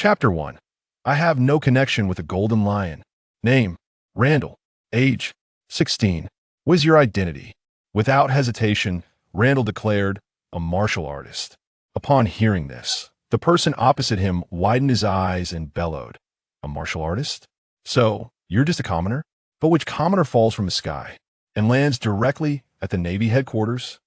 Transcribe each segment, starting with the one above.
Chapter 1. I have no connection with the Golden Lion. Name: Randall. Age: 16. What is your identity? Without hesitation, Randall declared, a martial artist. Upon hearing this, the person opposite him widened his eyes and bellowed, a martial artist? So, you're just a commoner? But which commoner falls from the sky and lands directly at the Navy headquarters?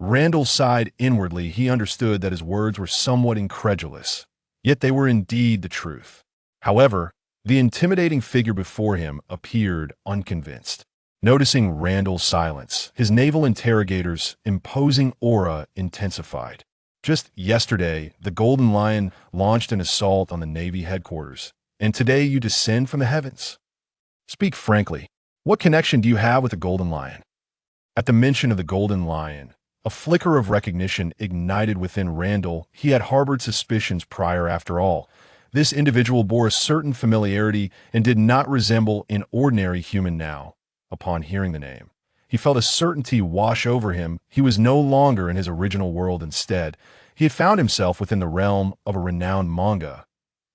Randall sighed inwardly. He understood that his words were somewhat incredulous, yet they were indeed the truth. However, the intimidating figure before him appeared unconvinced. Noticing Randall's silence, his naval interrogator's imposing aura intensified. Just yesterday, the Golden Lion launched an assault on the Navy headquarters, and today you descend from the heavens. Speak frankly, what connection do you have with the Golden Lion? At the mention of the Golden Lion, a flicker of recognition ignited within Randall. He had harbored suspicions prior after all. This individual bore a certain familiarity and did not resemble an ordinary human now. Upon hearing the name, he felt a certainty wash over him. He was no longer in his original world. Instead, he had found himself within the realm of a renowned manga.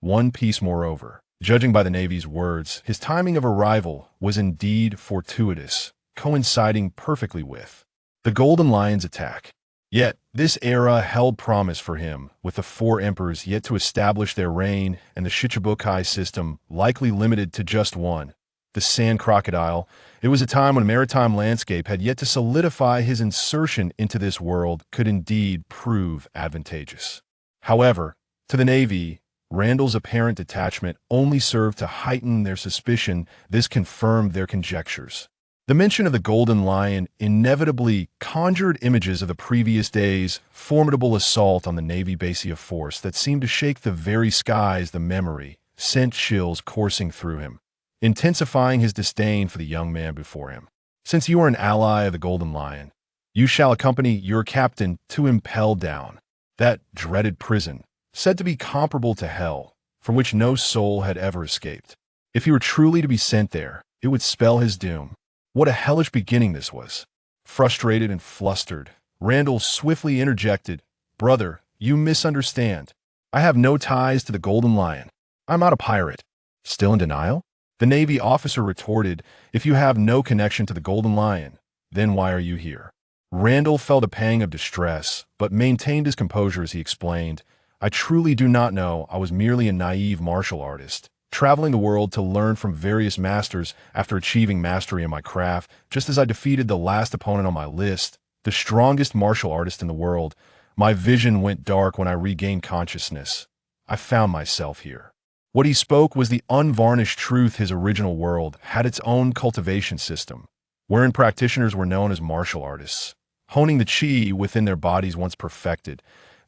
One Piece, moreover. Judging by the Navy's words, his timing of arrival was indeed fortuitous, coinciding perfectly with the Golden Lion's attack. Yet, this era held promise for him, with the four emperors yet to establish their reign and the Shichibukai system likely limited to just one, the Sand Crocodile. It was a time when a maritime landscape had yet to solidify. His insertion into this world could indeed prove advantageous. However, to the Navy, Randall's apparent detachment only served to heighten their suspicion. This confirmed their conjectures. The mention of the Golden Lion inevitably conjured images of the previous day's formidable assault on the Navy base of force that seemed to shake the very skies. The memory sent chills coursing through him, intensifying his disdain for the young man before him. Since you are an ally of the Golden Lion, you shall accompany your captain to impel down that dreaded prison, said to be comparable to hell, from which no soul had ever escaped. If he were truly to be sent there, it would spell his doom. What a hellish beginning this was. Frustrated and flustered, Randall swiftly interjected, "Brother, you misunderstand. I have no ties to the Golden Lion. I'm not a pirate." Still in denial? The Navy officer retorted, "If you have no connection to the Golden Lion, then why are you here?" Randall felt a pang of distress, but maintained his composure as he explained, "I truly do not know. I was merely a naive martial artist, traveling the world to learn from various masters. After achieving mastery in my craft, just as I defeated the last opponent on my list, the strongest martial artist in the world, my vision went dark when I regained consciousness. I found myself here." What he spoke was the unvarnished truth. His original world had its own cultivation system, wherein practitioners were known as martial artists, honing the chi within their bodies once perfected.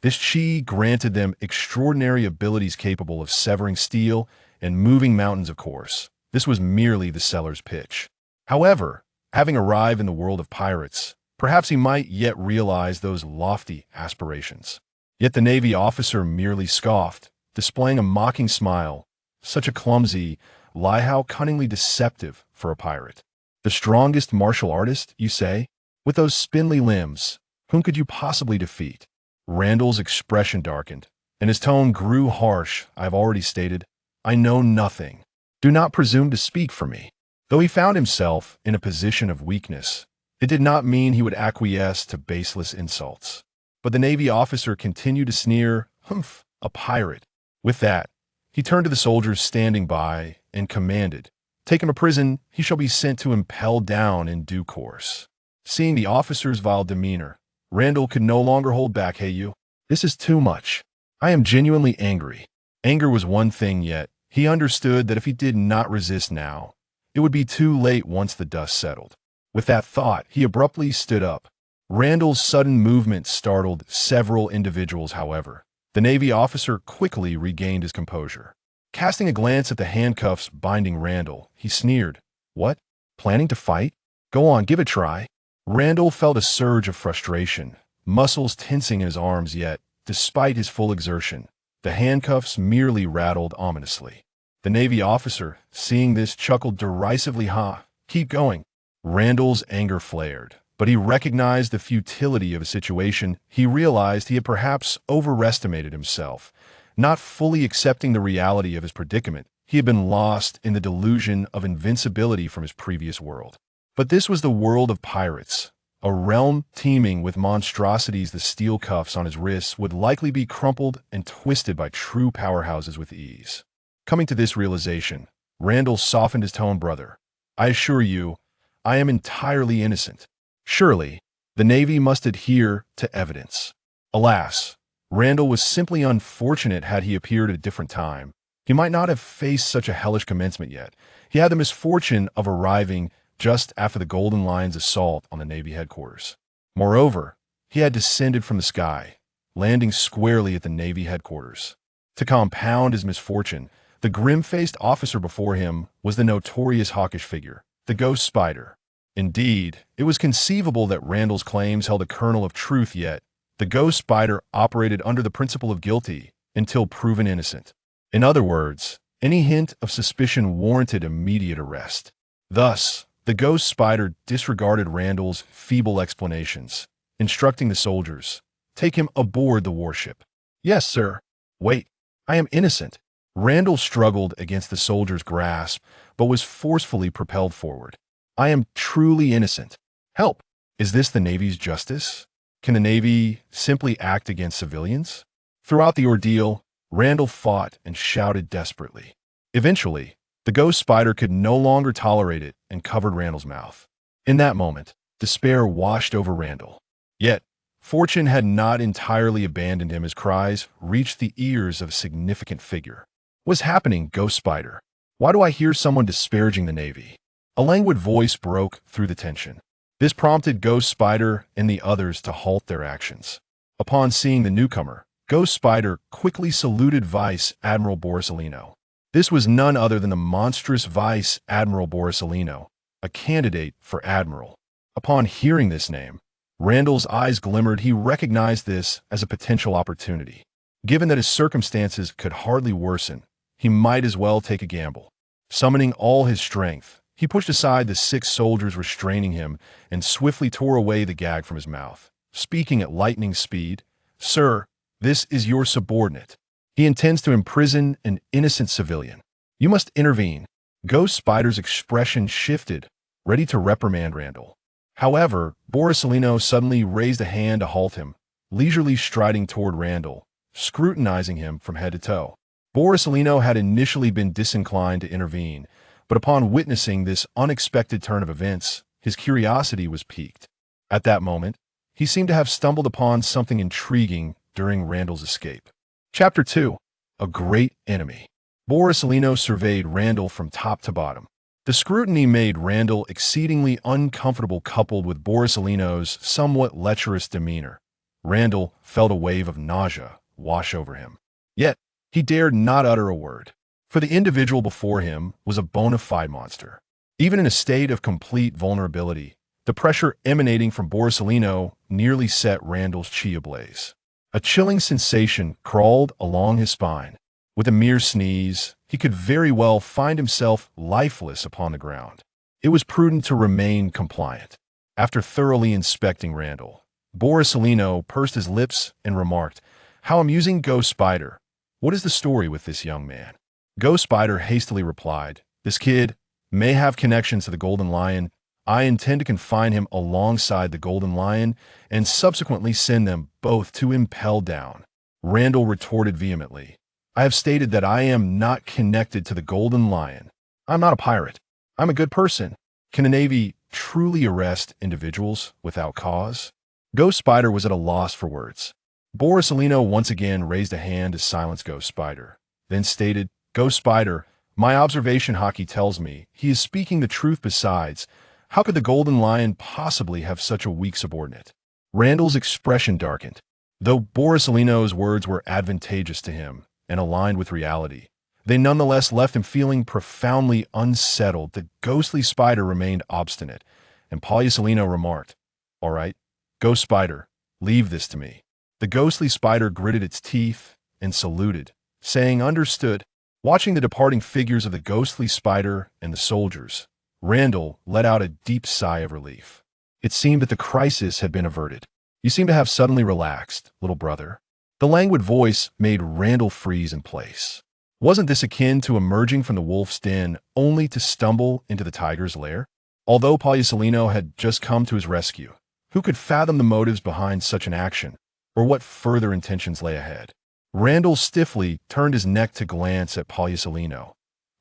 This chi granted them extraordinary abilities capable of severing steel and moving mountains. Of course, this was merely the seller's pitch. However, having arrived in the world of pirates, perhaps he might yet realize those lofty aspirations. Yet the Navy officer merely scoffed, displaying a mocking smile. Such a clumsy lie, how cunningly deceptive for a pirate. The strongest martial artist, you say? With those spindly limbs, whom could you possibly defeat? Randall's expression darkened, and his tone grew harsh. I have already stated, I know nothing. Do not presume to speak for me. Though he found himself in a position of weakness, it did not mean he would acquiesce to baseless insults. But the Navy officer continued to sneer, "Humph, a pirate." With that, he turned to the soldiers standing by and commanded, "Take him to prison. He shall be sent to impel down in due course." Seeing the officer's vile demeanor, Randall could no longer hold back. "Hey you, this is too much. I am genuinely angry." Anger was one thing, yet he understood that if he did not resist now, it would be too late once the dust settled. With that thought, he abruptly stood up. Randall's sudden movement startled several individuals. However, the Navy officer quickly regained his composure. Casting a glance at the handcuffs binding Randall, he sneered, "What? Planning to fight? Go on, give it a try." Randall felt a surge of frustration, muscles tensing in his arms. Yet, despite his full exertion, the handcuffs merely rattled ominously. The Navy officer, seeing this, chuckled derisively. "Ha, keep going." Randall's anger flared, but he recognized the futility of a situation. He realized he had perhaps overestimated himself. Not fully accepting the reality of his predicament, he had been lost in the delusion of invincibility from his previous world. But this was the world of pirates, a realm teeming with monstrosities. The steel cuffs on his wrists would likely be crumpled and twisted by true powerhouses with ease. Coming to this realization, Randall softened his tone. Brother, I assure you, I am entirely innocent. Surely, the Navy must adhere to evidence. Alas, Randall was simply unfortunate. Had he appeared at a different time, he might not have faced such a hellish commencement yet. He had the misfortune of arriving just after the Golden Lion's assault on the Navy headquarters. Moreover, he had descended from the sky, landing squarely at the Navy headquarters. To compound his misfortune, the grim-faced officer before him was the notorious hawkish figure, the Ghost Spider. Indeed, it was conceivable that Randall's claims held a kernel of truth, yet the Ghost Spider operated under the principle of guilty until proven innocent. In other words, any hint of suspicion warranted immediate arrest. Thus, the Ghost Spider disregarded Randall's feeble explanations, instructing the soldiers, "Take him aboard the warship." "Yes, sir." "Wait, I am innocent." Randall struggled against the soldier's grasp, but was forcefully propelled forward. "I am truly innocent. Help!" Is this the Navy's justice? Can the Navy simply act against civilians? Throughout the ordeal, Randall fought and shouted desperately. Eventually, the Ghost Spider could no longer tolerate it and covered Randall's mouth. In that moment, despair washed over Randall. Yet, fortune had not entirely abandoned him as cries reached the ears of a significant figure. "What's happening, Ghost Spider? Why do I hear someone disparaging the Navy?" A languid voice broke through the tension. This prompted Ghost Spider and the others to halt their actions. Upon seeing the newcomer, Ghost Spider quickly saluted Vice Admiral Borusalino. This was none other than the monstrous Vice Admiral Borusalino, a candidate for admiral. Upon hearing this name, Randall's eyes glimmered. He recognized this as a potential opportunity. Given that his circumstances could hardly worsen, he might as well take a gamble. Summoning all his strength, he pushed aside the 6 soldiers restraining him and swiftly tore away the gag from his mouth. Speaking at lightning speed, "Sir, this is your subordinate. He intends to imprison an innocent civilian. You must intervene." Ghost Spider's expression shifted, ready to reprimand Randall. However, Borusalino suddenly raised a hand to halt him, leisurely striding toward Randall, scrutinizing him from head to toe. Borusalino had initially been disinclined to intervene, but upon witnessing this unexpected turn of events, his curiosity was piqued. At that moment, he seemed to have stumbled upon something intriguing during Randall's escape. Chapter 2. A Great Enemy. Borusalino surveyed Randall from top to bottom. The scrutiny made Randall exceedingly uncomfortable. Coupled with Borusalino's somewhat lecherous demeanor, Randall felt a wave of nausea wash over him. Yet, he dared not utter a word, for the individual before him was a bona fide monster. Even in a state of complete vulnerability, the pressure emanating from Borusalino nearly set Randall's chi ablaze. A chilling sensation crawled along his spine. With a mere sneeze, he could very well find himself lifeless upon the ground. It was prudent to remain compliant. After thoroughly inspecting Randall, Borusalino pursed his lips and remarked, "How amusing, Ghost Spider. What is the story with this young man?" Ghost Spider hastily replied, "This kid may have connections to the Golden Lion. I intend to confine him alongside the Golden Lion and subsequently send them both to impel down." Randall retorted vehemently, "I have stated that I am not connected to the Golden Lion. I'm not a pirate. I'm a good person. Can the Navy truly arrest individuals without cause?" Ghost Spider was at a loss for words. Borusalino once again raised a hand to silence Ghost Spider, then stated, "Ghost Spider, my observation Haki tells me he is speaking the truth. Besides, how could the Golden Lion possibly have such a weak subordinate?" Randall's expression darkened. Though Borusalino's words were advantageous to him and aligned with reality, they nonetheless left him feeling profoundly unsettled. The ghostly spider remained obstinate, and Borusalino remarked, "All right, Ghost Spider, leave this to me." The ghostly spider gritted its teeth and saluted, saying, "Understood." Watching the departing figures of the ghostly spider and the soldiers, Randall let out a deep sigh of relief. It seemed that the crisis had been averted. "You seem to have suddenly relaxed, little brother." The languid voice made Randall freeze in place. Wasn't this akin to emerging from the wolf's den only to stumble into the tiger's lair? Although Borusalino had just come to his rescue, who could fathom the motives behind such an action, or what further intentions lay ahead? Randall stiffly turned his neck to glance at Borusalino,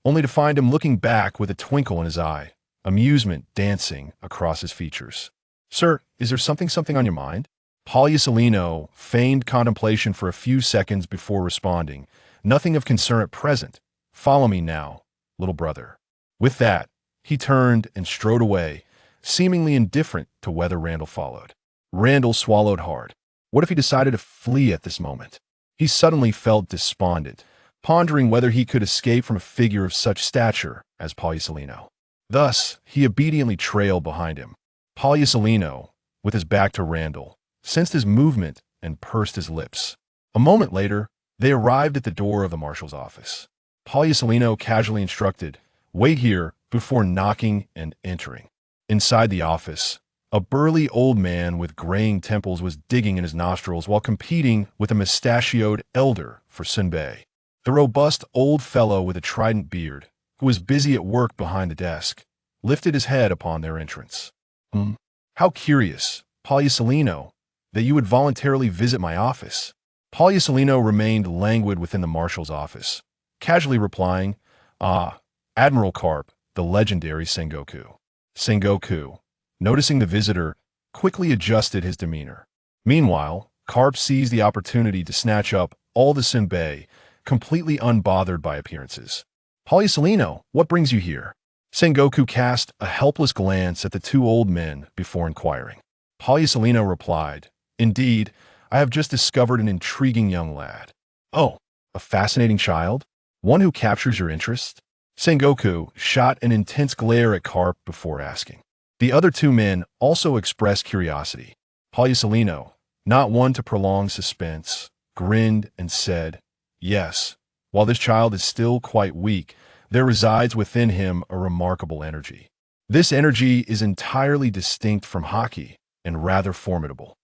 only to find him looking back with a twinkle in his eye, amusement dancing across his features. "Sir, is there something on your mind?" Borusalino feigned contemplation for a few seconds before responding. "Nothing of concern at present. Follow me now, little brother." With that, he turned and strode away, seemingly indifferent to whether Randall followed. Randall swallowed hard. What if he decided to flee at this moment? He suddenly felt despondent, pondering whether he could escape from a figure of such stature as Borusalino. Thus, he obediently trailed behind him. Borusalino, with his back to Randall, sensed his movement and pursed his lips. A moment later, they arrived at the door of the marshal's office. Borusalino casually instructed, "Wait here," before knocking and entering. Inside the office, a burly old man with graying temples was digging in his nostrils while competing with a mustachioed elder for Sunbei. The robust old fellow with a trident beard, who was busy at work behind the desk, lifted his head upon their entrance. How curious, Borusalino, that you would voluntarily visit my office." Borusalino remained languid within the marshal's office, casually replying, "Ah, Admiral Carp, the legendary Sengoku." Sengoku, noticing the visitor, quickly adjusted his demeanor. Meanwhile, Carp seized the opportunity to snatch up all the Senbei, completely unbothered by appearances. "Borusalino, what brings you here?" Sengoku cast a helpless glance at the two old men before inquiring. Borusalino replied, "Indeed, I have just discovered an intriguing young lad." "Oh, a fascinating child? One who captures your interest?" Sengoku shot an intense glare at Carp before asking. The other two men also expressed curiosity. Borusalino, not one to prolong suspense, grinned and said, "Yes, while this child is still quite weak, there resides within him a remarkable energy. This energy is entirely distinct from Haki and rather formidable."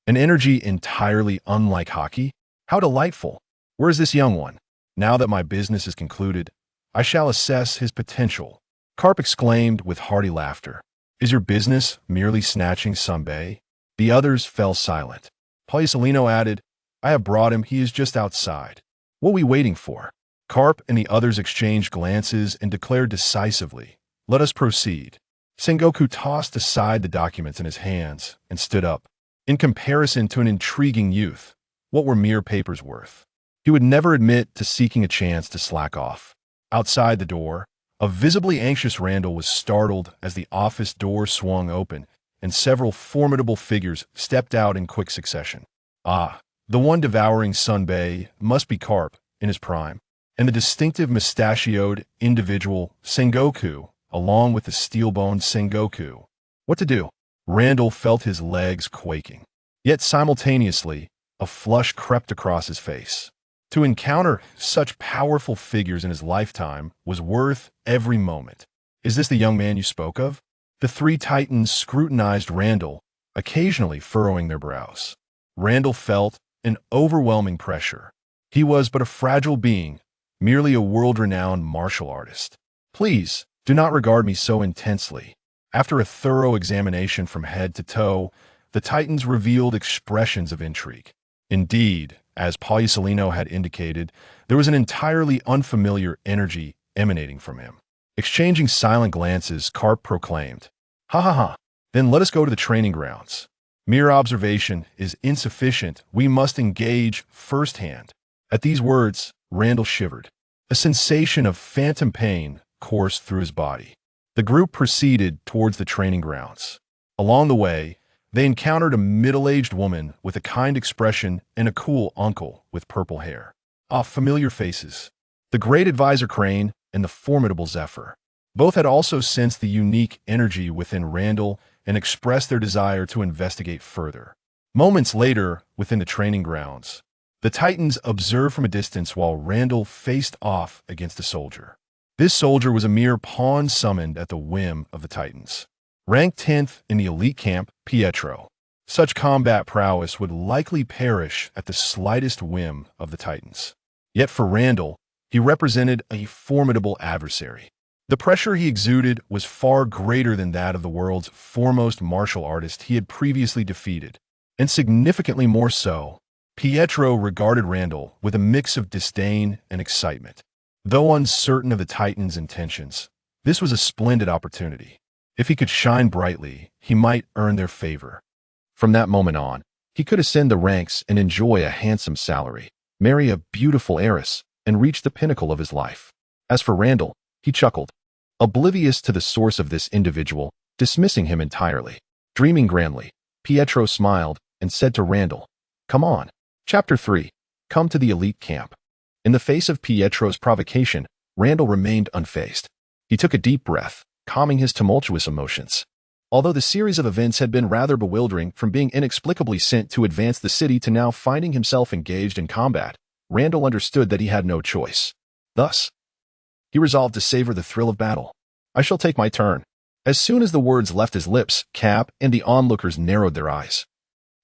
An energy entirely unlike Haki? How delightful! Where is this young one? Now that my business is concluded, I shall assess his potential." Carp exclaimed with hearty laughter. "Is your business merely snatching Sunbei?" The others fell silent. Borusalino added, "I have brought him, he is just outside. What are we waiting for?" Carp and the others exchanged glances and declared decisively, "Let us proceed." Sengoku tossed aside the documents in his hands and stood up. In comparison to an intriguing youth, what were mere papers worth? He would never admit to seeking a chance to slack off. Outside the door, a visibly anxious Randall was startled as the office door swung open and several formidable figures stepped out in quick succession. The one devouring Sunbei must be Carp in his prime, and the distinctive mustachioed individual Sengoku, along with the steel-boned Sengoku. What to do? Randall felt his legs quaking. Yet simultaneously, a flush crept across his face. To encounter such powerful figures in his lifetime was worth every moment. "Is this the young man you spoke of?" The three titans scrutinized Randall, occasionally furrowing their brows. Randall felt an overwhelming pressure. He was but a fragile being, merely a world-renowned martial artist. "Please, do not regard me so intensely." After a thorough examination from head to toe, the titans revealed expressions of intrigue. Indeed, as Borusalino had indicated, there was an entirely unfamiliar energy emanating from him. Exchanging silent glances, Carp proclaimed, "Ha! Then let us go to the training grounds. Mere observation is insufficient. We must engage firsthand." At these words, Randall shivered. A sensation of phantom pain coursed through his body. The group proceeded towards the training grounds. Along the way, they encountered a middle-aged woman with a kind expression and a cool uncle with purple hair. Familiar faces. The great advisor Crane and the formidable Zephyr. Both had also sensed the unique energy within Randall and expressed their desire to investigate further. Moments later, within the training grounds, the Titans observed from a distance while Randall faced off against a soldier. This soldier was a mere pawn summoned at the whim of the Titans. Ranked 10th in the elite camp, Pietro. Such combat prowess would likely perish at the slightest whim of the Titans. Yet for Randall, he represented a formidable adversary. The pressure he exuded was far greater than that of the world's foremost martial artist he had previously defeated, and significantly more so. Pietro regarded Randall with a mix of disdain and excitement. Though uncertain of the Titan's intentions, this was a splendid opportunity. If he could shine brightly, he might earn their favor. From that moment on, he could ascend the ranks and enjoy a handsome salary, marry a beautiful heiress, and reach the pinnacle of his life. As for Randall, he chuckled, oblivious to the source of this individual, dismissing him entirely. Dreaming grandly, Pietro smiled and said to Randall, "Come on." Chapter 3. Come to the elite camp. In the face of Pietro's provocation, Randall remained unfazed. He took a deep breath, calming his tumultuous emotions. Although the series of events had been rather bewildering, from being inexplicably sent to advance the city to now finding himself engaged in combat, Randall understood that he had no choice. Thus, he resolved to savor the thrill of battle. "I shall take my turn." As soon as the words left his lips, Cap and the onlookers narrowed their eyes,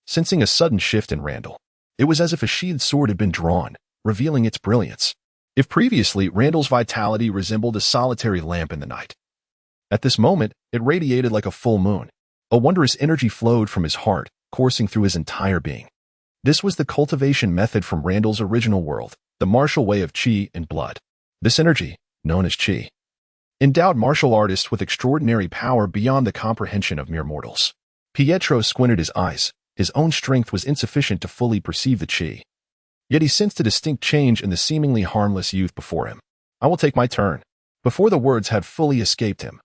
sensing a sudden shift in Randall. It was as if a sheathed sword had been drawn, revealing its brilliance. If previously Randall's vitality resembled a solitary lamp in the night, at this moment it radiated like a full moon. A wondrous energy flowed from his heart, coursing through his entire being. This was the cultivation method from Randall's original world, the martial way of chi and blood. This energy, known as chi, endowed martial artists with extraordinary power beyond the comprehension of mere mortals. Pietro squinted his eyes. His own strength was insufficient to fully perceive the chi. Yet he sensed a distinct change in the seemingly harmless youth before him. "I will take my turn." Before the words had fully escaped him,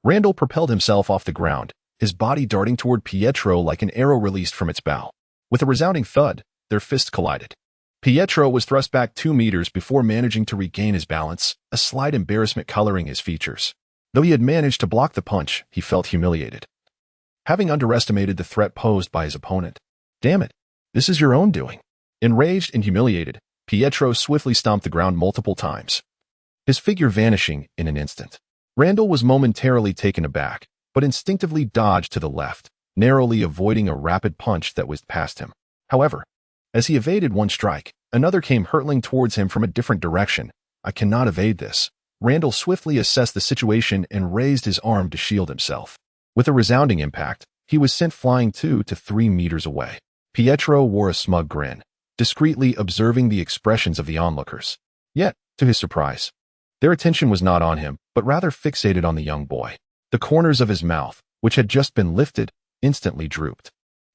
Randall propelled himself off the ground, his body darting toward Pietro like an arrow released from its bow. With a resounding thud, their fists collided. Pietro was thrust back 2 meters before managing to regain his balance, a slight embarrassment coloring his features. Though he had managed to block the punch, he felt humiliated, having underestimated the threat posed by his opponent. "Damn it, this is your own doing." Enraged and humiliated, Pietro swiftly stomped the ground multiple times, his figure vanishing in an instant. Randall was momentarily taken aback, but instinctively dodged to the left, narrowly avoiding a rapid punch that whizzed past him. However, as he evaded one strike, another came hurtling towards him from a different direction. "I cannot evade this." Randall swiftly assessed the situation and raised his arm to shield himself. With a resounding impact, he was sent flying 2 to 3 meters away. Pietro wore a smug grin, discreetly observing the expressions of the onlookers. Yet, to his surprise, their attention was not on him, but rather fixated on the young boy. The corners of his mouth, which had just been lifted, instantly drooped.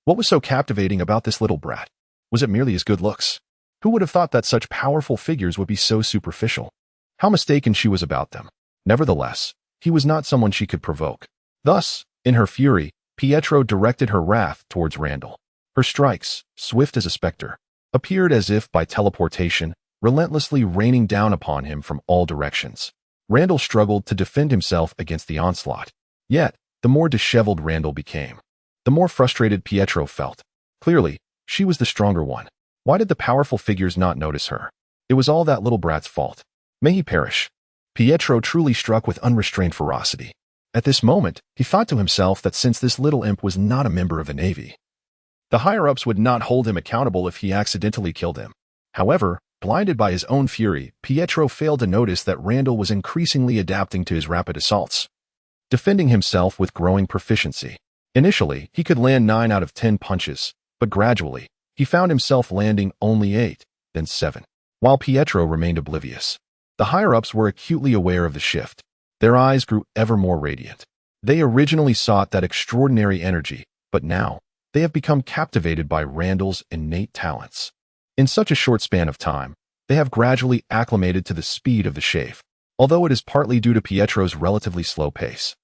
What was so captivating about this little brat? Was it merely his good looks? Who would have thought that such powerful figures would be so superficial? How mistaken she was about them. Nevertheless, he was not someone she could provoke. Thus, in her fury, Pietro directed her wrath towards Randall. Her strikes, swift as a specter, appeared as if by teleportation, relentlessly raining down upon him from all directions. Randall struggled to defend himself against the onslaught. Yet, the more disheveled Randall became, the more frustrated Pietro felt. Clearly, she was the stronger one. Why did the powerful figures not notice her? It was all that little brat's fault. May he perish. Pietro truly struck with unrestrained ferocity. At this moment, he thought to himself that since this little imp was not a member of the Navy, the higher-ups would not hold him accountable if he accidentally killed him. However, blinded by his own fury, Pietro failed to notice that Randall was increasingly adapting to his rapid assaults, defending himself with growing proficiency. Initially, he could land 9 out of 10 punches, but gradually, he found himself landing only 8, then 7. While Pietro remained oblivious, the higher-ups were acutely aware of the shift. Their eyes grew ever more radiant. They originally sought that extraordinary energy, but now, they have become captivated by Randall's innate talents. In such a short span of time, they have gradually acclimated to the speed of the shave. Although it is partly due to Pietro's relatively slow pace,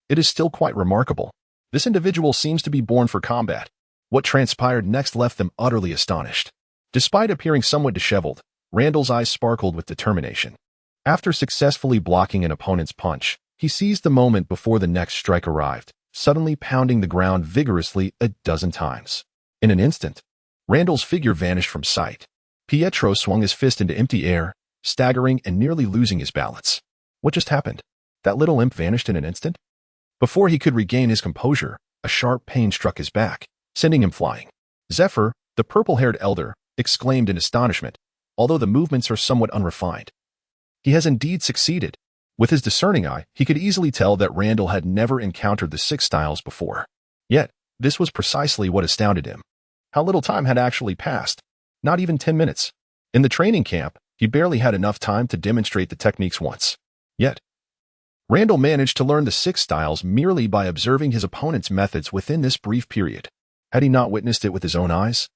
it is still quite remarkable. This individual seems to be born for combat. What transpired next left them utterly astonished. Despite appearing somewhat disheveled, Randall's eyes sparkled with determination. After successfully blocking an opponent's punch, he seized the moment before the next strike arrived, suddenly pounding the ground vigorously a dozen times. In an instant, Randall's figure vanished from sight. Pietro swung his fist into empty air, staggering and nearly losing his balance. What just happened? That little imp vanished in an instant? Before he could regain his composure, a sharp pain struck his back. sending him flying. Zephyr, the purple-haired elder, exclaimed in astonishment, although the movements are somewhat unrefined. He has indeed succeeded. With his discerning eye, he could easily tell that Randall had never encountered the 6 styles before. Yet, this was precisely what astounded him. How little time had actually passed. Not even 10 minutes. In the training camp, he barely had enough time to demonstrate the techniques once. Yet, Randall managed to learn the 6 styles merely by observing his opponent's methods within this brief period. Had he not witnessed it with his own eyes,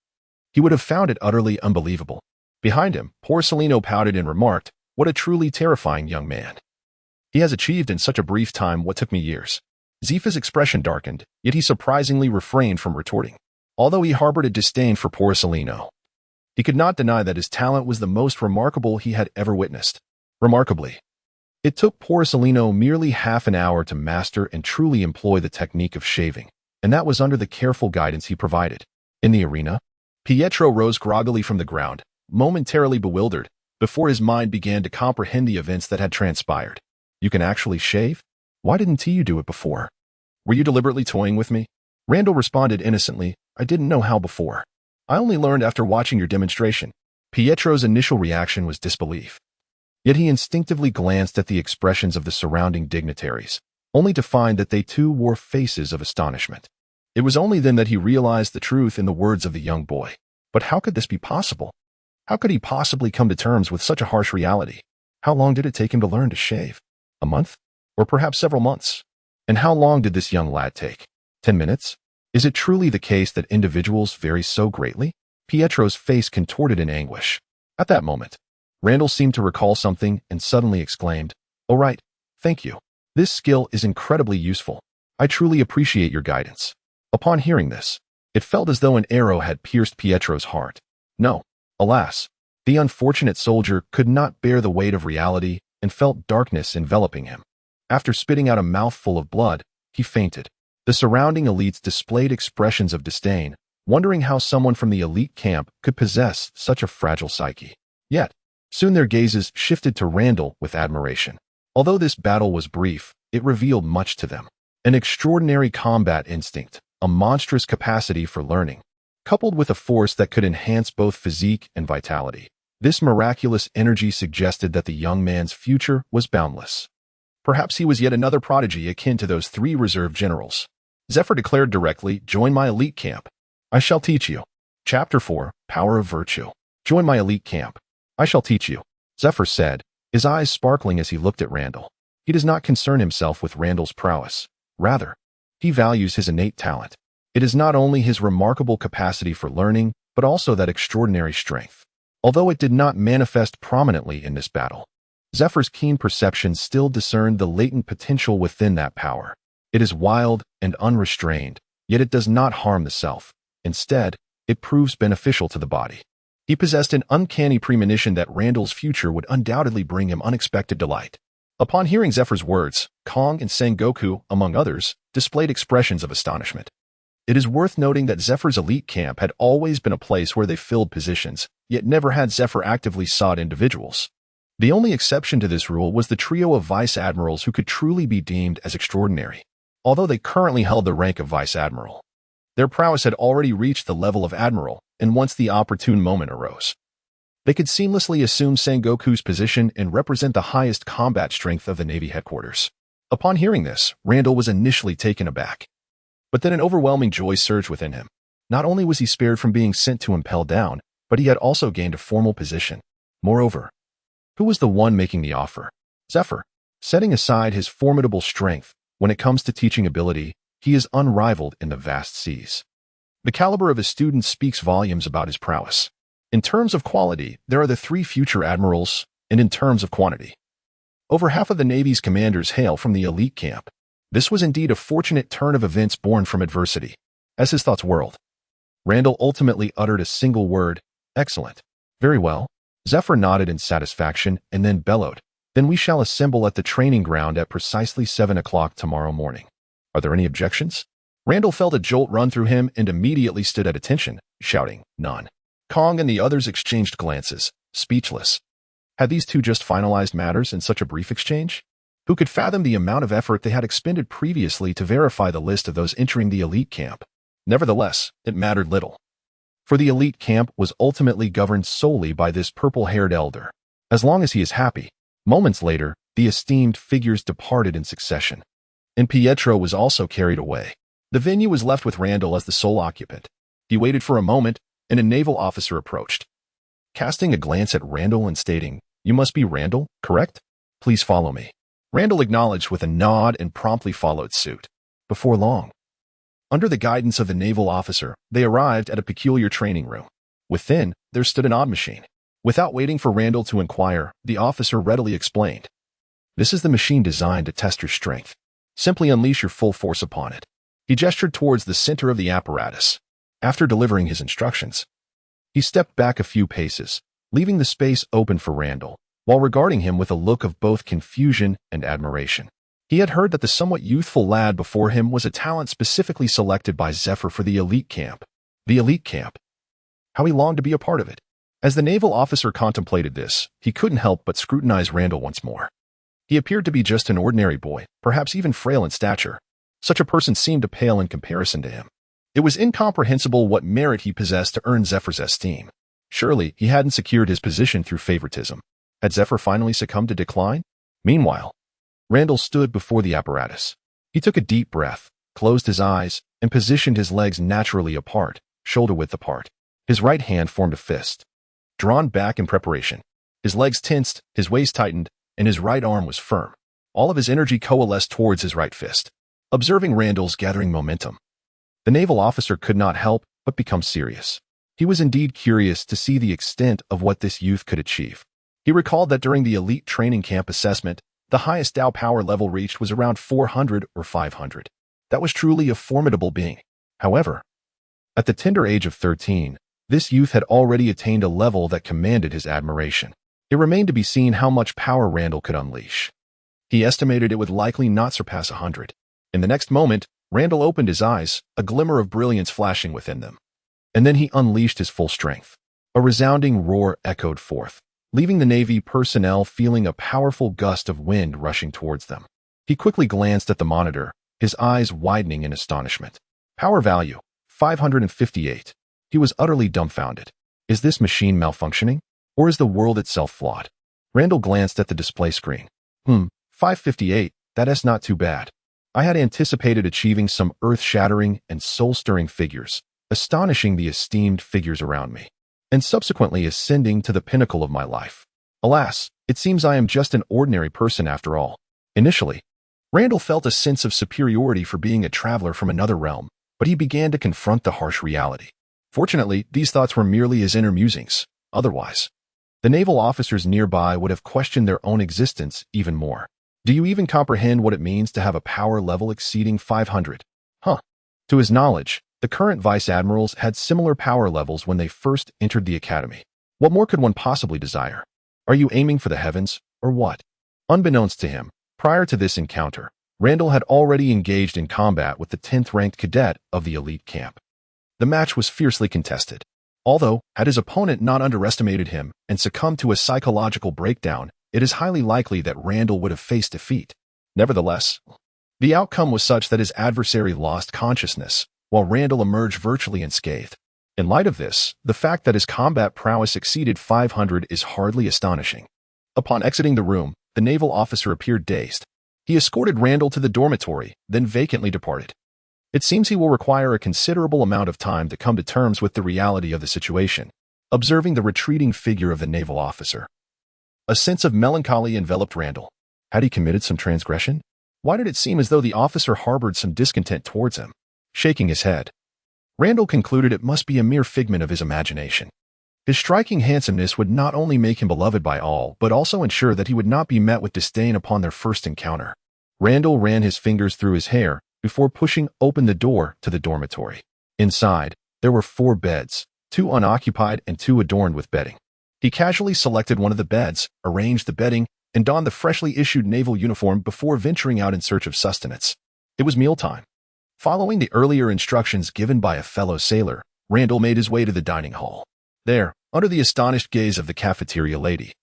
he would have found it utterly unbelievable. Behind him, Borusalino pouted and remarked, "What a truly terrifying young man. He has achieved in such a brief time what took me years." Zephy's expression darkened, yet he surprisingly refrained from retorting. Although he harbored a disdain for Borusalino, he could not deny that his talent was the most remarkable he had ever witnessed. Remarkably, it took Borusalino merely half an hour to master and truly employ the technique of shaving, and that was under the careful guidance he provided. In the arena, Pietro rose groggily from the ground, momentarily bewildered, before his mind began to comprehend the events that had transpired. "You can actually shave? Why didn't you do it before? Were you deliberately toying with me?" Randall responded innocently, "I didn't know how before. I only learned after watching your demonstration." Pietro's initial reaction was disbelief. Yet he instinctively glanced at the expressions of the surrounding dignitaries, only to find that they too wore faces of astonishment. It was only then that he realized the truth in the words of the young boy. But how could this be possible? How could he possibly come to terms with such a harsh reality? How long did it take him to learn to shave? A month? Or perhaps several months? And how long did this young lad take? 10 minutes? Is it truly the case that individuals vary so greatly? Pietro's face contorted in anguish. At that moment, Randall seemed to recall something and suddenly exclaimed, "Oh right, thank you. This skill is incredibly useful. I truly appreciate your guidance." Upon hearing this, it felt as though an arrow had pierced Pietro's heart. No, alas, the unfortunate soldier could not bear the weight of reality and felt darkness enveloping him. After spitting out a mouthful of blood, he fainted. The surrounding elites displayed expressions of disdain, wondering how someone from the elite camp could possess such a fragile psyche. Yet, soon their gazes shifted to Randall with admiration. Although this battle was brief, it revealed much to them. An extraordinary combat instinct, a monstrous capacity for learning, coupled with a force that could enhance both physique and vitality. This miraculous energy suggested that the young man's future was boundless. Perhaps he was yet another prodigy akin to those 3 reserve generals. Zephyr declared directly, "Join my elite camp. I shall teach you." Chapter 4, Power of Virtue. "Join my elite camp. I shall teach you," Zephyr said, his eyes sparkling as he looked at Randall. He does not concern himself with Randall's prowess. Rather, he values his innate talent. It is not only his remarkable capacity for learning, but also that extraordinary strength. Although it did not manifest prominently in this battle, Zephyr's keen perception still discerned the latent potential within that power. It is wild and unrestrained, yet it does not harm the self. Instead, it proves beneficial to the body. He possessed an uncanny premonition that Randall's future would undoubtedly bring him unexpected delight. Upon hearing Zephyr's words, Kong and Sengoku, among others, displayed expressions of astonishment. It is worth noting that Zephyr's elite camp had always been a place where they filled positions, yet never had Zephyr actively sought individuals. The only exception to this rule was the trio of vice admirals who could truly be deemed as extraordinary. Although they currently held the rank of vice admiral, their prowess had already reached the level of admiral, and once the opportune moment arose, they could seamlessly assume Sengoku's position and represent the highest combat strength of the Navy headquarters. Upon hearing this, Randall was initially taken aback. But then an overwhelming joy surged within him. Not only was he spared from being sent to impel down, but he had also gained a formal position. Moreover, who was the one making the offer? Zephyr. Setting aside his formidable strength, when it comes to teaching ability, he is unrivaled in the vast seas. The caliber of his students speaks volumes about his prowess. In terms of quality, there are the 3 future admirals, and in terms of quantity, over half of the Navy's commanders hail from the elite camp. This was indeed a fortunate turn of events born from adversity. As his thoughts whirled, Randall ultimately uttered a single word, "Excellent." "Very well." Zephyr nodded in satisfaction and then bellowed, "Then we shall assemble at the training ground at precisely 7 o'clock tomorrow morning. Are there any objections?" Randall felt a jolt run through him and immediately stood at attention, shouting, "None." Kong and the others exchanged glances, speechless. Had these two just finalized matters in such a brief exchange? Who could fathom the amount of effort they had expended previously to verify the list of those entering the elite camp? Nevertheless, it mattered little, for the elite camp was ultimately governed solely by this purple-haired elder. As long as he is happy. Moments later, the esteemed figures departed in succession, and Pietro was also carried away. The venue was left with Randall as the sole occupant. He waited for a moment, and a naval officer approached. Casting a glance at Randall and stating, "You must be Randall, correct? Please follow me." Randall acknowledged with a nod and promptly followed suit. Before long, under the guidance of the naval officer, they arrived at a peculiar training room. Within, there stood an odd machine. Without waiting for Randall to inquire, the officer readily explained. "This is the machine designed to test your strength. Simply unleash your full force upon it." He gestured towards the center of the apparatus. After delivering his instructions, he stepped back a few paces, leaving the space open for Randall, while regarding him with a look of both confusion and admiration. He had heard that the somewhat youthful lad before him was a talent specifically selected by Zephyr for the elite camp. The elite camp. How he longed to be a part of it. As the naval officer contemplated this, he couldn't help but scrutinize Randall once more. He appeared to be just an ordinary boy, perhaps even frail in stature. Such a person seemed to pale in comparison to him. It was incomprehensible what merit he possessed to earn Zephyr's esteem. Surely, he hadn't secured his position through favoritism. Had Zephyr finally succumbed to decline? Meanwhile, Randall stood before the apparatus. He took a deep breath, closed his eyes, and positioned his legs naturally apart, shoulder-width apart. His right hand formed a fist, drawn back in preparation. His legs tensed, his waist tightened, and his right arm was firm. All of his energy coalesced towards his right fist. Observing Randall's gathering momentum, the naval officer could not help but become serious. He was indeed curious to see the extent of what this youth could achieve. He recalled that during the elite training camp assessment, the highest Dao power level reached was around 400 or 500. That was truly a formidable being. However, at the tender age of 13, this youth had already attained a level that commanded his admiration. It remained to be seen how much power Randall could unleash. He estimated it would likely not surpass 100. In the next moment, Randall opened his eyes, a glimmer of brilliance flashing within them. And then he unleashed his full strength. A resounding roar echoed forth, leaving the Navy personnel feeling a powerful gust of wind rushing towards them. He quickly glanced at the monitor, his eyes widening in astonishment. Power value, 558. He was utterly dumbfounded. Is this machine malfunctioning? Or is the world itself flawed? Randall glanced at the display screen. 558, that's not too bad. I had anticipated achieving some earth-shattering and soul-stirring figures, astonishing the esteemed figures around me, and subsequently ascending to the pinnacle of my life. Alas, it seems I am just an ordinary person after all. Initially, Randall felt a sense of superiority for being a traveler from another realm, but he began to confront the harsh reality. Fortunately, these thoughts were merely his inner musings. Otherwise, the naval officers nearby would have questioned their own existence even more. Do you even comprehend what it means to have a power level exceeding 500? To his knowledge, the current vice admirals had similar power levels when they first entered the academy. What more could one possibly desire? Are you aiming for the heavens, or what? Unbeknownst to him, prior to this encounter, Randall had already engaged in combat with the 10th-ranked cadet of the elite camp. The match was fiercely contested. Although, had his opponent not underestimated him and succumbed to a psychological breakdown, it is highly likely that Randall would have faced defeat. Nevertheless, the outcome was such that his adversary lost consciousness, while Randall emerged virtually unscathed. In light of this, the fact that his combat prowess exceeded 500 is hardly astonishing. Upon exiting the room, the naval officer appeared dazed. He escorted Randall to the dormitory, then vacantly departed. It seems he will require a considerable amount of time to come to terms with the reality of the situation. Observing the retreating figure of the naval officer, a sense of melancholy enveloped Randall. Had he committed some transgression? Why did it seem as though the officer harbored some discontent towards him? Shaking his head, Randall concluded it must be a mere figment of his imagination. His striking handsomeness would not only make him beloved by all, but also ensure that he would not be met with disdain upon their first encounter. Randall ran his fingers through his hair before pushing open the door to the dormitory. Inside, there were 4 beds, 2 unoccupied and 2 adorned with bedding. He casually selected one of the beds, arranged the bedding, and donned the freshly issued naval uniform before venturing out in search of sustenance. It was mealtime. Following the earlier instructions given by a fellow sailor, Randall made his way to the dining hall. There, under the astonished gaze of the cafeteria lady,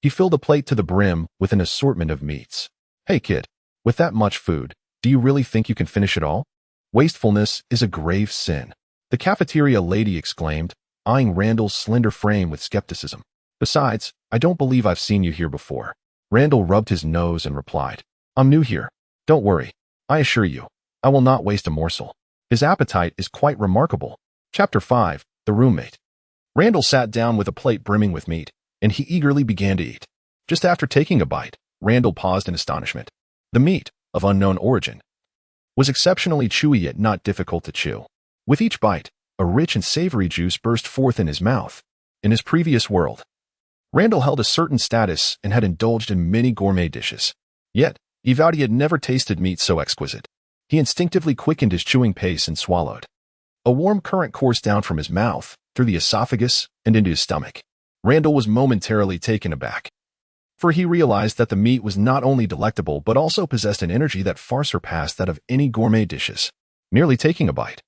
he filled a plate to the brim with an assortment of meats. "Hey kid, with that much food, do you really think you can finish it all?" Wastefulness is a grave sin, the cafeteria lady exclaimed, eyeing Randall's slender frame with skepticism. Besides, I don't believe I've seen you here before. Randall rubbed his nose and replied, I'm new here. Don't worry. I assure you, I will not waste a morsel. His appetite is quite remarkable. Chapter 5, The Roommate. Randall sat down with a plate brimming with meat, and he eagerly began to eat. Just after taking a bite, Randall paused in astonishment. The meat, of unknown origin, was exceptionally chewy yet not difficult to chew. With each bite, a rich and savory juice burst forth in his mouth. In his previous world, Randall held a certain status and had indulged in many gourmet dishes. Yet, he vowed he had never tasted meat so exquisite. He instinctively quickened his chewing pace and swallowed. A warm current coursed down from his mouth, through the esophagus, and into his stomach. Randall was momentarily taken aback, for he realized that the meat was not only delectable but also possessed an energy that far surpassed that of any gourmet dishes. Merely taking a bite,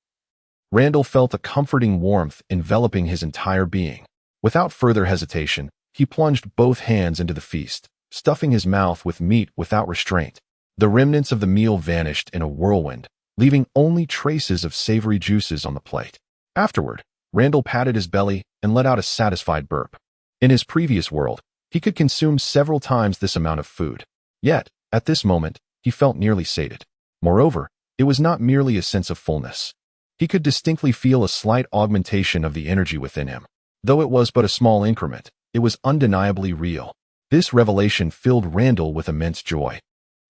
Randall felt a comforting warmth enveloping his entire being. Without further hesitation, he plunged both hands into the feast, stuffing his mouth with meat without restraint. The remnants of the meal vanished in a whirlwind, leaving only traces of savory juices on the plate. Afterward, Randall patted his belly and let out a satisfied burp. In his previous world, he could consume several times this amount of food. Yet, at this moment, he felt nearly sated. Moreover, it was not merely a sense of fullness. He could distinctly feel a slight augmentation of the energy within him. Though it was but a small increment, it was undeniably real. This revelation filled Randall with immense joy.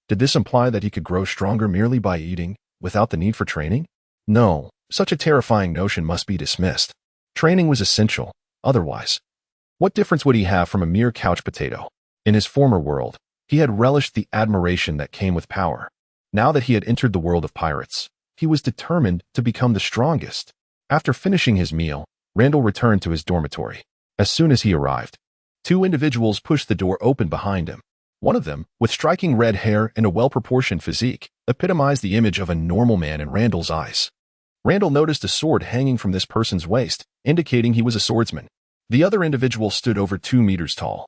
Did this imply that he could grow stronger merely by eating, without the need for training? No, such a terrifying notion must be dismissed. Training was essential. Otherwise, what difference would he have from a mere couch potato? In his former world, he had relished the admiration that came with power. Now that he had entered the world of pirates, he was determined to become the strongest. After finishing his meal, Randall returned to his dormitory. As soon as he arrived, two individuals pushed the door open behind him. One of them, with striking red hair and a well-proportioned physique, epitomized the image of a normal man in Randall's eyes. Randall noticed a sword hanging from this person's waist, indicating he was a swordsman. The other individual stood over 2 meters tall,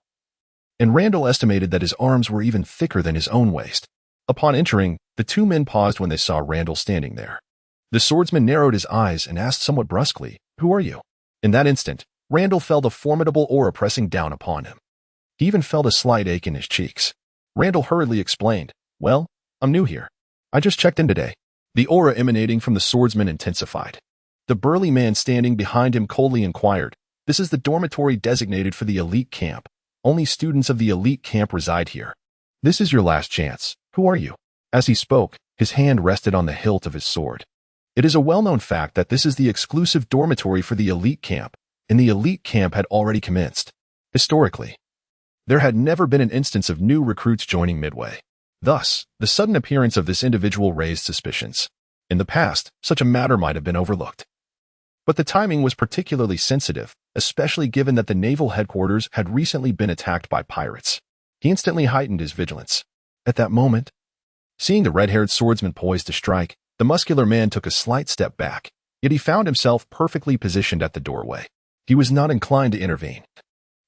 and Randall estimated that his arms were even thicker than his own waist. Upon entering, the two men paused when they saw Randall standing there. The swordsman narrowed his eyes and asked somewhat brusquely, "Who are you?" In that instant, Randall felt a formidable aura pressing down upon him. He even felt a slight ache in his cheeks. Randall hurriedly explained, "Well, I'm new here. I just checked in today." The aura emanating from the swordsman intensified. The burly man standing behind him coldly inquired, "This is the dormitory designated for the elite camp. Only students of the elite camp reside here. This is your last chance. Who are you?" As he spoke, his hand rested on the hilt of his sword. It is a well-known fact that this is the exclusive dormitory for the elite camp, and the elite camp had already commenced. Historically, there had never been an instance of new recruits joining midway. Thus, the sudden appearance of this individual raised suspicions. In the past, such a matter might have been overlooked. But the timing was particularly sensitive, especially given that the naval headquarters had recently been attacked by pirates. He instantly heightened his vigilance. At that moment, seeing the red-haired swordsman poised to strike, the muscular man took a slight step back, yet he found himself perfectly positioned at the doorway. He was not inclined to intervene,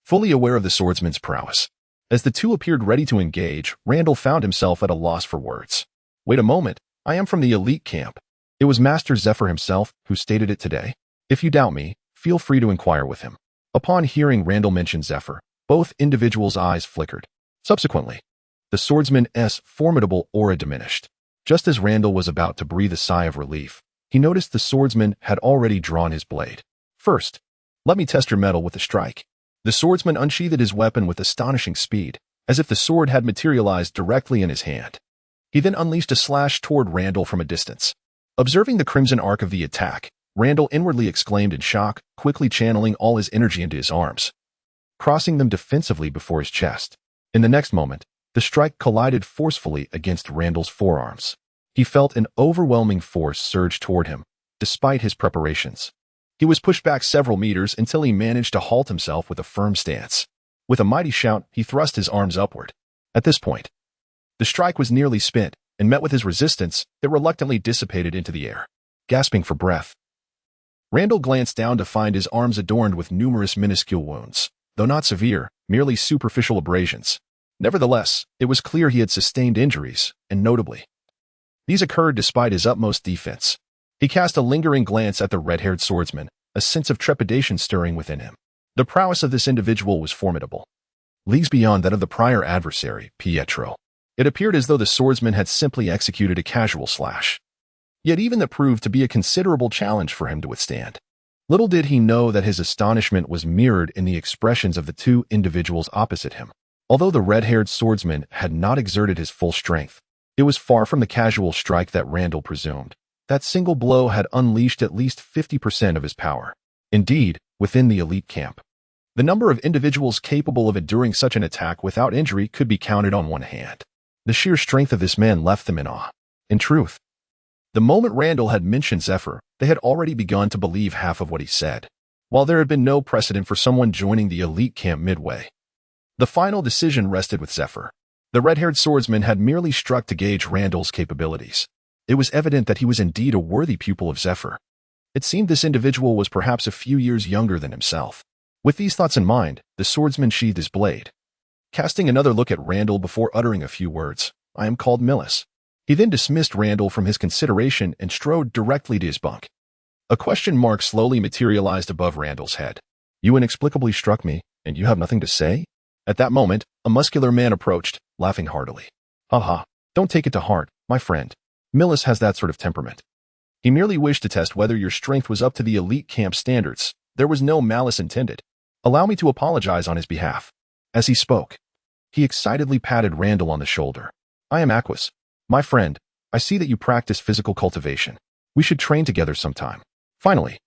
fully aware of the swordsman's prowess. As the two appeared ready to engage, Randall found himself at a loss for words. "Wait a moment, I am from the elite camp." It was Master Zephyr himself who stated it today. If you doubt me, feel free to inquire with him. Upon hearing Randall mention Zephyr, both individuals' eyes flickered. Subsequently, the swordsman's formidable aura diminished. Just as Randall was about to breathe a sigh of relief, he noticed the swordsman had already drawn his blade. "First, let me test your mettle with a strike." The swordsman unsheathed his weapon with astonishing speed, as if the sword had materialized directly in his hand. He then unleashed a slash toward Randall from a distance. Observing the crimson arc of the attack, Randall inwardly exclaimed in shock, quickly channeling all his energy into his arms, crossing them defensively before his chest. In the next moment, the strike collided forcefully against Randall's forearms. He felt an overwhelming force surge toward him, despite his preparations. He was pushed back several meters until he managed to halt himself with a firm stance. With a mighty shout, he thrust his arms upward. At this point, the strike was nearly spent, and met with his resistance, it reluctantly dissipated into the air. Gasping for breath, Randall glanced down to find his arms adorned with numerous minuscule wounds, though not severe, merely superficial abrasions. Nevertheless, it was clear he had sustained injuries, and notably, these occurred despite his utmost defense. He cast a lingering glance at the red-haired swordsman, a sense of trepidation stirring within him. The prowess of this individual was formidable, leagues beyond that of the prior adversary, Pietro. It appeared as though the swordsman had simply executed a casual slash. Yet even that proved to be a considerable challenge for him to withstand. Little did he know that his astonishment was mirrored in the expressions of the two individuals opposite him. Although the red-haired swordsman had not exerted his full strength, it was far from the casual strike that Randall presumed. That single blow had unleashed at least 50% of his power. Indeed, within the elite camp, the number of individuals capable of enduring such an attack without injury could be counted on one hand. The sheer strength of this man left them in awe. In truth, the moment Randall had mentioned Zephyr, they had already begun to believe half of what he said. While there had been no precedent for someone joining the elite camp midway, the final decision rested with Zephyr. The red-haired swordsman had merely struck to gauge Randall's capabilities. It was evident that he was indeed a worthy pupil of Zephyr. It seemed this individual was perhaps a few years younger than himself. With these thoughts in mind, the swordsman sheathed his blade, casting another look at Randall before uttering a few words. "I am called Millis." He then dismissed Randall from his consideration and strode directly to his bunk. A question mark slowly materialized above Randall's head. "You inexplicably struck me, and you have nothing to say?" At that moment, a muscular man approached, laughing heartily. "Ha, don't take it to heart, my friend. Millis has that sort of temperament. He merely wished to test whether your strength was up to the elite camp standards. There was no malice intended. Allow me to apologize on his behalf." As he spoke, he excitedly patted Randall on the shoulder. "I am Aquas. My friend, I see that you practice physical cultivation. We should train together sometime." Finally,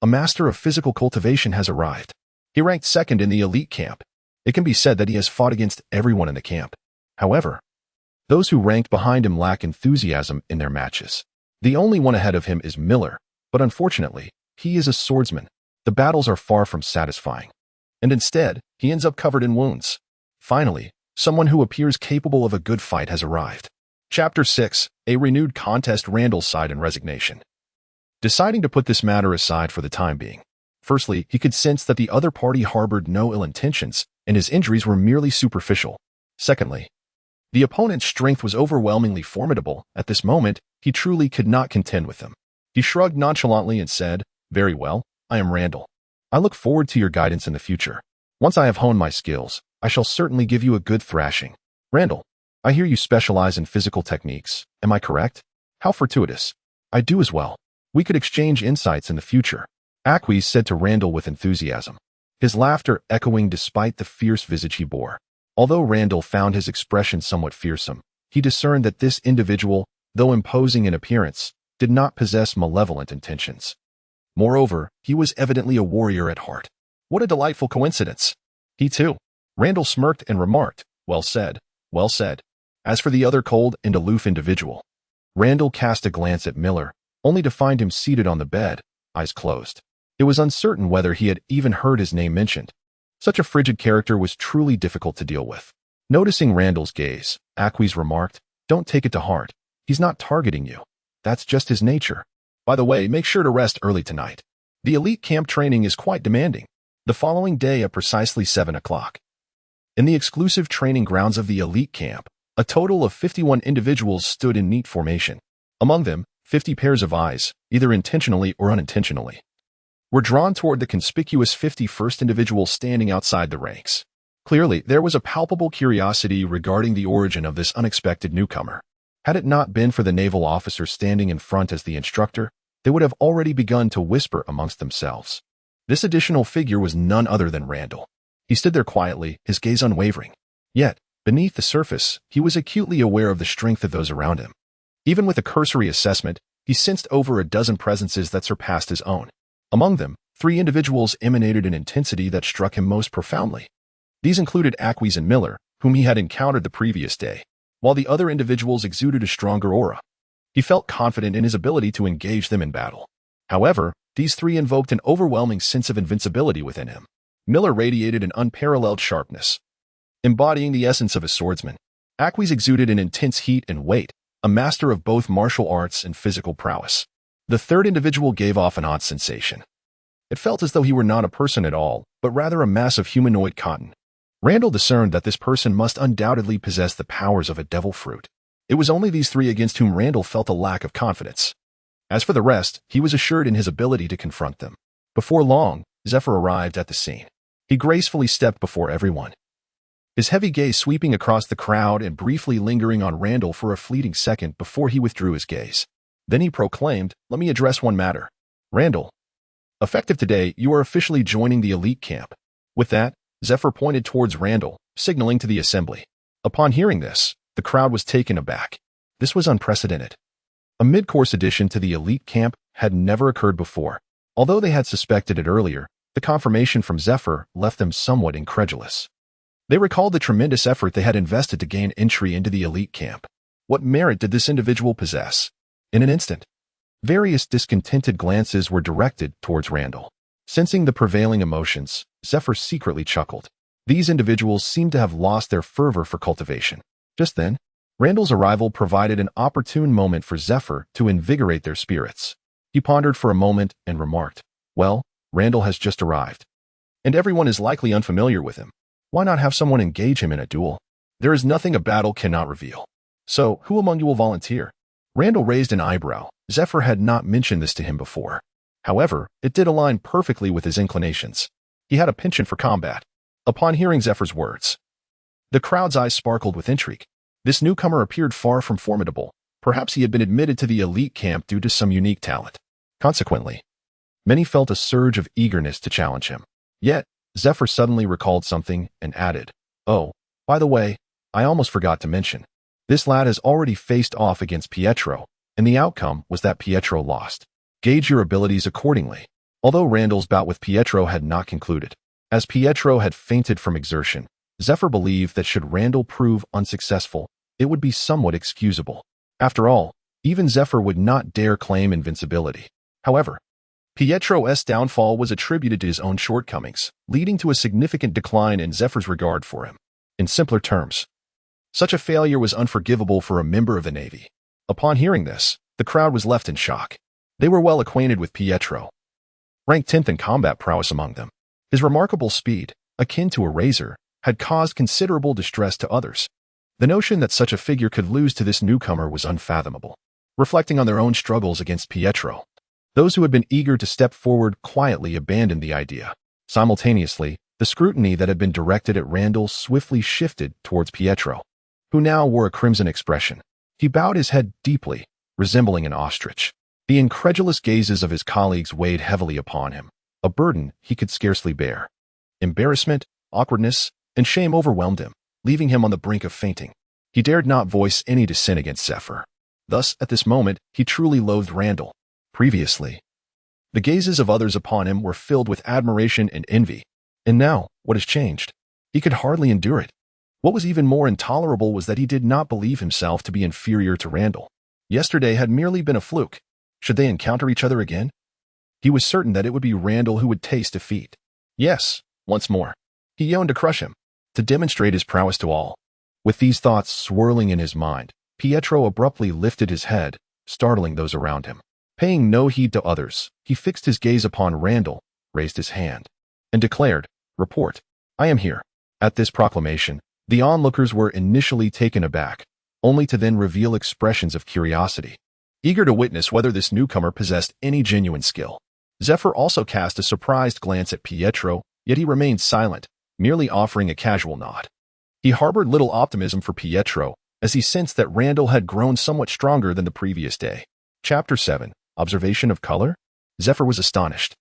a master of physical cultivation has arrived. He ranked second in the elite camp. It can be said that he has fought against everyone in the camp. However, those who ranked behind him lack enthusiasm in their matches. The only one ahead of him is Miller, but unfortunately, he is a swordsman. The battles are far from satisfying, and instead, he ends up covered in wounds. Finally, someone who appears capable of a good fight has arrived. Chapter 6, A Renewed Contest. Randall sighed in resignation, deciding to put this matter aside for the time being. Firstly, he could sense that the other party harbored no ill intentions, and his injuries were merely superficial. Secondly, the opponent's strength was overwhelmingly formidable. At this moment, he truly could not contend with them. He shrugged nonchalantly and said, "Very well, I am Randall. I look forward to your guidance in the future. Once I have honed my skills, I shall certainly give you a good thrashing." "Randall, I hear you specialize in physical techniques. Am I correct?" "How fortuitous. I do as well. We could exchange insights in the future," Aquas said to Randall with enthusiasm, his laughter echoing despite the fierce visage he bore. Although Randall found his expression somewhat fearsome, he discerned that this individual, though imposing in appearance, did not possess malevolent intentions. Moreover, he was evidently a warrior at heart. What a delightful coincidence. He too. Randall smirked and remarked, "Well said, well said." As for the other cold and aloof individual, Randall cast a glance at Miller, only to find him seated on the bed, eyes closed. It was uncertain whether he had even heard his name mentioned. Such a frigid character was truly difficult to deal with. Noticing Randall's gaze, Aquas remarked, "Don't take it to heart. He's not targeting you. That's just his nature. By the way, make sure to rest early tonight. The elite camp training is quite demanding." The following day at precisely 7 o'clock. In the exclusive training grounds of the elite camp, a total of 51 individuals stood in neat formation. Among them, 50 pairs of eyes, either intentionally or unintentionally, were drawn toward the conspicuous 51st individual standing outside the ranks. Clearly, there was a palpable curiosity regarding the origin of this unexpected newcomer. Had it not been for the naval officer standing in front as the instructor, they would have already begun to whisper amongst themselves. This additional figure was none other than Randall. He stood there quietly, his gaze unwavering. Yet, beneath the surface, he was acutely aware of the strength of those around him. Even with a cursory assessment, he sensed over a dozen presences that surpassed his own. Among them, 3 individuals emanated an intensity that struck him most profoundly. These included Aquas and Miller, whom he had encountered the previous day, while the other individuals exuded a stronger aura. He felt confident in his ability to engage them in battle. However, these 3 invoked an overwhelming sense of invincibility within him. Miller radiated an unparalleled sharpness, embodying the essence of a swordsman. Aquas exuded an intense heat and weight, a master of both martial arts and physical prowess. The third individual gave off an odd sensation. It felt as though he were not a person at all, but rather a mass of humanoid cotton. Randall discerned that this person must undoubtedly possess the powers of a devil fruit. It was only these 3 against whom Randall felt a lack of confidence. As for the rest, he was assured in his ability to confront them. Before long, Zephyr arrived at the scene. He gracefully stepped before everyone, his heavy gaze sweeping across the crowd and briefly lingering on Randall for a fleeting second before he withdrew his gaze. Then he proclaimed, "Let me address one matter. Randall, effective today, you are officially joining the elite camp." With that, Zephyr pointed towards Randall, signaling to the assembly. Upon hearing this, the crowd was taken aback. This was unprecedented. A mid-course addition to the elite camp had never occurred before. Although they had suspected it earlier, the confirmation from Zephyr left them somewhat incredulous. They recalled the tremendous effort they had invested to gain entry into the elite camp. What merit did this individual possess? In an instant, various discontented glances were directed towards Randall. Sensing the prevailing emotions, Zephyr secretly chuckled. These individuals seemed to have lost their fervor for cultivation. Just then, Randall's arrival provided an opportune moment for Zephyr to invigorate their spirits. He pondered for a moment and remarked, "Well, Randall has just arrived, and everyone is likely unfamiliar with him. Why not have someone engage him in a duel? There is nothing a battle cannot reveal. So, who among you will volunteer?" Randall raised an eyebrow. Zephyr had not mentioned this to him before. However, it did align perfectly with his inclinations. He had a penchant for combat. Upon hearing Zephyr's words, the crowd's eyes sparkled with intrigue. This newcomer appeared far from formidable. Perhaps he had been admitted to the elite camp due to some unique talent. Consequently, many felt a surge of eagerness to challenge him. Yet, Zephyr suddenly recalled something and added, "Oh, by the way, I almost forgot to mention. This lad has already faced off against Pietro, and the outcome was that Pietro lost. Gauge your abilities accordingly." Although Randall's bout with Pietro had not concluded, as Pietro had fainted from exertion, Zephyr believed that should Randall prove unsuccessful, it would be somewhat excusable. After all, even Zephyr would not dare claim invincibility. However, Pietro's downfall was attributed to his own shortcomings, leading to a significant decline in Zephyr's regard for him. In simpler terms, such a failure was unforgivable for a member of the Navy. Upon hearing this, the crowd was left in shock. They were well acquainted with Pietro, ranked 10th in combat prowess among them. His remarkable speed, akin to a razor, had caused considerable distress to others. The notion that such a figure could lose to this newcomer was unfathomable. Reflecting on their own struggles against Pietro, those who had been eager to step forward quietly abandoned the idea. Simultaneously, the scrutiny that had been directed at Randall swiftly shifted towards Pietro, who now wore a crimson expression. He bowed his head deeply, resembling an ostrich. The incredulous gazes of his colleagues weighed heavily upon him, a burden he could scarcely bear. Embarrassment, awkwardness, and shame overwhelmed him, leaving him on the brink of fainting. He dared not voice any dissent against Zephyr. Thus, at this moment, he truly loathed Randall. Previously, the gazes of others upon him were filled with admiration and envy. And now, what has changed? He could hardly endure it. What was even more intolerable was that he did not believe himself to be inferior to Randall. Yesterday had merely been a fluke. Should they encounter each other again? He was certain that it would be Randall who would taste defeat. Yes, once more. He yearned to crush him, to demonstrate his prowess to all. With these thoughts swirling in his mind, Pietro abruptly lifted his head, startling those around him. Paying no heed to others, he fixed his gaze upon Randall, raised his hand, and declared, "Report, I am here." At this proclamation, the onlookers were initially taken aback, only to then reveal expressions of curiosity, eager to witness whether this newcomer possessed any genuine skill. Zephyr also cast a surprised glance at Pietro, yet he remained silent, merely offering a casual nod. He harbored little optimism for Pietro, as he sensed that Randall had grown somewhat stronger than the previous day. Chapter 7. Observation of Color? Zephyr was astonished,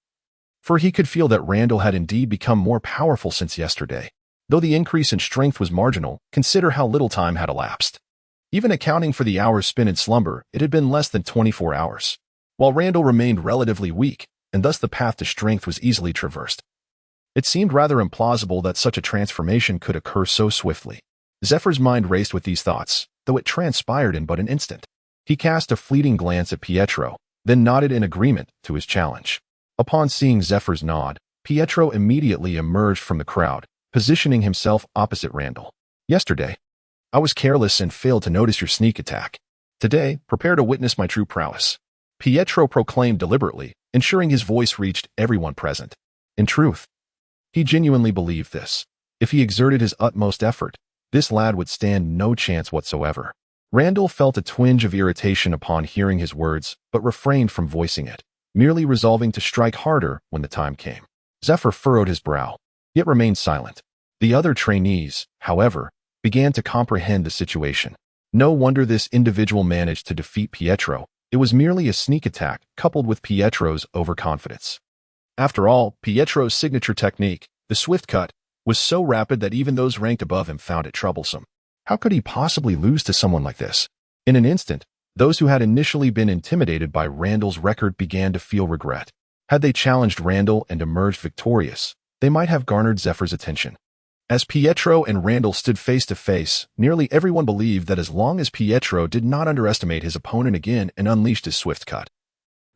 for he could feel that Randall had indeed become more powerful since yesterday. Though the increase in strength was marginal, consider how little time had elapsed. Even accounting for the hours spent in slumber, it had been less than 24 hours. While Randall remained relatively weak, and thus the path to strength was easily traversed, it seemed rather implausible that such a transformation could occur so swiftly. Zephyr's mind raced with these thoughts, though it transpired in but an instant. He cast a fleeting glance at Pietro, then nodded in agreement to his challenge. Upon seeing Zephyr's nod, Pietro immediately emerged from the crowd, positioning himself opposite Randall. "Yesterday, I was careless and failed to notice your sneak attack. Today, prepare to witness my true prowess," Pietro proclaimed deliberately, ensuring his voice reached everyone present. In truth, he genuinely believed this. If he exerted his utmost effort, this lad would stand no chance whatsoever. Randall felt a twinge of irritation upon hearing his words, but refrained from voicing it, merely resolving to strike harder when the time came. Zephyr furrowed his brow, yet remained silent. The other trainees, however, began to comprehend the situation. No wonder this individual managed to defeat Pietro. It was merely a sneak attack coupled with Pietro's overconfidence. After all, Pietro's signature technique, the swift cut, was so rapid that even those ranked above him found it troublesome. How could he possibly lose to someone like this? In an instant, those who had initially been intimidated by Randall's record began to feel regret. Had they challenged Randall and emerged victorious, they might have garnered Zephyr's attention. As Pietro and Randall stood face to face, nearly everyone believed that as long as Pietro did not underestimate his opponent again and unleashed his swift cut,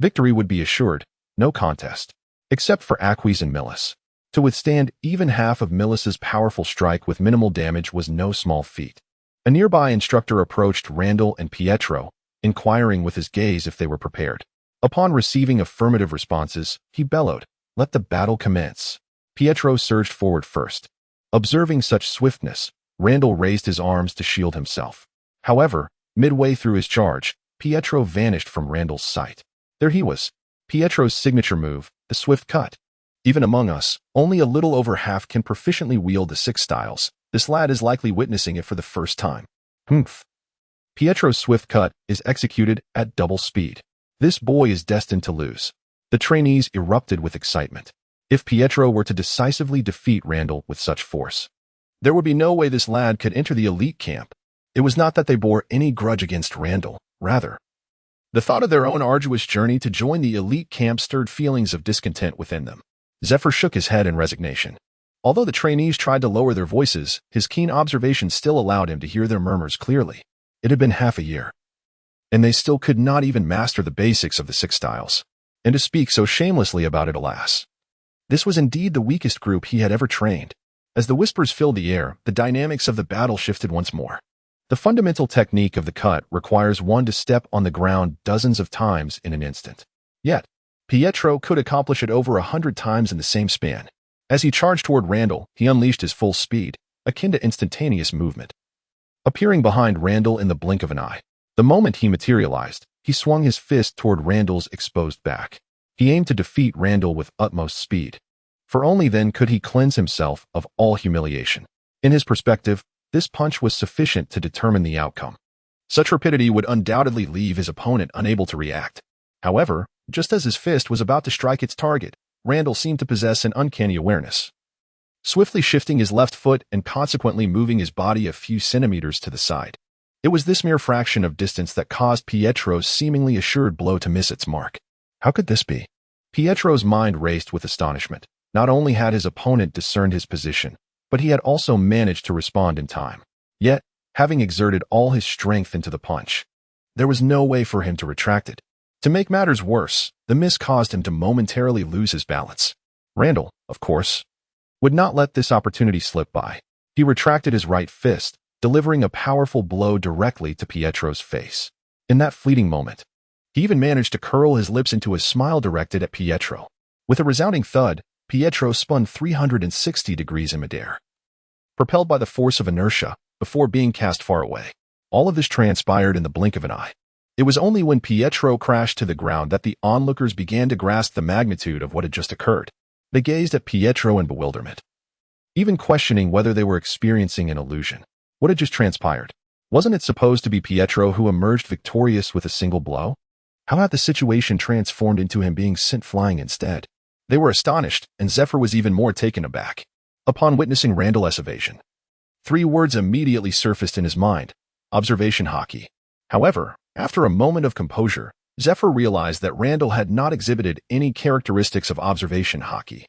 victory would be assured, no contest. Except for Aquis and Millis. To withstand even half of Millis's powerful strike with minimal damage was no small feat. A nearby instructor approached Randall and Pietro, inquiring with his gaze if they were prepared. Upon receiving affirmative responses, he bellowed, "Let the battle commence." Pietro surged forward first. Observing such swiftness, Randall raised his arms to shield himself. However, midway through his charge, Pietro vanished from Randall's sight. There he was, Pietro's signature move, the swift cut. Even among us, only a little over half can proficiently wield the 6 styles. This lad is likely witnessing it for the first time. Humph. Pietro's swift cut is executed at double speed. This boy is destined to lose. The trainees erupted with excitement. If Pietro were to decisively defeat Randall with such force, there would be no way this lad could enter the elite camp. It was not that they bore any grudge against Randall, rather. The thought of their own arduous journey to join the elite camp stirred feelings of discontent within them. Zephyr shook his head in resignation. Although the trainees tried to lower their voices, his keen observation still allowed him to hear their murmurs clearly. It had been half a year, and they still could not even master the basics of the 6 styles. And to speak so shamelessly about it, alas. This was indeed the weakest group he had ever trained. As the whispers filled the air, the dynamics of the battle shifted once more. The fundamental technique of the cut requires one to step on the ground dozens of times in an instant. Yet, Pietro could accomplish it over 100 times in the same span. As he charged toward Randall, he unleashed his full speed, akin to instantaneous movement. Appearing behind Randall in the blink of an eye, the moment he materialized, he swung his fist toward Randall's exposed back. He aimed to defeat Randall with utmost speed, for only then could he cleanse himself of all humiliation. In his perspective, this punch was sufficient to determine the outcome. Such rapidity would undoubtedly leave his opponent unable to react. However, just as his fist was about to strike its target, Randall seemed to possess an uncanny awareness. Swiftly shifting his left foot and consequently moving his body a few centimeters to the side. It was this mere fraction of distance that caused Pietro's seemingly assured blow to miss its mark. How could this be? Pietro's mind raced with astonishment. Not only had his opponent discerned his position, but he had also managed to respond in time. Yet, having exerted all his strength into the punch, there was no way for him to retract it. To make matters worse, the miss caused him to momentarily lose his balance. Randall, of course, would not let this opportunity slip by. He retracted his right fist, delivering a powerful blow directly to Pietro's face. In that fleeting moment, he even managed to curl his lips into a smile directed at Pietro. With a resounding thud, Pietro spun 360 degrees in midair, propelled by the force of inertia, before being cast far away. All of this transpired in the blink of an eye. It was only when Pietro crashed to the ground that the onlookers began to grasp the magnitude of what had just occurred. They gazed at Pietro in bewilderment, even questioning whether they were experiencing an illusion. What had just transpired? Wasn't it supposed to be Pietro who emerged victorious with a single blow? How had the situation transformed into him being sent flying instead? They were astonished, and Zephyr was even more taken aback. Upon witnessing Randall's evasion, 3 words immediately surfaced in his mind: observation Haki. However, after a moment of composure, Zephyr realized that Randall had not exhibited any characteristics of observation Haki.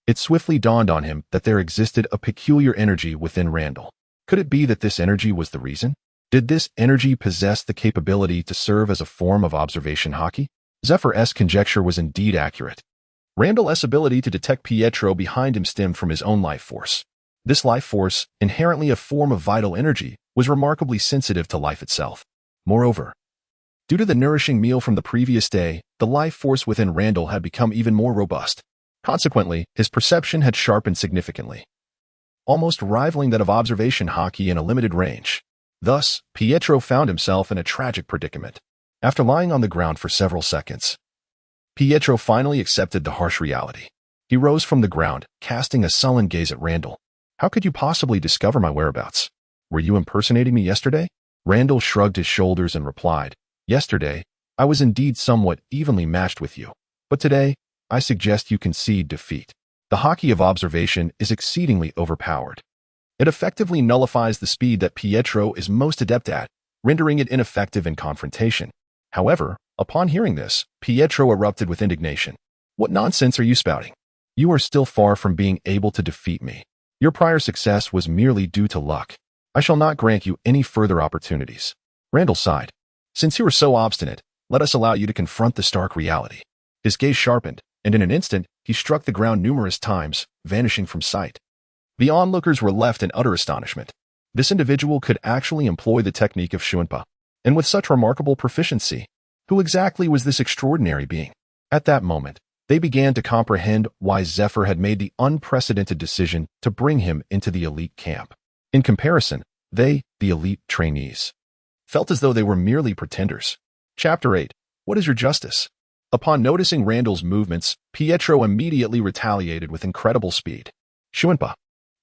It swiftly dawned on him that there existed a peculiar energy within Randall. Could it be that this energy was the reason? Did this energy possess the capability to serve as a form of observation Haki? Zephyr's conjecture was indeed accurate. Randall's ability to detect Pietro behind him stemmed from his own life force. This life force, inherently a form of vital energy, was remarkably sensitive to life itself. Moreover, due to the nourishing meal from the previous day, the life force within Randall had become even more robust. Consequently, his perception had sharpened significantly, almost rivaling that of observation Haki in a limited range. Thus, Pietro found himself in a tragic predicament. After lying on the ground for several seconds, Pietro finally accepted the harsh reality. He rose from the ground, casting a sullen gaze at Randall. How could you possibly discover my whereabouts? Were you impersonating me yesterday? Randall shrugged his shoulders and replied, Yesterday, I was indeed somewhat evenly matched with you. But today, I suggest you concede defeat. The Haki of observation is exceedingly overpowered. It effectively nullifies the speed that Pietro is most adept at, rendering it ineffective in confrontation. However, upon hearing this, Pietro erupted with indignation. What nonsense are you spouting? You are still far from being able to defeat me. Your prior success was merely due to luck. I shall not grant you any further opportunities. Randall sighed. Since you are so obstinate, let us allow you to confront the stark reality. His gaze sharpened, and in an instant, he struck the ground numerous times, vanishing from sight. The onlookers were left in utter astonishment. This individual could actually employ the technique of Shuanpa, and with such remarkable proficiency. Who exactly was this extraordinary being? At that moment, they began to comprehend why Zephyr had made the unprecedented decision to bring him into the elite camp. In comparison, they, the elite trainees, felt as though they were merely pretenders. Chapter 8. What is your justice? Upon noticing Randall's movements, Pietro immediately retaliated with incredible speed. Shuanpa.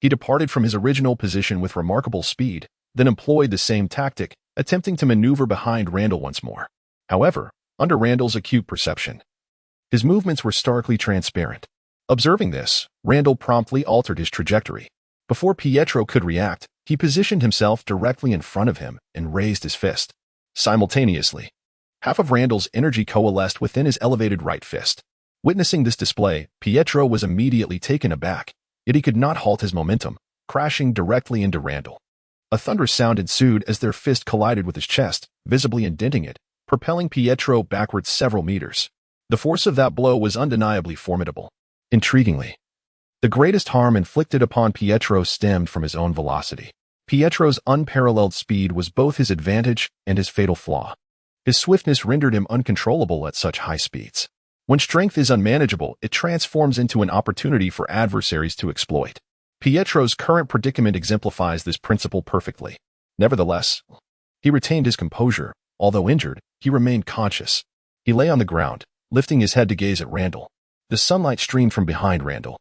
He departed from his original position with remarkable speed, then employed the same tactic, attempting to maneuver behind Randall once more. However, under Randall's acute perception, his movements were starkly transparent. Observing this, Randall promptly altered his trajectory. Before Pietro could react, he positioned himself directly in front of him and raised his fist. Simultaneously, half of Randall's energy coalesced within his elevated right fist. Witnessing this display, Pietro was immediately taken aback, yet he could not halt his momentum, crashing directly into Randall. A thunderous sound ensued as their fist collided with his chest, visibly indenting it, propelling Pietro backwards several meters. The force of that blow was undeniably formidable. Intriguingly, the greatest harm inflicted upon Pietro stemmed from his own velocity. Pietro's unparalleled speed was both his advantage and his fatal flaw. His swiftness rendered him uncontrollable at such high speeds. When strength is unmanageable, it transforms into an opportunity for adversaries to exploit. Pietro's current predicament exemplifies this principle perfectly. Nevertheless, he retained his composure. Although injured, he remained conscious. He lay on the ground, lifting his head to gaze at Randall. The sunlight streamed from behind Randall,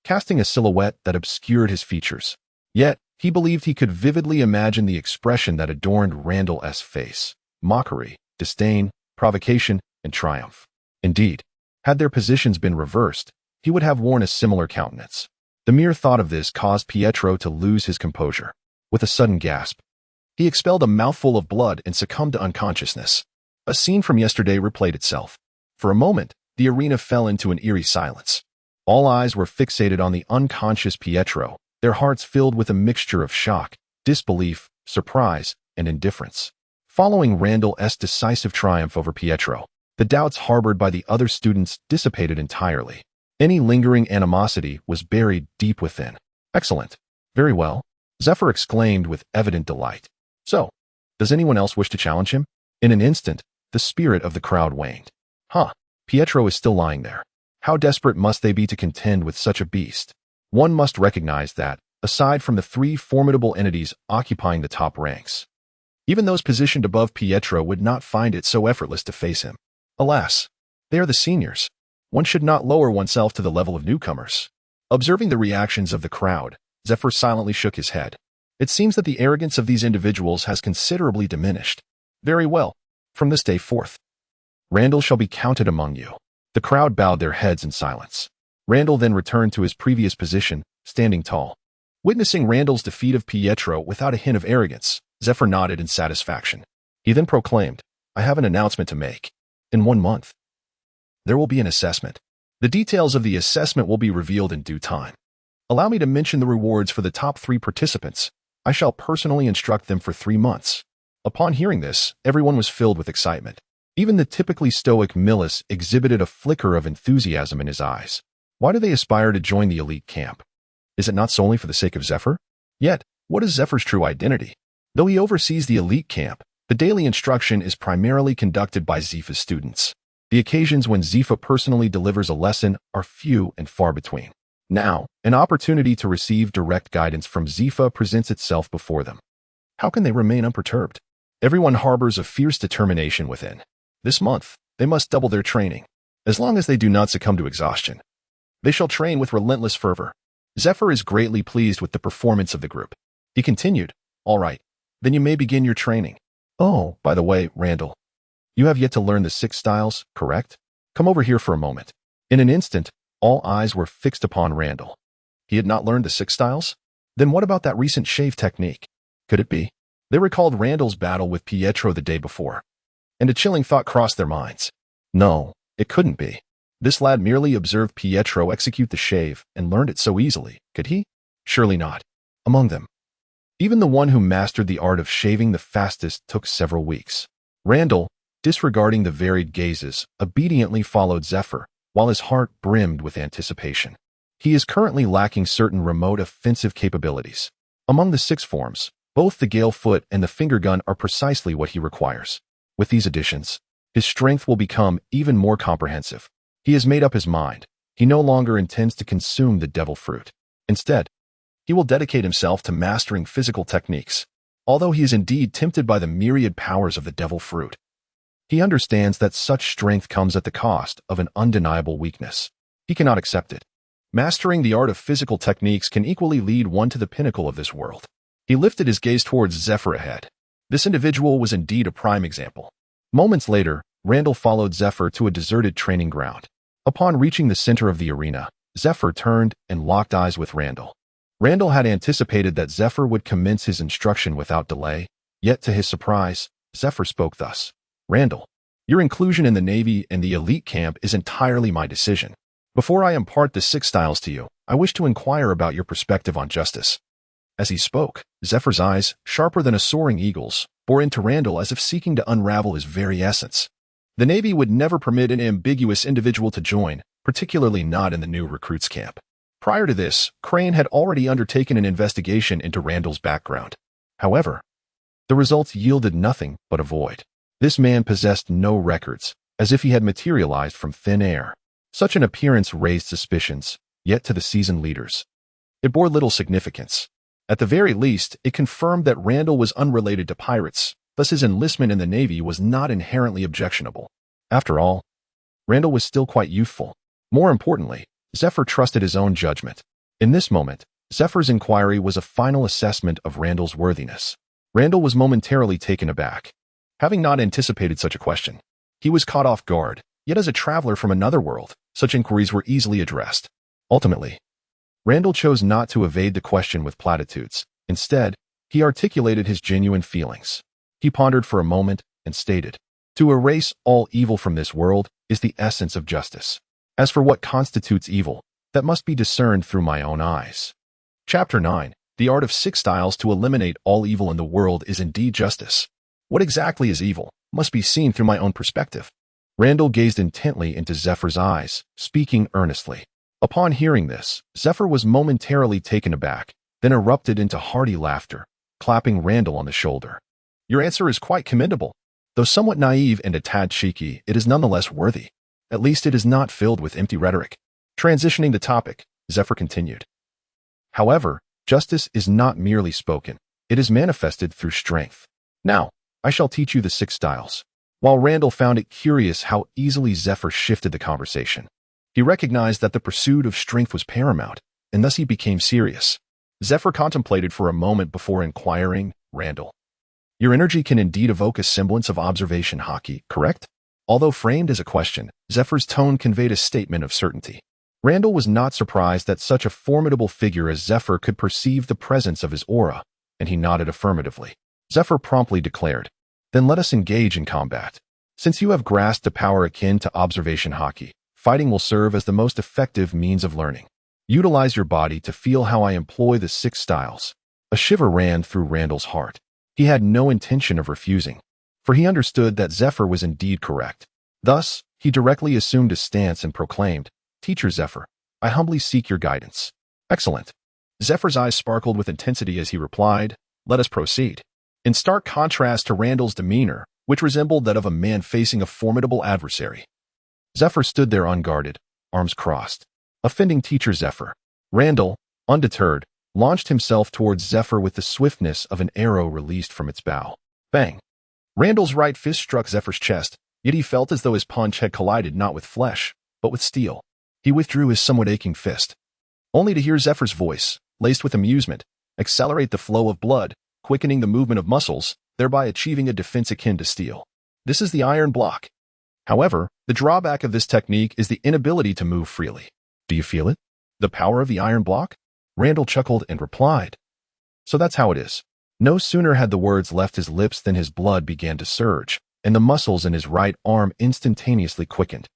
casting a silhouette that obscured his features. Yet, he believed he could vividly imagine the expression that adorned Randall's face: mockery, disdain, provocation, and triumph. Indeed, had their positions been reversed, he would have worn a similar countenance. The mere thought of this caused Pietro to lose his composure. With a sudden gasp, he expelled a mouthful of blood and succumbed to unconsciousness. A scene from yesterday replayed itself. For a moment, the arena fell into an eerie silence. All eyes were fixated on the unconscious Pietro, their hearts filled with a mixture of shock, disbelief, surprise, and indifference. Following Randall's decisive triumph over Pietro, the doubts harbored by the other students dissipated entirely. Any lingering animosity was buried deep within. Excellent. Very well, Zephyr exclaimed with evident delight. So, does anyone else wish to challenge him? In an instant, the spirit of the crowd waned. Pietro is still lying there. How desperate must they be to contend with such a beast? One must recognize that, aside from the three formidable entities occupying the top ranks, even those positioned above Pietro would not find it so effortless to face him. Alas, they are the seniors. One should not lower oneself to the level of newcomers. Observing the reactions of the crowd, Zephyr silently shook his head. It seems that the arrogance of these individuals has considerably diminished. Very well. From this day forth, Randall shall be counted among you. The crowd bowed their heads in silence. Randall then returned to his previous position, standing tall. Witnessing Randall's defeat of Pietro without a hint of arrogance, Zephyr nodded in satisfaction. He then proclaimed, I have an announcement to make. In 1 month, there will be an assessment. The details of the assessment will be revealed in due time. Allow me to mention the rewards for the top 3 participants. I shall personally instruct them for 3 months. Upon hearing this, everyone was filled with excitement. Even the typically stoic Millis exhibited a flicker of enthusiasm in his eyes. Why do they aspire to join the elite camp? Is it not solely for the sake of Zephyr? Yet, what is Zephyr's true identity? Though he oversees the elite camp, the daily instruction is primarily conducted by Zephy's students. The occasions when Zephyr personally delivers a lesson are few and far between. Now, an opportunity to receive direct guidance from Zephyr presents itself before them. How can they remain unperturbed? Everyone harbors a fierce determination within. This month, they must double their training. As long as they do not succumb to exhaustion, they shall train with relentless fervor. Zephyr is greatly pleased with the performance of the group. He continued, "All right, then you may begin your training. Oh, by the way, Randall, you have yet to learn the 6 styles, correct? Come over here for a moment." In an instant, all eyes were fixed upon Randall. He had not learned the 6 styles? Then what about that recent shave technique? Could it be? They recalled Randall's battle with Pietro the day before, and a chilling thought crossed their minds. No, it couldn't be. This lad merely observed Pietro execute the shave and learned it so easily, could he? Surely not. Among them, even the one who mastered the art of shaving the fastest took several weeks. Randall, disregarding the varied gazes, obediently followed Zephyr, while his heart brimmed with anticipation. He is currently lacking certain remote offensive capabilities. Among the 6 forms, both the Gale Foot and the Finger Gun are precisely what he requires. With these additions, his strength will become even more comprehensive. He has made up his mind. He no longer intends to consume the devil fruit. Instead, he will dedicate himself to mastering physical techniques. Although he is indeed tempted by the myriad powers of the devil fruit, he understands that such strength comes at the cost of an undeniable weakness. He cannot accept it. Mastering the art of physical techniques can equally lead one to the pinnacle of this world. He lifted his gaze towards Zephyr ahead. This individual was indeed a prime example. Moments later, Randall followed Zephyr to a deserted training ground. Upon reaching the center of the arena, Zephyr turned and locked eyes with Randall. Randall had anticipated that Zephyr would commence his instruction without delay, yet to his surprise, Zephyr spoke thus. "Randall, your inclusion in the Navy and the elite camp is entirely my decision. Before I impart the 6 styles to you, I wish to inquire about your perspective on justice." As he spoke, Zephyr's eyes, sharper than a soaring eagle's, bore into Randall as if seeking to unravel his very essence. The Navy would never permit an ambiguous individual to join, particularly not in the new recruits camp. Prior to this, Crane had already undertaken an investigation into Randall's background. However, the results yielded nothing but a void. This man possessed no records, as if he had materialized from thin air. Such an appearance raised suspicions, yet to the seasoned leaders, it bore little significance. At the very least, it confirmed that Randall was unrelated to pirates, thus his enlistment in the Navy was not inherently objectionable. After all, Randall was still quite youthful. More importantly, Zephyr trusted his own judgment. In this moment, Zephyr's inquiry was a final assessment of Randall's worthiness. Randall was momentarily taken aback. Having not anticipated such a question, he was caught off guard, yet as a traveler from another world, such inquiries were easily addressed. Ultimately, Randall chose not to evade the question with platitudes. Instead, he articulated his genuine feelings. He pondered for a moment and stated, "To erase all evil from this world is the essence of justice. As for what constitutes evil, that must be discerned through my own eyes." Chapter 9. The art of 6 styles to eliminate all evil in the world is indeed justice. What exactly is evil must be seen through my own perspective. Randall gazed intently into Zephyr's eyes, speaking earnestly. Upon hearing this, Zephyr was momentarily taken aback, then erupted into hearty laughter, clapping Randall on the shoulder. "Your answer is quite commendable. Though somewhat naive and a tad cheeky, it is nonetheless worthy. At least it is not filled with empty rhetoric." Transitioning the topic, Zephyr continued. "However, justice is not merely spoken. It is manifested through strength. Now, I shall teach you the 6 styles." While Randall found it curious how easily Zephyr shifted the conversation, he recognized that the pursuit of strength was paramount, and thus he became serious. Zephyr contemplated for a moment before inquiring, "Randall, your energy can indeed evoke a semblance of observation Haki, correct?" Although framed as a question, Zephyr's tone conveyed a statement of certainty. Randall was not surprised that such a formidable figure as Zephyr could perceive the presence of his aura, and he nodded affirmatively. Zephyr promptly declared, "Then let us engage in combat. Since you have grasped a power akin to observation Haki, fighting will serve as the most effective means of learning. Utilize your body to feel how I employ the 6 styles." A shiver ran through Randall's heart. He had no intention of refusing, for he understood that Zephyr was indeed correct. Thus, he directly assumed a stance and proclaimed, "Teacher Zephyr, I humbly seek your guidance." "Excellent." Zephyr's eyes sparkled with intensity as he replied, "Let us proceed." In stark contrast to Randall's demeanor, which resembled that of a man facing a formidable adversary, Zephyr stood there unguarded, arms crossed. "Offending Teacher Zephyr." Randall, undeterred, launched himself towards Zephyr with the swiftness of an arrow released from its bow. Bang! Randall's right fist struck Zephyr's chest, yet he felt as though his punch had collided not with flesh, but with steel. He withdrew his somewhat aching fist, only to hear Zephyr's voice, laced with amusement, accelerate the flow of blood, quickening the movement of muscles, thereby achieving a defense akin to steel. This is the iron block. However, the drawback of this technique is the inability to move freely. Do you feel it? The power of the iron block? Randall chuckled and replied. So that's how it is. No sooner had the words left his lips than his blood began to surge, and the muscles in his right arm instantaneously quickened.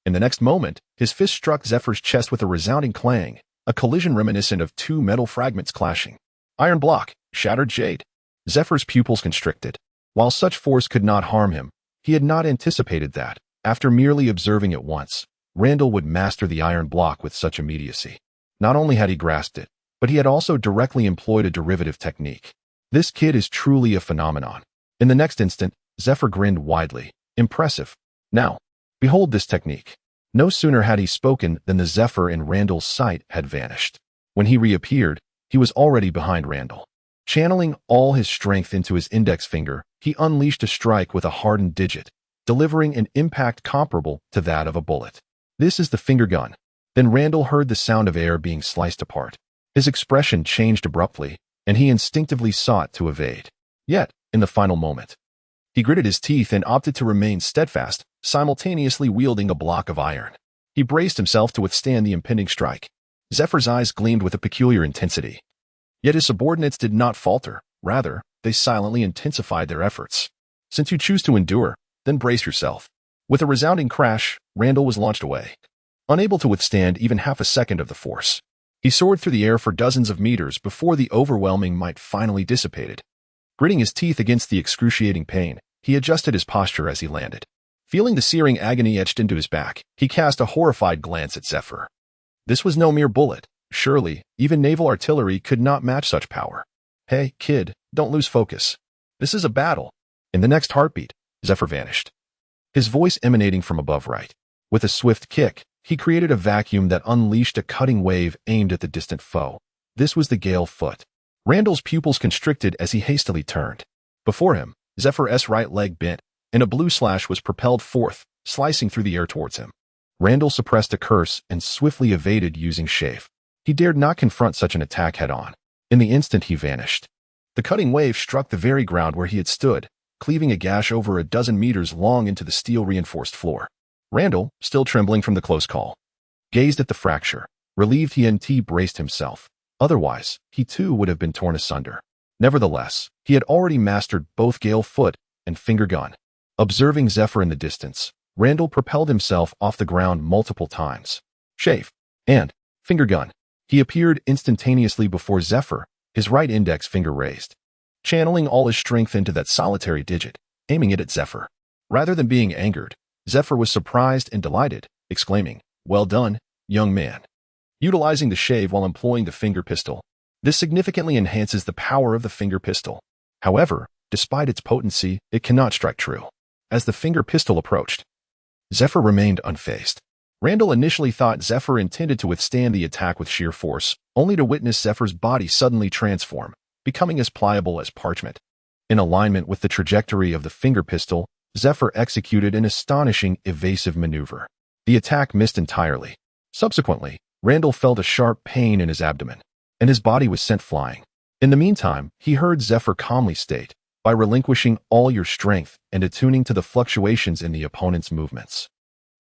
In the next moment, his fist struck Zephyr's chest with a resounding clang, a collision reminiscent of two metal fragments clashing. Iron block, shattered jade. Zephyr's pupils constricted. While such force could not harm him, he had not anticipated that, after merely observing it once, Randall would master the iron block with such immediacy. Not only had he grasped it, but he had also directly employed a derivative technique. This kid is truly a phenomenon. In the next instant, Zephyr grinned widely. Impressive. Now, behold this technique. No sooner had he spoken than the Zephyr in Randall's sight had vanished. When he reappeared, he was already behind Randall. Channeling all his strength into his index finger, he unleashed a strike with a hardened digit, delivering an impact comparable to that of a bullet. This is the finger gun. Then Randall heard the sound of air being sliced apart. His expression changed abruptly, and he instinctively sought to evade. Yet, in the final moment, he gritted his teeth and opted to remain steadfast, simultaneously wielding a block of iron. He braced himself to withstand the impending strike. Zephyr's eyes gleamed with a peculiar intensity. Yet his subordinates did not falter. Rather, they silently intensified their efforts. Since you choose to endure, then brace yourself. With a resounding crash, Randall was launched away. Unable to withstand even half a second of the force, he soared through the air for dozens of meters before the overwhelming might finally dissipated. Gritting his teeth against the excruciating pain, he adjusted his posture as he landed. Feeling the searing agony etched into his back, he cast a horrified glance at Zephyr. This was no mere bullet. Surely, even naval artillery could not match such power. Hey, kid, don't lose focus. This is a battle. In the next heartbeat, Zephyr vanished, his voice emanating from above right. With a swift kick, he created a vacuum that unleashed a cutting wave aimed at the distant foe. This was the gale foot. Randall's pupils constricted as he hastily turned. Before him, Zephyr's right leg bent, and a blue slash was propelled forth, slicing through the air towards him. Randall suppressed a curse and swiftly evaded using shave. He dared not confront such an attack head-on. In the instant he vanished. The cutting wave struck the very ground where he had stood, cleaving a gash over a dozen meters long into the steel-reinforced floor. Randall, still trembling from the close call, gazed at the fracture. Relieved, he braced himself. Otherwise, he too would have been torn asunder. Nevertheless, he had already mastered both gale foot and finger gun. Observing Zephyr in the distance, Randall propelled himself off the ground multiple times. Shave and finger gun. He appeared instantaneously before Zephyr, his right index finger raised, channeling all his strength into that solitary digit, aiming it at Zephyr. Rather than being angered, Zephyr was surprised and delighted, exclaiming, "Well done, young man." Utilizing the shave while employing the finger pistol, this significantly enhances the power of the finger pistol. However, despite its potency, it cannot strike true. As the finger pistol approached, Zephyr remained unfazed. Randall initially thought Zephyr intended to withstand the attack with sheer force, only to witness Zephyr's body suddenly transform, becoming as pliable as parchment. In alignment with the trajectory of the finger pistol, Zephyr executed an astonishing evasive maneuver. The attack missed entirely. Subsequently, Randall felt a sharp pain in his abdomen, and his body was sent flying. In the meantime, he heard Zephyr calmly state, "By relinquishing all your strength and attuning to the fluctuations in the opponent's movements,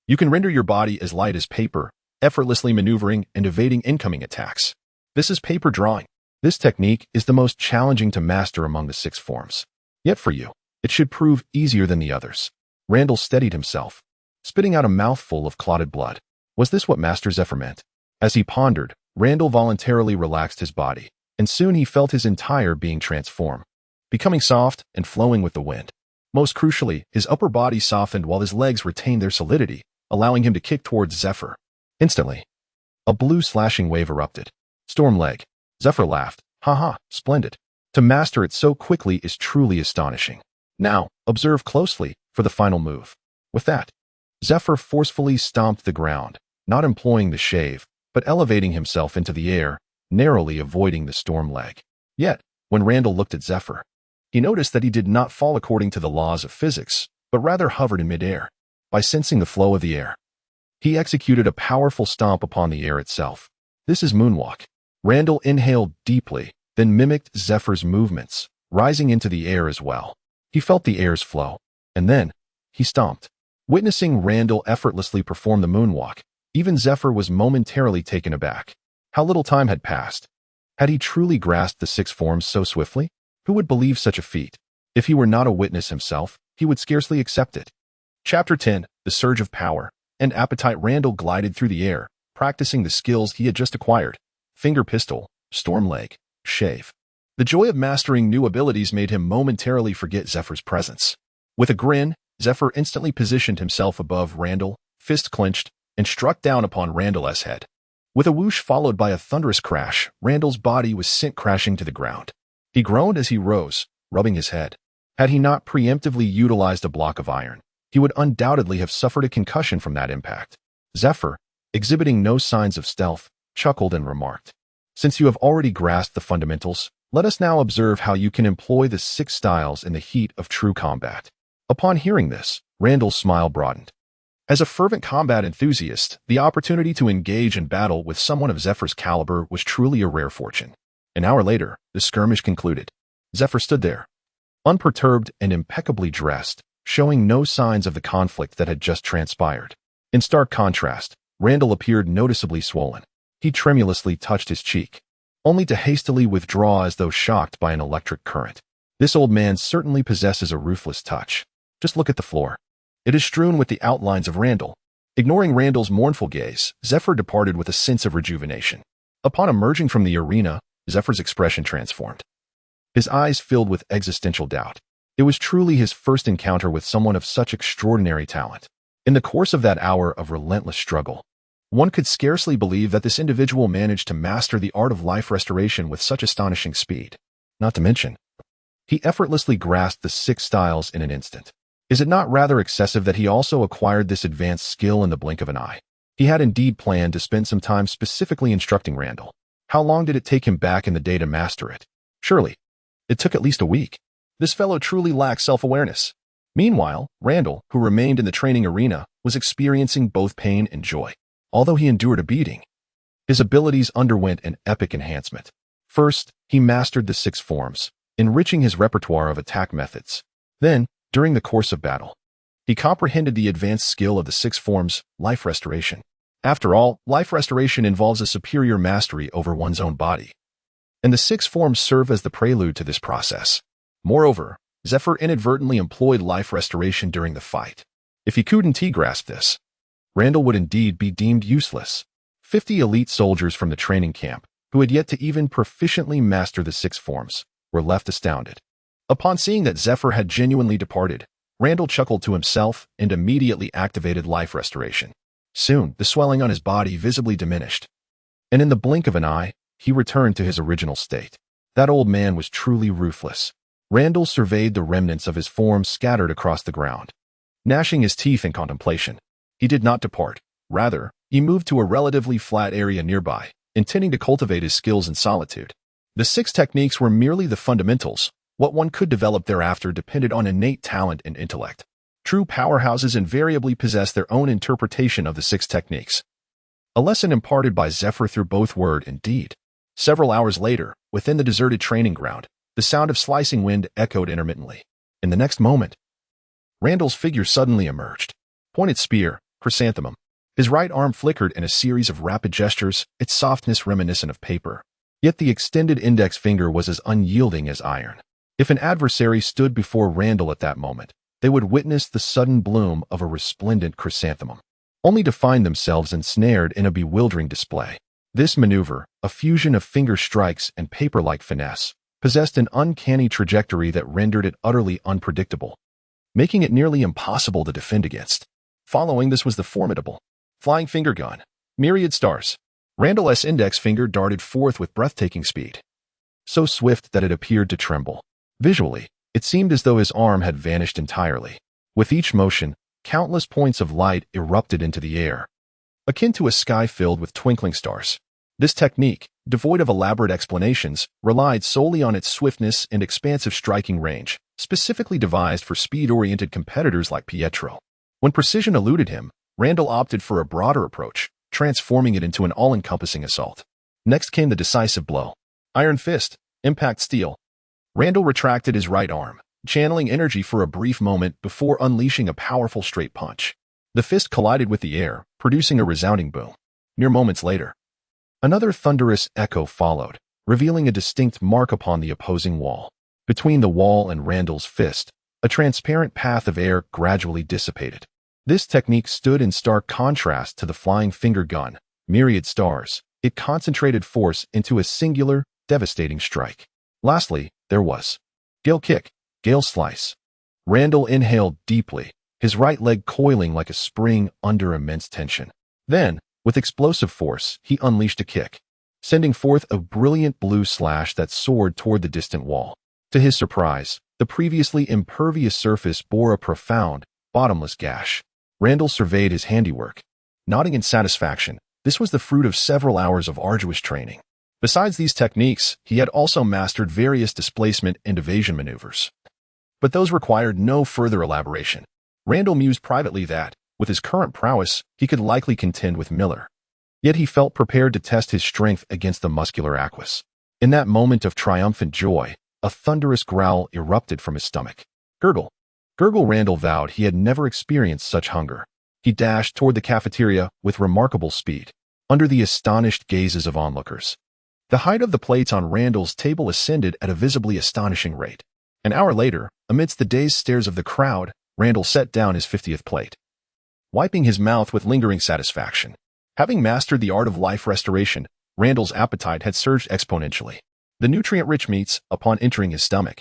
you can render your body as light as paper, effortlessly maneuvering and evading incoming attacks." This is paper drawing. This technique is the most challenging to master among the 6 forms. Yet for you, it should prove easier than the others. Randall steadied himself, spitting out a mouthful of clotted blood. Was this what Master Zephyr meant? As he pondered, Randall voluntarily relaxed his body, and soon he felt his entire being transform, becoming soft and flowing with the wind. Most crucially, his upper body softened while his legs retained their solidity, allowing him to kick towards Zephyr. Instantly, a blue slashing wave erupted. Storm leg. Zephyr laughed. "Haha, splendid. To master it so quickly is truly astonishing. Now, observe closely for the final move." With that, Zephyr forcefully stomped the ground, not employing the shave, but elevating himself into the air, narrowly avoiding the storm leg. Yet, when Randall looked at Zephyr, he noticed that he did not fall according to the laws of physics, but rather hovered in midair. By sensing the flow of the air, he executed a powerful stomp upon the air itself. This is moonwalk. Randall inhaled deeply, then mimicked Zephyr's movements, rising into the air as well. He felt the air's flow, and then he stomped. Witnessing Randall effortlessly perform the moonwalk, even Zephyr was momentarily taken aback. How little time had passed. Had he truly grasped the 6 forms so swiftly? Who would believe such a feat? If he were not a witness himself, he would scarcely accept it. Chapter 10, The Surge of Power and Appetite. Randall glided through the air, practicing the skills he had just acquired. Finger pistol, storm leg, shave. The joy of mastering new abilities made him momentarily forget Zephyr's presence. With a grin, Zephyr instantly positioned himself above Randall, fist clenched, and struck down upon Randall's head. With a whoosh followed by a thunderous crash, Randall's body was sent crashing to the ground. He groaned as he rose, rubbing his head. Had he not preemptively utilized a block of iron, he would undoubtedly have suffered a concussion from that impact. Zephyr, exhibiting no signs of stealth, chuckled and remarked, "Since you have already grasped the fundamentals, let us now observe how you can employ the 6 styles in the heat of true combat." Upon hearing this, Randall's smile broadened. As a fervent combat enthusiast, the opportunity to engage in battle with someone of Zephyr's caliber was truly a rare fortune. An hour later, the skirmish concluded. Zephyr stood there, unperturbed and impeccably dressed, showing no signs of the conflict that had just transpired. In stark contrast, Randall appeared noticeably swollen. He tremulously touched his cheek, only to hastily withdraw as though shocked by an electric current. This old man certainly possesses a ruthless touch. Just look at the floor. It is strewn with the outlines of Randall. Ignoring Randall's mournful gaze, Zephyr departed with a sense of rejuvenation. Upon emerging from the arena, Zephyr's expression transformed. His eyes filled with existential doubt. It was truly his first encounter with someone of such extraordinary talent. In the course of that hour of relentless struggle, one could scarcely believe that this individual managed to master the art of life restoration with such astonishing speed. Not to mention, he effortlessly grasped the 6 styles in an instant. Is it not rather excessive that he also acquired this advanced skill in the blink of an eye? He had indeed planned to spend some time specifically instructing Randall. How long did it take him back in the day to master it? Surely, it took at least a week. This fellow truly lacks self-awareness. Meanwhile, Randall, who remained in the training arena, was experiencing both pain and joy. Although he endured a beating, his abilities underwent an epic enhancement. First, he mastered the 6 forms, enriching his repertoire of attack methods. Then, during the course of battle, he comprehended the advanced skill of the 6 forms, life restoration. After all, life restoration involves a superior mastery over one's own body, and the 6 forms serve as the prelude to this process. Moreover, Zephyr inadvertently employed life restoration during the fight. If he couldn't grasp this, Randall would indeed be deemed useless. 50 elite soldiers from the training camp, who had yet to even proficiently master the 6 forms, were left astounded. Upon seeing that Zephyr had genuinely departed, Randall chuckled to himself and immediately activated life restoration. Soon, the swelling on his body visibly diminished, and in the blink of an eye, he returned to his original state. That old man was truly ruthless. Randall surveyed the remnants of his form scattered across the ground. Gnashing his teeth in contemplation, he did not depart. Rather, he moved to a relatively flat area nearby, intending to cultivate his skills in solitude. The 6 techniques were merely the fundamentals. What one could develop thereafter depended on innate talent and intellect. True powerhouses invariably possess their own interpretation of the 6 techniques. A lesson imparted by Zephyr through both word and deed. Several hours later, within the deserted training ground, the sound of slicing wind echoed intermittently. In the next moment, Randall's figure suddenly emerged. Pointed spear, chrysanthemum. His right arm flickered in a series of rapid gestures, its softness reminiscent of paper. Yet the extended index finger was as unyielding as iron. If an adversary stood before Randall at that moment, they would witness the sudden bloom of a resplendent chrysanthemum, only to find themselves ensnared in a bewildering display. This maneuver, a fusion of finger strikes and paper-like finesse, possessed an uncanny trajectory that rendered it utterly unpredictable, making it nearly impossible to defend against. Following this was the formidable flying finger gun. Myriad stars. Randall's index finger darted forth with breathtaking speed, so swift that it appeared to tremble. Visually, it seemed as though his arm had vanished entirely. With each motion, countless points of light erupted into the air, akin to a sky filled with twinkling stars. This technique, devoid of elaborate explanations, relied solely on its swiftness and expansive striking range, specifically devised for speed-oriented competitors like Pietro. When precision eluded him, Randall opted for a broader approach, transforming it into an all-encompassing assault. Next came the decisive blow. Iron fist, impact steel. Randall retracted his right arm, channeling energy for a brief moment before unleashing a powerful straight punch. The fist collided with the air, producing a resounding boom. Mere moments later, another thunderous echo followed, revealing a distinct mark upon the opposing wall. Between the wall and Randall's fist, a transparent path of air gradually dissipated. This technique stood in stark contrast to the flying finger gun, myriad stars. It concentrated force into a singular, devastating strike. Lastly, there was Gale kick, Gale slice. Randall inhaled deeply, his right leg coiling like a spring under immense tension. Then, with explosive force, he unleashed a kick, sending forth a brilliant blue slash that soared toward the distant wall. To his surprise, the previously impervious surface bore a profound, bottomless gash. Randall surveyed his handiwork, nodding in satisfaction. This was the fruit of several hours of arduous training. Besides these techniques, he had also mastered various displacement and evasion maneuvers. But those required no further elaboration. Randall mused privately that, with his current prowess, he could likely contend with Miller. Yet he felt prepared to test his strength against the muscular Aquas. In that moment of triumphant joy, a thunderous growl erupted from his stomach. Gurgle. Gurgle. Randall vowed he had never experienced such hunger. He dashed toward the cafeteria with remarkable speed, under the astonished gazes of onlookers. The height of the plates on Randall's table ascended at a visibly astonishing rate. An hour later, amidst the dazed stares of the crowd, Randall set down his 50th plate, wiping his mouth with lingering satisfaction. Having mastered the art of life restoration, Randall's appetite had surged exponentially. The nutrient-rich meats, upon entering his stomach,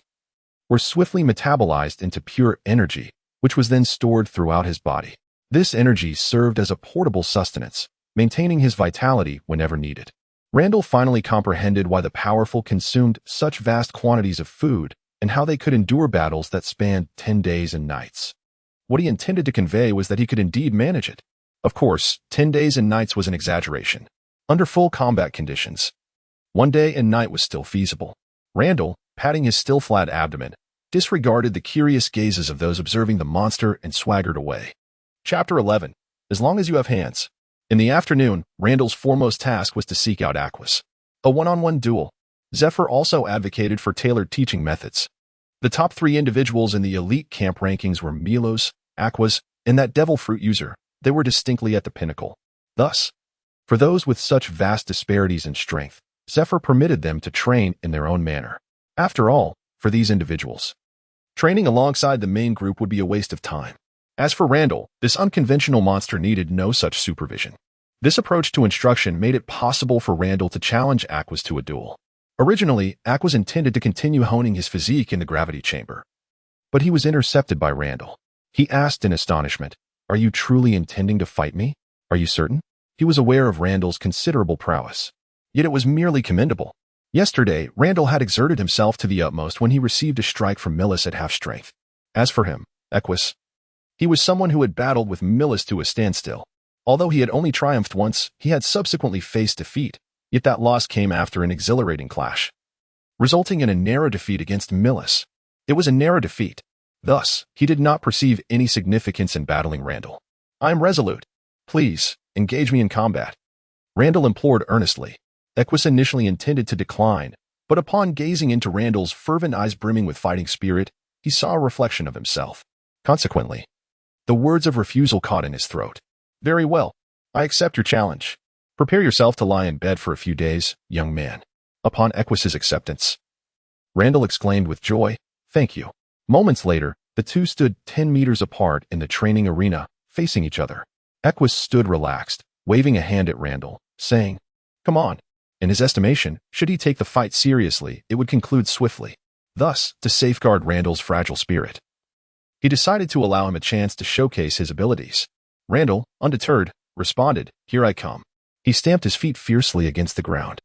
were swiftly metabolized into pure energy, which was then stored throughout his body. This energy served as a portable sustenance, maintaining his vitality whenever needed. Randall finally comprehended why the powerful consumed such vast quantities of food and how they could endure battles that spanned 10 days and nights. What he intended to convey was that he could indeed manage it. Of course, 10 days and nights was an exaggeration. Under full combat conditions, 1 day and night was still feasible. Randall, patting his still flat abdomen, disregarded the curious gazes of those observing the monster and swaggered away. Chapter 11. As long as you have hands. In the afternoon, Randall's foremost task was to seek out Aquas. A one-on-one duel. Zephyr also advocated for tailored teaching methods. The top 3 individuals in the elite camp rankings were Milos, Aquas, and that devil fruit user. They were distinctly at the pinnacle. Thus, for those with such vast disparities in strength, Zephyr permitted them to train in their own manner. After all, for these individuals, training alongside the main group would be a waste of time. As for Randall, this unconventional monster needed no such supervision. This approach to instruction made it possible for Randall to challenge Aquas to a duel. Originally, Aquas intended to continue honing his physique in the gravity chamber. But he was intercepted by Randall. He asked in astonishment, "Are you truly intending to fight me? Are you certain?" He was aware of Randall's considerable prowess. Yet it was merely commendable. Yesterday, Randall had exerted himself to the utmost when he received a strike from Milos at half strength. As for him, Aquas, he was someone who had battled with Milos to a standstill. Although he had only triumphed once, he had subsequently faced defeat, yet that loss came after an exhilarating clash, resulting in a narrow defeat against Milos. It was a narrow defeat. Thus, he did not perceive any significance in battling Randall. "I am resolute. Please, engage me in combat," Randall implored earnestly. Aquas initially intended to decline, but upon gazing into Randall's fervent eyes brimming with fighting spirit, he saw a reflection of himself. Consequently, the words of refusal caught in his throat. "Very well. I accept your challenge. Prepare yourself to lie in bed for a few days, young man." Upon Aquas's acceptance, Randall exclaimed with joy, "Thank you." Moments later, the two stood 10 meters apart in the training arena, facing each other. Aquas stood relaxed, waving a hand at Randall, saying, "Come on." In his estimation, should he take the fight seriously, it would conclude swiftly. Thus, to safeguard Randall's fragile spirit, he decided to allow him a chance to showcase his abilities. Randall, undeterred, responded, "Here I come." He stamped his feet fiercely against the ground,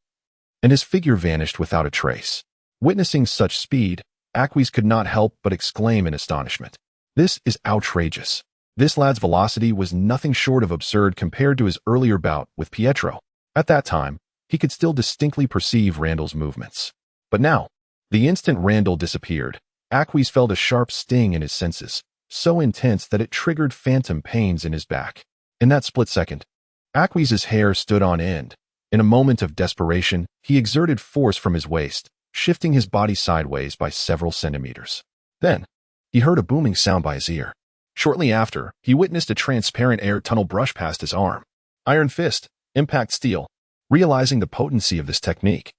and his figure vanished without a trace. Witnessing such speed, Aquas could not help but exclaim in astonishment. "This is outrageous." This lad's velocity was nothing short of absurd compared to his earlier bout with Pietro. At that time, he could still distinctly perceive Randall's movements. But now, the instant Randall disappeared, Aquis felt a sharp sting in his senses, so intense that it triggered phantom pains in his back. In that split second, Aquis's hair stood on end. In a moment of desperation, he exerted force from his waist, shifting his body sideways by several centimeters. Then, he heard a booming sound by his ear. Shortly after, he witnessed a transparent air tunnel brush past his arm. Iron fist, impact steel. Realizing the potency of this technique,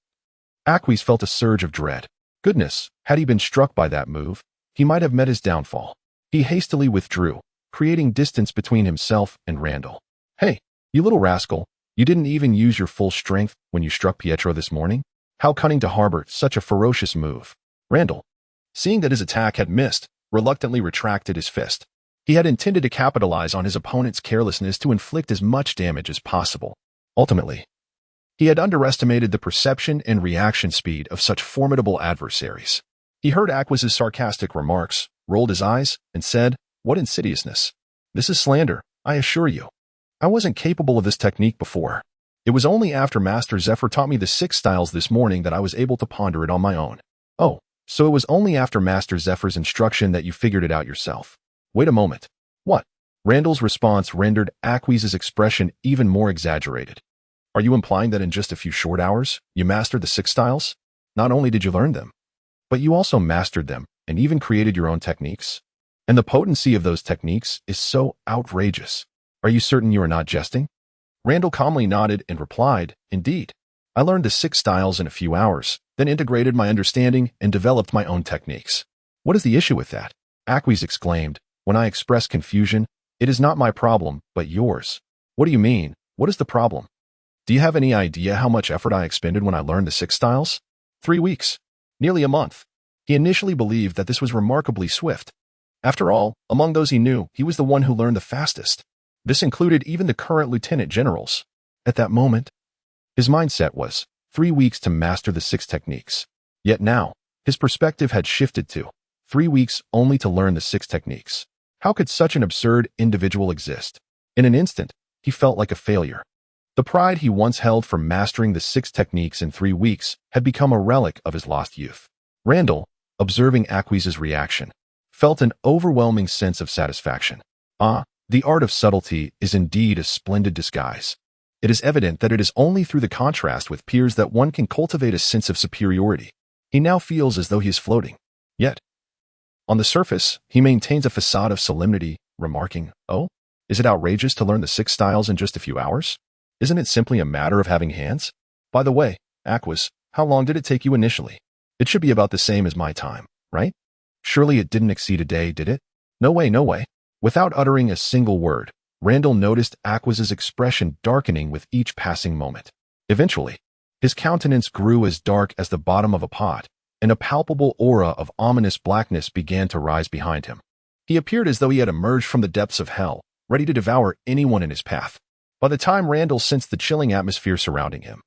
Aquis felt a surge of dread. Goodness, had he been struck by that move, he might have met his downfall. He hastily withdrew, creating distance between himself and Randall. Hey, you little rascal, you didn't even use your full strength when you struck Pietro this morning? How cunning to harbor such a ferocious move. Randall, seeing that his attack had missed, reluctantly retracted his fist. He had intended to capitalize on his opponent's carelessness to inflict as much damage as possible. Ultimately, he had underestimated the perception and reaction speed of such formidable adversaries. He heard Aquis's sarcastic remarks, rolled his eyes, and said, "What insidiousness! This is slander, I assure you. I wasn't capable of this technique before. It was only after Master Zephyr taught me the 6 styles this morning that I was able to ponder it on my own." "Oh, so it was only after Master Zephyr's instruction that you figured it out yourself. Wait a moment. What?" Randall's response rendered Aquis's expression even more exaggerated. "Are you implying that in just a few short hours, you mastered the 6 styles? Not only did you learn them, but you also mastered them and even created your own techniques? And the potency of those techniques is so outrageous. Are you certain you are not jesting?" Randall calmly nodded and replied, "Indeed. I learned the 6 styles in a few hours, then integrated my understanding and developed my own techniques." "What is the issue with that?" Aquis exclaimed. "When I express confusion, it is not my problem, but yours." "What do you mean? What is the problem? Do you have any idea how much effort I expended when I learned the 6 styles? 3 weeks. Nearly a month." He initially believed that this was remarkably swift. After all, among those he knew, he was the one who learned the fastest. This included even the current lieutenant generals. At that moment, his mindset was 3 weeks to master the 6 techniques. Yet now, his perspective had shifted to 3 weeks only to learn the 6 techniques. How could such an absurd individual exist? In an instant, he felt like a failure. The pride he once held for mastering the 6 techniques in 3 weeks had become a relic of his lost youth. Randall, observing Aquis's reaction, felt an overwhelming sense of satisfaction. The art of subtlety is indeed a splendid disguise. It is evident that it is only through the contrast with peers that one can cultivate a sense of superiority. He now feels as though he is floating. Yet, on the surface, he maintains a facade of solemnity, remarking, "Oh, is it outrageous to learn the 6 styles in just a few hours? Isn't it simply a matter of having hands? By the way, Aquis, how long did it take you initially? It should be about the same as my time, right? Surely it didn't exceed a day, did it?" "No way, no way." Without uttering a single word, Randall noticed Aquis's expression darkening with each passing moment. Eventually, his countenance grew as dark as the bottom of a pot, and a palpable aura of ominous blackness began to rise behind him. He appeared as though he had emerged from the depths of hell, ready to devour anyone in his path. By the time Randall sensed the chilling atmosphere surrounding him,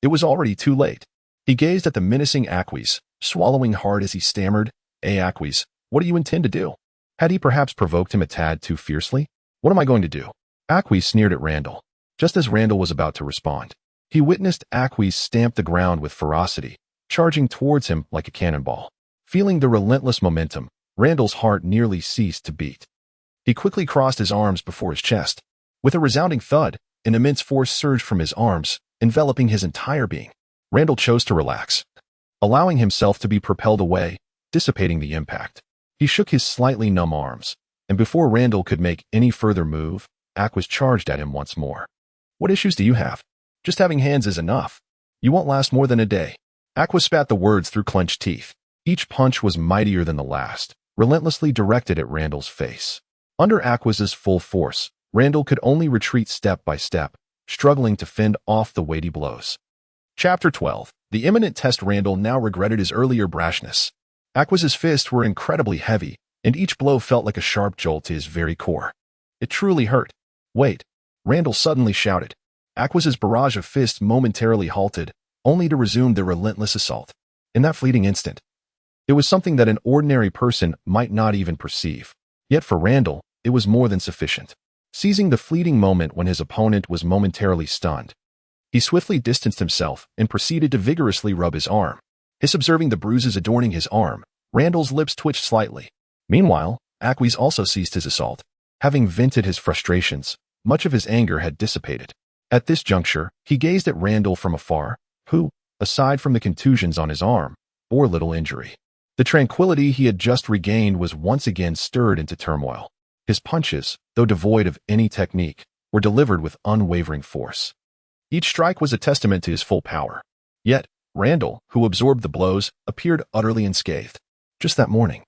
it was already too late. He gazed at the menacing Aquis, swallowing hard as he stammered, Aquis, what do you intend to do?" Had he perhaps provoked him a tad too fiercely? "What am I going to do?" Aquis sneered at Randall. Just as Randall was about to respond, he witnessed Aquis stamp the ground with ferocity, charging towards him like a cannonball. Feeling the relentless momentum, Randall's heart nearly ceased to beat. He quickly crossed his arms before his chest. With a resounding thud, an immense force surged from his arms, enveloping his entire being. Randall chose to relax, allowing himself to be propelled away, dissipating the impact. He shook his slightly numb arms, and before Randall could make any further move, Aquis charged at him once more. "What issues do you have? Just having hands is enough. You won't last more than a day." Aquis spat the words through clenched teeth. Each punch was mightier than the last, relentlessly directed at Randall's face. Under Aquis's full force, Randall could only retreat step by step, struggling to fend off the weighty blows. Chapter 12. The imminent test. Randall now regretted his earlier brashness. Aquis's fists were incredibly heavy, and each blow felt like a sharp jolt to his very core. It truly hurt. "Wait!" Randall suddenly shouted. Aquis's barrage of fists momentarily halted, only to resume their relentless assault. In that fleeting instant, it was something that an ordinary person might not even perceive. Yet for Randall, it was more than sufficient. Seizing the fleeting moment when his opponent was momentarily stunned, He swiftly distanced himself and proceeded to vigorously rub his arm. Observing the bruises adorning his arm, Randall's lips twitched slightly. Meanwhile, Aquis also ceased his assault. Having vented his frustrations, much of his anger had dissipated. At this juncture, he gazed at Randall from afar, who, aside from the contusions on his arm, bore little injury. The tranquility he had just regained was once again stirred into turmoil. His punches, though devoid of any technique, were delivered with unwavering force. Each strike was a testament to his full power. Yet, Randall, who absorbed the blows, appeared utterly unscathed. Just that morning,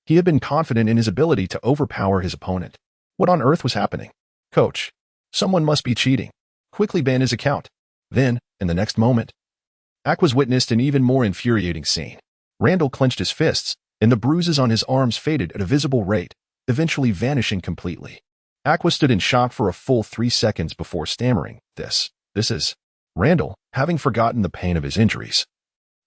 he had been confident in his ability to overpower his opponent. What on earth was happening? Coach, someone must be cheating. Quickly ban his account. Then, in the next moment, Aquis witnessed an even more infuriating scene. Randall clenched his fists, and the bruises on his arms faded at a visible rate, eventually vanishing completely. Aquis stood in shock for a full 3 seconds before stammering, This is... Randall, having forgotten the pain of his injuries,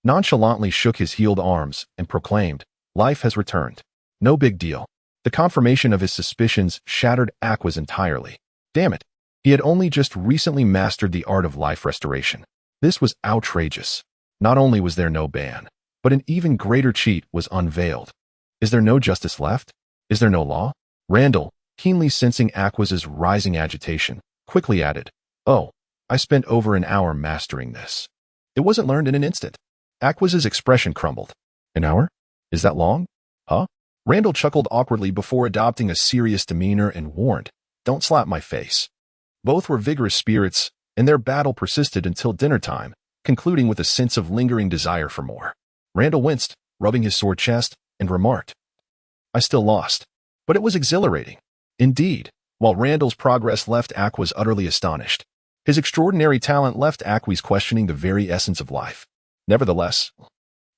nonchalantly shook his healed arms and proclaimed, Life has returned. No big deal. The confirmation of his suspicions shattered Aquis entirely. Damn it. He had only just recently mastered the art of life restoration. This was outrageous. Not only was there no ban, but an even greater cheat was unveiled. Is there no justice left? Is there no law? Randall, keenly sensing Aquis's rising agitation, quickly added, Oh, I spent over an hour mastering this. It wasn't learned in an instant. Aquis's expression crumbled. An hour? Is that long? Huh? Randall chuckled awkwardly before adopting a serious demeanor and warned, Don't slap my face. Both were vigorous spirits, and their battle persisted until dinner time, concluding with a sense of lingering desire for more. Randall winced, rubbing his sore chest, and remarked, I still lost. But it was exhilarating. Indeed, while Randall's progress left Aquis utterly astonished, his extraordinary talent left Aquis questioning the very essence of life. Nevertheless,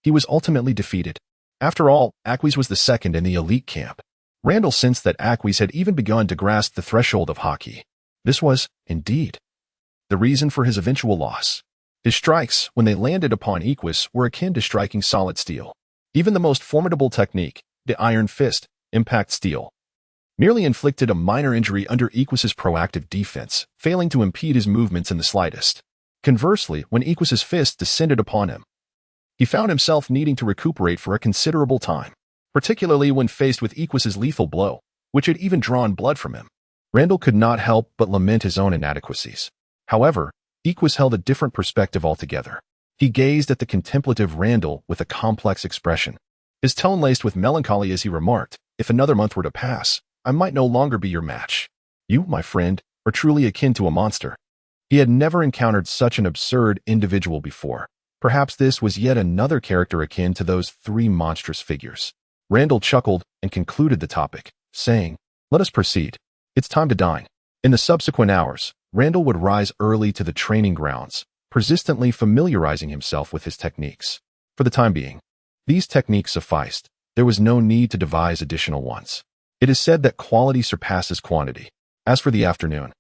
he was ultimately defeated. After all, Aquis was the second in the elite camp. Randall sensed that Aquis had even begun to grasp the threshold of Haki. This was, indeed, the reason for his eventual loss. His strikes, when they landed upon Aquis, were akin to striking solid steel. Even the most formidable technique, the iron fist, impact steel, merely inflicted a minor injury under Aquis's proactive defense, failing to impede his movements in the slightest. Conversely, when Aquis's fist descended upon him, he found himself needing to recuperate for a considerable time, particularly when faced with Aquis's lethal blow, which had even drawn blood from him. Randall could not help but lament his own inadequacies. However, Aquis held a different perspective altogether. He gazed at the contemplative Randall with a complex expression, his tone laced with melancholy as he remarked, If another month were to pass, I might no longer be your match. You, my friend, are truly akin to a monster. He had never encountered such an absurd individual before. Perhaps this was yet another character akin to those 3 monstrous figures. Randall chuckled and concluded the topic, saying, Let us proceed. It's time to dine. In the subsequent hours, Randall would rise early to the training grounds, persistently familiarizing himself with his techniques. For the time being, these techniques sufficed. There was no need to devise additional ones. It is said that quality surpasses quantity. As for the afternoon,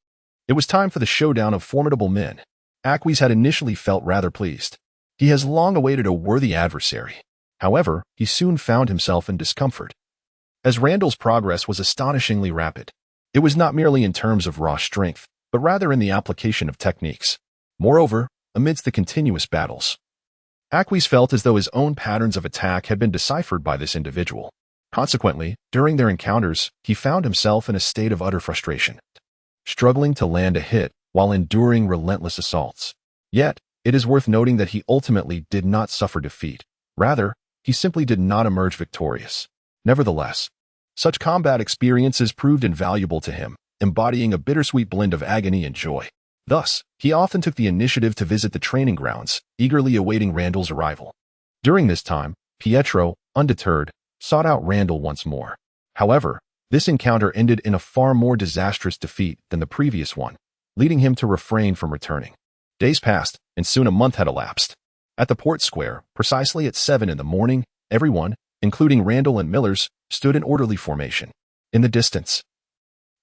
it was time for the showdown of formidable men. Aquis had initially felt rather pleased. He has long awaited a worthy adversary. However, he soon found himself in discomfort. As Randall's progress was astonishingly rapid, it was not merely in terms of raw strength, but rather in the application of techniques. Moreover, amidst the continuous battles, Aquis felt as though his own patterns of attack had been deciphered by this individual. Consequently, during their encounters, he found himself in a state of utter frustration, struggling to land a hit while enduring relentless assaults. Yet, it is worth noting that he ultimately did not suffer defeat. Rather, he simply did not emerge victorious. Nevertheless, such combat experiences proved invaluable to him, embodying a bittersweet blend of agony and joy. Thus, he often took the initiative to visit the training grounds, eagerly awaiting Randall's arrival. During this time, Pietro, undeterred, sought out Randall once more. However, this encounter ended in a far more disastrous defeat than the previous one, leading him to refrain from returning. Days passed, and soon a month had elapsed. At the port square, precisely at 7 in the morning, everyone, including Randall and Millers, stood in orderly formation. In the distance,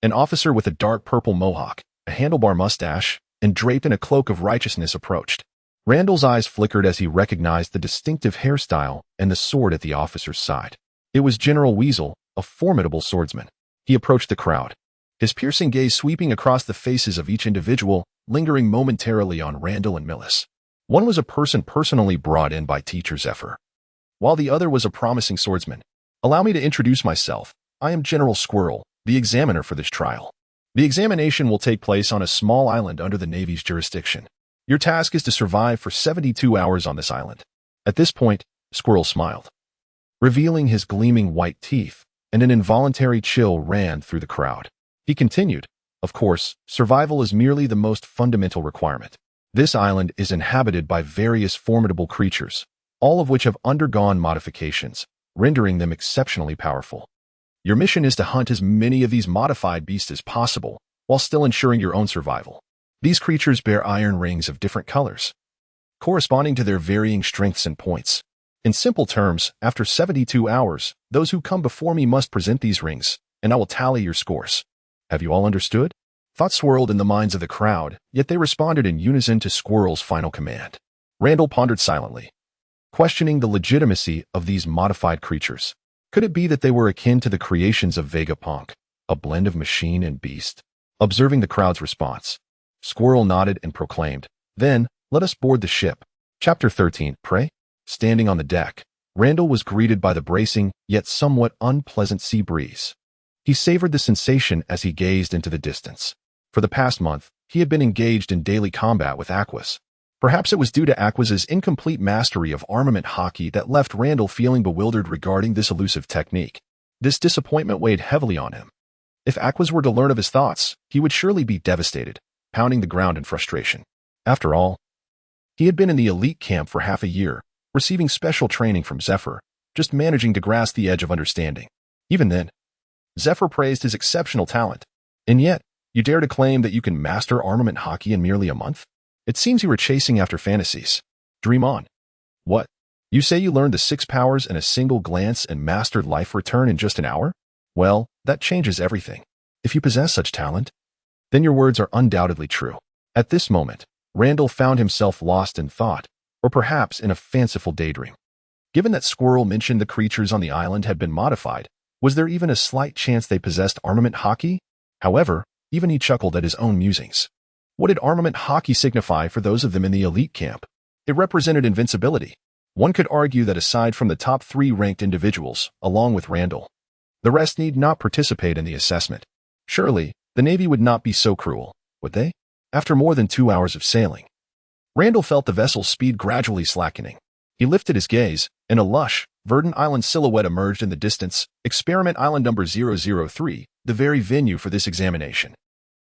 an officer with a dark purple mohawk, a handlebar mustache, and draped in a cloak of righteousness approached. Randall's eyes flickered as he recognized the distinctive hairstyle and the sword at the officer's side. It was General Weasel, a formidable swordsman. He approached the crowd, his piercing gaze sweeping across the faces of each individual, lingering momentarily on Randall and Millis. One was a person personally brought in by teacher Zephyr, while the other was a promising swordsman. Allow me to introduce myself. I am General Squirrel, the examiner for this trial. The examination will take place on a small island under the Navy's jurisdiction. Your task is to survive for 72 hours on this island. At this point, Squirrel smiled, revealing his gleaming white teeth, and an involuntary chill ran through the crowd. He continued, of course, survival is merely the most fundamental requirement. This island is inhabited by various formidable creatures, all of which have undergone modifications, rendering them exceptionally powerful. Your mission is to hunt as many of these modified beasts as possible, while still ensuring your own survival. These creatures bear iron rings of different colors, corresponding to their varying strengths and points. In simple terms, after 72 hours, those who come before me must present these rings, and I will tally your scores. Have you all understood? Thoughts swirled in the minds of the crowd, yet they responded in unison to Squirrel's final command. Randall pondered silently, questioning the legitimacy of these modified creatures. Could it be that they were akin to the creations of Vegapunk, a blend of machine and beast? Observing the crowd's response, Squirrel nodded and proclaimed, "Then, let us board the ship." Chapter 13, Prey? Standing on the deck, Randall was greeted by the bracing, yet somewhat unpleasant sea breeze. He savored the sensation as he gazed into the distance. For the past month, he had been engaged in daily combat with Aquas. Perhaps it was due to Aquas's incomplete mastery of armament Haki that left Randall feeling bewildered regarding this elusive technique. This disappointment weighed heavily on him. If Aquas were to learn of his thoughts, he would surely be devastated, pounding the ground in frustration. After all, he had been in the elite camp for half a year, receiving special training from Zephyr, just managing to grasp the edge of understanding. Even then, Zephyr praised his exceptional talent. And yet, you dare to claim that you can master armament Haki in merely a month? It seems you were chasing after fantasies. Dream on. What? You say you learned the 6 powers in a single glance and mastered life return in just an hour? Well, that changes everything. If you possess such talent, then your words are undoubtedly true. At this moment, Randall found himself lost in thought, or perhaps in a fanciful daydream. Given that Squirrel mentioned the creatures on the island had been modified, was there even a slight chance they possessed armament Haki? However, even he chuckled at his own musings. What did armament Haki signify for those of them in the elite camp? It represented invincibility. One could argue that aside from the top 3 ranked individuals, along with Randall, the rest need not participate in the assessment. Surely, the Navy would not be so cruel, would they? After more than 2 hours of sailing, Randall felt the vessel's speed gradually slackening. He lifted his gaze, and a lush, verdant island silhouette emerged in the distance, Experiment Island number 003, the very venue for this examination.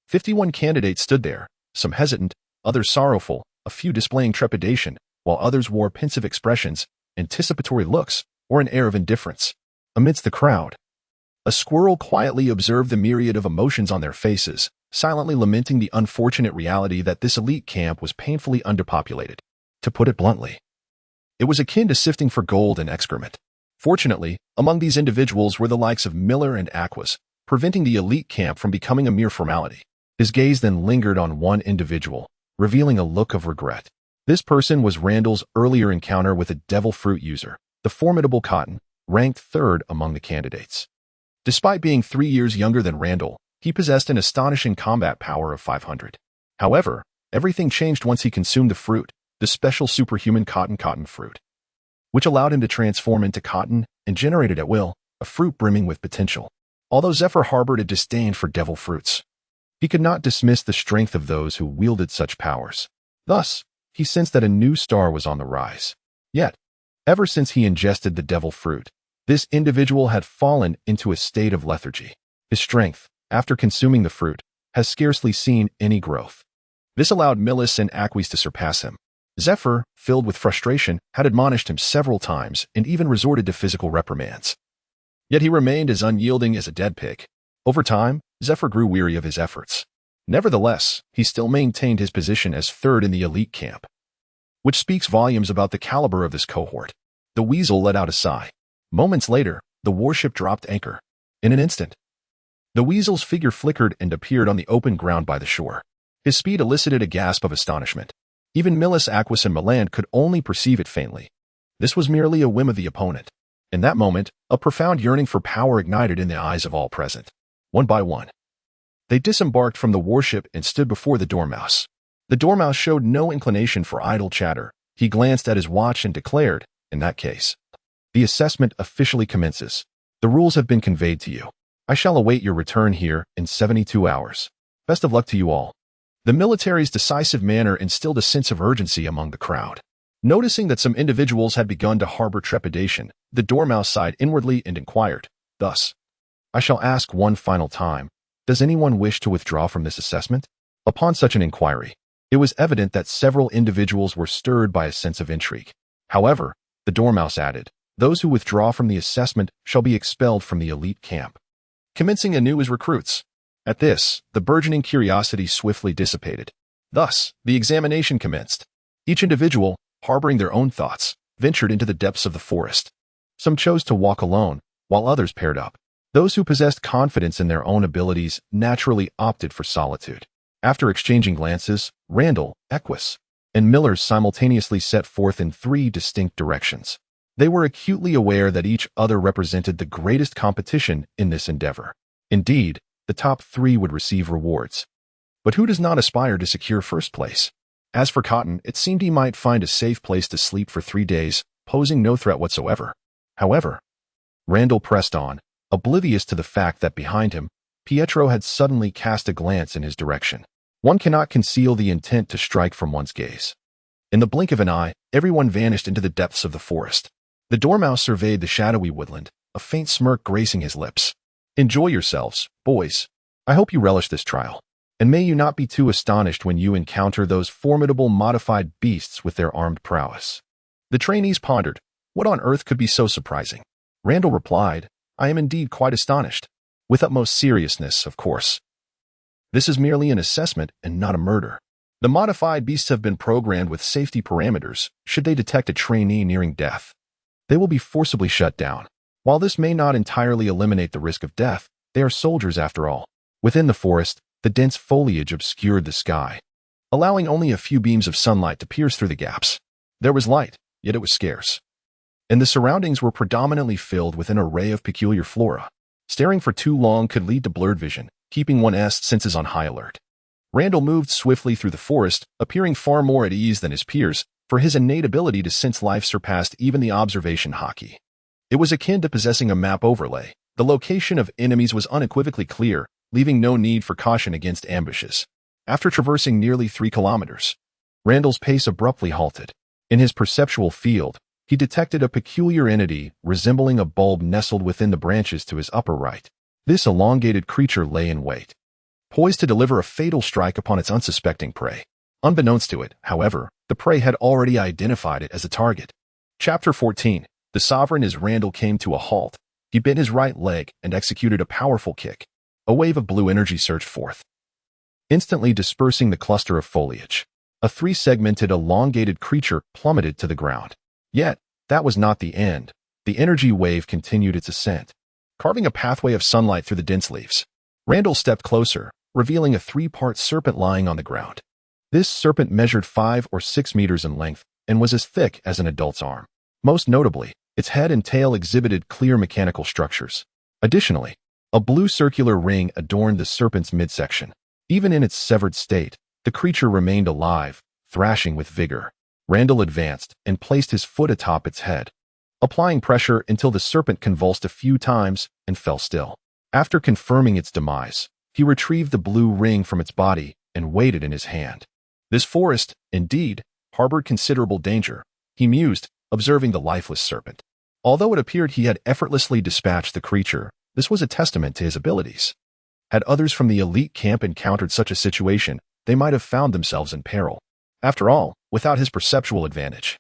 51 candidates stood there, some hesitant, others sorrowful, a few displaying trepidation, while others wore pensive expressions, anticipatory looks, or an air of indifference. Amidst the crowd, a squirrel quietly observed the myriad of emotions on their faces, silently lamenting the unfortunate reality that this elite camp was painfully underpopulated. To put it bluntly, it was akin to sifting for gold in excrement. Fortunately, among these individuals were the likes of Miller and Aquas, preventing the elite camp from becoming a mere formality. His gaze then lingered on one individual, revealing a look of regret. This person was Randall's earlier encounter with a devil fruit user, the formidable Cotton, ranked 3rd among the candidates. Despite being 3 years younger than Randall, he possessed an astonishing combat power of 500. However, everything changed once he consumed the fruit, the special superhuman cotton fruit, which allowed him to transform into cotton and generated at will a fruit brimming with potential. Although Zephyr harbored a disdain for devil fruits, he could not dismiss the strength of those who wielded such powers. Thus, he sensed that a new star was on the rise. Yet, ever since he ingested the devil fruit, this individual had fallen into a state of lethargy. His strength, after consuming the fruit, has scarcely seen any growth. This allowed Millis and Aquas to surpass him. Zephyr, filled with frustration, had admonished him several times and even resorted to physical reprimands. Yet he remained as unyielding as a dead pig. Over time, Zephyr grew weary of his efforts. Nevertheless, he still maintained his position as 3rd in the elite camp, which speaks volumes about the caliber of this cohort. The weasel let out a sigh. Moments later, the warship dropped anchor. In an instant, the weasel's figure flickered and appeared on the open ground by the shore. His speed elicited a gasp of astonishment. Even Millis, Aquas, and Milan could only perceive it faintly. This was merely a whim of the opponent. In that moment, a profound yearning for power ignited in the eyes of all present. One by one, They disembarked from the warship and stood before the Dormouse. The Dormouse showed no inclination for idle chatter. He glanced at his watch and declared, "In that case, the assessment officially commences. The rules have been conveyed to you. I shall await your return here in 72 hours. Best of luck to you all." The military's decisive manner instilled a sense of urgency among the crowd. Noticing that some individuals had begun to harbor trepidation, the Dormouse sighed inwardly and inquired, thus, "I shall ask one final time, does anyone wish to withdraw from this assessment?" Upon such an inquiry, it was evident that several individuals were stirred by a sense of intrigue. However, the Dormouse added, "Those who withdraw from the assessment shall be expelled from the elite camp, commencing anew as recruits." At this, the burgeoning curiosity swiftly dissipated. Thus, the examination commenced. Each individual, harboring their own thoughts, ventured into the depths of the forest. Some chose to walk alone, while others paired up. Those who possessed confidence in their own abilities naturally opted for solitude. After exchanging glances, Randall, Equus, and Millers simultaneously set forth in 3 distinct directions. They were acutely aware that each other represented the greatest competition in this endeavor. Indeed, the top 3 would receive rewards. But who does not aspire to secure first place? As for Cotton, it seemed he might find a safe place to sleep for 3 days, posing no threat whatsoever. However, Randall pressed on, oblivious to the fact that behind him, Pietro had suddenly cast a glance in his direction. One cannot conceal the intent to strike from one's gaze. In the blink of an eye, everyone vanished into the depths of the forest. The Dormouse surveyed the shadowy woodland, a faint smirk gracing his lips. "Enjoy yourselves, boys. I hope you relish this trial. And may you not be too astonished when you encounter those formidable modified beasts with their armed prowess." The trainees pondered, what on earth could be so surprising? Randall replied, "I am indeed quite astonished. With utmost seriousness, of course. This is merely an assessment and not a murder. The modified beasts have been programmed with safety parameters. Should they detect a trainee nearing death, they will be forcibly shut down. While this may not entirely eliminate the risk of death, they are soldiers after all." Within the forest, the dense foliage obscured the sky, allowing only a few beams of sunlight to pierce through the gaps. There was light, yet it was scarce, and the surroundings were predominantly filled with an array of peculiar flora. Staring for too long could lead to blurred vision, keeping one's senses on high alert. Randall moved swiftly through the forest, appearing far more at ease than his peers, for his innate ability to sense life surpassed even the observation Haki. It was akin to possessing a map overlay. The location of enemies was unequivocally clear, leaving no need for caution against ambushes. After traversing nearly 3 kilometers, Randall's pace abruptly halted. In his perceptual field, he detected a peculiar entity resembling a bulb nestled within the branches to his upper right. This elongated creature lay in wait, poised to deliver a fatal strike upon its unsuspecting prey. Unbeknownst to it, however, the prey had already identified it as a target. Chapter 14. The Sovereign. As Randall came to a halt, he bent his right leg and executed a powerful kick. A wave of blue energy surged forth, instantly dispersing the cluster of foliage. A 3-segmented, elongated creature plummeted to the ground. Yet, that was not the end. The energy wave continued its ascent, carving a pathway of sunlight through the dense leaves. Randall stepped closer, revealing a 3-part serpent lying on the ground. This serpent measured 5 or 6 meters in length and was as thick as an adult's arm. Most notably, its head and tail exhibited clear mechanical structures. Additionally, a blue circular ring adorned the serpent's midsection. Even in its severed state, the creature remained alive, thrashing with vigor. Randall advanced and placed his foot atop its head, applying pressure until the serpent convulsed a few times and fell still. After confirming its demise, he retrieved the blue ring from its body and weighed it in his hand. This forest, indeed, harbored considerable danger, he mused, observing the lifeless serpent. Although it appeared he had effortlessly dispatched the creature, this was a testament to his abilities. Had others from the elite camp encountered such a situation, they might have found themselves in peril. After all, without his perceptual advantage,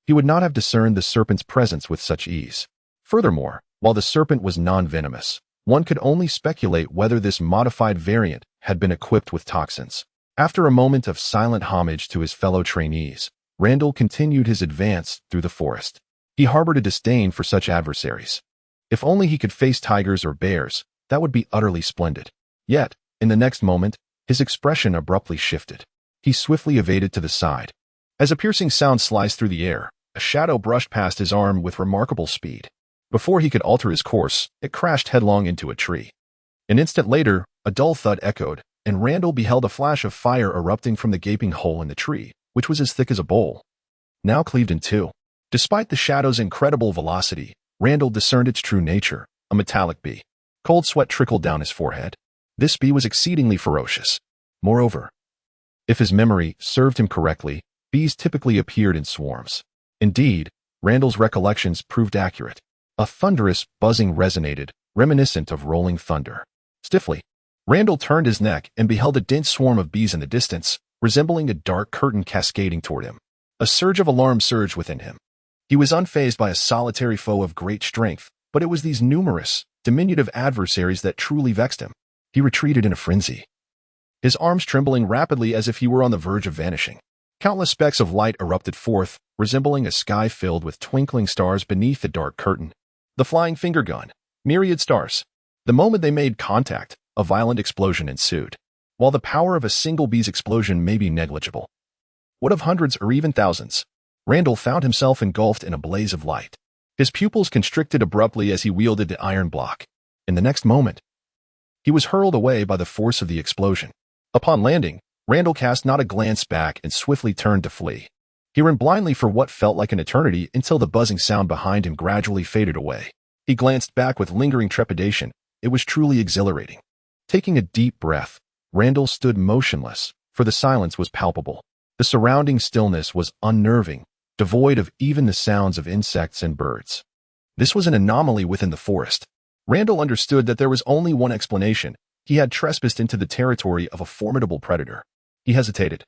he would not have discerned the serpent's presence with such ease. Furthermore, while the serpent was non-venomous, one could only speculate whether this modified variant had been equipped with toxins. After a moment of silent homage to his fellow trainees, Randall continued his advance through the forest. He harbored a disdain for such adversaries. If only he could face tigers or bears, that would be utterly splendid. Yet, in the next moment, his expression abruptly shifted. He swiftly evaded to the side. As a piercing sound sliced through the air, a shadow brushed past his arm with remarkable speed. Before he could alter his course, it crashed headlong into a tree. An instant later, A dull thud echoed, and Randall beheld a flash of fire erupting from the gaping hole in the tree, which was as thick as a bowl, now cleaved in two. Despite the shadow's incredible velocity, Randall discerned its true nature, a metallic bee. Cold sweat trickled down his forehead. This bee was exceedingly ferocious. Moreover, if his memory served him correctly, bees typically appeared in swarms. Indeed, Randall's recollections proved accurate. A thunderous buzzing resonated, reminiscent of rolling thunder. Stiffly, Randall turned his neck and beheld a dense swarm of bees in the distance, resembling a dark curtain cascading toward him. A surge of alarm surged within him. He was unfazed by a solitary foe of great strength, but it was these numerous, diminutive adversaries that truly vexed him. He retreated in a frenzy, his arms trembling rapidly as if he were on the verge of vanishing. Countless specks of light erupted forth, resembling a sky filled with twinkling stars beneath the dark curtain. The flying finger gun. Myriad stars. The moment they made contact, a violent explosion ensued. While the power of a single bee's explosion may be negligible, what of hundreds or even thousands? Randall found himself engulfed in a blaze of light. His pupils constricted abruptly as he wielded the iron block. In the next moment, he was hurled away by the force of the explosion. Upon landing, Randall cast not a glance back and swiftly turned to flee. He ran blindly for what felt like an eternity until the buzzing sound behind him gradually faded away. He glanced back with lingering trepidation. It was truly exhilarating. Taking a deep breath, Randall stood motionless, for the silence was palpable. The surrounding stillness was unnerving, devoid of even the sounds of insects and birds. This was an anomaly within the forest. Randall understood that there was only one explanation. He had trespassed into the territory of a formidable predator. He hesitated,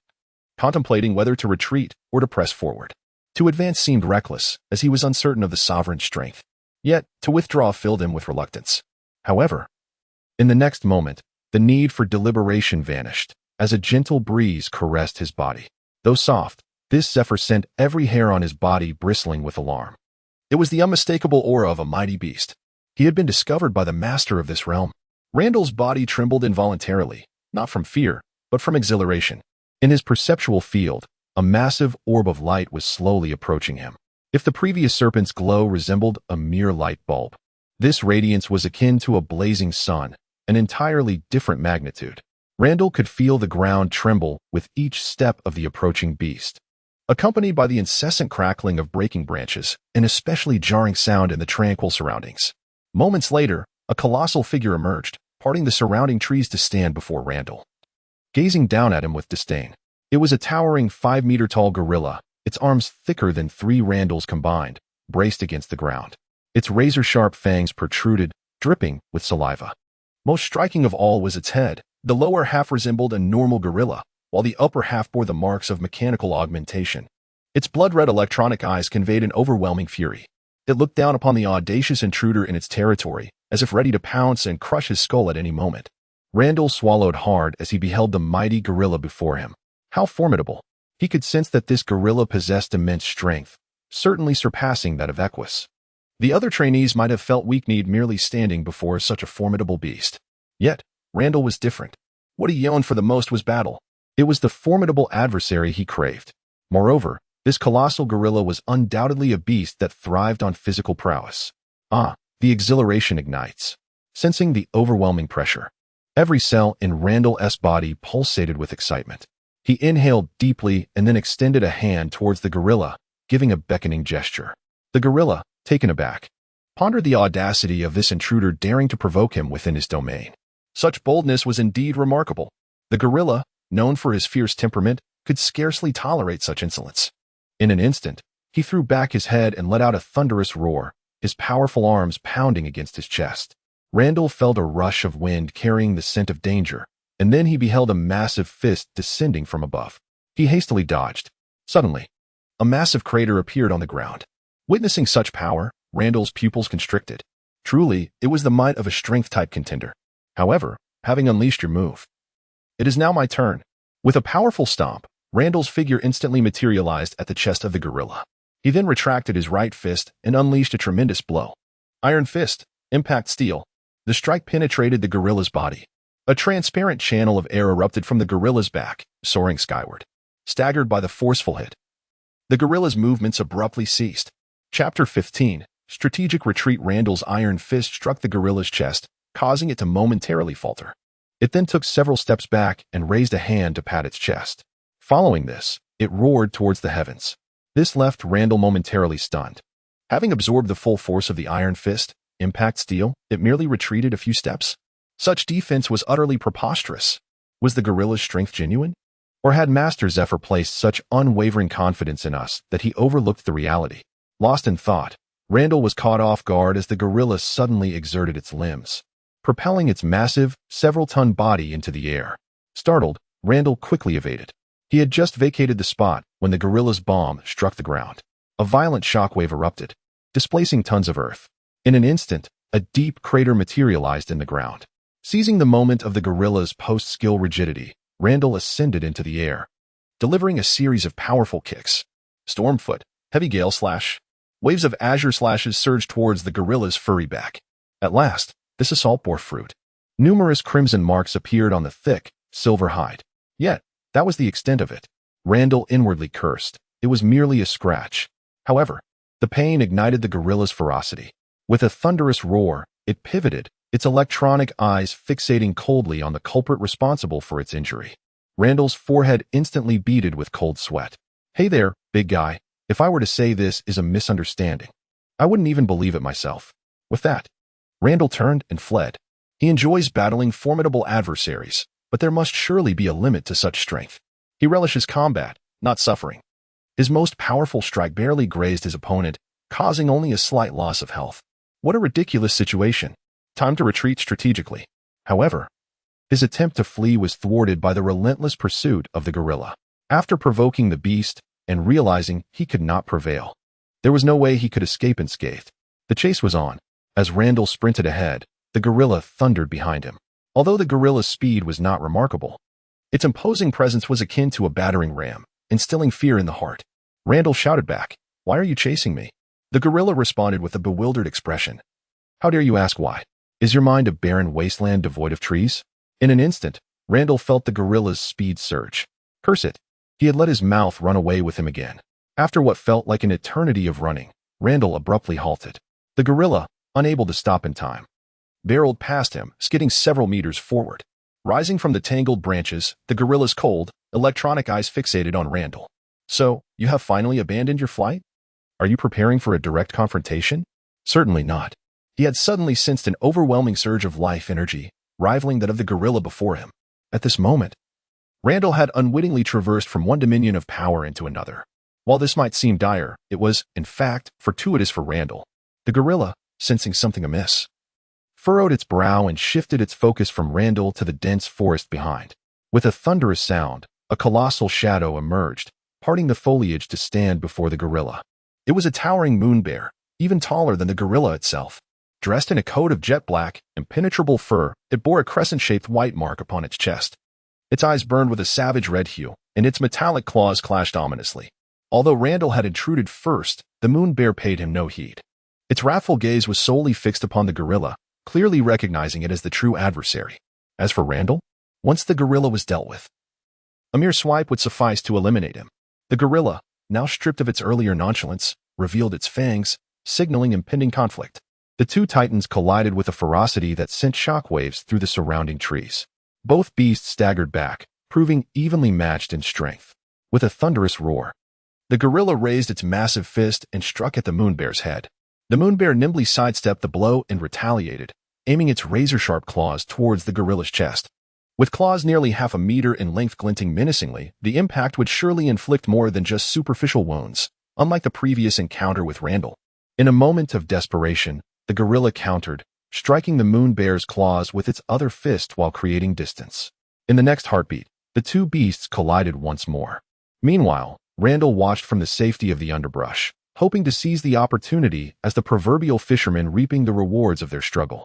contemplating whether to retreat or to press forward. To advance seemed reckless, as he was uncertain of the sovereign's strength. Yet, to withdraw filled him with reluctance. However, in the next moment, the need for deliberation vanished, as a gentle breeze caressed his body. Though soft, this Zephyr sent every hair on his body bristling with alarm. It was the unmistakable aura of a mighty beast. He had been discovered by the master of this realm. Randall's body trembled involuntarily, not from fear, but from exhilaration. In his perceptual field, a massive orb of light was slowly approaching him. If the previous serpent's glow resembled a mere light bulb, this radiance was akin to a blazing sun, an entirely different magnitude. Randall could feel the ground tremble with each step of the approaching beast, accompanied by the incessant crackling of breaking branches, an especially jarring sound in the tranquil surroundings. Moments later, a colossal figure emerged, parting the surrounding trees to stand before Randall, gazing down at him with disdain. It was a towering 5-meter-tall gorilla, its arms thicker than 3 Randalls combined, braced against the ground. Its razor-sharp fangs protruded, dripping with saliva. Most striking of all was its head. The lower half resembled a normal gorilla, while the upper half bore the marks of mechanical augmentation. Its blood-red electronic eyes conveyed an overwhelming fury. It looked down upon the audacious intruder in its territory, as if ready to pounce and crush his skull at any moment. Randall swallowed hard as he beheld the mighty gorilla before him. How formidable! He could sense that this gorilla possessed immense strength, certainly surpassing that of Equus. The other trainees might have felt weak-kneed merely standing before such a formidable beast. Yet, Randall was different. What he yearned for the most was battle. It was the formidable adversary he craved. Moreover, this colossal gorilla was undoubtedly a beast that thrived on physical prowess. The exhilaration ignites. Sensing the overwhelming pressure, every cell in Randall's body pulsated with excitement. He inhaled deeply and then extended a hand towards the gorilla, giving a beckoning gesture. The gorilla, taken aback, pondered the audacity of this intruder daring to provoke him within his domain. Such boldness was indeed remarkable. The gorilla, known for his fierce temperament, could scarcely tolerate such insolence. In an instant, he threw back his head and let out a thunderous roar, his powerful arms pounding against his chest. Randall felt a rush of wind carrying the scent of danger, and then he beheld a massive fist descending from above. He hastily dodged. Suddenly, a massive crater appeared on the ground. Witnessing such power, Randall's pupils constricted. Truly, it was the might of a strength-type contender. However, having unleashed your move, it is now my turn. With a powerful stomp, Randall's figure instantly materialized at the chest of the gorilla. He then retracted his right fist and unleashed a tremendous blow. Iron fist, impact steel. The strike penetrated the gorilla's body. A transparent channel of air erupted from the gorilla's back, soaring skyward. Staggered by the forceful hit, the gorilla's movements abruptly ceased. Chapter 15, Strategic Retreat. Randall's iron fist struck the gorilla's chest, causing it to momentarily falter. It then took several steps back and raised a hand to pat its chest. Following this, it roared towards the heavens. This left Randall momentarily stunned. Having absorbed the full force of the iron fist, impact steel, it merely retreated a few steps. Such defense was utterly preposterous. Was the gorilla's strength genuine? Or had Master Zephyr placed such unwavering confidence in us that he overlooked the reality? Lost in thought, Randall was caught off guard as the gorilla suddenly exerted its limbs, propelling its massive, several-ton body into the air. Startled, Randall quickly evaded. He had just vacated the spot when the gorilla's bomb struck the ground. A violent shockwave erupted, displacing tons of earth. In an instant, a deep crater materialized in the ground. Seizing the moment of the gorilla's post-skill rigidity, Randall ascended into the air, delivering a series of powerful kicks. Stormfoot, heavy gale slash. Waves of azure slashes surged towards the gorilla's furry back. At last, this assault bore fruit. Numerous crimson marks appeared on the thick, silver hide. Yet, that was the extent of it. Randall inwardly cursed. It was merely a scratch. However, the pain ignited the gorilla's ferocity. With a thunderous roar, it pivoted, its electronic eyes fixating coldly on the culprit responsible for its injury. Randall's forehead instantly beaded with cold sweat. Hey there, big guy. If I were to say this is a misunderstanding, I wouldn't even believe it myself. With that, Randall turned and fled. He enjoys battling formidable adversaries, but there must surely be a limit to such strength. He relishes combat, not suffering. His most powerful strike barely grazed his opponent, causing only a slight loss of health. What a ridiculous situation. Time to retreat strategically. However, his attempt to flee was thwarted by the relentless pursuit of the gorilla. After provoking the beast and realizing he could not prevail, there was no way he could escape unscathed. The chase was on. As Randall sprinted ahead, the gorilla thundered behind him. Although the gorilla's speed was not remarkable, its imposing presence was akin to a battering ram, instilling fear in the heart. Randall shouted back, "Why are you chasing me?" The gorilla responded with a bewildered expression. "How dare you ask why? Is your mind a barren wasteland devoid of trees?" In an instant, Randall felt the gorilla's speed surge. Curse it! He had let his mouth run away with him again. After what felt like an eternity of running, Randall abruptly halted. The gorilla, unable to stop in time, barreled past him, skidding several meters forward. Rising from the tangled branches, the gorilla's cold, electronic eyes fixated on Randall. "So, you have finally abandoned your flight? Are you preparing for a direct confrontation?" Certainly not. He had suddenly sensed an overwhelming surge of life energy, rivaling that of the gorilla before him. At this moment, Randall had unwittingly traversed from one dominion of power into another. While this might seem dire, it was, in fact, fortuitous for Randall. The gorilla, sensing something amiss, furrowed its brow and shifted its focus from Randall to the dense forest behind. With a thunderous sound, a colossal shadow emerged, parting the foliage to stand before the gorilla. It was a towering moon bear, even taller than the gorilla itself. Dressed in a coat of jet black, impenetrable fur, it bore a crescent-shaped white mark upon its chest. Its eyes burned with a savage red hue, and its metallic claws clashed ominously. Although Randall had intruded first, the moon bear paid him no heed. Its wrathful gaze was solely fixed upon the gorilla, clearly recognizing it as the true adversary. As for Randall, once the gorilla was dealt with, a mere swipe would suffice to eliminate him. The gorilla, now stripped of its earlier nonchalance, revealed its fangs, signaling impending conflict. The two titans collided with a ferocity that sent shockwaves through the surrounding trees. Both beasts staggered back, proving evenly matched in strength. With a thunderous roar, the gorilla raised its massive fist and struck at the moon bear's head. The moon bear nimbly sidestepped the blow and retaliated, aiming its razor-sharp claws towards the gorilla's chest. With claws nearly half a meter in length glinting menacingly, the impact would surely inflict more than just superficial wounds, unlike the previous encounter with Randall. In a moment of desperation, the gorilla countered, striking the moon bear's claws with its other fist while creating distance. In the next heartbeat, the two beasts collided once more. Meanwhile, Randall watched from the safety of the underbrush, hoping to seize the opportunity as the proverbial fishermen reaping the rewards of their struggle.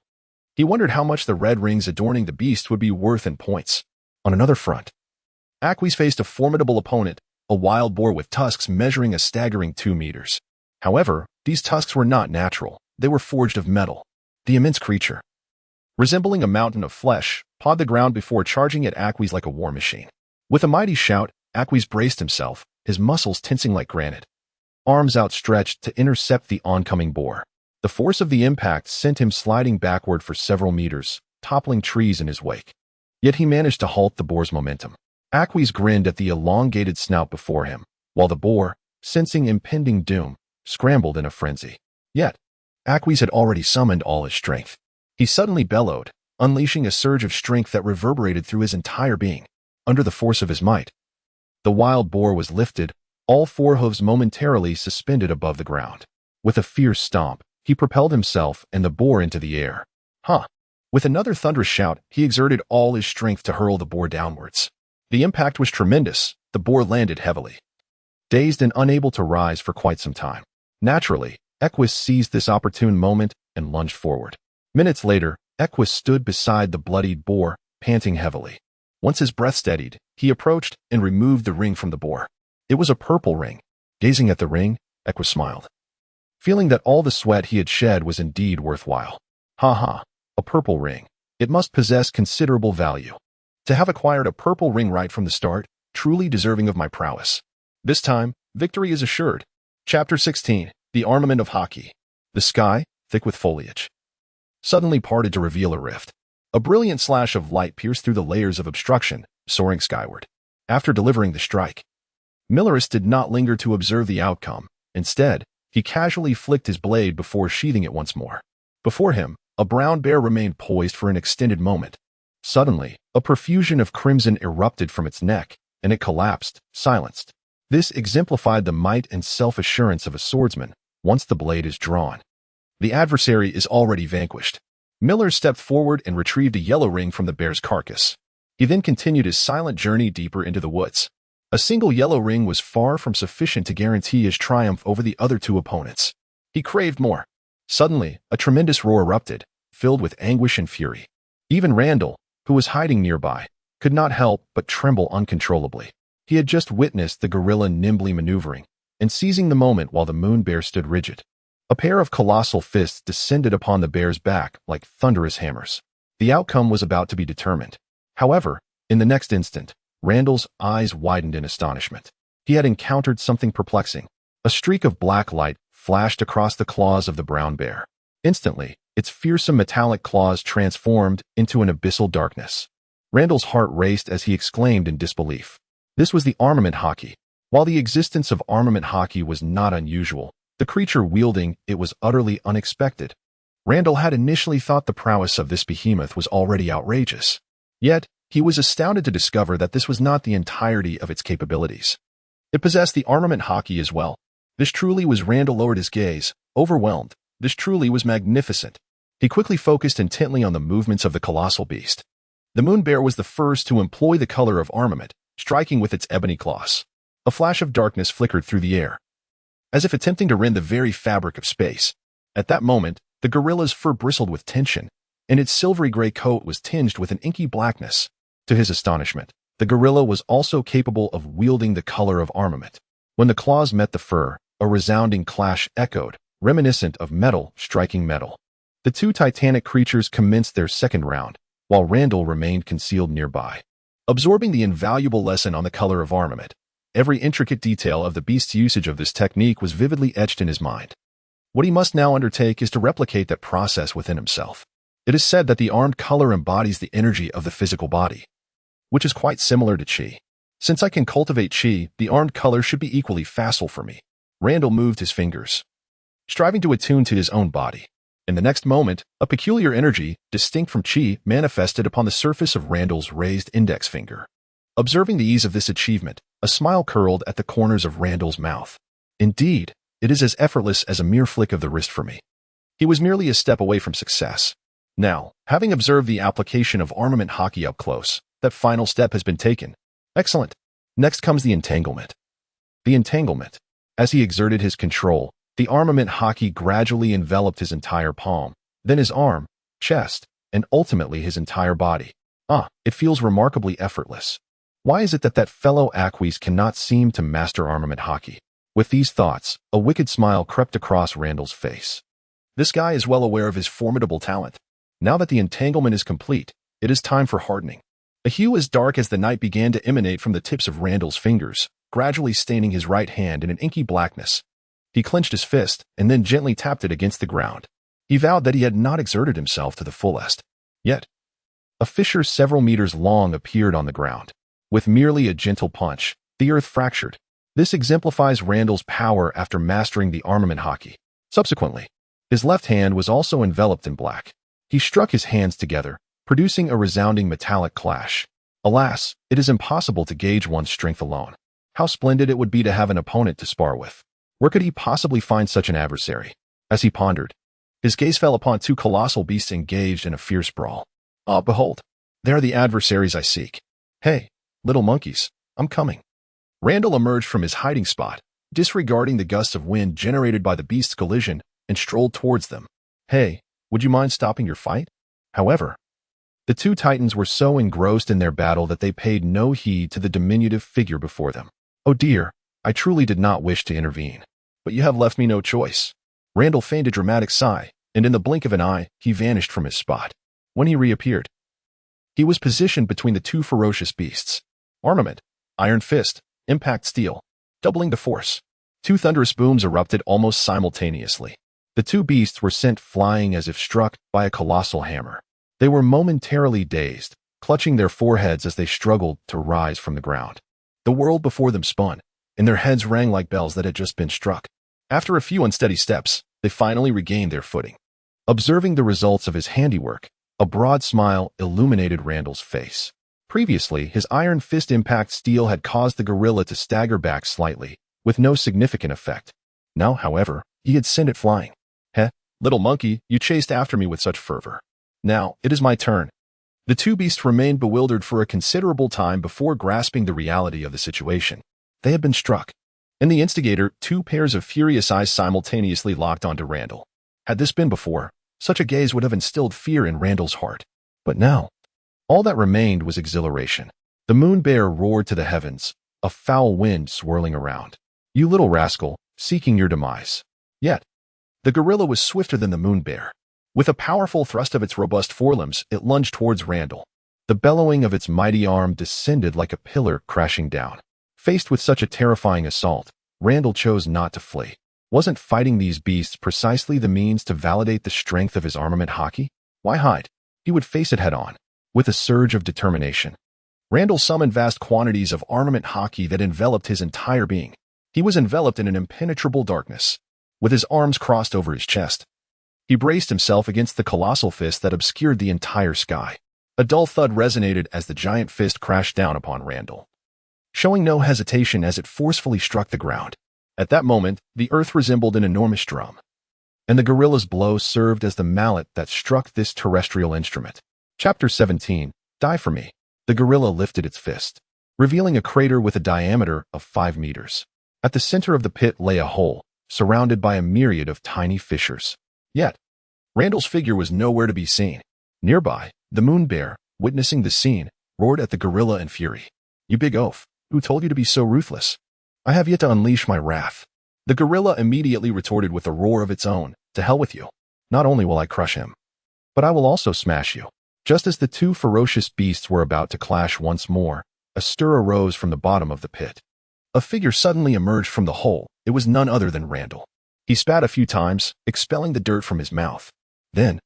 He wondered how much the red rings adorning the beast would be worth in points. On another front, Aquis faced a formidable opponent, a wild boar with tusks measuring a staggering 2 meters. However, these tusks were not natural. They were forged of metal. The immense creature, resembling a mountain of flesh, pawed the ground before charging at Aquis like a war machine. With a mighty shout, Aquis braced himself, his muscles tensing like granite, arms outstretched to intercept the oncoming boar. The force of the impact sent him sliding backward for several meters, toppling trees in his wake. Yet he managed to halt the boar's momentum. Aquis grinned at the elongated snout before him, while the boar, sensing impending doom, scrambled in a frenzy. Yet, Aquis had already summoned all his strength. He suddenly bellowed, unleashing a surge of strength that reverberated through his entire being. Under the force of his might, the wild boar was lifted, all four hooves momentarily suspended above the ground. With a fierce stomp, he propelled himself and the boar into the air. With another thunderous shout, he exerted all his strength to hurl the boar downwards. The impact was tremendous. The boar landed heavily, dazed and unable to rise for quite some time. Naturally, Equus seized this opportune moment and lunged forward. Minutes later, Equus stood beside the bloodied boar, panting heavily. Once his breath steadied, he approached and removed the ring from the boar. It was a purple ring. Gazing at the ring, Equus smiled, feeling that all the sweat he had shed was indeed worthwhile. A purple ring. It must possess considerable value. To have acquired a purple ring right from the start, truly deserving of my prowess. This time, victory is assured. Chapter 16. The Armament of Haki. The sky, thick with foliage, suddenly parted to reveal a rift. A brilliant slash of light pierced through the layers of obstruction, soaring skyward. After delivering the strike, Millerus did not linger to observe the outcome. Instead, he casually flicked his blade before sheathing it once more. Before him, a brown bear remained poised for an extended moment. Suddenly, a profusion of crimson erupted from its neck, and it collapsed, silenced. This exemplified the might and self-assurance of a swordsman once the blade is drawn. The adversary is already vanquished. Miller stepped forward and retrieved a yellow ring from the bear's carcass. He then continued his silent journey deeper into the woods. A single yellow ring was far from sufficient to guarantee his triumph over the other two opponents. He craved more. Suddenly, a tremendous roar erupted, filled with anguish and fury. Even Randall, who was hiding nearby, could not help but tremble uncontrollably. He had just witnessed the gorilla nimbly maneuvering and seizing the moment while the moon bear stood rigid. A pair of colossal fists descended upon the bear's back like thunderous hammers. The outcome was about to be determined. However, in the next instant, Randall's eyes widened in astonishment. He had encountered something perplexing. A streak of black light flashed across the claws of the brown bear. Instantly, its fearsome metallic claws transformed into an abyssal darkness. Randall's heart raced as he exclaimed in disbelief. This was the armament Haki. While the existence of armament Haki was not unusual, the creature wielding it was utterly unexpected. Randall had initially thought the prowess of this behemoth was already outrageous. Yet, he was astounded to discover that this was not the entirety of its capabilities. It possessed the armament Haki as well. This truly was. Randall lowered his gaze, overwhelmed. This truly was magnificent. He quickly focused intently on the movements of the colossal beast. The moon bear was the first to employ the color of armament, striking with its ebony claws. A flash of darkness flickered through the air, as if attempting to rend the very fabric of space. At that moment, the gorilla's fur bristled with tension, and its silvery gray coat was tinged with an inky blackness. To his astonishment, the gorilla was also capable of wielding the color of armament. When the claws met the fur, a resounding clash echoed, reminiscent of metal striking metal. The two titanic creatures commenced their second round, while Randall remained concealed nearby. Absorbing the invaluable lesson on the color of armament, every intricate detail of the beast's usage of this technique was vividly etched in his mind. What he must now undertake is to replicate that process within himself. It is said that the armed color embodies the energy of the physical body, which is quite similar to chi. Since I can cultivate chi, the armed color should be equally facile for me. Randall moved his fingers, striving to attune to his own body. In the next moment, a peculiar energy, distinct from chi, manifested upon the surface of Randall's raised index finger. Observing the ease of this achievement, a smile curled at the corners of Randall's mouth. Indeed, it is as effortless as a mere flick of the wrist for me. He was merely a step away from success. Now, having observed the application of armament Haki up close, that final step has been taken. Excellent. Next comes the entanglement. The entanglement. As he exerted his control, the armament Haki gradually enveloped his entire palm, then his arm, chest, and ultimately his entire body. It feels remarkably effortless. Why is it that fellow Aquis cannot seem to master armament Haki? With these thoughts, a wicked smile crept across Randall's face. This guy is well aware of his formidable talent. Now that the entanglement is complete, it is time for hardening. A hue as dark as the night began to emanate from the tips of Randall's fingers, gradually staining his right hand in an inky blackness. He clenched his fist and then gently tapped it against the ground. He vowed that he had not exerted himself to the fullest. Yet, A fissure several meters long appeared on the ground. With merely a gentle punch, the earth fractured. This exemplifies Randall's power after mastering the armament Haki. Subsequently, his left hand was also enveloped in black. He struck his hands together, producing a resounding metallic clash. Alas, it is impossible to gauge one's strength alone. How splendid it would be to have an opponent to spar with. Where could he possibly find such an adversary? As he pondered, his gaze fell upon two colossal beasts engaged in a fierce brawl. Ah, behold, they are the adversaries I seek. Hey, little monkeys, I'm coming. Randall emerged from his hiding spot, disregarding the gusts of wind generated by the beast's collision, and strolled towards them. Hey, would you mind stopping your fight? However, the two titans were so engrossed in their battle that they paid no heed to the diminutive figure before them. Oh dear, I truly did not wish to intervene. But you have left me no choice. Randall feigned a dramatic sigh, and in the blink of an eye, he vanished from his spot. When he reappeared, he was positioned between the two ferocious beasts. Armament, iron fist, impact steel, doubling the force. Two thunderous booms erupted almost simultaneously. The two beasts were sent flying as if struck by a colossal hammer. They were momentarily dazed, clutching their foreheads as they struggled to rise from the ground. The world before them spun, and their heads rang like bells that had just been struck. After a few unsteady steps, they finally regained their footing. Observing the results of his handiwork, a broad smile illuminated Randall's face. Previously, his iron fist impact steel had caused the gorilla to stagger back slightly, with no significant effect. Now, however, he had sent it flying. Heh, little monkey, you chased after me with such fervor. Now, it is my turn. The two beasts remained bewildered for a considerable time before grasping the reality of the situation. They had been struck. In the instigator, two pairs of furious eyes simultaneously locked onto Randall. Had this been before, such a gaze would have instilled fear in Randall's heart. But now, all that remained was exhilaration. The moon bear roared to the heavens, a foul wind swirling around. You little rascal, seeking your demise. Yet, the gorilla was swifter than the moon bear. With a powerful thrust of its robust forelimbs, it lunged towards Randall. The bellowing of its mighty arm descended like a pillar crashing down. Faced with such a terrifying assault, Randall chose not to flee. Wasn't fighting these beasts precisely the means to validate the strength of his armament Haki? Why hide? He would face it head-on, with a surge of determination. Randall summoned vast quantities of armament Haki that enveloped his entire being. He was enveloped in an impenetrable darkness. With his arms crossed over his chest, he braced himself against the colossal fist that obscured the entire sky. A dull thud resonated as the giant fist crashed down upon Randall, showing no hesitation as it forcefully struck the ground. At that moment, the earth resembled an enormous drum, and the gorilla's blow served as the mallet that struck this terrestrial instrument. Chapter 17, Die for Me. The gorilla lifted its fist, revealing a crater with a diameter of 5 meters. At the center of the pit lay a hole, surrounded by a myriad of tiny fissures. Yet, Randall's figure was nowhere to be seen. Nearby, the moon bear, witnessing the scene, roared at the gorilla in fury. You big oaf, who told you to be so ruthless? I have yet to unleash my wrath. The gorilla immediately retorted with a roar of its own. To hell with you. Not only will I crush him, but I will also smash you. Just as the two ferocious beasts were about to clash once more, a stir arose from the bottom of the pit. A figure suddenly emerged from the hole. It was none other than Randall. He spat a few times, expelling the dirt from his mouth. Then,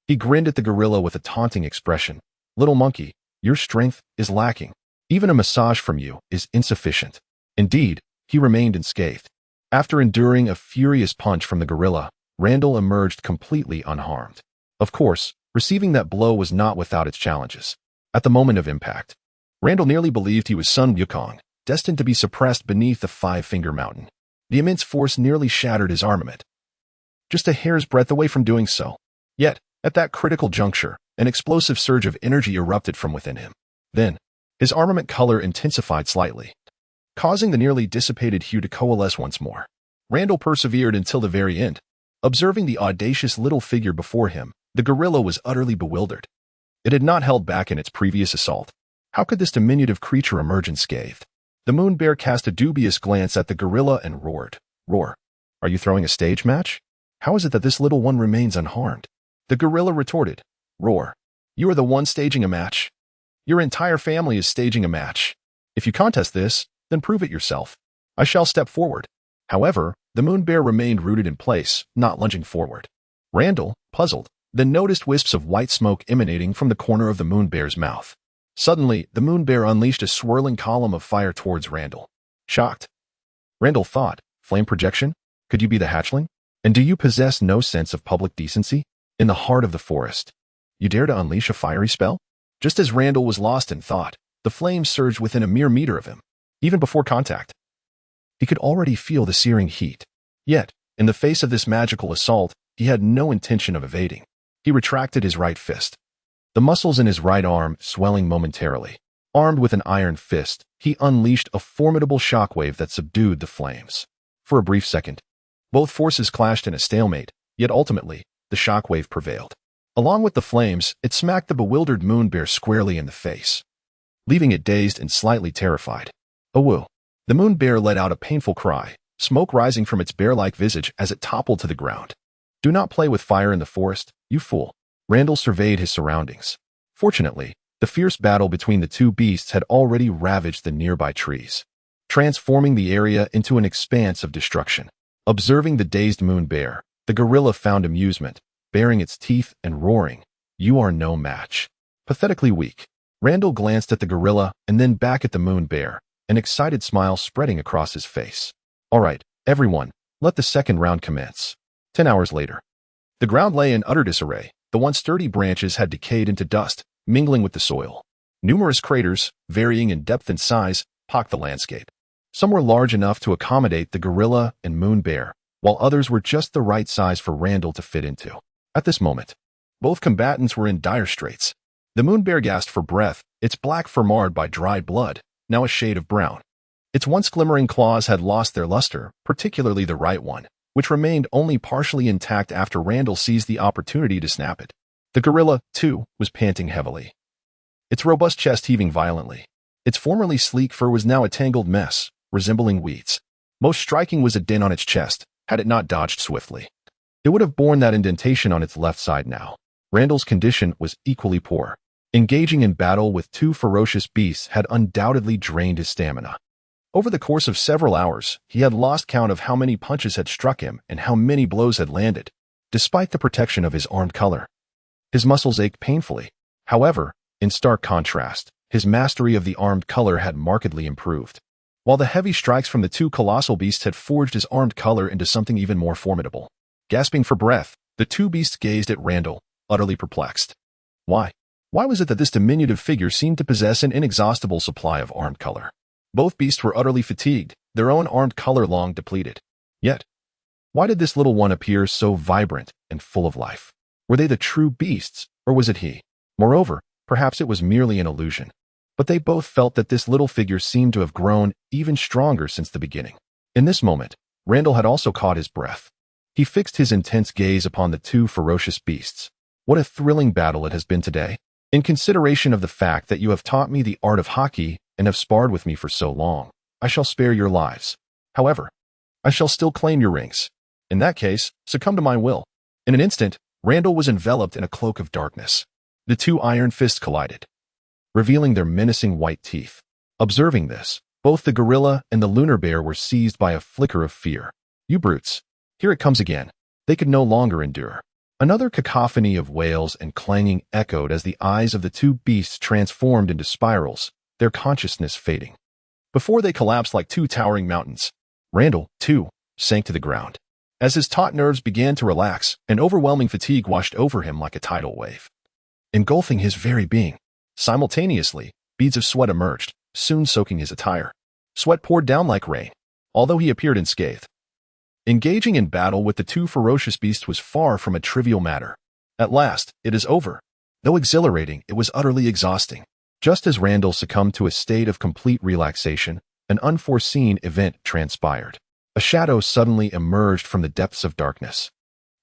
he grinned at the gorilla with a taunting expression. Little monkey, your strength is lacking. Even a massage from you is insufficient. Indeed, he remained unscathed. After enduring a furious punch from the gorilla, Randall emerged completely unharmed. Of course, receiving that blow was not without its challenges. At the moment of impact, Randall nearly believed he was Sun Wukong, destined to be suppressed beneath the Five-Finger Mountain. The immense force nearly shattered his armament, just a hair's breadth away from doing so. Yet, at that critical juncture, an explosive surge of energy erupted from within him. Then, his armament color intensified slightly, causing the nearly dissipated hue to coalesce once more. Randall persevered until the very end. Observing the audacious little figure before him, the gorilla was utterly bewildered. It had not held back in its previous assault. How could this diminutive creature emerge unscathed? The moon bear cast a dubious glance at the gorilla and roared. Roar. Are you throwing a stage match? How is it that this little one remains unharmed? The gorilla retorted. Roar. You are the one staging a match. Your entire family is staging a match. If you contest this, then prove it yourself. I shall step forward. However, the moon bear remained rooted in place, not lunging forward. Randall, puzzled, then noticed wisps of white smoke emanating from the corner of the moon bear's mouth. Suddenly, the moon bear unleashed a swirling column of fire towards Randall. Shocked, Randall thought, flame projection? Could you be the hatchling? And do you possess no sense of public decency? In the heart of the forest, you dare to unleash a fiery spell? Just as Randall was lost in thought, the flames surged within a mere meter of him. Even before contact, he could already feel the searing heat. Yet, in the face of this magical assault, he had no intention of evading. He retracted his right fist, the muscles in his right arm swelling momentarily. Armed with an iron fist, he unleashed a formidable shockwave that subdued the flames. For a brief second, both forces clashed in a stalemate, yet ultimately, the shockwave prevailed. Along with the flames, it smacked the bewildered moon bear squarely in the face, leaving it dazed and slightly terrified. Awoo! The moon bear let out a painful cry, smoke rising from its bear-like visage as it toppled to the ground. Do not play with fire in the forest, you fool. Randall surveyed his surroundings. Fortunately, the fierce battle between the two beasts had already ravaged the nearby trees, transforming the area into an expanse of destruction. Observing the dazed moon bear, the gorilla found amusement, baring its teeth and roaring, "You are no match." Pathetically weak, Randall glanced at the gorilla and then back at the moon bear, an excited smile spreading across his face. All right, everyone, let the second round commence. 10 hours later, the ground lay in utter disarray. The once sturdy branches had decayed into dust, mingling with the soil. Numerous craters, varying in depth and size, pocked the landscape. Some were large enough to accommodate the gorilla and moon bear, while others were just the right size for Randall to fit into. At this moment, both combatants were in dire straits. The moon bear gasped for breath, its black fur marred by dried blood, now a shade of brown. Its once glimmering claws had lost their luster, particularly the right one, which remained only partially intact after Randall seized the opportunity to snap it. The gorilla, too, was panting heavily, its robust chest heaving violently. Its formerly sleek fur was now a tangled mess, resembling weeds. Most striking was a dent on its chest, had it not dodged swiftly. It would have borne that indentation on its left side now. Randall's condition was equally poor. Engaging in battle with two ferocious beasts had undoubtedly drained his stamina. Over the course of several hours, he had lost count of how many punches had struck him and how many blows had landed. Despite the protection of his armed color, his muscles ached painfully. However, in stark contrast, his mastery of the armed color had markedly improved. While the heavy strikes from the two colossal beasts had forged his armed color into something even more formidable. Gasping for breath, the two beasts gazed at Randall, utterly perplexed. Why? Why was it that this diminutive figure seemed to possess an inexhaustible supply of armed color? Both beasts were utterly fatigued, their own armed color long depleted. Yet, why did this little one appear so vibrant and full of life? Were they the true beasts, or was it he? Moreover, perhaps it was merely an illusion. But they both felt that this little figure seemed to have grown even stronger since the beginning. In this moment, Randall had also caught his breath. He fixed his intense gaze upon the two ferocious beasts. What a thrilling battle it has been today. In consideration of the fact that you have taught me the art of Haki and have sparred with me for so long, I shall spare your lives. However, I shall still claim your rings. In that case, succumb to my will. In an instant, Randall was enveloped in a cloak of darkness. The two iron fists collided, revealing their menacing white teeth. Observing this, both the gorilla and the lunar bear were seized by a flicker of fear. You brutes. Here it comes again. They could no longer endure. Another cacophony of wails and clanging echoed as the eyes of the two beasts transformed into spirals, their consciousness fading. Before they collapsed like two towering mountains, Randall, too, sank to the ground. As his taut nerves began to relax, an overwhelming fatigue washed over him like a tidal wave, engulfing his very being. Simultaneously, beads of sweat emerged, soon soaking his attire. Sweat poured down like rain, although he appeared unscathed. Engaging in battle with the two ferocious beasts was far from a trivial matter. At last, it is over. Though exhilarating, it was utterly exhausting. Just as Randall succumbed to a state of complete relaxation, an unforeseen event transpired. A shadow suddenly emerged from the depths of darkness,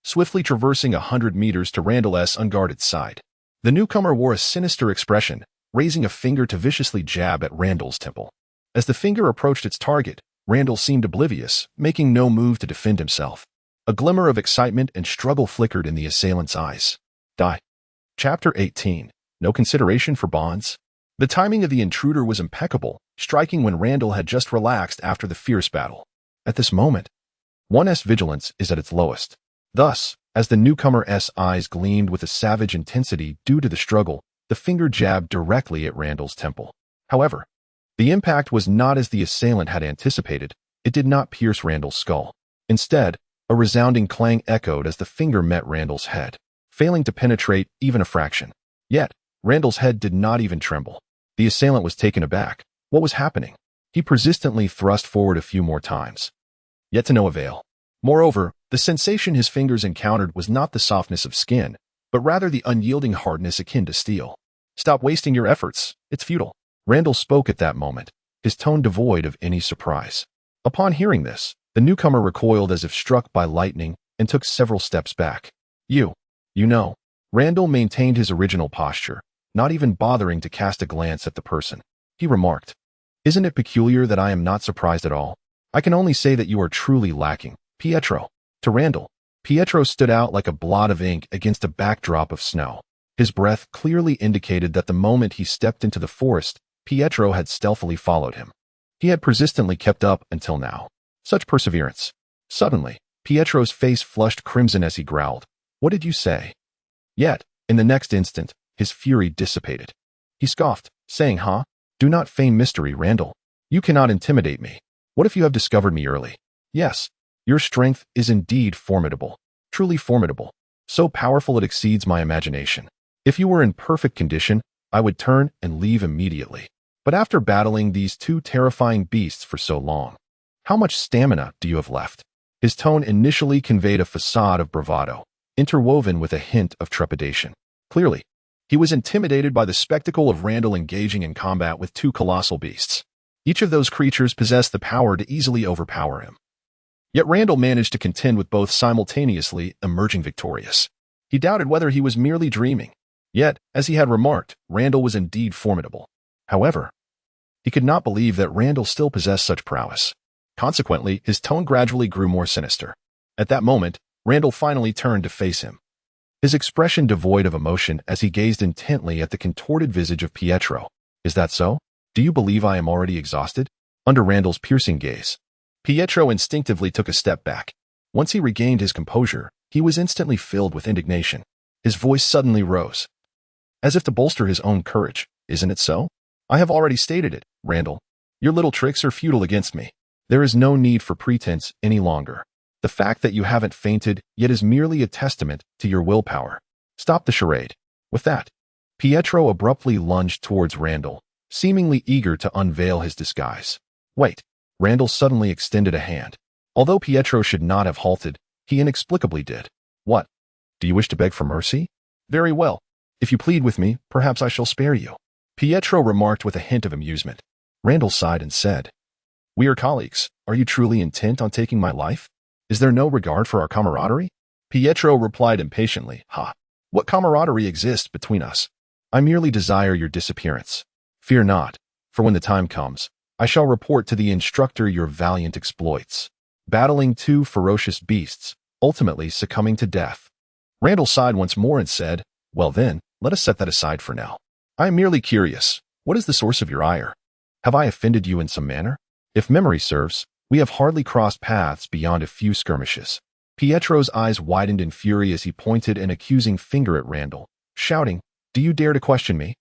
swiftly traversing 100 meters to Randall's unguarded side. The newcomer wore a sinister expression, raising a finger to viciously jab at Randall's temple. As the finger approached its target, Randall seemed oblivious, making no move to defend himself. A glimmer of excitement and struggle flickered in the assailant's eyes. Die. Chapter 18. No consideration for bonds. The timing of the intruder was impeccable, striking when Randall had just relaxed after the fierce battle. At this moment, one's vigilance is at its lowest. Thus, As the newcomer's eyes gleamed with a savage intensity due to the struggle, the finger jabbed directly at Randall's temple. However, the impact was not as the assailant had anticipated. It did not pierce Randall's skull. Instead, a resounding clang echoed as the finger met Randall's head, failing to penetrate even a fraction. Yet, Randall's head did not even tremble. The assailant was taken aback. What was happening? He persistently thrust forward a few more times, yet to no avail. Moreover, the sensation his fingers encountered was not the softness of skin, but rather the unyielding hardness akin to steel. Stop wasting your efforts. It's futile. Randall spoke at that moment, his tone devoid of any surprise. Upon hearing this, the newcomer recoiled as if struck by lightning and took several steps back. You know. Randall maintained his original posture, not even bothering to cast a glance at the person. He remarked, "Isn't it peculiar that I am not surprised at all? I can only say that you are truly lacking, Pietro." To Randall, Pietro stood out like a blot of ink against a backdrop of snow. His breath clearly indicated that the moment he stepped into the forest, Pietro had stealthily followed him. He had persistently kept up until now. Such perseverance. Suddenly, Pietro's face flushed crimson as he growled, "What did you say?" Yet, in the next instant, his fury dissipated. He scoffed, saying, Do not feign mystery, Randall. You cannot intimidate me. What if you have discovered me early? Yes, your strength is indeed formidable, truly formidable, so powerful it exceeds my imagination. If you were in perfect condition, I would turn and leave immediately. But after battling these two terrifying beasts for so long, how much stamina do you have left?" His tone initially conveyed a facade of bravado, interwoven with a hint of trepidation. Clearly, he was intimidated by the spectacle of Randall engaging in combat with two colossal beasts. Each of those creatures possessed the power to easily overpower him. Yet Randall managed to contend with both simultaneously, emerging victorious. He doubted whether he was merely dreaming. Yet, as he had remarked, Randall was indeed formidable. However, he could not believe that Randall still possessed such prowess. Consequently, his tone gradually grew more sinister. At that moment, Randall finally turned to face him, his expression devoid of emotion as he gazed intently at the contorted visage of Pietro. "Is that so? Do you believe I am already exhausted?" Under Randall's piercing gaze, Pietro instinctively took a step back. Once he regained his composure, he was instantly filled with indignation. His voice suddenly rose, as if to bolster his own courage. "Isn't it so? I have already stated it, Randall. Your little tricks are futile against me. There is no need for pretense any longer. The fact that you haven't fainted yet is merely a testament to your willpower. Stop the charade." With that, Pietro abruptly lunged towards Randall, seemingly eager to unveil his disguise. "Wait." Randall suddenly extended a hand. Although Pietro should not have halted, he inexplicably did. "What? Do you wish to beg for mercy? Very well. If you plead with me, perhaps I shall spare you," Pietro remarked with a hint of amusement. Randall sighed and said, "We are colleagues. Are you truly intent on taking my life? Is there no regard for our camaraderie?" Pietro replied impatiently, "What camaraderie exists between us? I merely desire your disappearance. Fear not, for when the time comes, I shall report to the instructor your valiant exploits, battling two ferocious beasts, ultimately succumbing to death." Randall sighed once more and said, "Well then, let us set that aside for now. I am merely curious. What is the source of your ire? Have I offended you in some manner? If memory serves, we have hardly crossed paths beyond a few skirmishes." Pietro's eyes widened in fury as he pointed an accusing finger at Randall, shouting, "Do you dare to question me?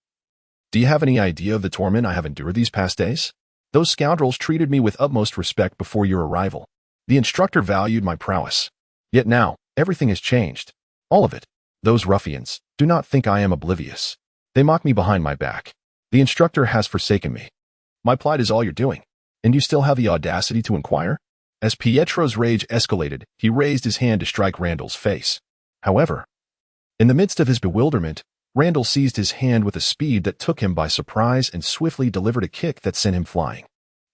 Do you have any idea of the torment I have endured these past days? Those scoundrels treated me with utmost respect before your arrival. The instructor valued my prowess. Yet now, everything has changed. All of it. Those ruffians, do not think I am oblivious. They mock me behind my back. The instructor has forsaken me. My plight is all you're doing. And you still have the audacity to inquire?" As Pietro's rage escalated, he raised his hand to strike Randall's face. However, in the midst of his bewilderment, Randall seized his hand with a speed that took him by surprise and swiftly delivered a kick that sent him flying.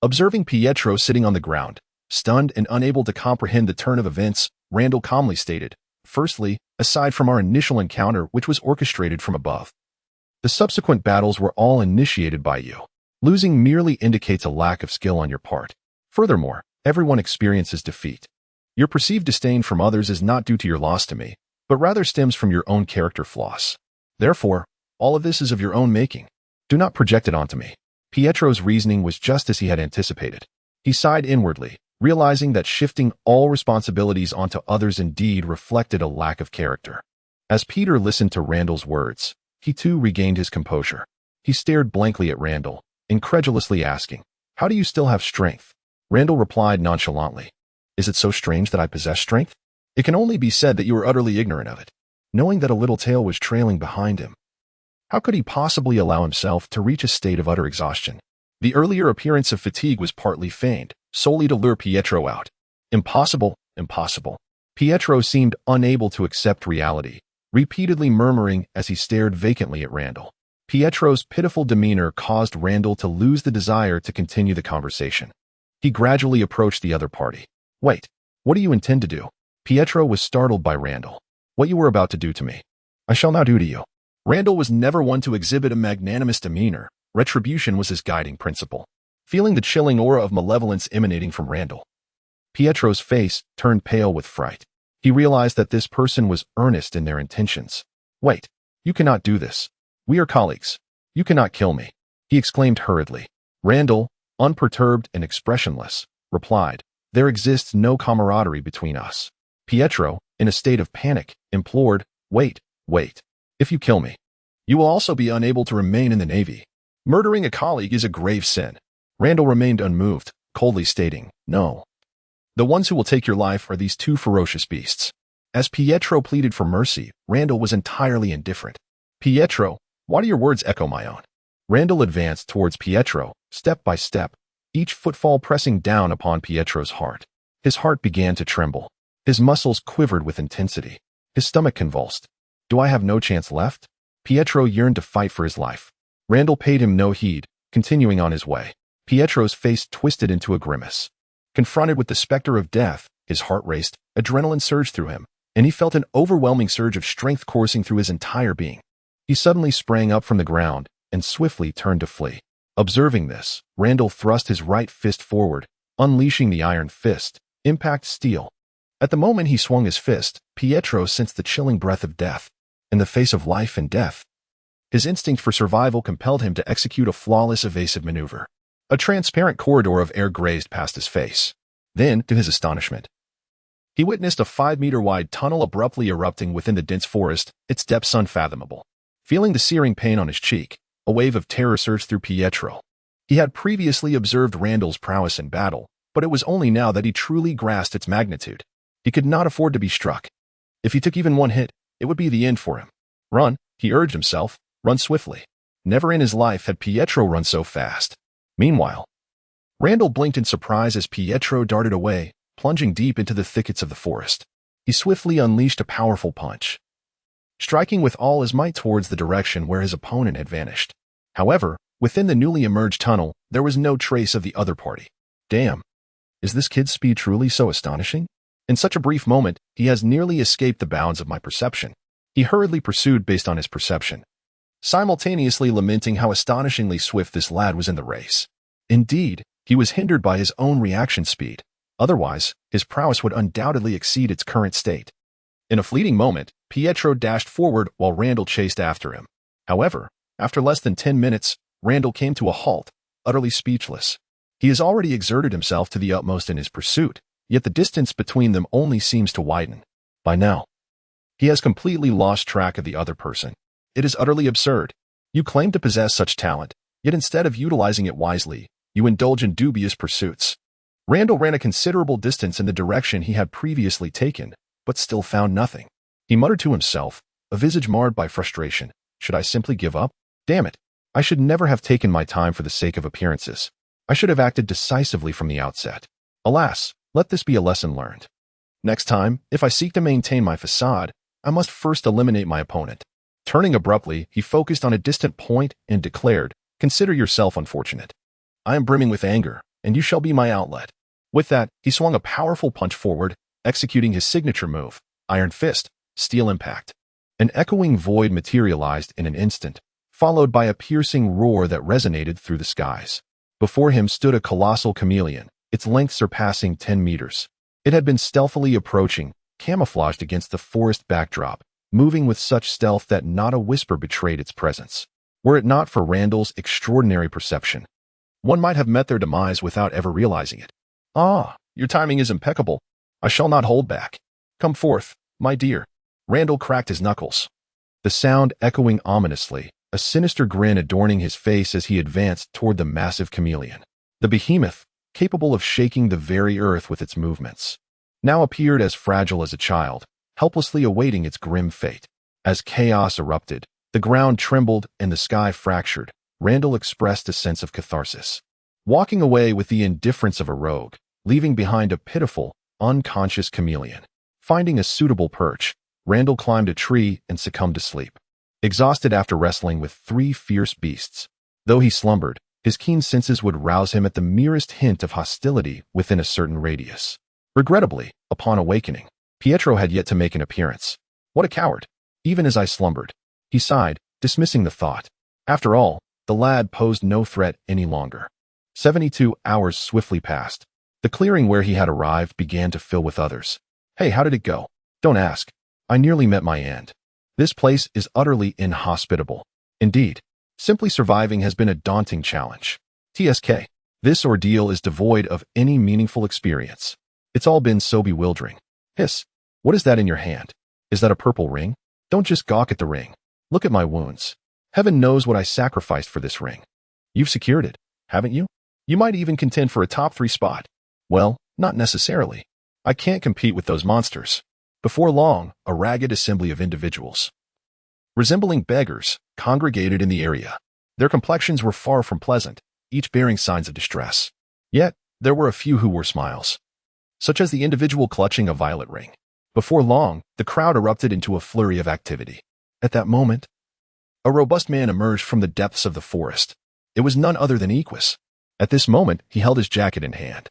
Observing Pietro sitting on the ground, stunned and unable to comprehend the turn of events, Randall calmly stated, "Firstly, aside from our initial encounter which was orchestrated from above, the subsequent battles were all initiated by you. Losing merely indicates a lack of skill on your part. Furthermore, everyone experiences defeat. Your perceived disdain from others is not due to your loss to me, but rather stems from your own character flaws. Therefore, all of this is of your own making. Do not project it onto me." Pietro's reasoning was just as he had anticipated. He sighed inwardly, realizing that shifting all responsibilities onto others indeed reflected a lack of character. As Peter listened to Randall's words, he too regained his composure. He stared blankly at Randall, incredulously asking, "How do you still have strength?" Randall replied nonchalantly, "Is it so strange that I possess strength? It can only be said that you are utterly ignorant of it." Knowing that a little tail was trailing behind him, how could he possibly allow himself to reach a state of utter exhaustion? The earlier appearance of fatigue was partly feigned, solely to lure Pietro out. Impossible, impossible. Pietro seemed unable to accept reality, repeatedly murmuring as he stared vacantly at Randall. Pietro's pitiful demeanor caused Randall to lose the desire to continue the conversation. He gradually approached the other party. "Wait, what do you intend to do?" Pietro was startled by Randall. "What you were about to do to me, I shall now do to you." Randall was never one to exhibit a magnanimous demeanor. Retribution was his guiding principle. Feeling the chilling aura of malevolence emanating from Randall, Pietro's face turned pale with fright. He realized that this person was earnest in their intentions. "Wait, you cannot do this. We are colleagues. You cannot kill me," he exclaimed hurriedly. Randall, unperturbed and expressionless, replied, "There exists no camaraderie between us." Pietro, in a state of panic, implored, "Wait, wait. If you kill me, you will also be unable to remain in the Navy. Murdering a colleague is a grave sin." Randall remained unmoved, coldly stating, "No. The ones who will take your life are these two ferocious beasts." As Pietro pleaded for mercy, Randall was entirely indifferent. "Pietro, why do your words echo my own?" Randall advanced towards Pietro, step by step, each footfall pressing down upon Pietro's heart. His heart began to tremble. His muscles quivered with intensity. His stomach convulsed. "Do I have no chance left?" Pietro yearned to fight for his life. Randall paid him no heed, continuing on his way. Pietro's face twisted into a grimace. Confronted with the specter of death, his heart raced, adrenaline surged through him, and he felt an overwhelming surge of strength coursing through his entire being. He suddenly sprang up from the ground and swiftly turned to flee. Observing this, Randall thrust his right fist forward, unleashing the iron fist, impact steel. At the moment he swung his fist, Pietro sensed the chilling breath of death. In the face of life and death, his instinct for survival compelled him to execute a flawless evasive maneuver. A transparent corridor of air grazed past his face. Then, to his astonishment, he witnessed a 5-meter-wide tunnel abruptly erupting within the dense forest, its depths unfathomable. Feeling the searing pain on his cheek, a wave of terror surged through Pietro. He had previously observed Randall's prowess in battle, but it was only now that he truly grasped its magnitude. He could not afford to be struck. If he took even one hit, it would be the end for him. Run, he urged himself, run swiftly. Never in his life had Pietro run so fast. Meanwhile, Randall blinked in surprise as Pietro darted away, plunging deep into the thickets of the forest. He swiftly unleashed a powerful punch, striking with all his might towards the direction where his opponent had vanished. However, within the newly emerged tunnel, there was no trace of the other party. Damn, is this kid's speed truly so astonishing? In such a brief moment, he has nearly escaped the bounds of my perception. He hurriedly pursued based on his perception, simultaneously lamenting how astonishingly swift this lad was in the race. Indeed, he was hindered by his own reaction speed. Otherwise, his prowess would undoubtedly exceed its current state. In a fleeting moment, Pietro dashed forward while Randall chased after him. However, after less than 10 minutes, Randall came to a halt, utterly speechless. He has already exerted himself to the utmost in his pursuit, yet the distance between them only seems to widen. By now, he has completely lost track of the other person. It is utterly absurd. You claim to possess such talent, yet instead of utilizing it wisely, you indulge in dubious pursuits. Randall ran a considerable distance in the direction he had previously taken, but still found nothing. He muttered to himself, a visage marred by frustration. Should I simply give up? Damn it. I should never have taken my time for the sake of appearances. I should have acted decisively from the outset. Alas, let this be a lesson learned. Next time, if I seek to maintain my facade, I must first eliminate my opponent. Turning abruptly, he focused on a distant point and declared, "Consider yourself unfortunate. I am brimming with anger, and you shall be my outlet." With that, he swung a powerful punch forward, executing his signature move, Iron Fist, Steel Impact. An echoing void materialized in an instant, followed by a piercing roar that resonated through the skies. Before him stood a colossal chameleon, its length surpassing 10 meters. It had been stealthily approaching, camouflaged against the forest backdrop, moving with such stealth that not a whisper betrayed its presence. Were it not for Randall's extraordinary perception, one might have met their demise without ever realizing it. Ah, your timing is impeccable. I shall not hold back. Come forth, my dear. Randall cracked his knuckles, the sound echoing ominously, a sinister grin adorning his face as he advanced toward the massive chameleon. The behemoth, capable of shaking the very earth with its movements, now appeared as fragile as a child, helplessly awaiting its grim fate. As chaos erupted, the ground trembled and the sky fractured. Randall expressed a sense of catharsis, walking away with the indifference of a rogue, leaving behind a pitiful, unconscious chameleon. Finding a suitable perch, Randall climbed a tree and succumbed to sleep, exhausted after wrestling with 3 fierce beasts. Though he slumbered, his keen senses would rouse him at the merest hint of hostility within a certain radius. Regrettably, upon awakening, Pietro had yet to make an appearance. What a coward! Even as I slumbered, he sighed, dismissing the thought. After all, the lad posed no threat any longer. 72 hours swiftly passed. The clearing where he had arrived began to fill with others. Hey, how did it go? Don't ask. I nearly met my end. This place is utterly inhospitable. Indeed, simply surviving has been a daunting challenge. TSK. This ordeal is devoid of any meaningful experience. It's all been so bewildering. Hiss. What is that in your hand? Is that a purple ring? Don't just gawk at the ring. Look at my wounds. Heaven knows what I sacrificed for this ring. You've secured it, haven't you? You might even contend for a top 3 spot. Well, not necessarily. I can't compete with those monsters. Before long, a ragged assembly of individuals, resembling beggars, congregated in the area. Their complexions were far from pleasant, each bearing signs of distress. Yet, there were a few who wore smiles, such as the individual clutching a violet ring. Before long, the crowd erupted into a flurry of activity. At that moment, a robust man emerged from the depths of the forest. It was none other than Equus. At this moment, he held his jacket in hand,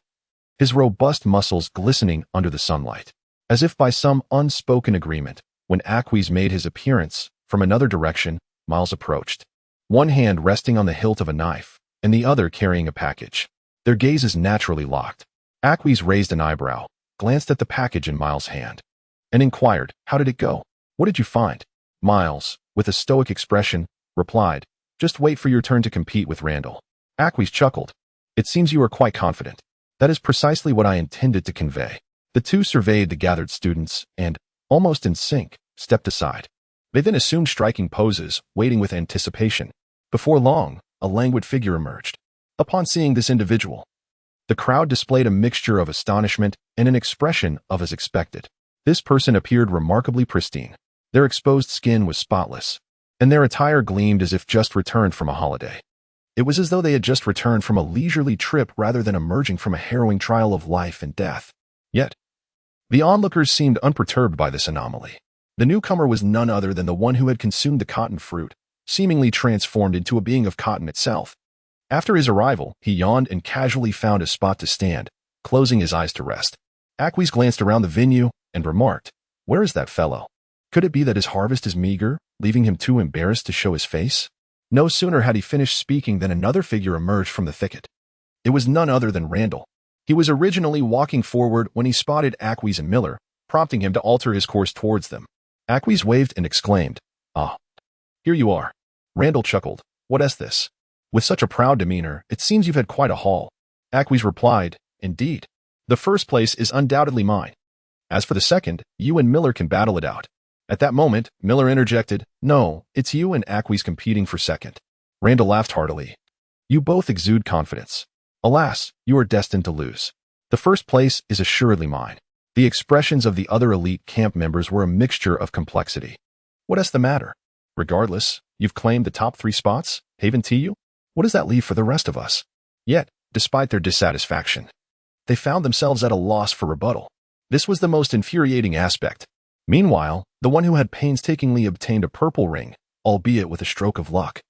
his robust muscles glistening under the sunlight. As if by some unspoken agreement, when Aquis made his appearance, from another direction, Miles approached, one hand resting on the hilt of a knife, and the other carrying a package. Their gazes naturally locked. Aquis raised an eyebrow, glanced at the package in Miles' hand, and inquired, "How did it go? What did you find?" Miles, with a stoic expression, replied, "Just wait for your turn to compete with Randall." Aquis chuckled. "It seems you are quite confident." "That is precisely what I intended to convey." The two surveyed the gathered students and, almost in sync, stepped aside. They then assumed striking poses, waiting with anticipation. Before long, a languid figure emerged. Upon seeing this individual, the crowd displayed a mixture of astonishment and an expression of as expected. This person appeared remarkably pristine. Their exposed skin was spotless, and their attire gleamed as if just returned from a holiday. It was as though they had just returned from a leisurely trip rather than emerging from a harrowing trial of life and death. Yet, the onlookers seemed unperturbed by this anomaly. The newcomer was none other than the one who had consumed the cotton fruit, seemingly transformed into a being of cotton itself. After his arrival, he yawned and casually found a spot to stand, closing his eyes to rest. Aquis glanced around the venue and remarked, "Where is that fellow? Could it be that his harvest is meager, leaving him too embarrassed to show his face?" No sooner had he finished speaking than another figure emerged from the thicket. It was none other than Randall. He was originally walking forward when he spotted Aquis and Miller, prompting him to alter his course towards them. Aquis waved and exclaimed, "Ah, here you are." Randall chuckled. "What is this? With such a proud demeanor, it seems you've had quite a haul." Aquis replied, "Indeed. The first place is undoubtedly mine. As for the second, you and Miller can battle it out." At that moment, Miller interjected, "No, it's you and Aquis competing for second." Randall laughed heartily. "You both exude confidence. Alas, you are destined to lose. The first place is assuredly mine." The expressions of the other elite camp members were a mixture of complexity. "What is the matter? Regardless, you've claimed the top 3 spots? Haven to you? What does that leave for the rest of us?" Yet, despite their dissatisfaction, they found themselves at a loss for rebuttal. This was the most infuriating aspect. Meanwhile, the one who had painstakingly obtained a purple ring, albeit with a stroke of luck,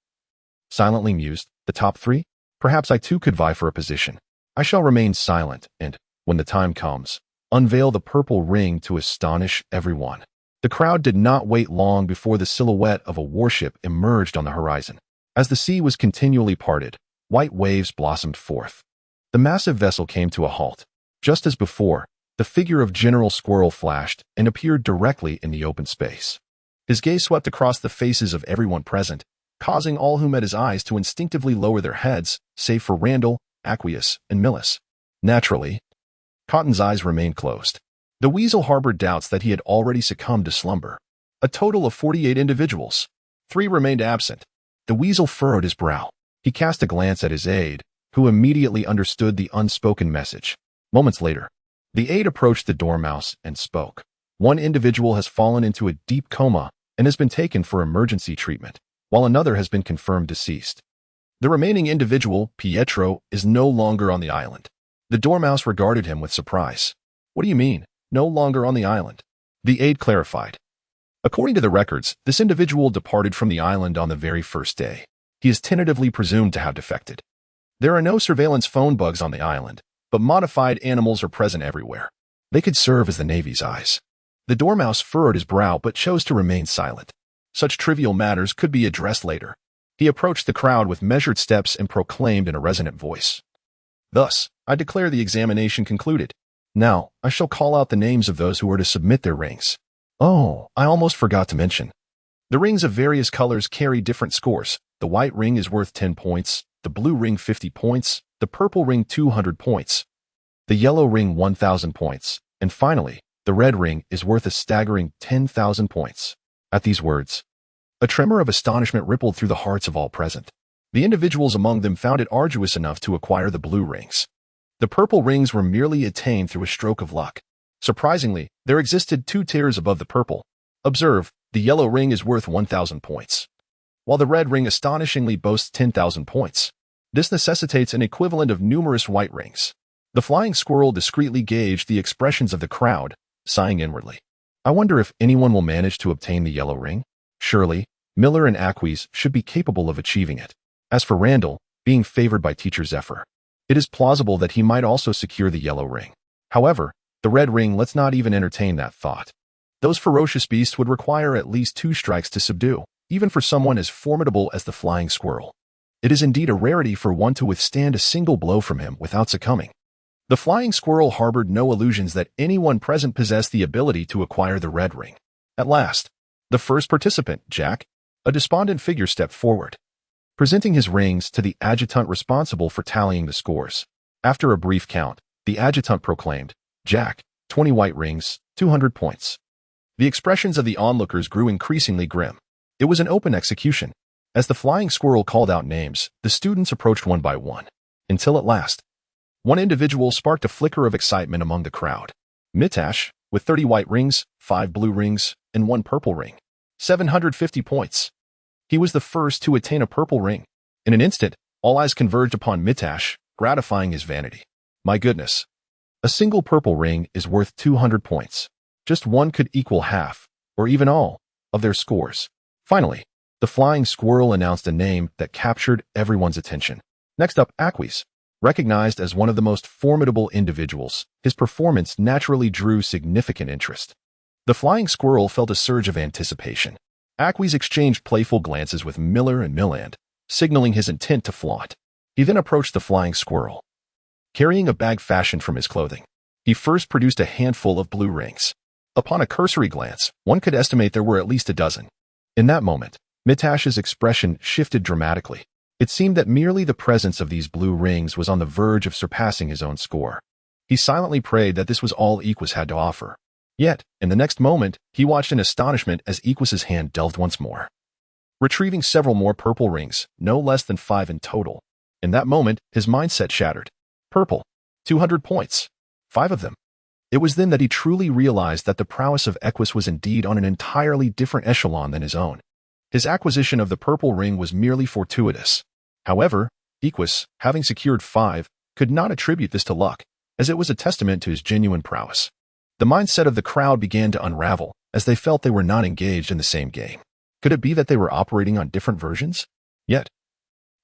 silently mused, "The top 3? Perhaps I too could vie for a position. I shall remain silent and, when the time comes, unveil the purple ring to astonish everyone." The crowd did not wait long before the silhouette of a warship emerged on the horizon. As the sea was continually parted, white waves blossomed forth. The massive vessel came to a halt. Just as before, the figure of General Squirrel flashed and appeared directly in the open space. His gaze swept across the faces of everyone present, causing all who met his eyes to instinctively lower their heads, save for Randall, Aquis, and Millis. Naturally, Cotton's eyes remained closed. The weasel harbored doubts that he had already succumbed to slumber. A total of 48 individuals. 3 remained absent. The weasel furrowed his brow. He cast a glance at his aide, who immediately understood the unspoken message. Moments later, the aide approached the dormouse and spoke. One individual has fallen into a deep coma and has been taken for emergency treatment, while another has been confirmed deceased. The remaining individual, Pietro, is no longer on the island. The dormouse regarded him with surprise. What do you mean, no longer on the island? The aide clarified. According to the records, this individual departed from the island on the very first day. He is tentatively presumed to have defected. There are no surveillance phone bugs on the island, but modified animals are present everywhere. They could serve as the Navy's eyes. The dormouse furrowed his brow but chose to remain silent. Such trivial matters could be addressed later. He approached the crowd with measured steps and proclaimed in a resonant voice. Thus, I declare the examination concluded. Now, I shall call out the names of those who are to submit their rings. Oh, I almost forgot to mention. The rings of various colors carry different scores. The white ring is worth 10 points, the blue ring 50 points, the purple ring 200 points, the yellow ring 1,000 points, and finally, the red ring is worth a staggering 10,000 points. At these words, a tremor of astonishment rippled through the hearts of all present. The individuals among them found it arduous enough to acquire the blue rings. The purple rings were merely attained through a stroke of luck. Surprisingly, there existed 2 tiers above the purple. Observe, the yellow ring is worth 1,000 points, while the red ring astonishingly boasts 10,000 points. This necessitates an equivalent of numerous white rings. The flying squirrel discreetly gauged the expressions of the crowd, sighing inwardly. I wonder if anyone will manage to obtain the yellow ring? Surely, Miller and Aquis should be capable of achieving it. As for Randall, being favored by teacher Zephyr, it is plausible that he might also secure the yellow ring. However, the red ring, let's not even entertain that thought. Those ferocious beasts would require at least 2 strikes to subdue, even for someone as formidable as the flying squirrel. It is indeed a rarity for one to withstand a single blow from him without succumbing. The flying squirrel harbored no illusions that anyone present possessed the ability to acquire the red ring. At last, the first participant, Jack, a despondent figure, stepped forward, presenting his rings to the adjutant responsible for tallying the scores. After a brief count, the adjutant proclaimed, Jack, 20 white rings, 200 points. The expressions of the onlookers grew increasingly grim. It was an open execution. As the flying squirrel called out names, the students approached one by one, until at last, one individual sparked a flicker of excitement among the crowd. Mitash, with 30 white rings, 5 blue rings, and 1 purple ring. 750 points. He was the first to attain a purple ring. In an instant, all eyes converged upon Mitash, gratifying his vanity. My goodness. A single purple ring is worth 200 points. Just one could equal half, or even all, of their scores. Finally, the flying squirrel announced a name that captured everyone's attention. Next up, Aquis. Recognized as one of the most formidable individuals, his performance naturally drew significant interest. The flying squirrel felt a surge of anticipation. Aquis exchanged playful glances with Miller and Milland, signaling his intent to flaunt. He then approached the flying squirrel. Carrying a bag fashioned from his clothing, he first produced a handful of blue rings. Upon a cursory glance, one could estimate there were at least a dozen. In that moment, Mitash's expression shifted dramatically. It seemed that merely the presence of these blue rings was on the verge of surpassing his own score. He silently prayed that this was all Equus had to offer. Yet, in the next moment, he watched in astonishment as Equus's hand delved once more, retrieving several more purple rings, no less than 5 in total. In that moment, his mindset shattered. Purple. 200 points. 5 of them. It was then that he truly realized that the prowess of Equus was indeed on an entirely different echelon than his own. His acquisition of the purple ring was merely fortuitous. However, Equus, having secured 5, could not attribute this to luck, as it was a testament to his genuine prowess. The mindset of the crowd began to unravel, as they felt they were not engaged in the same game. Could it be that they were operating on different versions? Yet,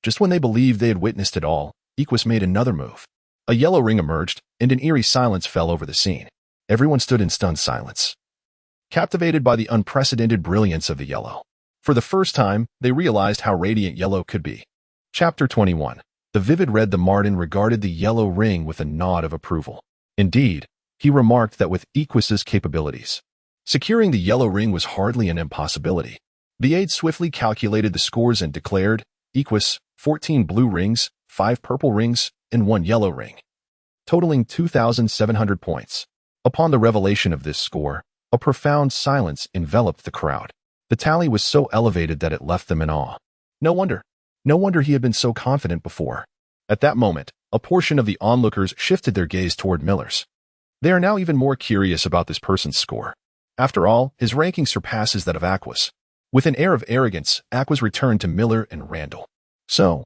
just when they believed they had witnessed it all, Equus made another move. A yellow ring emerged, and an eerie silence fell over the scene. Everyone stood in stunned silence, captivated by the unprecedented brilliance of the yellow. For the first time, they realized how radiant yellow could be. Chapter 21. The vivid red. The Martin regarded the yellow ring with a nod of approval. Indeed, he remarked that with Equus's capabilities, securing the yellow ring was hardly an impossibility. The aide swiftly calculated the scores and declared, Equus, 14 blue rings, 5 purple rings, and 1 yellow ring. totaling 2,700 points. Upon the revelation of this score, a profound silence enveloped the crowd. The tally was so elevated that it left them in awe. No wonder he had been so confident before. At that moment, a portion of the onlookers shifted their gaze toward Miller's. They are now even more curious about this person's score. After all, his ranking surpasses that of Aqua's. With an air of arrogance, Aqua's returned to Miller and Randall. So,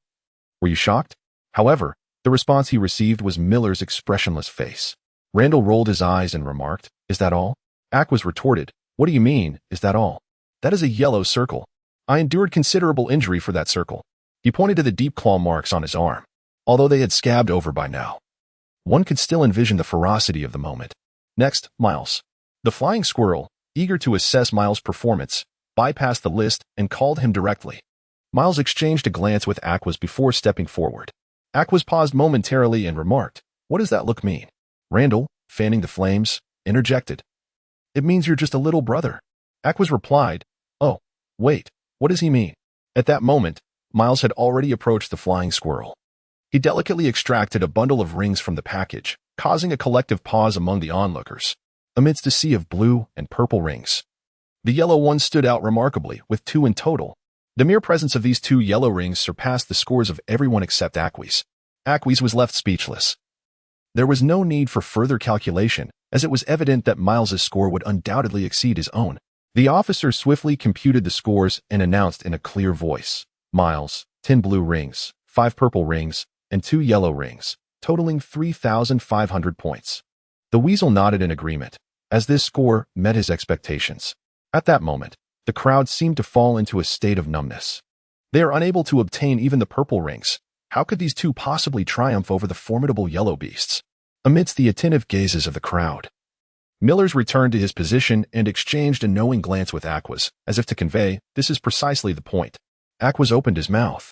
were you shocked? However, the response he received was Miller's expressionless face. Randall rolled his eyes and remarked, "Is that all?" Aqua's retorted, "What do you mean, is that all? That is a yellow circle. I endured considerable injury for that circle." He pointed to the deep claw marks on his arm. Although they had scabbed over by now, one could still envision the ferocity of the moment. Next, Miles. The flying squirrel, eager to assess Miles' performance, bypassed the list and called him directly. Miles exchanged a glance with Aqua's before stepping forward. Aqua's paused momentarily and remarked, "What does that look mean?" Randall, fanning the flames, interjected, "It means you're just a little brother." Aqua's replied, "Oh, wait, what does he mean?" At that moment, Miles had already approached the flying squirrel. He delicately extracted a bundle of rings from the package, causing a collective pause among the onlookers. Amidst a sea of blue and purple rings, the yellow one stood out remarkably, with 2 in total. The mere presence of these 2 yellow rings surpassed the scores of everyone except Aqua's. Aqua's was left speechless. There was no need for further calculation, as it was evident that Miles's score would undoubtedly exceed his own. The officer swiftly computed the scores and announced in a clear voice, "Miles, 10 blue rings, 5 purple rings, and 2 yellow rings, totaling 3,500 points." The weasel nodded in agreement, as this score met his expectations. At that moment, the crowd seemed to fall into a state of numbness. They are unable to obtain even the purple rings. How could these 2 possibly triumph over the formidable yellow beasts? Amidst the attentive gazes of the crowd, Miller's returned to his position and exchanged a knowing glance with Aqua's, as if to convey, "This is precisely the point." Aqua's opened his mouth,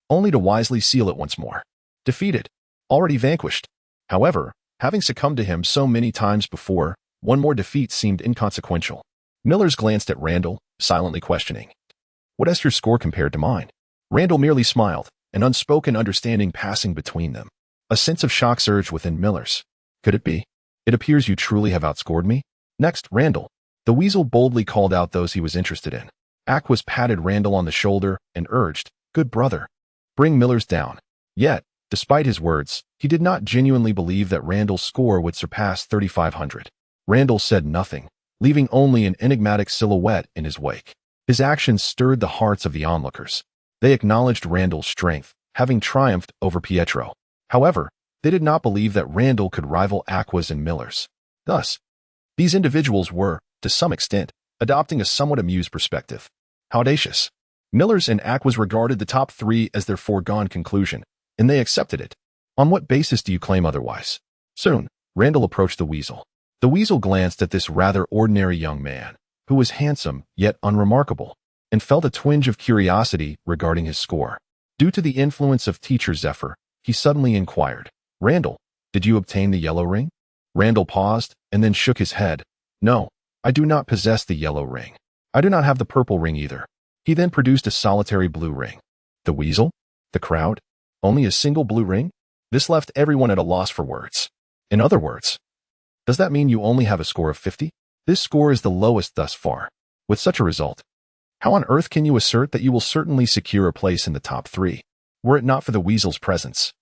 only to wisely seal it once more. Defeated, already vanquished. However, having succumbed to him so many times before, one more defeat seemed inconsequential. Miller's glanced at Randall, silently questioning, "What has your score compared to mine?" Randall merely smiled, an unspoken understanding passing between them. A sense of shock surged within Miller's. Could it be? It appears you truly have outscored me. Next, Randall. The weasel boldly called out those he was interested in. Aqua's patted Randall on the shoulder and urged, "Good brother, bring Miller's down." Yet, despite his words, he did not genuinely believe that Randall's score would surpass 3,500. Randall said nothing, leaving only an enigmatic silhouette in his wake. His actions stirred the hearts of the onlookers. They acknowledged Randall's strength, having triumphed over Pietro. However, they did not believe that Randall could rival Aqua's and Miller's. Thus, these individuals were, to some extent, adopting a somewhat amused perspective. How audacious. Miller's and Aqua's regarded the top 3 as their foregone conclusion, and they accepted it. On what basis do you claim otherwise? Soon, Randall approached the weasel. The weasel glanced at this rather ordinary young man, who was handsome yet unremarkable, and felt a twinge of curiosity regarding his score. Due to the influence of teacher Zephyr, he suddenly inquired, "Randall, did you obtain the yellow ring?" Randall paused and then shook his head. "No, I do not possess the yellow ring. I do not have the purple ring either." He then produced a solitary blue ring. The weasel? The crowd? Only a single blue ring? This left everyone at a loss for words. In other words, does that mean you only have a score of 50? This score is the lowest thus far. With such a result, how on earth can you assert that you will certainly secure a place in the top 3? Were it not for the weasel's presence,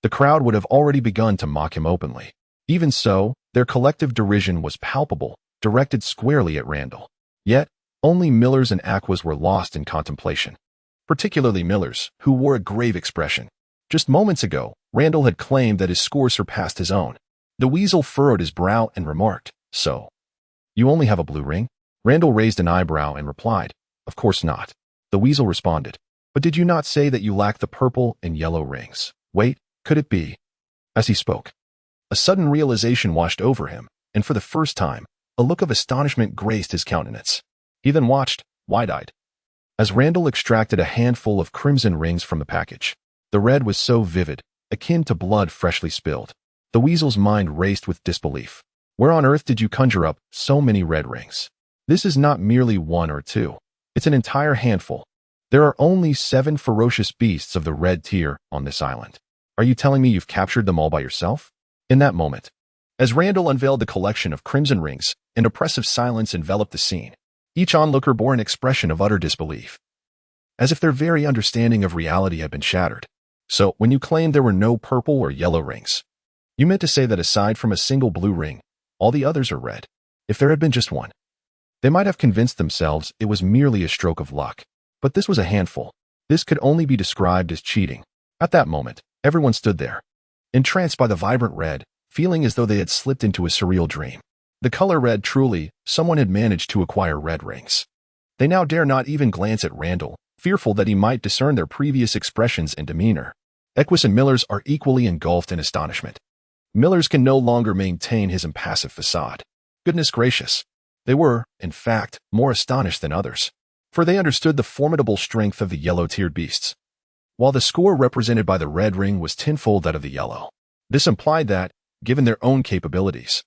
the crowd would have already begun to mock him openly. Even so, their collective derision was palpable, directed squarely at Randall. Yet, only Miller's and Aqua's were lost in contemplation. Particularly Miller's, who wore a grave expression. Just moments ago, Randall had claimed that his score surpassed his own. The weasel furrowed his brow and remarked, "So, you only have a blue ring?" Randall raised an eyebrow and replied, "Of course not." The weasel responded, "But did you not say that you lacked the purple and yellow rings? Wait, could it be?" As he spoke, a sudden realization washed over him, and for the first time, a look of astonishment graced his countenance. He then watched, wide-eyed, as Randall extracted a handful of crimson rings from the package. The red was so vivid, akin to blood freshly spilled. The weasel's mind raced with disbelief. Where on earth did you conjure up so many red rings? This is not merely 1 or 2. It's an entire handful. There are only 7 ferocious beasts of the red tier on this island. Are you telling me you've captured them all by yourself? In that moment, as Randall unveiled the collection of crimson rings, an oppressive silence enveloped the scene. Each onlooker bore an expression of utter disbelief, as if their very understanding of reality had been shattered. So, when you claimed there were no purple or yellow rings, you meant to say that aside from a single blue ring, all the others are red. If there had been just one, they might have convinced themselves it was merely a stroke of luck. But this was a handful. This could only be described as cheating. At that moment, everyone stood there, entranced by the vibrant red, feeling as though they had slipped into a surreal dream. The color red, truly, someone had managed to acquire red rings. They now dare not even glance at Randall, fearful that he might discern their previous expressions and demeanor. Equus and Millers are equally engulfed in astonishment. Millers can no longer maintain his impassive facade. Goodness gracious! They were, in fact, more astonished than others, for they understood the formidable strength of the yellow-tiered beasts, while the score represented by the red ring was tenfold that of the yellow. This implied that, given their own capabilities,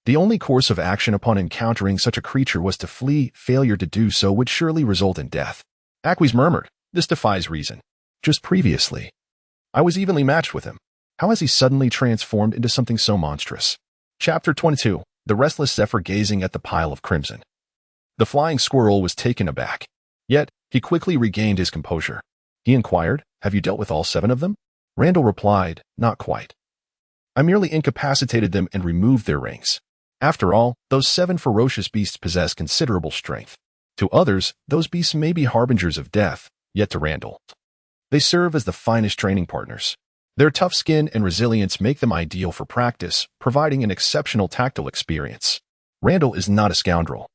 the only course of action upon encountering such a creature was to flee. Failure to do so would surely result in death. Aquis murmured, "This defies reason. Just previously, I was evenly matched with him. How has he suddenly transformed into something so monstrous?" Chapter 22. The restless Zephyr gazing at the pile of crimson. The flying squirrel was taken aback. Yet, he quickly regained his composure. He inquired, "Have you dealt with all 7 of them?" Randall replied, "Not quite. I merely incapacitated them and removed their rings. After all, those 7 ferocious beasts possess considerable strength. To others, those beasts may be harbingers of death, yet to Randall, they serve as the finest training partners. Their tough skin and resilience make them ideal for practice, providing an exceptional tactile experience. Randall is not a scoundrel.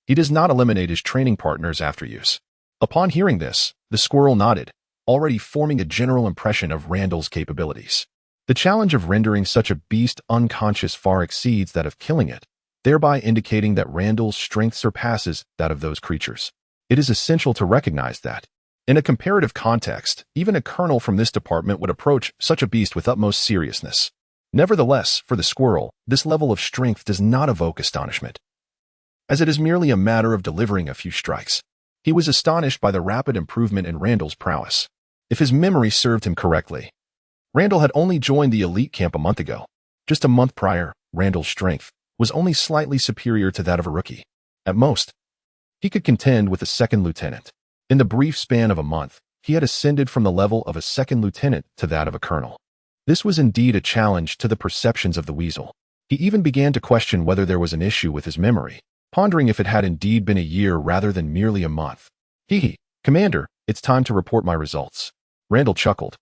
He does not eliminate his training partners after use." Upon hearing this, the squirrel nodded, already forming a general impression of Randall's capabilities. The challenge of rendering such a beast unconscious far exceeds that of killing it, thereby indicating that Randall's strength surpasses that of those creatures. It is essential to recognize that, in a comparative context, even a colonel from this department would approach such a beast with utmost seriousness. Nevertheless, for the squirrel, this level of strength does not evoke astonishment, as it is merely a matter of delivering a few strikes. He was astonished by the rapid improvement in Randall's prowess. If his memory served him correctly, Randall had only joined the elite camp a month ago. Just a month prior, Randall's strength was only slightly superior to that of a rookie. At most, he could contend with a second lieutenant. In the brief span of a month, he had ascended from the level of a second lieutenant to that of a colonel. This was indeed a challenge to the perceptions of the weasel. He even began to question whether there was an issue with his memory, pondering if it had indeed been a year rather than merely a month. Commander, it's time to report my results." Randall chuckled,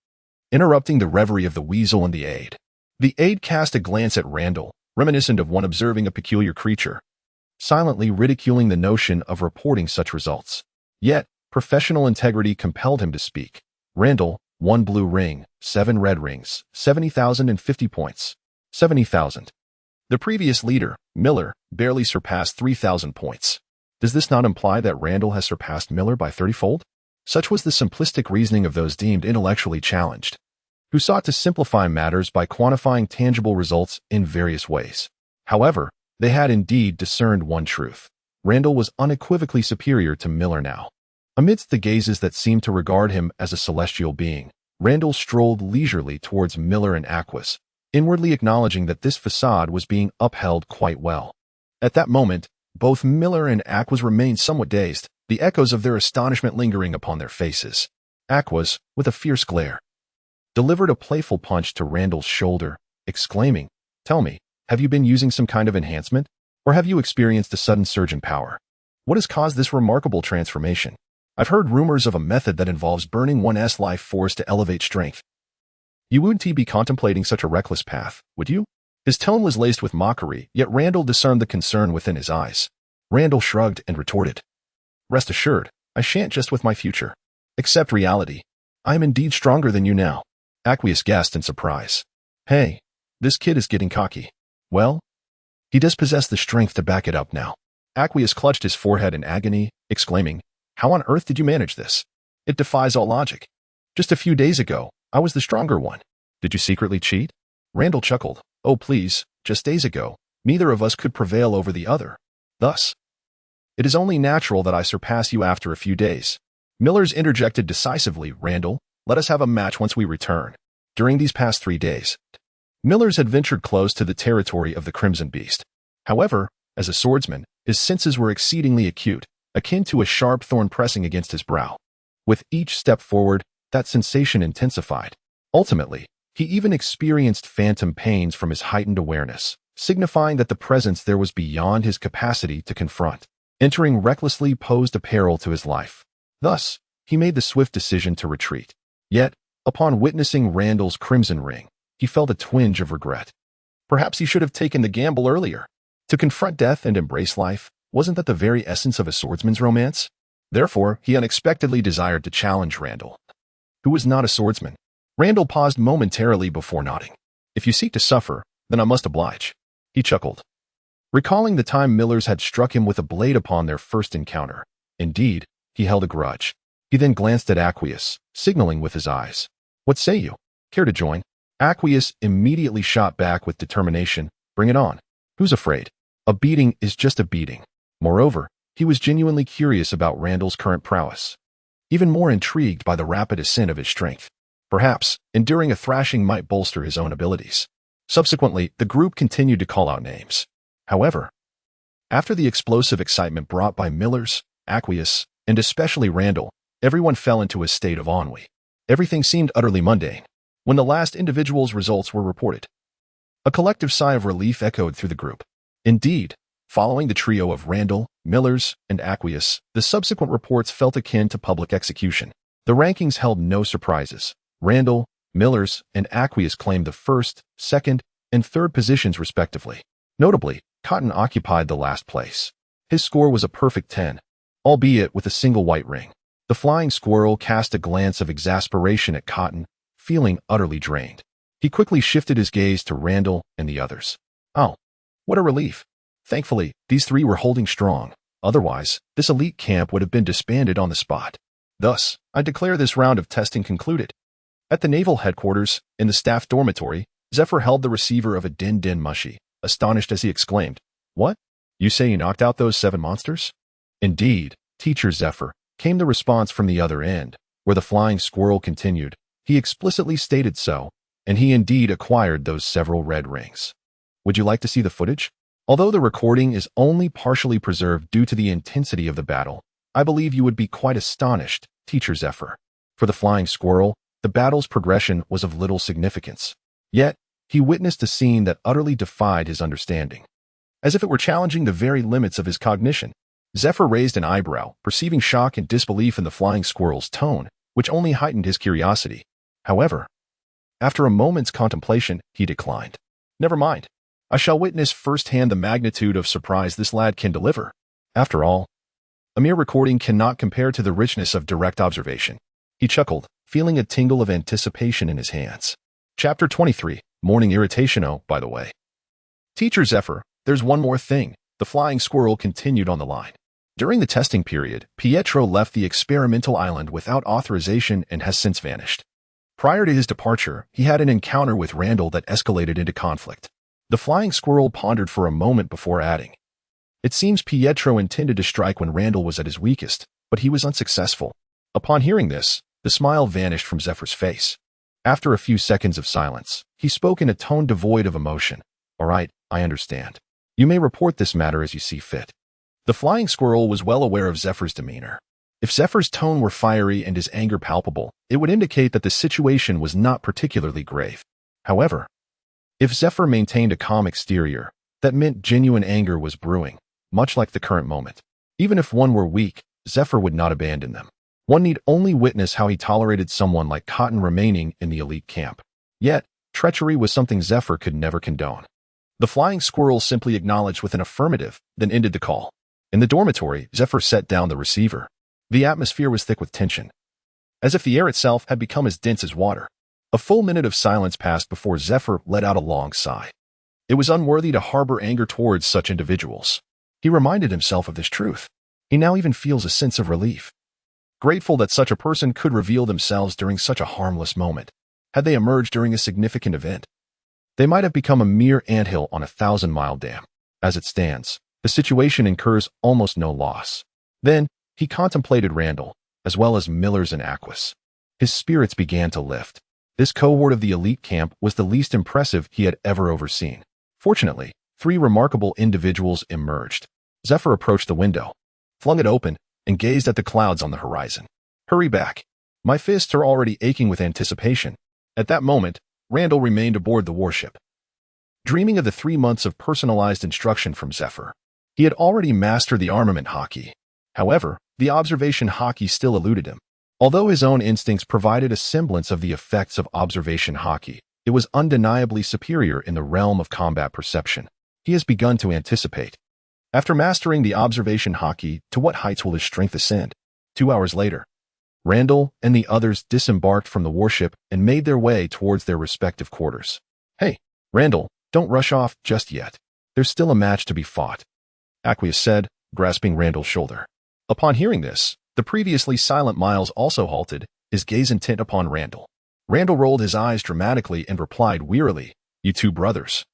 interrupting the reverie of the weasel and the aide. The aide cast a glance at Randall, reminiscent of one observing a peculiar creature, silently ridiculing the notion of reporting such results. Yet, professional integrity compelled him to speak. "Randall, 1 blue ring, 7 red rings, 70,050 points. 70,000. The previous leader, Miller, barely surpassed 3,000 points. Does this not imply that Randall has surpassed Miller by 30-fold? Such was the simplistic reasoning of those deemed intellectually challenged, who sought to simplify matters by quantifying tangible results in various ways. However, they had indeed discerned one truth. Randall was unequivocally superior to Miller now. Amidst the gazes that seemed to regard him as a celestial being, Randall strolled leisurely towards Miller and Aquis, inwardly acknowledging that this facade was being upheld quite well. At that moment, both Miller and Aquis remained somewhat dazed, the echoes of their astonishment lingering upon their faces. Aquis, with a fierce glare, delivered a playful punch to Randall's shoulder, exclaiming, "Tell me, have you been using some kind of enhancement? Or have you experienced a sudden surge in power? What has caused this remarkable transformation? I've heard rumors of a method that involves burning one's life force to elevate strength. You wouldn't be contemplating such a reckless path, would you?" His tone was laced with mockery, yet Randall discerned the concern within his eyes. Randall shrugged and retorted, "Rest assured, I shan't jest with my future. Accept reality. I am indeed stronger than you now." Aquis gasped in surprise. "Hey, this kid is getting cocky." "Well, he does possess the strength to back it up now." Aquis clutched his forehead in agony, exclaiming, "How on earth did you manage this? It defies all logic. Just a few days ago, I was the stronger one. Did you secretly cheat?" Randall chuckled. "Oh please, just days ago, neither of us could prevail over the other. Thus, it is only natural that I surpass you after a few days." Millers interjected decisively, "Randall, let us have a match once we return. During these past 3 days, Millers had ventured close to the territory of the Crimson Beast. However, as a swordsman, his senses were exceedingly acute, akin to a sharp thorn pressing against his brow. With each step forward, that sensation intensified. Ultimately, he even experienced phantom pains from his heightened awareness, signifying that the presence there was beyond his capacity to confront. Entering recklessly posed a peril to his life. Thus, he made the swift decision to retreat. Yet, upon witnessing Randall's crimson ring, he felt a twinge of regret. Perhaps he should have taken the gamble earlier. To confront death and embrace life, wasn't that the very essence of a swordsman's romance? Therefore, he unexpectedly desired to challenge Randall, who was not a swordsman. Randall paused momentarily before nodding. If you seek to suffer, then I must oblige. He chuckled, recalling the time Millers had struck him with a blade upon their first encounter. Indeed, he held a grudge. He then glanced at Aqueous, signaling with his eyes. What say you? Care to join? Aqueous immediately shot back with determination. Bring it on. Who's afraid? A beating is just a beating. Moreover, he was genuinely curious about Randall's current prowess, even more intrigued by the rapid ascent of his strength. Perhaps, enduring a thrashing might bolster his own abilities. Subsequently, the group continued to call out names. However, after the explosive excitement brought by Millers, Aqueous, and especially Randall, everyone fell into a state of ennui. Everything seemed utterly mundane. When the last individual's results were reported, a collective sigh of relief echoed through the group. Indeed, following the trio of Randall, Millers, and Aqueous, the subsequent reports felt akin to public execution. The rankings held no surprises. Randall, Millers, and Aqueous claimed the first, second, and third positions respectively. Notably, Cotton occupied the last place. His score was a perfect 10, albeit with a single white ring. The flying squirrel cast a glance of exasperation at Cotton, feeling utterly drained. He quickly shifted his gaze to Randall and the others. Oh, what a relief. Thankfully, these three were holding strong. Otherwise, this elite camp would have been disbanded on the spot. Thus, I declare this round of testing concluded. At the Naval headquarters, in the staff dormitory, Zephyr held the receiver of a din-din mushy, astonished as he exclaimed, What? You say you knocked out those 7 monsters? Indeed, Teacher Zephyr, came the response from the other end, where the flying squirrel continued. He explicitly stated so, and he indeed acquired those several red rings. Would you like to see the footage? Although the recording is only partially preserved due to the intensity of the battle, I believe you would be quite astonished, Teacher Zephyr. For the flying squirrel, the battle's progression was of little significance. Yet, he witnessed a scene that utterly defied his understanding. As if it were challenging the very limits of his cognition, Zephyr raised an eyebrow, perceiving shock and disbelief in the flying squirrel's tone, which only heightened his curiosity. However, after a moment's contemplation, he declined. Never mind. I shall witness firsthand the magnitude of surprise this lad can deliver. After all, a mere recording cannot compare to the richness of direct observation. He chuckled, feeling a tingle of anticipation in his hands. Chapter 23, Morning Irritation. Oh, by the way. Teacher Zephyr, there's one more thing, the flying squirrel continued on the line. During the testing period, Pietro left the experimental island without authorization and has since vanished. Prior to his departure, he had an encounter with Randall that escalated into conflict. The flying squirrel pondered for a moment before adding. It seems Pietro intended to strike when Randall was at his weakest, but he was unsuccessful. Upon hearing this, the smile vanished from Zephyr's face. After a few seconds of silence, he spoke in a tone devoid of emotion. All right, I understand. You may report this matter as you see fit. The flying squirrel was well aware of Zephyr's demeanor. If Zephyr's tone were fiery and his anger palpable, it would indicate that the situation was not particularly grave. However, if Zephyr maintained a calm exterior, that meant genuine anger was brewing, much like the current moment. Even if one were weak, Zephyr would not abandon them. One need only witness how he tolerated someone like Cotton remaining in the elite camp. Yet, treachery was something Zephyr could never condone. The flying squirrel simply acknowledged with an affirmative, then ended the call. In the dormitory, Zephyr set down the receiver. The atmosphere was thick with tension, as if the air itself had become as dense as water. A full minute of silence passed before Zephyr let out a long sigh. It was unworthy to harbor anger towards such individuals. He reminded himself of this truth. He now even feels a sense of relief. Grateful that such a person could reveal themselves during such a harmless moment. Had they emerged during a significant event, they might have become a mere anthill on a 1,000-mile dam. As it stands, the situation incurs almost no loss. Then, he contemplated Randall, as well as Millers and Aqueous. His spirits began to lift. This cohort of the elite camp was the least impressive he had ever overseen. Fortunately, 3 remarkable individuals emerged. Zephyr approached the window, flung it open, and gazed at the clouds on the horizon. Hurry back. My fists are already aching with anticipation. At that moment, Randall remained aboard the warship, dreaming of the 3 months of personalized instruction from Zephyr. He had already mastered the armament Haki. However, the observation Haki still eluded him. Although his own instincts provided a semblance of the effects of observation Haki, it was undeniably superior in the realm of combat perception. He has begun to anticipate. After mastering the observation Haki, to what heights will his strength ascend? 2 hours later, Randall and the others disembarked from the warship and made their way towards their respective quarters. Hey, Randall, don't rush off just yet. There's still a match to be fought, Aqueous said, grasping Randall's shoulder. Upon hearing this, the previously silent Miles also halted, his gaze intent upon Randall. Randall rolled his eyes dramatically and replied wearily, "You 2 brothers.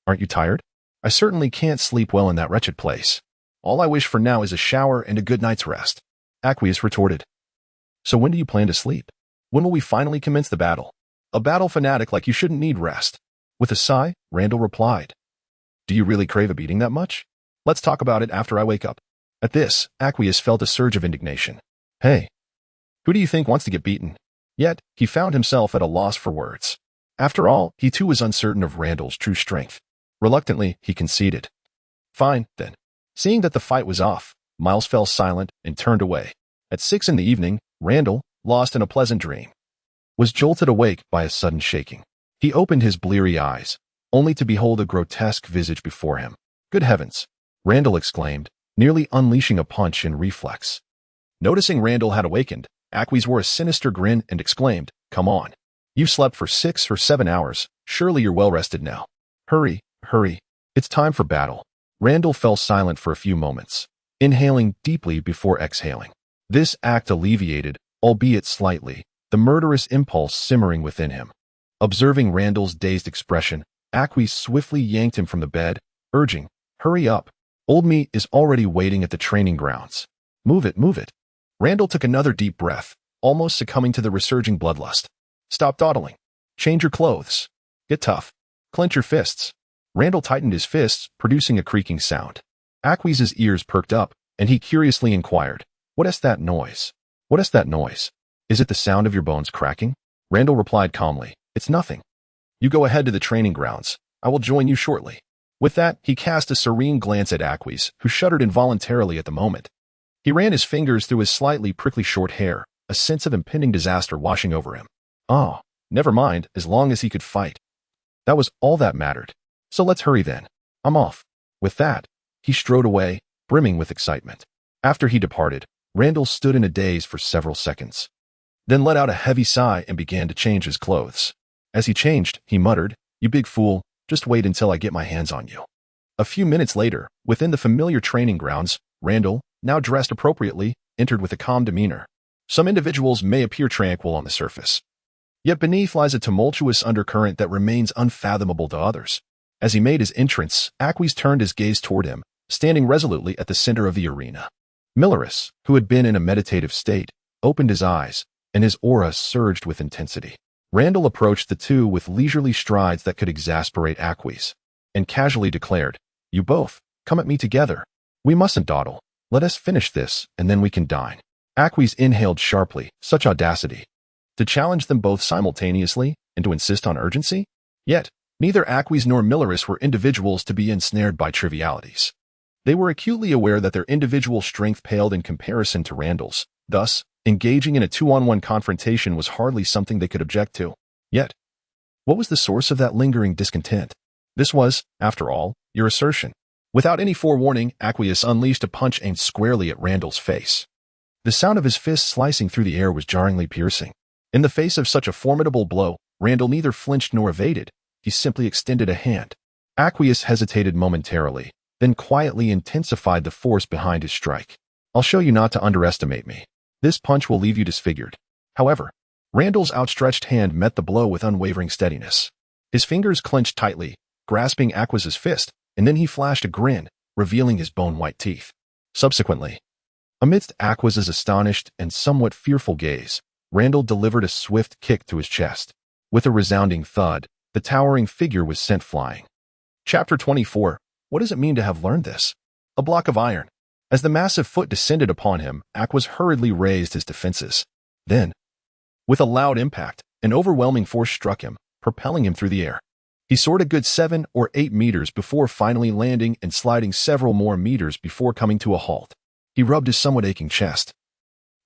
Aren't you tired? I certainly can't sleep well in that wretched place. All I wish for now is a shower and a good night's rest." Aqueous retorted, "So when do you plan to sleep? When will we finally commence the battle? A battle fanatic like you shouldn't need rest." With a sigh, Randall replied, "Do you really crave a beating that much? Let's talk about it after I wake up." At this, Aqueous felt a surge of indignation. Hey, who do you think wants to get beaten? Yet, he found himself at a loss for words. After all, he too was uncertain of Randall's true strength. Reluctantly, he conceded. Fine, then. Seeing that the fight was off, Miles fell silent and turned away. At 6 in the evening, Randall, lost in a pleasant dream, was jolted awake by a sudden shaking. He opened his bleary eyes, only to behold a grotesque visage before him. Good heavens! Randall exclaimed, nearly unleashing a punch in reflex. Noticing Randall had awakened, Aqueous wore a sinister grin and exclaimed, "Come on. You've slept for 6 or 7 hours. Surely you're well rested now. Hurry, hurry. It's time for battle." Randall fell silent for a few moments, inhaling deeply before exhaling. This act alleviated, albeit slightly, the murderous impulse simmering within him. Observing Randall's dazed expression, Aqueous swiftly yanked him from the bed, urging, "Hurry up. Old meat is already waiting at the training grounds. Move it, move it." Randall took another deep breath, almost succumbing to the resurging bloodlust. "Stop dawdling. Change your clothes. Get tough. Clench your fists." Randall tightened his fists, producing a creaking sound. Aqueous' ears perked up, and he curiously inquired, "What is that noise? What is that noise? Is it the sound of your bones cracking?" Randall replied calmly, "It's nothing. You go ahead to the training grounds. I will join you shortly." With that, he cast a serene glance at Aqueous, who shuddered involuntarily at the moment. He ran his fingers through his slightly prickly short hair, a sense of impending disaster washing over him. Oh, never mind, as long as he could fight. That was all that mattered. So let's hurry then. I'm off. With that, he strode away, brimming with excitement. After he departed, Randall stood in a daze for several seconds, then let out a heavy sigh and began to change his clothes. As he changed, he muttered, "You big fool, just wait until I get my hands on you." A few minutes later, within the familiar training grounds, Randall, now dressed appropriately, entered with a calm demeanor. Some individuals may appear tranquil on the surface, yet beneath lies a tumultuous undercurrent that remains unfathomable to others. As he made his entrance, Aqueous turned his gaze toward him, standing resolutely at the center of the arena. Millerus, who had been in a meditative state, opened his eyes, and his aura surged with intensity. Randall approached the two with leisurely strides that could exasperate Aqueous, and casually declared, "You both, come at me together. We mustn't dawdle. Let us finish this, and then we can dine." Aqueous inhaled sharply, such audacity. To challenge them both simultaneously, and to insist on urgency? Yet, neither Aqueous nor Millerus were individuals to be ensnared by trivialities. They were acutely aware that their individual strength paled in comparison to Randall's. Thus, engaging in a 2-on-1 confrontation was hardly something they could object to. Yet, what was the source of that lingering discontent? This was, after all, your assertion. Without any forewarning, Aqueous unleashed a punch aimed squarely at Randall's face. The sound of his fist slicing through the air was jarringly piercing. In the face of such a formidable blow, Randall neither flinched nor evaded. He simply extended a hand. Aqueous hesitated momentarily, then quietly intensified the force behind his strike. "I'll show you not to underestimate me. This punch will leave you disfigured." However, Randall's outstretched hand met the blow with unwavering steadiness. His fingers clenched tightly, grasping Aqueous' fist, and then he flashed a grin, revealing his bone-white teeth. Subsequently, amidst Aqueous' astonished and somewhat fearful gaze, Randall delivered a swift kick to his chest. With a resounding thud, the towering figure was sent flying. Chapter 24. What does it mean to have learned this? A block of iron. As the massive foot descended upon him, Aquas hurriedly raised his defenses. Then, with a loud impact, an overwhelming force struck him, propelling him through the air. He soared a good 7 or 8 meters before finally landing and sliding several more meters before coming to a halt. He rubbed his somewhat aching chest.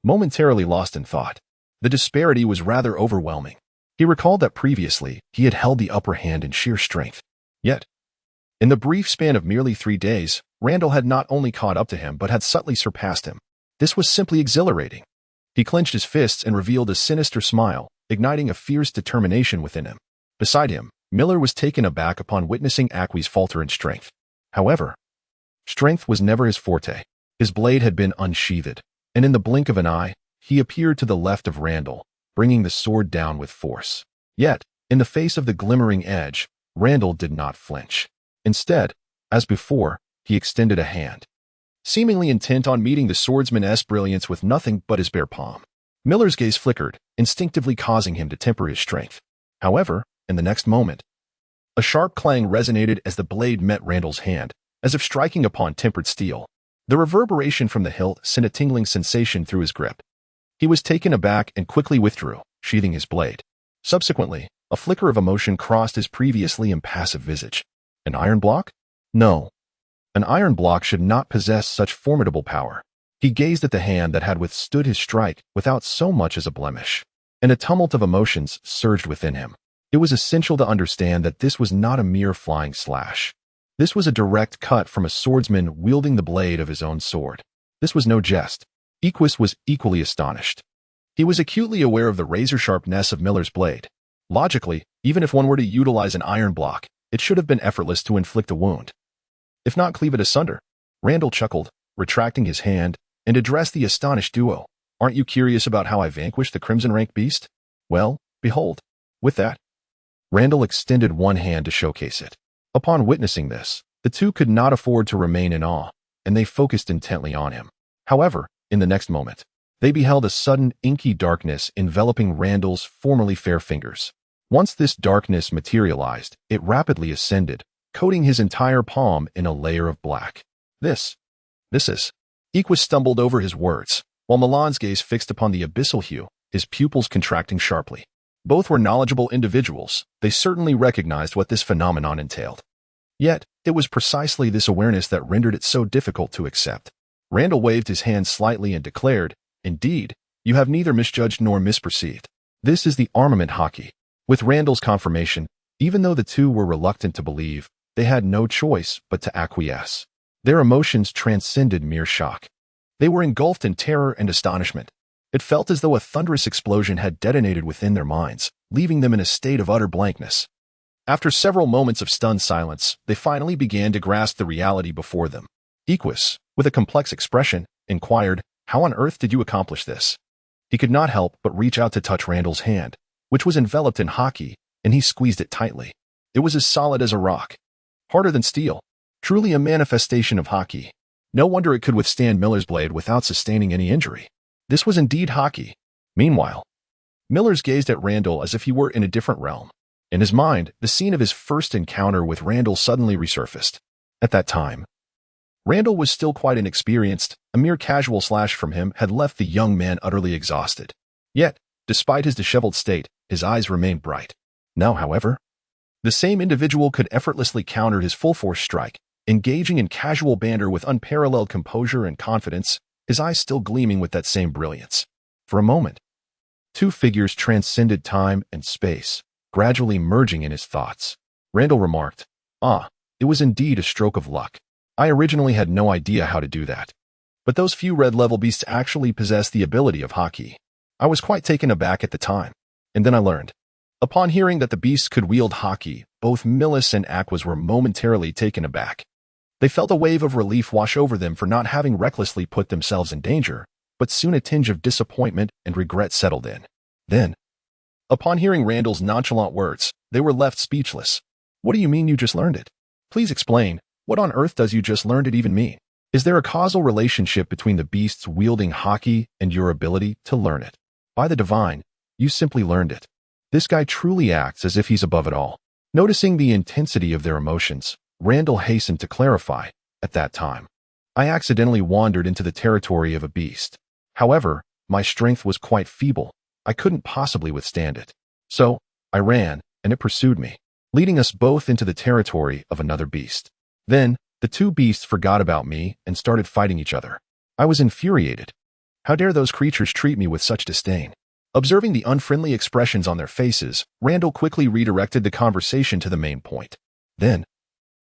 Momentarily lost in thought. The disparity was rather overwhelming. He recalled that previously he had held the upper hand in sheer strength. Yet, in the brief span of merely 3 days, Randall had not only caught up to him but had subtly surpassed him. This was simply exhilarating. He clenched his fists and revealed a sinister smile, igniting a fierce determination within him. Beside him, Miller was taken aback upon witnessing Aquas falter in strength. However, strength was never his forte. His blade had been unsheathed, and in the blink of an eye, he appeared to the left of Randall, bringing the sword down with force. Yet, in the face of the glimmering edge, Randall did not flinch. Instead, as before, he extended a hand, seemingly intent on meeting the swordsman's brilliance with nothing but his bare palm. Miller's gaze flickered, instinctively causing him to temper his strength. However, in the next moment, a sharp clang resonated as the blade met Randall's hand, as if striking upon tempered steel. The reverberation from the hilt sent a tingling sensation through his grip. He was taken aback and quickly withdrew, sheathing his blade. Subsequently, a flicker of emotion crossed his previously impassive visage. An iron block? No. An iron block should not possess such formidable power. He gazed at the hand that had withstood his strike without so much as a blemish, and a tumult of emotions surged within him. It was essential to understand that this was not a mere flying slash. This was a direct cut from a swordsman wielding the blade of his own sword. This was no jest. Aquas was equally astonished. He was acutely aware of the razor-sharpness of Miller's blade. Logically, even if one were to utilize an iron block, it should have been effortless to inflict a wound, if not cleave it asunder. Randall chuckled, retracting his hand, and addressed the astonished duo. Aren't you curious about how I vanquished the crimson-rank beast? Well, behold. With that, Randall extended one hand to showcase it. Upon witnessing this, the two could not afford to remain in awe, and they focused intently on him. However, in the next moment, they beheld a sudden inky darkness enveloping Randall's formerly fair fingers. Once this darkness materialized, it rapidly ascended, coating his entire palm in a layer of black. This is... Aquas stumbled over his words, while Milan's gaze fixed upon the abyssal hue, his pupils contracting sharply. Both were knowledgeable individuals. They certainly recognized what this phenomenon entailed. Yet, it was precisely this awareness that rendered it so difficult to accept. Randall waved his hand slightly and declared, Indeed, you have neither misjudged nor misperceived. This is the armament Haki. With Randall's confirmation, even though the two were reluctant to believe, they had no choice but to acquiesce. Their emotions transcended mere shock. They were engulfed in terror and astonishment. It felt as though a thunderous explosion had detonated within their minds, leaving them in a state of utter blankness. After several moments of stunned silence, they finally began to grasp the reality before them. Aquas, with a complex expression, inquired, How on earth did you accomplish this? He could not help but reach out to touch Randall's hand, which was enveloped in Haki, and he squeezed it tightly. It was as solid as a rock, harder than steel, truly a manifestation of Haki. No wonder it could withstand Miller's blade without sustaining any injury. This was indeed Haki. Meanwhile, Miller's gazed at Randall as if he were in a different realm. In his mind, the scene of his first encounter with Randall suddenly resurfaced. At that time, Randall was still quite inexperienced. A mere casual slash from him had left the young man utterly exhausted. Yet, despite his disheveled state, his eyes remained bright. Now, however, the same individual could effortlessly counter his full-force strike, engaging in casual banter with unparalleled composure and confidence, his eyes still gleaming with that same brilliance. For a moment, two figures transcended time and space, gradually merging in his thoughts. Randall remarked, it was indeed a stroke of luck. I originally had no idea how to do that. But those few red-level beasts actually possess the ability of Haki. I was quite taken aback at the time, and then I learned. Upon hearing that the beasts could wield Haki, both Millis and Aquas were momentarily taken aback. They felt a wave of relief wash over them for not having recklessly put themselves in danger, but soon a tinge of disappointment and regret settled in. Then, upon hearing Randall's nonchalant words, they were left speechless. What do you mean you just learned it? Please explain. What on earth does you just learned it even mean? Is there a causal relationship between the beasts wielding Haki and your ability to learn it? By the divine, you simply learned it. This guy truly acts as if he's above it all. Noticing the intensity of their emotions, Randall hastened to clarify. At that time, I accidentally wandered into the territory of a beast. However, my strength was quite feeble. I couldn't possibly withstand it. So, I ran, and it pursued me, leading us both into the territory of another beast. Then, the two beasts forgot about me and started fighting each other. I was infuriated. How dare those creatures treat me with such disdain? Observing the unfriendly expressions on their faces, Randall quickly redirected the conversation to the main point. Then,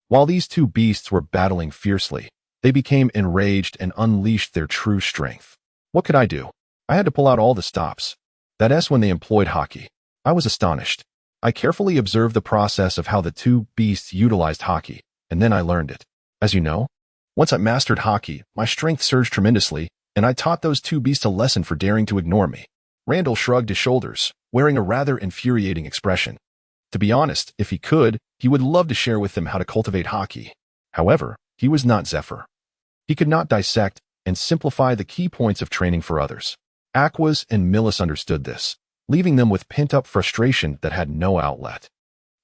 while these two beasts were battling fiercely, they became enraged and unleashed their true strength. What could I do? I had to pull out all the stops. That's when they employed Haki. I was astonished. I carefully observed the process of how the two beasts utilized Haki, and then I learned it. As you know, once I mastered Haki, my strength surged tremendously, and I taught those two beasts a lesson for daring to ignore me. Randall shrugged his shoulders, wearing a rather infuriating expression. To be honest, if he could, he would love to share with them how to cultivate Haki. However, he was not Zephyr. He could not dissect and simplify the key points of training for others. Aquas and Millis understood this, leaving them with pent-up frustration that had no outlet.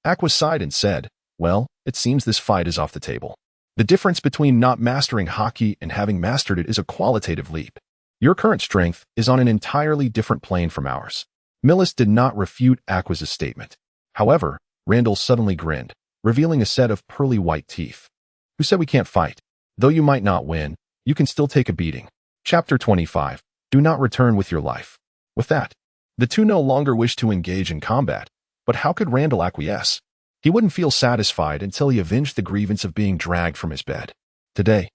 Aqua sighed and said, "Well, it seems this fight is off the table. The difference between not mastering Haki and having mastered it is a qualitative leap. Your current strength is on an entirely different plane from ours." Millis did not refute Aqua's statement. However, Randall suddenly grinned, revealing a set of pearly white teeth. "Who said we can't fight? Though you might not win, you can still take a beating." Chapter 25. Do not return with your life. With that, the two no longer wished to engage in combat, but how could Randall acquiesce? He wouldn't feel satisfied until he avenged the grievance of being dragged from his bed. Today,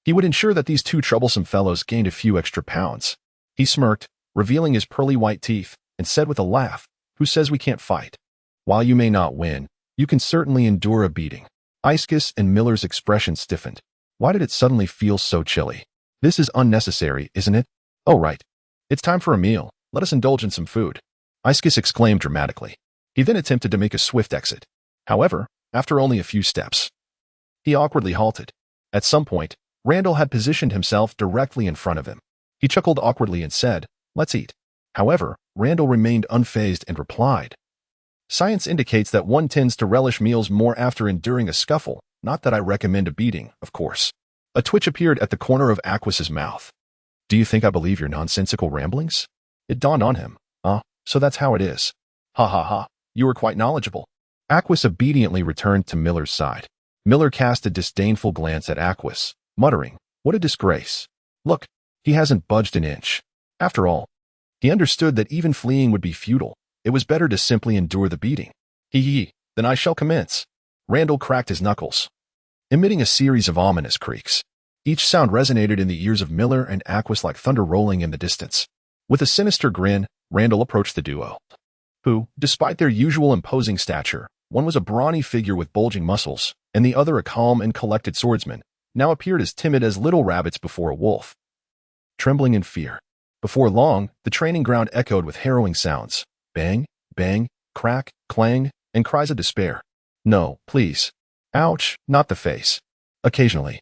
he would ensure that these two troublesome fellows gained a few extra pounds. He smirked, revealing his pearly white teeth, and said with a laugh, "Who says we can't fight? While you may not win, you can certainly endure a beating." Iskis and Miller's expression stiffened. Why did it suddenly feel so chilly? This is unnecessary, isn't it? Oh, right. It's time for a meal. Let us indulge in some food. Iskis exclaimed dramatically. He then attempted to make a swift exit. However, after only a few steps, he awkwardly halted. At some point, Randall had positioned himself directly in front of him. He chuckled awkwardly and said, "Let's eat." However, Randall remained unfazed and replied, "Science indicates that one tends to relish meals more after enduring a scuffle, not that I recommend a beating, of course." A twitch appeared at the corner of Aquas's mouth. "Do you think I believe your nonsensical ramblings?" It dawned on him. So that's how it is. Ha ha ha, you were quite knowledgeable." Aquas obediently returned to Miller's side. Miller cast a disdainful glance at Aquas, muttering, "What a disgrace. Look, he hasn't budged an inch." After all, he understood that even fleeing would be futile. It was better to simply endure the beating. Then I shall commence." Randall cracked his knuckles, emitting a series of ominous creaks. Each sound resonated in the ears of Miller and Aquas like thunder rolling in the distance. With a sinister grin, Randall approached the duo, who, despite their usual imposing stature, one was a brawny figure with bulging muscles, and the other a calm and collected swordsman, now appeared as timid as little rabbits before a wolf. Trembling in fear. Before long, the training ground echoed with harrowing sounds. Bang, bang, crack, clang, and cries of despair. "No, please. Ouch, not the face." Occasionally,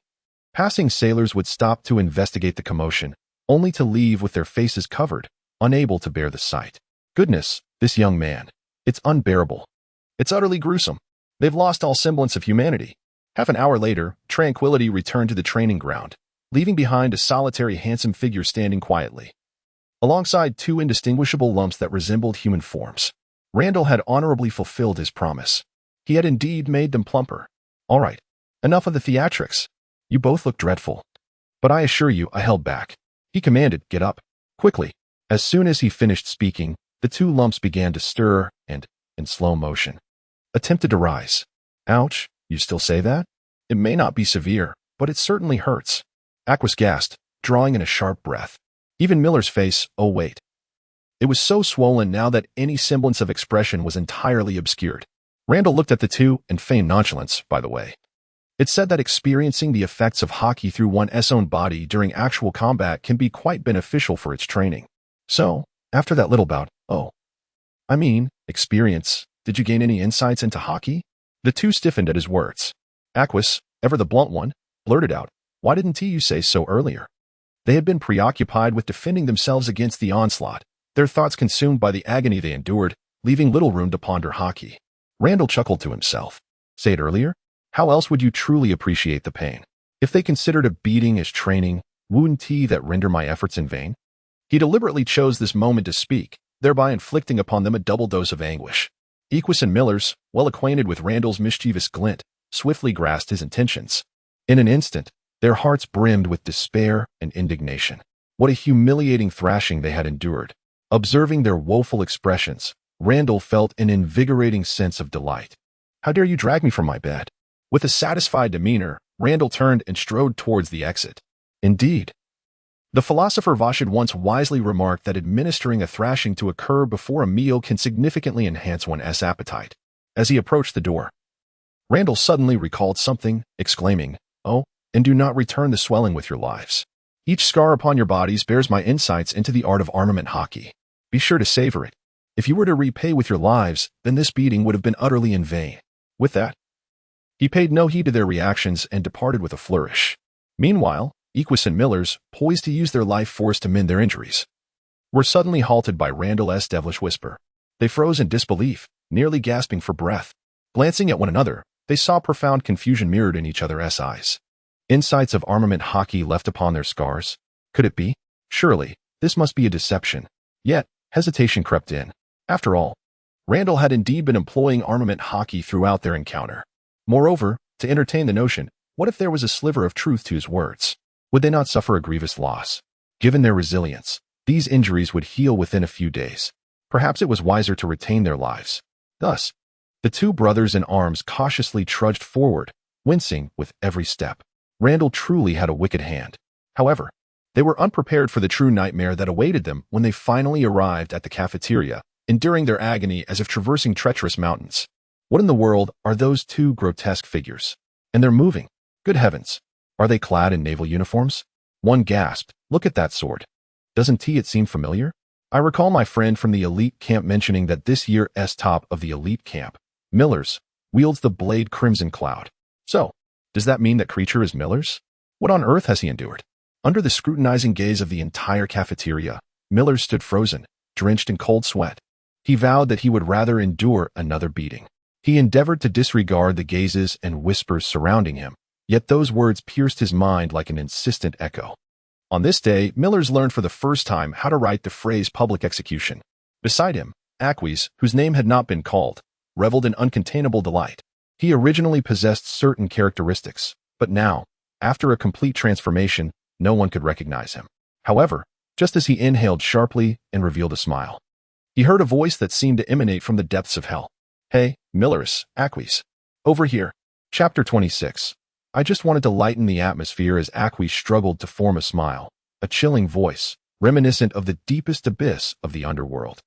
passing sailors would stop to investigate the commotion, only to leave with their faces covered, unable to bear the sight. Goodness, this young man. It's unbearable. It's utterly gruesome. They've lost all semblance of humanity. Half an hour later, Tranquility returned to the training ground, leaving behind a solitary handsome figure standing quietly, alongside two indistinguishable lumps that resembled human forms. Randall had honorably fulfilled his promise. He had indeed made them plumper. All right, enough of the theatrics. You both look dreadful. But I assure you I held back. He commanded, "Get up." Quickly. As soon as he finished speaking, the two lumps began to stir and, in slow motion, attempted to rise. "Ouch, you still say that? It may not be severe, but it certainly hurts." Aquas gasped, drawing in a sharp breath. Even Miller's face, oh wait. It was so swollen now that any semblance of expression was entirely obscured. Randall looked at the two and feigned nonchalance, by the way. It's said that experiencing the effects of Haki through one's own body during actual combat can be quite beneficial for its training. So, after that little bout, experience, did you gain any insights into Haki? The two stiffened at his words. Aquas, ever the blunt one, blurted out, "Why didn't you say so earlier?" They had been preoccupied with defending themselves against the onslaught, their thoughts consumed by the agony they endured. leaving little room to ponder Haki. Randall chuckled to himself. Say it earlier? How else would you truly appreciate the pain? If they considered a beating as training, wouldn't he that render my efforts in vain? He deliberately chose this moment to speak, thereby inflicting upon them a double dose of anguish. Equus and Millers, well acquainted with Randall's mischievous glint, swiftly grasped his intentions. In an instant, their hearts brimmed with despair and indignation. What a humiliating thrashing they had endured. Observing their woeful expressions, Randall felt an invigorating sense of delight. How dare you drag me from my bed? With a satisfied demeanor, Randall turned and strode towards the exit. Indeed. The philosopher Vosh had once wisely remarked that administering a thrashing to occur before a meal can significantly enhance one's appetite. As he approached the door, Randall suddenly recalled something, exclaiming, "Oh, and do not return the swelling with your lives. Each scar upon your bodies bears my insights into the art of armament Haki. Be sure to savor it. If you were to repay with your lives, then this beating would have been utterly in vain." With that, he paid no heed to their reactions and departed with a flourish. Meanwhile, Equus and Millers, poised to use their life force to mend their injuries, were suddenly halted by Randall's devilish whisper. They froze in disbelief, nearly gasping for breath. Glancing at one another, they saw profound confusion mirrored in each other's eyes. Insights of armament Haki left upon their scars? Could it be? Surely, this must be a deception. Yet, hesitation crept in. After all, Randall had indeed been employing armament Haki throughout their encounter. Moreover, to entertain the notion, what if there was a sliver of truth to his words? Would they not suffer a grievous loss? Given their resilience, these injuries would heal within a few days. Perhaps it was wiser to retain their lives. Thus, the two brothers in arms cautiously trudged forward, wincing with every step. Randall truly had a wicked hand. However, they were unprepared for the true nightmare that awaited them when they finally arrived at the cafeteria, enduring their agony as if traversing treacherous mountains. What in the world are those two grotesque figures? And they're moving. Good heavens. Are they clad in naval uniforms? One gasped, "Look at that sword. Doesn't it seem familiar? I recall my friend from the elite camp mentioning that this year's top of the elite camp, Millers, wields the blade Crimson Cloud. So, does that mean that creature is Millers? What on earth has he endured?" Under the scrutinizing gaze of the entire cafeteria, Millers stood frozen, drenched in cold sweat. He vowed that he would rather endure another beating. He endeavored to disregard the gazes and whispers surrounding him, yet those words pierced his mind like an insistent echo. On this day, Millers learned for the first time how to write the phrase public execution. Beside him, Aquis, whose name had not been called, reveled in uncontainable delight. He originally possessed certain characteristics, but now, after a complete transformation, no one could recognize him. However, just as he inhaled sharply and revealed a smile, he heard a voice that seemed to emanate from the depths of hell. "Hey, Millers, Aquis. Over here." Chapter 26. I just wanted to lighten the atmosphere as Aquis struggled to form a smile. A chilling voice, reminiscent of the deepest abyss of the underworld,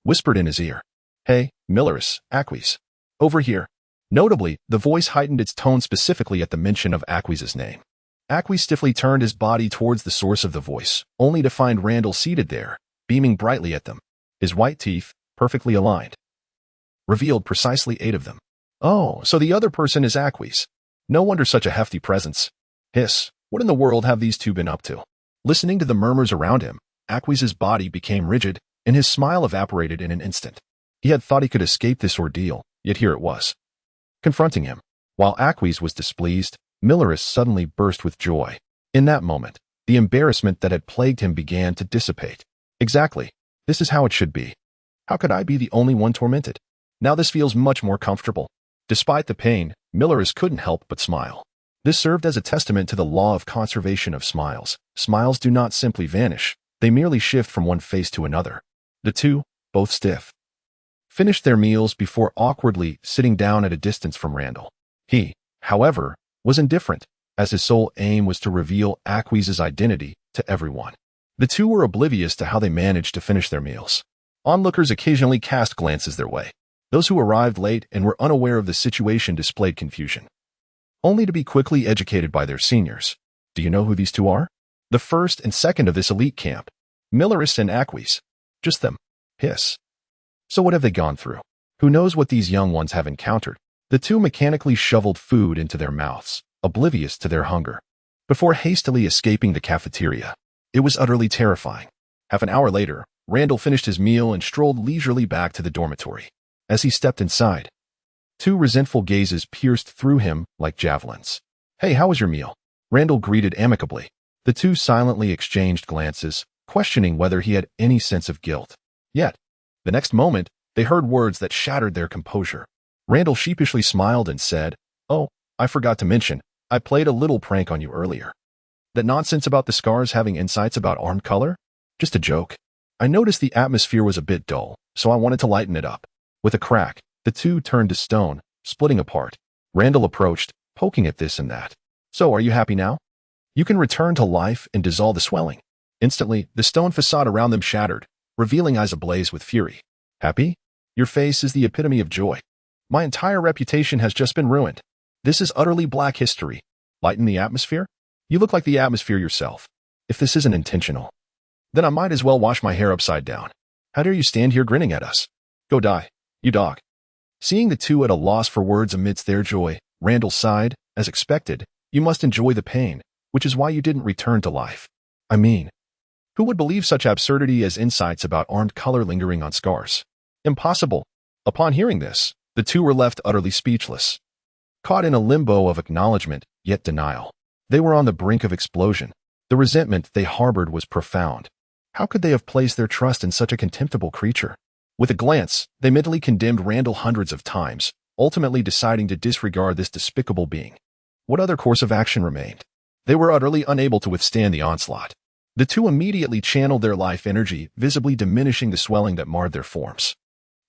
whispered in his ear. "Hey, Millers, Aquis. Over here." Notably, the voice heightened its tone specifically at the mention of Aquis's name. Aquis stiffly turned his body towards the source of the voice, only to find Randall seated there, beaming brightly at them. His white teeth, perfectly aligned, revealed precisely 8 of them. "Oh, so the other person is Aquis. No wonder such a hefty presence. Hiss, what in the world have these two been up to?" Listening to the murmurs around him, Aquis's body became rigid, and his smile evaporated in an instant. He had thought he could escape this ordeal, yet here it was, confronting him. While Aquis was displeased, Millers suddenly burst with joy. In that moment, the embarrassment that had plagued him began to dissipate. Exactly. This is how it should be. How could I be the only one tormented? Now this feels much more comfortable. Despite the pain, Millers couldn't help but smile. This served as a testament to the law of conservation of smiles. Smiles do not simply vanish, they merely shift from one face to another. The two, both stiff, finished their meals before awkwardly sitting down at a distance from Randall. He, however, was indifferent, as his sole aim was to reveal Aquis's identity to everyone. The two were oblivious to how they managed to finish their meals. Onlookers occasionally cast glances their way. Those who arrived late and were unaware of the situation displayed confusion, only to be quickly educated by their seniors. Do you know who these two are? The first and second of this elite camp, Millers and Aquis. Just them. Hiss. So what have they gone through? Who knows what these young ones have encountered? The two mechanically shoveled food into their mouths, oblivious to their hunger, before hastily escaping the cafeteria. It was utterly terrifying. Half an hour later, Randall finished his meal and strolled leisurely back to the dormitory. As he stepped inside, two resentful gazes pierced through him like javelins. "Hey, how was your meal?" Randall greeted amicably. The two silently exchanged glances, questioning whether he had any sense of guilt. Yet, the next moment, they heard words that shattered their composure. Randall sheepishly smiled and said, "Oh, I forgot to mention, I played a little prank on you earlier. That nonsense about the scars having insights about armed color? Just a joke. I noticed the atmosphere was a bit dull, so I wanted to lighten it up." With a crack, the two turned to stone, splitting apart. Randall approached, poking at this and that. "So, are you happy now? You can return to life and dissolve the swelling." Instantly, the stone facade around them shattered, revealing eyes ablaze with fury. "Happy? Your face is the epitome of joy. My entire reputation has just been ruined. This is utterly black history. Lighten the atmosphere? You look like the atmosphere yourself. If this isn't intentional, then I might as well wash my hair upside down. How dare you stand here grinning at us? Go die, you dog." Seeing the two at a loss for words amidst their joy, Randall sighed. "As expected, you must enjoy the pain, which is why you didn't return to life. I mean, who would believe such absurdity as insights about armed color lingering on scars? Impossible." Upon hearing this, the two were left utterly speechless, caught in a limbo of acknowledgement yet denial. They were on the brink of explosion. The resentment they harbored was profound. How could they have placed their trust in such a contemptible creature? With a glance, they mentally condemned Randall hundreds of times, ultimately deciding to disregard this despicable being. What other course of action remained? They were utterly unable to withstand the onslaught. The two immediately channeled their life energy, visibly diminishing the swelling that marred their forms.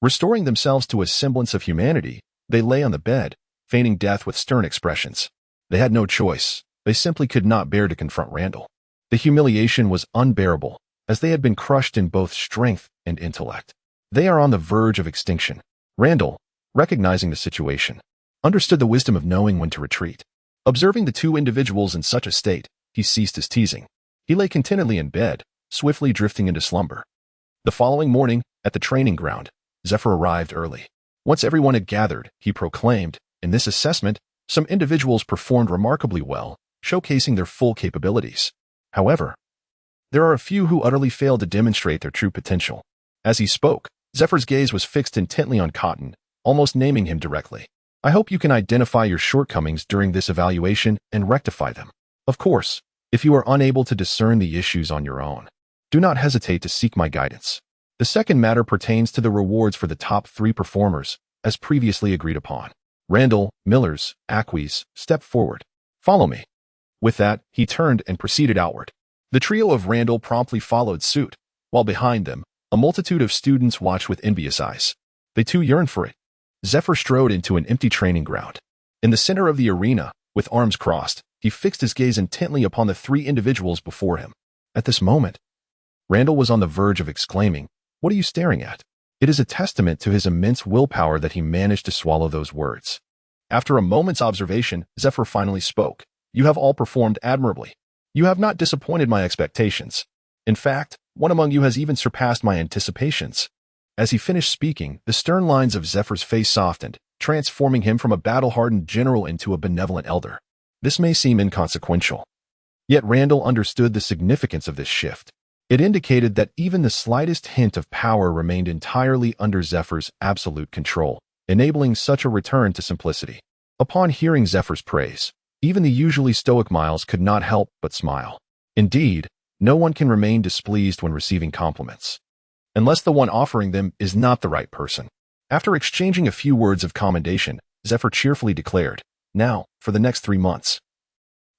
Restoring themselves to a semblance of humanity, they lay on the bed, feigning death with stern expressions. They had no choice. They simply could not bear to confront Randall. The humiliation was unbearable, as they had been crushed in both strength and intellect. They are on the verge of extinction. Randall, recognizing the situation, understood the wisdom of knowing when to retreat. Observing the two individuals in such a state, he ceased his teasing. He lay contentedly in bed, swiftly drifting into slumber. The following morning, at the training ground, Zephyr arrived early. Once everyone had gathered, he proclaimed, "In this assessment, some individuals performed remarkably well, showcasing their full capabilities. However, there are a few who utterly failed to demonstrate their true potential." As he spoke, Zephyr's gaze was fixed intently on Cotton, almost naming him directly. "I hope you can identify your shortcomings during this evaluation and rectify them. Of course, if you are unable to discern the issues on your own, do not hesitate to seek my guidance." The second matter pertains to the rewards for the top 3 performers, as previously agreed upon. Randall, Millers, Aquis, stepped forward. "Follow me." With that, he turned and proceeded outward. The trio of Randall promptly followed suit, while behind them, a multitude of students watched with envious eyes. They too yearned for it. Zephyr strode into an empty training ground. In the center of the arena, with arms crossed, he fixed his gaze intently upon the 3 individuals before him. At this moment, Randall was on the verge of exclaiming, "What are you staring at?" It is a testament to his immense willpower that he managed to swallow those words. After a moment's observation, Zephyr finally spoke. "You have all performed admirably. You have not disappointed my expectations. In fact, one among you has even surpassed my anticipations." As he finished speaking, the stern lines of Zephyr's face softened, transforming him from a battle-hardened general into a benevolent elder. This may seem inconsequential. Yet Randall understood the significance of this shift. It indicated that even the slightest hint of power remained entirely under Zephyr's absolute control, enabling such a return to simplicity. Upon hearing Zephyr's praise, even the usually stoic Miles could not help but smile. Indeed, no one can remain displeased when receiving compliments, unless the one offering them is not the right person. After exchanging a few words of commendation, Zephyr cheerfully declared, "Now, for the next 3 months,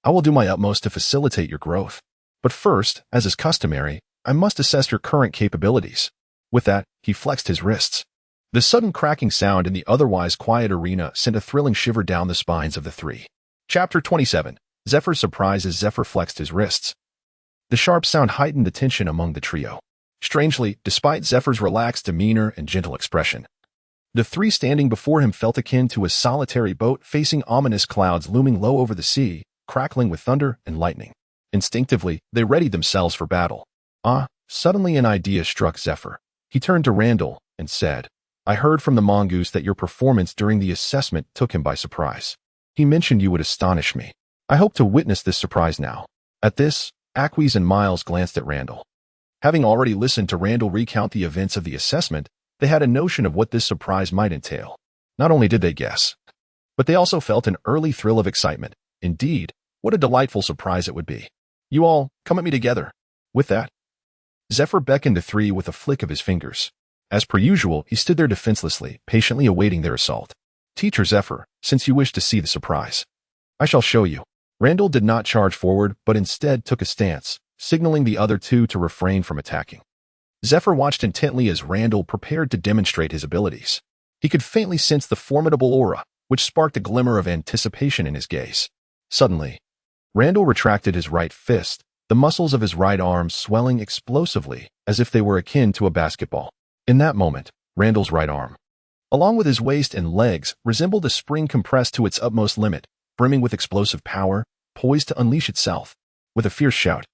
I will do my utmost to facilitate your growth. But first, as is customary, I must assess your current capabilities." With that, he flexed his wrists. The sudden cracking sound in the otherwise quiet arena sent a thrilling shiver down the spines of the 3. Chapter 27. Zephyr's surprise as Zephyr flexed his wrists. The sharp sound heightened the tension among the trio. Strangely, despite Zephyr's relaxed demeanor and gentle expression, the 3 standing before him felt akin to a solitary boat facing ominous clouds looming low over the sea, crackling with thunder and lightning. Instinctively, they readied themselves for battle. Suddenly an idea struck Zephyr. He turned to Randall and said, "I heard from the mongoose that your performance during the assessment took him by surprise. He mentioned you would astonish me. I hope to witness this surprise now." At this, Aquis and Miles glanced at Randall. Having already listened to Randall recount the events of the assessment, they had a notion of what this surprise might entail. Not only did they guess, but they also felt an early thrill of excitement. Indeed, what a delightful surprise it would be. You all, come at me together. With that, Zephyr beckoned to three with a flick of his fingers. As per usual, he stood there defenselessly, patiently awaiting their assault. Teacher Zephyr, since you wish to see the surprise, I shall show you. Randall did not charge forward, but instead took a stance, signaling the other two to refrain from attacking. Zephyr watched intently as Randall prepared to demonstrate his abilities. He could faintly sense the formidable aura, which sparked a glimmer of anticipation in his gaze. Suddenly, Randall retracted his right fist, the muscles of his right arm swelling explosively as if they were akin to a basketball. In that moment, Randall's right arm, along with his waist and legs, resembled a spring compressed to its utmost limit, brimming with explosive power, poised to unleash itself. With a fierce shout,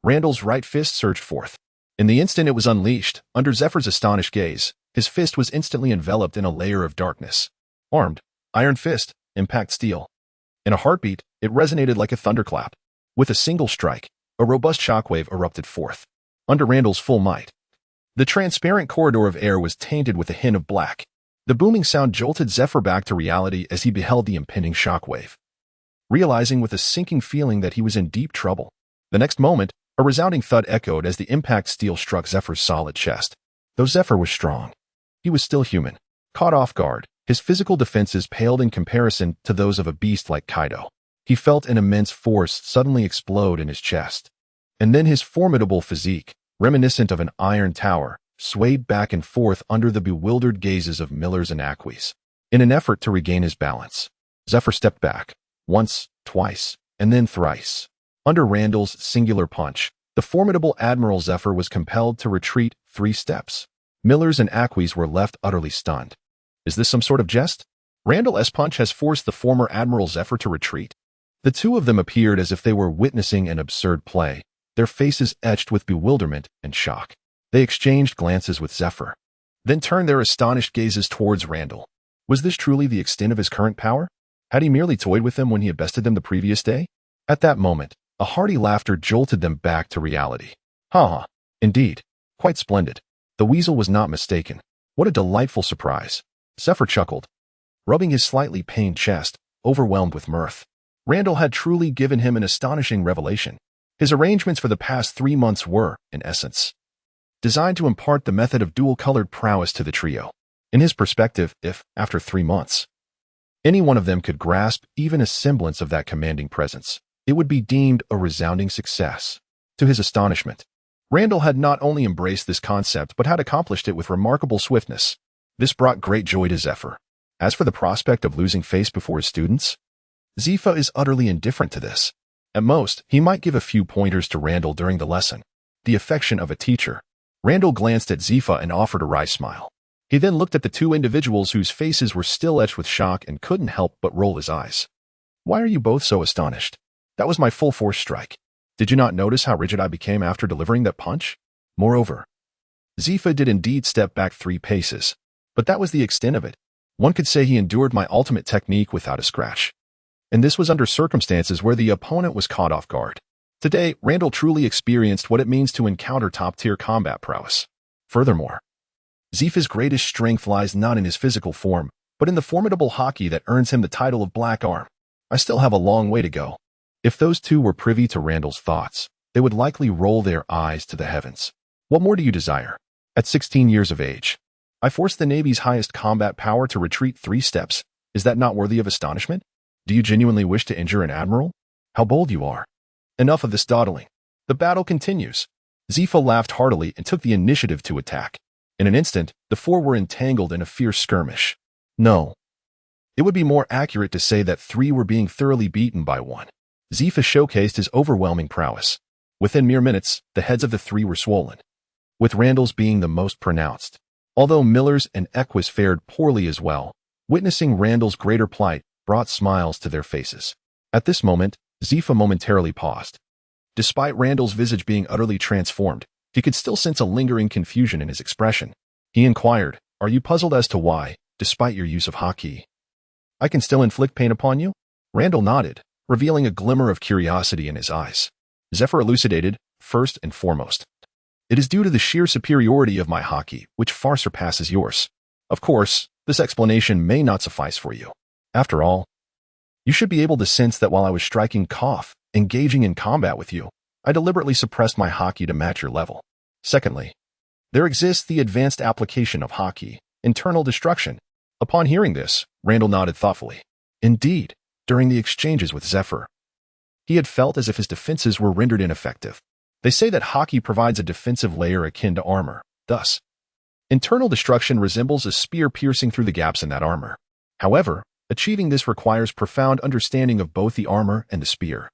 Randall's right fist surged forth. In the instant it was unleashed, under Zephyr's astonished gaze, his fist was instantly enveloped in a layer of darkness. Armed, iron fist, impact steel. In a heartbeat, it resonated like a thunderclap. With a single strike, a robust shockwave erupted forth. Under Randall's full might, the transparent corridor of air was tainted with a hint of black. The booming sound jolted Zephyr back to reality as he beheld the impending shockwave. Realizing with a sinking feeling that he was in deep trouble, the next moment, a resounding thud echoed as the impact steel struck Zephyr's solid chest. Though Zephyr was strong, he was still human. Caught off guard, his physical defenses paled in comparison to those of a beast like Kaido. He felt an immense force suddenly explode in his chest. And then his formidable physique, reminiscent of an iron tower, swayed back and forth under the bewildered gazes of Millers and Aquis. In an effort to regain his balance, Zephyr stepped back, once, twice, and then thrice. Under Randall's singular punch, the formidable Admiral Zephyr was compelled to retreat 3 steps. Millers and Aquis were left utterly stunned. Is this some sort of jest? Randall's punch has forced the former Admiral Zephyr to retreat? The two of them appeared as if they were witnessing an absurd play, their faces etched with bewilderment and shock. They exchanged glances with Zephyr, then turned their astonished gazes towards Randall. Was this truly the extent of his current power? Had he merely toyed with them when he had bested them the previous day? At that moment, a hearty laughter jolted them back to reality. Ha! Indeed. Quite splendid. The weasel was not mistaken. What a delightful surprise. Zephyr chuckled, rubbing his slightly pained chest, overwhelmed with mirth. Randall had truly given him an astonishing revelation. His arrangements for the past 3 months were, in essence, designed to impart the method of dual-colored prowess to the trio. In his perspective, if, after 3 months, any one of them could grasp even a semblance of that commanding presence, it would be deemed a resounding success. To his astonishment, Randall had not only embraced this concept but had accomplished it with remarkable swiftness. This brought great joy to Zephyr. As for the prospect of losing face before his students, Zephyr is utterly indifferent to this. At most, he might give a few pointers to Randall during the lesson. The affection of a teacher. Randall glanced at Zephyr and offered a wry smile. He then looked at the 2 individuals whose faces were still etched with shock and couldn't help but roll his eyes. Why are you both so astonished? That was my full force strike. Did you not notice how rigid I became after delivering that punch? Moreover, Zephyr did indeed step back 3 paces, but that was the extent of it. One could say he endured my ultimate technique without a scratch. And this was under circumstances where the opponent was caught off guard. Today, Randall truly experienced what it means to encounter top-tier combat prowess. Furthermore, Zephyr's greatest strength lies not in his physical form, but in the formidable Haki that earns him the title of Black Arm. I still have a long way to go. If those 2 were privy to Randall's thoughts, they would likely roll their eyes to the heavens. What more do you desire? At 16 years of age, I forced the Navy's highest combat power to retreat 3 steps. Is that not worthy of astonishment? Do you genuinely wish to injure an admiral? How bold you are. Enough of this dawdling. The battle continues. Zephyr laughed heartily and took the initiative to attack. In an instant, the 4 were entangled in a fierce skirmish. No. It would be more accurate to say that 3 were being thoroughly beaten by 1. Zephyr showcased his overwhelming prowess. Within mere minutes, the heads of the 3 were swollen, with Randall's being the most pronounced. Although Millers and Equus fared poorly as well, witnessing Randall's greater plight brought smiles to their faces. At this moment, Zephyr momentarily paused. Despite Randall's visage being utterly transformed, he could still sense a lingering confusion in his expression. He inquired, "Are you puzzled as to why, despite your use of Haki, I can still inflict pain upon you?" Randall nodded, revealing a glimmer of curiosity in his eyes. Zephyr elucidated, "First and foremost, It is due to the sheer superiority of my Haki, which far surpasses yours. Of course, this explanation may not suffice for you. After all, you should be able to sense that while I was striking engaging in combat with you, I deliberately suppressed my Haki to match your level. Secondly, there exists the advanced application of Haki, internal destruction. Upon hearing this, Randall nodded thoughtfully. Indeed, during the exchanges with Zephyr, he had felt as if his defenses were rendered ineffective. They say that Haki provides a defensive layer akin to armor. Thus, internal destruction resembles a spear piercing through the gaps in that armor. However, achieving this requires profound understanding of both the armor and the spear,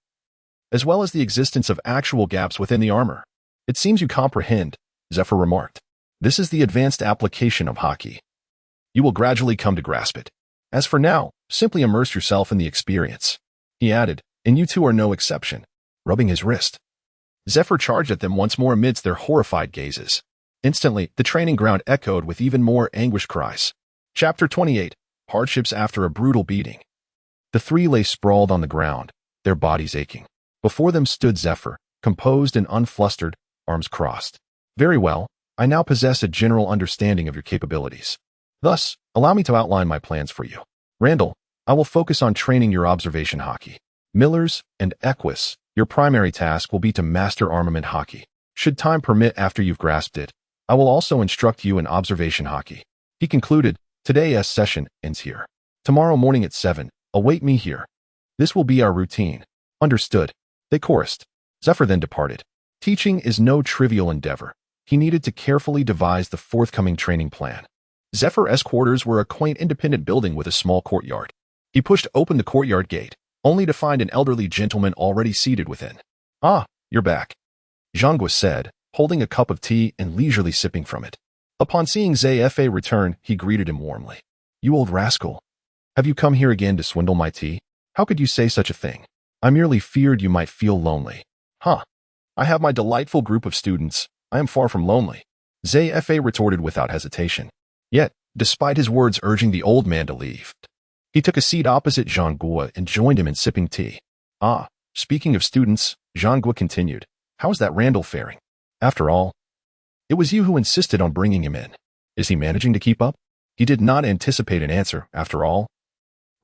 as well as the existence of actual gaps within the armor. It seems you comprehend, Zephyr remarked. This is the advanced application of Haki. You will gradually come to grasp it. As for now, simply immerse yourself in the experience. He added, and you two are no exception, rubbing his wrist. Zephyr charged at them once more amidst their horrified gazes. Instantly, the training ground echoed with even more anguished cries. Chapter 28, Hardships After a Brutal Beating. The three lay sprawled on the ground, their bodies aching. Before them stood Zephyr, composed and unflustered, arms crossed. Very well, I now possess a general understanding of your capabilities. Thus, allow me to outline my plans for you. Randall, I will focus on training your observation Haki. Millers and Equus, your primary task will be to master armament Haki. Should time permit after you've grasped it, I will also instruct you in observation Haki. He concluded, today's session ends here. Tomorrow morning at 7, await me here. This will be our routine. Understood. They chorused. Zephyr then departed. Teaching is no trivial endeavor. He needed to carefully devise the forthcoming training plan. Zephyr's quarters were a quaint independent building with a small courtyard. He pushed open the courtyard gate, only to find an elderly gentleman already seated within. Ah, you're back, Zhangguo said, holding a cup of tea and leisurely sipping from it. Upon seeing Zephyr return, he greeted him warmly. You old rascal. Have you come here again to swindle my tea? How could you say such a thing? I merely feared you might feel lonely. Huh. I have my delightful group of students. I am far from lonely, Zephyr retorted without hesitation. Yet, despite his words urging the old man to leave, he took a seat opposite Zhangguo and joined him in sipping tea. Ah, speaking of students, Zhangguo continued, how's that Randall faring? After all, it was you who insisted on bringing him in. Is he managing to keep up? He did not anticipate an answer, after all.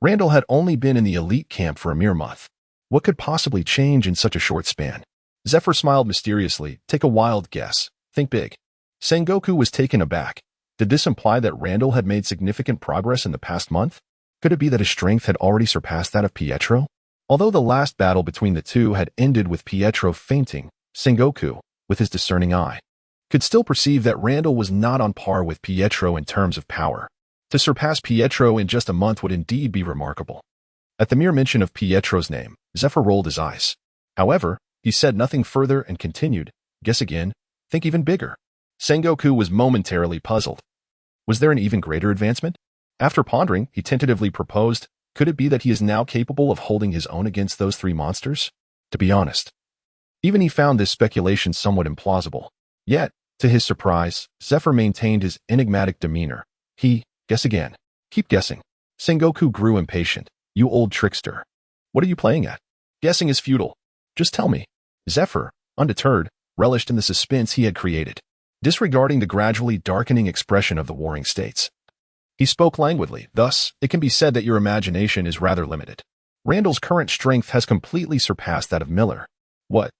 Randall had only been in the elite camp for a mere month. What could possibly change in such a short span? Zephyr smiled mysteriously. Take a wild guess. Think big. Sengoku was taken aback. Did this imply that Randall had made significant progress in the past month? Could it be that his strength had already surpassed that of Pietro? Although the last battle between the two had ended with Pietro fainting, Sengoku, with his discerning eye, could still perceive that Randall was not on par with Pietro in terms of power. To surpass Pietro in just a month would indeed be remarkable. At the mere mention of Pietro's name, Zephyr rolled his eyes. However, he said nothing further and continued, guess again, think even bigger. Sengoku was momentarily puzzled. Was there an even greater advancement? After pondering, he tentatively proposed, could it be that he is now capable of holding his own against those three monsters? To be honest, even he found this speculation somewhat implausible. Yet, to his surprise, Zephyr maintained his enigmatic demeanor. Guess again. Keep guessing. Sengoku grew impatient. You old trickster. What are you playing at? Guessing is futile. Just tell me. Zephyr, undeterred, relished in the suspense he had created, disregarding the gradually darkening expression of the warring states. He spoke languidly. Thus, it can be said that your imagination is rather limited. Randall's current strength has completely surpassed that of Miller. What?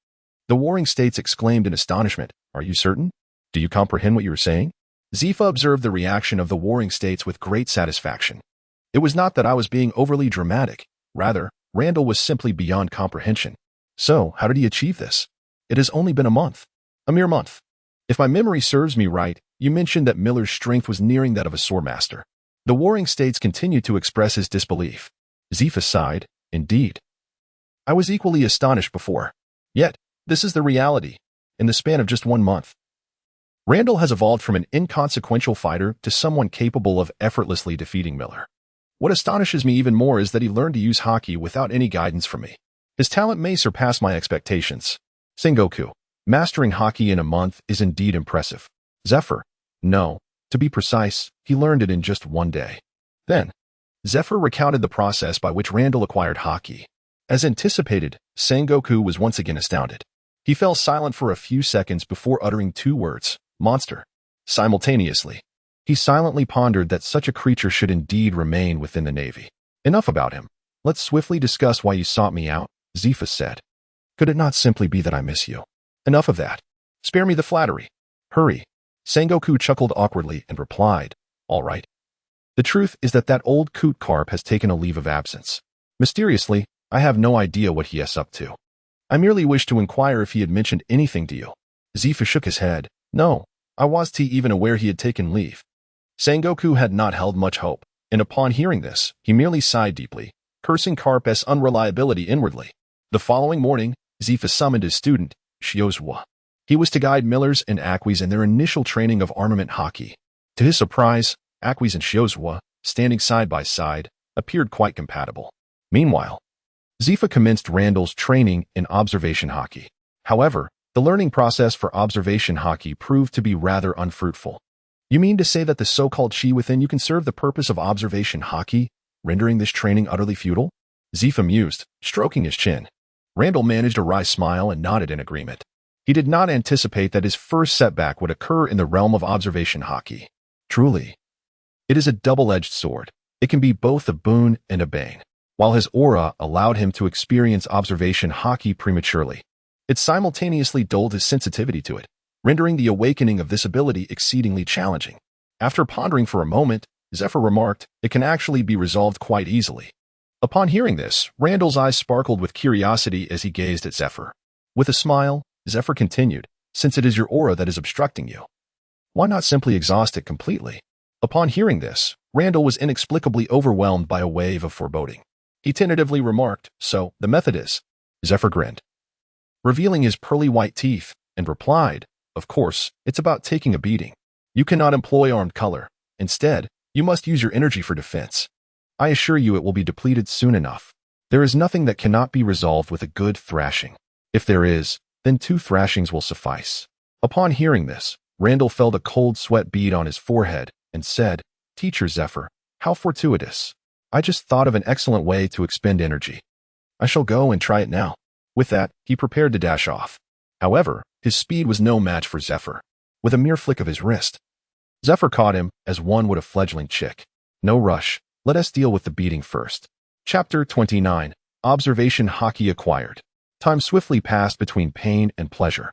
The warring states exclaimed in astonishment. Are you certain? Do you comprehend what you are saying? Zephyr observed the reaction of the warring states with great satisfaction. It was not that I was being overly dramatic. Rather, Randall was simply beyond comprehension. So, how did he achieve this? It has only been a month. A mere month. If my memory serves me right, you mentioned that Miller's strength was nearing that of a swordmaster. The warring states continued to express his disbelief. Zephyr sighed. Indeed. I was equally astonished before. Yet, this is the reality. In the span of just 1 month, Randall has evolved from an inconsequential fighter to someone capable of effortlessly defeating Miller. What astonishes me even more is that he learned to use Haki without any guidance from me. His talent may surpass my expectations. Sengoku, mastering Haki in a month is indeed impressive. Zephyr, no. To be precise, he learned it in just 1 day. Then, Zephyr recounted the process by which Randall acquired Haki. As anticipated, Sengoku was once again astounded. He fell silent for a few seconds before uttering 2 words, monster. Simultaneously, he silently pondered that such a creature should indeed remain within the Navy. Enough about him. Let's swiftly discuss why you sought me out, Zephyr said. Could it not simply be that I miss you? Enough of that. Spare me the flattery. Hurry. Sengoku chuckled awkwardly and replied, all right. The truth is that old coot carp has taken a leave of absence. Mysteriously, I have no idea what he is up to. I merely wish to inquire if he had mentioned anything to you. Zephyr shook his head. No, I wasn't even aware he had taken leave. Sengoku had not held much hope, and upon hearing this, he merely sighed deeply, cursing Carp's unreliability inwardly. The following morning, Zephyr summoned his student, Shiozua. He was to guide Millers and Aquis in their initial training of armament Haki. To his surprise, Aquis and Shiozua, standing side by side, appeared quite compatible. Meanwhile, Zephyr commenced Randall's training in observation Haki. However, the learning process for observation Haki proved to be rather unfruitful. You mean to say that the so-called chi within you can serve the purpose of observation Haki, rendering this training utterly futile? Zephyr mused, stroking his chin. Randall managed a wry smile and nodded in agreement. He did not anticipate that his first setback would occur in the realm of observation Haki. Truly, it is a double-edged sword. It can be both a boon and a bane. While his aura allowed him to experience observation Haki prematurely, it simultaneously dulled his sensitivity to it, rendering the awakening of this ability exceedingly challenging. After pondering for a moment, Zephyr remarked, it can actually be resolved quite easily. Upon hearing this, Randall's eyes sparkled with curiosity as he gazed at Zephyr. With a smile, Zephyr continued, since it is your aura that is obstructing you, why not simply exhaust it completely? Upon hearing this, Randall was inexplicably overwhelmed by a wave of foreboding. He tentatively remarked, so, the method is. Zephyr grinned, revealing his pearly white teeth, and replied, of course, it's about taking a beating. You cannot employ armed color. Instead, you must use your energy for defense. I assure you it will be depleted soon enough. There is nothing that cannot be resolved with a good thrashing. If there is, then 2 thrashings will suffice. Upon hearing this, Randall felt a cold sweat bead on his forehead and said, Teacher Zephyr, how fortuitous. I just thought of an excellent way to expend energy. I shall go and try it now. With that, he prepared to dash off. However, his speed was no match for Zephyr. With a mere flick of his wrist, Zephyr caught him as one would a fledgling chick. No rush. Let us deal with the beating first. Chapter 29. Observation Haki acquired. Time swiftly passed between pain and pleasure.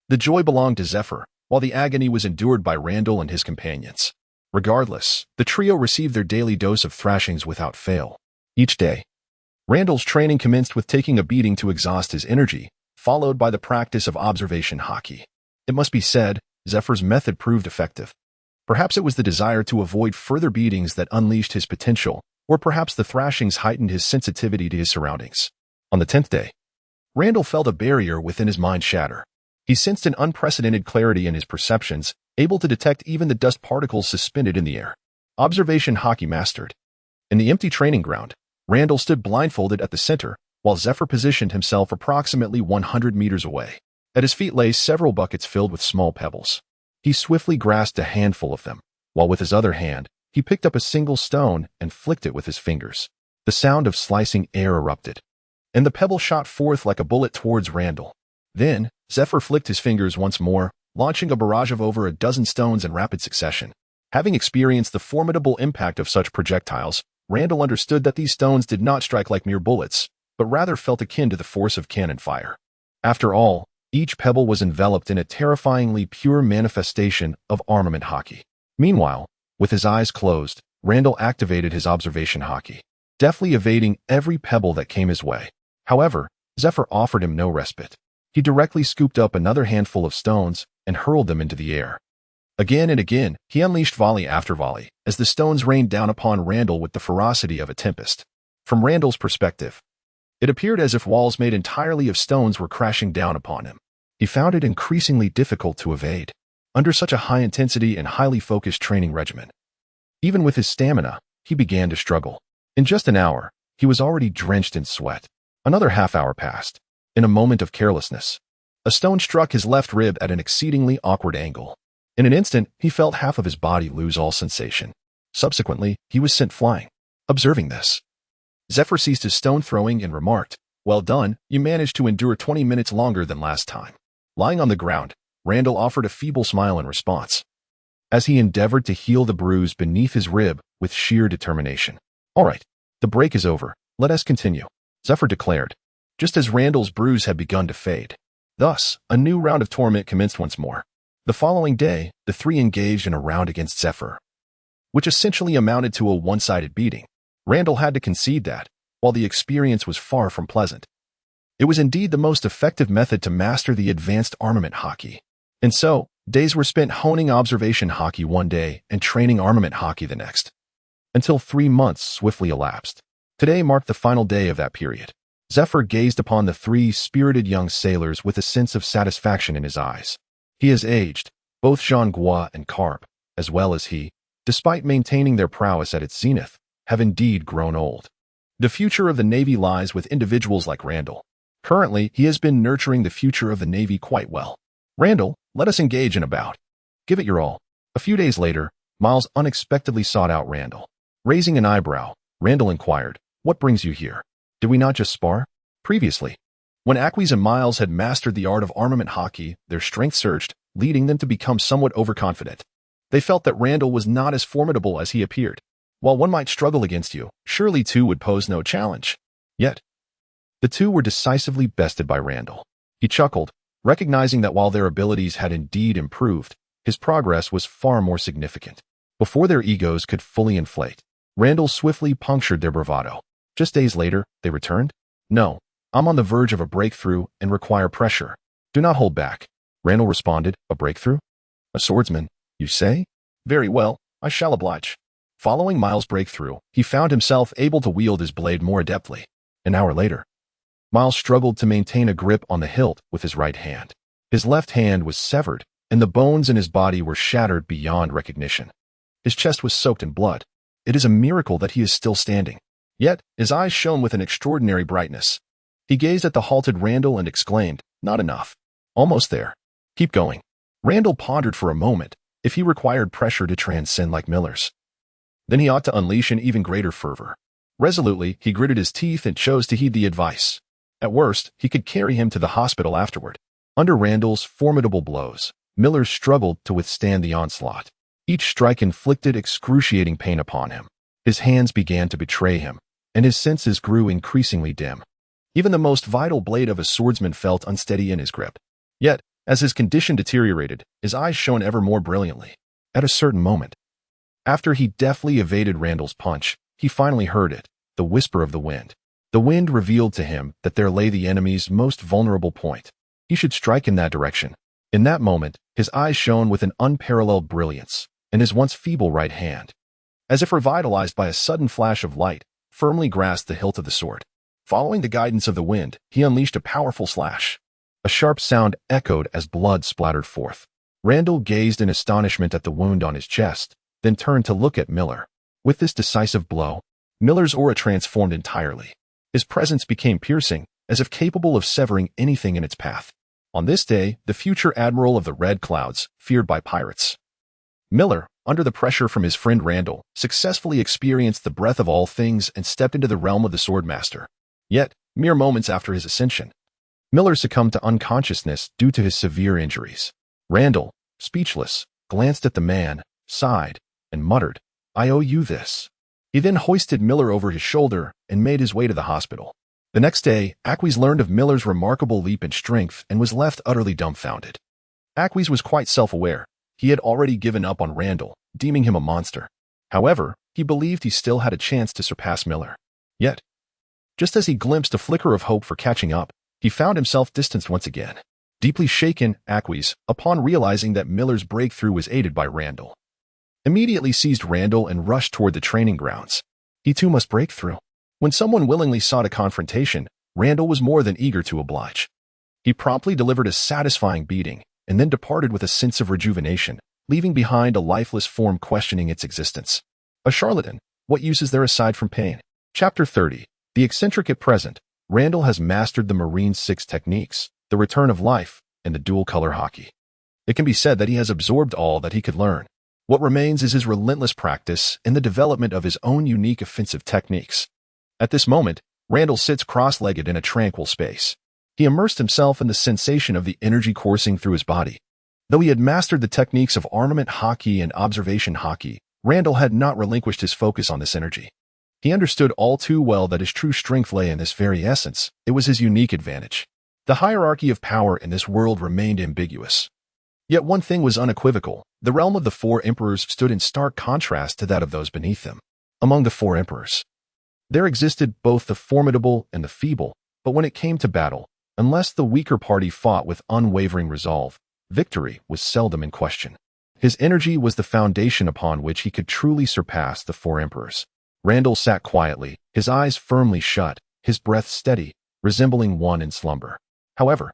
The joy belonged to Zephyr, while the agony was endured by Randall and his companions. Regardless, the trio received their daily dose of thrashings without fail. Each day, Randall's training commenced with taking a beating to exhaust his energy, followed by the practice of observation Haki. It must be said, Zephyr's method proved effective. Perhaps it was the desire to avoid further beatings that unleashed his potential, or perhaps the thrashings heightened his sensitivity to his surroundings. On the 10th day, Randall felt a barrier within his mind shatter. He sensed an unprecedented clarity in his perceptions, able to detect even the dust particles suspended in the air. Observation Haki mastered. In the empty training ground, Randall stood blindfolded at the center, while Zephyr positioned himself approximately 100 meters away. At his feet lay several buckets filled with small pebbles. He swiftly grasped a handful of them, while with his other hand, he picked up a single stone and flicked it with his fingers. The sound of slicing air erupted, and the pebble shot forth like a bullet towards Randall. Then, Zephyr flicked his fingers once more, launching a barrage of over a dozen stones in rapid succession. Having experienced the formidable impact of such projectiles, Randall understood that these stones did not strike like mere bullets, but rather felt akin to the force of cannon fire. After all, each pebble was enveloped in a terrifyingly pure manifestation of armament Haki. Meanwhile, with his eyes closed, Randall activated his observation Haki, deftly evading every pebble that came his way. However, Zephyr offered him no respite. He directly scooped up another handful of stones and hurled them into the air. Again and again, he unleashed volley after volley, as the stones rained down upon Randall with the ferocity of a tempest. From Randall's perspective, it appeared as if walls made entirely of stones were crashing down upon him. He found it increasingly difficult to evade, under such a high-intensity and highly focused training regimen. Even with his stamina, he began to struggle. In just an hour, he was already drenched in sweat. Another half-hour passed. In a moment of carelessness, a stone struck his left rib at an exceedingly awkward angle. In an instant, he felt half of his body lose all sensation. Subsequently, he was sent flying. Observing this, Zephyr ceased his stone throwing and remarked, Well done, you managed to endure 20 minutes longer than last time. Lying on the ground, Randall offered a feeble smile in response, as he endeavored to heal the bruise beneath his rib with sheer determination. All right, the break is over. Let us continue, Zephyr declared, just as Randall's bruise had begun to fade. Thus, a new round of torment commenced once more. The following day, the three engaged in a round against Zephyr, which essentially amounted to a one-sided beating. Randall had to concede that, while the experience was far from pleasant, it was indeed the most effective method to master the advanced armament Haki. And so, days were spent honing observation Haki one day and training armament Haki the next, until 3 months swiftly elapsed. Today marked the final day of that period. Zephyr gazed upon the 3 spirited young sailors with a sense of satisfaction in his eyes. He has aged, both Jean-Gua and Carp, as well as he, despite maintaining their prowess at its zenith, have indeed grown old. The future of the Navy lies with individuals like Randall. Currently, he has been nurturing the future of the Navy quite well. Randall, let us engage in a bout. Give it your all. A few days later, Miles unexpectedly sought out Randall. Raising an eyebrow, Randall inquired, "What brings you here? Did we not just spar?" Previously, when Aquis and Miles had mastered the art of armament Haki, their strength surged, leading them to become somewhat overconfident. They felt that Randall was not as formidable as he appeared. While one might struggle against you, surely two would pose no challenge. Yet, the two were decisively bested by Randall. He chuckled, recognizing that while their abilities had indeed improved, his progress was far more significant. Before their egos could fully inflate, Randall swiftly punctured their bravado. Just days later, they returned. "No, I'm on the verge of a breakthrough and require pressure. Do not hold back." Randall responded, "A breakthrough? A swordsman, you say? Very well, I shall oblige." Following Miles' breakthrough, he found himself able to wield his blade more adeptly. An hour later, Miles struggled to maintain a grip on the hilt with his right hand. His left hand was severed, and the bones in his body were shattered beyond recognition. His chest was soaked in blood. It is a miracle that he is still standing. Yet, his eyes shone with an extraordinary brightness. He gazed at the halted Randall and exclaimed, "Not enough. Almost there. Keep going." Randall pondered for a moment if he required pressure to transcend like Miller's. Then he ought to unleash an even greater fervor. Resolutely, he gritted his teeth and chose to heed the advice. At worst, he could carry him to the hospital afterward. Under Randall's formidable blows, Miller struggled to withstand the onslaught. Each strike inflicted excruciating pain upon him. His hands began to betray him, and his senses grew increasingly dim. Even the most vital blade of a swordsman felt unsteady in his grip. Yet, as his condition deteriorated, his eyes shone ever more brilliantly. At a certain moment, after he deftly evaded Randall's punch, he finally heard it, the whisper of the wind. The wind revealed to him that there lay the enemy's most vulnerable point. He should strike in that direction. In that moment, his eyes shone with an unparalleled brilliance, and his once feeble right hand, as if revitalized by a sudden flash of light, firmly grasped the hilt of the sword. Following the guidance of the wind, he unleashed a powerful slash. A sharp sound echoed as blood splattered forth. Randall gazed in astonishment at the wound on his chest, then turned to look at Miller. With this decisive blow, Miller's aura transformed entirely. His presence became piercing, as if capable of severing anything in its path. On this day, the future admiral of the Red Clouds, feared by pirates, Miller, under the pressure from his friend Randall, successfully experienced the breath of all things and stepped into the realm of the Swordmaster. Yet, mere moments after his ascension, Miller succumbed to unconsciousness due to his severe injuries. Randall, speechless, glanced at the man, sighed, and muttered, "I owe you this." He then hoisted Miller over his shoulder and made his way to the hospital. The next day, Aquis learned of Miller's remarkable leap in strength and was left utterly dumbfounded. Aquis was quite self-aware. He had already given up on Randall, deeming him a monster. However, he believed he still had a chance to surpass Miller. Yet, just as he glimpsed a flicker of hope for catching up, he found himself distanced once again. Deeply shaken, Aquis, upon realizing that Miller's breakthrough was aided by Randall, immediately seized Randall and rushed toward the training grounds. He too must break through. When someone willingly sought a confrontation, Randall was more than eager to oblige. He promptly delivered a satisfying beating, and then departed with a sense of rejuvenation, leaving behind a lifeless form questioning its existence. A charlatan, what use is there aside from pain? Chapter 30. The eccentric at present, Randall has mastered the Marine 6 techniques, the return of life, and the dual-color Haki. It can be said that he has absorbed all that he could learn. What remains is his relentless practice and the development of his own unique offensive techniques. At this moment, Randall sits cross-legged in a tranquil space. He immersed himself in the sensation of the energy coursing through his body. Though he had mastered the techniques of armament Haki and observation Haki, Randall had not relinquished his focus on this energy. He understood all too well that his true strength lay in this very essence. It was his unique advantage. The hierarchy of power in this world remained ambiguous. Yet one thing was unequivocal. The realm of the four emperors stood in stark contrast to that of those beneath them. Among the four emperors, there existed both the formidable and the feeble, but when it came to battle, unless the weaker party fought with unwavering resolve, victory was seldom in question. His energy was the foundation upon which he could truly surpass the four emperors. Randall sat quietly, his eyes firmly shut, his breath steady, resembling one in slumber. However,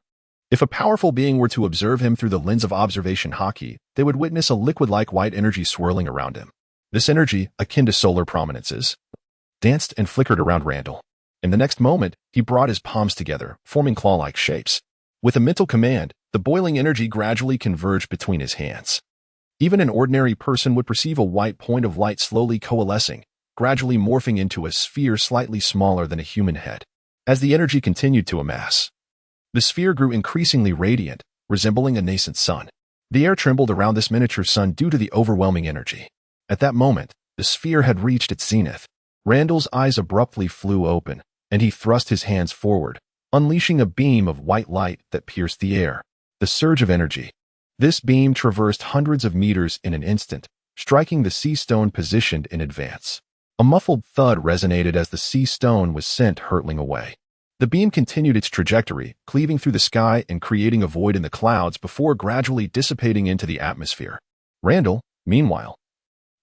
if a powerful being were to observe him through the lens of observation Haki, they would witness a liquid-like white energy swirling around him. This energy, akin to solar prominences, danced and flickered around Randall. In the next moment, he brought his palms together, forming claw-like shapes. With a mental command, the boiling energy gradually converged between his hands. Even an ordinary person would perceive a white point of light slowly coalescing, gradually morphing into a sphere slightly smaller than a human head. As the energy continued to amass, the sphere grew increasingly radiant, resembling a nascent sun. The air trembled around this miniature sun due to the overwhelming energy. At that moment, the sphere had reached its zenith. Randall's eyes abruptly flew open, and he thrust his hands forward, unleashing a beam of white light that pierced the air. The surge of energy. This beam traversed hundreds of meters in an instant, striking the sea stone positioned in advance. A muffled thud resonated as the sea stone was sent hurtling away. The beam continued its trajectory, cleaving through the sky and creating a void in the clouds before gradually dissipating into the atmosphere. Randall, meanwhile,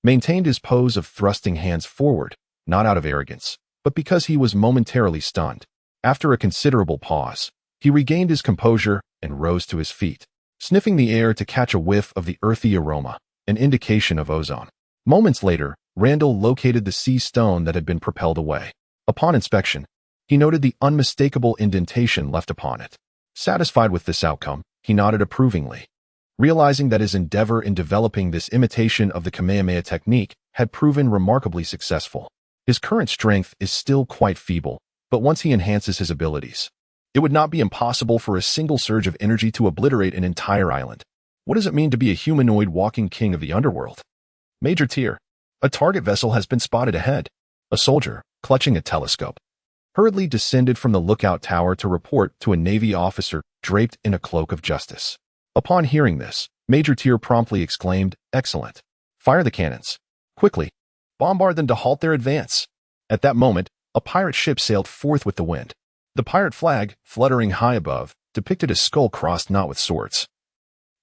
maintained his pose of thrusting hands forward, not out of arrogance, but because he was momentarily stunned. After a considerable pause, he regained his composure and rose to his feet, sniffing the air to catch a whiff of the earthy aroma, an indication of ozone. Moments later, Randall located the sea stone that had been propelled away. Upon inspection, he noted the unmistakable indentation left upon it. Satisfied with this outcome, he nodded approvingly. Realizing that his endeavor in developing this imitation of the Kamehameha technique had proven remarkably successful. His current strength is still quite feeble, but once he enhances his abilities, it would not be impossible for a single surge of energy to obliterate an entire island. What does it mean to be a humanoid walking king of the underworld? Major Tier. A target vessel has been spotted ahead. A soldier, clutching a telescope, hurriedly descended from the lookout tower to report to a Navy officer draped in a cloak of justice. Upon hearing this, Major Tier promptly exclaimed, "Excellent. Fire the cannons. Quickly. Bombard them to halt their advance." At that moment, a pirate ship sailed forth with the wind. The pirate flag, fluttering high above, depicted a skull crossed not with swords,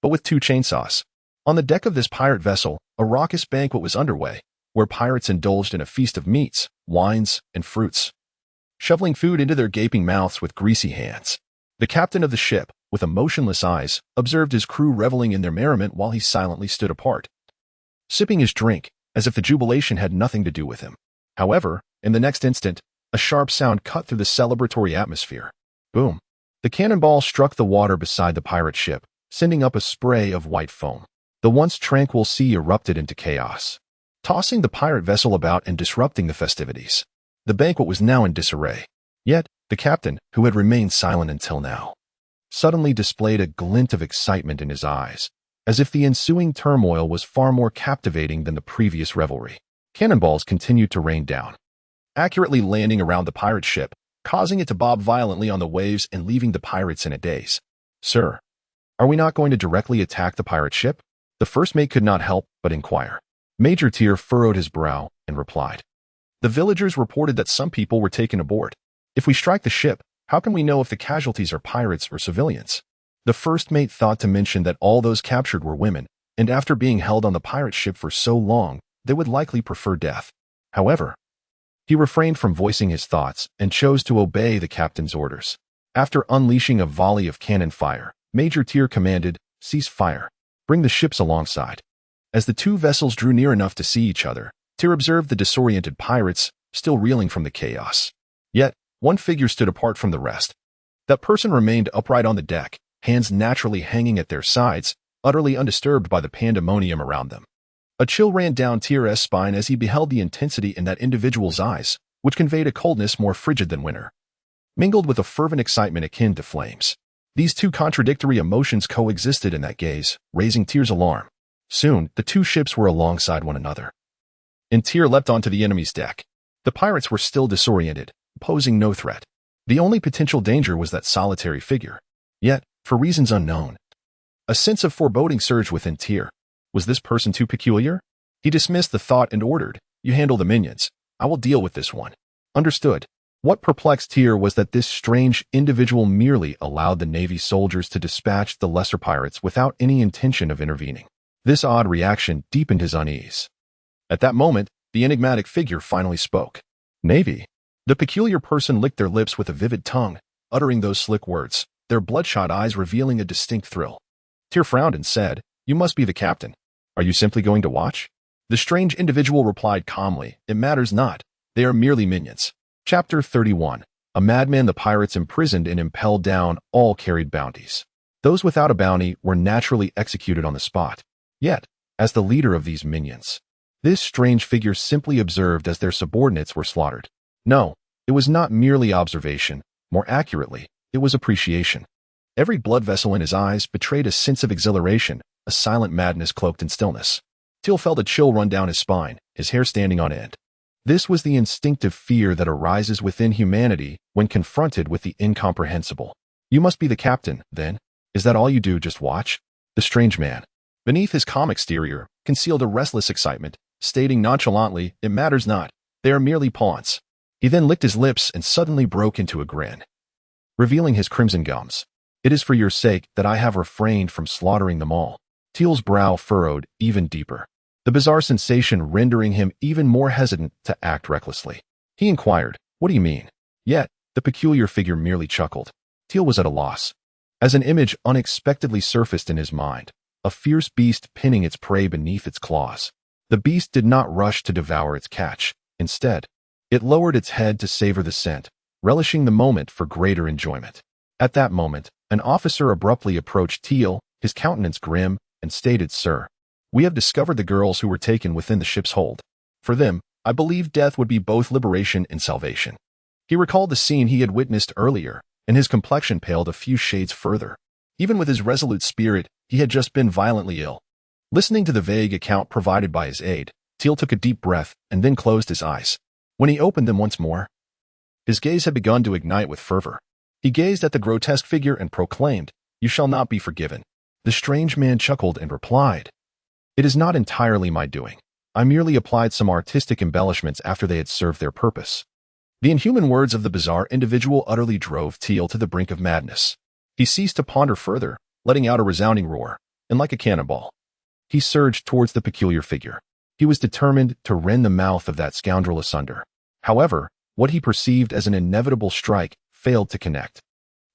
but with two chainsaws. On the deck of this pirate vessel, a raucous banquet was underway, where pirates indulged in a feast of meats, wines, and fruits, shoveling food into their gaping mouths with greasy hands. The captain of the ship, with emotionless eyes, observed his crew reveling in their merriment while he silently stood apart, sipping his drink, as if the jubilation had nothing to do with him. However, in the next instant, a sharp sound cut through the celebratory atmosphere. Boom! The cannonball struck the water beside the pirate ship, sending up a spray of white foam. The once tranquil sea erupted into chaos, tossing the pirate vessel about and disrupting the festivities. The banquet was now in disarray. Yet, the captain, who had remained silent until now, suddenly displayed a glint of excitement in his eyes, as if the ensuing turmoil was far more captivating than the previous revelry. Cannonballs continued to rain down, accurately landing around the pirate ship, causing it to bob violently on the waves and leaving the pirates in a daze. "Sir, are we not going to directly attack the pirate ship?" The first mate could not help but inquire. Major Tier furrowed his brow and replied, "The villagers reported that some people were taken aboard. If we strike the ship, how can we know if the casualties are pirates or civilians?" The first mate thought to mention that all those captured were women, and after being held on the pirate ship for so long, they would likely prefer death. However, he refrained from voicing his thoughts and chose to obey the captain's orders. After unleashing a volley of cannon fire, Major Tier commanded, "Cease fire. Bring the ships alongside." As the two vessels drew near enough to see each other, Tier observed the disoriented pirates, still reeling from the chaos. Yet, one figure stood apart from the rest. That person remained upright on the deck, hands naturally hanging at their sides, utterly undisturbed by the pandemonium around them. A chill ran down Tier's spine as he beheld the intensity in that individual's eyes, which conveyed a coldness more frigid than winter, mingled with a fervent excitement akin to flames. These two contradictory emotions coexisted in that gaze, raising Tyr's alarm. Soon, the two ships were alongside one another, and Tyr leapt onto the enemy's deck. The pirates were still disoriented, posing no threat. The only potential danger was that solitary figure. Yet, for reasons unknown, a sense of foreboding surged within Tyr. Was this person too peculiar? He dismissed the thought and ordered, "You handle the minions. I will deal with this one." Understood. What perplexed Tyr was that this strange individual merely allowed the Navy soldiers to dispatch the lesser pirates without any intention of intervening. This odd reaction deepened his unease. At that moment, the enigmatic figure finally spoke. "Navy." The peculiar person licked their lips with a vivid tongue, uttering those slick words, their bloodshot eyes revealing a distinct thrill. Tyr frowned and said, "You must be the captain. Are you simply going to watch?" The strange individual replied calmly, "It matters not. They are merely minions." Chapter 31. A madman the pirates imprisoned and impelled down all carried bounties. Those without a bounty were naturally executed on the spot. Yet, as the leader of these minions, this strange figure simply observed as their subordinates were slaughtered. No, it was not merely observation. More accurately, it was appreciation. Every blood vessel in his eyes betrayed a sense of exhilaration, a silent madness cloaked in stillness. Till felt a chill run down his spine, his hair standing on end. This was the instinctive fear that arises within humanity when confronted with the incomprehensible. "You must be the captain, then. Is that all you do, just watch?" The strange man, beneath his calm exterior, concealed a restless excitement, stating nonchalantly, "It matters not. They are merely pawns." He then licked his lips and suddenly broke into a grin, revealing his crimson gums. "It is for your sake that I have refrained from slaughtering them all." Teal's brow furrowed even deeper, the bizarre sensation rendering him even more hesitant to act recklessly. He inquired, "What do you mean?" Yet, the peculiar figure merely chuckled. Teal was at a loss. As an image unexpectedly surfaced in his mind, a fierce beast pinning its prey beneath its claws. The beast did not rush to devour its catch. Instead, it lowered its head to savor the scent, relishing the moment for greater enjoyment. At that moment, an officer abruptly approached Teal, his countenance grim, and stated, "Sir, we have discovered the girls who were taken within the ship's hold. For them, I believe death would be both liberation and salvation." He recalled the scene he had witnessed earlier, and his complexion paled a few shades further. Even with his resolute spirit, he had just been violently ill. Listening to the vague account provided by his aide, Teal took a deep breath and then closed his eyes. When he opened them once more, his gaze had begun to ignite with fervor. He gazed at the grotesque figure and proclaimed, "You shall not be forgiven." The strange man chuckled and replied, "It is not entirely my doing. I merely applied some artistic embellishments after they had served their purpose." The inhuman words of the bizarre individual utterly drove Teal to the brink of madness. He ceased to ponder further, letting out a resounding roar, and like a cannonball, he surged towards the peculiar figure. He was determined to rend the mouth of that scoundrel asunder. However, what he perceived as an inevitable strike failed to connect.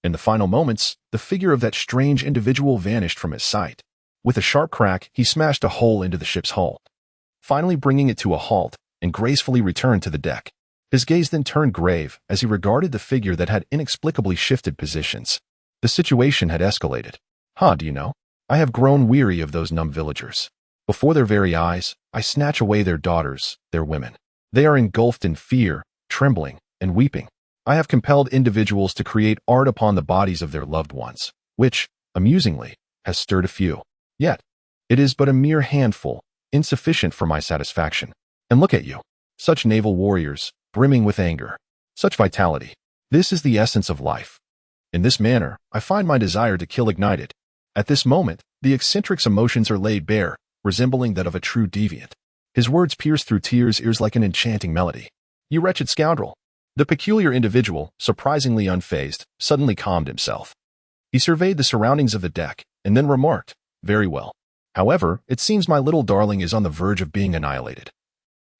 In the final moments, the figure of that strange individual vanished from his sight. With a sharp crack, he smashed a hole into the ship's hull, finally bringing it to a halt, and gracefully returned to the deck. His gaze then turned grave as he regarded the figure that had inexplicably shifted positions. The situation had escalated. Do you know? I have grown weary of those numb villagers. Before their very eyes, I snatch away their daughters, their women. They are engulfed in fear, trembling, and weeping. I have compelled individuals to create art upon the bodies of their loved ones, which, amusingly, has stirred a few. Yet, it is but a mere handful, insufficient for my satisfaction. And look at you. Such naval warriors, brimming with anger. Such vitality. This is the essence of life. In this manner, I find my desire to kill ignited. At this moment, the eccentric's emotions are laid bare, resembling that of a true deviant. His words pierced through Tyr's ears like an enchanting melody. "You wretched scoundrel." The peculiar individual, surprisingly unfazed, suddenly calmed himself. He surveyed the surroundings of the deck, and then remarked, "Very well. However, it seems my little darling is on the verge of being annihilated.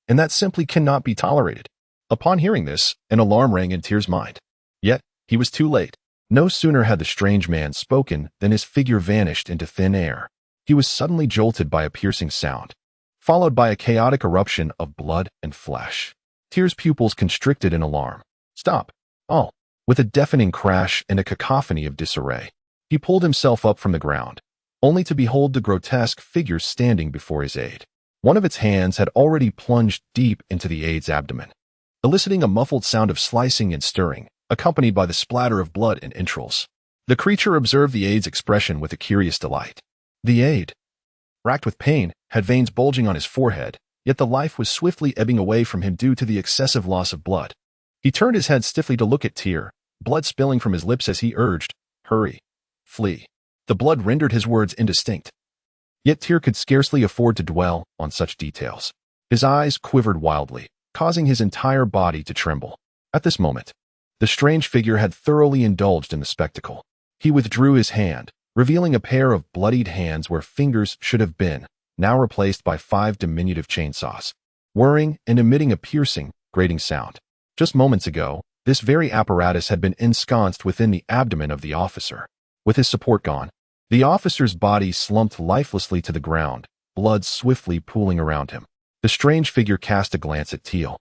And that simply cannot be tolerated." Upon hearing this, an alarm rang in Tyr's mind. Yet, he was too late. No sooner had the strange man spoken than his figure vanished into thin air. He was suddenly jolted by a piercing sound, followed by a chaotic eruption of blood and flesh. Tyr's pupils constricted in alarm. "Stop! All!" With a deafening crash and a cacophony of disarray, he pulled himself up from the ground, only to behold the grotesque figure standing before his aide. One of its hands had already plunged deep into the aide's abdomen. eliciting a muffled sound of slicing and stirring, accompanied by the splatter of blood and entrails. The creature observed the aide's expression with a curious delight. The aide, racked with pain, had veins bulging on his forehead, yet the life was swiftly ebbing away from him due to the excessive loss of blood. He turned his head stiffly to look at Tyr, blood spilling from his lips as he urged, "Hurry. Flee." The blood rendered his words indistinct. Yet Tyr could scarcely afford to dwell on such details. His eyes quivered wildly, causing his entire body to tremble. At this moment, the strange figure had thoroughly indulged in the spectacle. He withdrew his hand, revealing a pair of bloodied hands where fingers should have been, now replaced by 5 diminutive chainsaws, whirring and emitting a piercing, grating sound. Just moments ago, this very apparatus had been ensconced within the abdomen of the officer. With his support gone, the officer's body slumped lifelessly to the ground, blood swiftly pooling around him. The strange figure cast a glance at Teal,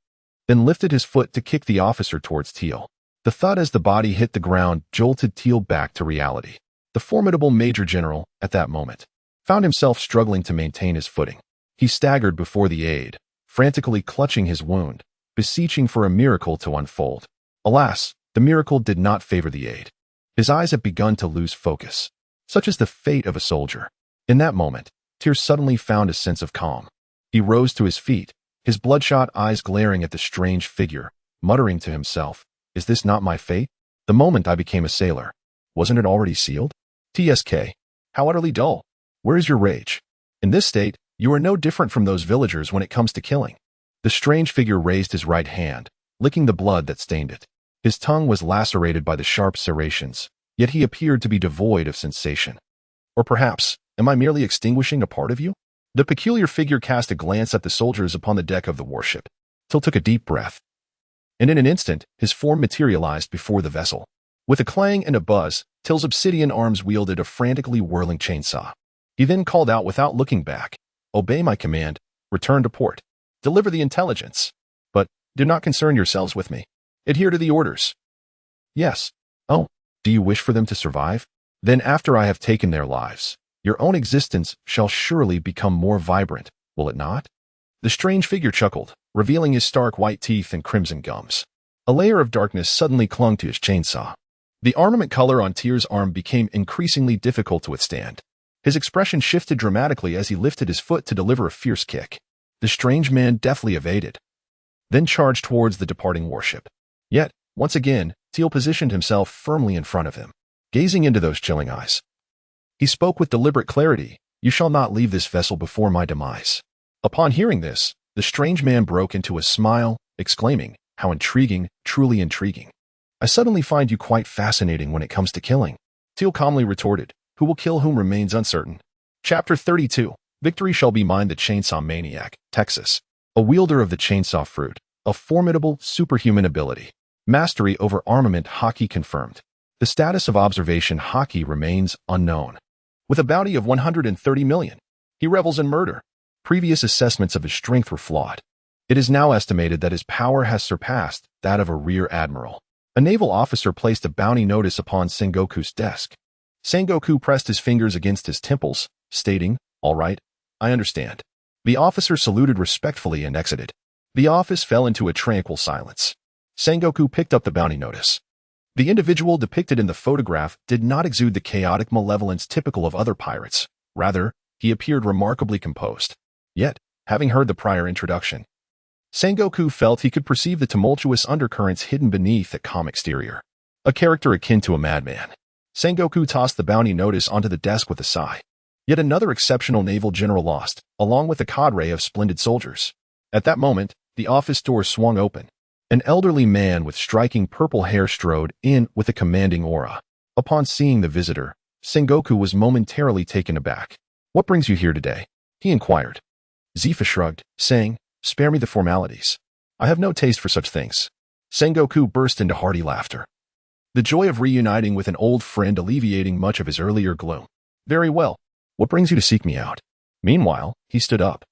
then lifted his foot to kick the officer towards Teal. The thud as the body hit the ground jolted Teal back to reality. The formidable Major General, at that moment, found himself struggling to maintain his footing. He staggered before the aide, frantically clutching his wound, beseeching for a miracle to unfold. Alas, the miracle did not favor the aide. His eyes had begun to lose focus. Such is the fate of a soldier. In that moment, Tyr suddenly found a sense of calm. He rose to his feet, his bloodshot eyes glaring at the strange figure, muttering to himself, "Is this not my fate? The moment I became a sailor, wasn't it already sealed? TSK, how utterly dull. Where is your rage? In this state, you are no different from those villagers when it comes to killing." The strange figure raised his right hand, licking the blood that stained it. His tongue was lacerated by the sharp serrations, yet he appeared to be devoid of sensation. Or perhaps, am I merely extinguishing a part of you? The peculiar figure cast a glance at the soldiers upon the deck of the warship. Till took a deep breath, and in an instant, his form materialized before the vessel. With a clang and a buzz, Till's obsidian arms wielded a frantically whirling chainsaw. He then called out without looking back, "Obey my command, return to port. Deliver the intelligence. But do not concern yourselves with me. Adhere to the orders." "Yes." "Oh, do you wish for them to survive? Then after I have taken their lives, your own existence shall surely become more vibrant, will it not?" The strange figure chuckled, revealing his stark white teeth and crimson gums. A layer of darkness suddenly clung to his chainsaw. The armament color on Tyr's arm became increasingly difficult to withstand. His expression shifted dramatically as he lifted his foot to deliver a fierce kick. The strange man deftly evaded, then charged towards the departing warship. Yet, once again, Teal positioned himself firmly in front of him, gazing into those chilling eyes. He spoke with deliberate clarity, "You shall not leave this vessel before my demise." Upon hearing this, the strange man broke into a smile, exclaiming, "How intriguing, truly intriguing. I suddenly find you quite fascinating when it comes to killing." Teal calmly retorted, "Who will kill whom remains uncertain." Chapter 32. Victory shall be mine. The Chainsaw Maniac, Texas. A wielder of the chainsaw fruit, a formidable, superhuman ability. Mastery over armament Haki confirmed. The status of observation Haki remains unknown. With a bounty of 130 million, he revels in murder. Previous assessments of his strength were flawed. It is now estimated that his power has surpassed that of a rear admiral. A naval officer placed a bounty notice upon Sengoku's desk. Sengoku pressed his fingers against his temples, stating, "All right, I understand." The officer saluted respectfully and exited. The office fell into a tranquil silence. Sengoku picked up the bounty notice. The individual depicted in the photograph did not exude the chaotic malevolence typical of other pirates. Rather, he appeared remarkably composed. Yet, having heard the prior introduction, Sengoku felt he could perceive the tumultuous undercurrents hidden beneath that calm exterior. A character akin to a madman. Sengoku tossed the bounty notice onto the desk with a sigh. Yet another exceptional naval general lost, along with a cadre of splendid soldiers. At that moment, the office door swung open. An elderly man with striking purple hair strode in with a commanding aura. Upon seeing the visitor, Sengoku was momentarily taken aback. "What brings you here today?" he inquired. Zephyr shrugged, saying, "Spare me the formalities. I have no taste for such things." Sengoku burst into hearty laughter, the joy of reuniting with an old friend alleviating much of his earlier gloom. "Very well. What brings you to seek me out?" Meanwhile, he stood up,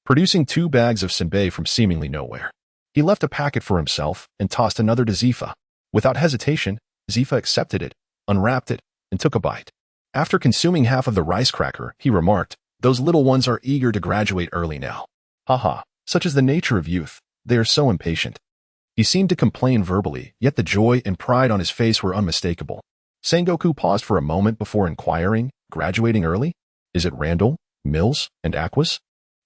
producing 2 bags of senbei from seemingly nowhere. He left a packet for himself and tossed another to Zephyr. Without hesitation, Zephyr accepted it, unwrapped it, and took a bite. After consuming half of the rice cracker, he remarked, "Those little ones are eager to graduate early now. Haha, such is the nature of youth. They are so impatient." He seemed to complain verbally, yet the joy and pride on his face were unmistakable. Sengoku paused for a moment before inquiring, graduating early? Is it Randall, Mills, and Aquas?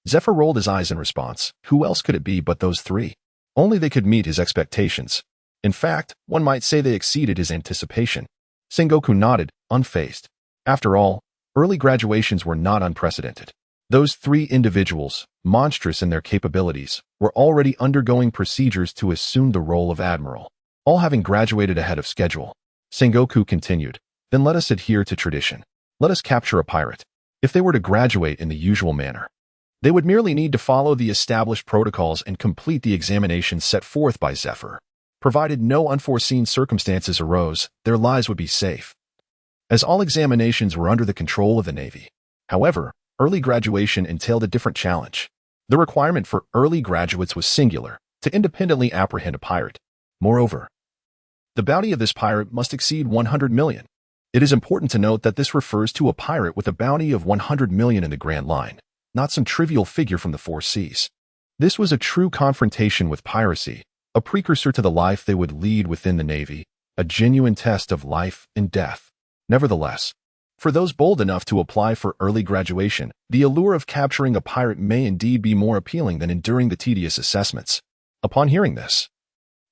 Zephyr rolled his eyes in response. Who else could it be but those three? Only they could meet his expectations. In fact, one might say they exceeded his anticipation. Sengoku nodded, unfazed. After all, early graduations were not unprecedented. Those three individuals, monstrous in their capabilities, were already undergoing procedures to assume the role of admiral, all having graduated ahead of schedule. Sengoku continued, then let us adhere to tradition. Let us capture a pirate. If they were to graduate in the usual manner, they would merely need to follow the established protocols and complete the examinations set forth by Zephyr. Provided no unforeseen circumstances arose, their lives would be safe, as all examinations were under the control of the Navy. However, early graduation entailed a different challenge. The requirement for early graduates was singular, to independently apprehend a pirate. Moreover, the bounty of this pirate must exceed 100 million. It is important to note that this refers to a pirate with a bounty of 100 million in the Grand Line, not some trivial figure from the four seas. This was a true confrontation with piracy, a precursor to the life they would lead within the Navy, a genuine test of life and death. Nevertheless, for those bold enough to apply for early graduation, the allure of capturing a pirate may indeed be more appealing than enduring the tedious assessments. Upon hearing this,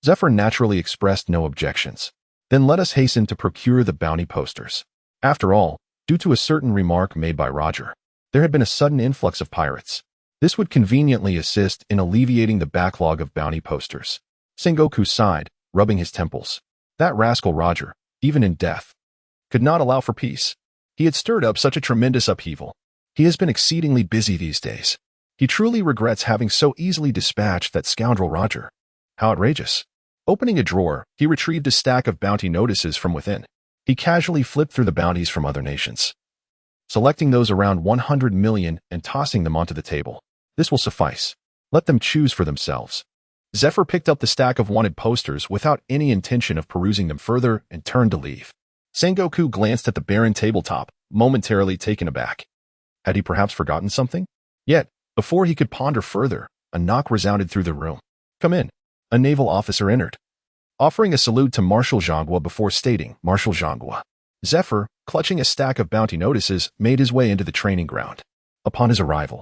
Zephyr naturally expressed no objections. Then let us hasten to procure the bounty posters. After all, due to a certain remark made by Roger, there had been a sudden influx of pirates. This would conveniently assist in alleviating the backlog of bounty posters. Sengoku sighed, rubbing his temples. That rascal Roger, even in death, could not allow for peace. He had stirred up such a tremendous upheaval. He has been exceedingly busy these days. He truly regrets having so easily dispatched that scoundrel Roger. How outrageous. Opening a drawer, he retrieved a stack of bounty notices from within. He casually flipped through the bounties from other nations, selecting those around 100 million and tossing them onto the table. This will suffice. Let them choose for themselves. Zephyr picked up the stack of wanted posters without any intention of perusing them further and turned to leave. Sengoku glanced at the barren tabletop, momentarily taken aback. Had he perhaps forgotten something? Yet, before he could ponder further, a knock resounded through the room. Come in. A naval officer entered, offering a salute to Marshal Zhangua before stating, Marshal Zhangua. Zephyr, clutching a stack of bounty notices, made his way into the training ground. Upon his arrival,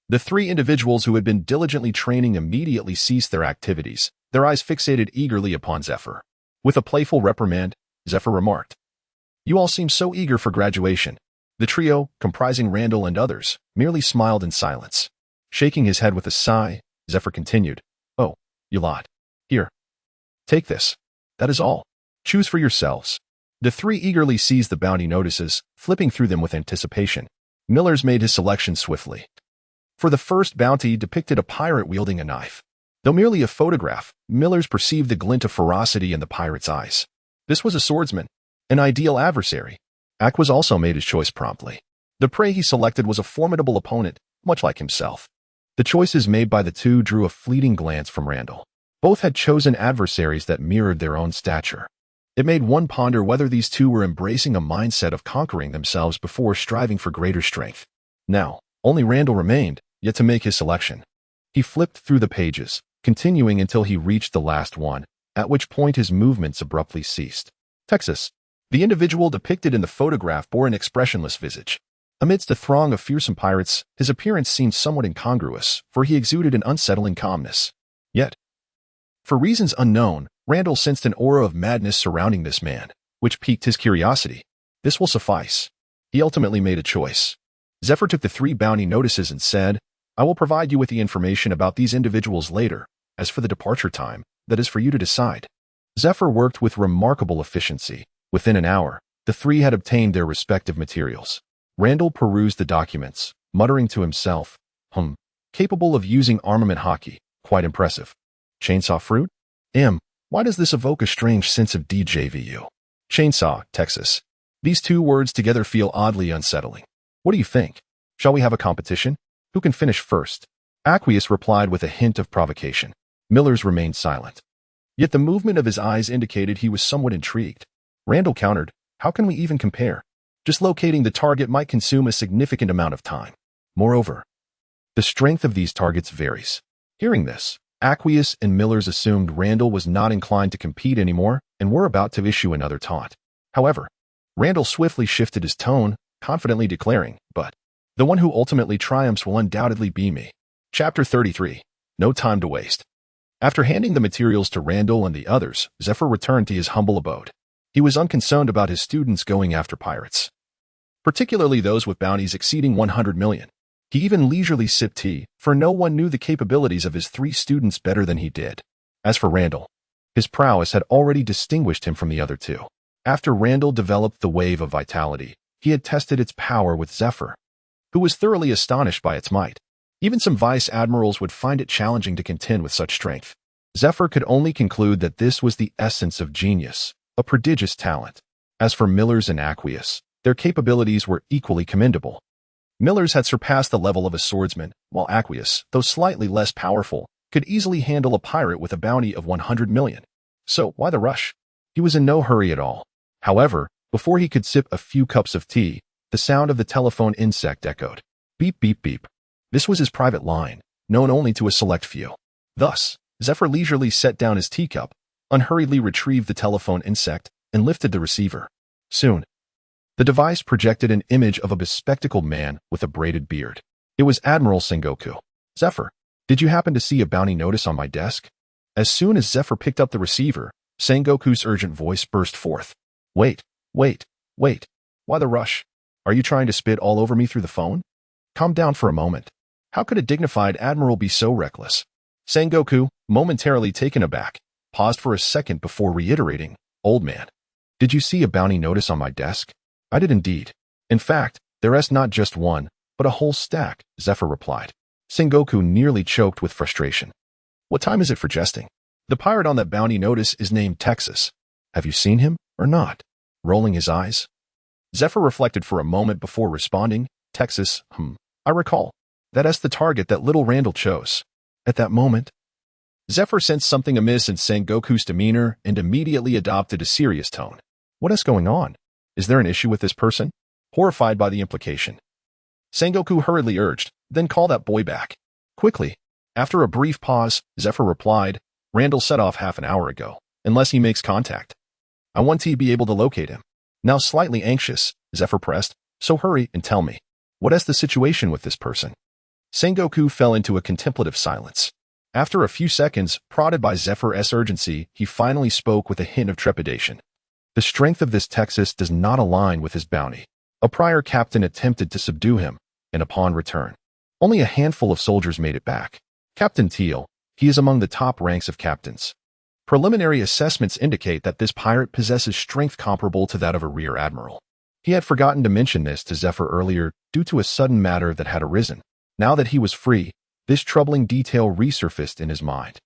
the three individuals who had been diligently training immediately ceased their activities, their eyes fixated eagerly upon Zephyr. With a playful reprimand, Zephyr remarked, You all seem so eager for graduation. The trio, comprising Randall and others, merely smiled in silence. Shaking his head with a sigh, Zephyr continued, Oh, you lot. Here. Take this. That is all. Choose for yourselves. The three eagerly seized the bounty notices, flipping through them with anticipation. Millers made his selection swiftly. For the first bounty depicted a pirate wielding a knife. Though merely a photograph, Millers perceived the glint of ferocity in the pirate's eyes. This was a swordsman, an ideal adversary. Aquas also made his choice promptly. The prey he selected was a formidable opponent, much like himself. The choices made by the two drew a fleeting glance from Randall. Both had chosen adversaries that mirrored their own stature. It made one ponder whether these two were embracing a mindset of conquering themselves before striving for greater strength. Now, only Randall remained, yet to make his selection. He flipped through the pages, continuing until he reached the last one, at which point his movements abruptly ceased. Texas. The individual depicted in the photograph bore an expressionless visage. Amidst a throng of fearsome pirates, his appearance seemed somewhat incongruous, for he exuded an unsettling calmness. Yet, for reasons unknown, Randall sensed an aura of madness surrounding this man, which piqued his curiosity. This will suffice. He ultimately made a choice. Zephyr took the three bounty notices and said, I will provide you with the information about these individuals later. As for the departure time, that is for you to decide. Zephyr worked with remarkable efficiency. Within an hour, the three had obtained their respective materials. Randall perused the documents, muttering to himself, capable of using armament Haki, quite impressive. Chainsaw fruit? Why does this evoke a strange sense of DJVU? Chainsaw, Texas. These two words together feel oddly unsettling. What do you think? Shall we have a competition? Who can finish first? Aqueous replied with a hint of provocation. Millers remained silent. Yet the movement of his eyes indicated he was somewhat intrigued. Randall countered, How can we even compare? Just locating the target might consume a significant amount of time. Moreover, the strength of these targets varies. Hearing this, Aqueous and Millers assumed Randall was not inclined to compete anymore and were about to issue another taunt. However, Randall swiftly shifted his tone, confidently declaring, "But the one who ultimately triumphs will undoubtedly be me." Chapter 33. No time to waste. After handing the materials to Randall and the others, Zephyr returned to his humble abode. He was unconcerned about his students going after pirates, particularly those with bounties exceeding 100 million. He even leisurely sipped tea, for no one knew the capabilities of his 3 students better than he did. As for Randall, his prowess had already distinguished him from the other 2. After Randall developed the wave of vitality, he had tested its power with Zephyr, who was thoroughly astonished by its might. Even some vice admirals would find it challenging to contend with such strength. Zephyr could only conclude that this was the essence of genius, a prodigious talent. As for Millers and Aqueous, their capabilities were equally commendable. Millers had surpassed the level of a swordsman, while Aqueous, though slightly less powerful, could easily handle a pirate with a bounty of 100 million. So, why the rush? He was in no hurry at all. However, before he could sip a few cups of tea, the sound of the telephone insect echoed. Beep, beep, beep. This was his private line, known only to a select few. Thus, Zephyr leisurely set down his teacup, unhurriedly retrieved the telephone insect, and lifted the receiver. Soon, the device projected an image of a bespectacled man with a braided beard. It was Admiral Sengoku. "Zephyr, did you happen to see a bounty notice on my desk?" As soon as Zephyr picked up the receiver, Sengoku's urgent voice burst forth. Wait. Why the rush? Are you trying to spit all over me through the phone? Calm down for a moment. How could a dignified admiral be so reckless?" Sengoku, momentarily taken aback, paused for a second before reiterating, "Old man, did you see a bounty notice on my desk?" "I did indeed. In fact, there's not just one, but a whole stack," Zephyr replied. Sengoku nearly choked with frustration. "What time is it for jesting? The pirate on that bounty notice is named Texas. Have you seen him, or not?" Rolling his eyes, Zephyr reflected for a moment before responding, "Texas, I recall. That's the target that little Randall chose." At that moment, Zephyr sensed something amiss in Sengoku's demeanor and immediately adopted a serious tone. "What is going on? Is there an issue with this person?" Horrified by the implication, Sengoku hurriedly urged, "Then call that boy back. Quickly." After a brief pause, Zephyr replied, "Randall set off half an hour ago, unless he makes contact. I want to be able to locate him." Now slightly anxious, Zephyr pressed, "So hurry and tell me. What is the situation with this person?" Sengoku fell into a contemplative silence. After a few seconds, prodded by Zephyr's urgency, he finally spoke with a hint of trepidation. "The strength of this Texas does not align with his bounty. A prior captain attempted to subdue him, and upon return, only a handful of soldiers made it back. Captain Teal, he is among the top ranks of captains. Preliminary assessments indicate that this pirate possesses strength comparable to that of a rear admiral." He had forgotten to mention this to Zephyr earlier due to a sudden matter that had arisen. Now that he was free, this troubling detail resurfaced in his mind.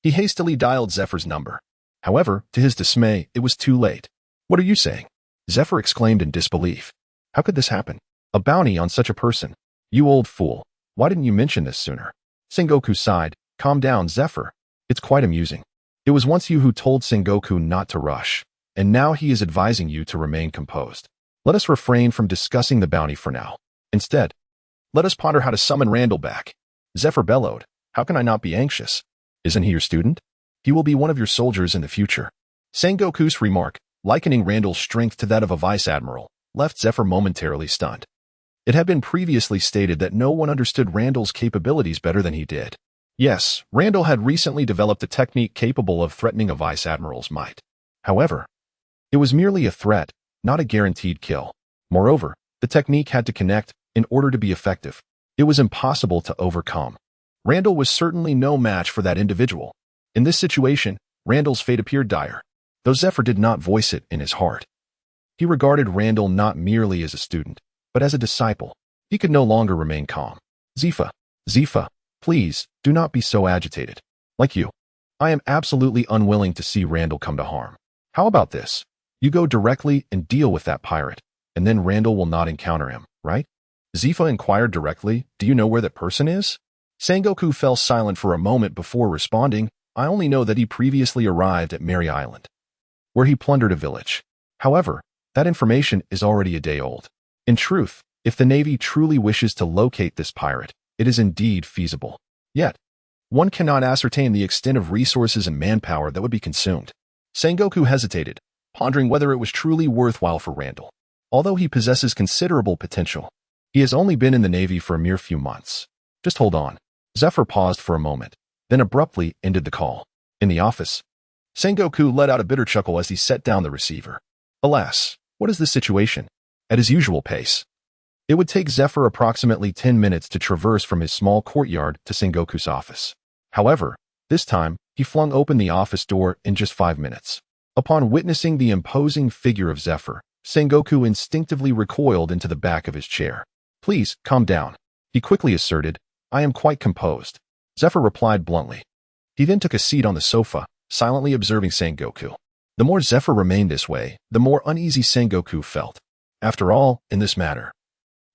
He hastily dialed Zephyr's number. However, to his dismay, it was too late. "What are you saying?" Zephyr exclaimed in disbelief. "How could this happen? A bounty on such a person? You old fool. Why didn't you mention this sooner?" Sengoku sighed. "Calm down, Zephyr. It's quite amusing. It was once you who told Sengoku not to rush, and now he is advising you to remain composed. Let us refrain from discussing the bounty for now. Instead, let us ponder how to summon Randall back." Zephyr bellowed, "How can I not be anxious? Isn't he your student? He will be one of your soldiers in the future." Sengoku's remark, likening Randall's strength to that of a vice admiral, left Zephyr momentarily stunned. It had been previously stated that no one understood Randall's capabilities better than he did. Yes, Randall had recently developed a technique capable of threatening a vice admiral's might. However, it was merely a threat, not a guaranteed kill. Moreover, the technique had to connect in order to be effective. It was impossible to overcome. Randall was certainly no match for that individual. In this situation, Randall's fate appeared dire, though Zephyr did not voice it in his heart. He regarded Randall not merely as a student, but as a disciple. He could no longer remain calm. Zephyr, please, do not be so agitated. Like you, I am absolutely unwilling to see Randall come to harm. How about this? You go directly and deal with that pirate, and then Randall will not encounter him, right?" Zephyr inquired directly, "Do you know where that person is?" Sengoku fell silent for a moment before responding, "I only know that he previously arrived at Mary Island, where he plundered a village. However, that information is already a day old. In truth, if the Navy truly wishes to locate this pirate, it is indeed feasible. Yet, one cannot ascertain the extent of resources and manpower that would be consumed. Sengoku hesitated, pondering whether it was truly worthwhile for Randall. Although he possesses considerable potential, he has only been in the Navy for a mere few months. Just hold on. Zephyr paused for a moment, then abruptly ended the call. In the office, Sengoku let out a bitter chuckle as he set down the receiver. Alas, what is the situation? At his usual pace, it would take Zephyr approximately 10 minutes to traverse from his small courtyard to Sengoku's office. However, this time, he flung open the office door in just 5 minutes. Upon witnessing the imposing figure of Zephyr, Sengoku instinctively recoiled into the back of his chair. Please, calm down, he quickly asserted. I am quite composed. Zephyr replied bluntly. He then took a seat on the sofa, silently observing Sengoku. The more Zephyr remained this way, the more uneasy Sengoku felt. After all, in this matter,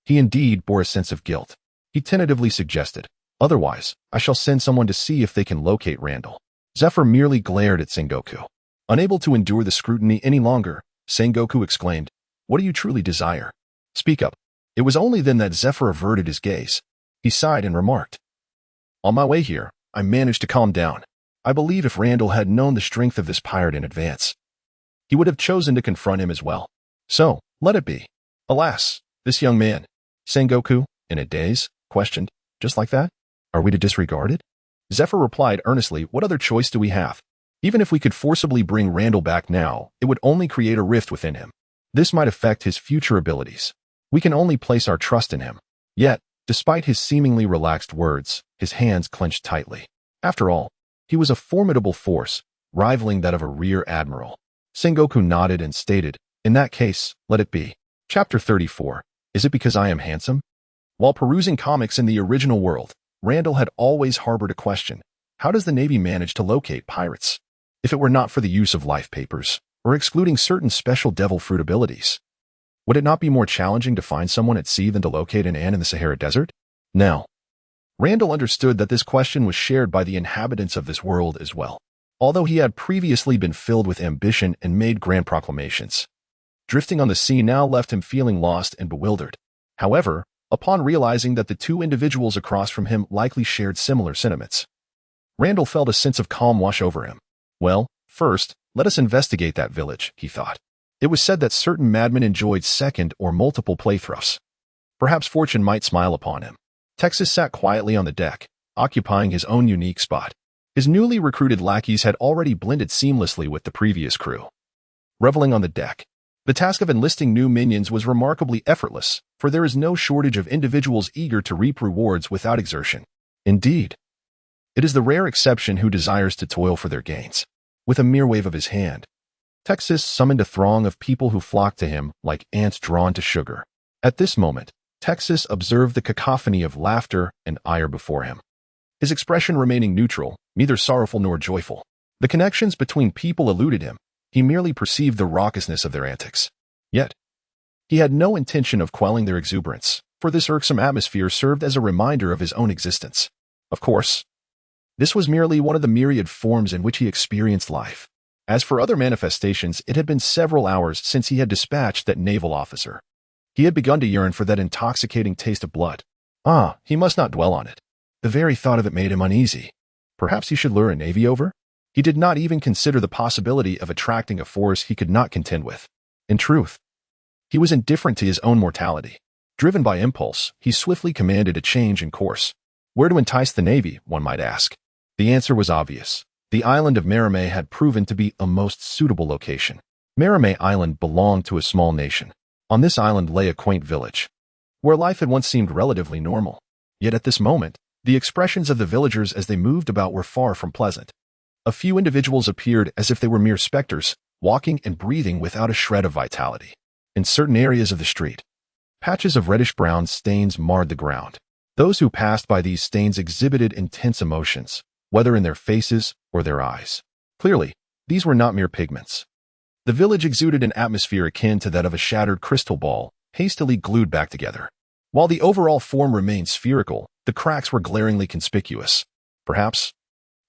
he indeed bore a sense of guilt. He tentatively suggested, otherwise, I shall send someone to see if they can locate Randall. Zephyr merely glared at Sengoku. Unable to endure the scrutiny any longer, Sengoku exclaimed, What do you truly desire? Speak up. It was only then that Zephyr averted his gaze. He sighed and remarked, On my way here, I managed to calm down. I believe if Randall had known the strength of this pirate in advance, he would have chosen to confront him as well. So, let it be. Alas, this young man, Sengoku, in a daze, questioned, Just like that? Are we to disregard it? Zephyr replied earnestly, What other choice do we have? Even if we could forcibly bring Randall back now, it would only create a rift within him. This might affect his future abilities. We can only place our trust in him. Yet, despite his seemingly relaxed words, his hands clenched tightly. After all, he was a formidable force, rivaling that of a rear admiral. Sengoku nodded and stated, In that case, let it be. Chapter 34. Is it because I am handsome? While perusing comics in the original world, Randall had always harbored a question. How does the Navy manage to locate pirates? If it were not for the use of life papers, or excluding certain special devil fruit abilities, would it not be more challenging to find someone at sea than to locate an ant in the Sahara Desert? Now, Randall understood that this question was shared by the inhabitants of this world as well. Although he had previously been filled with ambition and made grand proclamations, drifting on the sea now left him feeling lost and bewildered. However, upon realizing that the two individuals across from him likely shared similar sentiments, Randall felt a sense of calm wash over him. Well, first, let us investigate that village, he thought. It was said that certain madmen enjoyed second or multiple playthroughs. Perhaps fortune might smile upon him. Texas sat quietly on the deck, occupying his own unique spot. His newly recruited lackeys had already blended seamlessly with the previous crew. Reveling on the deck, the task of enlisting new minions was remarkably effortless, for there is no shortage of individuals eager to reap rewards without exertion. Indeed, it is the rare exception who desires to toil for their gains. With a mere wave of his hand, Texas summoned a throng of people who flocked to him like ants drawn to sugar. At this moment, Texas observed the cacophony of laughter and ire before him, his expression remaining neutral, neither sorrowful nor joyful. The connections between people eluded him. He merely perceived the raucousness of their antics. Yet, he had no intention of quelling their exuberance, for this irksome atmosphere served as a reminder of his own existence. Of course, this was merely one of the myriad forms in which he experienced life. As for other manifestations, it had been several hours since he had dispatched that naval officer. He had begun to yearn for that intoxicating taste of blood. He must not dwell on it. The very thought of it made him uneasy. Perhaps he should lure a navy over? He did not even consider the possibility of attracting a force he could not contend with. In truth, he was indifferent to his own mortality. Driven by impulse, he swiftly commanded a change in course. Where to entice the navy, one might ask. The answer was obvious. The island of Marime had proven to be a most suitable location. Marime Island belonged to a small nation. On this island lay a quaint village, where life had once seemed relatively normal. Yet at this moment, the expressions of the villagers as they moved about were far from pleasant. A few individuals appeared as if they were mere specters, walking and breathing without a shred of vitality. In certain areas of the street, patches of reddish-brown stains marred the ground. Those who passed by these stains exhibited intense emotions, whether in their faces or their eyes. Clearly, these were not mere pigments. The village exuded an atmosphere akin to that of a shattered crystal ball, hastily glued back together. While the overall form remained spherical, the cracks were glaringly conspicuous. Perhaps,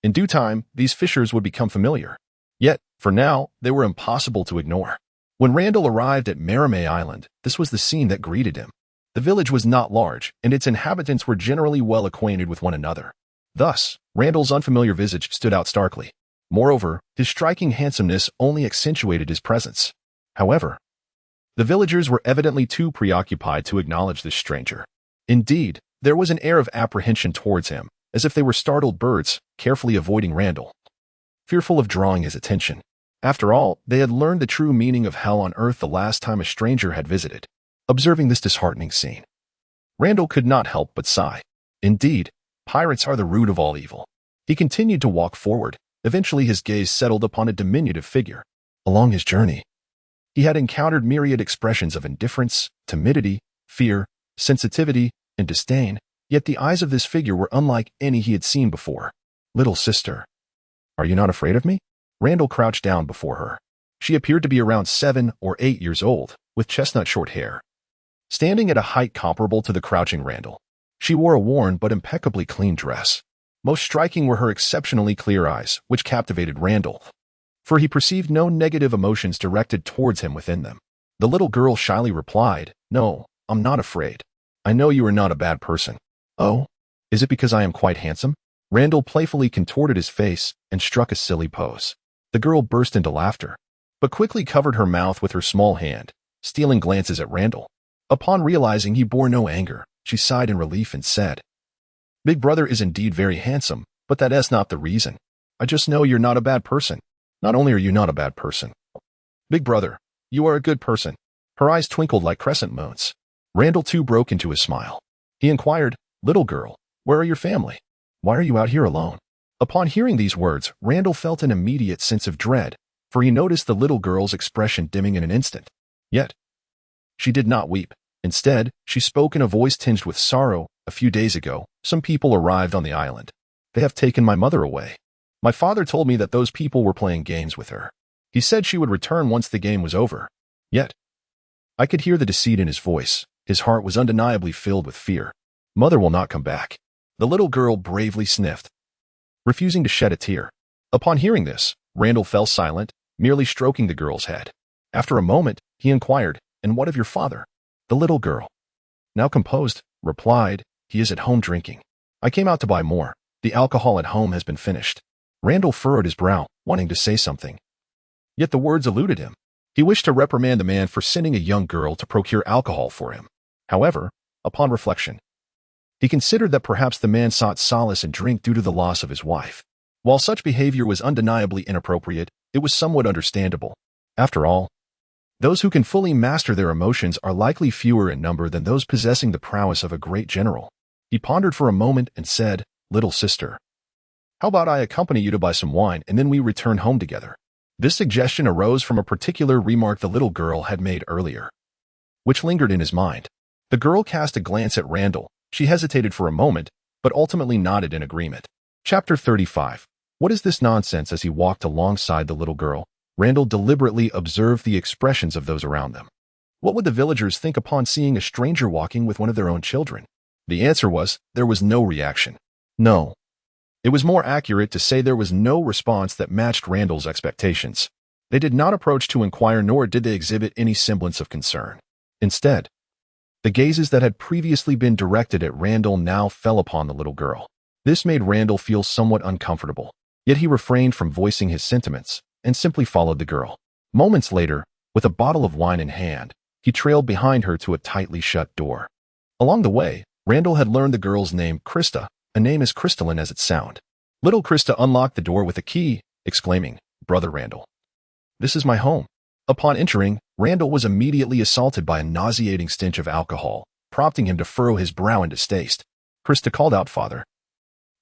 in due time, these fissures would become familiar. Yet, for now, they were impossible to ignore. When Randall arrived at Marime Island, this was the scene that greeted him. The village was not large, and its inhabitants were generally well acquainted with one another. Thus, Randall's unfamiliar visage stood out starkly. Moreover, his striking handsomeness only accentuated his presence. However, the villagers were evidently too preoccupied to acknowledge this stranger. Indeed, there was an air of apprehension towards him, as if they were startled birds, carefully avoiding Randall, fearful of drawing his attention. After all, they had learned the true meaning of hell on earth the last time a stranger had visited. Observing this disheartening scene, Randall could not help but sigh. Indeed, pirates are the root of all evil. He continued to walk forward. Eventually his gaze settled upon a diminutive figure. Along his journey, he had encountered myriad expressions of indifference, timidity, fear, sensitivity, and disdain, yet the eyes of this figure were unlike any he had seen before. "Little sister, are you not afraid of me?" Randall crouched down before her. She appeared to be around 7 or 8 years old, with chestnut short hair. Standing at a height comparable to the crouching Randall, she wore a worn but impeccably clean dress. Most striking were her exceptionally clear eyes, which captivated Randall, for he perceived no negative emotions directed towards him within them. The little girl shyly replied, "No, I'm not afraid. I know you are not a bad person." "Oh, is it because I am quite handsome?" Randall playfully contorted his face and struck a silly pose. The girl burst into laughter, but quickly covered her mouth with her small hand, stealing glances at Randall. Upon realizing he bore no anger, she sighed in relief and said, "Big brother is indeed very handsome, but that's not the reason. I just know you're not a bad person. Not only are you not a bad person, big brother, you are a good person." Her eyes twinkled like crescent moons. Randall too broke into a smile. He inquired, "Little girl, where are your family? Why are you out here alone?" Upon hearing these words, Randall felt an immediate sense of dread, for he noticed the little girl's expression dimming in an instant. Yet, she did not weep. Instead, she spoke in a voice tinged with sorrow. "A few days ago, some people arrived on the island. They have taken my mother away. My father told me that those people were playing games with her. He said she would return once the game was over." Yet, I could hear the deceit in his voice. His heart was undeniably filled with fear. "Mother will not come back." The little girl bravely sniffed, refusing to shed a tear. Upon hearing this, Randall fell silent, merely stroking the girl's head. After a moment, he inquired, "And what of your father?" The little girl, now composed, replied, "He is at home drinking. I came out to buy more. The alcohol at home has been finished." Randall furrowed his brow, wanting to say something. Yet the words eluded him. He wished to reprimand the man for sending a young girl to procure alcohol for him. However, upon reflection, he considered that perhaps the man sought solace in drink due to the loss of his wife. While such behavior was undeniably inappropriate, it was somewhat understandable. After all, those who can fully master their emotions are likely fewer in number than those possessing the prowess of a great general. He pondered for a moment and said, "Little sister, how about I accompany you to buy some wine and then we return home together?" This suggestion arose from a particular remark the little girl had made earlier, which lingered in his mind. The girl cast a glance at Randall. She hesitated for a moment, but ultimately nodded in agreement. Chapter 35. What is this nonsense? As he walked alongside the little girl, Randall deliberately observed the expressions of those around them. What would the villagers think upon seeing a stranger walking with one of their own children? The answer was, there was no reaction. No. It was more accurate to say there was no response that matched Randall's expectations. They did not approach to inquire, nor did they exhibit any semblance of concern. Instead, the gazes that had previously been directed at Randall now fell upon the little girl. This made Randall feel somewhat uncomfortable, yet he refrained from voicing his sentiments and simply followed the girl. Moments later, with a bottle of wine in hand, he trailed behind her to a tightly shut door. Along the way, Randall had learned the girl's name, Krista, a name as crystalline as it sounded. Little Krista unlocked the door with a key, exclaiming, "Brother Randall, this is my home." Upon entering, Randall was immediately assaulted by a nauseating stench of alcohol, prompting him to furrow his brow in distaste. Krista called out, "Father,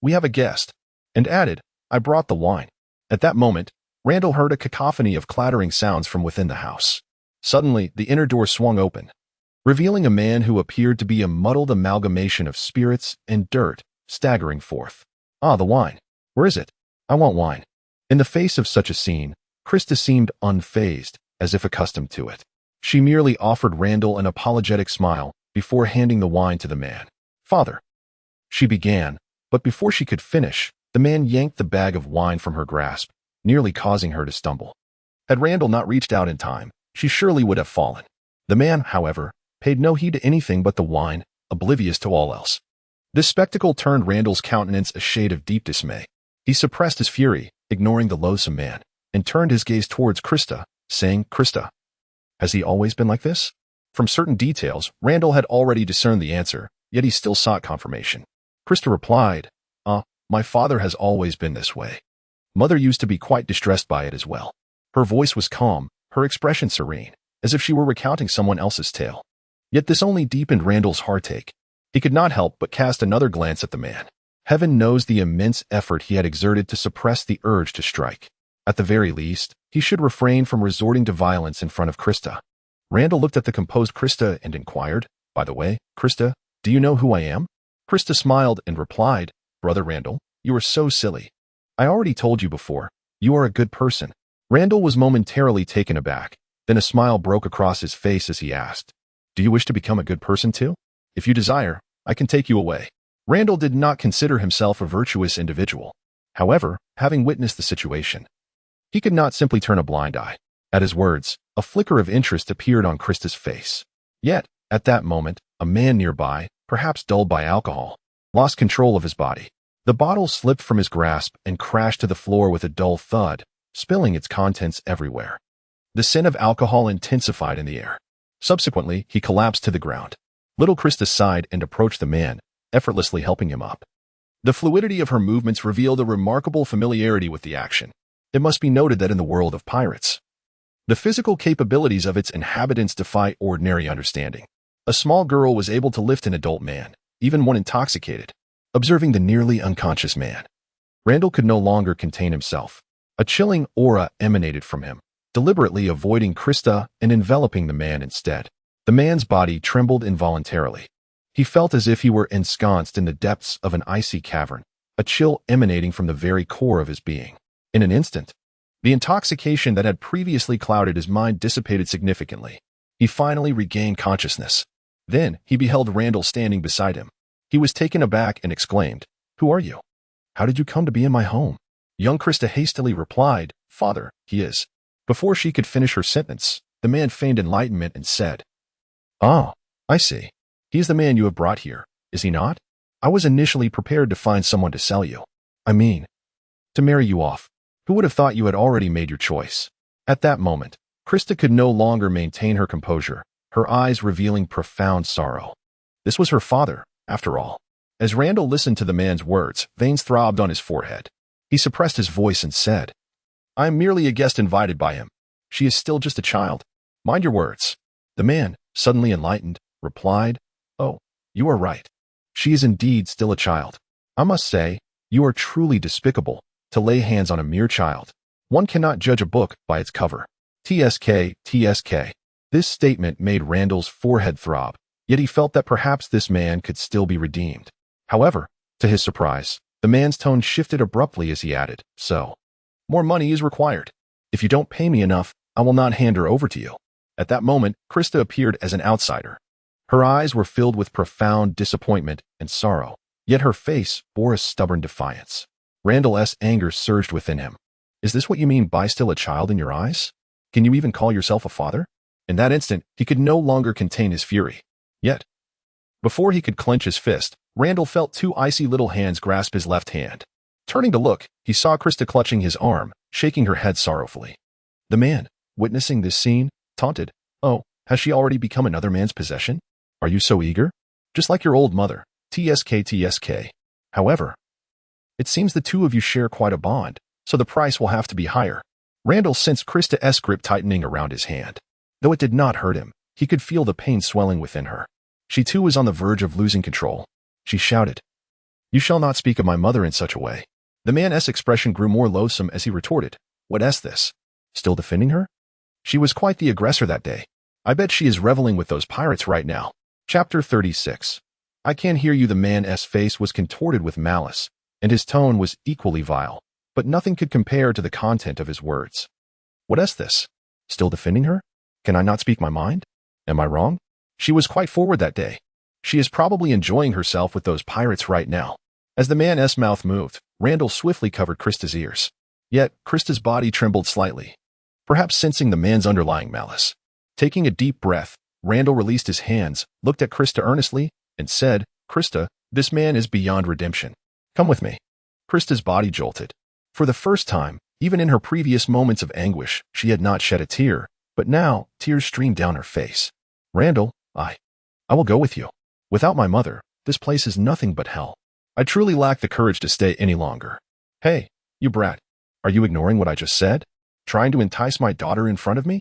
we have a guest," and added, "I brought the wine." At that moment, Randall heard a cacophony of clattering sounds from within the house. Suddenly, the inner door swung open, revealing a man who appeared to be a muddled amalgamation of spirits and dirt, staggering forth. "Ah, the wine. Where is it? I want wine." In the face of such a scene, Krista seemed unfazed, as if accustomed to it. She merely offered Randall an apologetic smile before handing the wine to the man. "Father," she began, but before she could finish, the man yanked the bag of wine from her grasp, nearly causing her to stumble. Had Randall not reached out in time, she surely would have fallen. The man, however, paid no heed to anything but the wine, oblivious to all else. This spectacle turned Randall's countenance a shade of deep dismay. He suppressed his fury, ignoring the loathsome man, and turned his gaze towards Krista, saying, "Krista, has he always been like this?" From certain details, Randall had already discerned the answer, yet he still sought confirmation. Krista replied, my father has always been this way. Mother used to be quite distressed by it as well. Her voice was calm, her expression serene, as if she were recounting someone else's tale. Yet this only deepened Randall's heartache. He could not help but cast another glance at the man. Heaven knows the immense effort he had exerted to suppress the urge to strike. At the very least, he should refrain from resorting to violence in front of Krista. Randall looked at the composed Krista and inquired, "By the way, Krista, do you know who I am?" Krista smiled and replied, "Brother Randall, you are so silly. I already told you before, you are a good person." Randall was momentarily taken aback, then a smile broke across his face as he asked, "Do you wish to become a good person too? If you desire, I can take you away." Randall did not consider himself a virtuous individual. However, having witnessed the situation, he could not simply turn a blind eye. At his words, a flicker of interest appeared on Krista's face. Yet, at that moment, a man nearby, perhaps dulled by alcohol, lost control of his body. The bottle slipped from his grasp and crashed to the floor with a dull thud, spilling its contents everywhere. The scent of alcohol intensified in the air. Subsequently, he collapsed to the ground. Little Krista sighed and approached the man, effortlessly helping him up. The fluidity of her movements revealed a remarkable familiarity with the action. It must be noted that in the world of pirates, the physical capabilities of its inhabitants defy ordinary understanding. A small girl was able to lift an adult man, even when intoxicated. Observing the nearly unconscious man, Randall could no longer contain himself. A chilling aura emanated from him, deliberately avoiding Krista and enveloping the man instead. The man's body trembled involuntarily. He felt as if he were ensconced in the depths of an icy cavern, a chill emanating from the very core of his being. In an instant, the intoxication that had previously clouded his mind dissipated significantly. He finally regained consciousness. Then he beheld Randall standing beside him. He was taken aback and exclaimed, "Who are you? How did you come to be in my home?" Young Krista hastily replied, "Father, he is." Before she could finish her sentence, the man feigned enlightenment and said, "Ah, I see. He is the man you have brought here, is he not? I was initially prepared to find someone to sell you. I mean, to marry you off. Who would have thought you had already made your choice?" At that moment, Krista could no longer maintain her composure, her eyes revealing profound sorrow. This was her father, after all. As Randall listened to the man's words, veins throbbed on his forehead. He suppressed his voice and said, "I am merely a guest invited by him. She is still just a child. Mind your words." The man, suddenly enlightened, replied, "Oh, you are right. She is indeed still a child. I must say, you are truly despicable to lay hands on a mere child. One cannot judge a book by its cover." TSK, TSK. This statement made Randall's forehead throb, yet he felt that perhaps this man could still be redeemed. However, to his surprise, the man's tone shifted abruptly as he added, "So, more money is required. If you don't pay me enough, I will not hand her over to you." At that moment, Krista appeared as an outsider. Her eyes were filled with profound disappointment and sorrow, yet her face bore a stubborn defiance. Randall's anger surged within him. "Is this what you mean by still a child in your eyes? Can you even call yourself a father?" In that instant, he could no longer contain his fury. Yet, before he could clench his fist, Randall felt two icy little hands grasp his left hand. Turning to look, he saw Krista clutching his arm, shaking her head sorrowfully. The man, witnessing this scene, taunted, "Oh, has she already become another man's possession? Are you so eager? Just like your old mother, TSK TSK. However, it seems the two of you share quite a bond, so the price will have to be higher." Randall sensed Krista's grip tightening around his hand. Though it did not hurt him, he could feel the pain swelling within her. She too was on the verge of losing control. She shouted, "You shall not speak of my mother in such a way." The man's expression grew more loathsome as he retorted, "What is this? Still defending her? She was quite the aggressor that day. I bet she is reveling with those pirates right now." Chapter 36. "I can't hear you." The man's face was contorted with malice, and his tone was equally vile, but nothing could compare to the content of his words. "What is this? Still defending her? Can I not speak my mind? Am I wrong? She was quite forward that day. She is probably enjoying herself with those pirates right now." As the man's mouth moved, Randall swiftly covered Krista's ears. Yet, Krista's body trembled slightly, perhaps sensing the man's underlying malice. Taking a deep breath, Randall released his hands, looked at Krista earnestly, and said, "Krista, This man is beyond redemption. Come with me. Krista's body jolted. For the first time, even in her previous moments of anguish, she had not shed a tear, but now tears streamed down her face. Randall, I will go with you. Without my mother, this place is nothing but hell. I truly lack the courage to stay any longer. Hey, you brat. Are you ignoring what I just said? Trying to entice my daughter in front of me?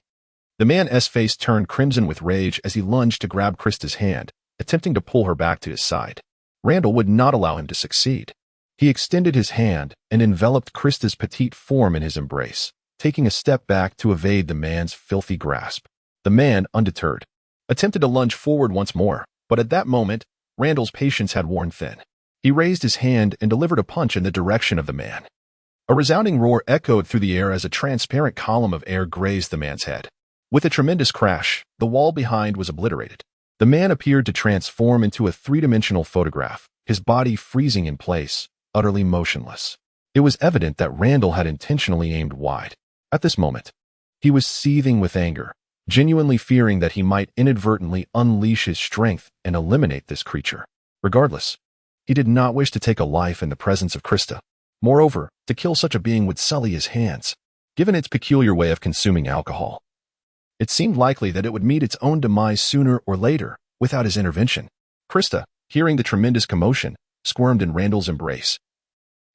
The man's face turned crimson with rage as he lunged to grab Krista's hand, attempting to pull her back to his side. Randall would not allow him to succeed. He extended his hand and enveloped Krista's petite form in his embrace, taking a step back to evade the man's filthy grasp. The man, undeterred, attempted to lunge forward once more, but at that moment, Randall's patience had worn thin. He raised his hand and delivered a punch in the direction of the man. A resounding roar echoed through the air as a transparent column of air grazed the man's head. With a tremendous crash, the wall behind was obliterated. The man appeared to transform into a three-dimensional photograph, his body freezing in place, utterly motionless. It was evident that Randall had intentionally aimed wide. At this moment, he was seething with anger, genuinely fearing that he might inadvertently unleash his strength and eliminate this creature. Regardless, he did not wish to take a life in the presence of Krista. Moreover, to kill such a being would sully his hands, given its peculiar way of consuming alcohol. It seemed likely that it would meet its own demise sooner or later, without his intervention. Krista, hearing the tremendous commotion, squirmed in Randall's embrace,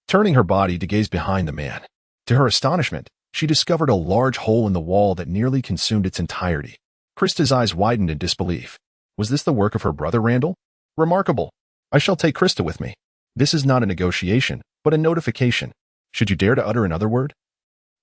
turning her body to gaze behind the man. To her astonishment, she discovered a large hole in the wall that nearly consumed its entirety. Krista's eyes widened in disbelief. Was this the work of her brother Randall? Remarkable. I shall take Krista with me. This is not a negotiation, but a notification. Should you dare to utter another word,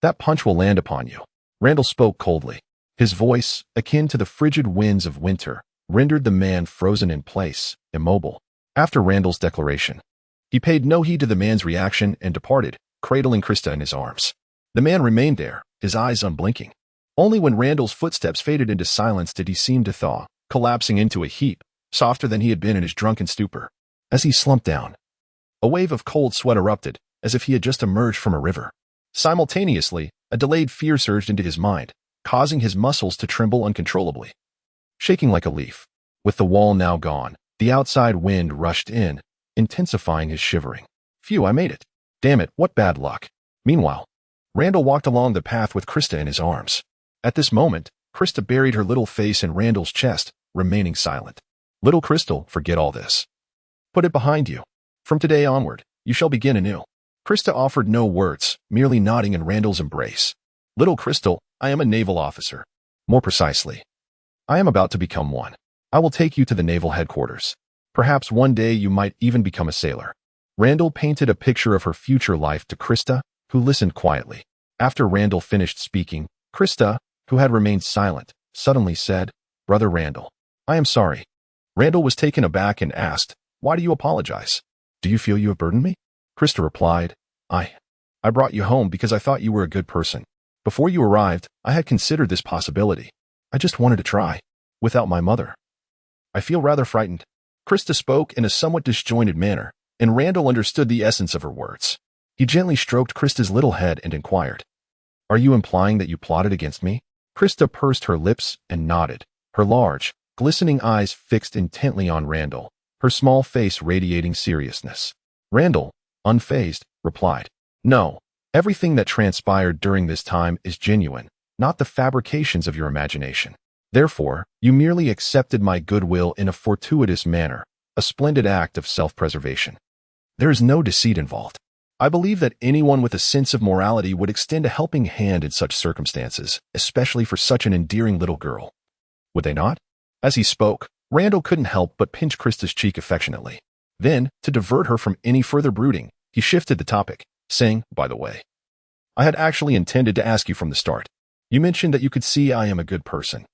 that punch will land upon you. Randall spoke coldly. His voice, akin to the frigid winds of winter, rendered the man frozen in place, immobile. After Randall's declaration, he paid no heed to the man's reaction and departed, cradling Krista in his arms. The man remained there, his eyes unblinking. Only when Randall's footsteps faded into silence did he seem to thaw, collapsing into a heap, softer than he had been in his drunken stupor. As he slumped down, a wave of cold sweat erupted, as if he had just emerged from a river. Simultaneously, a delayed fear surged into his mind, causing his muscles to tremble uncontrollably. Shaking like a leaf, with the wall now gone, the outside wind rushed in, intensifying his shivering. Phew, I made it. Damn it, what bad luck. Meanwhile, Randall walked along the path with Krista in his arms. At this moment, Krista buried her little face in Randall's chest, remaining silent. Little Crystal, forget all this. Put it behind you. From today onward, you shall begin anew. Krista offered no words, merely nodding in Randall's embrace. Little Crystal, I am a naval officer. More precisely, I am about to become one. I will take you to the naval headquarters. Perhaps one day you might even become a sailor. Randall painted a picture of her future life to Krista, who listened quietly. After Randall finished speaking, Krista, who had remained silent, suddenly said, Brother Randall, I am sorry. Randall was taken aback and asked, Why do you apologize? Do you feel you have burdened me? Krista replied, I brought you home because I thought you were a good person. Before you arrived, I had considered this possibility. I just wanted to try, without my mother. I feel rather frightened. Krista spoke in a somewhat disjointed manner, and Randall understood the essence of her words. He gently stroked Krista's little head and inquired, Are you implying that you plotted against me? Krista pursed her lips and nodded, her large, glistening eyes fixed intently on Randall, her small face radiating seriousness. Randall, unfazed, replied, No, everything that transpired during this time is genuine, not the fabrications of your imagination. Therefore, you merely accepted my goodwill in a fortuitous manner, a splendid act of self-preservation. There is no deceit involved. I believe that anyone with a sense of morality would extend a helping hand in such circumstances, especially for such an endearing little girl. Would they not? As he spoke, Randall couldn't help but pinch Krista's cheek affectionately. Then, to divert her from any further brooding, he shifted the topic, saying, By the way, I had actually intended to ask you from the start. You mentioned that you could see I am a good person.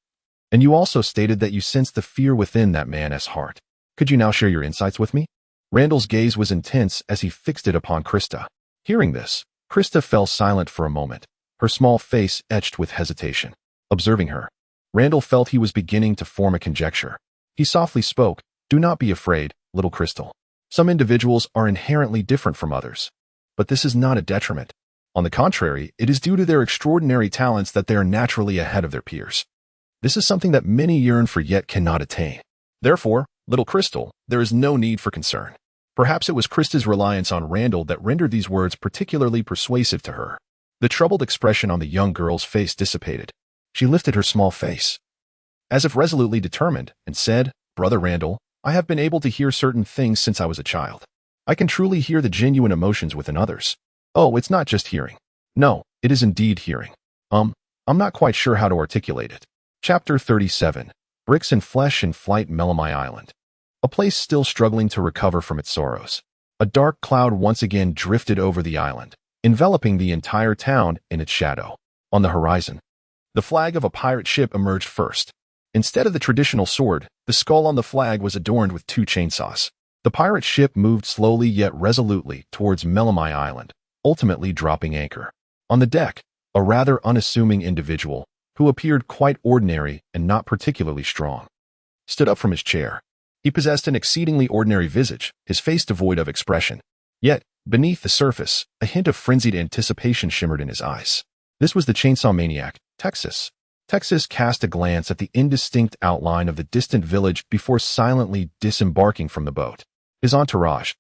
And you also stated that you sensed the fear within that man's heart. Could you now share your insights with me? Randall's gaze was intense as he fixed it upon Krista. Hearing this, Krista fell silent for a moment, her small face etched with hesitation. Observing her, Randall felt he was beginning to form a conjecture. He softly spoke, Do not be afraid, little Crystal. Some individuals are inherently different from others. But this is not a detriment. On the contrary, it is due to their extraordinary talents that they are naturally ahead of their peers. This is something that many yearn for yet cannot attain. Therefore, little Crystal, there is no need for concern. Perhaps it was Krista's reliance on Randall that rendered these words particularly persuasive to her. The troubled expression on the young girl's face dissipated. She lifted her small face, as if resolutely determined, and said, "Brother Randall, I have been able to hear certain things since I was a child. I can truly hear the genuine emotions within others. Oh, it's not just hearing. No, it is indeed hearing. I'm not quite sure how to articulate it." Chapter 37. Bricks and Flesh in Flight. Melamai Island. A place still struggling to recover from its sorrows. A dark cloud once again drifted over the island, enveloping the entire town in its shadow. On the horizon, the flag of a pirate ship emerged first. Instead of the traditional sword, the skull on the flag was adorned with two chainsaws. The pirate ship moved slowly yet resolutely towards Melamai Island, ultimately dropping anchor. On the deck, a rather unassuming individual, who appeared quite ordinary and not particularly strong, stood up from his chair. He possessed an exceedingly ordinary visage, his face devoid of expression. Yet, beneath the surface, a hint of frenzied anticipation shimmered in his eyes. This was the chainsaw maniac, Texas. Texas cast a glance at the indistinct outline of the distant village before silently disembarking from the boat. His entourage,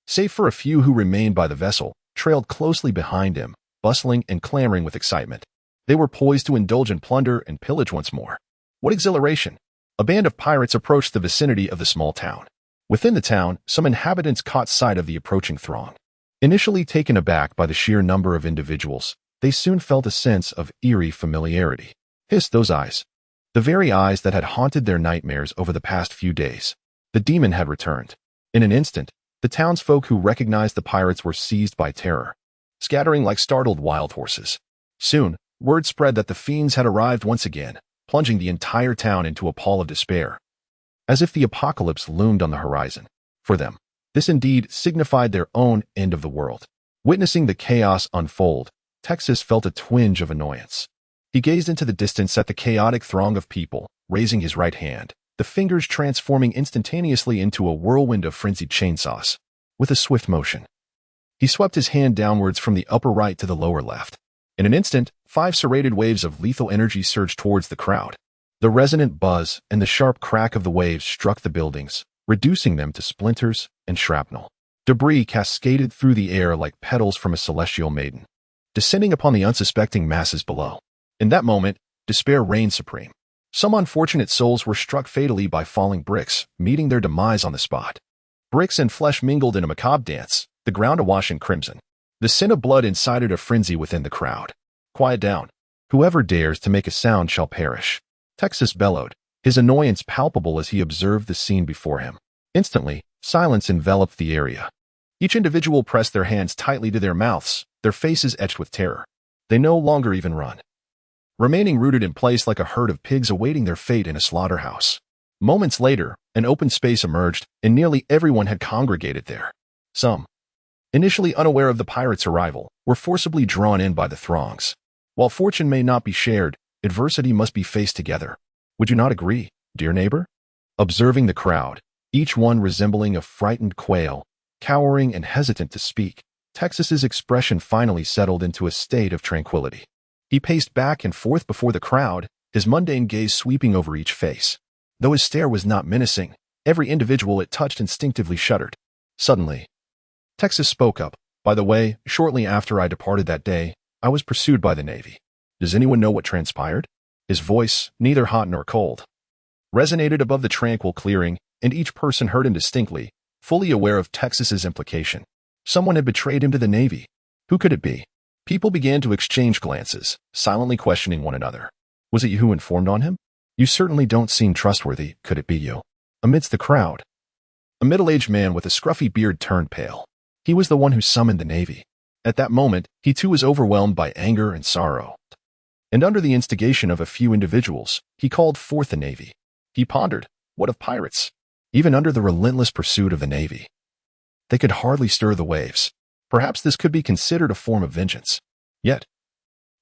save for a few who remained by the vessel, trailed closely behind him, bustling and clamoring with excitement. They were poised to indulge in plunder and pillage once more. What exhilaration! A band of pirates approached the vicinity of the small town. Within the town, some inhabitants caught sight of the approaching throng. Initially taken aback by the sheer number of individuals, they soon felt a sense of eerie familiarity. Hissed those eyes. The very eyes that had haunted their nightmares over the past few days. The demon had returned. In an instant, the townsfolk who recognized the pirates were seized by terror, scattering like startled wild horses. Soon, word spread that the fiends had arrived once again, plunging the entire town into a pall of despair. As if the apocalypse loomed on the horizon. For them, this indeed signified their own end of the world. Witnessing the chaos unfold, Texas felt a twinge of annoyance. He gazed into the distance at the chaotic throng of people, raising his right hand, the fingers transforming instantaneously into a whirlwind of frenzied chainsaws. With a swift motion, he swept his hand downwards from the upper right to the lower left. In an instant, 5 serrated waves of lethal energy surged towards the crowd. The resonant buzz and the sharp crack of the waves struck the buildings, reducing them to splinters and shrapnel. Debris cascaded through the air like petals from a celestial maiden, descending upon the unsuspecting masses below. In that moment, despair reigned supreme. Some unfortunate souls were struck fatally by falling bricks, meeting their demise on the spot. Bricks and flesh mingled in a macabre dance, the ground awash in crimson. The sin of blood incited a frenzy within the crowd. "Quiet down. Whoever dares to make a sound shall perish," Texas bellowed, his annoyance palpable as he observed the scene before him. Instantly, silence enveloped the area. Each individual pressed their hands tightly to their mouths, their faces etched with terror. They no longer even run, remaining rooted in place like a herd of pigs awaiting their fate in a slaughterhouse. Moments later, an open space emerged, and nearly everyone had congregated there. Some, initially unaware of the pirates' arrival, were forcibly drawn in by the throngs. While fortune may not be shared, adversity must be faced together. Would you not agree, dear neighbor? Observing the crowd, each one resembling a frightened quail, cowering and hesitant to speak, Texas's expression finally settled into a state of tranquility. He paced back and forth before the crowd, his mundane gaze sweeping over each face. Though his stare was not menacing, every individual it touched instinctively shuddered. Suddenly, Texas spoke up. "By the way, shortly after I departed that day, I was pursued by the Navy. Does anyone know what transpired?" His voice, neither hot nor cold, resonated above the tranquil clearing, and each person heard him distinctly, fully aware of Texas's implication. Someone had betrayed him to the Navy. Who could it be? People began to exchange glances, silently questioning one another. Was it you who informed on him? You certainly don't seem trustworthy. Could it be you? Amidst the crowd, a middle-aged man with a scruffy beard turned pale. He was the one who summoned the Navy. At that moment, he too was overwhelmed by anger and sorrow. And under the instigation of a few individuals, he called forth the Navy. He pondered, what of pirates? Even under the relentless pursuit of the Navy, they could hardly stir the waves. Perhaps this could be considered a form of vengeance. Yet,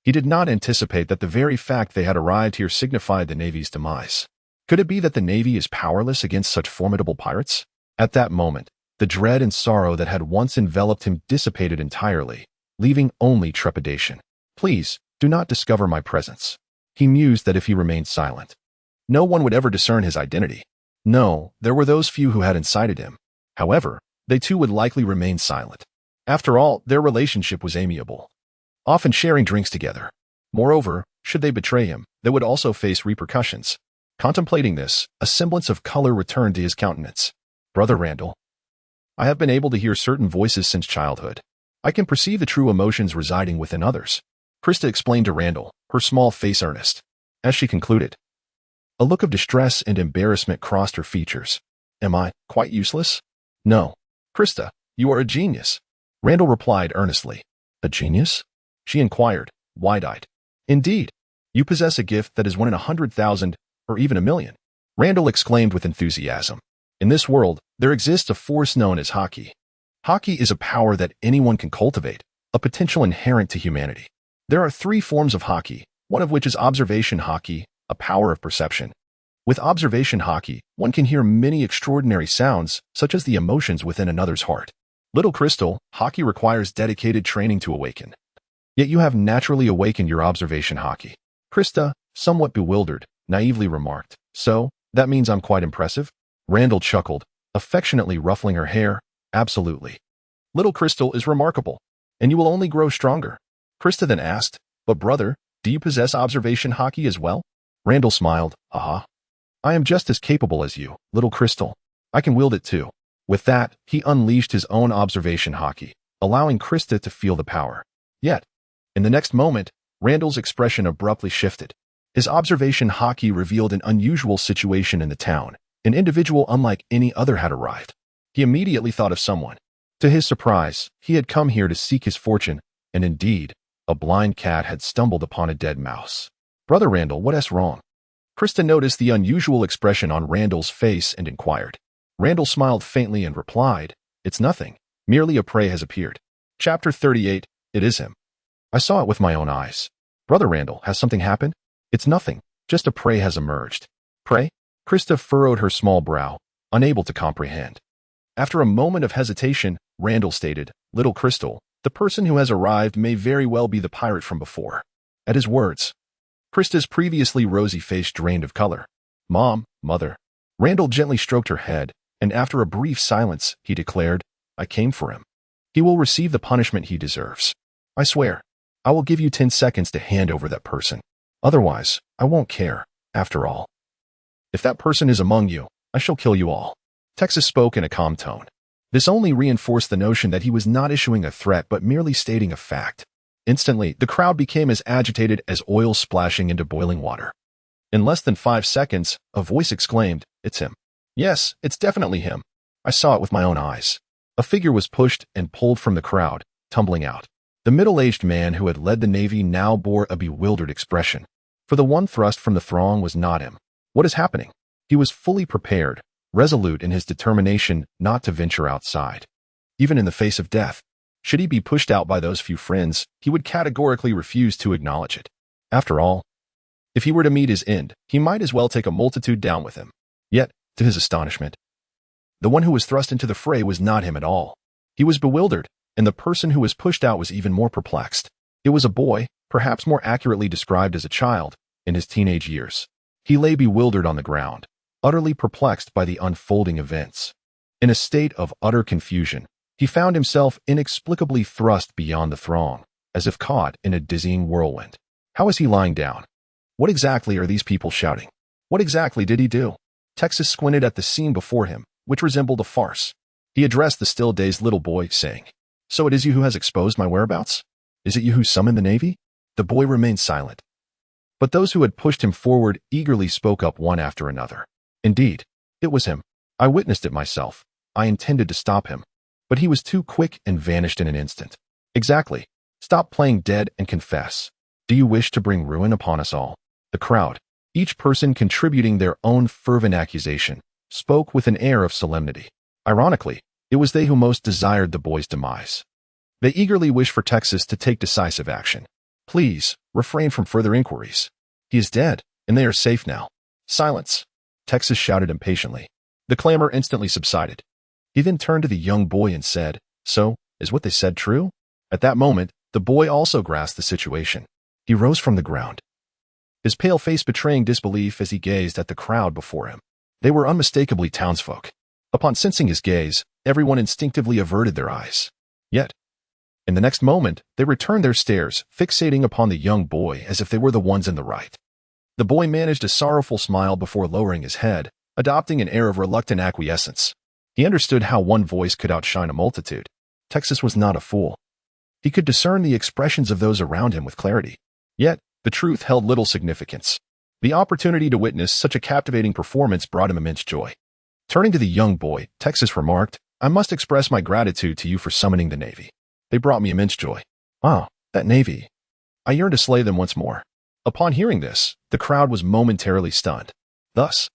he did not anticipate that the very fact they had arrived here signified the Navy's demise. Could it be that the Navy is powerless against such formidable pirates? At that moment, the dread and sorrow that had once enveloped him dissipated entirely, leaving only trepidation. "Please, do not discover my presence." He mused that if he remained silent, no one would ever discern his identity. No, there were those few who had incited him. However, they too would likely remain silent. After all, their relationship was amiable, often sharing drinks together. Moreover, should they betray him, they would also face repercussions. Contemplating this, a semblance of color returned to his countenance. Brother Randall, I have been able to hear certain voices since childhood. I can perceive the true emotions residing within others. Krista explained to Randall, her small face earnest. As she concluded, a look of distress and embarrassment crossed her features. Am I quite useless? No. Krista, you are a genius. Randall replied earnestly. A genius? She inquired, wide-eyed. Indeed. You possess a gift that is 1 in 100,000, or even 1,000,000. Randall exclaimed with enthusiasm. In this world, there exists a force known as Haki. Haki is a power that anyone can cultivate, a potential inherent to humanity. There are 3 forms of Haki, one of which is observation Haki, a power of perception. With observation Haki, one can hear many extraordinary sounds, such as the emotions within another's heart. Little Crystal, Haki requires dedicated training to awaken. Yet you have naturally awakened your observation Haki. Krista, somewhat bewildered, naively remarked, so, that means I'm quite impressive? Randall chuckled, affectionately ruffling her hair. Absolutely. Little Crystal is remarkable, and you will only grow stronger. Krista then asked, but brother, do you possess observation Haki as well? Randall smiled, aha. I am just as capable as you, Little Crystal. I can wield it too. With that, he unleashed his own observation Haki, allowing Krista to feel the power. Yet, in the next moment, Randall's expression abruptly shifted. His observation Haki revealed an unusual situation in the town. An individual unlike any other had arrived. He immediately thought of someone. To his surprise, he had come here to seek his fortune, and indeed, a blind cat had stumbled upon a dead mouse. Brother Randall, what's wrong? Krista noticed the unusual expression on Randall's face and inquired. Randall smiled faintly and replied, It's nothing. Merely a prey has appeared. Chapter 38, It is him. I saw it with my own eyes. Brother Randall, has something happened? It's nothing. Just a prey has emerged. Prey? Krista furrowed her small brow, unable to comprehend. After a moment of hesitation, Randall stated, Little Crystal, the person who has arrived may very well be the pirate from before. At his words, Krista's previously rosy face drained of color. Mom, Mother. Randall gently stroked her head, and after a brief silence, he declared, I came for him. He will receive the punishment he deserves. I swear, I will give you 10 seconds to hand over that person. Otherwise, I won't care, after all. If that person is among you, I shall kill you all. Texas spoke in a calm tone. This only reinforced the notion that he was not issuing a threat but merely stating a fact. Instantly, the crowd became as agitated as oil splashing into boiling water. In less than 5 seconds, a voice exclaimed, It's him. Yes, it's definitely him. I saw it with my own eyes. A figure was pushed and pulled from the crowd, tumbling out. The middle-aged man who had led the Navy now bore a bewildered expression. For the one thrust from the throng was not him. What is happening? He was fully prepared, resolute in his determination not to venture outside. Even in the face of death, should he be pushed out by those few friends, he would categorically refuse to acknowledge it. After all, if he were to meet his end, he might as well take a multitude down with him. Yet, to his astonishment, the one who was thrust into the fray was not him at all. He was bewildered, and the person who was pushed out was even more perplexed. It was a boy, perhaps more accurately described as a child, in his teenage years. He lay bewildered on the ground, utterly perplexed by the unfolding events. In a state of utter confusion, he found himself inexplicably thrust beyond the throng, as if caught in a dizzying whirlwind. How is he lying down? What exactly are these people shouting? What exactly did he do? Texas squinted at the scene before him, which resembled a farce. He addressed the still-dazed little boy, saying, So it is you who has exposed my whereabouts? Is it you who summoned the Navy? The boy remained silent. But those who had pushed him forward eagerly spoke up one after another. Indeed, it was him. I witnessed it myself. I intended to stop him. But he was too quick and vanished in an instant. Exactly. Stop playing dead and confess. Do you wish to bring ruin upon us all? The crowd, each person contributing their own fervent accusation, spoke with an air of solemnity. Ironically, it was they who most desired the boy's demise. They eagerly wished for Texas to take decisive action. Please, refrain from further inquiries. He is dead, and they are safe now. Silence. Texas shouted impatiently. The clamor instantly subsided. He then turned to the young boy and said, So, is what they said true? At that moment, the boy also grasped the situation. He rose from the ground, his pale face betraying disbelief as he gazed at the crowd before him. They were unmistakably townsfolk. Upon sensing his gaze, Everyone instinctively averted their eyes. Yet, in the next moment, they returned their stares, fixating upon the young boy as if they were the ones in the right. The boy managed a sorrowful smile before lowering his head, adopting an air of reluctant acquiescence. He understood how one voice could outshine a multitude. Texas was not a fool. He could discern the expressions of those around him with clarity. Yet, the truth held little significance. The opportunity to witness such a captivating performance brought him immense joy. Turning to the young boy, Texas remarked, "I must express my gratitude to you for summoning the Navy. They brought me immense joy." "Wow, that Navy. I yearn to slay them once more." Upon hearing this, the crowd was momentarily stunned. Thus,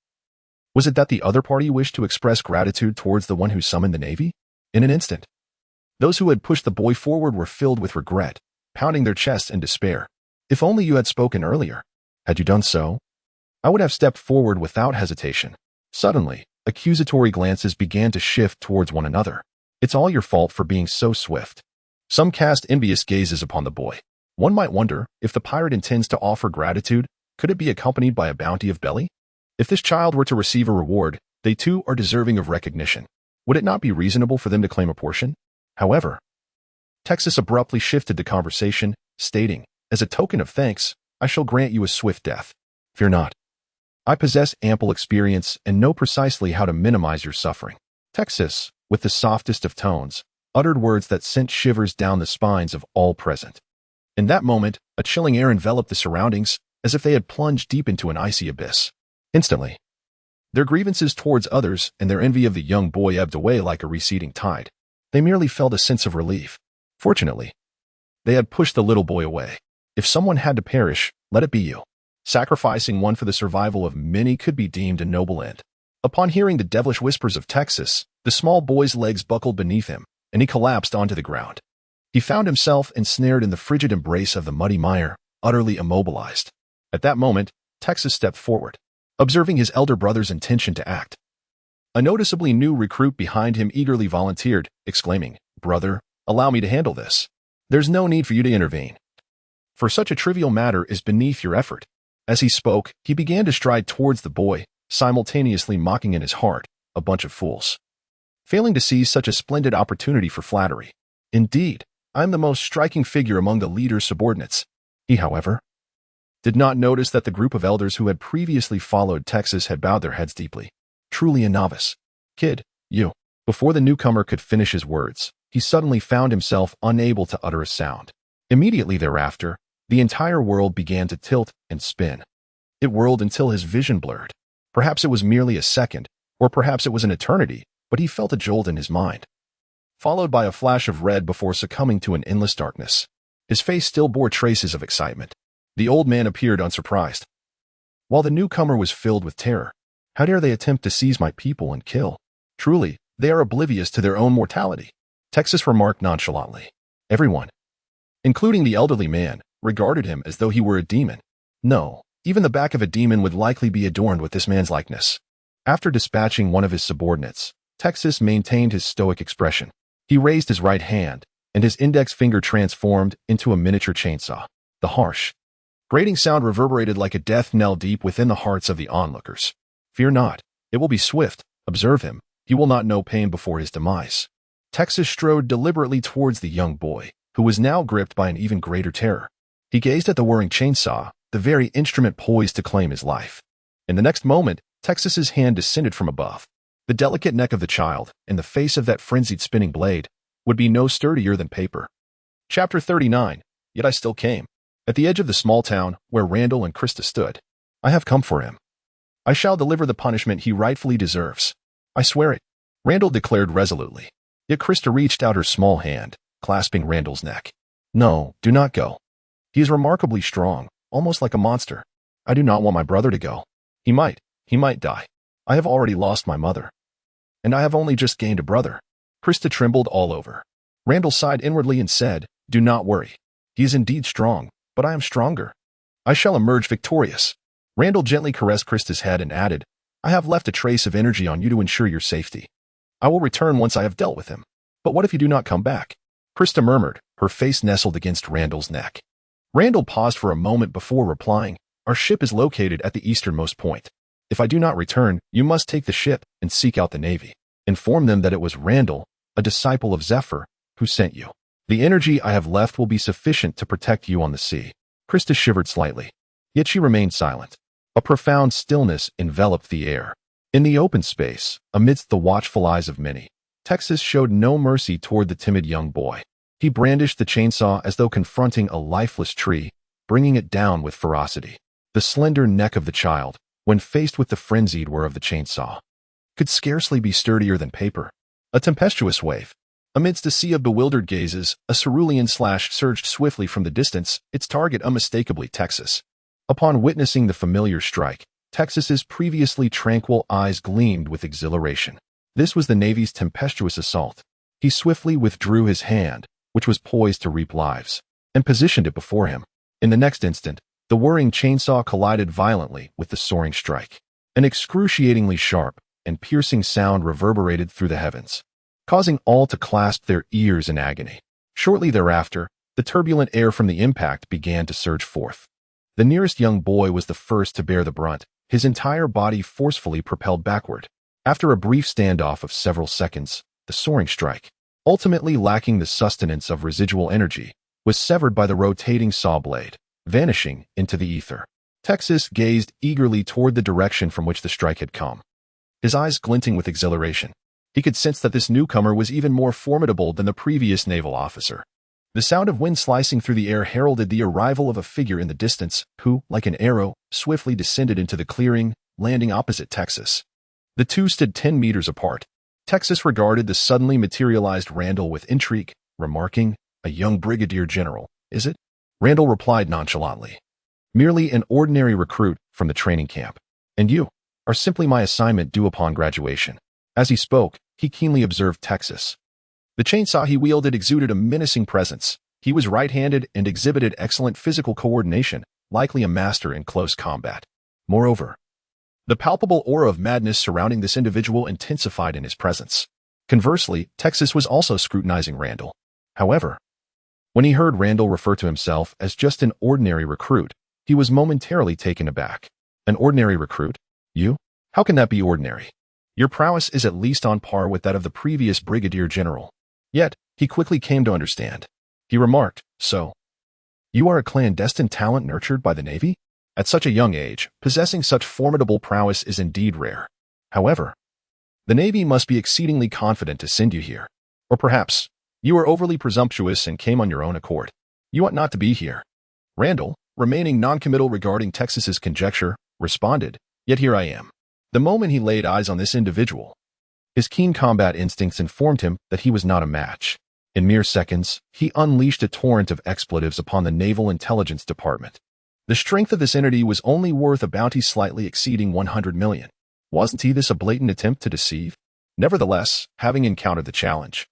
was it that the other party wished to express gratitude towards the one who summoned the Navy? In an instant, those who had pushed the boy forward were filled with regret, pounding their chests in despair. "If only you had spoken earlier. Had you done so, I would have stepped forward without hesitation." Suddenly, accusatory glances began to shift towards one another. "It's all your fault for being so swift." Some cast envious gazes upon the boy. One might wonder, if the pirate intends to offer gratitude, could it be accompanied by a bounty of belly? If this child were to receive a reward, they too are deserving of recognition. Would it not be reasonable for them to claim a portion? However, Texas abruptly shifted the conversation, stating, "As a token of thanks, I shall grant you a swift death. Fear not. I possess ample experience and know precisely how to minimize your suffering." Texas, with the softest of tones, uttered words that sent shivers down the spines of all present. In that moment, a chilling air enveloped the surroundings, as if they had plunged deep into an icy abyss. Instantly, their grievances towards others and their envy of the young boy ebbed away like a receding tide. They merely felt a sense of relief. Fortunately, they had pushed the little boy away. If someone had to perish, let it be you. Sacrificing one for the survival of many could be deemed a noble end. Upon hearing the devilish whispers of Texas, the small boy's legs buckled beneath him, and he collapsed onto the ground. He found himself ensnared in the frigid embrace of the muddy mire, utterly immobilized. At that moment, Texas stepped forward, observing his elder brother's intention to act. A noticeably new recruit behind him eagerly volunteered, exclaiming, "Brother, allow me to handle this. There's no need for you to intervene, for such a trivial matter is beneath your effort." As he spoke, he began to stride towards the boy, simultaneously mocking in his heart, "A bunch of fools, failing to seize such a splendid opportunity for flattery. Indeed, I am the most striking figure among the leader's subordinates." He, however, did not notice that the group of elders who had previously followed Texas had bowed their heads deeply. "Truly a novice. Kid, you." Before the newcomer could finish his words, he suddenly found himself unable to utter a sound. Immediately thereafter, the entire world began to tilt and spin. It whirled until his vision blurred. Perhaps it was merely a second, or perhaps it was an eternity, but he felt a jolt in his mind, followed by a flash of red before succumbing to an endless darkness. His face still bore traces of excitement. The old man appeared unsurprised, while the newcomer was filled with terror. "How dare they attempt to seize my people and kill? Truly, they are oblivious to their own mortality," Texas remarked nonchalantly. Everyone, including the elderly man, regarded him as though he were a demon. No, even the back of a demon would likely be adorned with this man's likeness. After dispatching one of his subordinates, Texas maintained his stoic expression. He raised his right hand, and his index finger transformed into a miniature chainsaw. The harsh, grating sound reverberated like a death knell deep within the hearts of the onlookers. "Fear not, it will be swift. Observe him. He will not know pain before his demise." Texas strode deliberately towards the young boy, who was now gripped by an even greater terror. He gazed at the whirring chainsaw, the very instrument poised to claim his life. In the next moment, Texas's hand descended from above. The delicate neck of the child, in the face of that frenzied spinning blade, would be no sturdier than paper. Chapter 39. Yet I still came. At the edge of the small town, where Randall and Krista stood, "I have come for him. I shall deliver the punishment he rightfully deserves. I swear it," Randall declared resolutely. Yet Krista reached out her small hand, clasping Randall's neck. "No, do not go. He is remarkably strong, almost like a monster. I do not want my brother to go. He might die. I have already lost my mother, and I have only just gained a brother." Krista trembled all over. Randall sighed inwardly and said, "Do not worry. He is indeed strong, but I am stronger. I shall emerge victorious." Randall gently caressed Krista's head and added, "I have left a trace of energy on you to ensure your safety. I will return once I have dealt with him. But what if you do not come back?" Krista murmured, her face nestled against Randall's neck. Randall paused for a moment before replying, "Our ship is located at the easternmost point. If I do not return, you must take the ship and seek out the Navy. Inform them that it was Randall, a disciple of Zephyr, who sent you. The energy I have left will be sufficient to protect you on the sea. Krista shivered slightly, yet she remained silent. A profound stillness enveloped the air. In the open space, amidst the watchful eyes of many, Texas showed no mercy toward the timid young boy. He brandished the chainsaw as though confronting a lifeless tree, bringing it down with ferocity. The slender neck of the child, when faced with the frenzied whir of the chainsaw, could scarcely be sturdier than paper. A tempestuous wave. Amidst a sea of bewildered gazes, a cerulean slash surged swiftly from the distance, its target unmistakably Texas. Upon witnessing the familiar strike, Texas's previously tranquil eyes gleamed with exhilaration. This was the Navy's tempestuous assault. He swiftly withdrew his hand, which was poised to reap lives, and positioned it before him. In the next instant, the whirring chainsaw collided violently with the soaring strike. An excruciatingly sharp and piercing sound reverberated through the heavens, causing all to clasp their ears in agony. Shortly thereafter, the turbulent air from the impact began to surge forth. The nearest young boy was the first to bear the brunt, his entire body forcefully propelled backward. After a brief standoff of several seconds, the soaring strike, ultimately lacking the sustenance of residual energy, was severed by the rotating saw blade, vanishing into the ether. Texas gazed eagerly toward the direction from which the strike had come, his eyes glinting with exhilaration. He could sense that this newcomer was even more formidable than the previous naval officer. The sound of wind slicing through the air heralded the arrival of a figure in the distance who, like an arrow, swiftly descended into the clearing, landing opposite Texas. The two stood 10 meters apart. Texas regarded the suddenly materialized Randall with intrigue, remarking, "A young brigadier general, is it?" Randall replied nonchalantly, "Merely an ordinary recruit from the training camp. And you are simply my assignment due upon graduation." As he spoke, he keenly observed Texas. The chainsaw he wielded exuded a menacing presence. He was right-handed and exhibited excellent physical coordination, likely a master in close combat. Moreover, the palpable aura of madness surrounding this individual intensified in his presence. Conversely, Texas was also scrutinizing Randall. However, when he heard Randall refer to himself as just an ordinary recruit, he was momentarily taken aback. An ordinary recruit? You? How can that be ordinary? Your prowess is at least on par with that of the previous brigadier general. Yet, he quickly came to understand. He remarked, "So, you are a clandestine talent nurtured by the Navy? At such a young age, possessing such formidable prowess is indeed rare. However, the Navy must be exceedingly confident to send you here. Or perhaps, you are overly presumptuous and came on your own accord. You ought not to be here." Randall, remaining noncommittal regarding Texas's conjecture, responded, "Yet here I am." The moment he laid eyes on this individual, his keen combat instincts informed him that he was not a match. In mere seconds, he unleashed a torrent of expletives upon the Naval Intelligence Department. The strength of this entity was only worth a bounty slightly exceeding 100 million. Wasn't this a blatant attempt to deceive? Nevertheless, having encountered the challenge,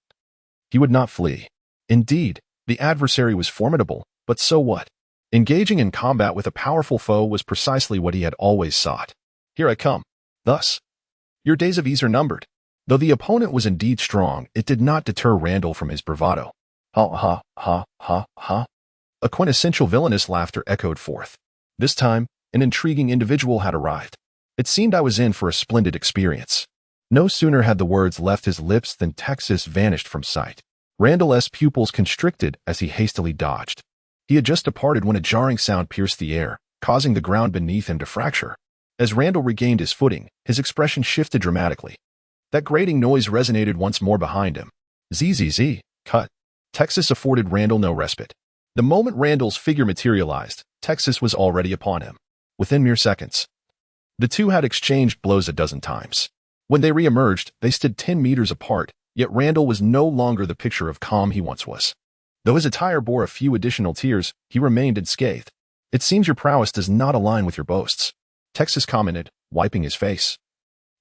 he would not flee. Indeed, the adversary was formidable, but so what? Engaging in combat with a powerful foe was precisely what he had always sought. "Here I come." Thus, your days of ease are numbered. Though the opponent was indeed strong, it did not deter Randall from his bravado. Ha ha ha ha ha. A quintessential villainous laughter echoed forth. This time, an intriguing individual had arrived. It seemed I was in for a splendid experience. No sooner had the words left his lips than Texas vanished from sight. Randall's pupils constricted as he hastily dodged. He had just departed when a jarring sound pierced the air, causing the ground beneath him to fracture. As Randall regained his footing, his expression shifted dramatically. That grating noise resonated once more behind him. ZZZ, cut. Texas afforded Randall no respite. The moment Randall's figure materialized, Texas was already upon him. Within mere seconds, the two had exchanged blows a dozen times. When they re-emerged, they stood 10 meters apart, yet Randall was no longer the picture of calm he once was. Though his attire bore a few additional tears, he remained unscathed. "It seems your prowess does not align with your boasts," Texas commented, wiping his face,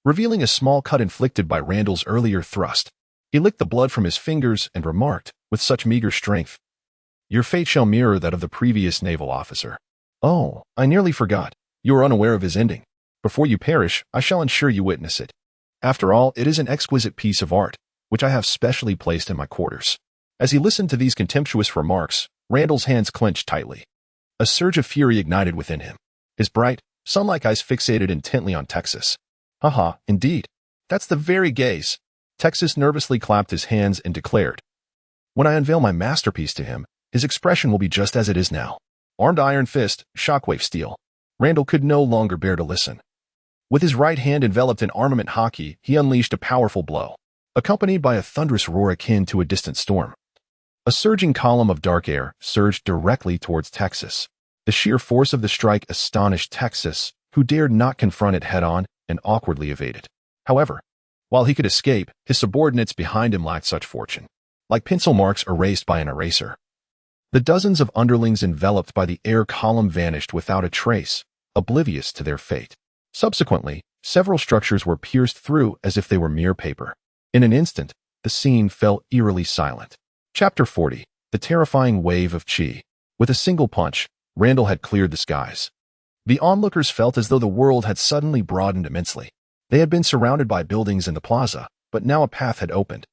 revealing a small cut inflicted by Randall's earlier thrust. He licked the blood from his fingers and remarked, with such meager strength, "Your fate shall mirror that of the previous naval officer." "Oh, I nearly forgot. You are unaware of his ending. Before you perish, I shall ensure you witness it. After all, it is an exquisite piece of art, which I have specially placed in my quarters." As he listened to these contemptuous remarks, Randall's hands clenched tightly. A surge of fury ignited within him. His bright, sun-like eyes fixated intently on Texas. "Haha, indeed. That's the very gaze. Texas nervously clapped his hands and declared, "When I unveil my masterpiece to him, his expression will be just as it is now. Armed iron fist, shockwave steel." Randall could no longer bear to listen. With his right hand enveloped in armament Haki, he unleashed a powerful blow, accompanied by a thunderous roar akin to a distant storm. A surging column of dark air surged directly towards Texas. The sheer force of the strike astonished Texas, who dared not confront it head-on and awkwardly evaded. However, while he could escape, his subordinates behind him lacked such fortune, like pencil marks erased by an eraser. The dozens of underlings enveloped by the air column vanished without a trace, oblivious to their fate. Subsequently, several structures were pierced through as if they were mere paper. In an instant, the scene fell eerily silent. Chapter 40. The terrifying wave of chi. With a single punch, Randall had cleared the skies. The onlookers felt as though the world had suddenly broadened immensely. They had been surrounded by buildings in the plaza, but now a path had opened,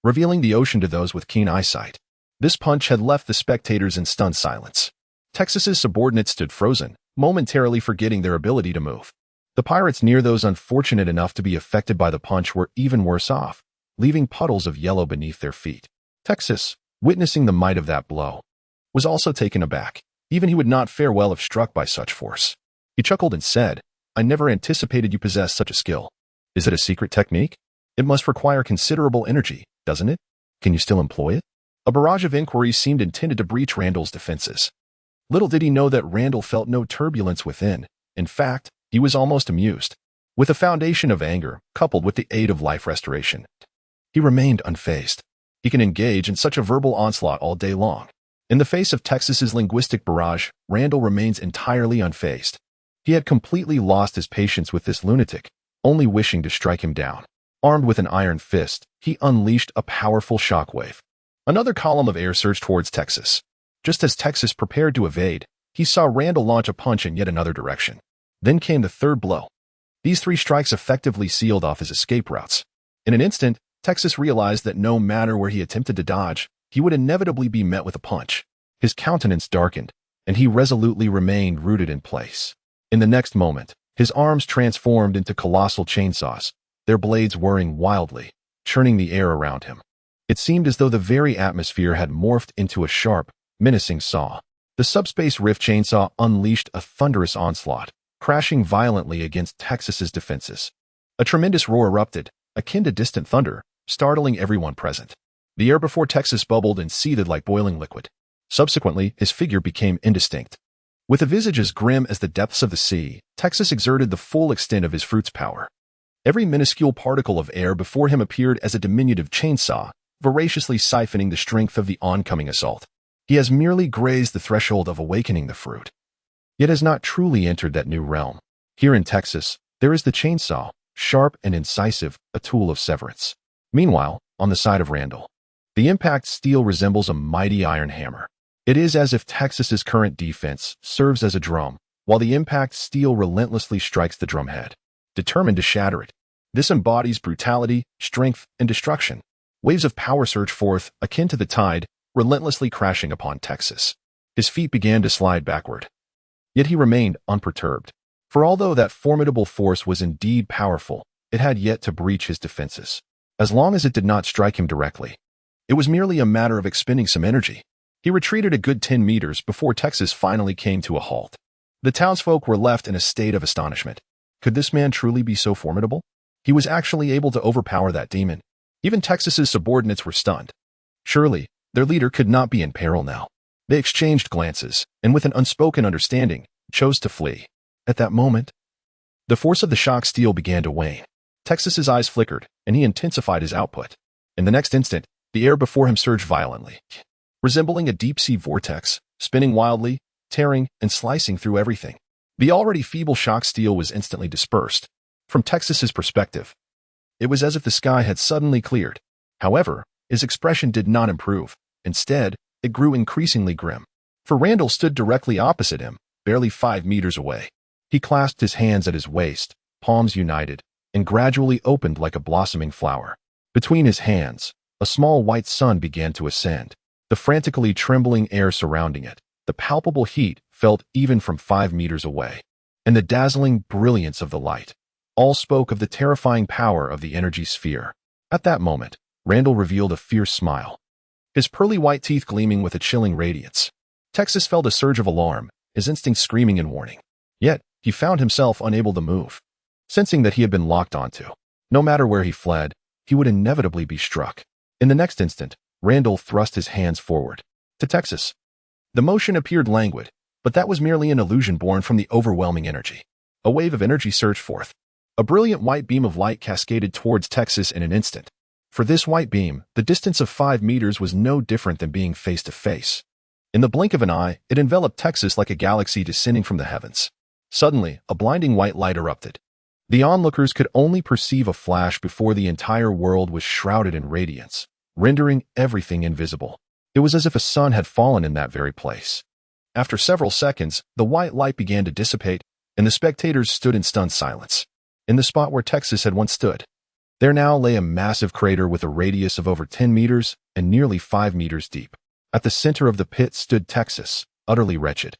revealing the ocean to those with keen eyesight. This punch had left the spectators in stunned silence. Texas's subordinates stood frozen, momentarily forgetting their ability to move. The pirates near those unfortunate enough to be affected by the punch were even worse off, leaving puddles of yellow beneath their feet. Texas, witnessing the might of that blow, was also taken aback. Even he would not fare well if struck by such force. He chuckled and said, "I never anticipated you possessed such a skill. Is it a secret technique? It must require considerable energy, doesn't it? Can you still employ it?" A barrage of inquiries seemed intended to breach Randall's defenses. Little did he know that Randall felt no turbulence within. In fact, he was almost amused. With a foundation of anger, coupled with the aid of life restoration, he remained unfazed. He can engage in such a verbal onslaught all day long. In the face of Texas's linguistic barrage, Randall remains entirely unfazed. He had completely lost his patience with this lunatic, only wishing to strike him down. Armed with an iron fist, he unleashed a powerful shockwave. Another column of air surged towards Texas. Just as Texas prepared to evade, he saw Randall launch a punch in yet another direction. Then came the third blow. These three strikes effectively sealed off his escape routes. In an instant, Texas realized that no matter where he attempted to dodge, he would inevitably be met with a punch. His countenance darkened, and he resolutely remained rooted in place. In the next moment, his arms transformed into colossal chainsaws, their blades whirring wildly, churning the air around him. It seemed as though the very atmosphere had morphed into a sharp, menacing saw. The subspace rift chainsaw unleashed a thunderous onslaught, crashing violently against Texas's defenses. A tremendous roar erupted, akin to distant thunder, startling everyone present. The air before Texas bubbled and seethed like boiling liquid. Subsequently, his figure became indistinct. With a visage as grim as the depths of the sea, Texas exerted the full extent of his fruit's power. Every minuscule particle of air before him appeared as a diminutive chainsaw, voraciously siphoning the strength of the oncoming assault. He has merely grazed the threshold of awakening the fruit, yet has not truly entered that new realm. Here in Texas, there is the chainsaw, sharp and incisive, a tool of severance. Meanwhile, on the side of Randall, the impact steel resembles a mighty iron hammer. It is as if Texas's current defense serves as a drum, while the impact steel relentlessly strikes the drumhead, determined to shatter it. This embodies brutality, strength, and destruction. Waves of power surge forth, akin to the tide, relentlessly crashing upon Texas. His feet began to slide backward. Yet he remained unperturbed. For although that formidable force was indeed powerful, it had yet to breach his defenses. As long as it did not strike him directly, it was merely a matter of expending some energy. He retreated a good 10 meters before Texas finally came to a halt. The townsfolk were left in a state of astonishment. Could this man truly be so formidable? He was actually able to overpower that demon. Even Texas's subordinates were stunned. Surely, their leader could not be in peril now. They exchanged glances, and with an unspoken understanding, chose to flee. At that moment, the force of the shock steel began to wane. Texas's eyes flickered, and he intensified his output. In the next instant, the air before him surged violently, resembling a deep-sea vortex, spinning wildly, tearing, and slicing through everything. The already feeble shock steel was instantly dispersed. From Texas's perspective, it was as if the sky had suddenly cleared. However, his expression did not improve. Instead, it grew increasingly grim. For Randall stood directly opposite him, barely 5 meters away. He clasped his hands at his waist, palms united, and gradually opened like a blossoming flower. Between his hands, a small white sun began to ascend, the frantically trembling air surrounding it, the palpable heat felt even from 5 meters away, and the dazzling brilliance of the light. All spoke of the terrifying power of the energy sphere. At that moment, Randall revealed a fierce smile, his pearly white teeth gleaming with a chilling radiance. Texas felt a surge of alarm, his instincts screaming in warning. Yet, he found himself unable to move, sensing that he had been locked onto. No matter where he fled, he would inevitably be struck. In the next instant, Randall thrust his hands forward. To Texas. The motion appeared languid, but that was merely an illusion born from the overwhelming energy. A wave of energy surged forth. A brilliant white beam of light cascaded towards Texas in an instant. For this white beam, the distance of 5 meters was no different than being face to face. In the blink of an eye, it enveloped Texas like a galaxy descending from the heavens. Suddenly, a blinding white light erupted. The onlookers could only perceive a flash before the entire world was shrouded in radiance, rendering everything invisible. It was as if a sun had fallen in that very place. After several seconds, the white light began to dissipate, and the spectators stood in stunned silence. In the spot where Texas had once stood, there now lay a massive crater with a radius of over 10 meters and nearly 5 meters deep. At the center of the pit stood Texas, utterly wretched.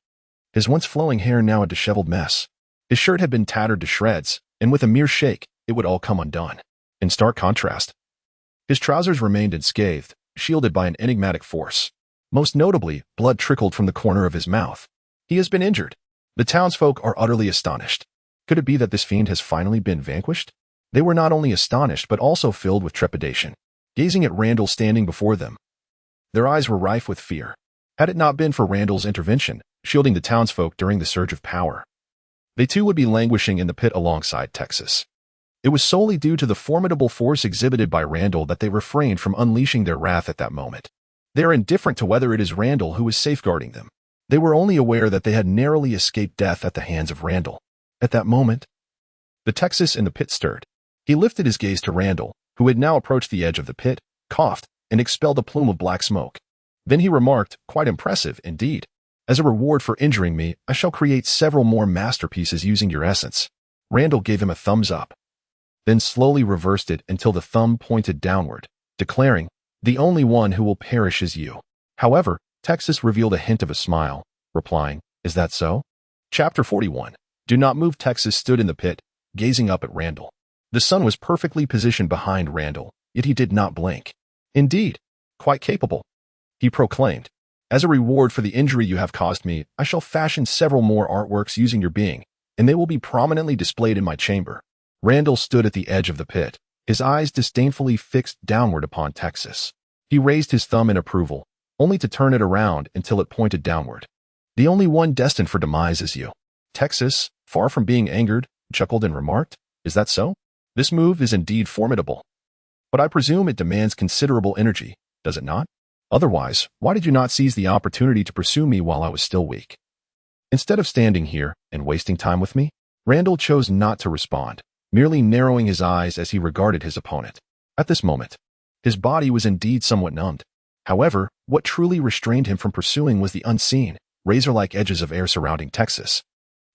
His once flowing hair now a disheveled mess. His shirt had been tattered to shreds, and with a mere shake, it would all come undone. In stark contrast, his trousers remained unscathed, shielded by an enigmatic force. Most notably, blood trickled from the corner of his mouth. He has been injured. The townsfolk are utterly astonished. Could it be that this fiend has finally been vanquished? They were not only astonished but also filled with trepidation, gazing at Randall standing before them. Their eyes were rife with fear. Had it not been for Randall's intervention, shielding the townsfolk during the surge of power, they too would be languishing in the pit alongside Texas. It was solely due to the formidable force exhibited by Randall that they refrained from unleashing their wrath at that moment. They are indifferent to whether it is Randall who is safeguarding them. They were only aware that they had narrowly escaped death at the hands of Randall. At that moment, the Texas in the pit stirred. He lifted his gaze to Randall, who had now approached the edge of the pit, coughed, and expelled a plume of black smoke. Then he remarked, quite impressive indeed. As a reward for injuring me, I shall create several more masterpieces using your essence. Randall gave him a thumbs up, then slowly reversed it until the thumb pointed downward, declaring, the only one who will perish is you. However, Texas revealed a hint of a smile, replying, is that so? Chapter 41. Do not move. Texas stood in the pit, gazing up at Randall. The sun was perfectly positioned behind Randall, yet he did not blink. Indeed, quite capable, he proclaimed. As a reward for the injury you have caused me, I shall fashion several more artworks using your being, and they will be prominently displayed in my chamber. Randall stood at the edge of the pit, his eyes disdainfully fixed downward upon Texas. He raised his thumb in approval, only to turn it around until it pointed downward. The only one destined for demise is you. Texas, far from being angered, chuckled and remarked, is that so? This move is indeed formidable. But I presume it demands considerable energy, does it not? Otherwise, why did you not seize the opportunity to pursue me while I was still weak? Instead of standing here and wasting time with me, Randall chose not to respond, merely narrowing his eyes as he regarded his opponent. At this moment, his body was indeed somewhat numbed. However, what truly restrained him from pursuing was the unseen, razor-like edges of air surrounding Texas.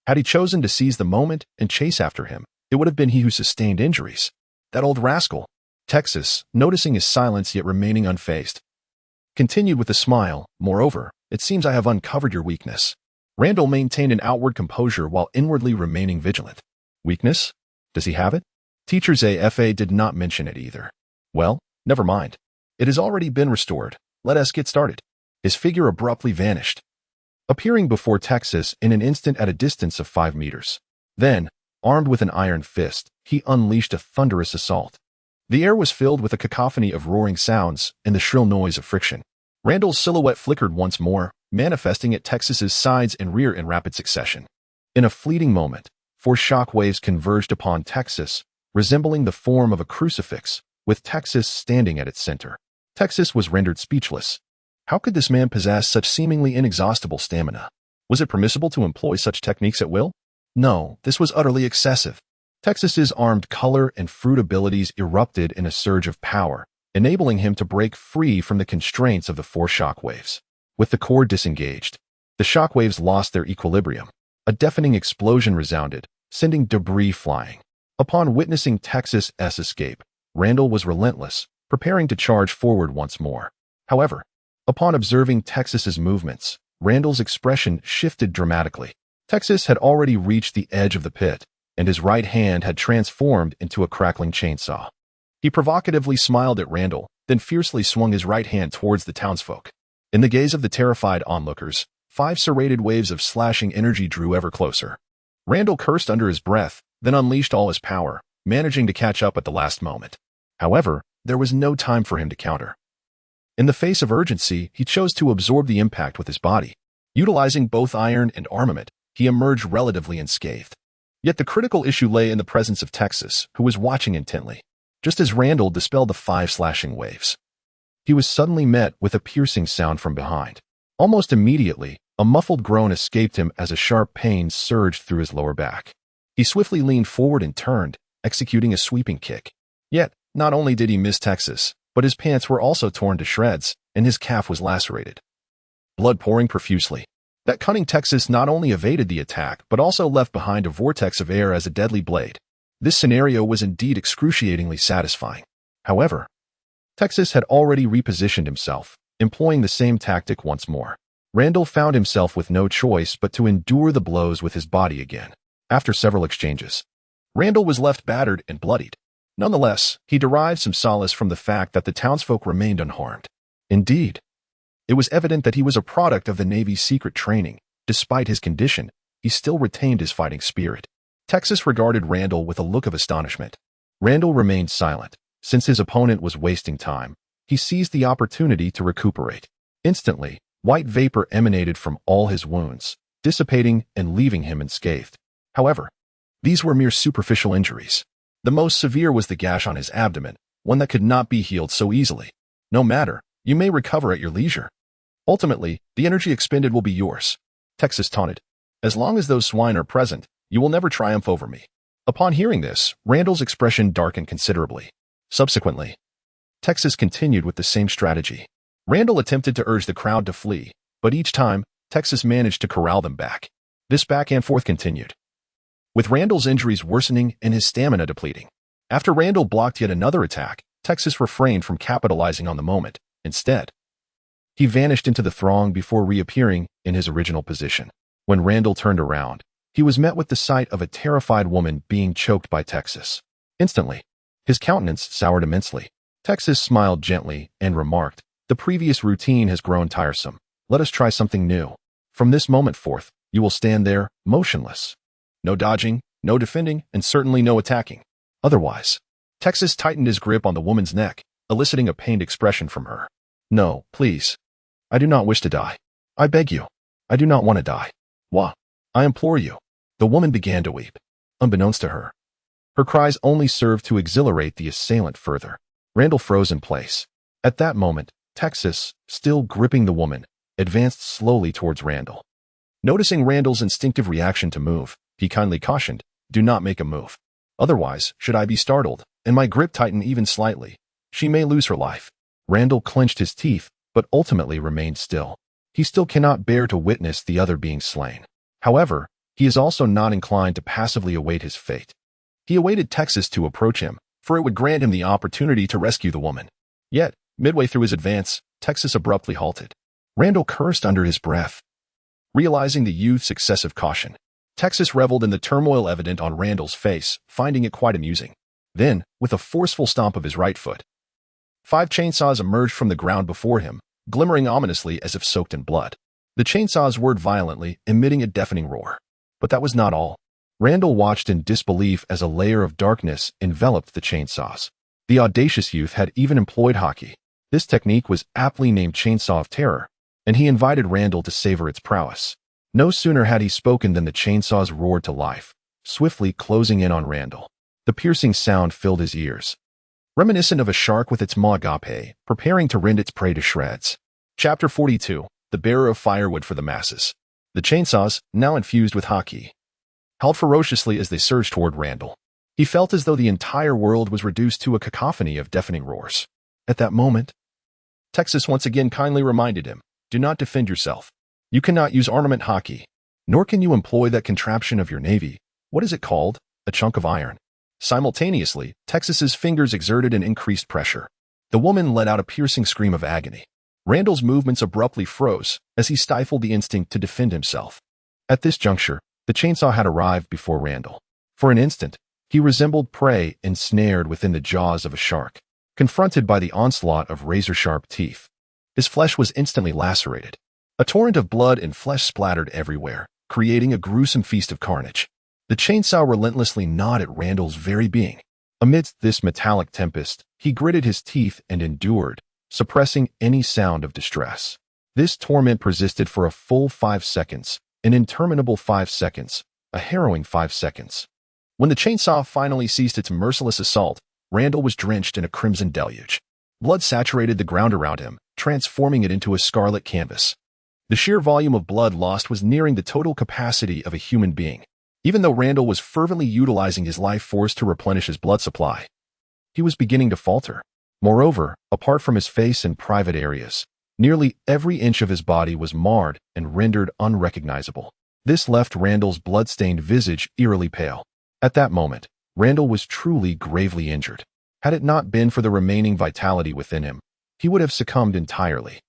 Had he chosen to seize the moment and chase after him, it would have been he who sustained injuries. That old rascal. Texas, noticing his silence yet remaining unfazed, continued with a smile, moreover, it seems I have uncovered your weakness. Randall maintained an outward composure while inwardly remaining vigilant. Weakness? Does he have it? Teacher Zephyr did not mention it either. Well, never mind. It has already been restored. Let us get started. His figure abruptly vanished, appearing before Texas in an instant at a distance of 5 meters. Then, armed with an iron fist, he unleashed a thunderous assault. The air was filled with a cacophony of roaring sounds and the shrill noise of friction. Randall's silhouette flickered once more, manifesting at Texas's sides and rear in rapid succession. In a fleeting moment, 4 shock waves converged upon Texas, resembling the form of a crucifix, with Texas standing at its center. Texas was rendered speechless. How could this man possess such seemingly inexhaustible stamina? Was it permissible to employ such techniques at will? No, this was utterly excessive. Texas's armed color and fruit abilities erupted in a surge of power, enabling him to break free from the constraints of the 4 shock waves. With the core disengaged, the shock waves lost their equilibrium. A deafening explosion resounded, sending debris flying. Upon witnessing Texas's escape, Randall was relentless, preparing to charge forward once more. However, upon observing Texas's movements, Randall's expression shifted dramatically. Texas had already reached the edge of the pit, and his right hand had transformed into a crackling chainsaw. He provocatively smiled at Randall, then fiercely swung his right hand towards the townsfolk. In the gaze of the terrified onlookers, 5 serrated waves of slashing energy drew ever closer. Randall cursed under his breath, then unleashed all his power, managing to catch up at the last moment. However, there was no time for him to counter. In the face of urgency, he chose to absorb the impact with his body. Utilizing both iron and armament, he emerged relatively unscathed. Yet the critical issue lay in the presence of Texas, who was watching intently. Just as Randall dispelled the 5 slashing waves, he was suddenly met with a piercing sound from behind. Almost immediately, a muffled groan escaped him as a sharp pain surged through his lower back. He swiftly leaned forward and turned, executing a sweeping kick. Yet, not only did he miss Texas, but his pants were also torn to shreds, and his calf was lacerated. Blood pouring profusely. That cunning Texas not only evaded the attack, but also left behind a vortex of air as a deadly blade. This scenario was indeed excruciatingly satisfying. However, Texas had already repositioned himself, employing the same tactic once more. Randall found himself with no choice but to endure the blows with his body again. After several exchanges, Randall was left battered and bloodied. Nonetheless, he derived some solace from the fact that the townsfolk remained unharmed. Indeed, it was evident that he was a product of the Navy's secret training. Despite his condition, he still retained his fighting spirit. Texas regarded Randall with a look of astonishment. Randall remained silent. Since his opponent was wasting time, he seized the opportunity to recuperate. Instantly, white vapor emanated from all his wounds, dissipating and leaving him unscathed. However, these were mere superficial injuries. The most severe was the gash on his abdomen, one that could not be healed so easily. No matter, you may recover at your leisure. Ultimately, the energy expended will be yours, Texas taunted. As long as those swine are present, you will never triumph over me. Upon hearing this, Randall's expression darkened considerably. Subsequently, Texas continued with the same strategy. Randall attempted to urge the crowd to flee, but each time, Texas managed to corral them back. This back and forth continued, with Randall's injuries worsening and his stamina depleting. After Randall blocked yet another attack, Texas refrained from capitalizing on the moment. Instead, he vanished into the throng before reappearing in his original position. When Randall turned around, he was met with the sight of a terrified woman being choked by Texas. Instantly, his countenance soured immensely. Texas smiled gently and remarked, "The previous routine has grown tiresome. Let us try something new. From this moment forth, you will stand there, motionless. No dodging, no defending, and certainly no attacking. Otherwise." Texas tightened his grip on the woman's neck, eliciting a pained expression from her. "No, please. I do not wish to die. I beg you. I do not want to die. Wah. I implore you." The woman began to weep. Unbeknownst to her, her cries only served to exhilarate the assailant further. Randall froze in place. At that moment, Texas, still gripping the woman, advanced slowly towards Randall. Noticing Randall's instinctive reaction to move, he kindly cautioned, "Do not make a move. Otherwise, should I be startled, and my grip tighten even slightly, she may lose her life." Randall clenched his teeth, but ultimately remained still. He still cannot bear to witness the other being slain. However, he is also not inclined to passively await his fate. He awaited Texas to approach him, for it would grant him the opportunity to rescue the woman. Yet, midway through his advance, Texas abruptly halted. Randall cursed under his breath. Realizing the youth's excessive caution, Texas reveled in the turmoil evident on Randall's face, finding it quite amusing. Then, with a forceful stomp of his right foot, 5 chainsaws emerged from the ground before him, glimmering ominously as if soaked in blood. The chainsaws whirred violently, emitting a deafening roar. But that was not all. Randall watched in disbelief as a layer of darkness enveloped the chainsaws. The audacious youth had even employed Haki. This technique was aptly named Chainsaw of Terror, and he invited Randall to savor its prowess. No sooner had he spoken than the chainsaws roared to life, swiftly closing in on Randall. The piercing sound filled his ears, reminiscent of a shark with its maw agape, preparing to rend its prey to shreds. Chapter 42, The Bearer of Firewood for the Masses. The chainsaws, now infused with Haki, howled ferociously as they surged toward Randall. He felt as though the entire world was reduced to a cacophony of deafening roars. At that moment, Texas once again kindly reminded him, "Do not defend yourself. You cannot use armament Haki, nor can you employ that contraption of your Navy. What is it called? A chunk of iron." Simultaneously, Texas's fingers exerted an increased pressure. The woman let out a piercing scream of agony. Randall's movements abruptly froze as he stifled the instinct to defend himself. At this juncture, the chainsaw had arrived before Randall. For an instant, He resembled prey ensnared within the jaws of a shark, confronted by the onslaught of razor-sharp teeth. His flesh was instantly lacerated. A torrent of blood and flesh splattered everywhere, creating a gruesome feast of carnage. The chainsaw relentlessly gnawed at Randall's very being. Amidst this metallic tempest, he gritted his teeth and endured, suppressing any sound of distress. This torment persisted for a full 5 seconds, an interminable 5 seconds, a harrowing 5 seconds. When the chainsaw finally ceased its merciless assault, Randall was drenched in a crimson deluge. Blood saturated the ground around him, transforming it into a scarlet canvas. The sheer volume of blood lost was nearing the total capacity of a human being. Even though Randall was fervently utilizing his life force to replenish his blood supply, he was beginning to falter. Moreover, apart from his face and private areas, nearly every inch of his body was marred and rendered unrecognizable. This left Randall's blood-stained visage eerily pale. At that moment, Randall was truly gravely injured. Had it not been for the remaining vitality within him, he would have succumbed entirely.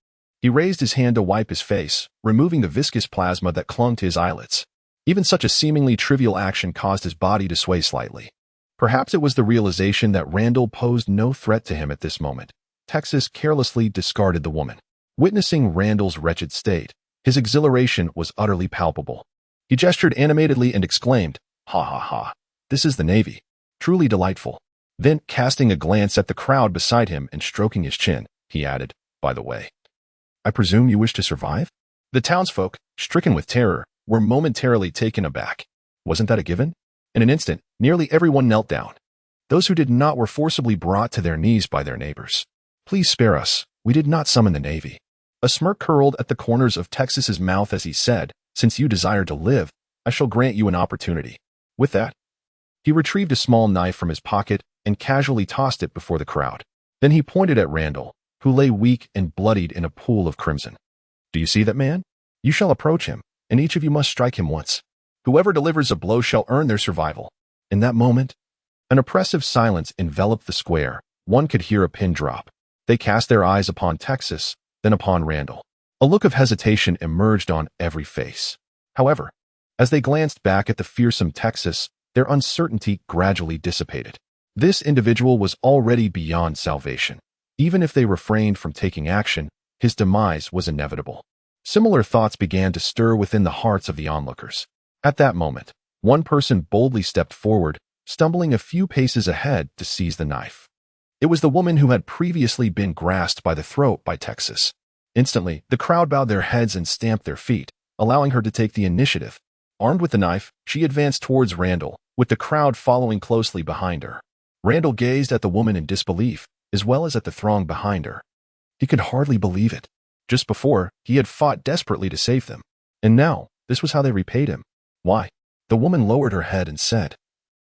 He raised his hand to wipe his face, removing the viscous plasma that clung to his eyelids. Even such a seemingly trivial action caused his body to sway slightly. Perhaps it was the realization that Randall posed no threat to him at this moment. Texas carelessly discarded the woman. Witnessing Randall's wretched state, his exhilaration was utterly palpable. He gestured animatedly and exclaimed, "Ha ha ha, this is the Navy. Truly delightful." Then, casting a glance at the crowd beside him and stroking his chin, he added, "By the way, I presume you wish to survive?" The townsfolk, stricken with terror, were momentarily taken aback. Wasn't that a given? In an instant, nearly everyone knelt down. Those who did not were forcibly brought to their knees by their neighbors. "Please spare us. We did not summon the Navy." A smirk curled at the corners of Texas's mouth as he said, "Since you desire to live, I shall grant you an opportunity." With that, he retrieved a small knife from his pocket and casually tossed it before the crowd. Then he pointed at Randall, who lay weak and bloodied in a pool of crimson. "Do you see that man? You shall approach him, and each of you must strike him once. Whoever delivers a blow shall earn their survival." In that moment, an oppressive silence enveloped the square. One could hear a pin drop. They cast their eyes upon Texas, then upon Randall. A look of hesitation emerged on every face. However, as they glanced back at the fearsome Texas, their uncertainty gradually dissipated. This individual was already beyond salvation. Even if they refrained from taking action, his demise was inevitable. Similar thoughts began to stir within the hearts of the onlookers. At that moment, one person boldly stepped forward, stumbling a few paces ahead to seize the knife. It was the woman who had previously been grasped by the throat by Texas. Instantly, the crowd bowed their heads and stamped their feet, allowing her to take the initiative. Armed with the knife, she advanced towards Randall, with the crowd following closely behind her. Randall gazed at the woman in disbelief, as well as at the throng behind her. He could hardly believe it. Just before, he had fought desperately to save them. And now, this was how they repaid him. Why? The woman lowered her head and said,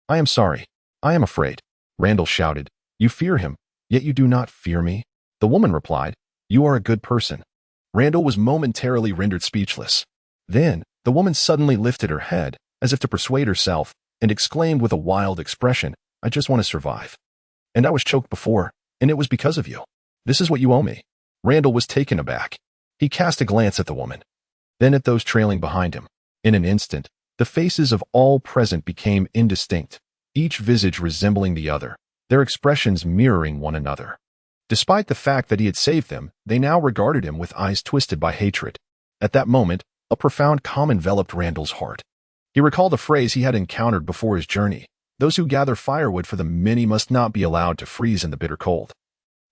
"I am sorry. I am afraid." Randall shouted, "You fear him, yet you do not fear me." The woman replied, "You are a good person." Randall was momentarily rendered speechless. Then, the woman suddenly lifted her head, as if to persuade herself, and exclaimed with a wild expression, "I just want to survive. And I was choked before, and it was because of you. This is what you owe me." Randall was taken aback. He cast a glance at the woman, then at those trailing behind him. In an instant, the faces of all present became indistinct, each visage resembling the other, their expressions mirroring one another. Despite the fact that he had saved them, they now regarded him with eyes twisted by hatred. At that moment, a profound calm enveloped Randall's heart. He recalled a phrase he had encountered before his journey: "Those who gather firewood for the many must not be allowed to freeze in the bitter cold.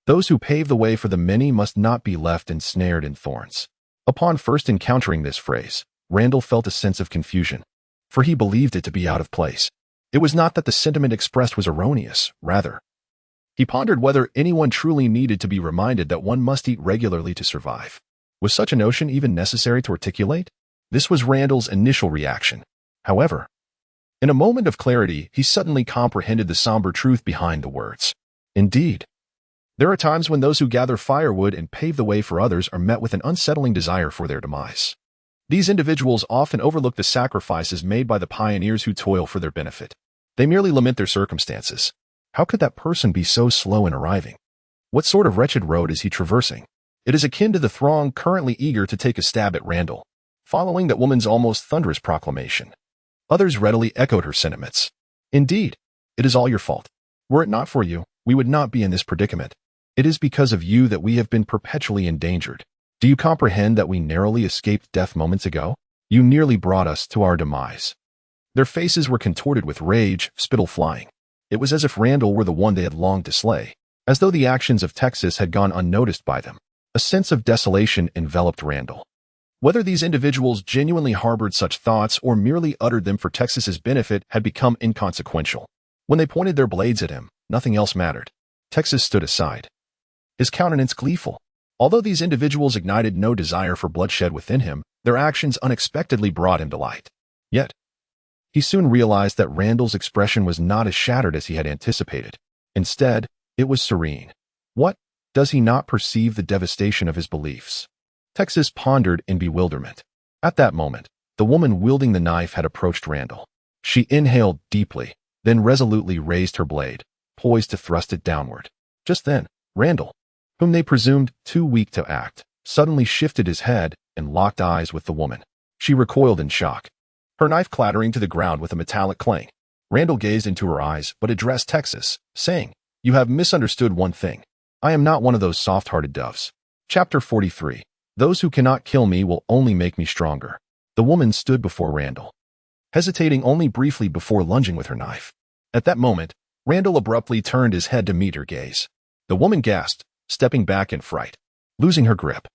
Those who pave the way for the many must not be left ensnared in thorns." Upon first encountering this phrase, Randall felt a sense of confusion, for he believed it to be out of place. It was not that the sentiment expressed was erroneous, rather. He pondered whether anyone truly needed to be reminded that one must eat regularly to survive. Was such a notion even necessary to articulate? This was Randall's initial reaction. However, in a moment of clarity, he suddenly comprehended the somber truth behind the words. Indeed, there are times when those who gather firewood and pave the way for others are met with an unsettling desire for their demise. These individuals often overlook the sacrifices made by the pioneers who toil for their benefit. They merely lament their circumstances. How could that person be so slow in arriving? What sort of wretched road is he traversing? It is akin to the throng currently eager to take a stab at Randall. Following that woman's almost thunderous proclamation, others readily echoed her sentiments. Indeed, It is all your fault. Were it not for you, we would not be in this predicament. It is because of you that we have been perpetually endangered. Do you comprehend that we narrowly escaped death moments ago? You nearly brought us to our demise." Their faces were contorted with rage, spittle flying. It was as if Randall were the one they had longed to slay, as though the actions of Texas had gone unnoticed by them. A sense of desolation enveloped Randall. Whether these individuals genuinely harbored such thoughts or merely uttered them for Texas's benefit had become inconsequential. When they pointed their blades at him, nothing else mattered. Texas stood aside, his countenance gleeful. Although these individuals ignited no desire for bloodshed within him, their actions unexpectedly brought him to light. Yet, he soon realized that Randall's expression was not as shattered as he had anticipated. Instead, it was serene. What? Does he not perceive the devastation of his beliefs? Texas pondered in bewilderment. At that moment, the woman wielding the knife had approached Randall. She inhaled deeply, then resolutely raised her blade, poised to thrust it downward. Just then, Randall, whom they presumed too weak to act, suddenly shifted his head and locked eyes with the woman. She recoiled in shock, her knife clattering to the ground with a metallic clang. Randall gazed into her eyes but addressed Texas, saying, "You have misunderstood one thing. I am not one of those soft-hearted doves." Chapter 43. Those who cannot kill me will only make me stronger. The woman stood before Randall, hesitating only briefly before lunging with her knife. At that moment, Randall abruptly turned his head to meet her gaze. The woman gasped, stepping back in fright, losing her grip.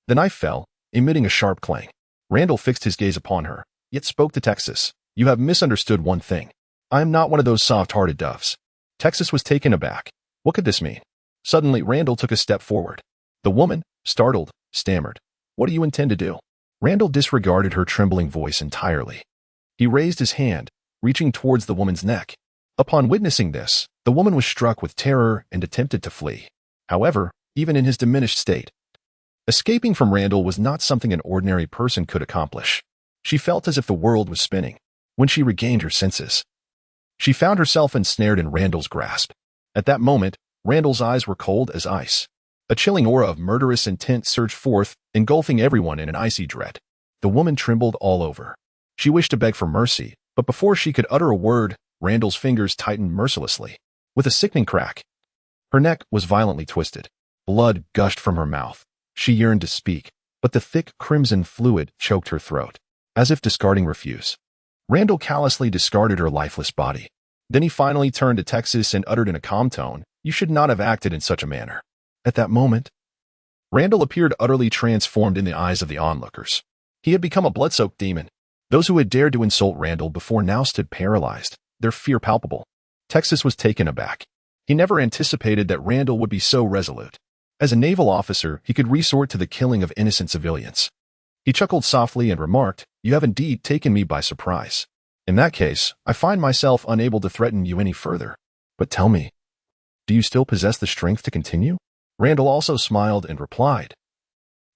The knife fell, emitting a sharp clang. Randall fixed his gaze upon her, yet spoke to Texas. "You have misunderstood one thing. I am not one of those soft-hearted doves." Texas was taken aback. What could this mean? Suddenly, Randall took a step forward. The woman, startled, stammered, "What do you intend to do?" Randall disregarded her trembling voice entirely. He raised his hand, reaching towards the woman's neck. Upon witnessing this, the woman was struck with terror and attempted to flee. However, even in his diminished state, escaping from Randall was not something an ordinary person could accomplish. She felt as if the world was spinning. When she regained her senses, she found herself ensnared in Randall's grasp. At that moment, Randall's eyes were cold as ice. A chilling aura of murderous intent surged forth, engulfing everyone in an icy dread. The woman trembled all over. She wished to beg for mercy, but before she could utter a word, Randall's fingers tightened mercilessly. With a sickening crack, her neck was violently twisted. Blood gushed from her mouth. She yearned to speak, but the thick crimson fluid choked her throat. As if discarding refuse, Randall callously discarded her lifeless body. Then he finally turned to Texas and uttered in a calm tone, "You should not have acted in such a manner." At that moment, Randall appeared utterly transformed in the eyes of the onlookers. He had become a blood-soaked demon. Those who had dared to insult Randall before now stood paralyzed, their fear palpable. Texas was taken aback. He never anticipated that Randall would be so resolute. As a naval officer, he could resort to the killing of innocent civilians. He chuckled softly and remarked, "You have indeed taken me by surprise. In that case, I find myself unable to threaten you any further. But tell me, do you still possess the strength to continue?" Randall also smiled and replied,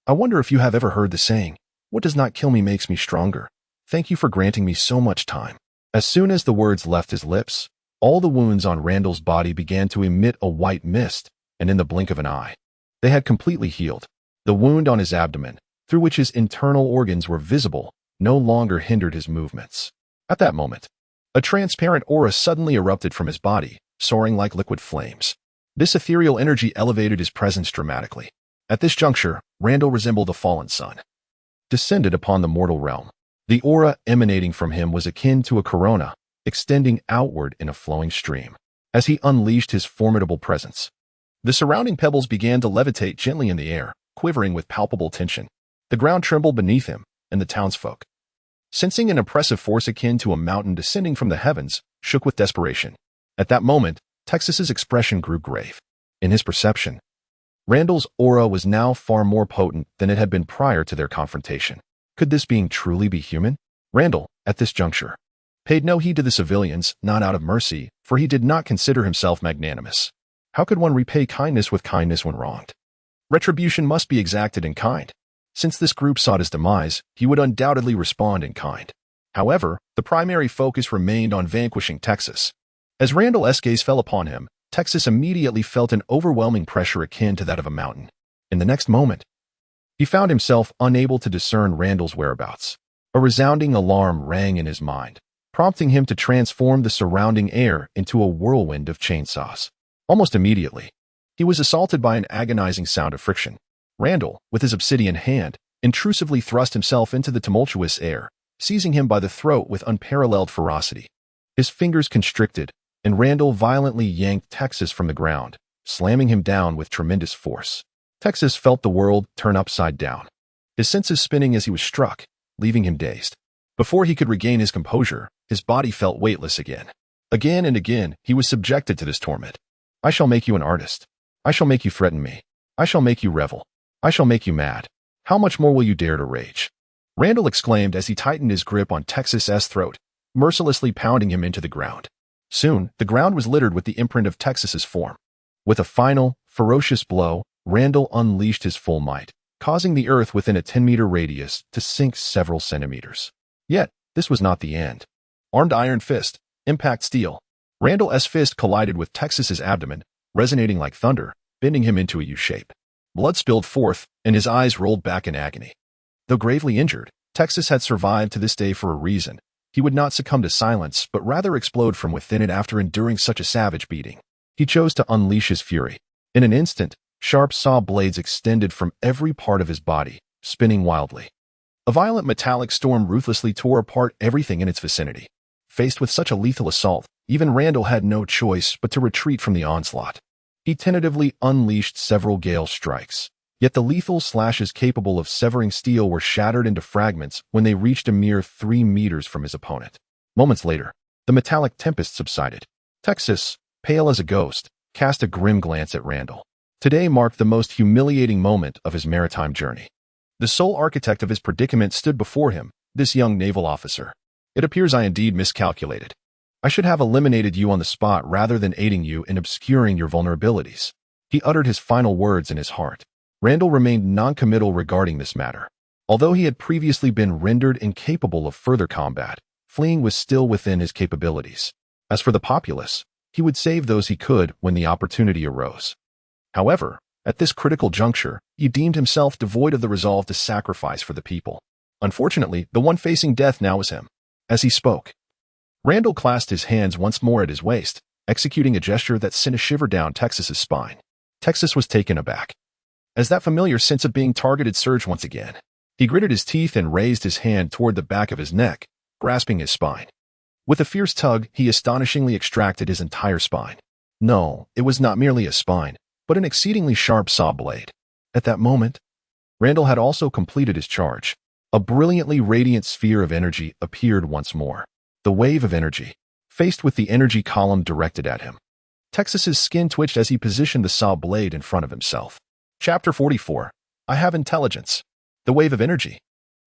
"I wonder if you have ever heard the saying, 'What does not kill me makes me stronger.' Thank you for granting me so much time." As soon as the words left his lips, all the wounds on Randall's body began to emit a white mist, and in the blink of an eye, they had completely healed. The wound on his abdomen, through which his internal organs were visible, no longer hindered his movements. At that moment, a transparent aura suddenly erupted from his body, soaring like liquid flames. This ethereal energy elevated his presence dramatically. At this juncture, Randall resembled a fallen sun, descended upon the mortal realm. The aura emanating from him was akin to a corona, extending outward in a flowing stream. As he unleashed his formidable presence, the surrounding pebbles began to levitate gently in the air, quivering with palpable tension. The ground trembled beneath him, and the townsfolk, sensing an oppressive force akin to a mountain descending from the heavens, shook with desperation. At that moment, Texas's expression grew grave. In his perception, Randall's aura was now far more potent than it had been prior to their confrontation. Could this being truly be human? Randall, at this juncture, paid no heed to the civilians, not out of mercy, for he did not consider himself magnanimous. How could one repay kindness with kindness when wronged? Retribution must be exacted in kind. Since this group sought his demise, he would undoubtedly respond in kind. However, the primary focus remained on vanquishing Texas. As Randall's gaze fell upon him, Texas immediately felt an overwhelming pressure akin to that of a mountain. In the next moment, he found himself unable to discern Randall's whereabouts. A resounding alarm rang in his mind, prompting him to transform the surrounding air into a whirlwind of chainsaws. Almost immediately, he was assaulted by an agonizing sound of friction. Randall, with his obsidian hand, intrusively thrust himself into the tumultuous air, seizing him by the throat with unparalleled ferocity. His fingers constricted, and Randall violently yanked Texas from the ground, slamming him down with tremendous force. Texas felt the world turn upside down, his senses spinning as he was struck, leaving him dazed. Before he could regain his composure, his body felt weightless again. Again and again, he was subjected to this torment. I shall make you an artist. I shall make you threaten me. I shall make you revel. I shall make you mad. How much more will you dare to rage? Randall exclaimed as he tightened his grip on Texas's throat, mercilessly pounding him into the ground. Soon, the ground was littered with the imprint of Texas's form. With a final, ferocious blow, Randall unleashed his full might, causing the earth within a 10-meter radius to sink several centimeters. Yet, this was not the end. Armed iron fist, impact steel. Randall's fist collided with Texas's abdomen, resonating like thunder, bending him into a U shape. Blood spilled forth, and his eyes rolled back in agony. Though gravely injured, Texas had survived to this day for a reason. He would not succumb to silence, but rather explode from within it after enduring such a savage beating. He chose to unleash his fury. In an instant, sharp saw blades extended from every part of his body, spinning wildly. A violent metallic storm ruthlessly tore apart everything in its vicinity. Faced with such a lethal assault, even Randall had no choice but to retreat from the onslaught. He tentatively unleashed several gale strikes, yet the lethal slashes capable of severing steel were shattered into fragments when they reached a mere 3 meters from his opponent. Moments later, the metallic tempest subsided. Texas, pale as a ghost, cast a grim glance at Randall. Today marked the most humiliating moment of his maritime journey. The sole architect of his predicament stood before him, this young naval officer. It appears I indeed miscalculated. I should have eliminated you on the spot rather than aiding you in obscuring your vulnerabilities. He uttered his final words in his heart. Randall remained non-committal regarding this matter. Although he had previously been rendered incapable of further combat, fleeing was still within his capabilities. As for the populace, he would save those he could when the opportunity arose. However, at this critical juncture, he deemed himself devoid of the resolve to sacrifice for the people. Unfortunately, the one facing death now was him. As he spoke, Randall clasped his hands once more at his waist, executing a gesture that sent a shiver down Texas's spine. Texas was taken aback, as that familiar sense of being targeted surged once again. He gritted his teeth and raised his hand toward the back of his neck, grasping his spine. With a fierce tug, he astonishingly extracted his entire spine. No, it was not merely a spine, but an exceedingly sharp saw blade. At that moment, Randall had also completed his charge. A brilliantly radiant sphere of energy appeared once more. The wave of energy, faced with the energy column directed at him. Texas's skin twitched as he positioned the saw blade in front of himself. Chapter 44. I have intelligence. The wave of energy.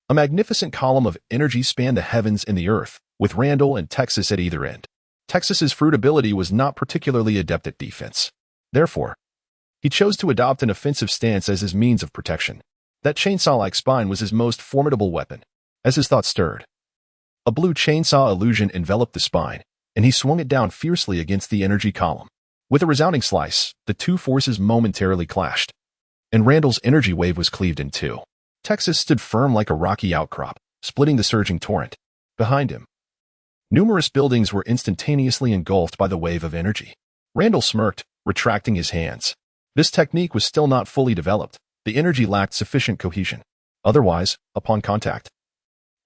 A magnificent column of energy spanned the heavens and the earth, with Randall and Texas at either end. Texas's fruit ability was not particularly adept at defense. Therefore, he chose to adopt an offensive stance as his means of protection. That chainsaw-like spine was his most formidable weapon. As his thoughts stirred, a blue chainsaw illusion enveloped the spine, and he swung it down fiercely against the energy column. With a resounding slice, the two forces momentarily clashed, and Randall's energy wave was cleaved in two. Texas stood firm like a rocky outcrop, splitting the surging torrent. Behind him, numerous buildings were instantaneously engulfed by the wave of energy. Randall smirked, retracting his hands. This technique was still not fully developed. The energy lacked sufficient cohesion. Otherwise, upon contact,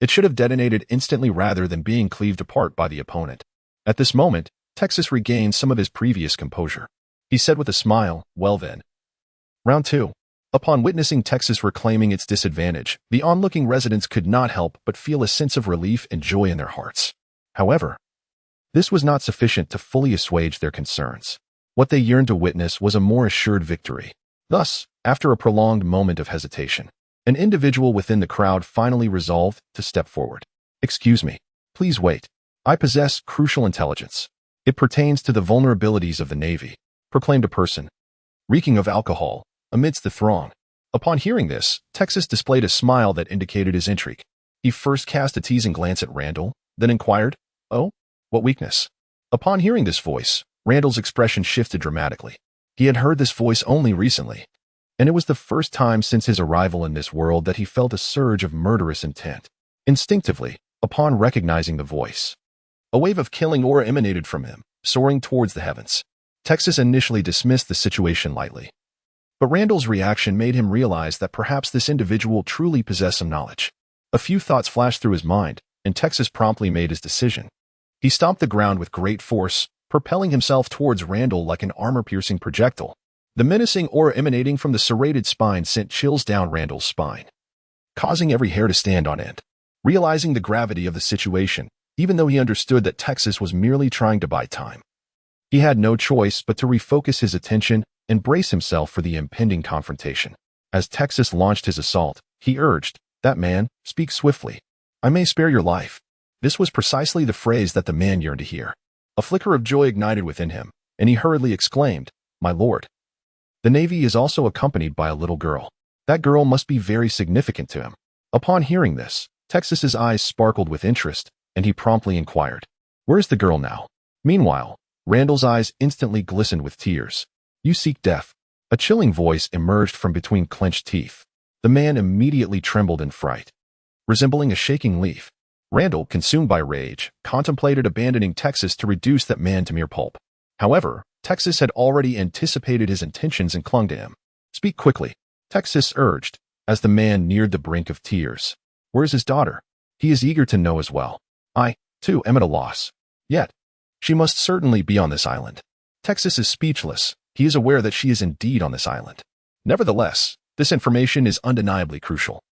it should have detonated instantly rather than being cleaved apart by the opponent. At this moment, Texas regained some of his previous composure. He said with a smile, "Well then." Round 2. Upon witnessing Texas reclaiming its disadvantage, the onlooking residents could not help but feel a sense of relief and joy in their hearts. However, this was not sufficient to fully assuage their concerns. What they yearned to witness was a more assured victory. Thus, after a prolonged moment of hesitation, an individual within the crowd finally resolved to step forward. "Excuse me. Please wait. I possess crucial intelligence. It pertains to the vulnerabilities of the Navy," proclaimed a person, reeking of alcohol, amidst the throng. Upon hearing this, Texas displayed a smile that indicated his intrigue. He first cast a teasing glance at Randall, then inquired, "Oh, what weakness?" Upon hearing this voice, Randall's expression shifted dramatically. He had heard this voice only recently, and it was the first time since his arrival in this world that he felt a surge of murderous intent. Instinctively, upon recognizing the voice, A wave of killing aura emanated from him, soaring towards the heavens. Texas initially dismissed the situation lightly. But Randall's reaction made him realize that perhaps this individual truly possessed some knowledge. A few thoughts flashed through his mind, and Texas promptly made his decision. He stomped the ground with great force, propelling himself towards Randall like an armor-piercing projectile. The menacing aura emanating from the serrated spine sent chills down Randall's spine, causing every hair to stand on end. Realizing the gravity of the situation, even though he understood that Texas was merely trying to buy time, he had no choice but to refocus his attention and brace himself for the impending confrontation. As Texas launched his assault, he urged, "That man, speak swiftly. I may spare your life." This was precisely the phrase that the man yearned to hear. A flicker of joy ignited within him, and he hurriedly exclaimed, "My lord." The Navy is also accompanied by a little girl. That girl must be very significant to him. Upon hearing this, Texas's eyes sparkled with interest, and he promptly inquired, "Where's the girl now?" Meanwhile, Randall's eyes instantly glistened with tears. "You seek death." A chilling voice emerged from between clenched teeth. The man immediately trembled in fright. Resembling a shaking leaf, Randall, consumed by rage, contemplated abandoning Texas to reduce that man to mere pulp. However, Texas had already anticipated his intentions and clung to him. "Speak quickly," Texas urged, as the man neared the brink of tears. "Where is his daughter?" He is eager to know as well. "I, too, am at a loss. Yet, she must certainly be on this island." Texas is speechless. He is aware that she is indeed on this island. Nevertheless, this information is undeniably crucial.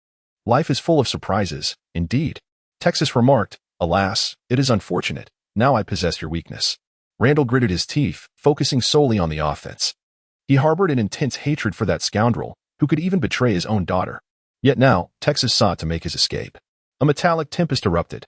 Life is full of surprises, indeed. Texas remarked, "Alas, it is unfortunate. Now I possess your weakness." Randall gritted his teeth, focusing solely on the offense. He harbored an intense hatred for that scoundrel, who could even betray his own daughter. Yet now, Texas sought to make his escape. A metallic tempest erupted,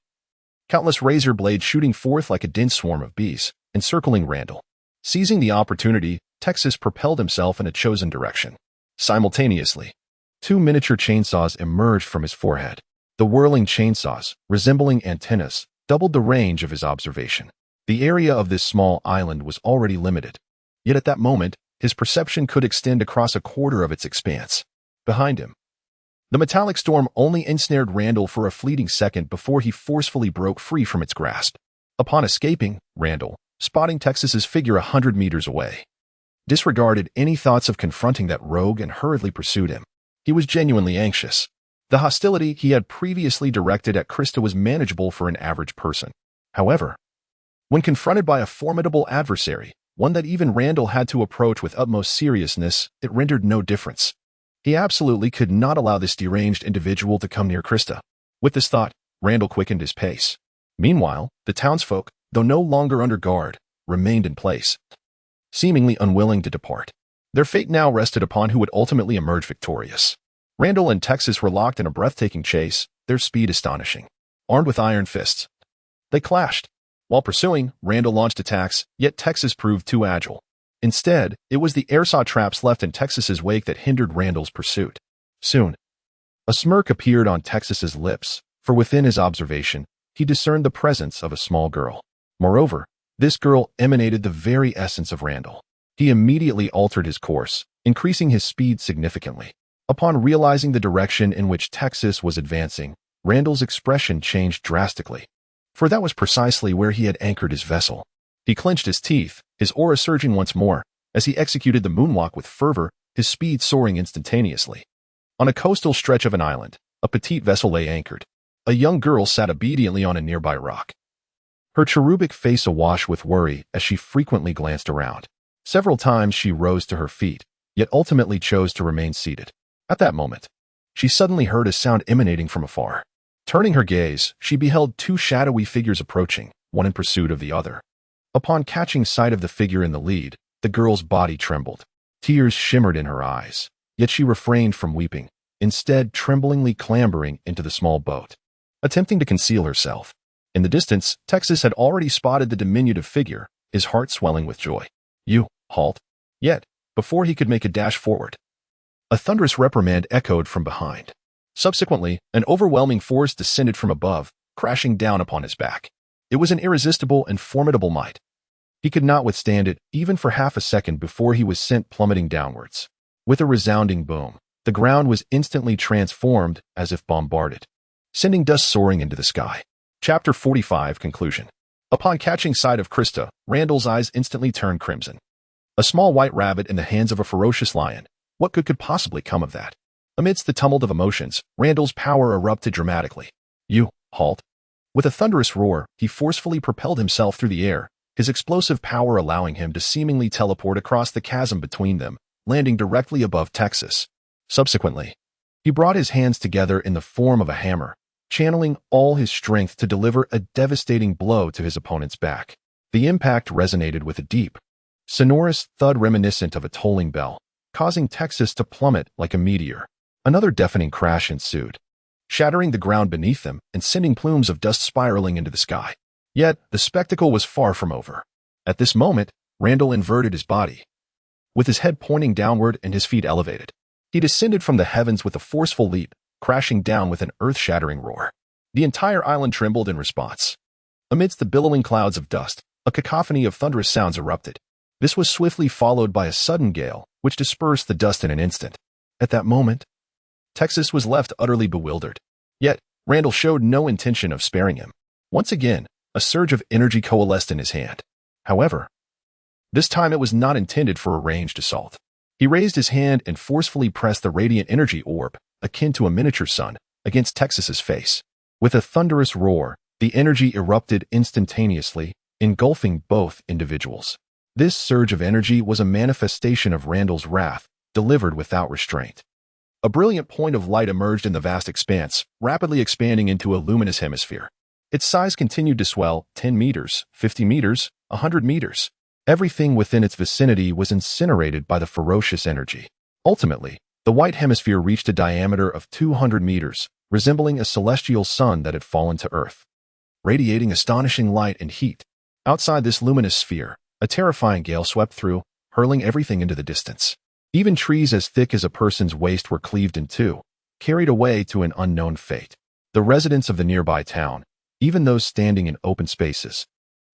countless razor blades shooting forth like a dense swarm of bees, encircling Randall. Seizing the opportunity, Texas propelled himself in a chosen direction. Simultaneously, two miniature chainsaws emerged from his forehead. The whirling chainsaws, resembling antennas, doubled the range of his observation. The area of this small island was already limited. Yet at that moment, his perception could extend across a quarter of its expanse. Behind him, the metallic storm only ensnared Randall for a fleeting second before he forcefully broke free from its grasp. Upon escaping, Randall, spotting Texas's figure 100 meters away, disregarded any thoughts of confronting that rogue and hurriedly pursued him. He was genuinely anxious. The hostility he had previously directed at Krista was manageable for an average person. However, when confronted by a formidable adversary, one that even Randall had to approach with utmost seriousness, it rendered no difference. He absolutely could not allow this deranged individual to come near Krista. With this thought, Randall quickened his pace. Meanwhile, the townsfolk, though no longer under guard, remained in place, seemingly unwilling to depart. Their fate now rested upon who would ultimately emerge victorious. Randall and Texas were locked in a breathtaking chase, their speed astonishing. Armed with iron fists, they clashed. While pursuing, Randall launched attacks, yet Texas proved too agile. Instead, it was the airsaw traps left in Texas's wake that hindered Randall's pursuit. Soon, a smirk appeared on Texas's lips, for within his observation, he discerned the presence of a small girl. Moreover, this girl emanated the very essence of Randall. He immediately altered his course, increasing his speed significantly. Upon realizing the direction in which Texas was advancing, Randall's expression changed drastically, for that was precisely where he had anchored his vessel. He clenched his teeth, his aura surging once more, as he executed the moonwalk with fervor, his speed soaring instantaneously. On a coastal stretch of an island, a petite vessel lay anchored. A young girl sat obediently on a nearby rock, her cherubic face awash with worry as she frequently glanced around. Several times she rose to her feet, yet ultimately chose to remain seated. At that moment, she suddenly heard a sound emanating from afar. Turning her gaze, she beheld two shadowy figures approaching, one in pursuit of the other. Upon catching sight of the figure in the lead, the girl's body trembled. Tears shimmered in her eyes, yet she refrained from weeping, instead tremblingly clambering into the small boat, attempting to conceal herself. In the distance, Texas had already spotted the diminutive figure, his heart swelling with joy. "You, halt." Yet, before he could make a dash forward, a thunderous reprimand echoed from behind. Subsequently, an overwhelming force descended from above, crashing down upon his back. It was an irresistible and formidable might. He could not withstand it even for half a second before he was sent plummeting downwards. With a resounding boom, the ground was instantly transformed as if bombarded, sending dust soaring into the sky. Chapter 45 Conclusion. Upon catching sight of Krista, Randall's eyes instantly turned crimson. A small white rabbit in the hands of a ferocious lion. What could possibly come of that? Amidst the tumult of emotions, Randall's power erupted dramatically. You, halt. With a thunderous roar, he forcefully propelled himself through the air, his explosive power allowing him to seemingly teleport across the chasm between them, landing directly above Texas. Subsequently, he brought his hands together in the form of a hammer, channeling all his strength to deliver a devastating blow to his opponent's back. The impact resonated with a deep, sonorous thud reminiscent of a tolling bell, causing Texas to plummet like a meteor. Another deafening crash ensued, shattering the ground beneath them and sending plumes of dust spiraling into the sky. Yet, the spectacle was far from over. At this moment, Randall inverted his body. With his head pointing downward and his feet elevated, he descended from the heavens with a forceful leap, crashing down with an earth-shattering roar. The entire island trembled in response. Amidst the billowing clouds of dust, a cacophony of thunderous sounds erupted. This was swiftly followed by a sudden gale, which dispersed the dust in an instant. At that moment, Texas was left utterly bewildered. Yet, Randall showed no intention of sparing him. Once again, a surge of energy coalesced in his hand. However, this time it was not intended for a ranged assault. He raised his hand and forcefully pressed the radiant energy orb, akin to a miniature sun, against Texas's face. With a thunderous roar, the energy erupted instantaneously, engulfing both individuals. This surge of energy was a manifestation of Randall's wrath, delivered without restraint. A brilliant point of light emerged in the vast expanse, rapidly expanding into a luminous hemisphere. Its size continued to swell 10 meters, 50 meters, 100 meters. Everything within its vicinity was incinerated by the ferocious energy. Ultimately, the white hemisphere reached a diameter of 200 meters, resembling a celestial sun that had fallen to Earth, radiating astonishing light and heat. Outside this luminous sphere, a terrifying gale swept through, hurling everything into the distance. Even trees as thick as a person's waist were cleaved in two, carried away to an unknown fate. The residents of the nearby town, even those standing in open spaces,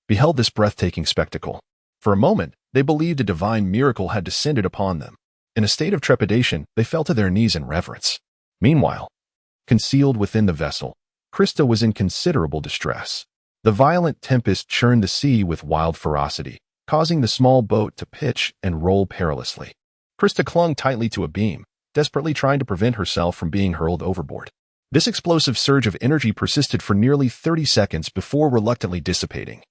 beheld this breathtaking spectacle. For a moment, they believed a divine miracle had descended upon them. In a state of trepidation, they fell to their knees in reverence. Meanwhile, concealed within the vessel, Krista was in considerable distress. The violent tempest churned the sea with wild ferocity, causing the small boat to pitch and roll perilously. Krista clung tightly to a beam, desperately trying to prevent herself from being hurled overboard. This explosive surge of energy persisted for nearly 30 seconds before reluctantly dissipating,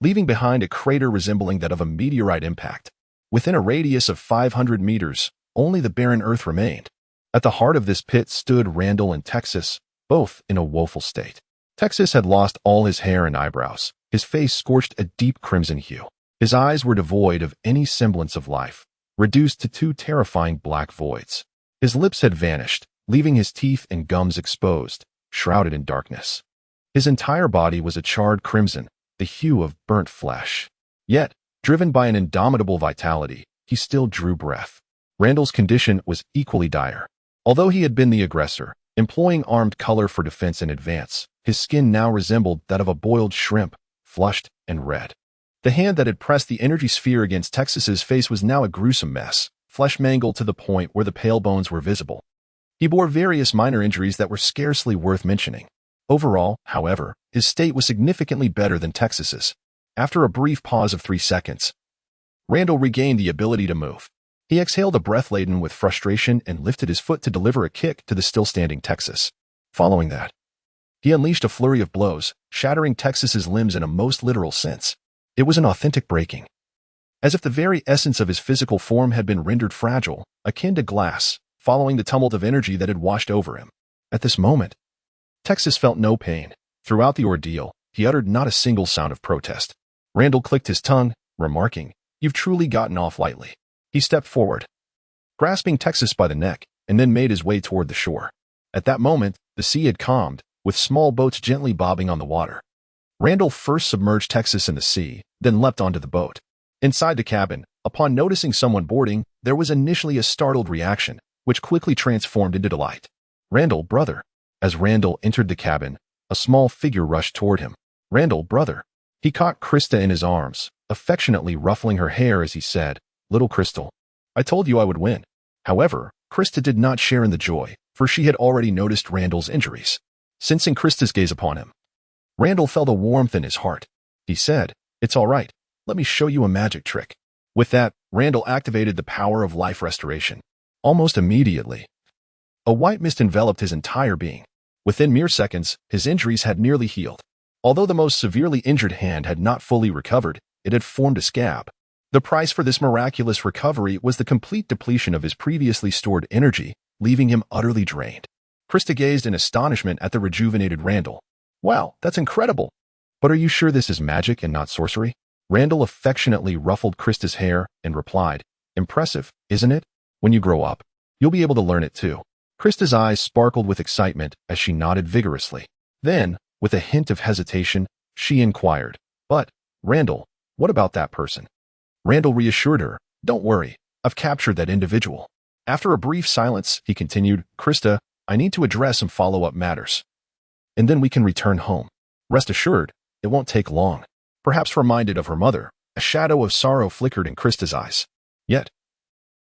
leaving behind a crater resembling that of a meteorite impact. Within a radius of 500 meters, only the barren earth remained. At the heart of this pit stood Randall and Texas, both in a woeful state. Texas had lost all his hair and eyebrows, his face scorched a deep crimson hue. His eyes were devoid of any semblance of life, reduced to two terrifying black voids. His lips had vanished, leaving his teeth and gums exposed, shrouded in darkness. His entire body was a charred crimson, the hue of burnt flesh. Yet, driven by an indomitable vitality, he still drew breath. Randall's condition was equally dire. Although he had been the aggressor, employing armed color for defense in advance, his skin now resembled that of a boiled shrimp, flushed and red. The hand that had pressed the energy sphere against Texas's face was now a gruesome mess, flesh mangled to the point where the pale bones were visible. He bore various minor injuries that were scarcely worth mentioning. Overall, however, his state was significantly better than Texas's. After a brief pause of 3 seconds, Randall regained the ability to move. He exhaled a breath laden with frustration and lifted his foot to deliver a kick to the still-standing Texas. Following that, he unleashed a flurry of blows, shattering Texas's limbs in a most literal sense. It was an authentic breaking, as if the very essence of his physical form had been rendered fragile, akin to glass, following the tumult of energy that had washed over him. At this moment, Texas felt no pain. Throughout the ordeal, he uttered not a single sound of protest. Randall clicked his tongue, remarking, "You've truly gotten off lightly." He stepped forward, grasping Texas by the neck, and then made his way toward the shore. At that moment, the sea had calmed, with small boats gently bobbing on the water. Randall first submerged Texas in the sea, then leapt onto the boat. Inside the cabin, upon noticing someone boarding, there was initially a startled reaction, which quickly transformed into delight. "Randall, brother." As Randall entered the cabin, a small figure rushed toward him. "Randall, brother." He caught Krista in his arms, affectionately ruffling her hair as he said, "Little Crystal, I told you I would win." However, Krista did not share in the joy, for she had already noticed Randall's injuries. Sensing Krista's gaze upon him, Randall felt a warmth in his heart. he said. It's all right. Let me show you a magic trick. With that, Randall activated the power of life restoration. Almost immediately, a white mist enveloped his entire being. Within mere seconds, his injuries had nearly healed. Although the most severely injured hand had not fully recovered, it had formed a scab. The price for this miraculous recovery was the complete depletion of his previously stored energy, leaving him utterly drained. Krista gazed in astonishment at the rejuvenated Randall. Wow, that's incredible. But are you sure this is magic and not sorcery? Randall affectionately ruffled Krista's hair and replied, Impressive, isn't it? When you grow up, you'll be able to learn it too. Krista's eyes sparkled with excitement as she nodded vigorously. Then, with a hint of hesitation, she inquired, But, Randall, what about that person? Randall reassured her, Don't worry, I've captured that individual. After a brief silence, he continued, Krista, I need to address some follow-up matters. And then we can return home. Rest assured, it won't take long. Perhaps reminded of her mother, a shadow of sorrow flickered in Krista's eyes. Yet,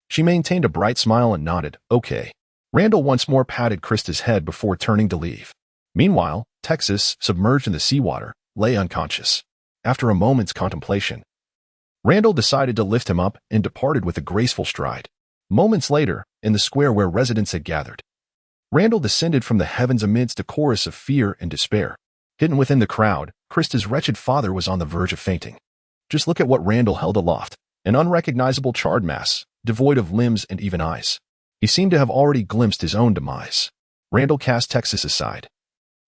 she maintained a bright smile and nodded, Okay. Randall once more patted Krista's head before turning to leave. Meanwhile, Texas, submerged in the seawater, lay unconscious. After a moment's contemplation, Randall decided to lift him up and departed with a graceful stride. Moments later, in the square where residents had gathered, Randall descended from the heavens amidst a chorus of fear and despair. Hidden within the crowd, Krista's wretched father was on the verge of fainting. Just look at what Randall held aloft, an unrecognizable charred mass, devoid of limbs and even eyes. He seemed to have already glimpsed his own demise. Randall cast Texas aside,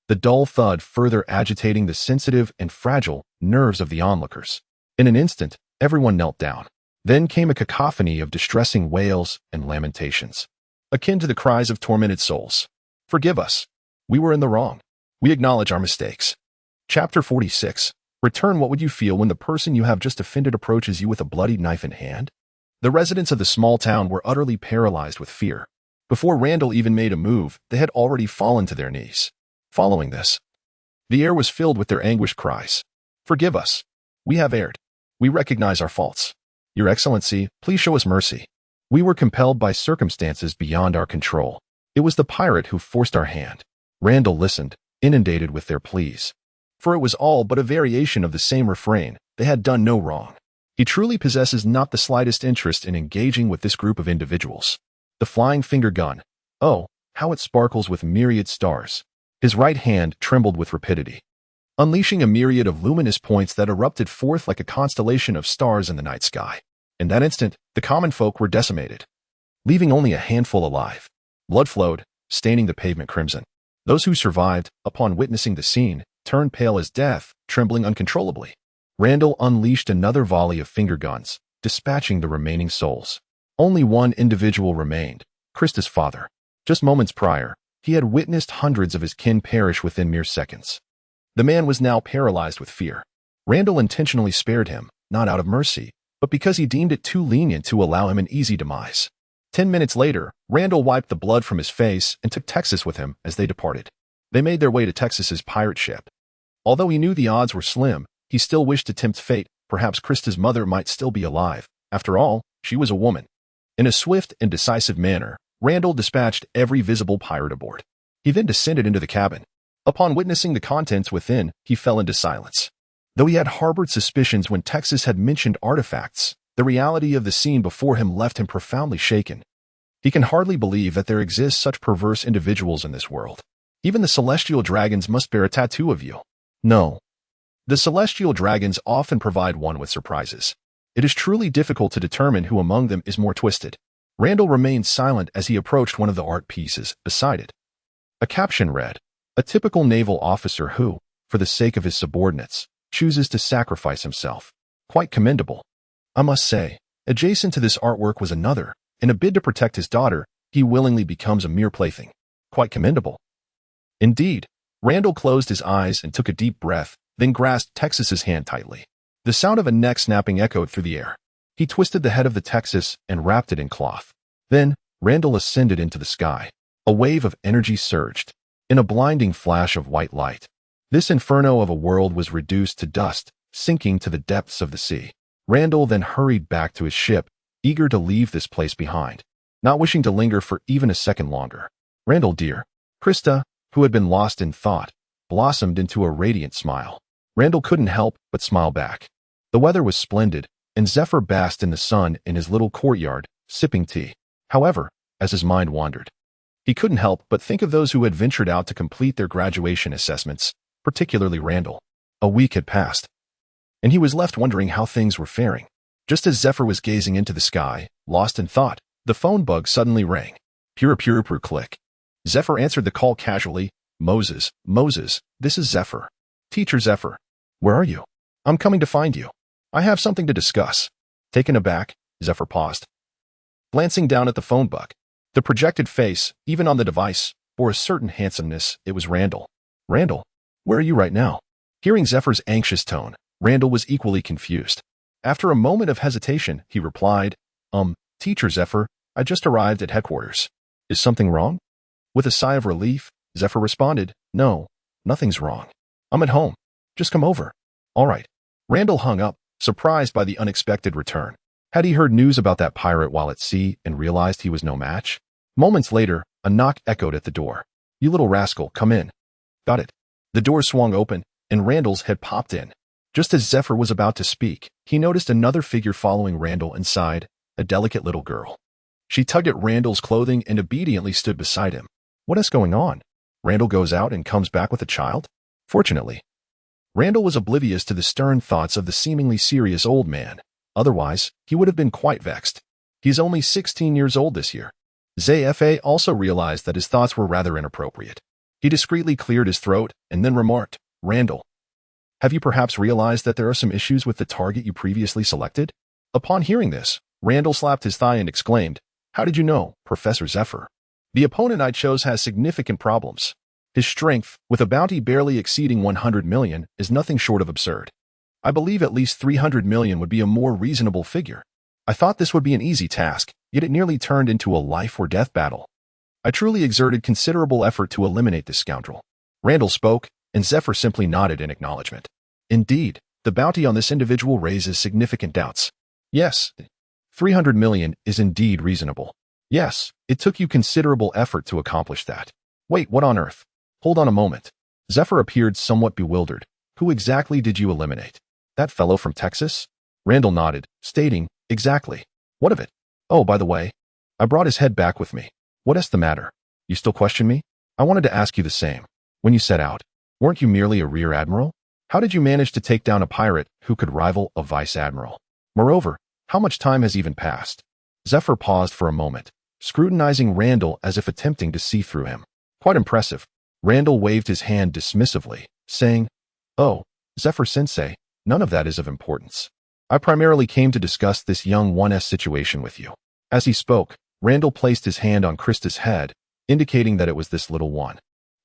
the dull thud further agitating the sensitive and fragile nerves of the onlookers. In an instant, everyone knelt down. Then came a cacophony of distressing wails and lamentations, akin to the cries of tormented souls. Forgive us. We were in the wrong. We acknowledge our mistakes. Chapter 46. Return. What would you feel when the person you have just offended approaches you with a bloody knife in hand? The residents of the small town were utterly paralyzed with fear. Before Randall even made a move, they had already fallen to their knees. Following this, the air was filled with their anguished cries. Forgive us. We have erred. We recognize our faults. Your Excellency, please show us mercy. We were compelled by circumstances beyond our control. It was the pirate who forced our hand. Randall listened, inundated with their pleas. For it was all but a variation of the same refrain. They had done no wrong. He truly possesses not the slightest interest in engaging with this group of individuals. The flying finger gun. Oh, how it sparkles with myriad stars. His right hand trembled with rapidity, unleashing a myriad of luminous points that erupted forth like a constellation of stars in the night sky. In that instant, the common folk were decimated, leaving only a handful alive. Blood flowed, staining the pavement crimson. Those who survived, upon witnessing the scene, turned pale as death, trembling uncontrollably. Randall unleashed another volley of finger guns, dispatching the remaining souls. Only one individual remained, Krista's father. Just moments prior, he had witnessed hundreds of his kin perish within mere seconds. The man was now paralyzed with fear. Randall intentionally spared him, not out of mercy, but because he deemed it too lenient to allow him an easy demise. 10 minutes later, Randall wiped the blood from his face and took Texas with him as they departed. They made their way to Texas's pirate ship. Although he knew the odds were slim, he still wished to tempt fate. Perhaps Krista's mother might still be alive. After all, she was a woman. In a swift and decisive manner, Randall dispatched every visible pirate aboard. He then descended into the cabin. Upon witnessing the contents within, he fell into silence. Though he had harbored suspicions when Texas had mentioned artifacts, the reality of the scene before him left him profoundly shaken. He can hardly believe that there exist such perverse individuals in this world. Even the celestial dragons must bear a tattoo of you. No. The celestial dragons often provide one with surprises. It is truly difficult to determine who among them is more twisted. Randall remained silent as he approached one of the art pieces beside it. A caption read, A typical naval officer who, for the sake of his subordinates, chooses to sacrifice himself. Quite commendable. I must say, adjacent to this artwork was another. In a bid to protect his daughter, he willingly becomes a mere plaything. Quite commendable. Indeed. Randall closed his eyes and took a deep breath, then grasped Texas's hand tightly. The sound of a neck snapping echoed through the air. He twisted the head of the Texas and wrapped it in cloth. Then, Randall ascended into the sky. A wave of energy surged. In a blinding flash of white light, this inferno of a world was reduced to dust, sinking to the depths of the sea. Randall then hurried back to his ship, eager to leave this place behind, not wishing to linger for even a second longer. Randall dear. Krista, who had been lost in thought, blossomed into a radiant smile. Randall couldn't help but smile back. The weather was splendid, and Zephyr basked in the sun in his little courtyard, sipping tea. However, as his mind wandered, he couldn't help but think of those who had ventured out to complete their graduation assessments, particularly Randall. A week had passed, and he was left wondering how things were faring. Just as Zephyr was gazing into the sky, lost in thought, the phone bug suddenly rang. Pure click. Zephyr answered the call casually. Moses, this is Zephyr. Teacher Zephyr. Where are you? I'm coming to find you. I have something to discuss. Taken aback, Zephyr paused, glancing down at the phone bug. The projected face, even on the device, bore a certain handsomeness. It was Randall. Randall, where are you right now? Hearing Zephyr's anxious tone, Randall was equally confused. After a moment of hesitation, he replied, Teacher Zephyr, I just arrived at headquarters. Is something wrong? With a sigh of relief, Zephyr responded, No, nothing's wrong. I'm at home. Just come over. All right. Randall hung up, surprised by the unexpected return. Had he heard news about that pirate while at sea and realized he was no match? Moments later, a knock echoed at the door. You little rascal, come in. Got it. The door swung open, and Randall's head popped in. Just as Zephyr was about to speak, he noticed another figure following Randall inside, a delicate little girl. She tugged at Randall's clothing and obediently stood beside him. What is going on? Randall goes out and comes back with a child? Fortunately, Randall was oblivious to the stern thoughts of the seemingly serious old man. Otherwise, he would have been quite vexed. He's only 16 years old this year. Zephyr also realized that his thoughts were rather inappropriate. He discreetly cleared his throat and then remarked, Randall, have you perhaps realized that there are some issues with the target you previously selected? Upon hearing this, Randall slapped his thigh and exclaimed, How did you know, Professor Zephyr? The opponent I chose has significant problems. His strength, with a bounty barely exceeding 100 million, is nothing short of absurd. I believe at least 300 million would be a more reasonable figure. I thought this would be an easy task, yet it nearly turned into a life-or-death battle. I truly exerted considerable effort to eliminate this scoundrel. Randall spoke, and Zephyr simply nodded in acknowledgement. Indeed, the bounty on this individual raises significant doubts. Yes, 300 million is indeed reasonable. Yes, it took you considerable effort to accomplish that. Wait, what on earth? Hold on a moment. Zephyr appeared somewhat bewildered. Who exactly did you eliminate? That fellow from Texas? Randall nodded, stating, Exactly. What of it? Oh, by the way, I brought his head back with me. What is the matter? You still question me? I wanted to ask you the same. When you set out, weren't you merely a rear admiral? How did you manage to take down a pirate who could rival a vice admiral? Moreover, how much time has even passed? Zephyr paused for a moment, scrutinizing Randall as if attempting to see through him. Quite impressive. Randall waved his hand dismissively, saying, Oh, Zephyr-sensei, none of that is of importance. I primarily came to discuss this young 1S situation with you. As he spoke, Randall placed his hand on Krista's head, indicating that it was this little one.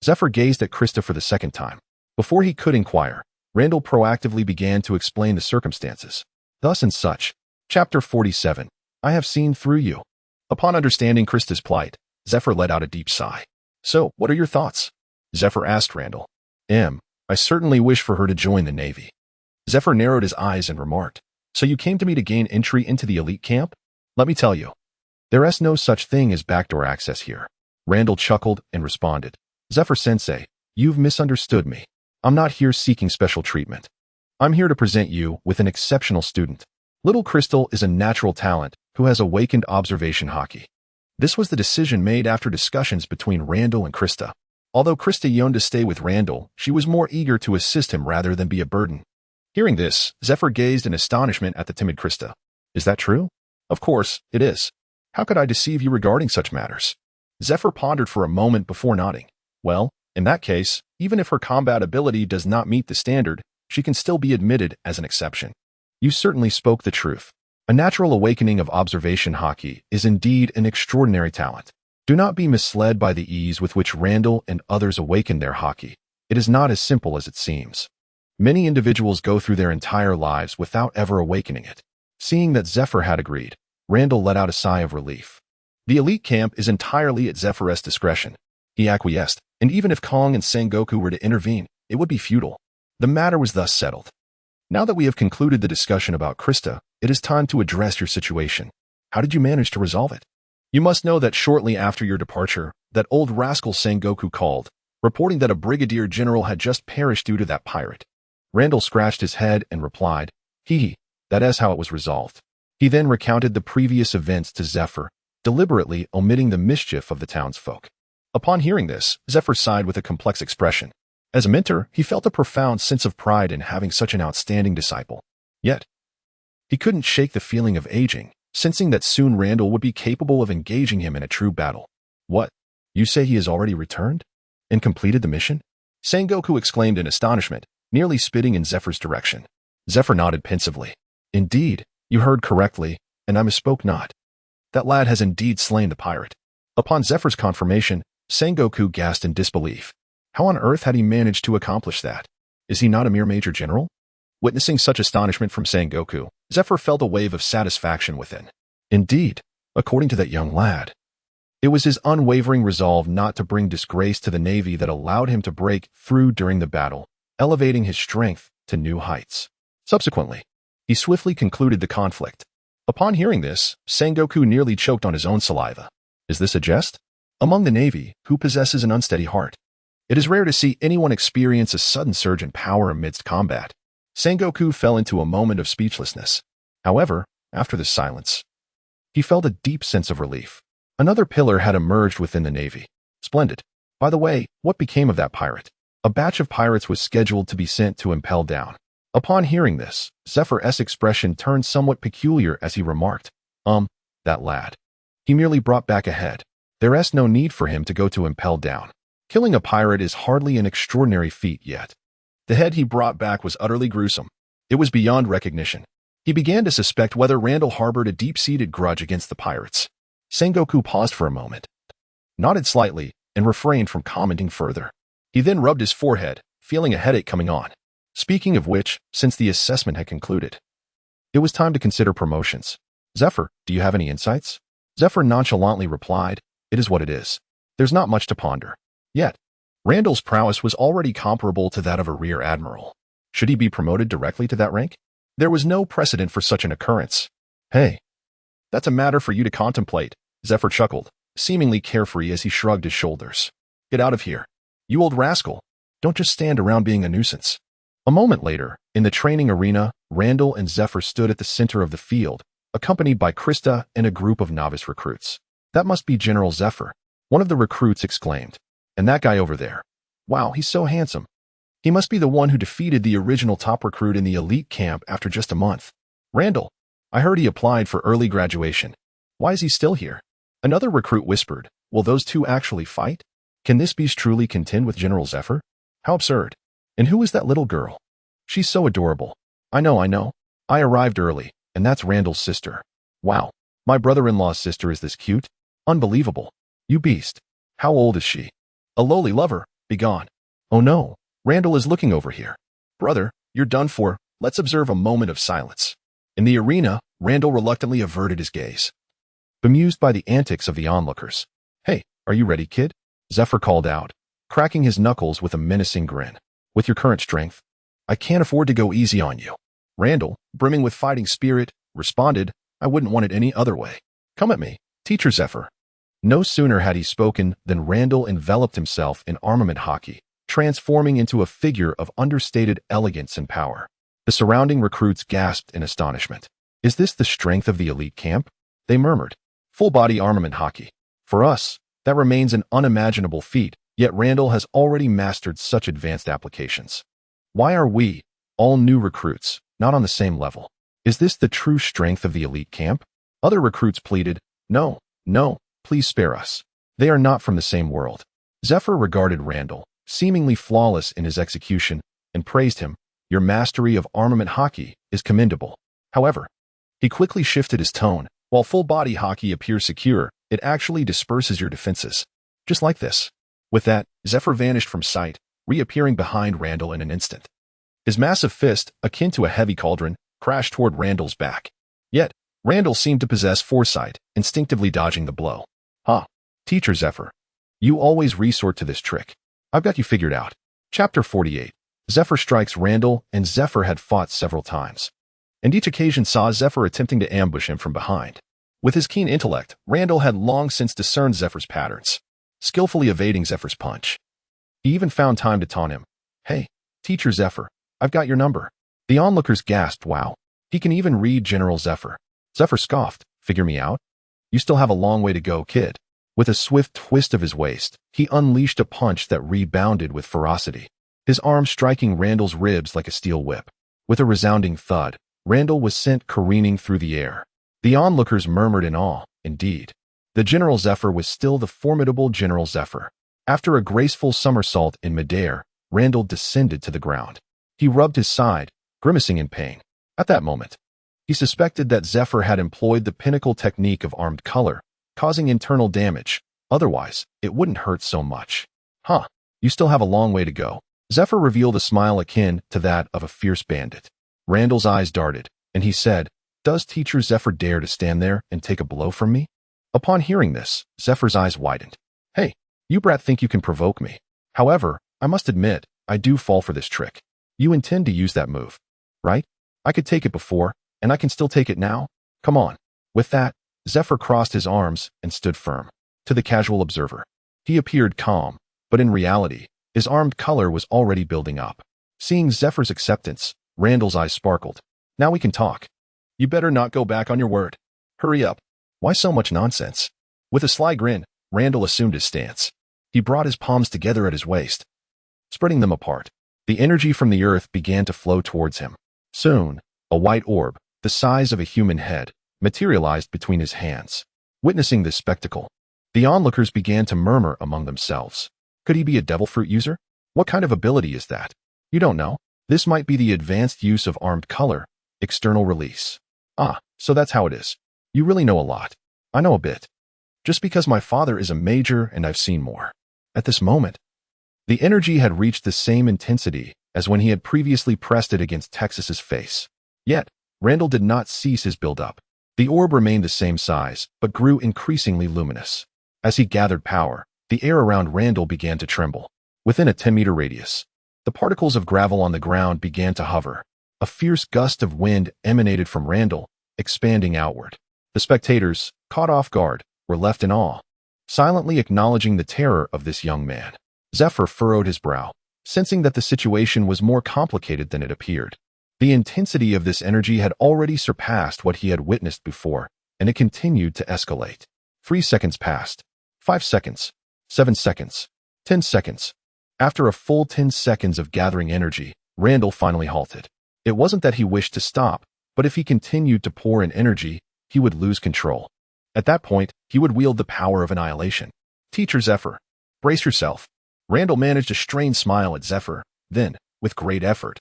Zephyr gazed at Krista for the second time. Before he could inquire, Randall proactively began to explain the circumstances. Thus and such. Chapter 47. I have seen through you. Upon understanding Krista's plight, Zephyr let out a deep sigh. So, what are your thoughts? Zephyr asked Randall. I certainly wish for her to join the Navy. Zephyr narrowed his eyes and remarked, So you came to me to gain entry into the elite camp? Let me tell you, there is no such thing as backdoor access here. Randall chuckled and responded, Zephyr-sensei, you've misunderstood me. I'm not here seeking special treatment. I'm here to present you with an exceptional student. Little Crystal is a natural talent who has awakened observation Haki. This was the decision made after discussions between Randall and Krista. Although Krista yearned to stay with Randall, she was more eager to assist him rather than be a burden. Hearing this, Zephyr gazed in astonishment at the timid Krista. Is that true? Of course, it is. How could I deceive you regarding such matters? Zephyr pondered for a moment before nodding. Well, in that case, even if her combat ability does not meet the standard, she can still be admitted as an exception. You certainly spoke the truth. A natural awakening of observation Haki is indeed an extraordinary talent. Do not be misled by the ease with which Randall and others awaken their Haki. It is not as simple as it seems. Many individuals go through their entire lives without ever awakening it. Seeing that Zephyr had agreed, Randall let out a sigh of relief. The elite camp is entirely at Zephyr's discretion. He acquiesced, and even if Kong and Sengoku were to intervene, it would be futile. The matter was thus settled. Now that we have concluded the discussion about Krista, it is time to address your situation. How did you manage to resolve it? You must know that shortly after your departure, that old rascal Sengoku called, reporting that a brigadier general had just perished due to that pirate. Randall scratched his head and replied, "Hee, that is how it was resolved." He then recounted the previous events to Zephyr, deliberately omitting the mischief of the townsfolk. Upon hearing this, Zephyr sighed with a complex expression. As a mentor, he felt a profound sense of pride in having such an outstanding disciple. Yet, he couldn't shake the feeling of aging, sensing that soon Randall would be capable of engaging him in a true battle. "What? You say he has already returned? And completed the mission?" Sengoku exclaimed in astonishment, nearly spitting in Zephyr's direction. Zephyr nodded pensively. "Indeed, you heard correctly, and I misspoke not. That lad has indeed slain the pirate." Upon Zephyr's confirmation, Sengoku gasped in disbelief. How on earth had he managed to accomplish that? Is he not a mere major general? Witnessing such astonishment from Sengoku, Zephyr felt a wave of satisfaction within. Indeed, according to that young lad, it was his unwavering resolve not to bring disgrace to the Navy that allowed him to break through during the battle, elevating his strength to new heights. Subsequently, he swiftly concluded the conflict. Upon hearing this, Sengoku nearly choked on his own saliva. Is this a jest? Among the Navy, who possesses an unsteady heart, it is rare to see anyone experience a sudden surge in power amidst combat. Sengoku fell into a moment of speechlessness. However, after this silence, he felt a deep sense of relief. Another pillar had emerged within the Navy. Splendid. By the way, what became of that pirate? A batch of pirates was scheduled to be sent to impel down. Upon hearing this, Zephyr's expression turned somewhat peculiar as he remarked, that lad. He merely brought back a head. There's no need for him to go to impel down. Killing a pirate is hardly an extraordinary feat yet. The head he brought back was utterly gruesome. It was beyond recognition. He began to suspect whether Randall harbored a deep-seated grudge against the pirates. Sengoku paused for a moment, nodded slightly, and refrained from commenting further. He then rubbed his forehead, feeling a headache coming on. Speaking of which, since the assessment had concluded, it was time to consider promotions. "Zephyr, do you have any insights?" Zephyr nonchalantly replied, "It is what it is. There's not much to ponder." Yet, Randall's prowess was already comparable to that of a rear admiral. Should he be promoted directly to that rank? There was no precedent for such an occurrence. "Hey, that's a matter for you to contemplate," Zephyr chuckled, seemingly carefree as he shrugged his shoulders. "Get out of here. You old rascal. Don't just stand around being a nuisance." A moment later, in the training arena, Randall and Zephyr stood at the center of the field, accompanied by Krista and a group of novice recruits. "That must be General Zephyr," one of the recruits exclaimed. "And that guy over there. Wow, he's so handsome. He must be the one who defeated the original top recruit in the elite camp after just a month. Randall, I heard he applied for early graduation. Why is he still here?" Another recruit whispered, "Will those two actually fight? Can this beast truly contend with General Zephyr? How absurd. And who is that little girl? She's so adorable." I know. I arrived early, and that's Randall's sister. Wow, my brother-in-law's sister is this cute? Unbelievable. You beast. How old is she? A lowly lover, begone. Oh no, Randall is looking over here. Brother, you're done for. Let's observe a moment of silence. In the arena, Randall reluctantly averted his gaze, bemused by the antics of the onlookers. "Hey, are you ready, kid?" Zephyr called out, cracking his knuckles with a menacing grin. "With your current strength, I can't afford to go easy on you." Randall, brimming with fighting spirit, responded, "I wouldn't want it any other way. Come at me, Teacher Zephyr." No sooner had he spoken than Randall enveloped himself in armament Haki, transforming into a figure of understated elegance and power. The surrounding recruits gasped in astonishment. "Is this the strength of the elite camp?" they murmured. Full-body armament Haki. For us, that remains an unimaginable feat, yet Randall has already mastered such advanced applications. Why are we, all new recruits, not on the same level? Is this the true strength of the elite camp? Other recruits pleaded, No, please spare us. They are not from the same world." Zephyr regarded Randall, seemingly flawless in his execution, and praised him. "Your mastery of armament Haki is commendable." However, he quickly shifted his tone. "While full-body Haki appears secure, it actually disperses your defenses. Just like this." With that, Zephyr vanished from sight, reappearing behind Randall in an instant. His massive fist, akin to a heavy cauldron, crashed toward Randall's back. Yet, Randall seemed to possess foresight, instinctively dodging the blow. "Ha, Teacher Zephyr. You always resort to this trick. I've got you figured out." Chapter 48. Zephyr strikes Randall, and Zephyr had fought several times, and each occasion saw Zephyr attempting to ambush him from behind. With his keen intellect, Randall had long since discerned Zephyr's patterns, skillfully evading Zephyr's punch. He even found time to taunt him. "Hey, Teacher Zephyr, I've got your number. The onlookers gasped, wow. He can even read General Zephyr. Zephyr scoffed, figure me out? You still have a long way to go, kid. With a swift twist of his waist, he unleashed a punch that rebounded with ferocity, his arm striking Randall's ribs like a steel whip. With a resounding thud, Randall was sent careening through the air. The onlookers murmured in awe, indeed. The General Zephyr was still the formidable General Zephyr. After a graceful somersault in midair, Randall descended to the ground. He rubbed his side, grimacing in pain. At that moment, he suspected that Zephyr had employed the pinnacle technique of armed color, causing internal damage. Otherwise, it wouldn't hurt so much. Huh, you still have a long way to go. Zephyr revealed a smile akin to that of a fierce bandit. Randall's eyes darted, and he said, does Teacher Zephyr dare to stand there and take a blow from me? Upon hearing this, Zephyr's eyes widened. Hey, you brat think you can provoke me. However, I must admit, I do fall for this trick. You intend to use that move, right? I could take it before, and I can still take it now. Come on. With that, Zephyr crossed his arms and stood firm. To the casual observer, he appeared calm, but in reality, his armed color was already building up. Seeing Zephyr's acceptance, Randall's eyes sparkled. Now we can talk. You better not go back on your word. Hurry up. Why so much nonsense? With a sly grin, Randall assumed his stance. He brought his palms together at his waist, spreading them apart. The energy from the earth began to flow towards him. Soon, a white orb, the size of a human head, materialized between his hands. Witnessing this spectacle, the onlookers began to murmur among themselves. Could he be a devil fruit user? What kind of ability is that? You don't know. This might be the advanced use of armed color, external release. Ah, so that's how it is. You really know a lot. I know a bit. Just because my father is a major and I've seen more. At this moment, the energy had reached the same intensity as when he had previously pressed it against Texas's face. Yet, Randall did not cease his build-up. The orb remained the same size, but grew increasingly luminous. As he gathered power, the air around Randall began to tremble. Within a 10-meter radius, the particles of gravel on the ground began to hover. A fierce gust of wind emanated from Randall, expanding outward. The spectators, caught off guard, were left in awe, silently acknowledging the terror of this young man. Zephyr furrowed his brow, sensing that the situation was more complicated than it appeared. The intensity of this energy had already surpassed what he had witnessed before, and it continued to escalate. 3 seconds passed. 5 seconds. 7 seconds. 10 seconds. After a full 10 seconds of gathering energy, Randall finally halted. It wasn't that he wished to stop, but if he continued to pour in energy, he would lose control. At that point, he would wield the power of annihilation. Teacher Zephyr, brace yourself. Randall managed a strained smile at Zephyr, then, with great effort,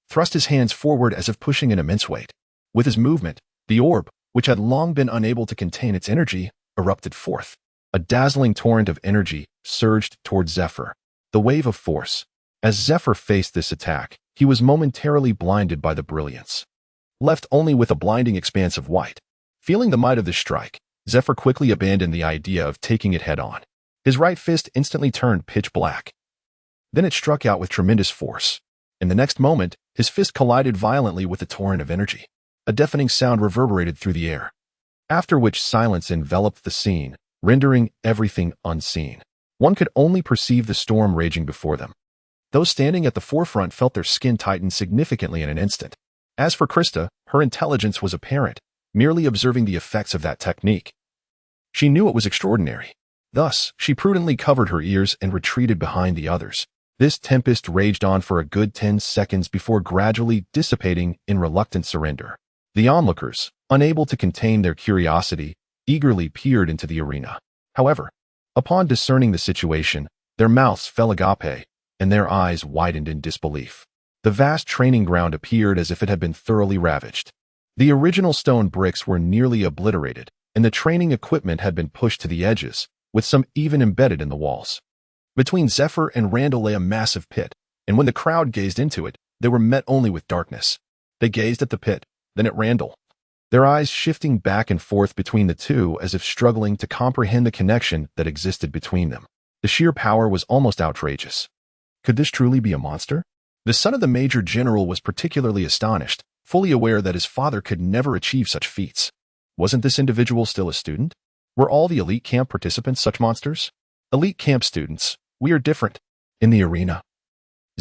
thrust his hands forward as if pushing an immense weight. With his movement, the orb, which had long been unable to contain its energy, erupted forth. A dazzling torrent of energy surged towards Zephyr. The wave of force. As Zephyr faced this attack, he was momentarily blinded by the brilliance, left only with a blinding expanse of white. Feeling the might of the strike, Zephyr quickly abandoned the idea of taking it head-on. His right fist instantly turned pitch black. Then it struck out with tremendous force. In the next moment, his fist collided violently with the torrent of energy. A deafening sound reverberated through the air, after which silence enveloped the scene, rendering everything unseen. One could only perceive the storm raging before them. Those standing at the forefront felt their skin tighten significantly in an instant. As for Krista, her intelligence was apparent, merely observing the effects of that technique. She knew it was extraordinary. Thus, she prudently covered her ears and retreated behind the others. This tempest raged on for a good 10 seconds before gradually dissipating in reluctant surrender. The onlookers, unable to contain their curiosity, eagerly peered into the arena. However, upon discerning the situation, their mouths fell agape, and their eyes widened in disbelief. The vast training ground appeared as if it had been thoroughly ravaged. The original stone bricks were nearly obliterated, and the training equipment had been pushed to the edges, with some even embedded in the walls. Between Zephyr and Randall lay a massive pit, and when the crowd gazed into it, they were met only with darkness. They gazed at the pit, then at Randall, their eyes shifting back and forth between the two as if struggling to comprehend the connection that existed between them. The sheer power was almost outrageous. Could this truly be a monster? The son of the Major General was particularly astonished, fully aware that his father could never achieve such feats. Wasn't this individual still a student? Were all the elite camp participants such monsters? Elite camp students, we are different. In the arena,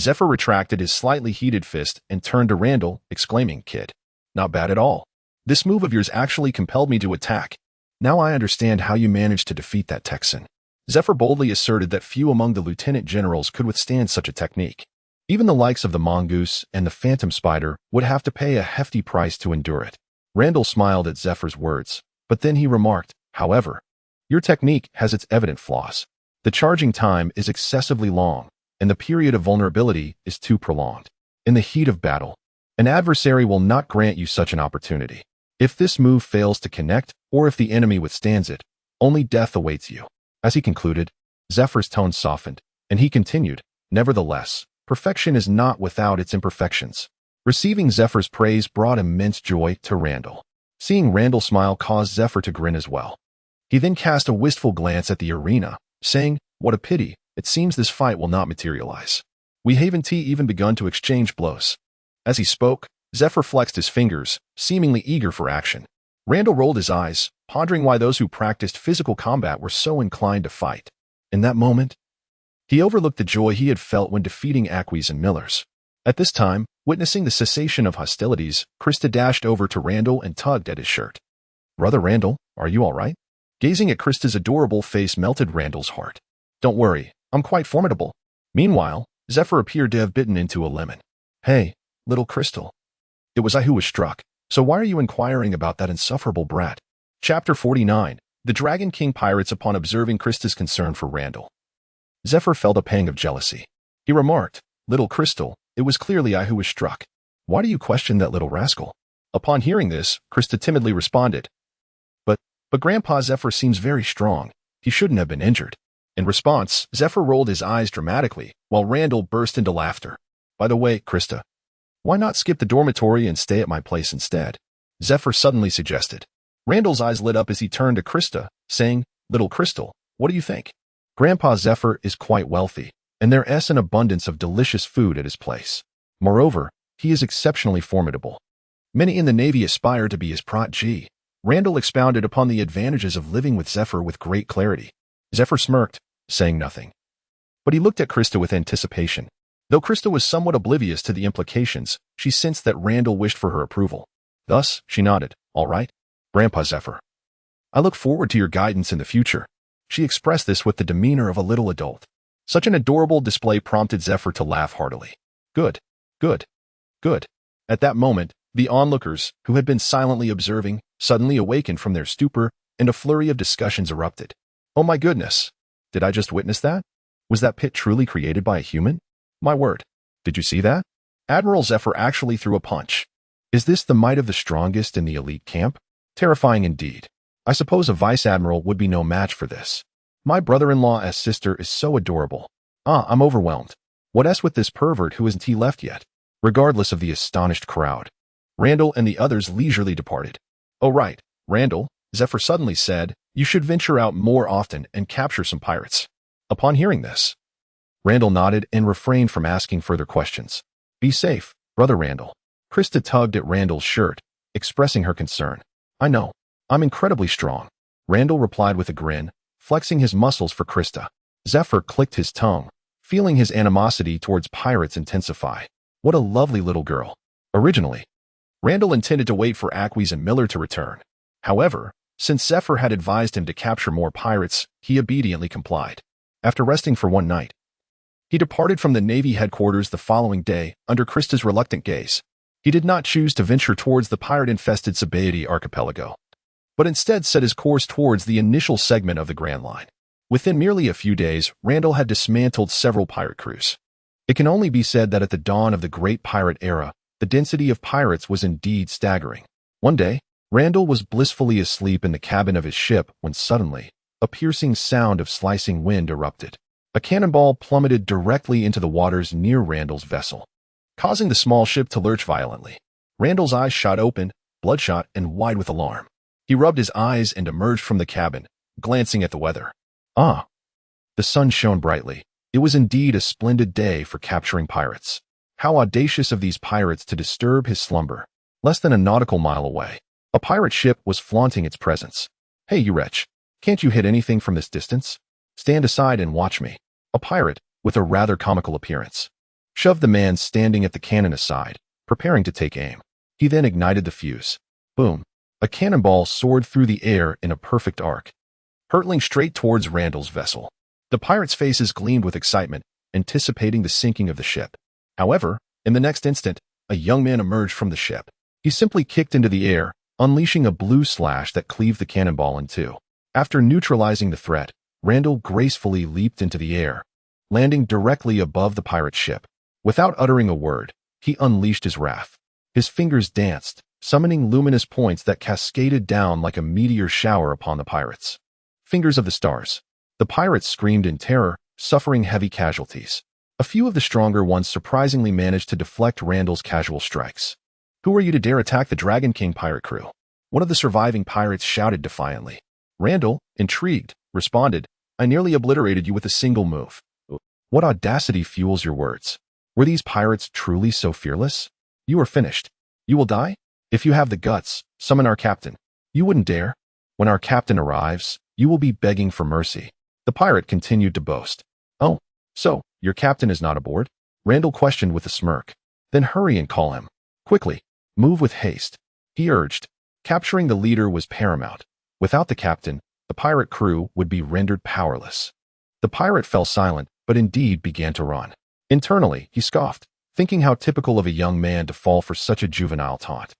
Zephyr retracted his slightly heated fist and turned to Randall, exclaiming, "Kid, not bad at all. This move of yours actually compelled me to attack. Now I understand how you managed to defeat that Texan." Zephyr boldly asserted that few among the lieutenant generals could withstand such a technique. Even the likes of the mongoose and the phantom spider would have to pay a hefty price to endure it. Randall smiled at Zephyr's words, but then he remarked, "However, your technique has its evident flaws. The charging time is excessively long, and the period of vulnerability is too prolonged. In the heat of battle, an adversary will not grant you such an opportunity. If this move fails to connect, or if the enemy withstands it, only death awaits you." As he concluded, Zephyr's tone softened, and he continued, "Nevertheless, perfection is not without its imperfections." Receiving Zephyr's praise brought immense joy to Randall. Seeing Randall smile caused Zephyr to grin as well. He then cast a wistful glance at the arena, saying, "What a pity, it seems this fight will not materialize. We haven't even begun to exchange blows." As he spoke, Zephyr flexed his fingers, seemingly eager for action. Randall rolled his eyes, pondering why those who practiced physical combat were so inclined to fight. In that moment, he overlooked the joy he had felt when defeating Aquis and Millers. At this time, witnessing the cessation of hostilities, Krista dashed over to Randall and tugged at his shirt. "Brother Randall, are you all right?" Gazing at Krista's adorable face melted Randall's heart. "Don't worry, I'm quite formidable." Meanwhile, Zephyr appeared to have bitten into a lemon. "Hey, little Crystal. It was I who was struck, so why are you inquiring about that insufferable brat?" Chapter 49. The Dragon King Pirates. Upon observing Krista's concern for Randall, Zephyr felt a pang of jealousy. He remarked, "Little Crystal, it was clearly I who was struck. Why do you question that little rascal?" Upon hearing this, Krista timidly responded, But Grandpa, Zephyr seems very strong. He shouldn't have been injured." In response, Zephyr rolled his eyes dramatically, while Randall burst into laughter. "By the way, Krista, why not skip the dormitory and stay at my place instead?" Zephyr suddenly suggested. Randall's eyes lit up as he turned to Krista, saying, "Little Crystal, what do you think? Grandpa Zephyr is quite wealthy, and there is an abundance of delicious food at his place. Moreover, he is exceptionally formidable. Many in the Navy aspire to be his protege." Randall expounded upon the advantages of living with Zephyr with great clarity. Zephyr smirked, saying nothing. But he looked at Krista with anticipation. Though Krista was somewhat oblivious to the implications, she sensed that Randall wished for her approval. Thus, she nodded, "All right, Grandpa Zephyr. I look forward to your guidance in the future." She expressed this with the demeanor of a little adult. Such an adorable display prompted Zephyr to laugh heartily. Good, good, good. At that moment, the onlookers, who had been silently observing, suddenly awakened from their stupor, and a flurry of discussions erupted. "Oh my goodness! Did I just witness that? Was that pit truly created by a human? My word! Did you see that? Admiral Zephyr actually threw a punch. Is this the might of the strongest in the elite camp? Terrifying indeed. I suppose a vice admiral would be no match for this. My brother-in-law's sister is so adorable. I'm overwhelmed. What else with this pervert who isn't he left yet?" Regardless of the astonished crowd, Randall and the others leisurely departed. "Oh right, Randall," Zephyr suddenly said, "you should venture out more often and capture some pirates." Upon hearing this, Randall nodded and refrained from asking further questions. "Be safe, Brother Randall." Krista tugged at Randall's shirt, expressing her concern. "I know. I'm incredibly strong," Randall replied with a grin, flexing his muscles for Krista. Zephyr clicked his tongue, feeling his animosity towards pirates intensify. What a lovely little girl. Originally, Randall intended to wait for Aquis and Miller to return. However, since Zephyr had advised him to capture more pirates, he obediently complied. After resting for one night, he departed from the Navy headquarters the following day under Krista's reluctant gaze. He did not choose to venture towards the pirate-infested Superiority archipelago, but instead set his course towards the initial segment of the Grand Line. Within merely a few days, Randall had dismantled several pirate crews. It can only be said that at the dawn of the Great Pirate Era, the density of pirates was indeed staggering. One day, Randall was blissfully asleep in the cabin of his ship when suddenly, a piercing sound of slicing wind erupted. A cannonball plummeted directly into the waters near Randall's vessel, causing the small ship to lurch violently. Randall's eyes shot open, bloodshot and wide with alarm. He rubbed his eyes and emerged from the cabin, glancing at the weather. The sun shone brightly. It was indeed a splendid day for capturing pirates. How audacious of these pirates to disturb his slumber. Less than a nautical mile away, a pirate ship was flaunting its presence. "Hey, you wretch, can't you hit anything from this distance? Stand aside and watch me." A pirate, with a rather comical appearance, shoved the man standing at the cannon aside, preparing to take aim. He then ignited the fuse. Boom. A cannonball soared through the air in a perfect arc, hurtling straight towards Randall's vessel. The pirates' faces gleamed with excitement, anticipating the sinking of the ship. However, in the next instant, a young man emerged from the ship. He simply kicked into the air, unleashing a blue slash that cleaved the cannonball in two. After neutralizing the threat, Randall gracefully leaped into the air, landing directly above the pirate ship. Without uttering a word, he unleashed his wrath. His fingers danced, summoning luminous points that cascaded down like a meteor shower upon the pirates. Fingers of the stars. The pirates screamed in terror, suffering heavy casualties. A few of the stronger ones surprisingly managed to deflect Randall's casual strikes. "Who are you to dare attack the Dragon King pirate crew?" One of the surviving pirates shouted defiantly. Randall, intrigued, responded, "I nearly obliterated you with a single move." What audacity fuels your words? Were these pirates truly so fearless? You are finished. You will die? If you have the guts, summon our captain. You wouldn't dare. When our captain arrives, you will be begging for mercy. The pirate continued to boast. "Oh, so, your captain is not aboard?" Randall questioned with a smirk. "Then hurry and call him. Quickly. Move with haste," he urged. Capturing the leader was paramount. Without the captain, the pirate crew would be rendered powerless. The pirate fell silent, but indeed began to run. Internally, he scoffed, thinking how typical of a young man to fall for such a juvenile taunt.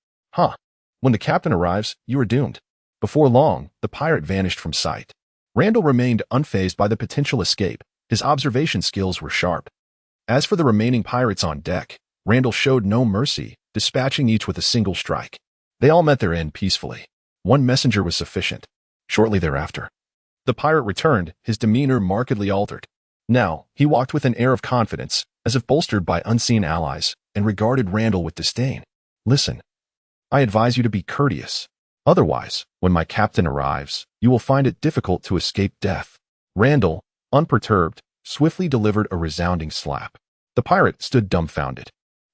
When the captain arrives, you are doomed. Before long, the pirate vanished from sight. Randall remained unfazed by the potential escape. His observation skills were sharp. As for the remaining pirates on deck, Randall showed no mercy, dispatching each with a single strike. They all met their end peacefully. One messenger was sufficient. Shortly thereafter, the pirate returned, his demeanor markedly altered. Now, he walked with an air of confidence, as if bolstered by unseen allies, and regarded Randall with disdain. "Listen, I advise you to be courteous. Otherwise, when my captain arrives, you will find it difficult to escape death." Randall, unperturbed, swiftly delivered a resounding slap. The pirate stood dumbfounded.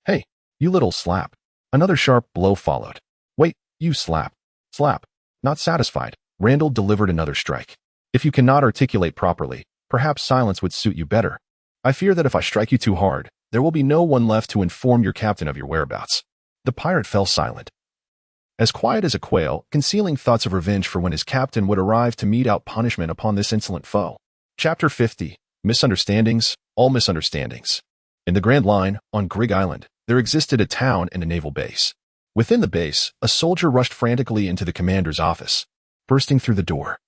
"Hey, you little slap." Another sharp blow followed. "Wait, you slap. Slap." Not satisfied, Randall delivered another strike. "If you cannot articulate properly, perhaps silence would suit you better. I fear that if I strike you too hard, there will be no one left to inform your captain of your whereabouts." The pirate fell silent, as quiet as a quail, concealing thoughts of revenge for when his captain would arrive to mete out punishment upon this insolent foe. Chapter 50. Misunderstandings, all misunderstandings. In the Grand Line, on Grig Island, there existed a town and a naval base. Within the base, a soldier rushed frantically into the commander's office. Bursting through the door,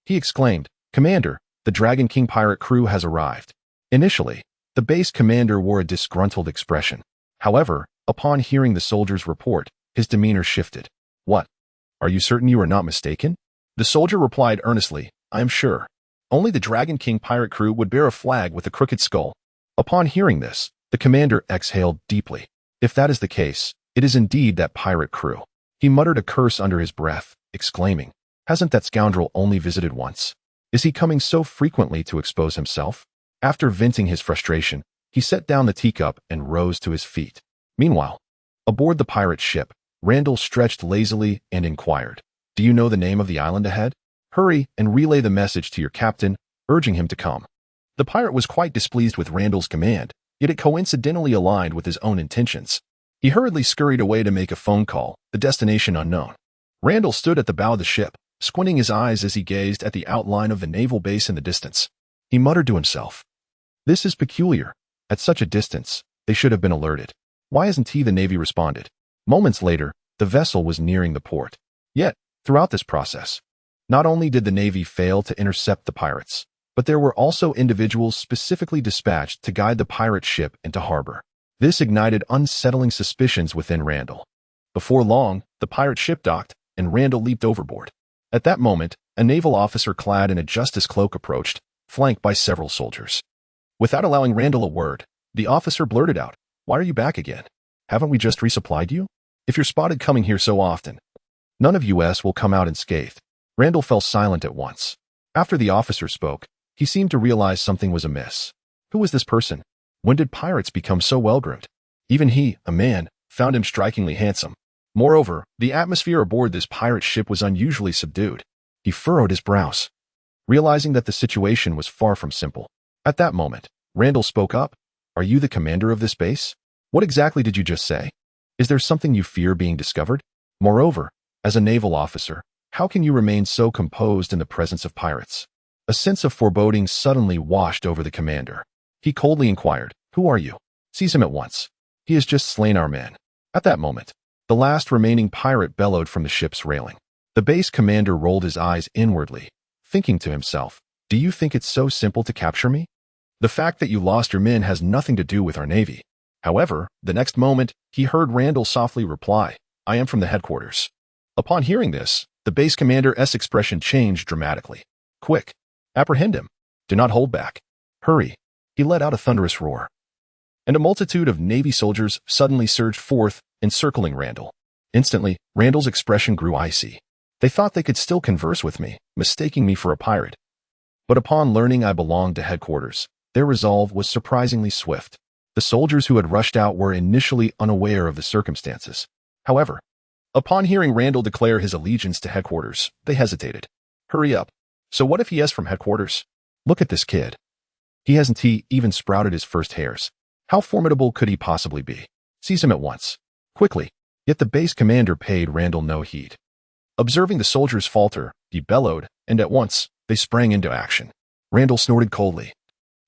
he exclaimed, "Commander, the Dragon King pirate crew has arrived." Initially, the base commander wore a disgruntled expression. However, upon hearing the soldier's report, his demeanor shifted. "What? Are you certain you are not mistaken?" The soldier replied earnestly, "I am sure. Only the Dragon King pirate crew would bear a flag with a crooked skull." Upon hearing this, the commander exhaled deeply. If that is the case, it is indeed that pirate crew. He muttered a curse under his breath, exclaiming, "Hasn't that scoundrel only visited once? Is he coming so frequently to expose himself?" After venting his frustration, he set down the teacup and rose to his feet. Meanwhile, aboard the pirate ship, Randall stretched lazily and inquired, "Do you know the name of the island ahead? Hurry and relay the message to your captain, urging him to come." The pirate was quite displeased with Randall's command, yet it coincidentally aligned with his own intentions. He hurriedly scurried away to make a phone call, the destination unknown. Randall stood at the bow of the ship, squinting his eyes as he gazed at the outline of the naval base in the distance. He muttered to himself, "This is peculiar. At such a distance, they should have been alerted. Why hasn't the Navy responded?" Moments later, the vessel was nearing the port. Yet, throughout this process, not only did the Navy fail to intercept the pirates, but there were also individuals specifically dispatched to guide the pirate ship into harbor. This ignited unsettling suspicions within Randall. Before long, the pirate ship docked, and Randall leaped overboard. At that moment, a naval officer clad in a justice cloak approached, flanked by several soldiers. Without allowing Randall a word, the officer blurted out, "Why are you back again? Haven't we just resupplied you? If you're spotted coming here so often, none of us will come out unscathed." Randall fell silent at once. After the officer spoke, he seemed to realize something was amiss. Who was this person? When did pirates become so well-groomed? Even he, a man, found him strikingly handsome. Moreover, the atmosphere aboard this pirate ship was unusually subdued. He furrowed his brows, realizing that the situation was far from simple. At that moment, Randall spoke up, Are you the commander of this base? What exactly did you just say? Is there something you fear being discovered? Moreover, as a naval officer, how can you remain so composed in the presence of pirates? A sense of foreboding suddenly washed over the commander. He coldly inquired, "Who are you?" "Seize him at once. He has just slain our men." At that moment, the last remaining pirate bellowed from the ship's railing. The base commander rolled his eyes inwardly, thinking to himself, "Do you think it's so simple to capture me? The fact that you lost your men has nothing to do with our navy." However, the next moment, he heard Randall softly reply, "I am from the headquarters." Upon hearing this, the base commander's expression changed dramatically. "Quick! Apprehend him! Do not hold back! Hurry!" He let out a thunderous roar. And a multitude of Navy soldiers suddenly surged forth, encircling Randall. Instantly, Randall's expression grew icy. They thought they could still converse with me, mistaking me for a pirate. But upon learning I belonged to headquarters, their resolve was surprisingly swift. The soldiers who had rushed out were initially unaware of the circumstances. However, upon hearing Randall declare his allegiance to headquarters, they hesitated. "Hurry up. So what if he is from headquarters? Look at this kid. He hasn't even sprouted his first hairs. How formidable could he possibly be? Seize him at once. Quickly." Yet the base commander paid Randall no heed. Observing the soldiers falter, he bellowed, and at once, they sprang into action. Randall snorted coldly,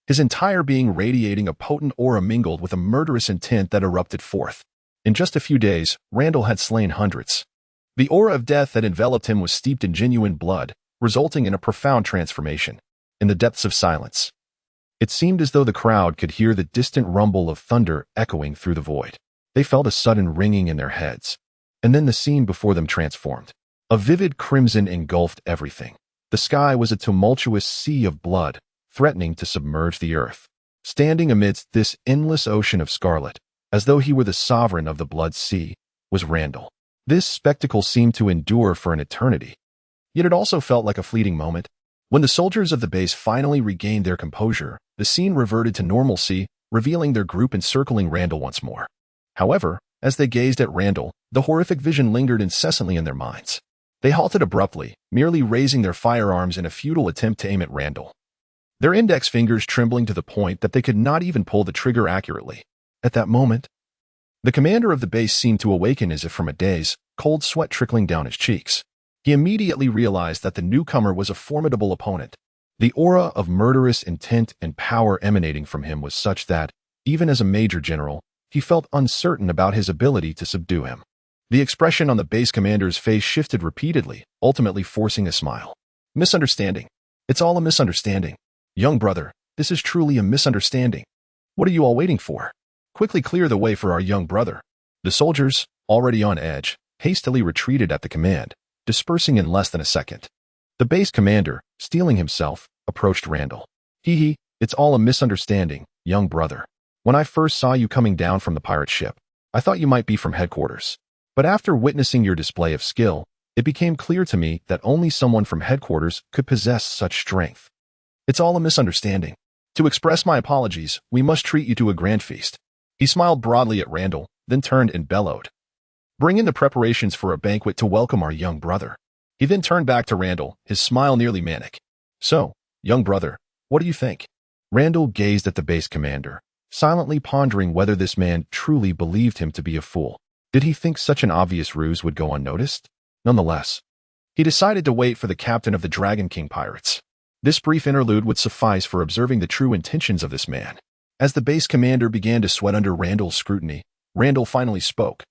his entire being radiating a potent aura mingled with a murderous intent that erupted forth. In just a few days, Randall had slain hundreds. The aura of death that enveloped him was steeped in genuine blood, resulting in a profound transformation. In the depths of silence, it seemed as though the crowd could hear the distant rumble of thunder echoing through the void. They felt a sudden ringing in their heads, and then the scene before them transformed. A vivid crimson engulfed everything. The sky was a tumultuous sea of blood, threatening to submerge the earth. Standing amidst this endless ocean of scarlet, as though he were the sovereign of the blood sea, was Randall. This spectacle seemed to endure for an eternity. Yet it also felt like a fleeting moment. When the soldiers of the base finally regained their composure, the scene reverted to normalcy, revealing their group encircling Randall once more. However, as they gazed at Randall, the horrific vision lingered incessantly in their minds. They halted abruptly, merely raising their firearms in a futile attempt to aim at Randall, their index fingers trembling to the point that they could not even pull the trigger accurately. At that moment, the commander of the base seemed to awaken as if from a daze, cold sweat trickling down his cheeks. He immediately realized that the newcomer was a formidable opponent. The aura of murderous intent and power emanating from him was such that, even as a major general, he felt uncertain about his ability to subdue him. The expression on the base commander's face shifted repeatedly, ultimately forcing a smile. "Misunderstanding. It's all a misunderstanding. Young brother, this is truly a misunderstanding. What are you all waiting for? Quickly clear the way for our young brother." The soldiers, already on edge, hastily retreated at the command, dispersing in less than a second. The base commander, steeling himself, approached Randall. It's all a misunderstanding, young brother. When I first saw you coming down from the pirate ship, I thought you might be from headquarters. But after witnessing your display of skill, it became clear to me that only someone from headquarters could possess such strength. It's all a misunderstanding. To express my apologies, we must treat you to a grand feast." He smiled broadly at Randall, then turned and bellowed, "Bring in the preparations for a banquet to welcome our young brother." He then turned back to Randall, his smile nearly manic. "So, young brother, what do you think?" Randall gazed at the base commander, silently pondering whether this man truly believed him to be a fool. Did he think such an obvious ruse would go unnoticed? Nonetheless, he decided to wait for the captain of the Dragon King pirates. This brief interlude would suffice for observing the true intentions of this man. As the base commander began to sweat under Randall's scrutiny, Randall finally spoke.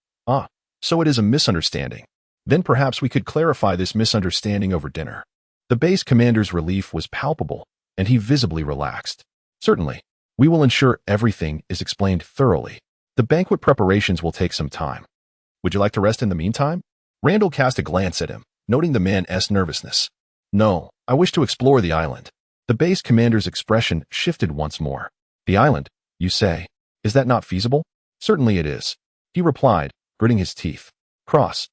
So it is a misunderstanding. Then perhaps we could clarify this misunderstanding over dinner." The base commander's relief was palpable, and he visibly relaxed. "Certainly, we will ensure everything is explained thoroughly. The banquet preparations will take some time. Would you like to rest in the meantime?" Randall cast a glance at him, noting the man's nervousness. "No, I wish to explore the island." The base commander's expression shifted once more. "The island, you say? Is that not feasible?" "Certainly it is," he replied, gritting his teeth. "Cross,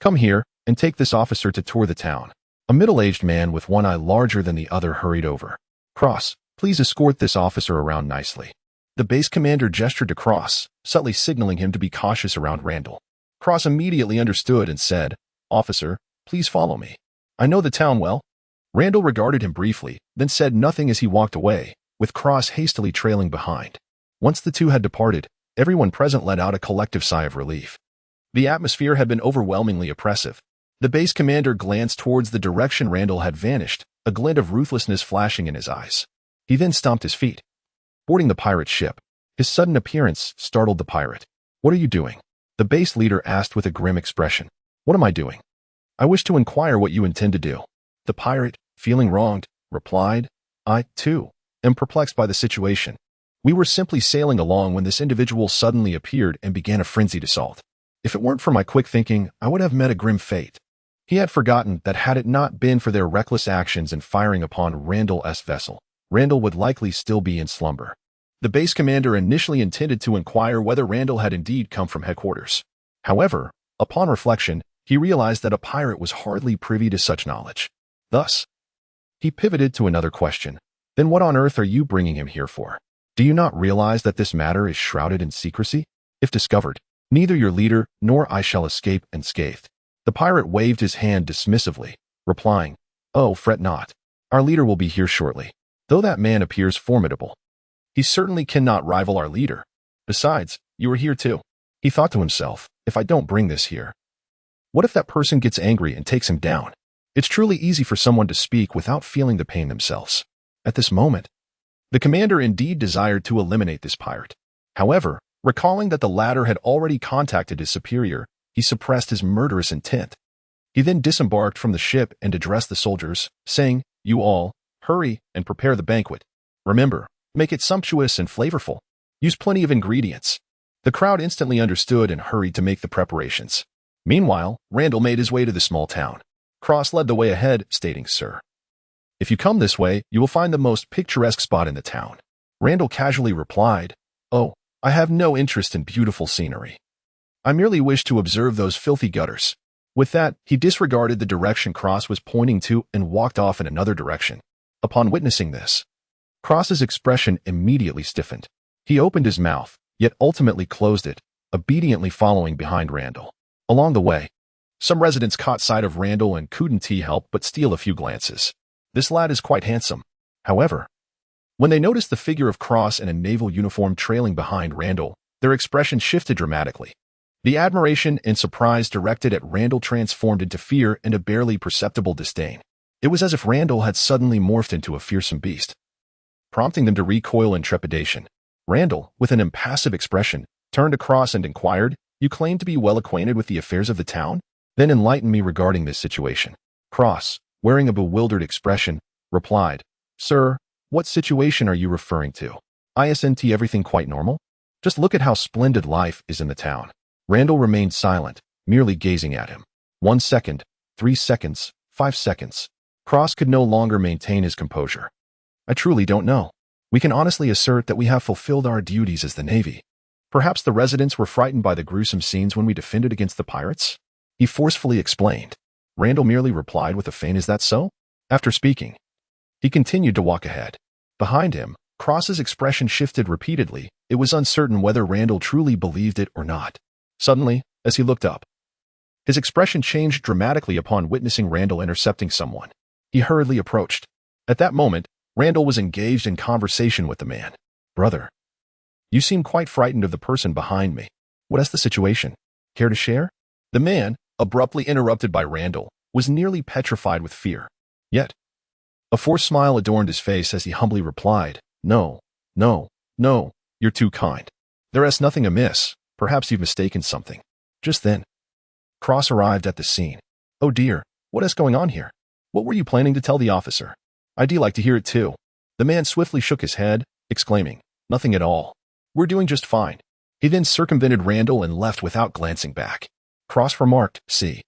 come here and take this officer to tour the town." A middle-aged man with one eye larger than the other hurried over. "Cross, please escort this officer around nicely." The base commander gestured to Cross, subtly signaling him to be cautious around Randall. Cross immediately understood and said, "Officer, please follow me. I know the town well." Randall regarded him briefly, then said nothing as he walked away, with Cross hastily trailing behind. Once the two had departed, everyone present let out a collective sigh of relief. The atmosphere had been overwhelmingly oppressive. The base commander glanced towards the direction Randall had vanished, a glint of ruthlessness flashing in his eyes. He then stomped his feet. Boarding the pirate ship. His sudden appearance startled the pirate. "What are you doing?" The base leader asked with a grim expression. "What am I doing?" "I wish to inquire what you intend to do." The pirate, feeling wronged, replied, "I, too, am perplexed by the situation. We were simply sailing along when this individual suddenly appeared and began a frenzied assault. If it weren't for my quick thinking, I would have met a grim fate." He had forgotten that had it not been for their reckless actions in firing upon Randall's vessel, Randall would likely still be in slumber. The base commander initially intended to inquire whether Randall had indeed come from headquarters. However, upon reflection, he realized that a pirate was hardly privy to such knowledge. Thus, he pivoted to another question. "Then what on earth are you bringing him here for? Do you not realize that this matter is shrouded in secrecy? If discovered, neither your leader nor I shall escape unscathed." The pirate waved his hand dismissively, replying, "Oh, fret not. Our leader will be here shortly. Though that man appears formidable, he certainly cannot rival our leader. Besides, you are here too." He thought to himself, "If I don't bring this here, what if that person gets angry and takes him down?" It's truly easy for someone to speak without feeling the pain themselves. At this moment, the commander indeed desired to eliminate this pirate. However, recalling that the latter had already contacted his superior, he suppressed his murderous intent. He then disembarked from the ship and addressed the soldiers, saying, "You all, hurry and prepare the banquet. Remember, make it sumptuous and flavorful. Use plenty of ingredients." The crowd instantly understood and hurried to make the preparations. Meanwhile, Randall made his way to the small town. Cross led the way ahead, stating, "Sir, if you come this way, you will find the most picturesque spot in the town." Randall casually replied, "Oh, I have no interest in beautiful scenery. I merely wish to observe those filthy gutters." With that, he disregarded the direction Cross was pointing to and walked off in another direction. Upon witnessing this, Cross's expression immediately stiffened. He opened his mouth, yet ultimately closed it, obediently following behind Randall. Along the way, some residents caught sight of Randall and couldn't help but steal a few glances. "This lad is quite handsome." However, when they noticed the figure of Cross in a naval uniform trailing behind Randall, their expression shifted dramatically. The admiration and surprise directed at Randall transformed into fear and a barely perceptible disdain. It was as if Randall had suddenly morphed into a fearsome beast, prompting them to recoil in trepidation. Randall, with an impassive expression, turned to Cross and inquired, "You claim to be well acquainted with the affairs of the town? Then enlighten me regarding this situation." Cross, wearing a bewildered expression, replied, "Sir, what situation are you referring to? Isn't everything quite normal? Just look at how splendid life is in the town." Randall remained silent, merely gazing at him. 1 second, 3 seconds, 5 seconds. Cross could no longer maintain his composure. "I truly don't know. We can honestly assert that we have fulfilled our duties as the Navy. Perhaps the residents were frightened by the gruesome scenes when we defended against the pirates?" he forcefully explained. Randall merely replied with a faint, "Is that so?" After speaking, he continued to walk ahead. Behind him, Cross's expression shifted repeatedly. It was uncertain whether Randall truly believed it or not. Suddenly, as he looked up, his expression changed dramatically upon witnessing Randall intercepting someone. He hurriedly approached. At that moment, Randall was engaged in conversation with the man. "Brother, you seem quite frightened of the person behind me. What is the situation? Care to share?" The man, abruptly interrupted by Randall, was nearly petrified with fear. Yet, a forced smile adorned his face as he humbly replied, No, you're too kind. There is nothing amiss. Perhaps you've mistaken something." Just then, Cross arrived at the scene. "Oh dear, what is going on here? What were you planning to tell the officer?" "I'd like to hear it too." The man swiftly shook his head, exclaiming, "Nothing at all. We're doing just fine." He then circumvented Randall and left without glancing back. Cross remarked, "See,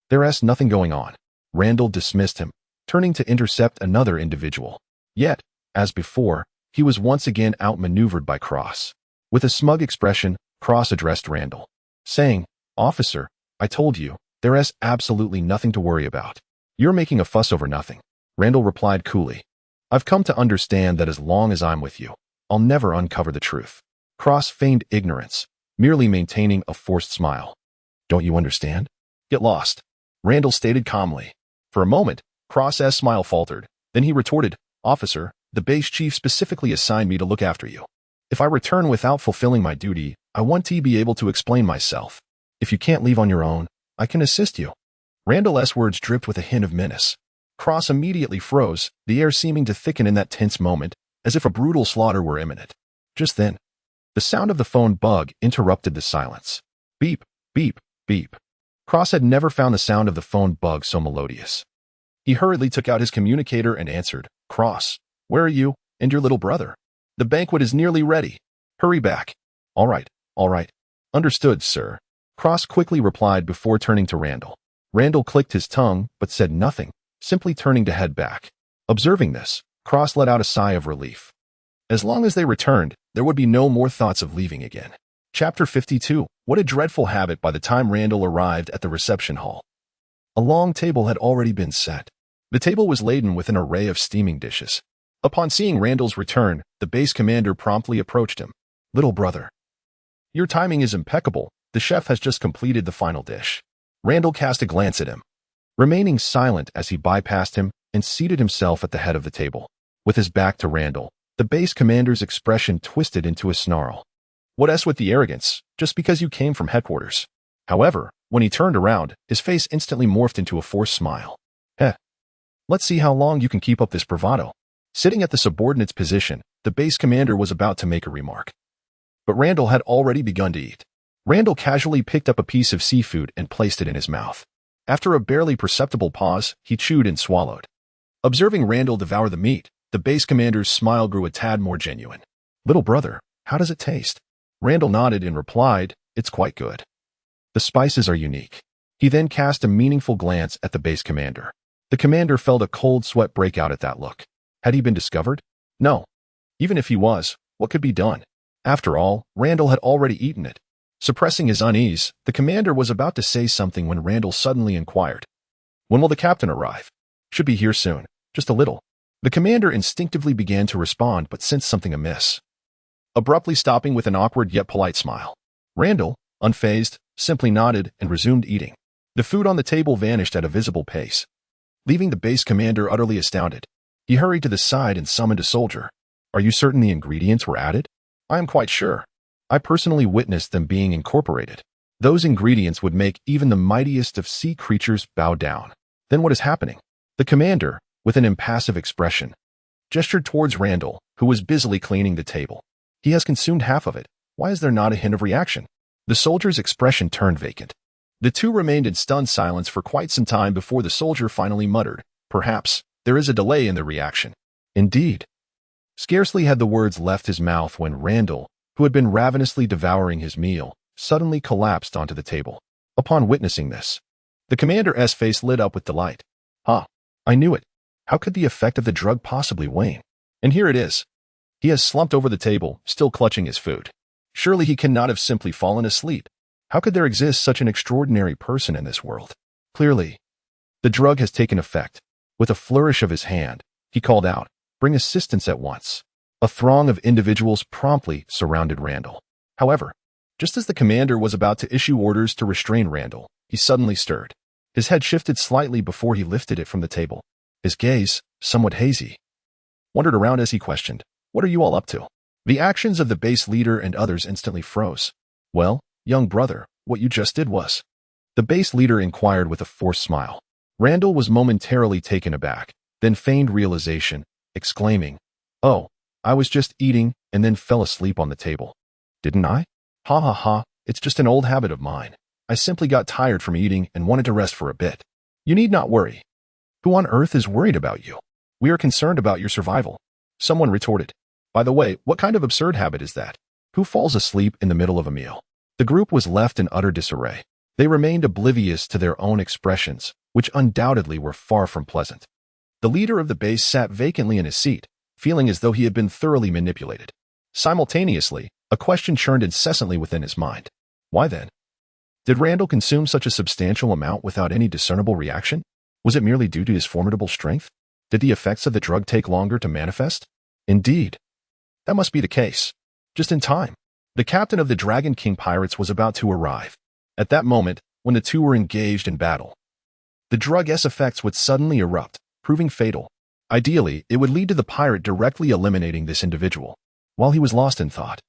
there is nothing going on." Randall dismissed him, turning to intercept another individual. Yet, as before, he was once again outmaneuvered by Cross. With a smug expression, Cross addressed Randall, saying, "Officer, I told you, there is absolutely nothing to worry about. You're making a fuss over nothing." Randall replied coolly, "I've come to understand that as long as I'm with you, I'll never uncover the truth." Cross feigned ignorance, merely maintaining a forced smile. "Don't you understand? Get lost," Randall stated calmly. For a moment, Cross's smile faltered. Then he retorted, "Officer, the base chief specifically assigned me to look after you. If I return without fulfilling my duty, I want to be able to explain myself. If you can't leave on your own, I can assist you. Randall's words dripped with a hint of menace. Cross immediately froze, the air seeming to thicken in that tense moment, as if a brutal slaughter were imminent. Just then, the sound of the phone bug interrupted the silence. Beep, beep, beep. Cross had never found the sound of the phone bug so melodious. He hurriedly took out his communicator and answered, "Cross, where are you and your little brother? The banquet is nearly ready. Hurry back." All right. Understood, sir." Cross quickly replied before turning to Randall. Randall clicked his tongue, but said nothing, simply turning to head back. Observing this, Cross let out a sigh of relief. As long as they returned, there would be no more thoughts of leaving again. Chapter 52. What a dreadful habit. By the time Randall arrived at the reception hall, a long table had already been set. The table was laden with an array of steaming dishes. Upon seeing Randall's return, the base commander promptly approached him. "Little brother, your timing is impeccable. The chef has just completed the final dish." Randall cast a glance at him, remaining silent as he bypassed him and seated himself at the head of the table. With his back to Randall, the base commander's expression twisted into a snarl. "What s with the arrogance, just because you came from headquarters?" However, when he turned around, his face instantly morphed into a forced smile. Let's see how long you can keep up this bravado." Sitting at the subordinate's position, the base commander was about to make a remark. But Randall had already begun to eat. Randall casually picked up a piece of seafood and placed it in his mouth. After a barely perceptible pause, he chewed and swallowed. Observing Randall devour the meat, the base commander's smile grew a tad more genuine. "Little brother, how does it taste?" Randall nodded and replied, "It's quite good. The spices are unique." He then cast a meaningful glance at the base commander. The commander felt a cold sweat break out at that look. Had he been discovered? No. Even if he was, what could be done? After all, Randall had already eaten it. Suppressing his unease, the commander was about to say something when Randall suddenly inquired, "When will the captain arrive?" "Should be here soon. Just a little." The commander instinctively began to respond but sensed something amiss, abruptly stopping with an awkward yet polite smile. Randall, unfazed, simply nodded and resumed eating. The food on the table vanished at a visible pace, leaving the base commander utterly astounded. He hurried to the side and summoned a soldier. "Are you certain the ingredients were added?" "I am quite sure. I personally witnessed them being incorporated. Those ingredients would make even the mightiest of sea creatures bow down." "Then what is happening?" The commander, with an impassive expression, gestured towards Randall, who was busily cleaning the table. "He has consumed half of it. Why is there not a hint of reaction?" The soldier's expression turned vacant. The two remained in stunned silence for quite some time before the soldier finally muttered, "Perhaps there is a delay in the reaction." "Indeed." Scarcely had the words left his mouth when Randall, who had been ravenously devouring his meal, suddenly collapsed onto the table. Upon witnessing this, the commander's face lit up with delight. I knew it. How could the effect of the drug possibly wane? And here it is. He has slumped over the table, still clutching his food. Surely he cannot have simply fallen asleep. How could there exist such an extraordinary person in this world? Clearly, the drug has taken effect. With a flourish of his hand, he called out, "Bring assistance at once." A throng of individuals promptly surrounded Randall. However, just as the commander was about to issue orders to restrain Randall, he suddenly stirred. His head shifted slightly before he lifted it from the table. His gaze, somewhat hazy, wandered around as he questioned, "What are you all up to?" The actions of the base leader and others instantly froze. "Well, young brother, what you just did was..." The base leader inquired with a forced smile. Randall was momentarily taken aback, then feigned realization, exclaiming, "Oh, I was just eating and then fell asleep on the table. Didn't I? Ha ha ha, it's just an old habit of mine. I simply got tired from eating and wanted to rest for a bit. You need not worry. Who on earth is worried about you? We are concerned about your survival." Someone retorted, "By the way, what kind of absurd habit is that? Who falls asleep in the middle of a meal?" The group was left in utter disarray. They remained oblivious to their own expressions, which undoubtedly were far from pleasant. The leader of the base sat vacantly in his seat, feeling as though he had been thoroughly manipulated. Simultaneously, a question churned incessantly within his mind. Why then? Did Randall consume such a substantial amount without any discernible reaction? Was it merely due to his formidable strength? Did the effects of the drug take longer to manifest? Indeed, that must be the case. Just in time, the captain of the Dragon King pirates was about to arrive. At that moment, when the two were engaged in battle, the drug's effects would suddenly erupt, proving fatal. Ideally, it would lead to the pirate directly eliminating this individual. while he was lost in thought.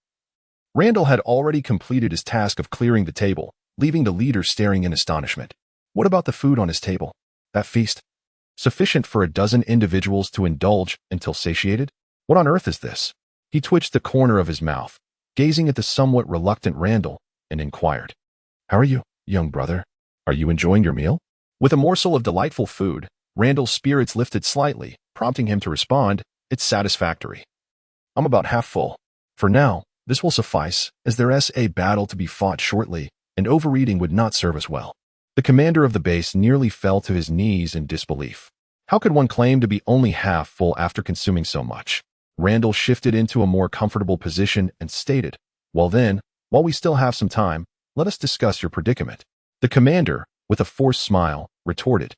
Randall had already completed his task of clearing the table, leaving the leader staring in astonishment. What about the food on his table? That feast? Sufficient for a dozen individuals to indulge until satiated? What on earth is this? He twitched the corner of his mouth, gazing at the somewhat reluctant Randall, and inquired, "How are you, young brother? Are you enjoying your meal?" With a morsel of delightful food, Randall's spirits lifted slightly, prompting him to respond, "It's satisfactory. I'm about half full. For now, this will suffice, as there's a battle to be fought shortly, and overeating would not serve us well." The commander of the base nearly fell to his knees in disbelief. How could one claim to be only half full after consuming so much? Randall shifted into a more comfortable position and stated, "Well then, while we still have some time, let us discuss your predicament." The commander, with a forced smile, retorted,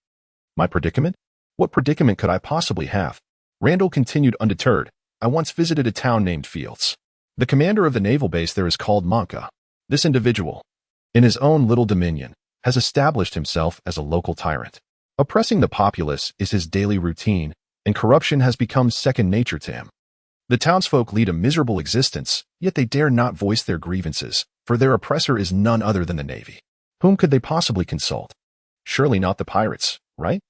"My predicament? What predicament could I possibly have?" Randall continued undeterred, "I once visited a town named Fields. The commander of the naval base there is called Monka. This individual, in his own little dominion, has established himself as a local tyrant. Oppressing the populace is his daily routine, and corruption has become second nature to him. The townsfolk lead a miserable existence, yet they dare not voice their grievances, for their oppressor is none other than the Navy. Whom could they possibly consult? Surely not the pirates, right?"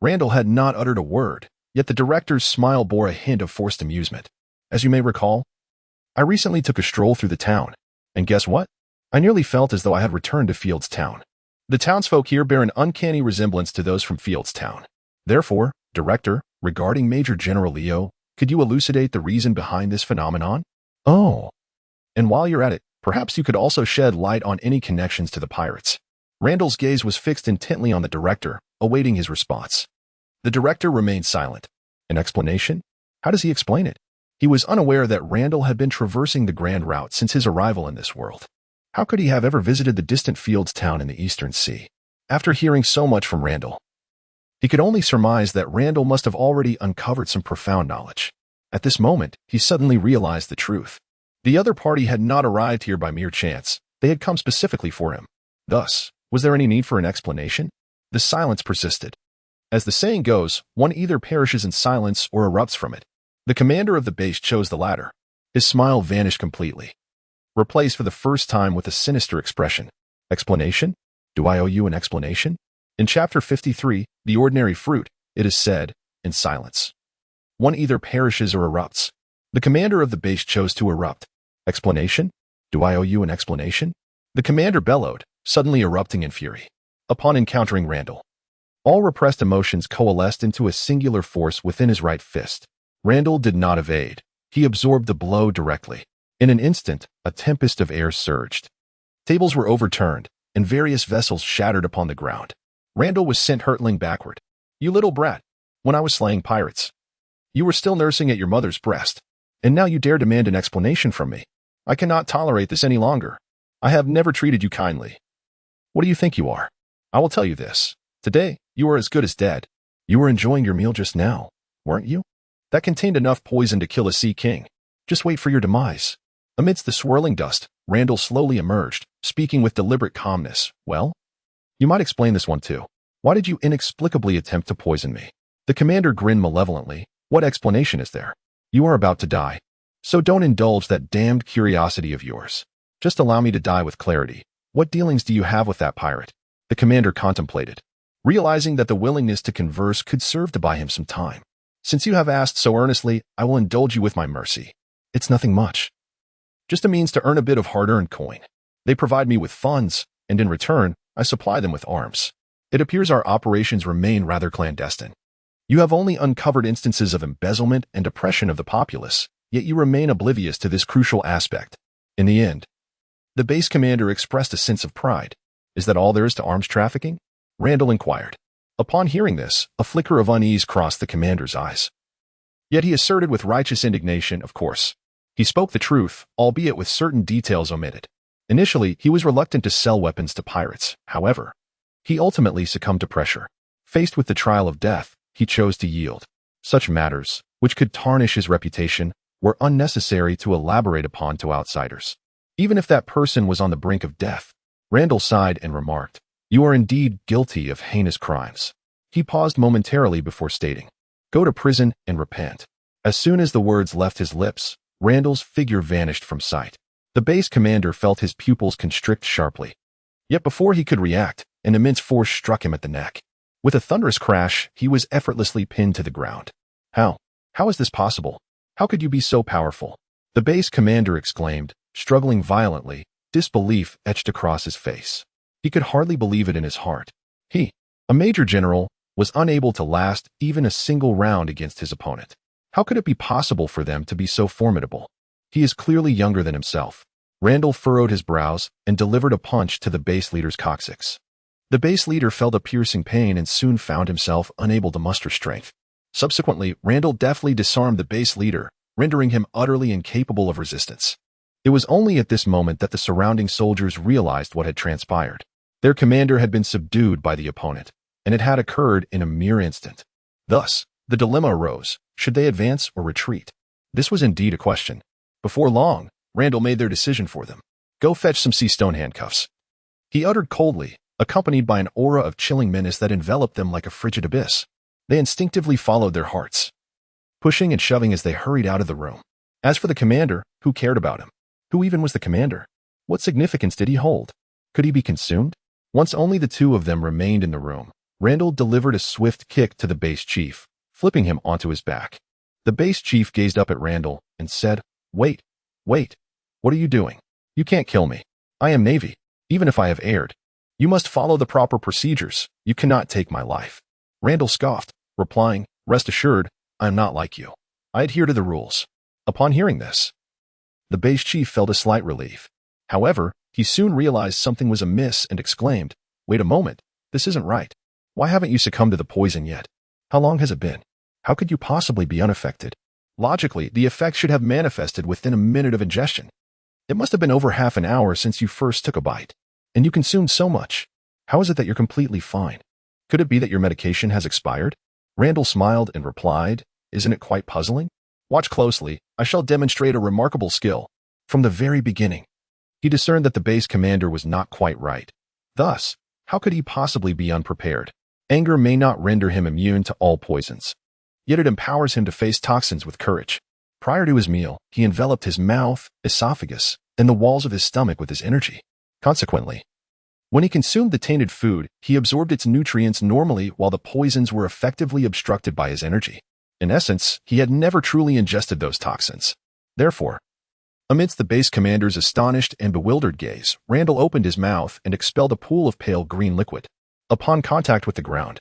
Randall had not uttered a word, yet the director's smile bore a hint of forced amusement. "As you may recall, I recently took a stroll through the town, and guess what? I nearly felt as though I had returned to Fields Town. The townsfolk here bear an uncanny resemblance to those from Fields Town. Therefore, Director, regarding Major General Leo, could you elucidate the reason behind this phenomenon? Oh, and while you're at it, perhaps you could also shed light on any connections to the pirates." Randall's gaze was fixed intently on the director, awaiting his response. The director remained silent. An explanation? How does he explain it? He was unaware that Randall had been traversing the Grand Route since his arrival in this world. How could he have ever visited the distant Fields town in the Eastern Sea? After hearing so much from Randall, he could only surmise that Randall must have already uncovered some profound knowledge. At this moment, he suddenly realized the truth. The other party had not arrived here by mere chance. They had come specifically for him. Thus, was there any need for an explanation? The silence persisted. As the saying goes, one either perishes in silence or erupts from it. The commander of the base chose the latter. His smile vanished completely, replaced for the first time with a sinister expression. "Explanation? Do I owe you an explanation?" In Chapter 53, The Ordinary Fruit, it is said, in silence, one either perishes or erupts. The commander of the base chose to erupt. "Explanation? Do I owe you an explanation?" The commander bellowed, suddenly erupting in fury. Upon encountering Randall, all repressed emotions coalesced into a singular force within his right fist. Randall did not evade. He absorbed the blow directly. In an instant, a tempest of air surged. Tables were overturned, and various vessels shattered upon the ground. Randall was sent hurtling backward. "You little brat, when I was slaying pirates, you were still nursing at your mother's breast, and now you dare demand an explanation from me. I cannot tolerate this any longer. I have never treated you kindly. What do you think you are? I will tell you this. Today, you are as good as dead. You were enjoying your meal just now, weren't you? That contained enough poison to kill a sea king. Just wait for your demise." Amidst the swirling dust, Randall slowly emerged, speaking with deliberate calmness. "Well, you might explain this one too. Why did you inexplicably attempt to poison me?" The commander grinned malevolently. "What explanation is there? You are about to die. So don't indulge that damned curiosity of yours. Just allow me to die with clarity. What dealings do you have with that pirate?" The commander contemplated, realizing that the willingness to converse could serve to buy him some time. "Since you have asked so earnestly, I will indulge you with my mercy. It's nothing much. Just a means to earn a bit of hard-earned coin. They provide me with funds, and in return, I supply them with arms. It appears our operations remain rather clandestine. You have only uncovered instances of embezzlement and oppression of the populace, yet you remain oblivious to this crucial aspect. In the end, the base commander expressed a sense of pride. "Is that all there is to arms trafficking?" Randall inquired. Upon hearing this, a flicker of unease crossed the commander's eyes. Yet he asserted with righteous indignation, "Of course. He spoke the truth, albeit with certain details omitted. Initially, he was reluctant to sell weapons to pirates. However, he ultimately succumbed to pressure. Faced with the trial of death, he chose to yield. Such matters, which could tarnish his reputation, were unnecessary to elaborate upon to outsiders. Even if that person was on the brink of death." Randall sighed and remarked, "You are indeed guilty of heinous crimes." He paused momentarily before stating, "Go to prison and repent." As soon as the words left his lips, Randall's figure vanished from sight. The base commander felt his pupils constrict sharply. Yet before he could react, an immense force struck him at the neck. With a thunderous crash, he was effortlessly pinned to the ground. How? How is this possible? How could you be so powerful? The base commander exclaimed, struggling violently, disbelief etched across his face. He could hardly believe it in his heart. He, a major general, was unable to last even a single round against his opponent. How could it be possible for them to be so formidable? He is clearly younger than himself. Randall furrowed his brows and delivered a punch to the base leader's coccyx. The base leader felt a piercing pain and soon found himself unable to muster strength. Subsequently, Randall deftly disarmed the base leader, rendering him utterly incapable of resistance. It was only at this moment that the surrounding soldiers realized what had transpired. Their commander had been subdued by the opponent, and it had occurred in a mere instant. Thus, the dilemma arose: should they advance or retreat? This was indeed a question. Before long, Randall made their decision for them. Go fetch some sea stone handcuffs, he uttered coldly, accompanied by an aura of chilling menace that enveloped them like a frigid abyss. They instinctively followed their hearts, pushing and shoving as they hurried out of the room. As for the commander, who cared about him? Who even was the commander? What significance did he hold? Could he be consumed? Once only the two of them remained in the room, Randall delivered a swift kick to the base chief, flipping him onto his back. The base chief gazed up at Randall and said, Wait. What are you doing? You can't kill me. I am Navy, even if I have erred. You must follow the proper procedures. You cannot take my life. Randall scoffed, replying, Rest assured, I am not like you. I adhere to the rules. Upon hearing this, the base chief felt a slight relief. However, he soon realized something was amiss and exclaimed, Wait a moment, this isn't right. Why haven't you succumbed to the poison yet? How long has it been? How could you possibly be unaffected? Logically, the effect should have manifested within a minute of ingestion. It must have been over half an hour since you first took a bite. And you consumed so much. How is it that you're completely fine? Could it be that your medication has expired? Randall smiled and replied, Isn't it quite puzzling? Watch closely. I shall demonstrate a remarkable skill. From the very beginning, he discerned that the base commander was not quite right. Thus, how could he possibly be unprepared? Anger may not render him immune to all poisons, yet it empowers him to face toxins with courage. Prior to his meal, he enveloped his mouth, esophagus, and the walls of his stomach with his energy. Consequently, when he consumed the tainted food, he absorbed its nutrients normally while the poisons were effectively obstructed by his energy. In essence, he had never truly ingested those toxins. Therefore, amidst the base commander's astonished and bewildered gaze, Randall opened his mouth and expelled a pool of pale green liquid. Upon contact with the ground,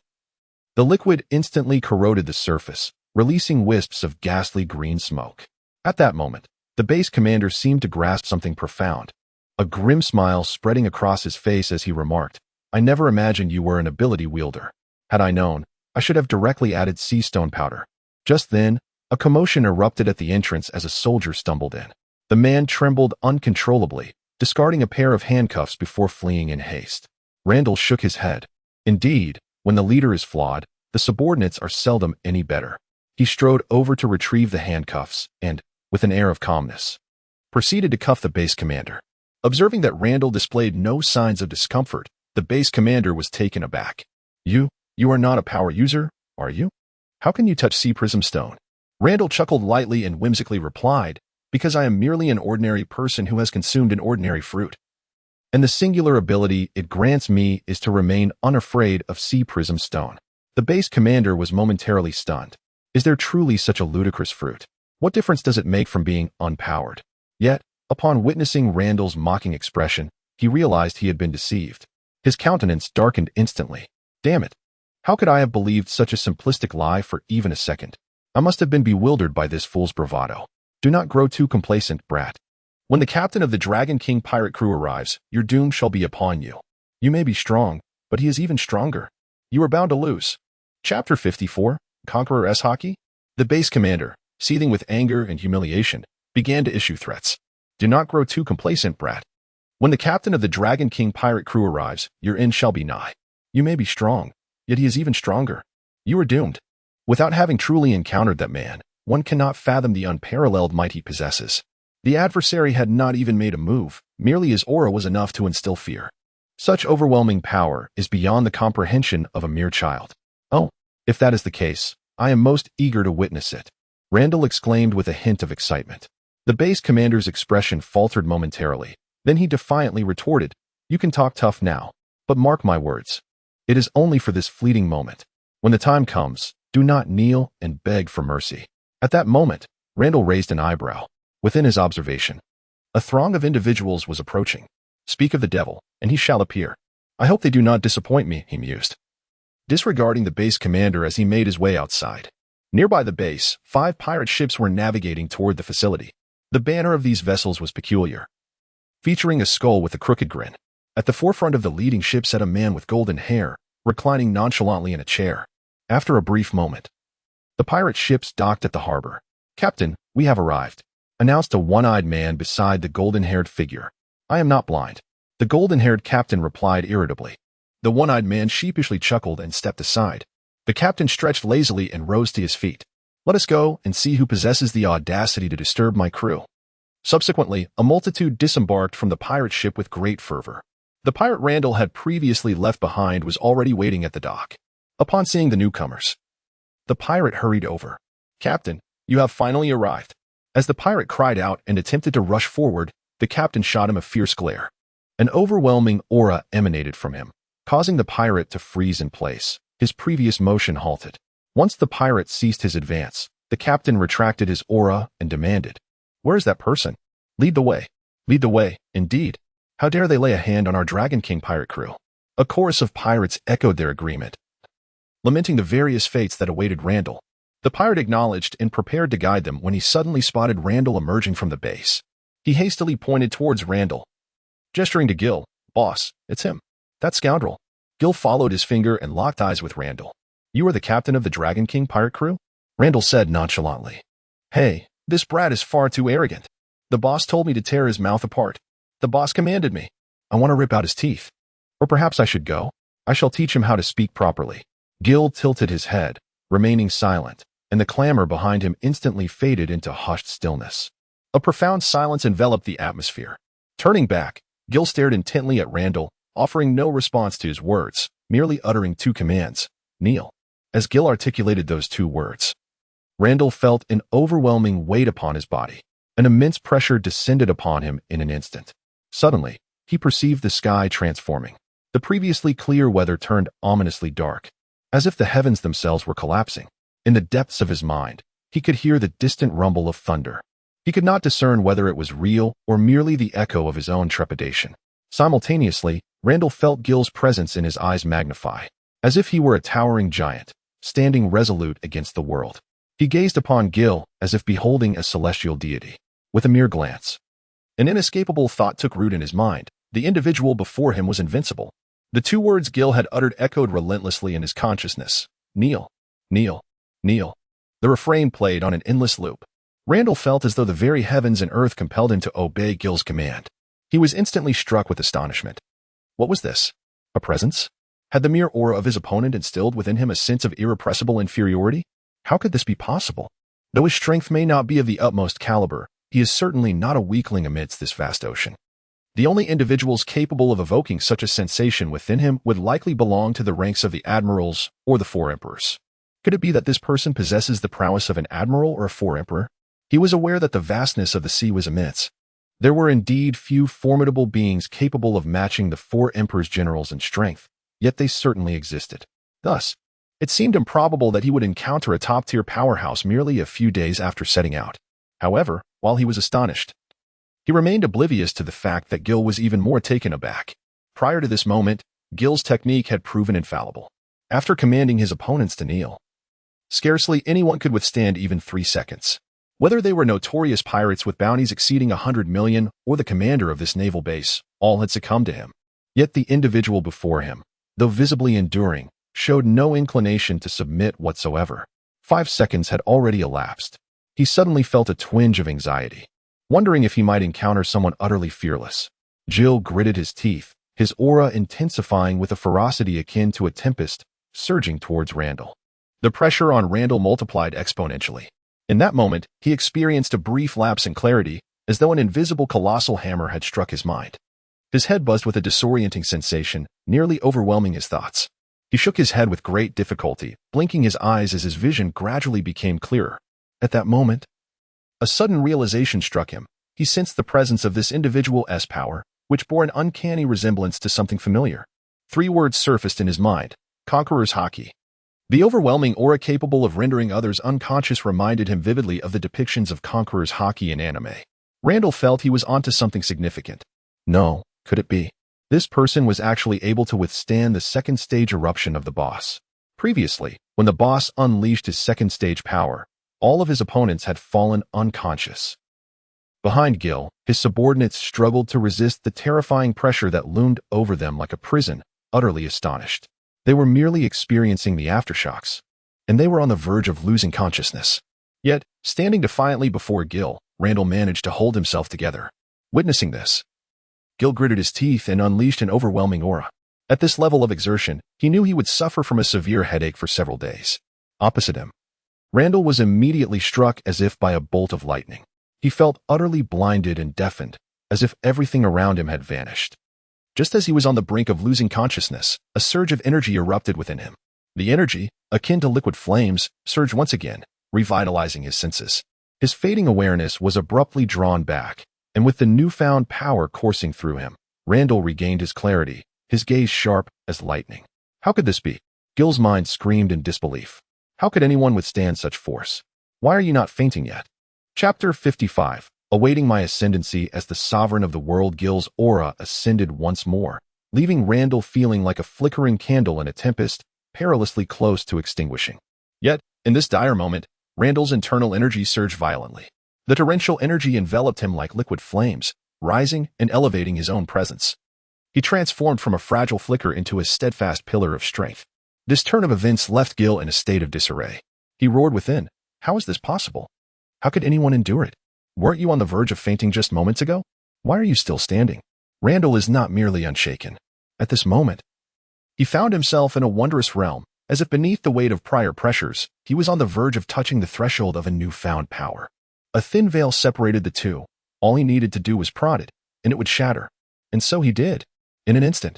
the liquid instantly corroded the surface, releasing wisps of ghastly green smoke. At that moment, the base commander seemed to grasp something profound, a grim smile spreading across his face as he remarked, I never imagined you were an ability wielder. Had I known, I should have directly added sea stone powder. Just then, a commotion erupted at the entrance as a soldier stumbled in. The man trembled uncontrollably, discarding a pair of handcuffs before fleeing in haste. Randall shook his head. Indeed, when the leader is flawed, the subordinates are seldom any better. He strode over to retrieve the handcuffs and, with an air of calmness, proceeded to cuff the base commander. Observing that Randall displayed no signs of discomfort, the base commander was taken aback. You are not a power user, are you? How can you touch sea prism stone? Randall chuckled lightly and whimsically replied, Because I am merely an ordinary person who has consumed an ordinary fruit. And the singular ability it grants me is to remain unafraid of sea prism stone. The base commander was momentarily stunned. Is there truly such a ludicrous fruit? What difference does it make from being unpowered? Yet, upon witnessing Randall's mocking expression, he realized he had been deceived. His countenance darkened instantly. Damn it! How could I have believed such a simplistic lie for even a second? I must have been bewildered by this fool's bravado. Do not grow too complacent, brat. When the captain of the Dragon King pirate crew arrives, your doom shall be upon you. You may be strong, but he is even stronger. You are bound to lose. Chapter 54, Conqueror S. Haki? The base commander, seething with anger and humiliation, began to issue threats. Do not grow too complacent, brat. When the captain of the Dragon King pirate crew arrives, your end shall be nigh. You may be strong, yet he is even stronger. You are doomed. Without having truly encountered that man, one cannot fathom the unparalleled might he possesses. The adversary had not even made a move, merely his aura was enough to instill fear. Such overwhelming power is beyond the comprehension of a mere child. Oh, if that is the case, I am most eager to witness it. Randall exclaimed with a hint of excitement. The base commander's expression faltered momentarily. Then he defiantly retorted, "You can talk tough now, but mark my words. It is only for this fleeting moment. When the time comes, do not kneel and beg for mercy." At that moment, Randall raised an eyebrow. Within his observation, a throng of individuals was approaching. "Speak of the devil, and he shall appear. I hope they do not disappoint me," he mused, disregarding the base commander as he made his way outside. Nearby the base, 5 pirate ships were navigating toward the facility. The banner of these vessels was peculiar, featuring a skull with a crooked grin. At the forefront of the leading ship sat a man with golden hair, reclining nonchalantly in a chair. After a brief moment, the pirate ships docked at the harbor. "Captain, we have arrived," announced a one-eyed man beside the golden-haired figure. "I am not blind," the golden-haired captain replied irritably. The one-eyed man sheepishly chuckled and stepped aside. The captain stretched lazily and rose to his feet. "Let us go and see who possesses the audacity to disturb my crew." Subsequently, a multitude disembarked from the pirate ship with great fervor. The pirate Randall had previously left behind was already waiting at the dock. Upon seeing the newcomers, the pirate hurried over. "Captain, you have finally arrived." As the pirate cried out and attempted to rush forward, the captain shot him a fierce glare. An overwhelming aura emanated from him, causing the pirate to freeze in place. His previous motion halted. Once the pirate ceased his advance, the captain retracted his aura and demanded, "Where is that person? Lead the way." "Lead the way, indeed. How dare they lay a hand on our Dragon King pirate crew?" A chorus of pirates echoed their agreement, lamenting the various fates that awaited Randall. The pirate acknowledged and prepared to guide them when he suddenly spotted Randall emerging from the base. He hastily pointed towards Randall, gesturing to Gil. "Boss, it's him. That scoundrel." Gil followed his finger and locked eyes with Randall. "You are the captain of the Dragon King pirate crew?" Randall said nonchalantly. "Hey, this brat is far too arrogant. The boss told me to tear his mouth apart. The boss commanded me. I want to rip out his teeth. Or perhaps I should go. I shall teach him how to speak properly." Gil tilted his head, remaining silent, and the clamor behind him instantly faded into hushed stillness. A profound silence enveloped the atmosphere. Turning back, Gil stared intently at Randall, offering no response to his words, merely uttering 2 commands. "Kneel." As Gil articulated those 2 words, Randall felt an overwhelming weight upon his body. An immense pressure descended upon him in an instant. Suddenly, he perceived the sky transforming. The previously clear weather turned ominously dark, as if the heavens themselves were collapsing. In the depths of his mind, he could hear the distant rumble of thunder. He could not discern whether it was real or merely the echo of his own trepidation. Simultaneously, Randall felt Gil's presence in his eyes magnify, as if he were a towering giant, standing resolute against the world. He gazed upon Gil as if beholding a celestial deity. With a mere glance, an inescapable thought took root in his mind. The individual before him was invincible. The 2 words Gil had uttered echoed relentlessly in his consciousness. "Kneel, kneel, kneel." The refrain played on an endless loop. Randall felt as though the very heavens and earth compelled him to obey Gil's command. He was instantly struck with astonishment. What was this? A presence? Had the mere aura of his opponent instilled within him a sense of irrepressible inferiority? How could this be possible? Though his strength may not be of the utmost caliber, he is certainly not a weakling amidst this vast ocean. The only individuals capable of evoking such a sensation within him would likely belong to the ranks of the admirals or the 4 emperors. Could it be that this person possesses the prowess of an admiral or a 4 emperor? He was aware that the vastness of the sea was immense. There were indeed few formidable beings capable of matching the 4 emperors' generals in strength, yet they certainly existed. Thus, it seemed improbable that he would encounter a top-tier powerhouse merely a few days after setting out. However, while he was astonished, he remained oblivious to the fact that Gil was even more taken aback. Prior to this moment, Gil's technique had proven infallible. After commanding his opponents to kneel, scarcely anyone could withstand even 3 seconds. Whether they were notorious pirates with bounties exceeding 100 million or the commander of this naval base, all had succumbed to him. Yet the individual before him, though visibly enduring, showed no inclination to submit whatsoever. 5 seconds had already elapsed. He suddenly felt a twinge of anxiety, wondering if he might encounter someone utterly fearless. Gil gritted his teeth, his aura intensifying with a ferocity akin to a tempest, surging towards Randall. The pressure on Randall multiplied exponentially. In that moment, he experienced a brief lapse in clarity, as though an invisible colossal hammer had struck his mind. His head buzzed with a disorienting sensation, nearly overwhelming his thoughts. He shook his head with great difficulty, blinking his eyes as his vision gradually became clearer. At that moment, A sudden realization struck him. He sensed the presence of this individual's power, which bore an uncanny resemblance to something familiar. 3 words surfaced in his mind: Conqueror's Haki. The overwhelming aura capable of rendering others unconscious reminded him vividly of the depictions of Conqueror's Haki in anime. Randall felt he was onto something significant. No, could it be? This person was actually able to withstand the second stage eruption of the boss. Previously, when the boss unleashed his second stage power, all of his opponents had fallen unconscious. Behind Gil, his subordinates struggled to resist the terrifying pressure that loomed over them like a prison, utterly astonished. They were merely experiencing the aftershocks, and they were on the verge of losing consciousness. Yet, standing defiantly before Gil, Randall managed to hold himself together. Witnessing this, Gil gritted his teeth and unleashed an overwhelming aura. At this level of exertion, he knew he would suffer from a severe headache for several days. Opposite him, Randall was immediately struck as if by a bolt of lightning. He felt utterly blinded and deafened, as if everything around him had vanished. Just as he was on the brink of losing consciousness, a surge of energy erupted within him. The energy, akin to liquid flames, surged once again, revitalizing his senses. His fading awareness was abruptly drawn back, and with the newfound power coursing through him, Randall regained his clarity, his gaze sharp as lightning. How could this be? Gil's mind screamed in disbelief. How could anyone withstand such force? Why are you not fainting yet? Chapter 55. Awaiting my ascendancy as the sovereign of the world. Gil's aura ascended once more, leaving Randall feeling like a flickering candle in a tempest, perilously close to extinguishing. Yet, in this dire moment, Randall's internal energy surged violently. The torrential energy enveloped him like liquid flames, rising and elevating his own presence. He transformed from a fragile flicker into a steadfast pillar of strength. This turn of events left Gil in a state of disarray. He roared within. How is this possible? How could anyone endure it? Weren't you on the verge of fainting just moments ago? Why are you still standing? Randall is not merely unshaken. At this moment, he found himself in a wondrous realm, as if beneath the weight of prior pressures, he was on the verge of touching the threshold of a newfound power. A thin veil separated the two. All he needed to do was prod it, and it would shatter. And so he did. In an instant,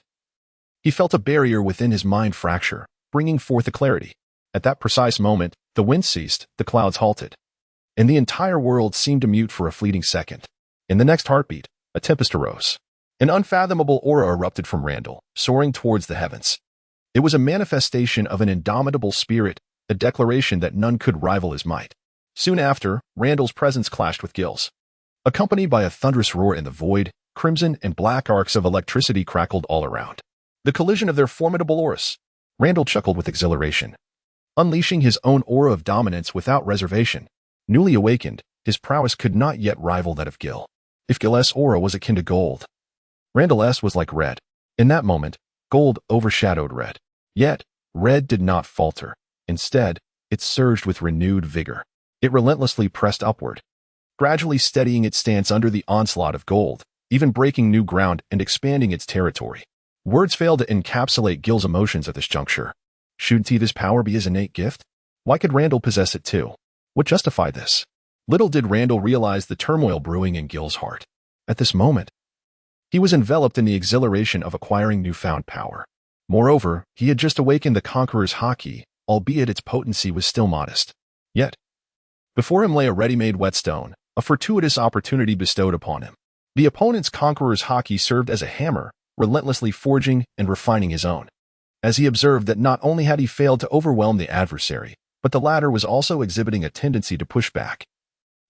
he felt a barrier within his mind fracture, bringing forth a clarity. At that precise moment, the wind ceased, the clouds halted, and the entire world seemed to mute for a fleeting second. In the next heartbeat, a tempest arose. An unfathomable aura erupted from Randall, soaring towards the heavens. It was a manifestation of an indomitable spirit, a declaration that none could rival his might. Soon after, Randall's presence clashed with Gil's. Accompanied by a thunderous roar in the void, crimson and black arcs of electricity crackled all around. The collision of their formidable auras. Randall chuckled with exhilaration. Unleashing his own aura of dominance without reservation. Newly awakened, his prowess could not yet rival that of Gil. If Gil's aura was akin to gold, Randall's was like red. In that moment, gold overshadowed red. Yet, red did not falter. Instead, it surged with renewed vigor. It relentlessly pressed upward, gradually steadying its stance under the onslaught of gold, even breaking new ground and expanding its territory. Words failed to encapsulate Gil's emotions at this juncture. Shouldn't this power be his innate gift? Why could Randall possess it too? What justified this? Little did Randall realize the turmoil brewing in Gil's heart. At this moment, he was enveloped in the exhilaration of acquiring newfound power. Moreover, he had just awakened the Conqueror's Haki, albeit its potency was still modest. Yet, before him lay a ready-made whetstone, a fortuitous opportunity bestowed upon him. The opponent's Conqueror's Haki served as a hammer, relentlessly forging and refining his own. As he observed that not only had he failed to overwhelm the adversary, but the latter was also exhibiting a tendency to push back.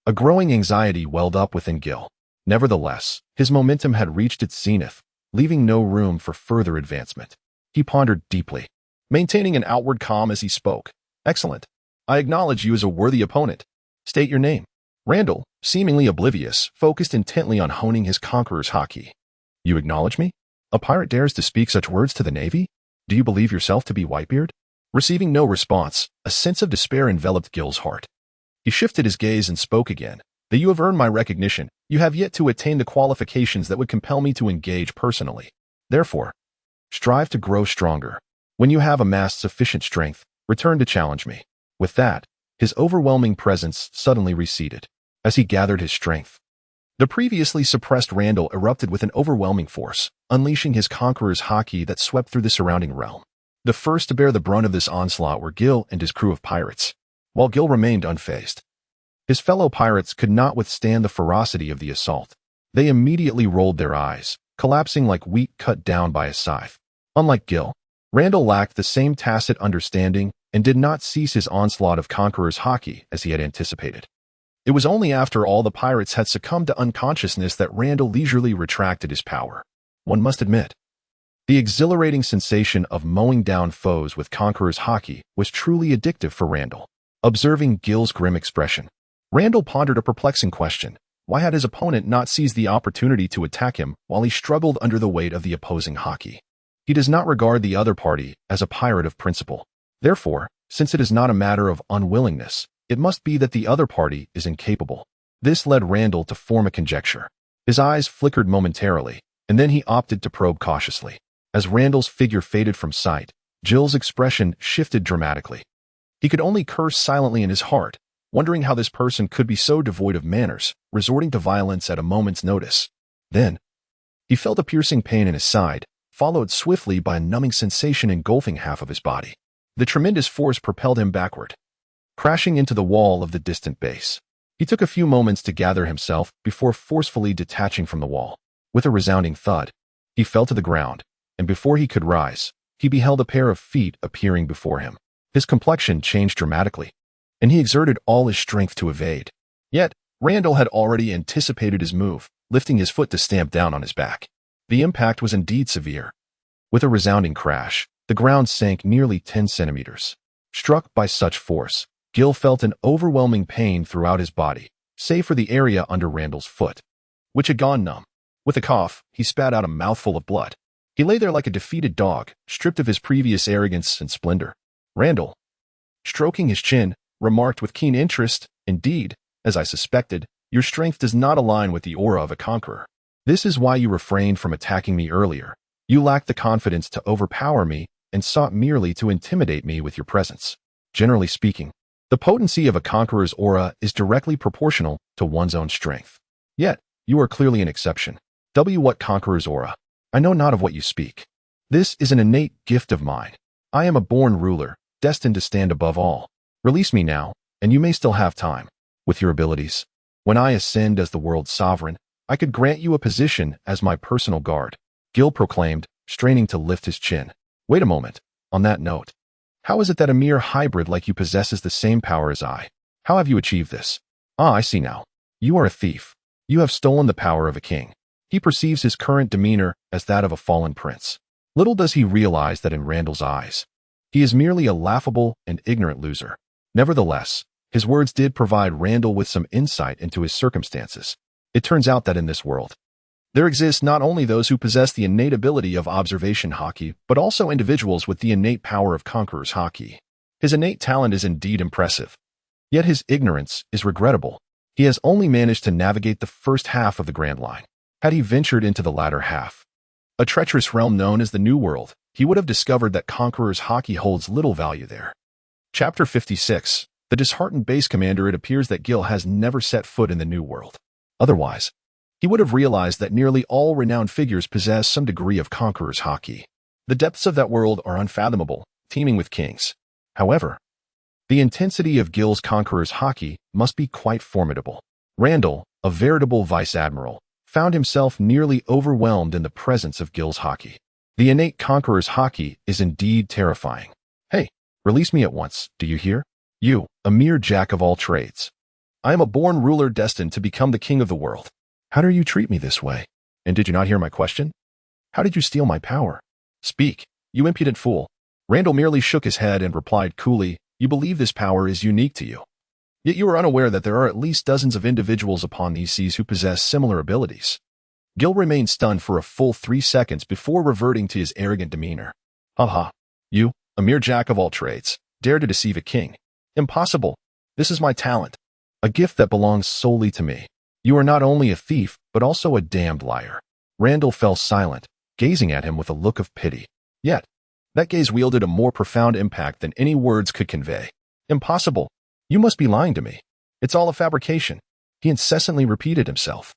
A growing anxiety welled up within Gil. Nevertheless, his momentum had reached its zenith, leaving no room for further advancement. He pondered deeply, maintaining an outward calm as he spoke. Excellent. I acknowledge you as a worthy opponent. State your name. Randall, seemingly oblivious, focused intently on honing his Conqueror's Haki. You acknowledge me? A pirate dares to speak such words to the Navy? Do you believe yourself to be Whitebeard? Receiving no response, a sense of despair enveloped Gil's heart. He shifted his gaze and spoke again. That you have earned my recognition, you have yet to attain the qualifications that would compel me to engage personally. Therefore, strive to grow stronger. When you have amassed sufficient strength, return to challenge me. With that, his overwhelming presence suddenly receded. As he gathered his strength, the previously suppressed Randall erupted with an overwhelming force, unleashing his Conqueror's Haki that swept through the surrounding realm. The first to bear the brunt of this onslaught were Gil and his crew of pirates, while Gil remained unfazed. His fellow pirates could not withstand the ferocity of the assault. They immediately rolled their eyes, collapsing like wheat cut down by a scythe. Unlike Gil, Randall lacked the same tacit understanding and did not cease his onslaught of Conqueror's Haki as he had anticipated. It was only after all the pirates had succumbed to unconsciousness that Randall leisurely retracted his power. One must admit, the exhilarating sensation of mowing down foes with Conqueror's Haki was truly addictive for Randall. Observing Gil's grim expression, Randall pondered a perplexing question. Why had his opponent not seized the opportunity to attack him while he struggled under the weight of the opposing Haki? He does not regard the other party as a pirate of principle. Therefore, since it is not a matter of unwillingness, it must be that the other party is incapable. This led Randall to form a conjecture. His eyes flickered momentarily, and then he opted to probe cautiously. As Randall's figure faded from sight, Gil's expression shifted dramatically. He could only curse silently in his heart, wondering how this person could be so devoid of manners, resorting to violence at a moment's notice. Then, he felt a piercing pain in his side, followed swiftly by a numbing sensation engulfing half of his body. The tremendous force propelled him backward, crashing into the wall of the distant base. He took a few moments to gather himself before forcefully detaching from the wall. With a resounding thud, he fell to the ground, and before he could rise, he beheld a pair of feet appearing before him. His complexion changed dramatically, and he exerted all his strength to evade. Yet, Randall had already anticipated his move, lifting his foot to stamp down on his back. The impact was indeed severe. With a resounding crash, the ground sank nearly 10 centimeters. Struck by such force, Gil felt an overwhelming pain throughout his body, save for the area under Randall's foot, which had gone numb. With a cough, he spat out a mouthful of blood. He lay there like a defeated dog, stripped of his previous arrogance and splendor. Randall, stroking his chin, remarked with keen interest, "Indeed, as I suspected, your strength does not align with the aura of a conqueror. This is why you refrained from attacking me earlier. You lacked the confidence to overpower me and sought merely to intimidate me with your presence. Generally speaking, the potency of a conqueror's aura is directly proportional to one's own strength. Yet, you are clearly an exception. What conqueror's aura? I know not of what you speak. This is an innate gift of mine. I am a born ruler, destined to stand above all. Release me now, and you may still have time. With your abilities, when I ascend as the world's sovereign, I could grant you a position as my personal guard," Gil proclaimed, straining to lift his chin. "Wait a moment. On that note, how is it that a mere hybrid like you possesses the same power as I? How have you achieved this? Ah, I see now. You are a thief. You have stolen the power of a king." He perceives his current demeanor as that of a fallen prince. Little does he realize that in Randall's eyes, he is merely a laughable and ignorant loser. Nevertheless, his words did provide Randall with some insight into his circumstances. It turns out that in this world, there exist not only those who possess the innate ability of observation Haki, but also individuals with the innate power of Conqueror's Haki. His innate talent is indeed impressive. Yet his ignorance is regrettable. He has only managed to navigate the first half of the Grand Line. Had he ventured into the latter half, a treacherous realm known as the New World, he would have discovered that Conqueror's Haki holds little value there. Chapter 56. The disheartened base commander. It appears that Gil has never set foot in the New World. Otherwise, he would have realized that nearly all renowned figures possess some degree of Conqueror's Haki. The depths of that world are unfathomable, teeming with kings. However, the intensity of Gil's Conqueror's Haki must be quite formidable. Randall, a veritable vice-admiral, found himself nearly overwhelmed in the presence of Gil's Haki. The innate Conqueror's Haki is indeed terrifying. "Hey, release me at once, do you hear? You, a mere jack of all trades. I am a born ruler destined to become the king of the world. How dare you treat me this way? And did you not hear my question? How did you steal my power? Speak, you impudent fool." Randall merely shook his head and replied coolly, "You believe this power is unique to you. Yet you are unaware that there are at least dozens of individuals upon these seas who possess similar abilities." Gil remained stunned for a full 3 seconds before reverting to his arrogant demeanor. "Ha! You, a mere jack of all trades, dare to deceive a king. Impossible. This is my talent, a gift that belongs solely to me. You are not only a thief, but also a damned liar." Randall fell silent, gazing at him with a look of pity. Yet, that gaze wielded a more profound impact than any words could convey. "Impossible. You must be lying to me. It's all a fabrication," he incessantly repeated himself,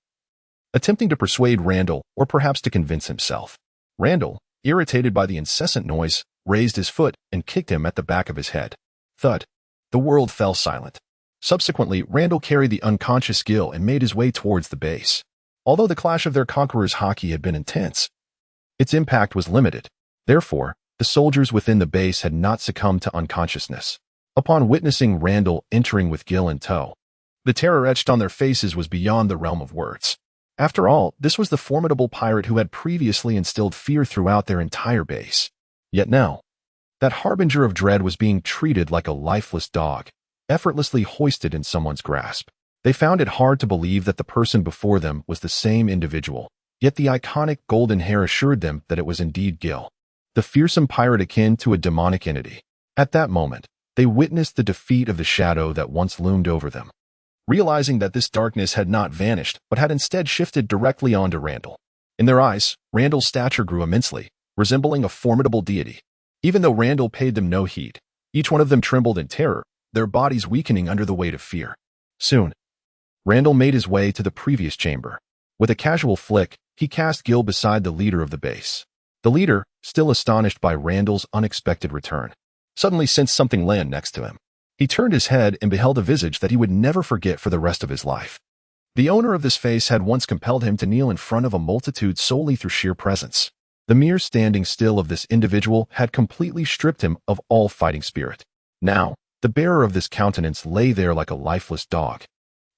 attempting to persuade Randall, or perhaps to convince himself. Randall, irritated by the incessant noise, raised his foot and kicked him at the back of his head. Thud. The world fell silent. Subsequently, Randall carried the unconscious Gil and made his way towards the base. Although the clash of their conqueror's Haki had been intense, its impact was limited. Therefore, the soldiers within the base had not succumbed to unconsciousness. Upon witnessing Randall entering with Gil in tow, the terror etched on their faces was beyond the realm of words. After all, this was the formidable pirate who had previously instilled fear throughout their entire base. Yet now, that harbinger of dread was being treated like a lifeless dog, effortlessly hoisted in someone's grasp. They found it hard to believe that the person before them was the same individual, yet the iconic golden hair assured them that it was indeed Gil, the fearsome pirate akin to a demonic entity. At that moment, they witnessed the defeat of the shadow that once loomed over them. Realizing that this darkness had not vanished, but had instead shifted directly onto Randall. In their eyes, Randall's stature grew immensely, resembling a formidable deity. Even though Randall paid them no heed, each one of them trembled in terror, their bodies weakening under the weight of fear. Soon, Randall made his way to the previous chamber. With a casual flick, he cast Gil beside the leader of the base. The leader, still astonished by Randall's unexpected return, suddenly sensed something land next to him. He turned his head and beheld a visage that he would never forget for the rest of his life. The owner of this face had once compelled him to kneel in front of a multitude solely through sheer presence. The mere standing still of this individual had completely stripped him of all fighting spirit. Now, the bearer of this countenance lay there like a lifeless dog,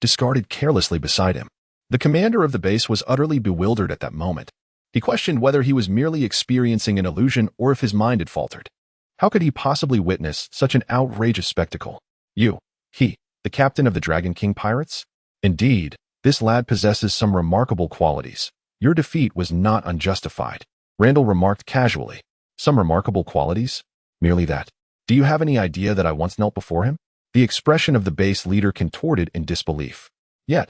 discarded carelessly beside him. The commander of the base was utterly bewildered at that moment. He questioned whether he was merely experiencing an illusion or if his mind had faltered. How could he possibly witness such an outrageous spectacle? He, the captain of the Dragon King pirates? Indeed, this lad possesses some remarkable qualities. Your defeat was not unjustified, Randall remarked casually. Some remarkable qualities? Merely that. Do you have any idea that I once knelt before him? The expression of the base leader contorted in disbelief. Yet,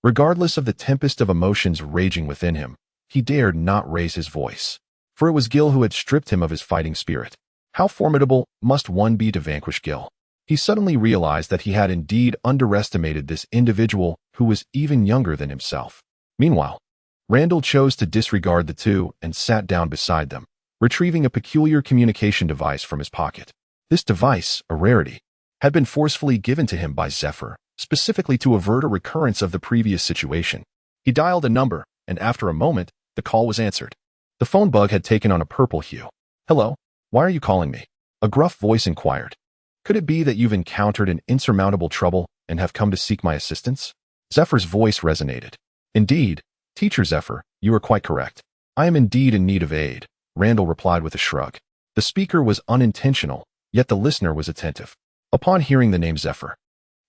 regardless of the tempest of emotions raging within him, he dared not raise his voice. For it was Gil who had stripped him of his fighting spirit. How formidable must one be to vanquish Gil? He suddenly realized that he had indeed underestimated this individual who was even younger than himself. Meanwhile, Randall chose to disregard the two and sat down beside them, retrieving a peculiar communication device from his pocket. This device, a rarity, had been forcefully given to him by Zephyr, specifically to avert a recurrence of the previous situation. He dialed a number, and after a moment, the call was answered. The phone bug had taken on a purple hue. Hello? Why are you calling me? A gruff voice inquired. Could it be that you've encountered an insurmountable trouble and have come to seek my assistance? Zephyr's voice resonated. Indeed, Teacher Zephyr, you are quite correct. I am indeed in need of aid, Randall replied with a shrug. The speaker was unintentional, yet the listener was attentive. Upon hearing the name Zephyr,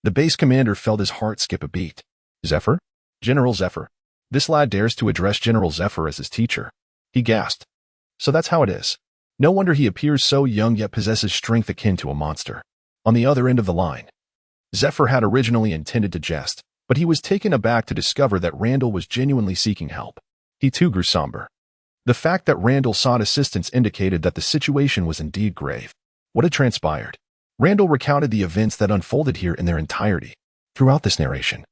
the base commander felt his heart skip a beat. Zephyr? General Zephyr. This lad dares to address General Zephyr as his teacher. He gasped. So that's how it is. No wonder he appears so young yet possesses strength akin to a monster. On the other end of the line, Zephyr had originally intended to jest, but he was taken aback to discover that Randall was genuinely seeking help. He too grew somber. The fact that Randall sought assistance indicated that the situation was indeed grave. What had transpired? Randall recounted the events that unfolded here in their entirety. Throughout this narration,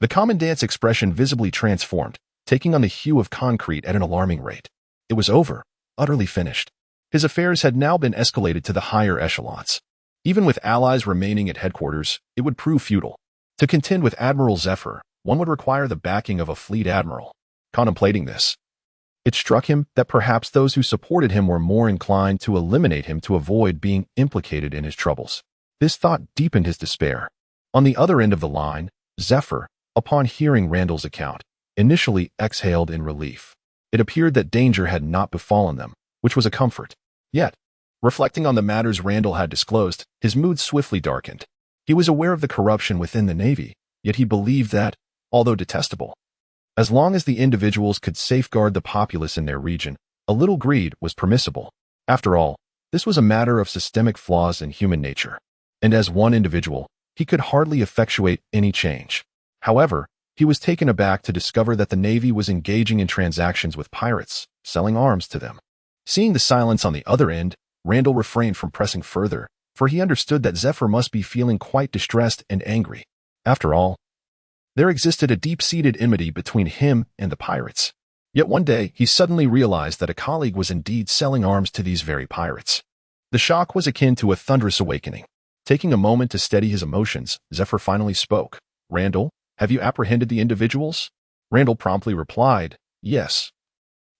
the commandant's expression visibly transformed, taking on the hue of concrete at an alarming rate. It was over, utterly finished. His affairs had now been escalated to the higher echelons. Even with allies remaining at headquarters, it would prove futile. To contend with Admiral Zephyr, one would require the backing of a fleet admiral. Contemplating this, it struck him that perhaps those who supported him were more inclined to eliminate him to avoid being implicated in his troubles. This thought deepened his despair. On the other end of the line, Zephyr, upon hearing Randall's account, initially exhaled in relief. It appeared that danger had not befallen them, which was a comfort. Yet, reflecting on the matters Randall had disclosed, his mood swiftly darkened. He was aware of the corruption within the Navy, yet he believed that, although detestable, as long as the individuals could safeguard the populace in their region, a little greed was permissible. After all, this was a matter of systemic flaws in human nature, and as one individual, he could hardly effectuate any change. However, he was taken aback to discover that the Navy was engaging in transactions with pirates, selling arms to them. Seeing the silence on the other end, Randall refrained from pressing further, for he understood that Zephyr must be feeling quite distressed and angry. After all, there existed a deep-seated enmity between him and the pirates. Yet one day, he suddenly realized that a colleague was indeed selling arms to these very pirates. The shock was akin to a thunderous awakening. Taking a moment to steady his emotions, Zephyr finally spoke. Randall, have you apprehended the individuals? Randall promptly replied, yes.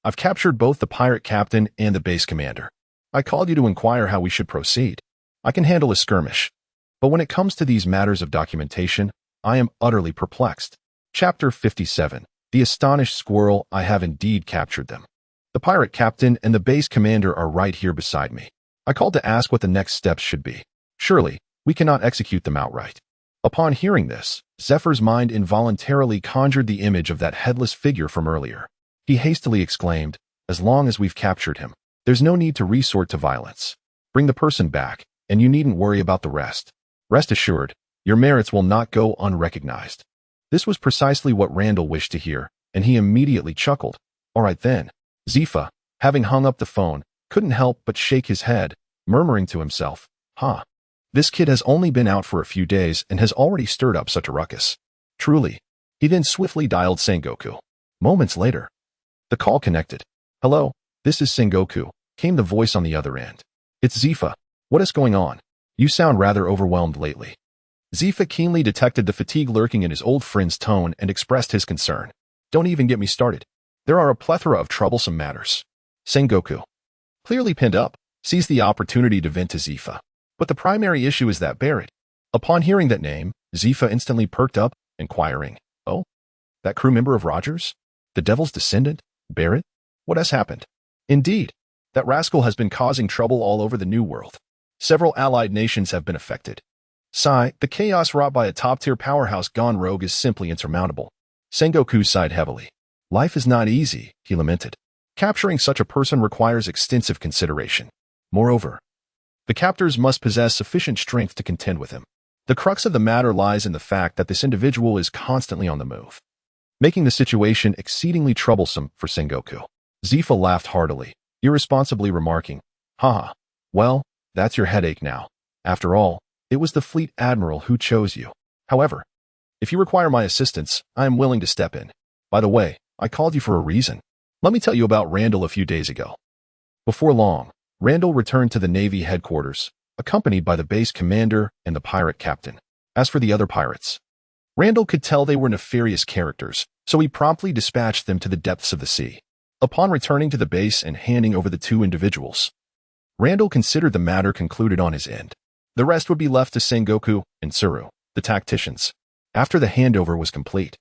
I've captured both the pirate captain and the base commander. I called you to inquire how we should proceed. I can handle a skirmish. But when it comes to these matters of documentation, I am utterly perplexed. Chapter 57. The astonished squirrel. I have indeed captured them. The pirate captain and the base commander are right here beside me. I called to ask what the next steps should be. Surely, we cannot execute them outright. Upon hearing this, Zephyr's mind involuntarily conjured the image of that headless figure from earlier. He hastily exclaimed, as long as we've captured him, there's no need to resort to violence. Bring the person back, and you needn't worry about the rest. Rest assured, your merits will not go unrecognized. This was precisely what Randall wished to hear, and he immediately chuckled. All right then. Zephyr, having hung up the phone, couldn't help but shake his head, murmuring to himself, this kid has only been out for a few days and has already stirred up such a ruckus. Truly. He then swiftly dialed Sengoku. Moments later, the call connected. Hello, this is Sengoku, came the voice on the other end. It's Zephyr. What is going on? You sound rather overwhelmed lately. Zephyr keenly detected the fatigue lurking in his old friend's tone and expressed his concern. Don't even get me started. There are a plethora of troublesome matters. Sengoku, clearly pinned up, seized the opportunity to vent to Zephyr. But the primary issue is that Barrett. Upon hearing that name, Zephyr instantly perked up, inquiring, oh, that crew member of Rogers? The Devil's descendant? Barrett? What has happened? Indeed, that rascal has been causing trouble all over the New World. Several allied nations have been affected. Sigh, the chaos wrought by a top-tier powerhouse gone rogue is simply insurmountable. Sengoku sighed heavily. Life is not easy, he lamented. Capturing such a person requires extensive consideration. Moreover, the captors must possess sufficient strength to contend with him. The crux of the matter lies in the fact that this individual is constantly on the move, making the situation exceedingly troublesome for Sengoku. Zephyr laughed heartily, irresponsibly remarking, haha, well, that's your headache now. After all, it was the fleet admiral who chose you. However, if you require my assistance, I am willing to step in. By the way, I called you for a reason. Let me tell you about Randall a few days ago. Before long, Randall returned to the Navy headquarters, accompanied by the base commander and the pirate captain. As for the other pirates, Randall could tell they were nefarious characters, so he promptly dispatched them to the depths of the sea. Upon returning to the base and handing over the two individuals, Randall considered the matter concluded on his end. The rest would be left to Sengoku and Tsuru, the tacticians. After the handover was complete,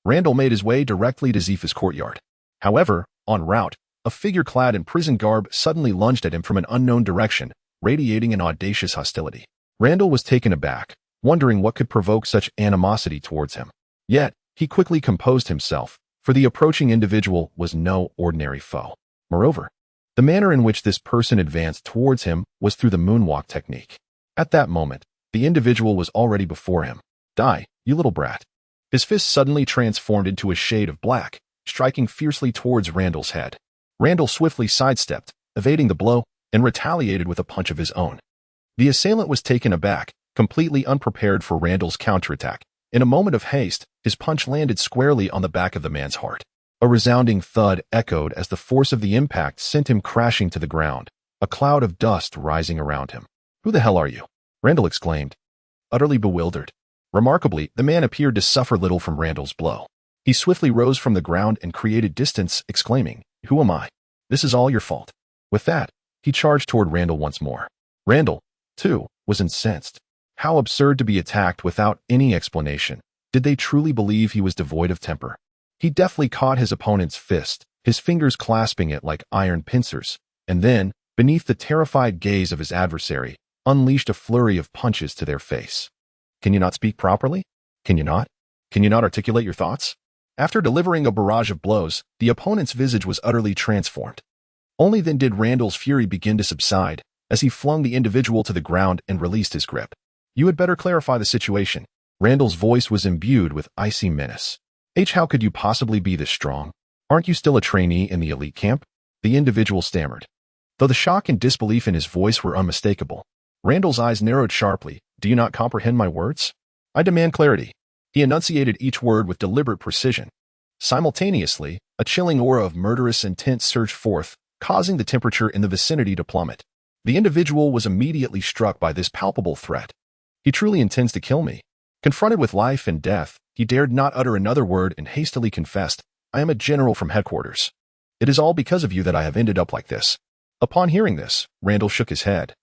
Randall made his way directly to Zephyr's courtyard. However, en route, a figure clad in prison garb suddenly lunged at him from an unknown direction, radiating an audacious hostility. Randall was taken aback, wondering what could provoke such animosity towards him. Yet, he quickly composed himself, for the approaching individual was no ordinary foe. Moreover, the manner in which this person advanced towards him was through the moonwalk technique. At that moment, the individual was already before him. Die, you little brat. His fist suddenly transformed into a shade of black, striking fiercely towards Randall's head. Randall swiftly sidestepped, evading the blow, and retaliated with a punch of his own. The assailant was taken aback, completely unprepared for Randall's counterattack. In a moment of haste, his punch landed squarely on the back of the man's heart. A resounding thud echoed as the force of the impact sent him crashing to the ground, a cloud of dust rising around him. Who the hell are you? Randall exclaimed, utterly bewildered. Remarkably, the man appeared to suffer little from Randall's blow. He swiftly rose from the ground and created distance, exclaiming, Who am I? This is all your fault. With that, he charged toward Randall once more. Randall, too, was incensed. How absurd to be attacked without any explanation. Did they truly believe he was devoid of temper? He deftly caught his opponent's fist, his fingers clasping it like iron pincers, and then, beneath the terrified gaze of his adversary, unleashed a flurry of punches to their face. Can you not speak properly? Can you not? Can you not articulate your thoughts? After delivering a barrage of blows, the opponent's visage was utterly transformed. Only then did Randall's fury begin to subside, as he flung the individual to the ground and released his grip. You had better clarify the situation. Randall's voice was imbued with icy menace. How could you possibly be this strong? Aren't you still a trainee in the elite camp? The individual stammered. Though the shock and disbelief in his voice were unmistakable, Randall's eyes narrowed sharply. Do you not comprehend my words? I demand clarity. He enunciated each word with deliberate precision. Simultaneously, a chilling aura of murderous intent surged forth, causing the temperature in the vicinity to plummet. The individual was immediately struck by this palpable threat. He truly intends to kill me. Confronted with life and death, he dared not utter another word and hastily confessed, I am a general from headquarters. It is all because of you that I have ended up like this. Upon hearing this, Randall shook his head.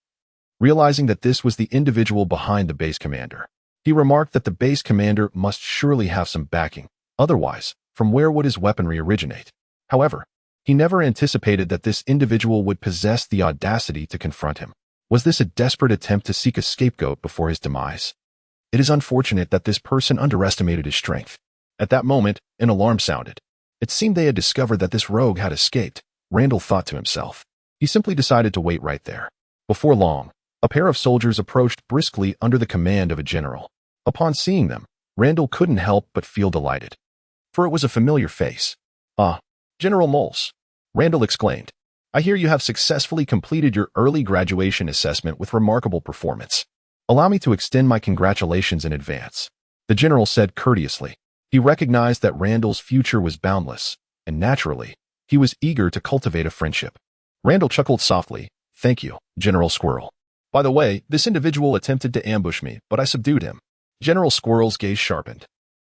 Realizing that this was the individual behind the base commander, he remarked that the base commander must surely have some backing. Otherwise, from where would his weaponry originate? However, he never anticipated that this individual would possess the audacity to confront him. Was this a desperate attempt to seek a scapegoat before his demise? It is unfortunate that this person underestimated his strength. At that moment, an alarm sounded. It seemed they had discovered that this rogue had escaped. Randall thought to himself. He simply decided to wait right there. Before long, a pair of soldiers approached briskly under the command of a general. Upon seeing them, Randall couldn't help but feel delighted. For it was a familiar face. Ah, General Moles, Randall exclaimed. I hear you have successfully completed your early graduation assessment with remarkable performance. Allow me to extend my congratulations in advance. The general said courteously. He recognized that Randall's future was boundless, and naturally, he was eager to cultivate a friendship. Randall chuckled softly. Thank you, General Squirrel. By the way, this individual attempted to ambush me, but I subdued him. General Squirrel's gaze sharpened.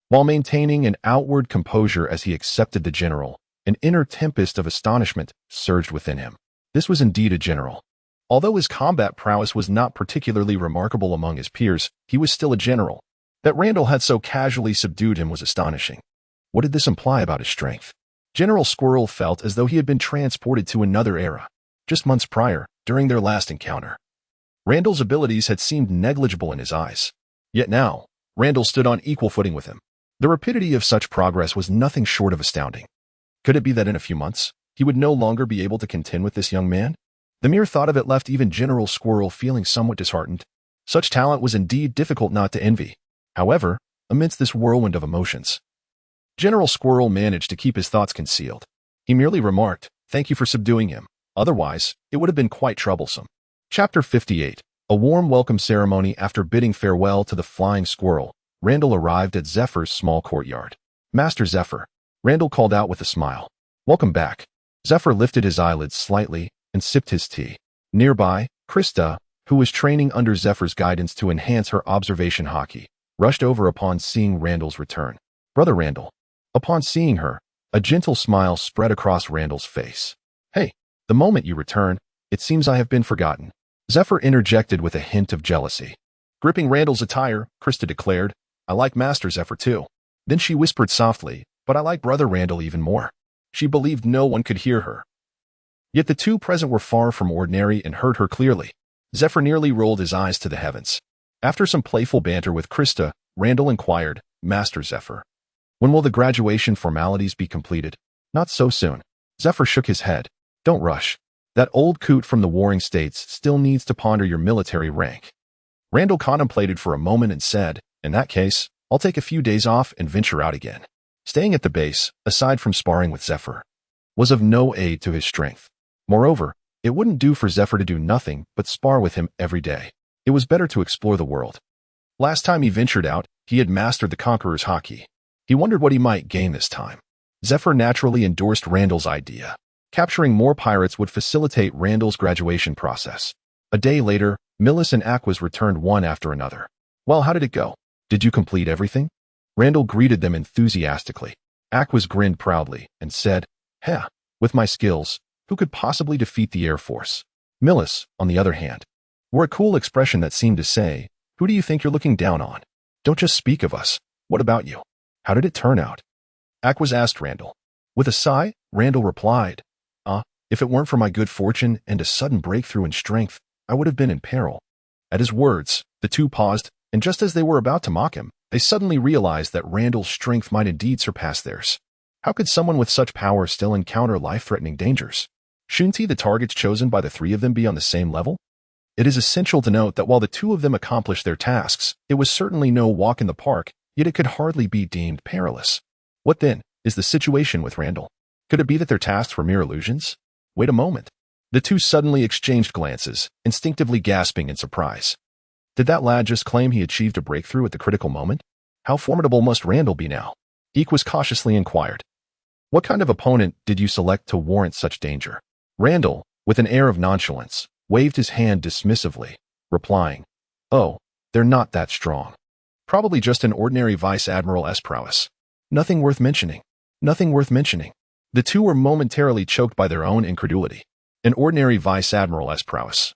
While maintaining an outward composure as he accepted the general, an inner tempest of astonishment surged within him. This was indeed a general. Although his combat prowess was not particularly remarkable among his peers, he was still a general. That Randall had so casually subdued him was astonishing. What did this imply about his strength? General Squirrel felt as though he had been transported to another era, just months prior, during their last encounter. Randall's abilities had seemed negligible in his eyes. Yet now, Randall stood on equal footing with him. The rapidity of such progress was nothing short of astounding. Could it be that in a few months, he would no longer be able to contend with this young man? The mere thought of it left even General Squirrel feeling somewhat disheartened. Such talent was indeed difficult not to envy. However, amidst this whirlwind of emotions, General Squirrel managed to keep his thoughts concealed. He merely remarked, thank you for subduing him. Otherwise, it would have been quite troublesome. Chapter 58. A warm welcome ceremony. After bidding farewell to the flying squirrel, Randall arrived at Zephyr's small courtyard. Master Zephyr, Randall called out with a smile. Welcome back. Zephyr lifted his eyelids slightly and sipped his tea. Nearby, Krista, who was training under Zephyr's guidance to enhance her observation haki, rushed over upon seeing Randall's return. Brother Randall. Upon seeing her, a gentle smile spread across Randall's face. Hey, the moment you return, it seems I have been forgotten. Zephyr interjected with a hint of jealousy. Gripping Randall's attire, Krista declared, I like Master Zephyr too. Then she whispered softly, but I like Brother Randall even more. She believed no one could hear her. Yet the two present were far from ordinary and heard her clearly. Zephyr nearly rolled his eyes to the heavens. After some playful banter with Krista, Randall inquired, Master Zephyr, when will the graduation formalities be completed? Not so soon. Zephyr shook his head. Don't rush. That old coot from the warring states still needs to ponder your military rank. Randall contemplated for a moment and said, in that case, I'll take a few days off and venture out again. Staying at the base, aside from sparring with Zephyr, was of no aid to his strength. Moreover, it wouldn't do for Zephyr to do nothing but spar with him every day. It was better to explore the world. Last time he ventured out, he had mastered the Conqueror's Haki. He wondered what he might gain this time. Zephyr naturally endorsed Randall's idea. Capturing more pirates would facilitate Randall's graduation process. A day later, Millis and Aquas returned one after another. Well, how did it go? Did you complete everything? Randall greeted them enthusiastically. Aquas grinned proudly and said, Heh, with my skills, who could possibly defeat the Air Force? Millis, on the other hand, wore a cool expression that seemed to say, who do you think you're looking down on? Don't just speak of us. What about you? How did it turn out? Aquas asked Randall. With a sigh, Randall replied, if it weren't for my good fortune and a sudden breakthrough in strength, I would have been in peril. At his words, the two paused, and just as they were about to mock him, they suddenly realized that Randall's strength might indeed surpass theirs. How could someone with such power still encounter life-threatening dangers? Shouldn't the targets chosen by the three of them be on the same level? It is essential to note that while the two of them accomplished their tasks, it was certainly no walk in the park, yet it could hardly be deemed perilous. What then is the situation with Randall? Could it be that their tasks were mere illusions? Wait a moment. The two suddenly exchanged glances, instinctively gasping in surprise. Did that lad just claim he achieved a breakthrough at the critical moment? How formidable must Randall be now? Equus cautiously inquired. What kind of opponent did you select to warrant such danger? Randall, with an air of nonchalance, waved his hand dismissively, replying, "Oh, they're not that strong. Probably just an ordinary Vice Admiral's prowess. Nothing worth mentioning. Nothing worth mentioning." The two were momentarily choked by their own incredulity. An ordinary Vice Admiral's prowess,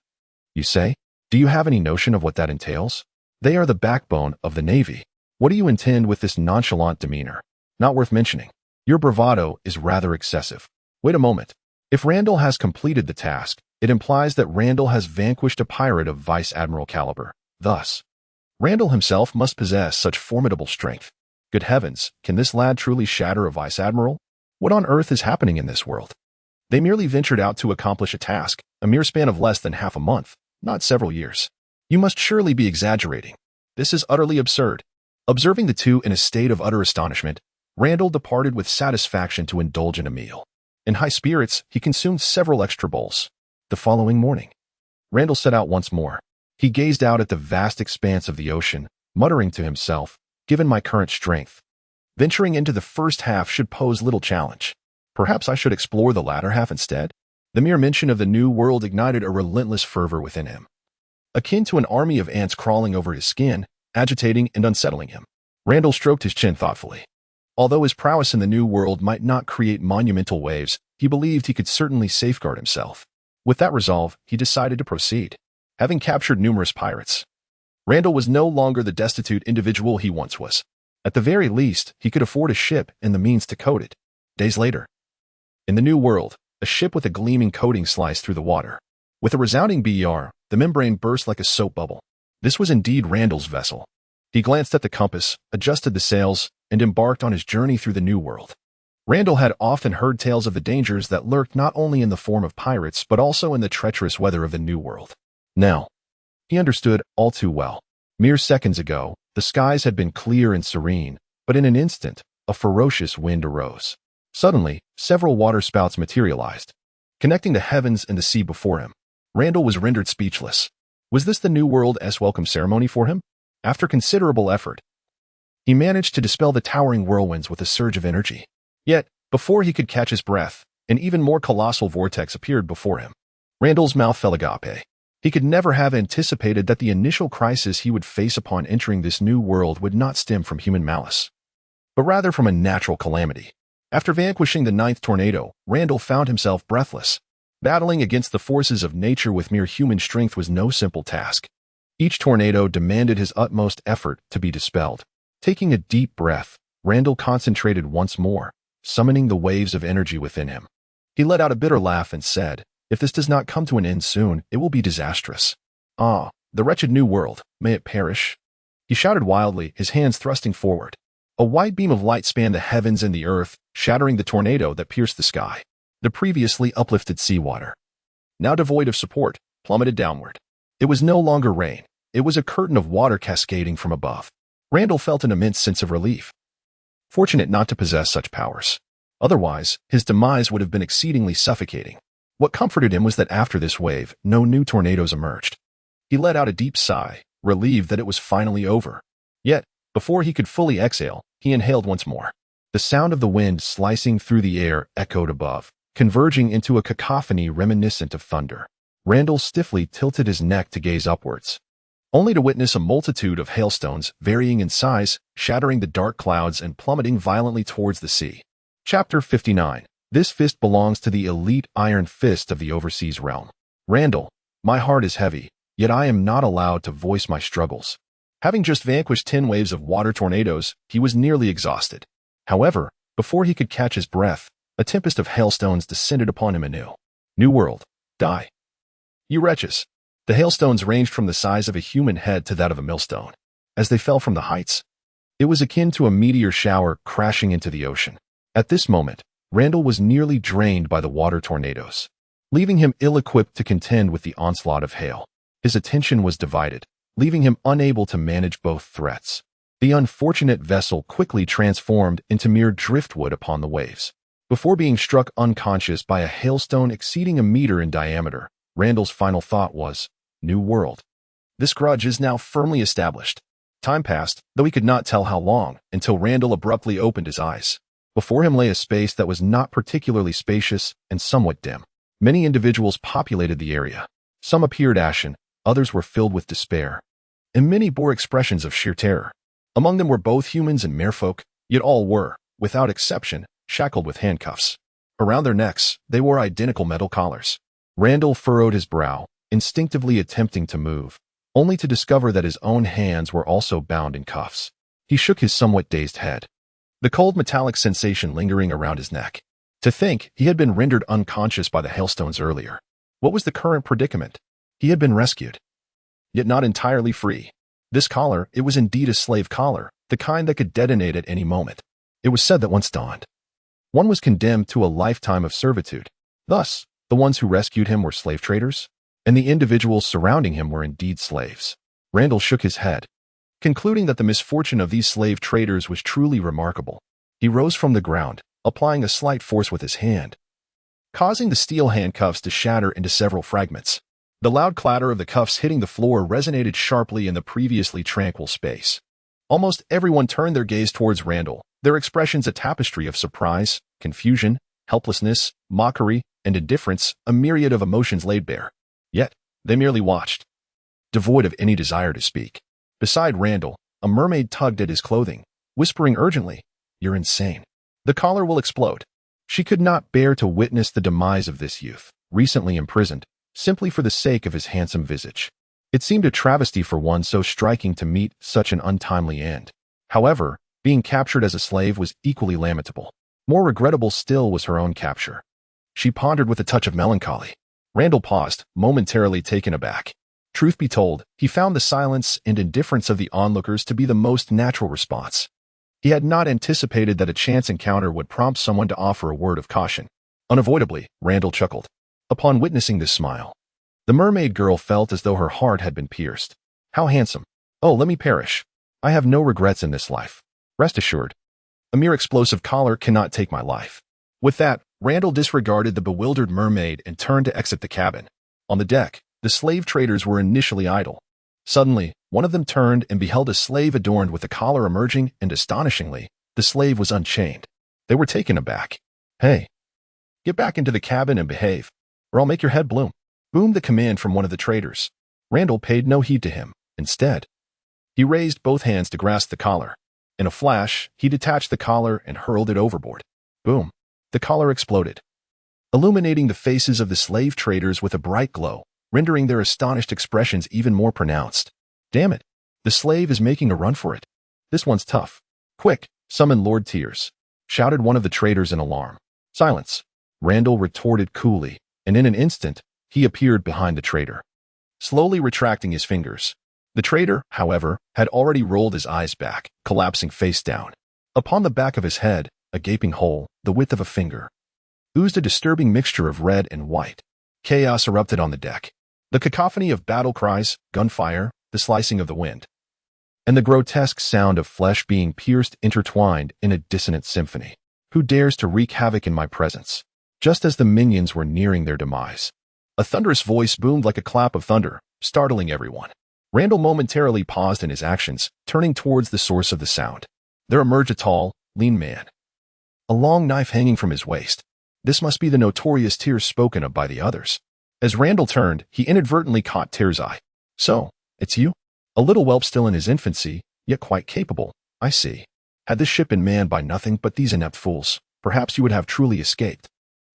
you say? Do you have any notion of what that entails? They are the backbone of the Navy. What do you intend with this nonchalant demeanor? Not worth mentioning. Your bravado is rather excessive. Wait a moment. If Randall has completed the task, it implies that Randall has vanquished a pirate of Vice Admiral caliber. Thus, Randall himself must possess such formidable strength. Good heavens, can this lad truly shatter a Vice Admiral? What on earth is happening in this world? They merely ventured out to accomplish a task, a mere span of less than half a month, not several years. You must surely be exaggerating. This is utterly absurd. Observing the two in a state of utter astonishment, Randall departed with satisfaction to indulge in a meal. In high spirits, he consumed several extra bowls. The following morning, Randall set out once more. He gazed out at the vast expanse of the ocean, muttering to himself, "Given my current strength, venturing into the first half should pose little challenge. Perhaps I should explore the latter half instead." The mere mention of the new world ignited a relentless fervor within him, akin to an army of ants crawling over his skin, agitating and unsettling him. Randall stroked his chin thoughtfully. Although his prowess in the new world might not create monumental waves, he believed he could certainly safeguard himself. With that resolve, he decided to proceed. Having captured numerous pirates, Randall was no longer the destitute individual he once was. At the very least, he could afford a ship and the means to coat it. Days later, in the new world, a ship with a gleaming coating sliced through the water. With a resounding BR, the membrane burst like a soap bubble. This was indeed Randall's vessel. He glanced at the compass, adjusted the sails, and embarked on his journey through the new world. Randall had often heard tales of the dangers that lurked not only in the form of pirates but also in the treacherous weather of the new world. Now, he understood all too well. Mere seconds ago, the skies had been clear and serene, but in an instant, a ferocious wind arose. Suddenly, several waterspouts materialized, connecting the heavens and the sea before him. Randall was rendered speechless. Was this the New World's welcome ceremony for him? After considerable effort, he managed to dispel the towering whirlwinds with a surge of energy. Yet, before he could catch his breath, an even more colossal vortex appeared before him. Randall's mouth fell agape. He could never have anticipated that the initial crisis he would face upon entering this new world would not stem from human malice, but rather from a natural calamity. After vanquishing the 9th tornado, Randall found himself breathless. Battling against the forces of nature with mere human strength was no simple task. Each tornado demanded his utmost effort to be dispelled. Taking a deep breath, Randall concentrated once more, summoning the waves of energy within him. He let out a bitter laugh and said, "If this does not come to an end soon, it will be disastrous. Ah, the wretched new world, may it perish." He shouted wildly, his hands thrusting forward. A wide beam of light spanned the heavens and the earth, shattering the tornado that pierced the sky. The previously uplifted seawater, now devoid of support, plummeted downward. It was no longer rain. It was a curtain of water cascading from above. Randall felt an immense sense of relief. Fortunate not to possess such powers. Otherwise, his demise would have been exceedingly suffocating. What comforted him was that after this wave, no new tornadoes emerged. He let out a deep sigh, relieved that it was finally over. Yet, before he could fully exhale, he inhaled once more. The sound of the wind slicing through the air echoed above, converging into a cacophony reminiscent of thunder. Randall stiffly tilted his neck to gaze upwards, only to witness a multitude of hailstones varying in size, shattering the dark clouds and plummeting violently towards the sea. Chapter 59. This fist belongs to the elite iron fist of the overseas realm. Randall, my heart is heavy, yet I am not allowed to voice my struggles. Having just vanquished 10 waves of water tornadoes, he was nearly exhausted. However, before he could catch his breath, a tempest of hailstones descended upon him anew. New world, die. You wretches. The hailstones ranged from the size of a human head to that of a millstone. As they fell from the heights, it was akin to a meteor shower crashing into the ocean. At this moment, Randall was nearly drained by the water tornadoes, leaving him ill-equipped to contend with the onslaught of hail. His attention was divided, leaving him unable to manage both threats. The unfortunate vessel quickly transformed into mere driftwood upon the waves. Before being struck unconscious by a hailstone exceeding a meter in diameter, Randall's final thought was, New world. This grudge is now firmly established. Time passed, though he could not tell how long, until Randall abruptly opened his eyes. Before him lay a space that was not particularly spacious and somewhat dim. Many individuals populated the area. Some appeared ashen, others were filled with despair, and many bore expressions of sheer terror. Among them were both humans and merfolk, yet all were, without exception, shackled with handcuffs. Around their necks, they wore identical metal collars. Randall furrowed his brow, instinctively attempting to move, only to discover that his own hands were also bound in cuffs. He shook his somewhat dazed head, the cold metallic sensation lingering around his neck. To think he had been rendered unconscious by the hailstones earlier. What was the current predicament? He had been rescued, yet not entirely free. This collar, it was indeed a slave collar, the kind that could detonate at any moment. It was said that once donned, one was condemned to a lifetime of servitude. Thus, the ones who rescued him were slave traders, and the individuals surrounding him were indeed slaves. Randall shook his head, concluding that the misfortune of these slave traders was truly remarkable. He rose from the ground, applying a slight force with his hand, causing the steel handcuffs to shatter into several fragments. The loud clatter of the cuffs hitting the floor resonated sharply in the previously tranquil space. Almost everyone turned their gaze towards Randall, their expressions a tapestry of surprise, confusion, helplessness, mockery, and indifference, a myriad of emotions laid bare. Yet, they merely watched, devoid of any desire to speak. Beside Randall, a mermaid tugged at his clothing, whispering urgently, "You're insane. The collar will explode." She could not bear to witness the demise of this youth, recently imprisoned, simply for the sake of his handsome visage. It seemed a travesty for one so striking to meet such an untimely end. However, being captured as a slave was equally lamentable. More regrettable still was her own capture. She pondered with a touch of melancholy. Randall paused, momentarily taken aback. Truth be told, he found the silence and indifference of the onlookers to be the most natural response. He had not anticipated that a chance encounter would prompt someone to offer a word of caution. Unavoidably, Randall chuckled. Upon witnessing this smile, the mermaid girl felt as though her heart had been pierced. How handsome. Oh, let me perish. I have no regrets in this life. Rest assured, a mere explosive collar cannot take my life. With that, Randall disregarded the bewildered mermaid and turned to exit the cabin. On the deck, the slave traders were initially idle. Suddenly, one of them turned and beheld a slave adorned with a collar emerging, and astonishingly, the slave was unchained. They were taken aback. "Hey, get back into the cabin and behave, or I'll make your head bloom," boomed the command from one of the traders. Randall paid no heed to him. Instead, he raised both hands to grasp the collar. In a flash, he detached the collar and hurled it overboard. Boom. The collar exploded, illuminating the faces of the slave traders with a bright glow, rendering their astonished expressions even more pronounced. "Damn it. The slave is making a run for it. This one's tough. Quick, summon Lord Tears," shouted one of the traders in alarm. "Silence," Randall retorted coolly, and in an instant, he appeared behind the trader, slowly retracting his fingers. The trader, however, had already rolled his eyes back, collapsing face down. Upon the back of his head, a gaping hole, the width of a finger, oozed a disturbing mixture of red and white. Chaos erupted on the deck. The cacophony of battle cries, gunfire, the slicing of the wind, and the grotesque sound of flesh being pierced intertwined in a dissonant symphony. Who dares to wreak havoc in my presence? Just as the minions were nearing their demise, a thunderous voice boomed like a clap of thunder, startling everyone. Randall momentarily paused in his actions, turning towards the source of the sound. There emerged a tall, lean man, a long knife hanging from his waist. This must be the notorious Tears spoken of by the others. As Randall turned, he inadvertently caught Tears' eye. "So, it's you? A little whelp still in his infancy, yet quite capable, I see. Had this ship been manned by nothing but these inept fools, perhaps you would have truly escaped.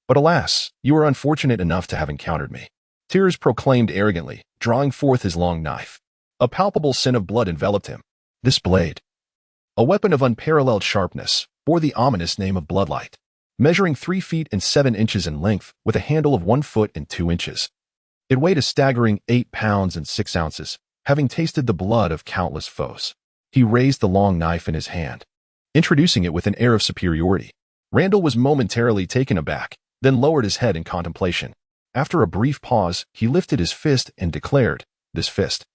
But alas, you were unfortunate enough to have encountered me," Tears proclaimed arrogantly, drawing forth his long knife. A palpable scent of blood enveloped him. This blade, a weapon of unparalleled sharpness, bore the ominous name of Bloodlight. Measuring 3 feet and 7 inches in length, with a handle of 1 foot and 2 inches. It weighed a staggering 8 pounds and 6 ounces, having tasted the blood of countless foes. He raised the long knife in his hand, introducing it with an air of superiority. Randall was momentarily taken aback, then lowered his head in contemplation. After a brief pause, he lifted his fist and declared, "This fist,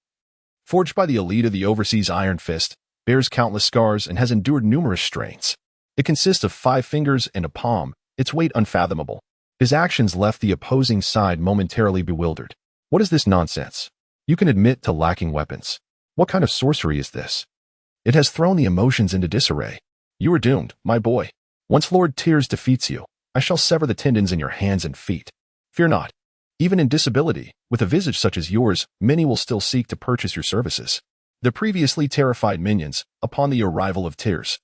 forged by the elite of the overseas Iron Fist, bears countless scars and has endured numerous strains. It consists of 5 fingers and a palm, its weight unfathomable." His actions left the opposing side momentarily bewildered. What is this nonsense? You can admit to lacking weapons. What kind of sorcery is this? It has thrown the emotions into disarray. You are doomed, my boy. Once Lord Tears defeats you, I shall sever the tendons in your hands and feet. Fear not. Even in disability, with a visage such as yours, many will still seek to purchase your services. The previously terrified minions, upon the arrival of Tears,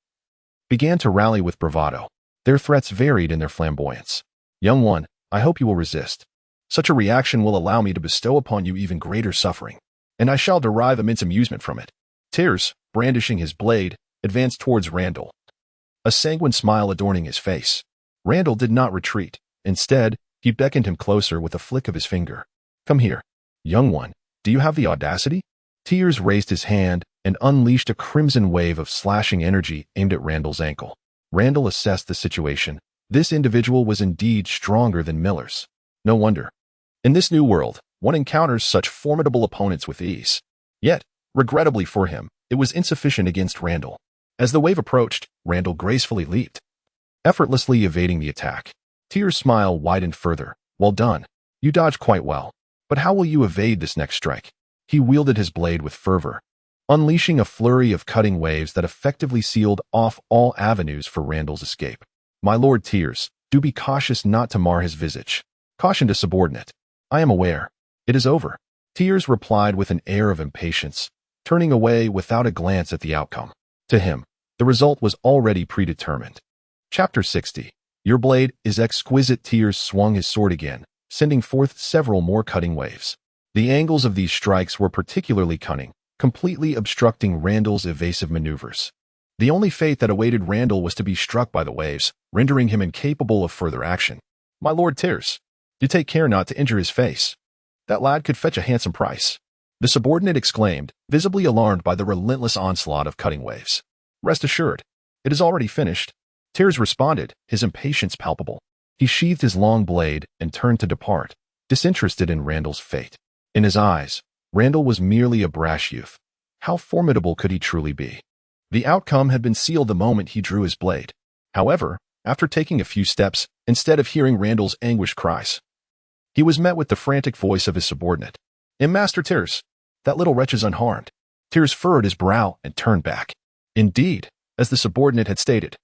began to rally with bravado. Their threats varied in their flamboyance. Young one, I hope you will resist. Such a reaction will allow me to bestow upon you even greater suffering, and I shall derive immense amusement from it. Tears, brandishing his blade, advanced towards Randall, a sanguine smile adorning his face. Randall did not retreat. Instead, he beckoned him closer with a flick of his finger. Come here. Young one, do you have the audacity? Tears raised his hand and unleashed a crimson wave of slashing energy aimed at Randall's ankle. Randall assessed the situation. This individual was indeed stronger than Miller's. No wonder. In this new world, one encounters such formidable opponents with ease. Yet, regrettably for him, it was insufficient against Randall. As the wave approached, Randall gracefully leaped, effortlessly evading the attack. Tears' smile widened further. Well done. You dodged quite well. But how will you evade this next strike? He wielded his blade with fervor, unleashing a flurry of cutting waves that effectively sealed off all avenues for Randall's escape. My lord Tears, do be cautious not to mar his visage. Cautioned a subordinate. I am aware. It is over. Tears replied with an air of impatience, turning away without a glance at the outcome. To him, the result was already predetermined. Chapter 60. Your blade is exquisite. Tears swung his sword again, sending forth several more cutting waves. The angles of these strikes were particularly cunning, completely obstructing Randall's evasive maneuvers. The only fate that awaited Randall was to be struck by the waves, rendering him incapable of further action. My lord Tears, do take care not to injure his face. That lad could fetch a handsome price. The subordinate exclaimed, visibly alarmed by the relentless onslaught of cutting waves. Rest assured, it is already finished. Tears responded, his impatience palpable. He sheathed his long blade and turned to depart, disinterested in Randall's fate. In his eyes, Randall was merely a brash youth. How formidable could he truly be? The outcome had been sealed the moment he drew his blade. However, after taking a few steps, instead of hearing Randall's anguished cries, he was met with the frantic voice of his subordinate. Master Tears, that little wretch is unharmed. Tears furrowed his brow and turned back. Indeed, as the subordinate had stated,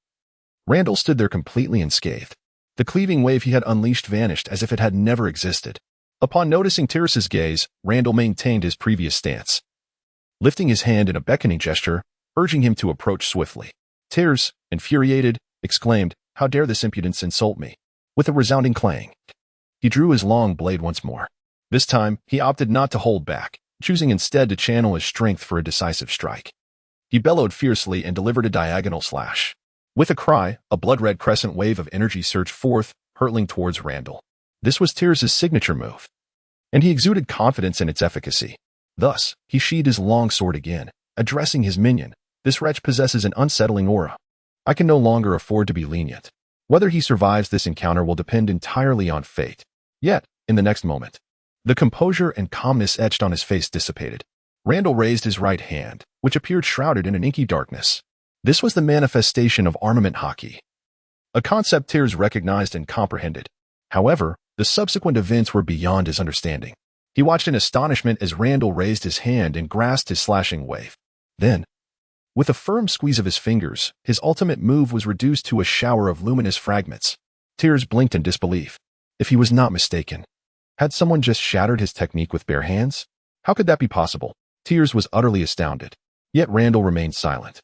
Randall stood there completely unscathed. The cleaving wave he had unleashed vanished as if it had never existed. Upon noticing Tears' gaze, Randall maintained his previous stance, lifting his hand in a beckoning gesture, urging him to approach swiftly. Tears, infuriated, exclaimed, How dare this impudence insult me? With a resounding clang, he drew his long blade once more. This time, he opted not to hold back, choosing instead to channel his strength for a decisive strike. He bellowed fiercely and delivered a diagonal slash. With a cry, a blood-red crescent wave of energy surged forth, hurtling towards Randall. This was Tears' signature move, and he exuded confidence in its efficacy. Thus, he sheathed his long sword again, addressing his minion. This wretch possesses an unsettling aura. I can no longer afford to be lenient. Whether he survives this encounter will depend entirely on fate. Yet, in the next moment, the composure and calmness etched on his face dissipated. Randall raised his right hand, which appeared shrouded in an inky darkness. This was the manifestation of armament Haki, a concept Tears recognized and comprehended. However, the subsequent events were beyond his understanding. He watched in astonishment as Randall raised his hand and grasped his slashing wave. Then, with a firm squeeze of his fingers, his ultimate move was reduced to a shower of luminous fragments. Tears blinked in disbelief. If he was not mistaken, had someone just shattered his technique with bare hands? How could that be possible? Tears was utterly astounded. Yet Randall remained silent,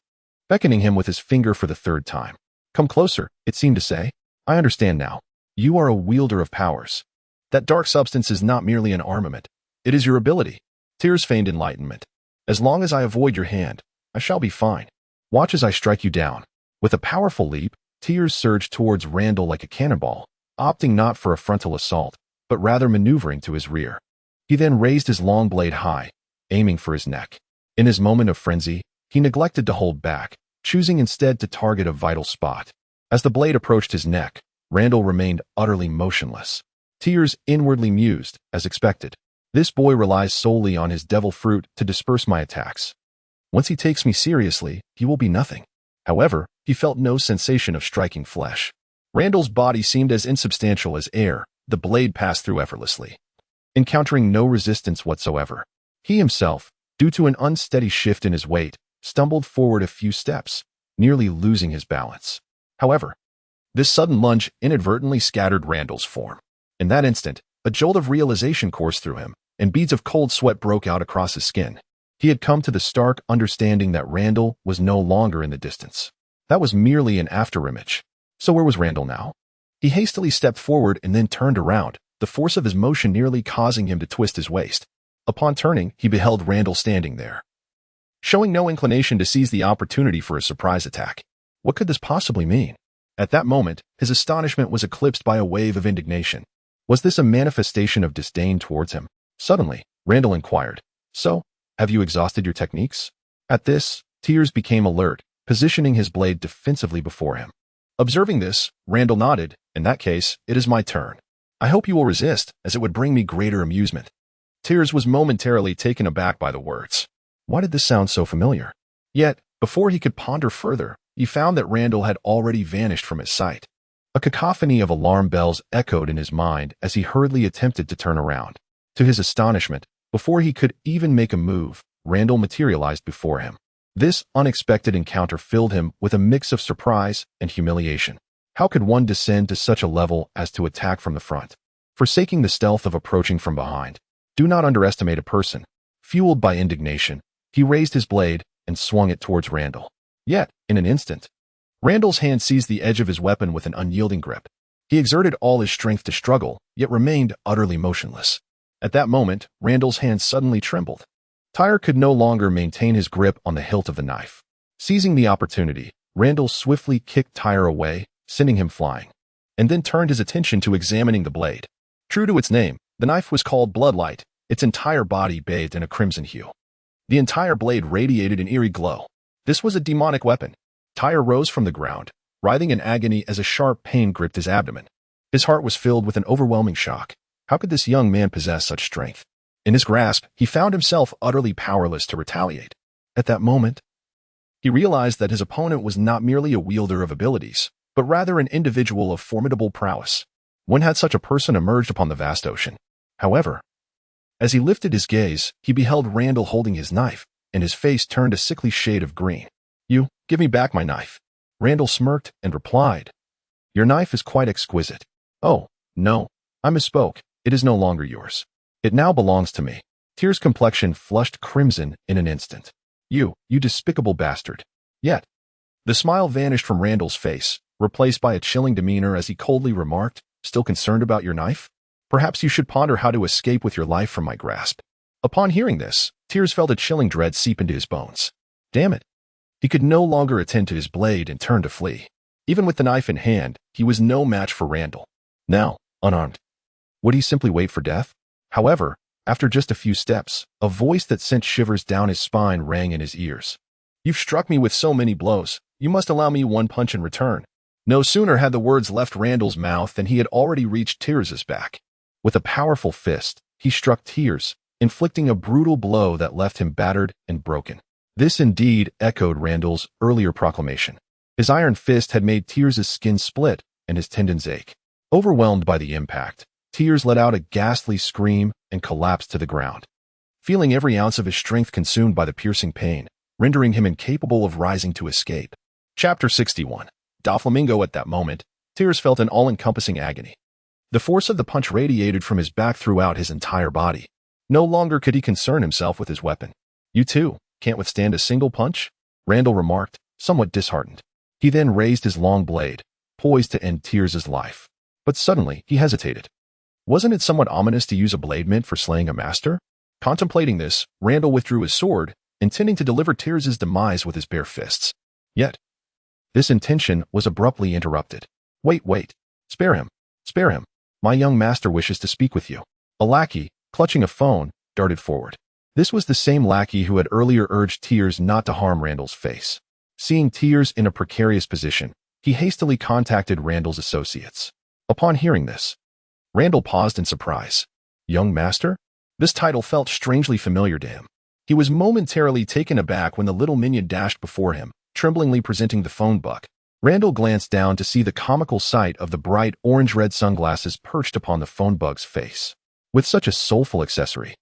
beckoning him with his finger for the third time. Come closer, it seemed to say. I understand now. You are a wielder of powers. That dark substance is not merely an armament. It is your ability. Tears feigned enlightenment. As long as I avoid your hand, I shall be fine. Watch as I strike you down. With a powerful leap, Tears surged towards Randall like a cannonball, opting not for a frontal assault, but rather maneuvering to his rear. He then raised his long blade high, aiming for his neck. In his moment of frenzy, he neglected to hold back, choosing instead to target a vital spot. As the blade approached his neck, Randall remained utterly motionless. Tears inwardly mused, as expected. This boy relies solely on his devil fruit to disperse my attacks. Once he takes me seriously, he will be nothing. However, he felt no sensation of striking flesh. Randall's body seemed as insubstantial as air. The blade passed through effortlessly, encountering no resistance whatsoever. He himself, due to an unsteady shift in his weight, stumbled forward a few steps, nearly losing his balance. However, this sudden lunge inadvertently scattered Randall's form. In that instant, A jolt of realization coursed through him, and beads of cold sweat broke out across his skin. He had come to the stark understanding that Randall was no longer in the distance. That was merely an afterimage. So where was Randall now? He hastily stepped forward and then turned around, the force of his motion nearly causing him to twist his waist. Upon turning, he beheld Randall standing there, showing no inclination to seize the opportunity for a surprise attack. What could this possibly mean? At that moment, his astonishment was eclipsed by a wave of indignation. Was this a manifestation of disdain towards him? Suddenly, Randall inquired, "So, have you exhausted your techniques?" At this, Tears became alert, positioning his blade defensively before him. Observing this, Randall nodded. "In that case, it is my turn. I hope you will resist, as it would bring me greater amusement." Tears was momentarily taken aback by the words. Why did this sound so familiar? Yet, before he could ponder further, he found that Randall had already vanished from his sight. A cacophony of alarm bells echoed in his mind as he hurriedly attempted to turn around. To his astonishment, before he could even make a move, Randall materialized before him. This unexpected encounter filled him with a mix of surprise and humiliation. How could one descend to such a level as to attack from the front? Forsaking the stealth of approaching from behind. Do not underestimate a person. Fueled by indignation, he raised his blade and swung it towards Randall. Yet, in an instant, Randall's hand seized the edge of his weapon with an unyielding grip. He exerted all his strength to struggle, yet remained utterly motionless. At that moment, Randall's hand suddenly trembled. Tyre could no longer maintain his grip on the hilt of the knife. Seizing the opportunity, Randall swiftly kicked Tyre away, sending him flying, and then turned his attention to examining the blade. True to its name, the knife was called Bloodlight, its entire body bathed in a crimson hue. The entire blade radiated an eerie glow. This was a demonic weapon. Tyre rose from the ground, writhing in agony as a sharp pain gripped his abdomen. His heart was filled with an overwhelming shock. How could this young man possess such strength? In his grasp, he found himself utterly powerless to retaliate. At that moment, he realized that his opponent was not merely a wielder of abilities, but rather an individual of formidable prowess. When had such a person emerged upon the vast ocean? However, as he lifted his gaze, he beheld Randall holding his knife, and his face turned a sickly shade of green. "You, give me back my knife." Randall smirked and replied, "Your knife is quite exquisite." "Oh, no, I misspoke. It is no longer yours. It now belongs to me." Tears' complexion flushed crimson in an instant. You despicable bastard." Yet, the smile vanished from Randall's face, replaced by a chilling demeanor as he coldly remarked, "Still concerned about your knife? Perhaps you should ponder how to escape with your life from my grasp." Upon hearing this, Tears felt a chilling dread seep into his bones. Damn it. He could no longer attend to his blade and turned to flee. Even with the knife in hand, he was no match for Randall. Now, unarmed, would he simply wait for death? However, after just a few steps, a voice that sent shivers down his spine rang in his ears. "You've struck me with so many blows. You must allow me one punch in return." No sooner had the words left Randall's mouth than he had already reached Tears' back. With a powerful fist, he struck Tears, inflicting a brutal blow that left him battered and broken. This indeed echoed Randall's earlier proclamation. His iron fist had made Tears' skin split and his tendons ache. Overwhelmed by the impact, Tears let out a ghastly scream and collapsed to the ground, feeling every ounce of his strength consumed by the piercing pain, rendering him incapable of rising to escape. Chapter 61. Doflamingo. At that moment, Tears felt an all-encompassing agony. The force of the punch radiated from his back throughout his entire body. No longer could he concern himself with his weapon. "You too can't withstand a single punch?" Randall remarked, somewhat disheartened. He then raised his long blade, poised to end Tears' life. But suddenly, he hesitated. Wasn't it somewhat ominous to use a blade meant for slaying a master? Contemplating this, Randall withdrew his sword, intending to deliver Tears' demise with his bare fists. Yet, this intention was abruptly interrupted. Wait. Spare him. My young master wishes to speak with you." A lackey, clutching a phone, darted forward. This was the same lackey who had earlier urged Tears not to harm Randall's face. Seeing Tears in a precarious position, he hastily contacted Randall's associates. Upon hearing this, Randall paused in surprise. Young master? This title felt strangely familiar to him. He was momentarily taken aback when the little minion dashed before him, tremblingly presenting the phone book. Randall glanced down to see the comical sight of the bright orange-red sunglasses perched upon the phone bug's face. With such a soulful accessory,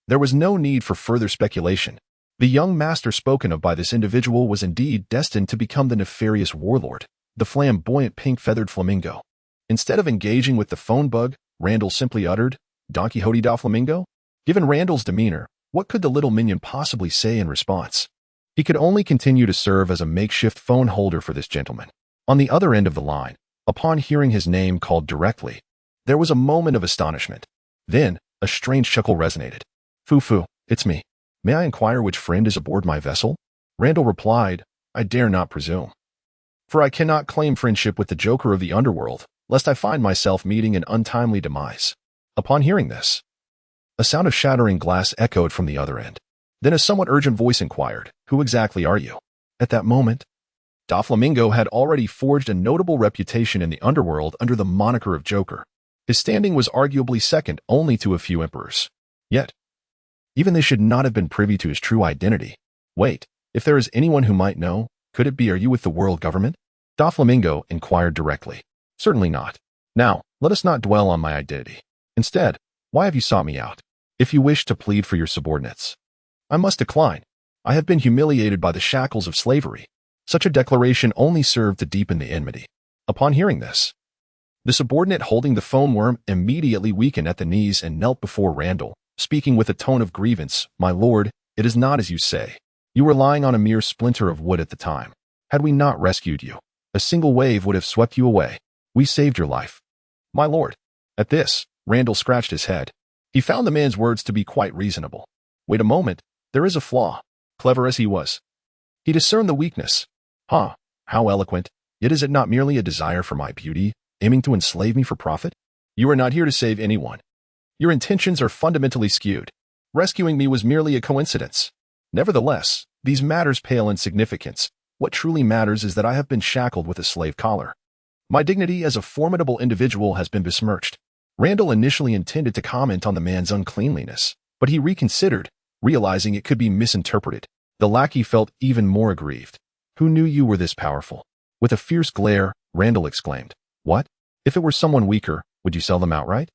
there was no need for further speculation. The young master spoken of by this individual was indeed destined to become the nefarious warlord, the flamboyant pink-feathered flamingo. Instead of engaging with the phone bug, Randall simply uttered, Don Quixote da Flamingo? Given Randall's demeanor, what could the little minion possibly say in response? He could only continue to serve as a makeshift phone holder for this gentleman. On the other end of the line, upon hearing his name called directly, there was a moment of astonishment. Then, a strange chuckle resonated. Foo, it's me. May I inquire which friend is aboard my vessel? Randall replied, I dare not presume. For I cannot claim friendship with the Joker of the underworld, lest I find myself meeting an untimely demise. Upon hearing this, a sound of shattering glass echoed from the other end. Then a somewhat urgent voice inquired, Who exactly are you? At that moment, Doflamingo had already forged a notable reputation in the underworld under the moniker of Joker. His standing was arguably second only to a few emperors. Yet, even they should not have been privy to his true identity. Wait, if there is anyone who might know, could it be are you with the world government? Doflamingo inquired directly. Certainly not. Now, let us not dwell on my identity. Instead, why have you sought me out? If you wish to plead for your subordinates, I must decline. I have been humiliated by the shackles of slavery. Such a declaration only served to deepen the enmity. Upon hearing this, the subordinate holding the phone worm immediately weakened at the knees and knelt before Randall, speaking with a tone of grievance. My lord, it is not as you say. You were lying on a mere splinter of wood at the time. Had we not rescued you, a single wave would have swept you away. We saved your life. My lord. At this, Randall scratched his head. He found the man's words to be quite reasonable. Wait a moment, there is a flaw. Clever as he was, he discerned the weakness. How eloquent, yet is it not merely a desire for my beauty, aiming to enslave me for profit? You are not here to save anyone. Your intentions are fundamentally skewed. Rescuing me was merely a coincidence. Nevertheless, these matters pale in significance. What truly matters is that I have been shackled with a slave collar. My dignity as a formidable individual has been besmirched. Randall initially intended to comment on the man's uncleanliness, but he reconsidered, realizing it could be misinterpreted. The lackey felt even more aggrieved. Who knew you were this powerful? With a fierce glare, Randall exclaimed, What? If it were someone weaker, would you sell them outright?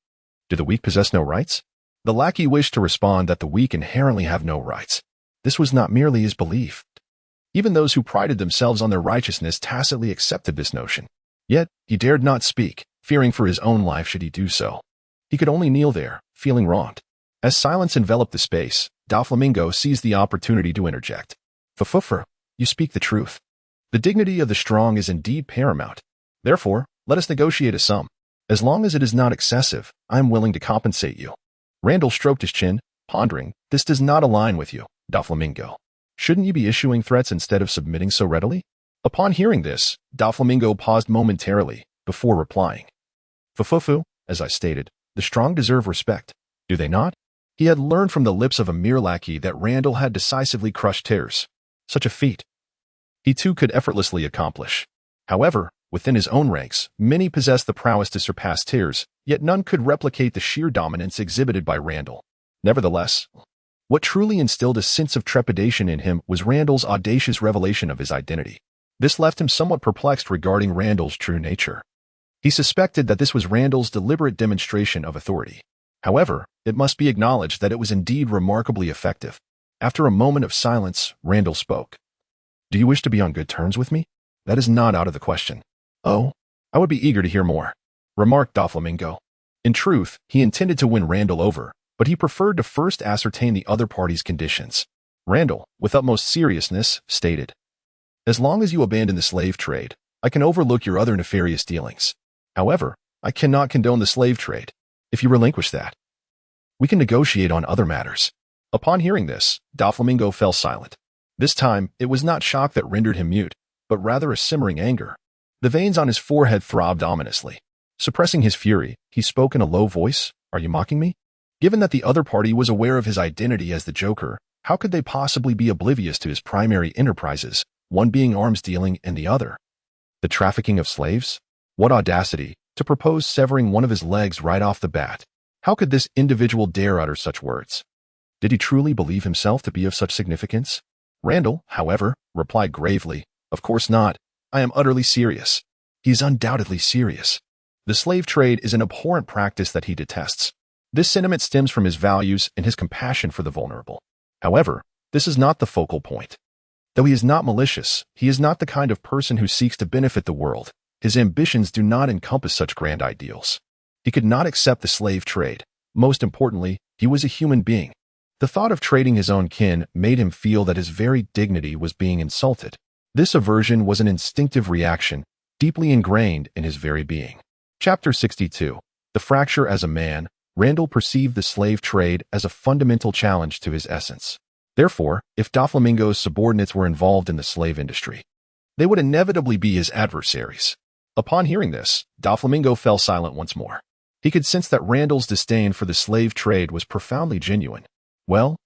Do the weak possess no rights? The lackey wished to respond that the weak inherently have no rights. This was not merely his belief. Even those who prided themselves on their righteousness tacitly accepted this notion. Yet, he dared not speak, fearing for his own life should he do so. He could only kneel there, feeling wronged. As silence enveloped the space, Doflamingo seized the opportunity to interject. Fufuffer, you speak the truth. The dignity of the strong is indeed paramount. Therefore, let us negotiate a sum. As long as it is not excessive, I am willing to compensate you. Randall stroked his chin, pondering, This does not align with you, Doflamingo. Shouldn't you be issuing threats instead of submitting so readily? Upon hearing this, Doflamingo paused momentarily, before replying. Fufufu, as I stated, the strong deserve respect. Do they not? He had learned from the lips of a mere lackey that Randall had decisively crushed terrors. Such a feat he too could effortlessly accomplish. However, within his own ranks, many possessed the prowess to surpass Tears, yet none could replicate the sheer dominance exhibited by Randall. Nevertheless, what truly instilled a sense of trepidation in him was Randall's audacious revelation of his identity. This left him somewhat perplexed regarding Randall's true nature. He suspected that this was Randall's deliberate demonstration of authority. However, it must be acknowledged that it was indeed remarkably effective. After a moment of silence, Randall spoke. Do you wish to be on good terms with me? That is not out of the question. Oh, I would be eager to hear more, remarked Doflamingo. In truth, he intended to win Randall over, but he preferred to first ascertain the other party's conditions. Randall, with utmost seriousness, stated, As long as you abandon the slave trade, I can overlook your other nefarious dealings. However, I cannot condone the slave trade. If you relinquish that, we can negotiate on other matters. Upon hearing this, Doflamingo fell silent. This time, it was not shock that rendered him mute, but rather a simmering anger. The veins on his forehead throbbed ominously. Suppressing his fury, he spoke in a low voice, Are you mocking me? Given that the other party was aware of his identity as the Joker, how could they possibly be oblivious to his primary enterprises, one being arms dealing and the other the trafficking of slaves? What audacity, to propose severing one of his legs right off the bat. How could this individual dare utter such words? Did he truly believe himself to be of such significance? Randall, however, replied gravely, Of course not. I am utterly serious. He is undoubtedly serious. The slave trade is an abhorrent practice that he detests. This sentiment stems from his values and his compassion for the vulnerable. However, this is not the focal point. Though he is not malicious, he is not the kind of person who seeks to benefit the world. His ambitions do not encompass such grand ideals. He could not accept the slave trade, Most importantly, he was a human being. The thought of trading his own kin made him feel that his very dignity was being insulted. This aversion was an instinctive reaction, deeply ingrained in his very being. Chapter 62. The Fracture as a Man. Randall perceived the slave trade as a fundamental challenge to his essence. Therefore, if Doflamingo's subordinates were involved in the slave industry, they would inevitably be his adversaries. Upon hearing this, Doflamingo fell silent once more. He could sense that Randall's disdain for the slave trade was profoundly genuine. Well,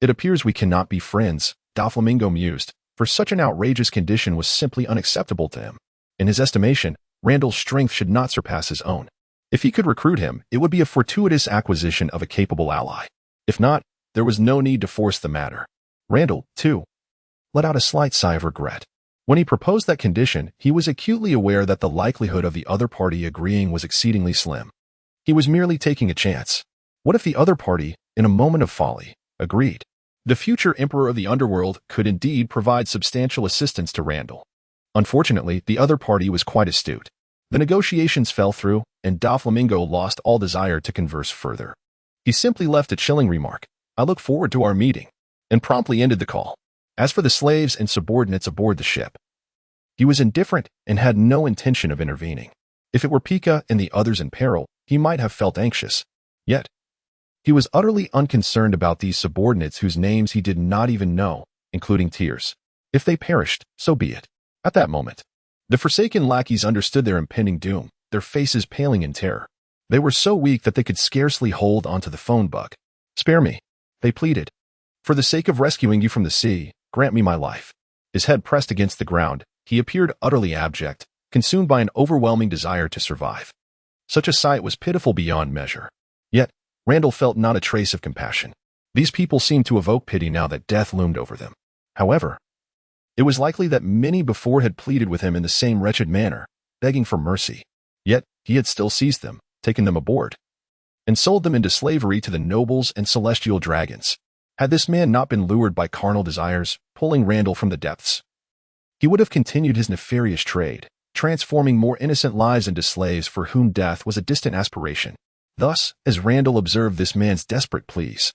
it appears we cannot be friends, Doflamingo mused, for such an outrageous condition was simply unacceptable to him. In his estimation, Randall's strength should not surpass his own. If he could recruit him, it would be a fortuitous acquisition of a capable ally. If not, there was no need to force the matter. Randall, too, let out a slight sigh of regret. When he proposed that condition, he was acutely aware that the likelihood of the other party agreeing was exceedingly slim. He was merely taking a chance. What if the other party, in a moment of folly, agreed? The future emperor of the underworld could indeed provide substantial assistance to Randall. Unfortunately, the other party was quite astute. The negotiations fell through, and Doflamingo lost all desire to converse further. He simply left a chilling remark, "I look forward to our meeting," and promptly ended the call. As for the slaves and subordinates aboard the ship, he was indifferent and had no intention of intervening. If it were Pika and the others in peril, he might have felt anxious. Yet, he was utterly unconcerned about these subordinates whose names he did not even know, including Tears. If they perished, so be it. At that moment, the forsaken lackeys understood their impending doom, their faces paling in terror. They were so weak that they could scarcely hold onto the phone bug. "Spare me," they pleaded. "For the sake of rescuing you from the sea, grant me my life." His head pressed against the ground, he appeared utterly abject, consumed by an overwhelming desire to survive. Such a sight was pitiful beyond measure. Yet, Randall felt not a trace of compassion. These people seemed to evoke pity now that death loomed over them. However, it was likely that many before had pleaded with him in the same wretched manner, begging for mercy. Yet, he had still seized them, taken them aboard, and sold them into slavery to the nobles and celestial dragons. Had this man not been lured by carnal desires, pulling Randall from the depths, he would have continued his nefarious trade, transforming more innocent lives into slaves for whom death was a distant aspiration. Thus, as Randall observed this man's desperate pleas,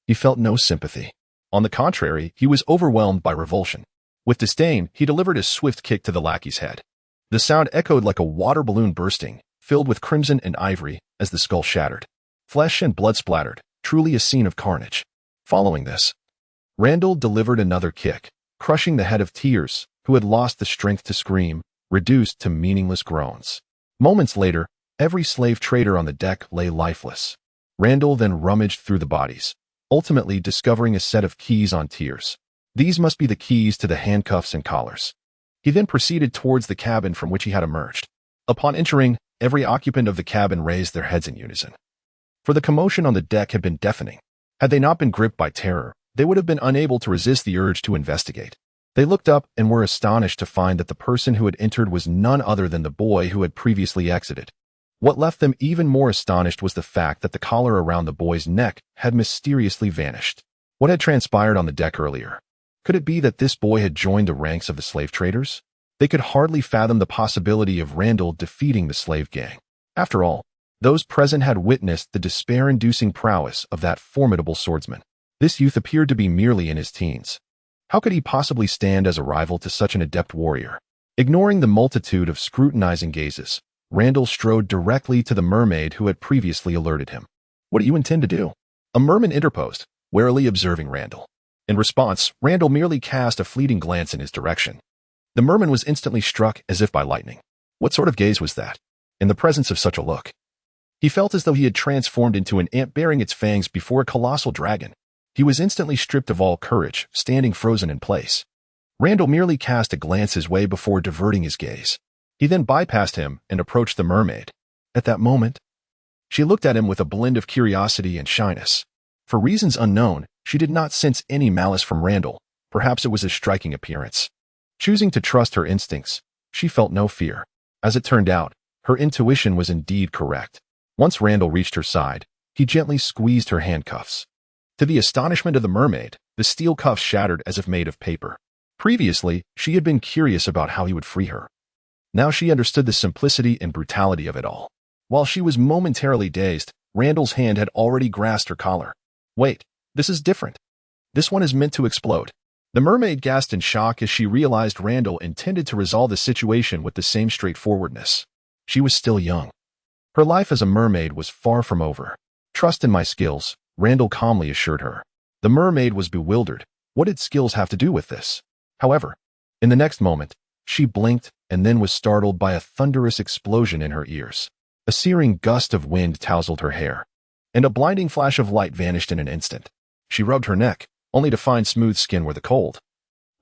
he felt no sympathy. On the contrary, he was overwhelmed by revulsion. With disdain, he delivered a swift kick to the lackey's head. The sound echoed like a water balloon bursting, filled with crimson and ivory, as the skull shattered. Flesh and blood splattered, truly a scene of carnage. Following this, Randall delivered another kick, crushing the head of Tears, who had lost the strength to scream, reduced to meaningless groans. Moments later, every slave trader on the deck lay lifeless. Randall then rummaged through the bodies, ultimately discovering a set of keys on Tears. These must be the keys to the handcuffs and collars. He then proceeded towards the cabin from which he had emerged. Upon entering, every occupant of the cabin raised their heads in unison. For the commotion on the deck had been deafening. Had they not been gripped by terror, they would have been unable to resist the urge to investigate. They looked up and were astonished to find that the person who had entered was none other than the boy who had previously exited. What left them even more astonished was the fact that the collar around the boy's neck had mysteriously vanished. What had transpired on the deck earlier? Could it be that this boy had joined the ranks of the slave traders? They could hardly fathom the possibility of Randall defeating the slave gang. After all, those present had witnessed the despair-inducing prowess of that formidable swordsman. This youth appeared to be merely in his teens. How could he possibly stand as a rival to such an adept warrior? Ignoring the multitude of scrutinizing gazes, Randall strode directly to the mermaid who had previously alerted him. "What do you intend to do?" A merman interposed, warily observing Randall. In response, Randall merely cast a fleeting glance in his direction. The merman was instantly struck as if by lightning. What sort of gaze was that? In the presence of such a look, he felt as though he had transformed into an ant bearing its fangs before a colossal dragon. He was instantly stripped of all courage, standing frozen in place. Randall merely cast a glance his way before diverting his gaze. He then bypassed him and approached the mermaid. At that moment, she looked at him with a blend of curiosity and shyness. For reasons unknown, she did not sense any malice from Randall. Perhaps it was his striking appearance. Choosing to trust her instincts, she felt no fear. As it turned out, her intuition was indeed correct. Once Randall reached her side, he gently squeezed her handcuffs. To the astonishment of the mermaid, the steel cuffs shattered as if made of paper. Previously, she had been curious about how he would free her. Now she understood the simplicity and brutality of it all. While she was momentarily dazed, Randall's hand had already grasped her collar. Wait, this is different. This one is meant to explode. The mermaid gasped in shock as she realized Randall intended to resolve the situation with the same straightforwardness. She was still young. Her life as a mermaid was far from over. Trust in my skills, Randall calmly assured her. The mermaid was bewildered. What did skills have to do with this? However, in the next moment, she blinked and then was startled by a thunderous explosion in her ears. A searing gust of wind tousled her hair, and a blinding flash of light vanished in an instant. She rubbed her neck, only to find smooth skin where the cold,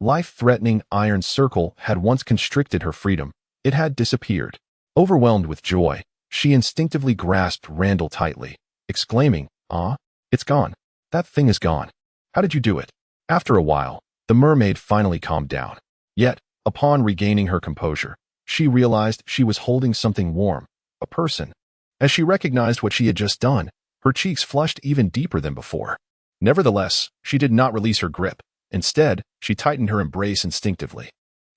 life-threatening iron circle had once constricted her freedom. It had disappeared. Overwhelmed with joy, she instinctively grasped Randall tightly, exclaiming, "Ah, it's gone. That thing is gone. How did you do it?" After a while, the mermaid finally calmed down. Yet, upon regaining her composure, she realized she was holding something warm, a person. As she recognized what she had just done, her cheeks flushed even deeper than before. Nevertheless, she did not release her grip. Instead, she tightened her embrace instinctively.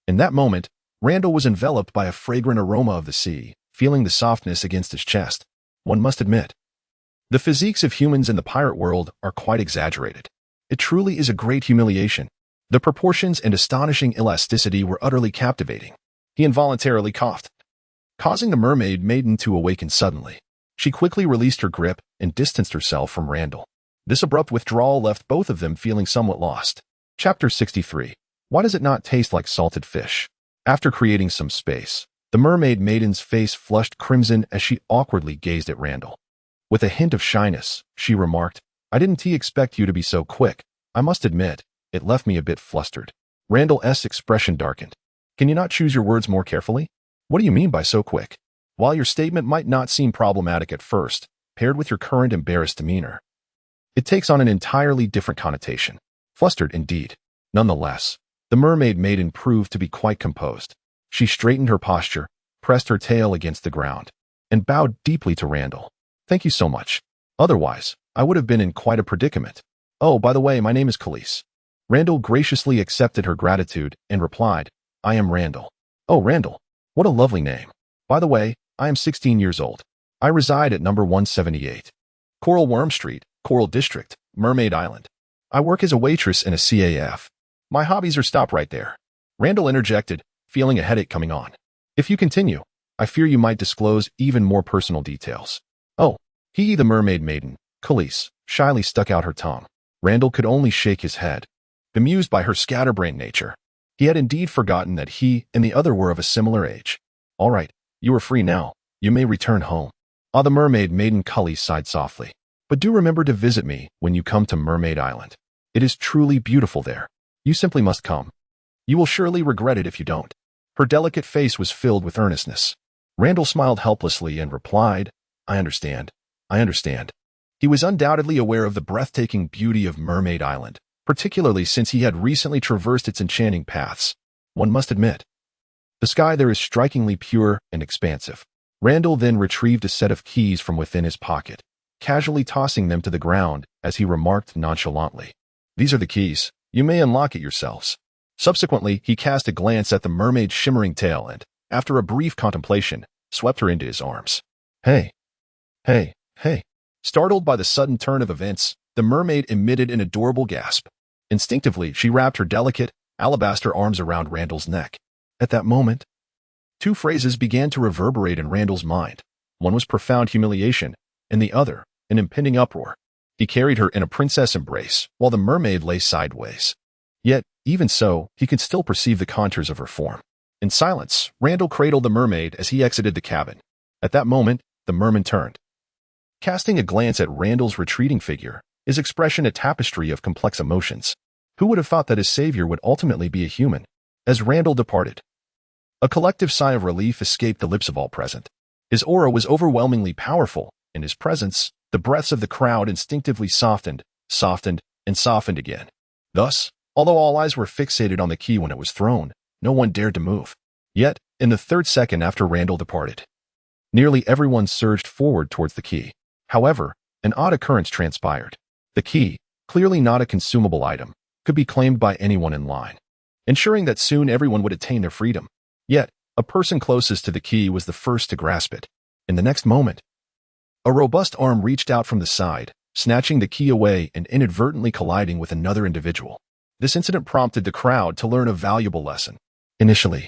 In that moment, Randall was enveloped by a fragrant aroma of the sea, feeling the softness against his chest. One must admit, the physiques of humans in the pirate world are quite exaggerated. It truly is a great humiliation. The proportions and astonishing elasticity were utterly captivating. He involuntarily coughed, causing the mermaid maiden to awaken suddenly. She quickly released her grip and distanced herself from Randall. This abrupt withdrawal left both of them feeling somewhat lost. Chapter 63. Why does it not taste like salted fish? After creating some space, the mermaid maiden's face flushed crimson as she awkwardly gazed at Randall. With a hint of shyness, she remarked, "I didn't expect you to be so quick. I must admit, it left me a bit flustered." Randall's expression darkened. "Can you not choose your words more carefully? What do you mean by so quick?" While your statement might not seem problematic at first, paired with your current embarrassed demeanor, it takes on an entirely different connotation. Flustered indeed. Nonetheless, the mermaid maiden proved to be quite composed. She straightened her posture, pressed her tail against the ground, and bowed deeply to Randall. "Thank you so much. Otherwise, I would have been in quite a predicament. Oh, by the way, my name is Khalees." Randall graciously accepted her gratitude and replied, "I am Randall." "Oh, Randall. What a lovely name. By the way, I am 16 years old. I reside at number 178. Coral Worm Street, Coral District, Mermaid Island. I work as a waitress in a CAF. My hobbies are stop right there." Randall interjected, feeling a headache coming on. "If you continue, I fear you might disclose even more personal details." "Oh, he," the mermaid maiden, Khalees, shyly stuck out her tongue. Randall could only shake his head, bemused by her scatterbrained nature. He had indeed forgotten that he and the other were of a similar age. "All right, you are free now. You may return home." Ah, the mermaid maiden Khalees sighed softly. "But do remember to visit me when you come to Mermaid Island. It is truly beautiful there. You simply must come. You will surely regret it if you don't." Her delicate face was filled with earnestness. Randall smiled helplessly and replied, "I understand. I understand." He was undoubtedly aware of the breathtaking beauty of Mermaid Island, particularly since he had recently traversed its enchanting paths. One must admit, the sky there is strikingly pure and expansive. Randall then retrieved a set of keys from within his pocket, casually tossing them to the ground as he remarked nonchalantly, "These are the keys. You may unlock it yourselves." Subsequently, he cast a glance at the mermaid's shimmering tail and, after a brief contemplation, swept her into his arms. Hey. Hey. Hey. Startled by the sudden turn of events, the mermaid emitted an adorable gasp. Instinctively, she wrapped her delicate, alabaster arms around Randall's neck. At that moment, two phrases began to reverberate in Randall's mind. One was profound humiliation, and the other, an impending uproar. He carried her in a princess embrace, while the mermaid lay sideways. Yet, even so, he could still perceive the contours of her form. In silence, Randall cradled the mermaid as he exited the cabin. At that moment, the merman turned. Casting a glance at Randall's retreating figure, his expression a tapestry of complex emotions. Who would have thought that his savior would ultimately be a human? As Randall departed, a collective sigh of relief escaped the lips of all present. His aura was overwhelmingly powerful. In his presence, the breaths of the crowd instinctively softened, and softened again. Thus, although all eyes were fixated on the key when it was thrown, no one dared to move. Yet, in the third second after Randall departed, nearly everyone surged forward towards the key. However, an odd occurrence transpired. The key, clearly not a consumable item, could be claimed by anyone in line, ensuring that soon everyone would attain their freedom. Yet, a person closest to the key was the first to grasp it. In the next moment, A robust arm reached out from the side, snatching the key away and inadvertently colliding with another individual. This incident prompted the crowd to learn a valuable lesson. Initially,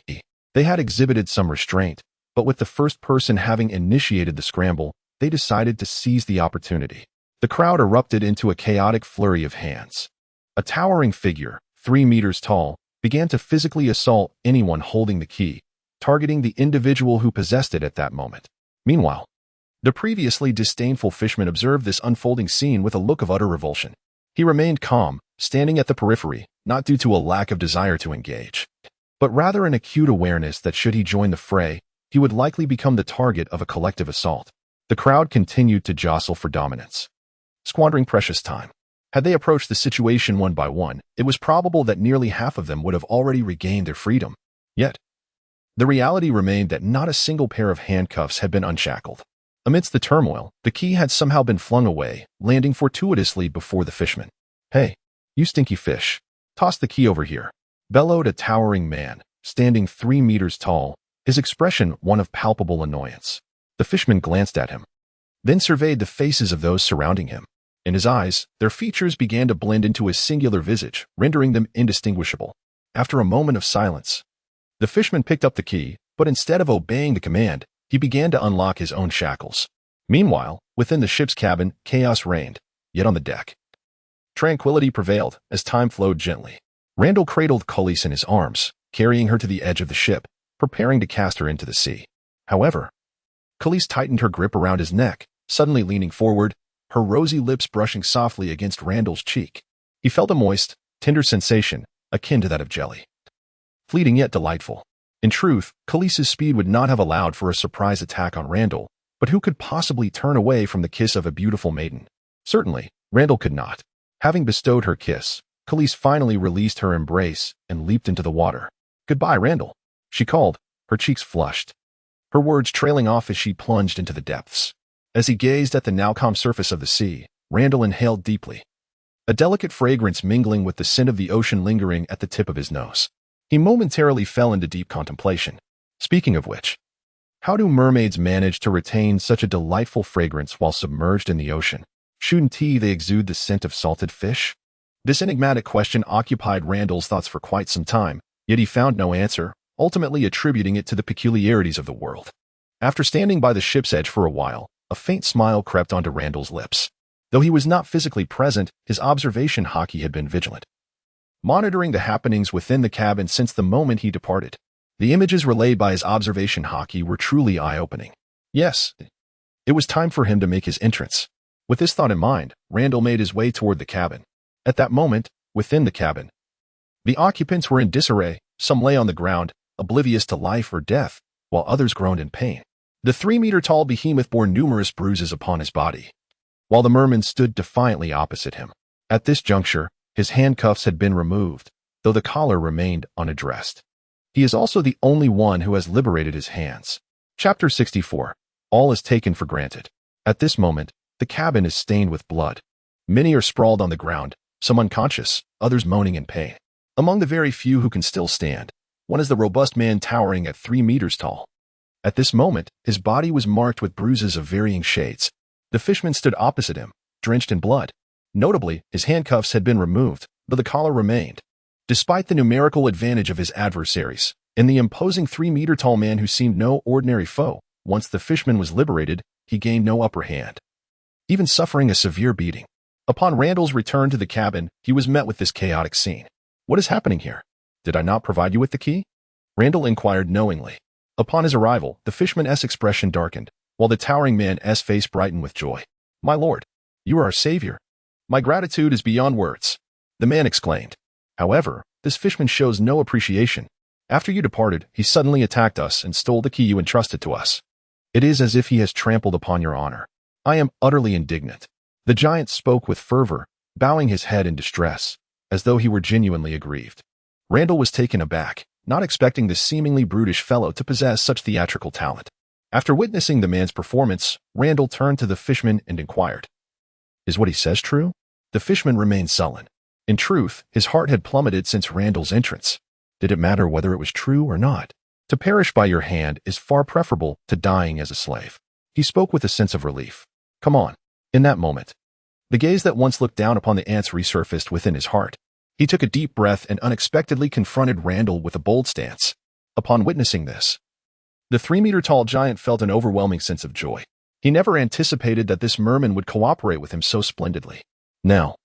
they had exhibited some restraint, but with the first person having initiated the scramble, they decided to seize the opportunity. The crowd erupted into a chaotic flurry of hands. A towering figure, 3 meters tall, began to physically assault anyone holding the key, targeting the individual who possessed it at that moment. Meanwhile, the previously disdainful fishman observed this unfolding scene with a look of utter revulsion. He remained calm, standing at the periphery, not due to a lack of desire to engage, but rather an acute awareness that should he join the fray, he would likely become the target of a collective assault. The crowd continued to jostle for dominance, squandering precious time. Had they approached the situation one by one, it was probable that nearly half of them would have already regained their freedom. Yet, the reality remained that not a single pair of handcuffs had been unshackled. Amidst the turmoil, the key had somehow been flung away, landing fortuitously before the fishman. "Hey, you stinky fish. Toss the key over here," bellowed a towering man, standing 3 meters tall, his expression one of palpable annoyance. The fishman glanced at him, then surveyed the faces of those surrounding him. In his eyes, their features began to blend into his singular visage, rendering them indistinguishable. After a moment of silence, the fishman picked up the key, but instead of obeying the command, he began to unlock his own shackles. Meanwhile, within the ship's cabin, chaos reigned, yet on the deck, tranquility prevailed as time flowed gently. Randall cradled Khalees in his arms, carrying her to the edge of the ship, preparing to cast her into the sea. However, Khalees tightened her grip around his neck, suddenly leaning forward, her rosy lips brushing softly against Randall's cheek. He felt a moist, tender sensation, akin to that of jelly. Fleeting yet delightful. In truth, Khalees' speed would not have allowed for a surprise attack on Randall, but who could possibly turn away from the kiss of a beautiful maiden? Certainly, Randall could not. Having bestowed her kiss, Khalees finally released her embrace and leaped into the water. "Goodbye, Randall," she called, her cheeks flushed, her words trailing off as she plunged into the depths. As he gazed at the now calm surface of the sea, Randall inhaled deeply, a delicate fragrance mingling with the scent of the ocean lingering at the tip of his nose. He momentarily fell into deep contemplation. Speaking of which, how do mermaids manage to retain such a delightful fragrance while submerged in the ocean? Shouldn't they exude the scent of salted fish? This enigmatic question occupied Randall's thoughts for quite some time, yet he found no answer, ultimately attributing it to the peculiarities of the world. After standing by the ship's edge for a while, a faint smile crept onto Randall's lips. Though he was not physically present, his observation Haki had been vigilant, monitoring the happenings within the cabin since the moment he departed. The images relayed by his observation Haki were truly eye-opening. Yes, it was time for him to make his entrance. With this thought in mind, Randall made his way toward the cabin. At that moment, within the cabin, the occupants were in disarray. Some lay on the ground, oblivious to life or death, while others groaned in pain. The 3-meter-tall behemoth bore numerous bruises upon his body, while the merman stood defiantly opposite him. At this juncture, his handcuffs had been removed, though the collar remained unaddressed. He is also the only one who has liberated his hands. Chapter 64. All is taken for granted. At this moment, the cabin is stained with blood. Many are sprawled on the ground, some unconscious, others moaning in pain. Among the very few who can still stand, one is the robust man towering at 3 meters tall. At this moment, his body was marked with bruises of varying shades. The fishman stood opposite him, drenched in blood. Notably, his handcuffs had been removed, though the collar remained. Despite the numerical advantage of his adversaries, and the imposing 3-meter-tall man who seemed no ordinary foe, once the fishman was liberated, he gained no upper hand, even suffering a severe beating. Upon Randall's return to the cabin, he was met with this chaotic scene. "What is happening here? Did I not provide you with the key?" Randall inquired knowingly. Upon his arrival, the fishman's expression darkened, while the towering man's face brightened with joy. "My lord, you are our savior. My gratitude is beyond words," the man exclaimed. However, this fishman shows no appreciation. "After you departed, he suddenly attacked us and stole the key you entrusted to us. It is as if he has trampled upon your honor. I am utterly indignant." The giant spoke with fervor, bowing his head in distress, as though he were genuinely aggrieved. Randall was taken aback, not expecting this seemingly brutish fellow to possess such theatrical talent. After witnessing the man's performance, Randall turned to the fishman and inquired, "Is what he says true?" The fishman remained sullen. In truth, his heart had plummeted since Randall's entrance. Did it matter whether it was true or not? To perish by your hand is far preferable to dying as a slave. He spoke with a sense of relief. Come on. In that moment, the gaze that once looked down upon the ants resurfaced within his heart. He took a deep breath and unexpectedly confronted Randall with a bold stance. Upon witnessing this, the 3-meter-tall giant felt an overwhelming sense of joy. He never anticipated that this merman would cooperate with him so splendidly. Now,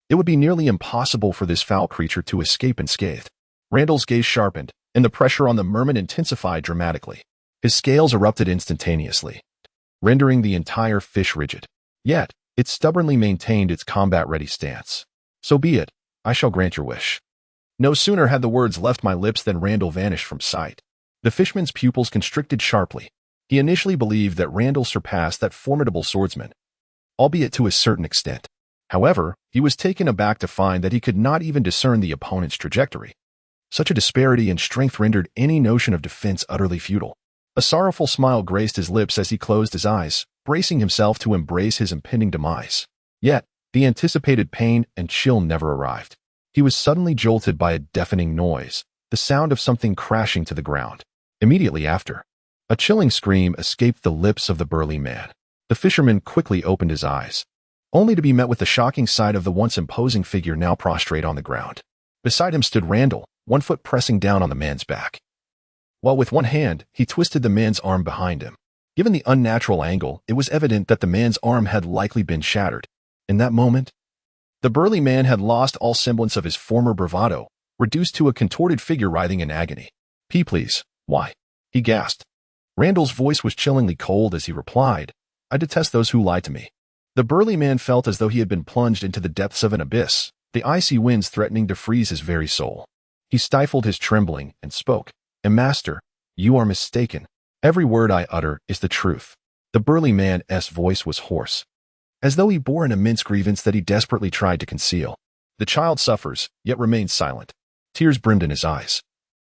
it would be nearly impossible for this foul creature to escape unscathed. Randall's gaze sharpened, and the pressure on the merman intensified dramatically. His scales erupted instantaneously, rendering the entire fish rigid. Yet, it stubbornly maintained its combat-ready stance. So be it, I shall grant your wish. No sooner had the words left my lips than Randall vanished from sight. The fishman's pupils constricted sharply. He initially believed that Randall surpassed that formidable swordsman, albeit to a certain extent. However, he was taken aback to find that he could not even discern the opponent's trajectory. Such a disparity in strength rendered any notion of defense utterly futile. A sorrowful smile graced his lips as he closed his eyes, bracing himself to embrace his impending demise. Yet, the anticipated pain and chill never arrived. He was suddenly jolted by a deafening noise, the sound of something crashing to the ground. Immediately after, a chilling scream escaped the lips of the burly man. The fisherman quickly opened his eyes, only to be met with the shocking sight of the once imposing figure now prostrate on the ground. Beside him stood Randall, one foot pressing down on the man's back, while with one hand he twisted the man's arm behind him. Given the unnatural angle, it was evident that the man's arm had likely been shattered. In that moment, the burly man had lost all semblance of his former bravado, reduced to a contorted figure writhing in agony. Please, why? He gasped. Randall's voice was chillingly cold as he replied, I detest those who lie to me. The burly man felt as though he had been plunged into the depths of an abyss, the icy winds threatening to freeze his very soul. He stifled his trembling and spoke, Master, you are mistaken. Every word I utter is the truth. The burly man's voice was hoarse, as though he bore an immense grievance that he desperately tried to conceal. The child suffers, yet remains silent. Tears brimmed in his eyes,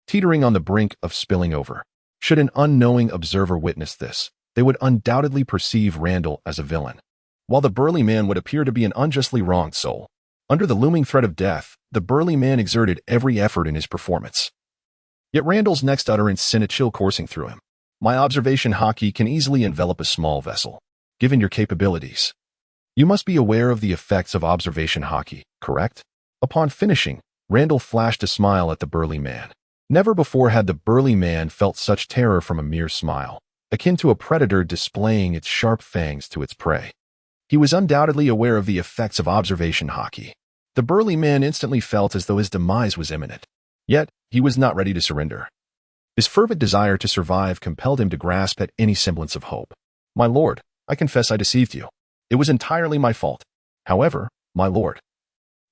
teetering on the brink of spilling over. Should an unknowing observer witness this, they would undoubtedly perceive Randall as a villain, while the burly man would appear to be an unjustly wronged soul. Under the looming threat of death, the burly man exerted every effort in his performance. Yet Randall's next utterance sent a chill coursing through him. My observation Haki can easily envelop a small vessel. Given your capabilities, you must be aware of the effects of observation Haki, correct? Upon finishing, Randall flashed a smile at the burly man. Never before had the burly man felt such terror from a mere smile, akin to a predator displaying its sharp fangs to its prey. He was undoubtedly aware of the effects of observation Haki. The burly man instantly felt as though his demise was imminent. Yet, he was not ready to surrender. His fervent desire to survive compelled him to grasp at any semblance of hope. My lord, I confess I deceived you. It was entirely my fault. However, my lord,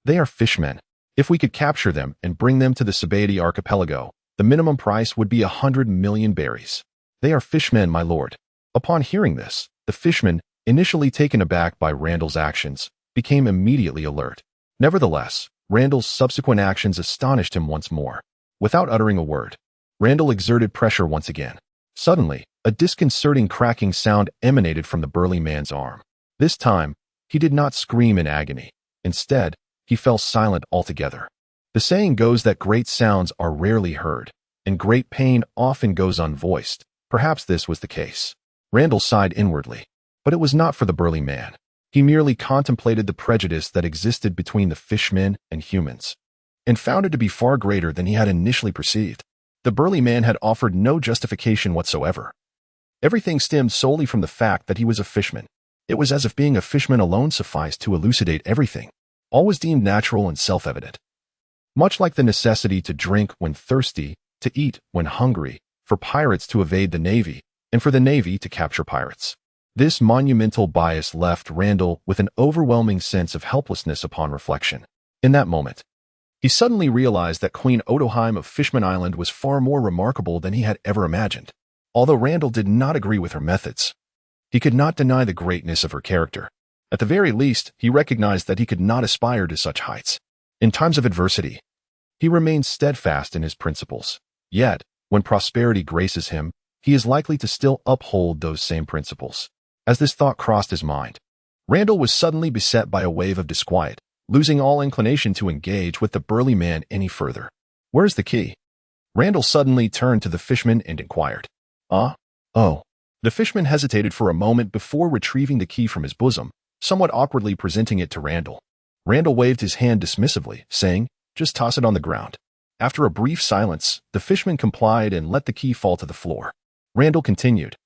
they are fishmen. If we could capture them and bring them to the Sabaody archipelago, the minimum price would be 100 million berries. They are fishmen, my lord. Upon hearing this, the fishman, initially taken aback by Randall's actions, became immediately alert. Nevertheless, Randall's subsequent actions astonished him once more. Without uttering a word, Randall exerted pressure once again. Suddenly, a disconcerting cracking sound emanated from the burly man's arm. This time, he did not scream in agony. Instead, he fell silent altogether. The saying goes that great sounds are rarely heard, and great pain often goes unvoiced. Perhaps this was the case. Randall sighed inwardly, but it was not for the burly man. He merely contemplated the prejudice that existed between the fishmen and humans, and found it to be far greater than he had initially perceived. The burly man had offered no justification whatsoever. Everything stemmed solely from the fact that he was a fishman. It was as if being a fishman alone sufficed to elucidate everything. All was deemed natural and self-evident. Much like the necessity to drink when thirsty, to eat when hungry, for pirates to evade the Navy, and for the Navy to capture pirates. This monumental bias left Randall with an overwhelming sense of helplessness upon reflection. In that moment, he suddenly realized that Queen Odoheim of Fishman Island was far more remarkable than he had ever imagined. Although Randall did not agree with her methods, he could not deny the greatness of her character. At the very least, he recognized that he could not aspire to such heights. In times of adversity, he remains steadfast in his principles. Yet, when prosperity graces him, he is likely to still uphold those same principles. As this thought crossed his mind, Randall was suddenly beset by a wave of disquiet, losing all inclination to engage with the burly man any further. Where's the key? Randall suddenly turned to the fishman and inquired. Oh, The fisherman hesitated for a moment before retrieving the key from his bosom, somewhat awkwardly presenting it to Randall. Randall waved his hand dismissively, saying, "Just toss it on the ground." After a brief silence, the fisherman complied and let the key fall to the floor. Randall continued,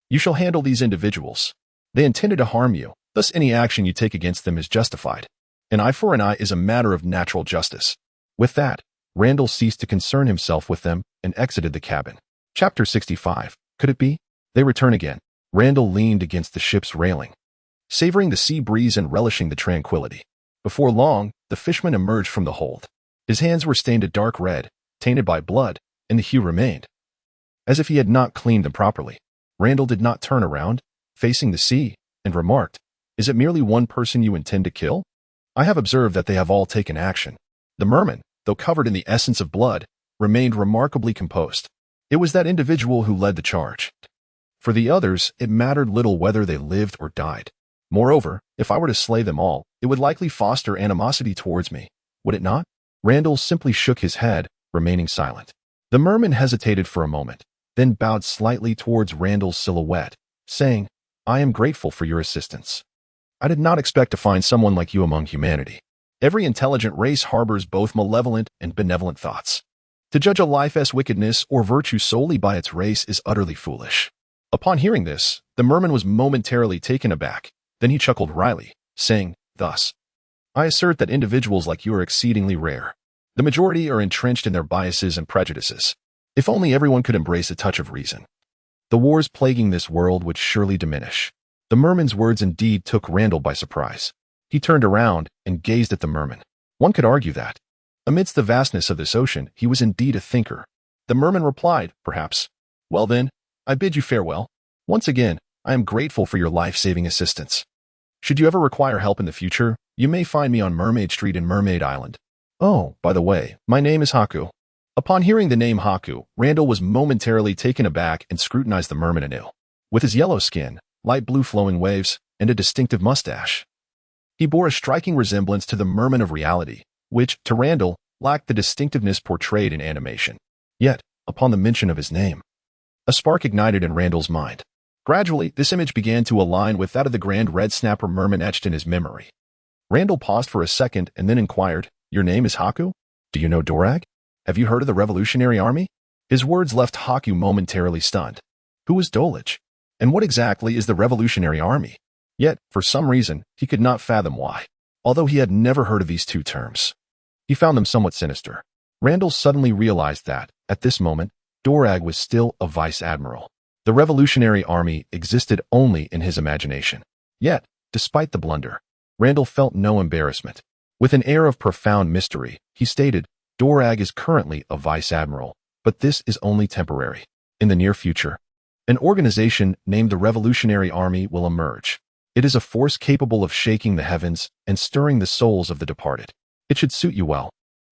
"You shall handle these individuals. They intended to harm you, thus any action you take against them is justified. An eye for an eye is a matter of natural justice." With that, Randall ceased to concern himself with them and exited the cabin. Chapter 65. Could it be? They return again. Randall leaned against the ship's railing, savoring the sea breeze and relishing the tranquility. Before long, the fisherman emerged from the hold. His hands were stained a dark red, tainted by blood, and the hue remained as if he had not cleaned them properly. Randall did not turn around, facing the sea, and remarked, "Is it merely one person you intend to kill? I have observed that they have all taken action." The merman, though covered in the essence of blood, remained remarkably composed. It was that individual who led the charge. For the others, it mattered little whether they lived or died. Moreover, if I were to slay them all, it would likely foster animosity towards me, would it not? Randall simply shook his head, remaining silent. The merman hesitated for a moment, then bowed slightly towards Randall's silhouette, saying, "I am grateful for your assistance. I did not expect to find someone like you among humanity. Every intelligent race harbors both malevolent and benevolent thoughts. To judge a life as wickedness or virtue solely by its race is utterly foolish." Upon hearing this, the merman was momentarily taken aback. Then he chuckled wryly, saying, "Thus, I assert that individuals like you are exceedingly rare. The majority are entrenched in their biases and prejudices. If only everyone could embrace a touch of reason, the wars plaguing this world would surely diminish." The merman's words indeed took Randall by surprise. He turned around and gazed at the merman. One could argue that, amidst the vastness of this ocean, he was indeed a thinker. The merman replied, "Perhaps. Well then, I bid you farewell. Once again, I am grateful for your life-saving assistance. Should you ever require help in the future, you may find me on Mermaid Street in Mermaid Island. Oh, by the way, my name is Haku." Upon hearing the name Haku, Randall was momentarily taken aback and scrutinized the merman anew. With his yellow skin, light blue flowing waves, and a distinctive mustache, he bore a striking resemblance to the merman of reality, which, to Randall, lacked the distinctiveness portrayed in animation. Yet, upon the mention of his name, a spark ignited in Randall's mind. Gradually, this image began to align with that of the grand red snapper merman etched in his memory. Randall paused for a second and then inquired, "Your name is Haku? Do you know Dorag? Have you heard of the Revolutionary Army?" His words left Haku momentarily stunned. Who is Dolage? And what exactly is the Revolutionary Army? Yet, for some reason, he could not fathom why. Although he had never heard of these two terms, he found them somewhat sinister. Randall suddenly realized that, at this moment, Dorag was still a vice admiral. The Revolutionary Army existed only in his imagination. Yet, despite the blunder, Randall felt no embarrassment. With an air of profound mystery, he stated, "Dorag is currently a vice admiral, but this is only temporary. In the near future, an organization named the Revolutionary Army will emerge. It is a force capable of shaking the heavens and stirring the souls of the departed. It should suit you well."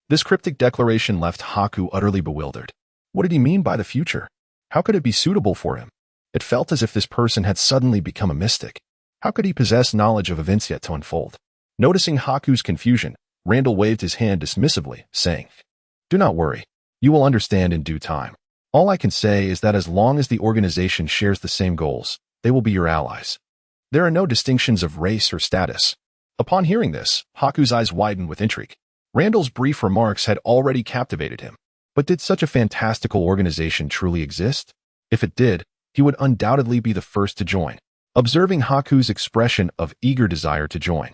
This cryptic declaration left Haku utterly bewildered. What did he mean by the future? How could it be suitable for him? It felt as if this person had suddenly become a mystic. How could he possess knowledge of events yet to unfold? Noticing Haku's confusion, Randall waved his hand dismissively, saying, "Do not worry. You will understand in due time. All I can say is that as long as the organization shares the same goals, they will be your allies. There are no distinctions of race or status." Upon hearing this, Haku's eyes widened with intrigue. Randall's brief remarks had already captivated him. But did such a fantastical organization truly exist? If it did, he would undoubtedly be the first to join. Observing Haku's expression of eager desire to join,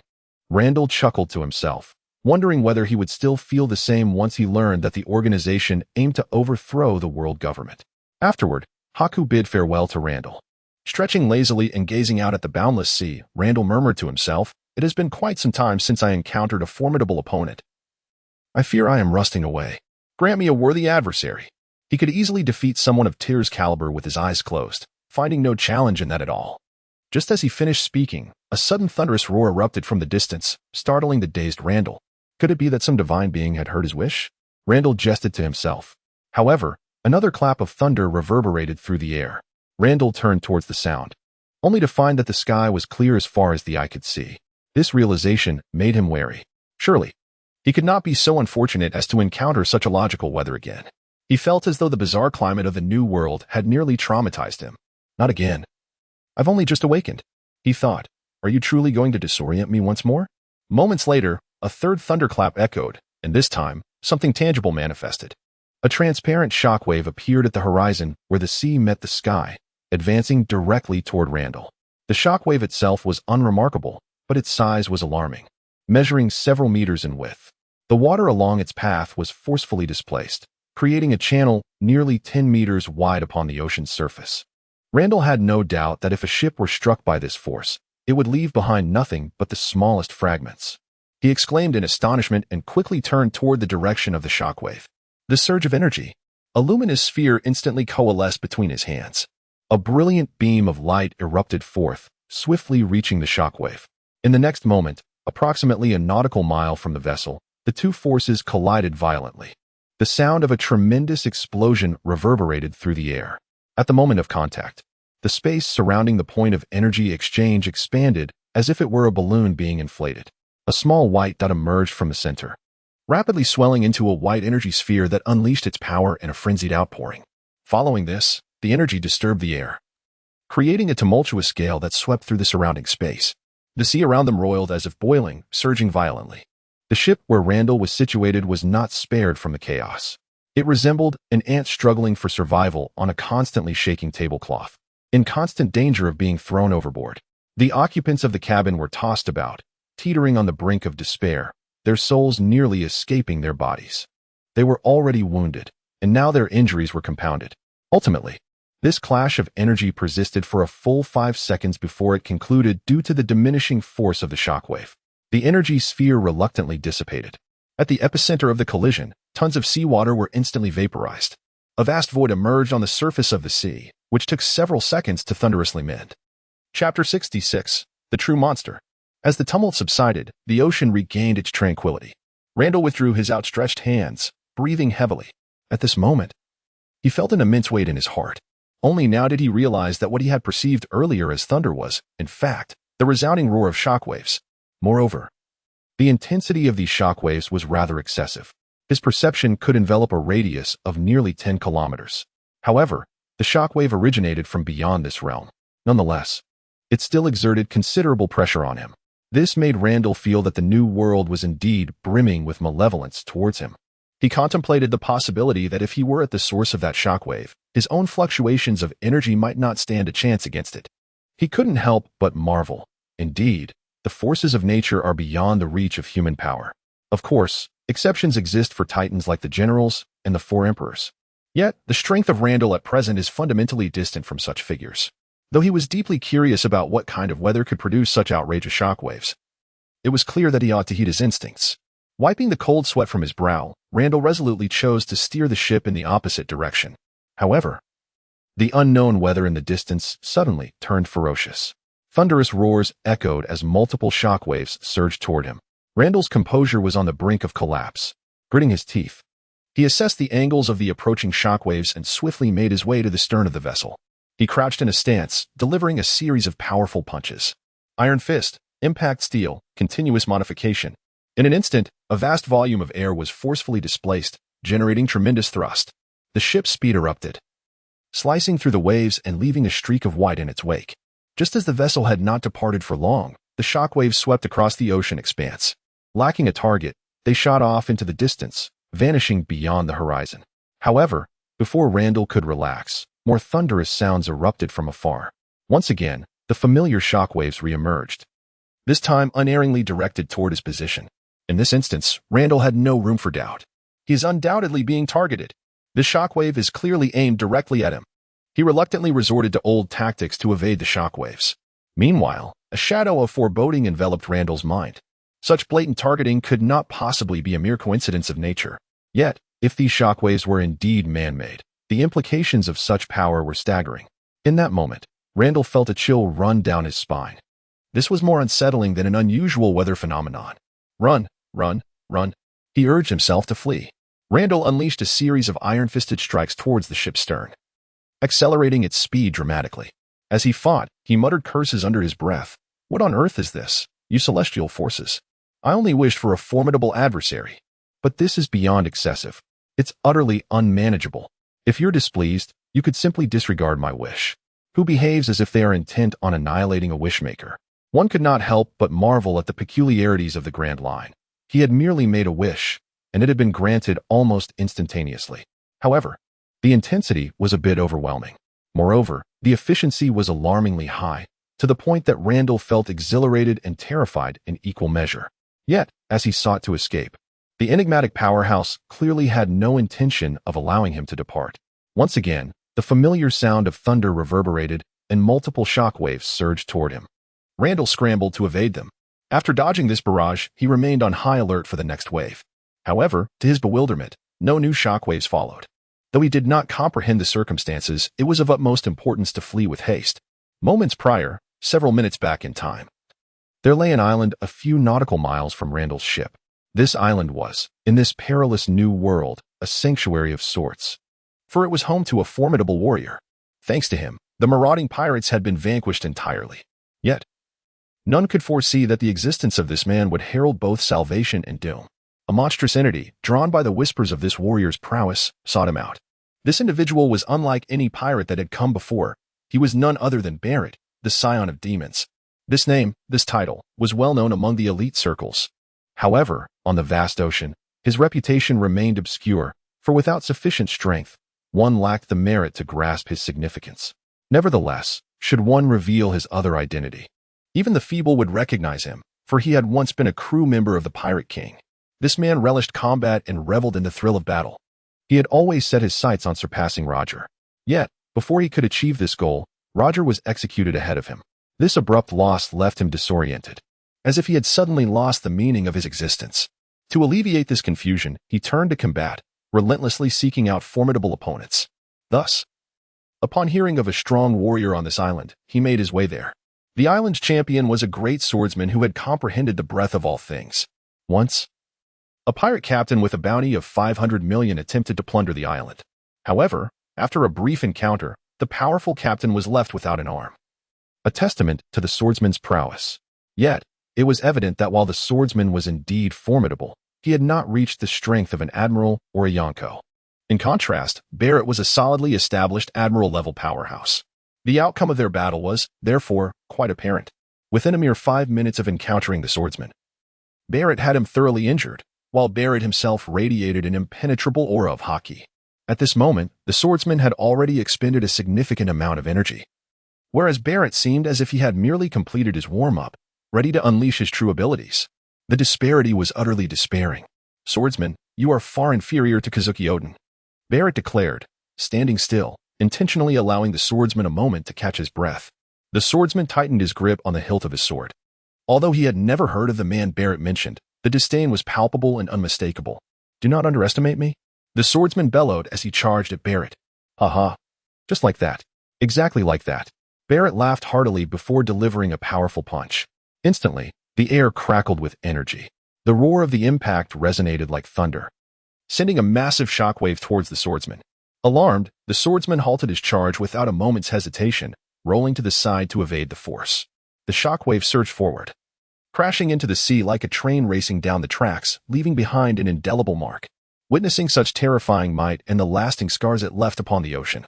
Randall chuckled to himself, wondering whether he would still feel the same once he learned that the organization aimed to overthrow the world government. Afterward, Haku bid farewell to Randall. Stretching lazily and gazing out at the boundless sea, Randall murmured to himself, "It has been quite some time since I encountered a formidable opponent. I fear I am rusting away. Grant me a worthy adversary." He could easily defeat someone of Tyr's caliber with his eyes closed, finding no challenge in that at all. Just as he finished speaking, a sudden thunderous roar erupted from the distance, startling the dazed Randall. Could it be that some divine being had heard his wish? Randall jested to himself. However, another clap of thunder reverberated through the air. Randall turned towards the sound, only to find that the sky was clear as far as the eye could see. This realization made him wary. Surely, he could not be so unfortunate as to encounter such illogical weather again. He felt as though the bizarre climate of the New World had nearly traumatized him. Not again. I've only just awakened, he thought. Are you truly going to disorient me once more? Moments later, a third thunderclap echoed, and this time, something tangible manifested. A transparent shockwave appeared at the horizon where the sea met the sky, advancing directly toward Randall. The shockwave itself was unremarkable, but its size was alarming, measuring several meters in width. The water along its path was forcefully displaced, creating a channel nearly 10 meters wide upon the ocean's surface. Randall had no doubt that if a ship were struck by this force, it would leave behind nothing but the smallest fragments. He exclaimed in astonishment and quickly turned toward the direction of the shockwave. The surge of energy. A luminous sphere instantly coalesced between his hands. A brilliant beam of light erupted forth, swiftly reaching the shockwave. In the next moment, approximately a nautical mile from the vessel, the two forces collided violently. The sound of a tremendous explosion reverberated through the air. At the moment of contact, the space surrounding the point of energy exchange expanded as if it were a balloon being inflated. A small white dot emerged from the center, rapidly swelling into a white energy sphere that unleashed its power in a frenzied outpouring. Following this, the energy disturbed the air, creating a tumultuous gale that swept through the surrounding space. The sea around them roiled as if boiling, surging violently. The ship where Randall was situated was not spared from the chaos. It resembled an ant struggling for survival on a constantly shaking tablecloth, in constant danger of being thrown overboard. The occupants of the cabin were tossed about, teetering on the brink of despair, their souls nearly escaping their bodies. They were already wounded, and now their injuries were compounded. Ultimately, this clash of energy persisted for a full 5 seconds before it concluded due to the diminishing force of the shockwave. The energy sphere reluctantly dissipated. At the epicenter of the collision, tons of seawater were instantly vaporized. A vast void emerged on the surface of the sea, which took several seconds to thunderously mend. Chapter 66. The True Monster. As the tumult subsided, the ocean regained its tranquility. Randall withdrew his outstretched hands, breathing heavily. At this moment, he felt an immense weight in his heart. Only now did he realize that what he had perceived earlier as thunder was, in fact, the resounding roar of shockwaves. Moreover, the intensity of these shockwaves was rather excessive. His perception could envelop a radius of nearly 10 kilometers. However, the shockwave originated from beyond this realm. Nonetheless, it still exerted considerable pressure on him. This made Randall feel that the new world was indeed brimming with malevolence towards him. He contemplated the possibility that if he were at the source of that shockwave, his own fluctuations of energy might not stand a chance against it. He couldn't help but marvel. Indeed, the forces of nature are beyond the reach of human power. Of course, exceptions exist for titans like the generals and the 4 emperors. Yet, the strength of Randall at present is fundamentally distant from such figures. Though he was deeply curious about what kind of weather could produce such outrageous shockwaves, it was clear that he ought to heed his instincts. Wiping the cold sweat from his brow, Randall resolutely chose to steer the ship in the opposite direction. However, the unknown weather in the distance suddenly turned ferocious. Thunderous roars echoed as multiple shockwaves surged toward him. Randall's composure was on the brink of collapse. Gritting his teeth, he assessed the angles of the approaching shockwaves and swiftly made his way to the stern of the vessel. He crouched in a stance, delivering a series of powerful punches. Iron fist, impact steel, continuous modification. In an instant, a vast volume of air was forcefully displaced, generating tremendous thrust. The ship's speed erupted, slicing through the waves and leaving a streak of white in its wake. Just as the vessel had not departed for long, the shockwaves swept across the ocean expanse. Lacking a target, they shot off into the distance, vanishing beyond the horizon. However, before Randall could relax, more thunderous sounds erupted from afar. Once again, the familiar shockwaves re-emerged, this time unerringly directed toward his position. In this instance, Randall had no room for doubt. He is undoubtedly being targeted. The shockwave is clearly aimed directly at him. He reluctantly resorted to old tactics to evade the shockwaves. Meanwhile, a shadow of foreboding enveloped Randall's mind. Such blatant targeting could not possibly be a mere coincidence of nature. Yet, if these shockwaves were indeed man-made, the implications of such power were staggering. In that moment, Randall felt a chill run down his spine. This was more unsettling than an unusual weather phenomenon. Run, run, run. He urged himself to flee. Randall unleashed a series of iron-fisted strikes towards the ship's stern, accelerating its speed dramatically. As he fought, he muttered curses under his breath. What on earth is this, you celestial forces? I only wished for a formidable adversary. But this is beyond excessive. It's utterly unmanageable. If you're displeased, you could simply disregard my wish. who behaves as if they are intent on annihilating a wishmaker. One could not help but marvel at the peculiarities of the Grand Line. He had merely made a wish, and it had been granted almost instantaneously. However, the intensity was a bit overwhelming. Moreover, the efficiency was alarmingly high, to the point that Randall felt exhilarated and terrified in equal measure. Yet, as he sought to escape, the enigmatic powerhouse clearly had no intention of allowing him to depart. Once again, the familiar sound of thunder reverberated, and multiple shockwaves surged toward him. Randall scrambled to evade them. After dodging this barrage, he remained on high alert for the next wave. However, to his bewilderment, no new shockwaves followed. Though he did not comprehend the circumstances, it was of utmost importance to flee with haste. Moments prior, several minutes back in time, there lay an island a few nautical miles from Randall's ship. This island was, in this perilous new world, a sanctuary of sorts, for it was home to a formidable warrior. Thanks to him, the marauding pirates had been vanquished entirely. Yet, none could foresee that the existence of this man would herald both salvation and doom. A monstrous entity, drawn by the whispers of this warrior's prowess, sought him out. This individual was unlike any pirate that had come before. He was none other than Barrett, the scion of demons. This name, this title, was well known among the elite circles. However, on the vast ocean, his reputation remained obscure, for without sufficient strength, one lacked the merit to grasp his significance. Nevertheless, should one reveal his other identity, even the feeble would recognize him, for he had once been a crew member of the Pirate King. This man relished combat and reveled in the thrill of battle. He had always set his sights on surpassing Roger. Yet, before he could achieve this goal, Roger was executed ahead of him. This abrupt loss left him disoriented, as if he had suddenly lost the meaning of his existence. To alleviate this confusion, he turned to combat, relentlessly seeking out formidable opponents. Thus, upon hearing of a strong warrior on this island, he made his way there. The island's champion was a great swordsman who had comprehended the breadth of all things. Once, a pirate captain with a bounty of 500 million attempted to plunder the island. However, after a brief encounter, the powerful captain was left without an arm, a testament to the swordsman's prowess. Yet, it was evident that while the swordsman was indeed formidable, he had not reached the strength of an admiral or a yonko. In contrast, Barrett was a solidly established admiral-level powerhouse. The outcome of their battle was, therefore, quite apparent. Within a mere 5 minutes of encountering the swordsman, Barrett had him thoroughly injured, while Barrett himself radiated an impenetrable aura of Haki. At this moment, the swordsman had already expended a significant amount of energy, whereas Barrett seemed as if he had merely completed his warm-up, ready to unleash his true abilities. The disparity was utterly despairing. "Swordsman, you are far inferior to Kazuki Oden," Barrett declared, standing still, intentionally allowing the swordsman a moment to catch his breath. The swordsman tightened his grip on the hilt of his sword. Although he had never heard of the man Barrett mentioned, the disdain was palpable and unmistakable. "Do not underestimate me," the swordsman bellowed as he charged at Barrett. "Ha. Just like that. Exactly like that." Barrett laughed heartily before delivering a powerful punch. Instantly, the air crackled with energy. The roar of the impact resonated like thunder, sending a massive shockwave towards the swordsman. Alarmed, the swordsman halted his charge without a moment's hesitation, rolling to the side to evade the force. The shockwave surged forward, crashing into the sea like a train racing down the tracks, leaving behind an indelible mark. Witnessing such terrifying might and the lasting scars it left upon the ocean,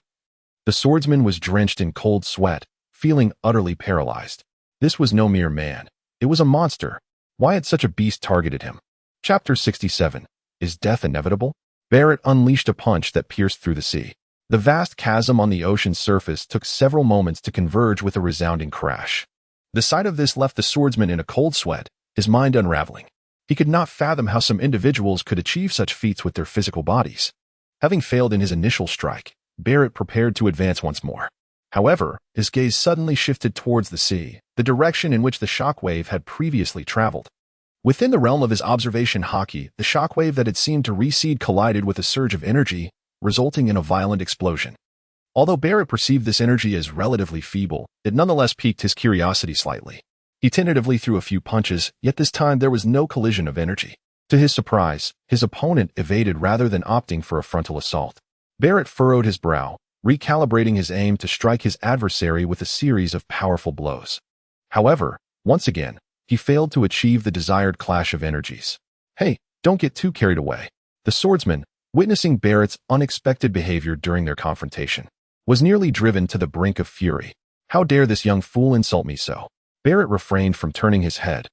the swordsman was drenched in cold sweat, feeling utterly paralyzed. This was no mere man. It was a monster. Why had such a beast targeted him? Chapter 67. Is death inevitable? Barrett unleashed a punch that pierced through the sea. The vast chasm on the ocean's surface took several moments to converge with a resounding crash. The sight of this left the swordsman in a cold sweat, his mind unraveling. He could not fathom how some individuals could achieve such feats with their physical bodies. Having failed in his initial strike, Barrett prepared to advance once more. However, his gaze suddenly shifted towards the sea, the direction in which the shockwave had previously traveled. Within the realm of his observation Haki, the shockwave that had seemed to recede collided with a surge of energy, resulting in a violent explosion. Although Barrett perceived this energy as relatively feeble, it nonetheless piqued his curiosity slightly. He tentatively threw a few punches, yet this time there was no collision of energy. To his surprise, his opponent evaded rather than opting for a frontal assault. Barrett furrowed his brow, recalibrating his aim to strike his adversary with a series of powerful blows. However, once again, he failed to achieve the desired clash of energies. "Hey, don't get too carried away." The swordsman, witnessing Barrett's unexpected behavior during their confrontation, was nearly driven to the brink of fury. How dare this young fool insult me so? Barrett refrained from turning his head,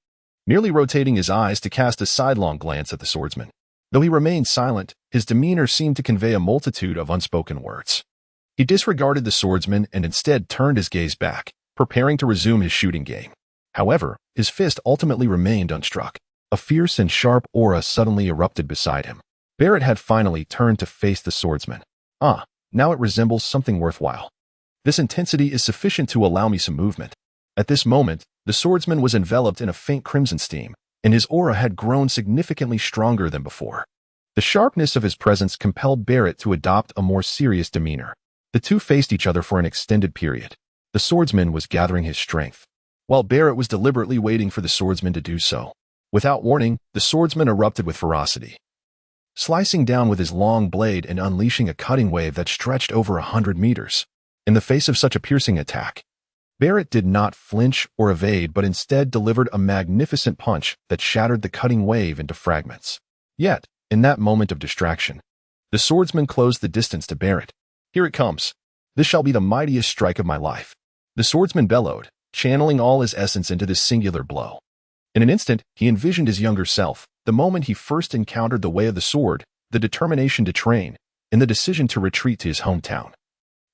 merely rotating his eyes to cast a sidelong glance at the swordsman. Though he remained silent, his demeanor seemed to convey a multitude of unspoken words. He disregarded the swordsman and instead turned his gaze back, preparing to resume his shooting game. However, his fist ultimately remained unstruck. A fierce and sharp aura suddenly erupted beside him. Barrett had finally turned to face the swordsman. Now it resembles something worthwhile. This intensity is sufficient to allow me some movement. At this moment, the swordsman was enveloped in a faint crimson steam, and his aura had grown significantly stronger than before. The sharpness of his presence compelled Barrett to adopt a more serious demeanor. The two faced each other for an extended period. The swordsman was gathering his strength, while Barrett was deliberately waiting for the swordsman to do so. Without warning, the swordsman erupted with ferocity, slicing down with his long blade and unleashing a cutting wave that stretched over 100 meters. In the face of such a piercing attack, Barrett did not flinch or evade, but instead delivered a magnificent punch that shattered the cutting wave into fragments. Yet, in that moment of distraction, the swordsman closed the distance to Barrett. Here it comes. This shall be the mightiest strike of my life. The swordsman bellowed, channeling all his essence into this singular blow. In an instant, he envisioned his younger self, the moment he first encountered the way of the sword, the determination to train, and the decision to retreat to his hometown,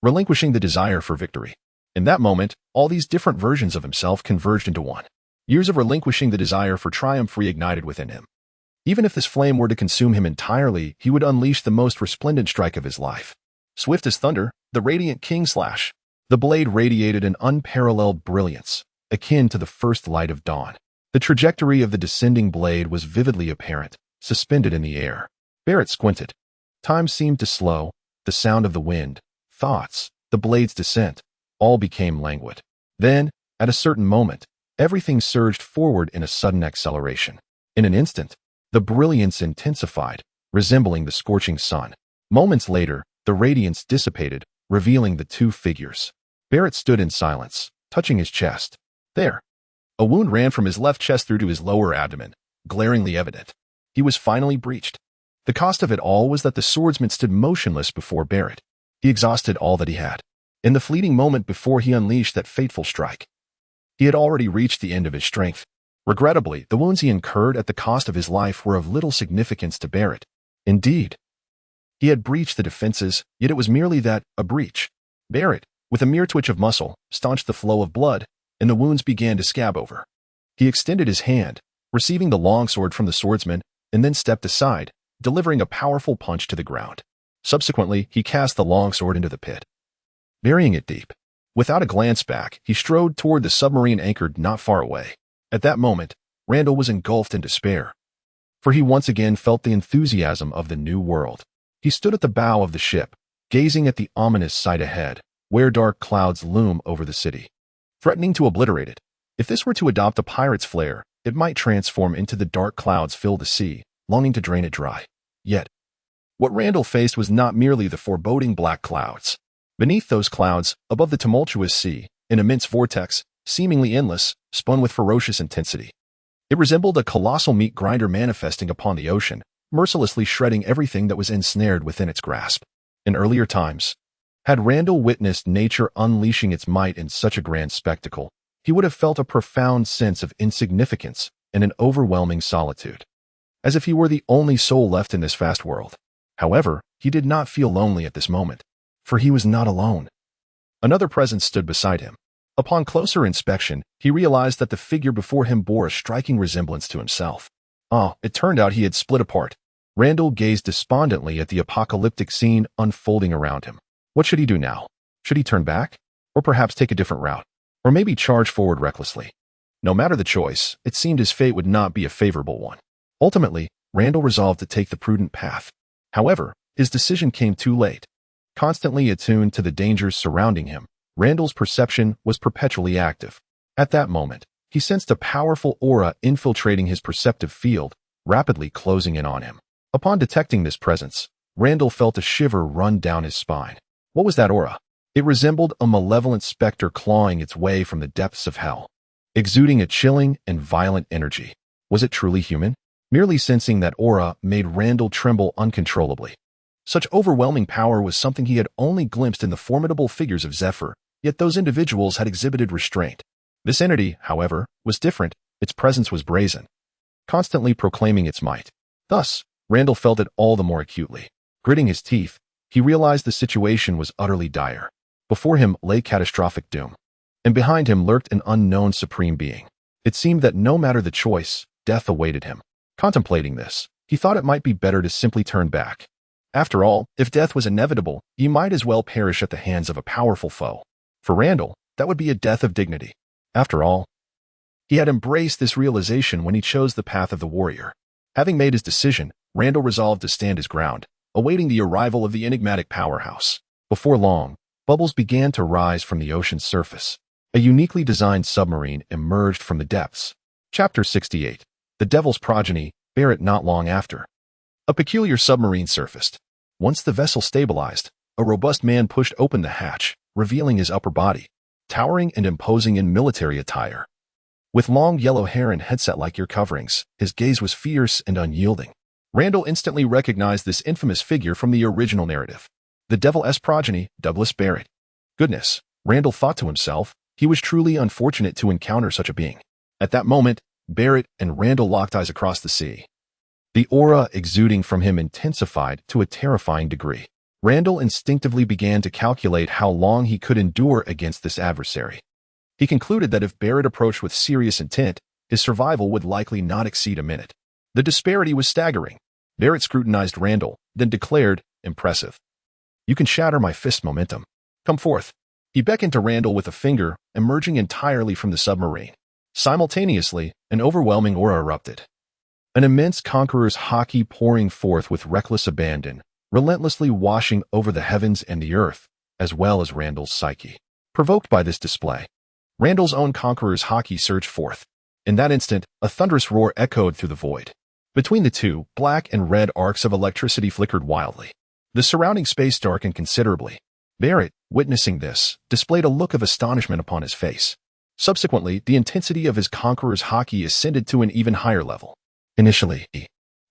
relinquishing the desire for victory. In that moment, all these different versions of himself converged into one. Years of relinquishing the desire for triumph reignited within him. Even if this flame were to consume him entirely, he would unleash the most resplendent strike of his life. Swift as thunder, the radiant king slash. The blade radiated an unparalleled brilliance, akin to the first light of dawn. The trajectory of the descending blade was vividly apparent, suspended in the air. Barrett squinted. Time seemed to slow, the sound of the wind, thoughts, the blade's descent, all became languid. Then, at a certain moment, everything surged forward in a sudden acceleration. In an instant, the brilliance intensified, resembling the scorching sun. Moments later, the radiance dissipated, revealing the two figures. Barrett stood in silence, touching his chest. There. A wound ran from his left chest through to his lower abdomen, glaringly evident. He was finally breached. The cost of it all was that the swordsman stood motionless before Barrett. He exhausted all that he had. In the fleeting moment before he unleashed that fateful strike, he had already reached the end of his strength. Regrettably, the wounds he incurred at the cost of his life were of little significance to Barrett. Indeed, he had breached the defenses, yet it was merely that, a breach. Barrett, with a mere twitch of muscle, staunched the flow of blood, and the wounds began to scab over. He extended his hand, receiving the longsword from the swordsman, and then stepped aside, delivering a powerful punch to the ground. Subsequently, he cast the longsword into the pit, burying it deep. Without a glance back, he strode toward the submarine anchored not far away. At that moment, Randall was engulfed in despair, for he once again felt the enthusiasm of the new world. He stood at the bow of the ship, gazing at the ominous sight ahead, where dark clouds loom over the city, threatening to obliterate it. If this were to adopt a pirate's flair, it might transform into the dark clouds fill the sea, longing to drain it dry. Yet, what Randall faced was not merely the foreboding black clouds. Beneath those clouds, above the tumultuous sea, an immense vortex, seemingly endless, spun with ferocious intensity. It resembled a colossal meat grinder manifesting upon the ocean, mercilessly shredding everything that was ensnared within its grasp. In earlier times, had Randall witnessed nature unleashing its might in such a grand spectacle, he would have felt a profound sense of insignificance and an overwhelming solitude, as if he were the only soul left in this vast world. However, he did not feel lonely at this moment, for he was not alone. Another presence stood beside him. Upon closer inspection, he realized that the figure before him bore a striking resemblance to himself. It turned out he had split apart. Randall gazed despondently at the apocalyptic scene unfolding around him. What should he do now? Should he turn back? Or perhaps take a different route? Or maybe charge forward recklessly? No matter the choice, it seemed his fate would not be a favorable one. Ultimately, Randall resolved to take the prudent path. However, his decision came too late. Constantly attuned to the dangers surrounding him, Randall's perception was perpetually active. At that moment, he sensed a powerful aura infiltrating his perceptive field, rapidly closing in on him. Upon detecting this presence, Randall felt a shiver run down his spine. What was that aura? It resembled a malevolent specter clawing its way from the depths of hell, exuding a chilling and violent energy. Was it truly human? Merely sensing that aura made Randall tremble uncontrollably. Such overwhelming power was something he had only glimpsed in the formidable figures of Zephyr, yet those individuals had exhibited restraint. This entity, however, was different. Its presence was brazen, constantly proclaiming its might. Thus, Randall felt it all the more acutely. Gritting his teeth, he realized the situation was utterly dire. Before him lay catastrophic doom, and behind him lurked an unknown supreme being. It seemed that no matter the choice, death awaited him. Contemplating this, he thought it might be better to simply turn back. After all, if death was inevitable, he might as well perish at the hands of a powerful foe. For Randall, that would be a death of dignity. After all, he had embraced this realization when he chose the path of the warrior. Having made his decision, Randall resolved to stand his ground, awaiting the arrival of the enigmatic powerhouse. Before long, bubbles began to rise from the ocean's surface. A uniquely designed submarine emerged from the depths. Chapter 68. The Devil's Progeny, Barrett not long after. A peculiar submarine surfaced. Once the vessel stabilized, a robust man pushed open the hatch, revealing his upper body, towering and imposing in military attire. With long yellow hair and headset-like ear coverings, his gaze was fierce and unyielding. Randall instantly recognized this infamous figure from the original narrative. The Devil's Progeny, Douglas Barrett. Goodness, Randall thought to himself, he was truly unfortunate to encounter such a being. At that moment, Barrett and Randall locked eyes across the sea. The aura exuding from him intensified to a terrifying degree. Randall instinctively began to calculate how long he could endure against this adversary. He concluded that if Barrett approached with serious intent, his survival would likely not exceed a minute. The disparity was staggering. Barrett scrutinized Randall, then declared, "Impressive. You can shatter my fist momentum. Come forth." He beckoned to Randall with a finger, emerging entirely from the submarine. Simultaneously, an overwhelming aura erupted. An immense conqueror's Haki pouring forth with reckless abandon, relentlessly washing over the heavens and the earth, as well as Randall's psyche. Provoked by this display, Randall's own conqueror's Haki surged forth. In that instant, a thunderous roar echoed through the void. Between the two, black and red arcs of electricity flickered wildly. The surrounding space darkened considerably. Barrett, witnessing this, displayed a look of astonishment upon his face. Subsequently, the intensity of his conqueror's Haki ascended to an even higher level. Initially,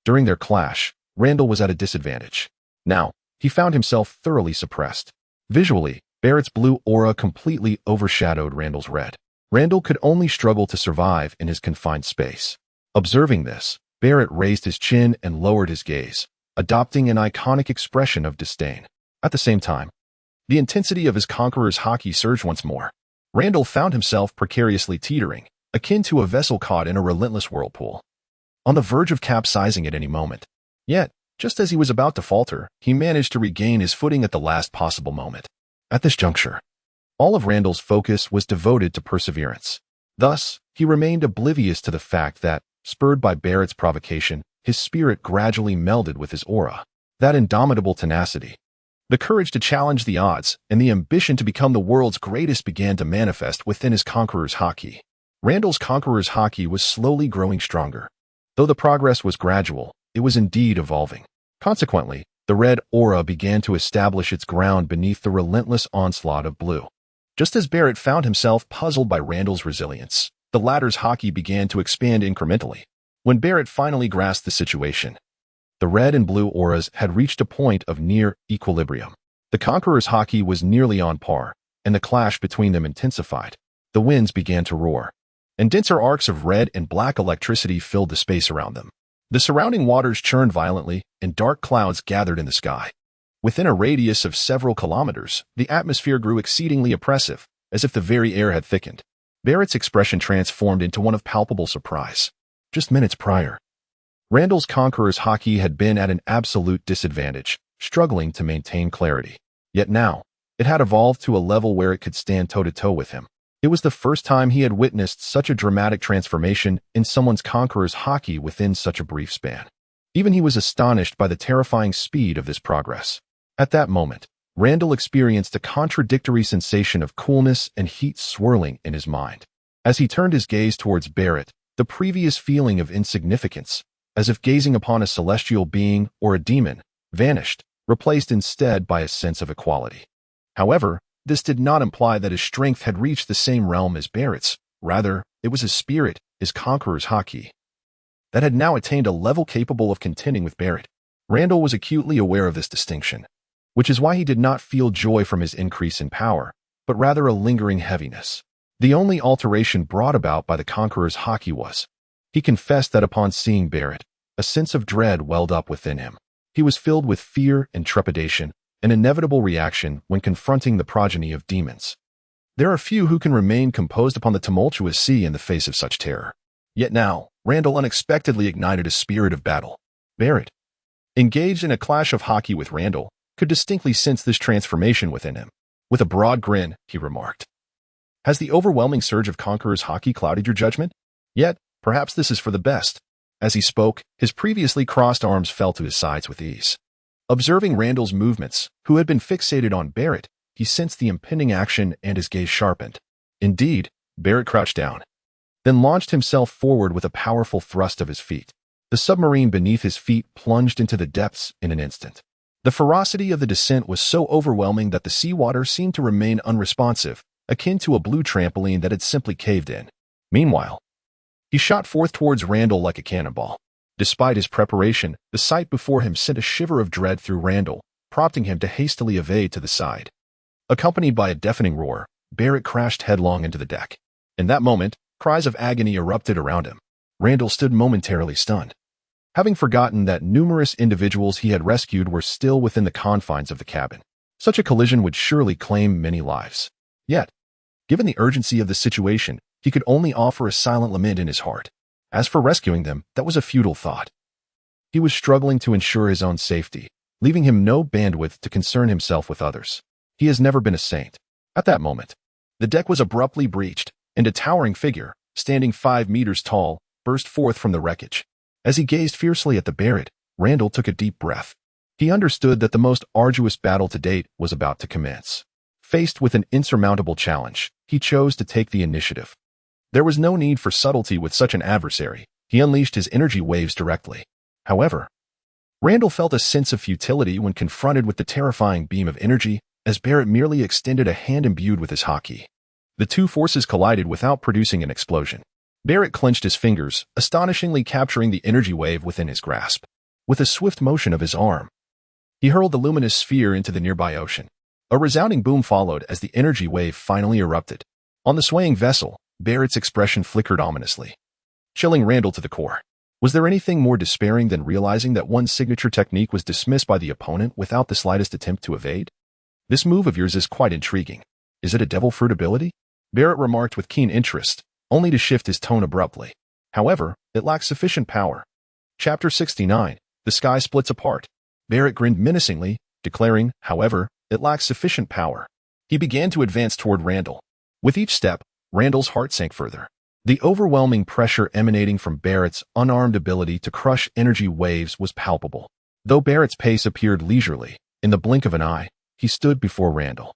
during their clash, Randall was at a disadvantage. Now, he found himself thoroughly suppressed. Visually, Barrett's blue aura completely overshadowed Randall's red. Randall could only struggle to survive in his confined space. Observing this, Barrett raised his chin and lowered his gaze, adopting an iconic expression of disdain. At the same time, the intensity of his conqueror's Haki surged once more. Randall found himself precariously teetering, akin to a vessel caught in a relentless whirlpool, on the verge of capsizing at any moment. Yet, just as he was about to falter, he managed to regain his footing at the last possible moment. At this juncture, all of Randall's focus was devoted to perseverance. Thus, he remained oblivious to the fact that, spurred by Barrett's provocation, his spirit gradually melded with his aura. That indomitable tenacity, the courage to challenge the odds, and the ambition to become the world's greatest began to manifest within his conqueror's Haki. Randall's conqueror's Haki was slowly growing stronger. Though the progress was gradual, it was indeed evolving. Consequently, the red aura began to establish its ground beneath the relentless onslaught of blue. Just as Barrett found himself puzzled by Randall's resilience, the latter's Haki began to expand incrementally. When Barrett finally grasped the situation, the red and blue auras had reached a point of near equilibrium. The conqueror's Haki was nearly on par, and the clash between them intensified. The winds began to roar, and denser arcs of red and black electricity filled the space around them. The surrounding waters churned violently, and dark clouds gathered in the sky. Within a radius of several kilometers, the atmosphere grew exceedingly oppressive, as if the very air had thickened. Barrett's expression transformed into one of palpable surprise. Just minutes prior, Randall's conqueror's Haki had been at an absolute disadvantage, struggling to maintain clarity. Yet now, it had evolved to a level where it could stand toe-to-toe with him. It was the first time he had witnessed such a dramatic transformation in someone's conqueror's Haki within such a brief span. Even he was astonished by the terrifying speed of this progress. At that moment, Randall experienced a contradictory sensation of coolness and heat swirling in his mind. As he turned his gaze towards Barrett, the previous feeling of insignificance, as if gazing upon a celestial being or a demon, vanished, replaced instead by a sense of equality. However, this did not imply that his strength had reached the same realm as Barrett's. Rather, it was his spirit, his conqueror's Haki, that had now attained a level capable of contending with Barrett. Randall was acutely aware of this distinction, which is why he did not feel joy from his increase in power, but rather a lingering heaviness. The only alteration brought about by the Conqueror's Haki was, he confessed that upon seeing Barrett, a sense of dread welled up within him. He was filled with fear and trepidation, an inevitable reaction when confronting the progeny of demons. There are few who can remain composed upon the tumultuous sea in the face of such terror. Yet now, Randall unexpectedly ignited a spirit of battle. Barrett, engaged in a clash of Haki with Randall, could distinctly sense this transformation within him. With a broad grin, he remarked, "Has the overwhelming surge of Conqueror's Haki clouded your judgment? Yet, perhaps this is for the best." As he spoke, his previously crossed arms fell to his sides with ease. Observing Randall's movements, who had been fixated on Barrett, he sensed the impending action and his gaze sharpened. Indeed, Barrett crouched down, then launched himself forward with a powerful thrust of his feet. The submarine beneath his feet plunged into the depths in an instant. The ferocity of the descent was so overwhelming that the seawater seemed to remain unresponsive, akin to a blue trampoline that had simply caved in. Meanwhile, he shot forth towards Randall like a cannonball. Despite his preparation, the sight before him sent a shiver of dread through Randall, prompting him to hastily evade to the side. Accompanied by a deafening roar, Barrett crashed headlong into the deck. In that moment, cries of agony erupted around him. Randall stood momentarily stunned, having forgotten that numerous individuals he had rescued were still within the confines of the cabin. Such a collision would surely claim many lives. Yet, given the urgency of the situation, he could only offer a silent lament in his heart. As for rescuing them, that was a futile thought. He was struggling to ensure his own safety, leaving him no bandwidth to concern himself with others. He has never been a saint. At that moment, the deck was abruptly breached, and a towering figure, standing 5 meters tall, burst forth from the wreckage. As he gazed fiercely at the Barrett, Randall took a deep breath. He understood that the most arduous battle to date was about to commence. Faced with an insurmountable challenge, he chose to take the initiative. There was no need for subtlety with such an adversary. He unleashed his energy waves directly. However, Randall felt a sense of futility when confronted with the terrifying beam of energy, as Barrett merely extended a hand imbued with his Haki. The two forces collided without producing an explosion. Barrett clenched his fingers, astonishingly capturing the energy wave within his grasp. With a swift motion of his arm, he hurled the luminous sphere into the nearby ocean. A resounding boom followed as the energy wave finally erupted. On the swaying vessel, Barrett's expression flickered ominously, chilling Randall to the core. Was there anything more despairing than realizing that one's signature technique was dismissed by the opponent without the slightest attempt to evade? "This move of yours is quite intriguing. Is it a devil fruit ability?" Barrett remarked with keen interest, only to shift his tone abruptly. "However, it lacks sufficient power." Chapter 69. The Sky Splits Apart. Barrett grinned menacingly, declaring, "However, it lacks sufficient power." He began to advance toward Randall. With each step, Randall's heart sank further. The overwhelming pressure emanating from Barrett's unarmed ability to crush energy waves was palpable. Though Barrett's pace appeared leisurely, in the blink of an eye, he stood before Randall.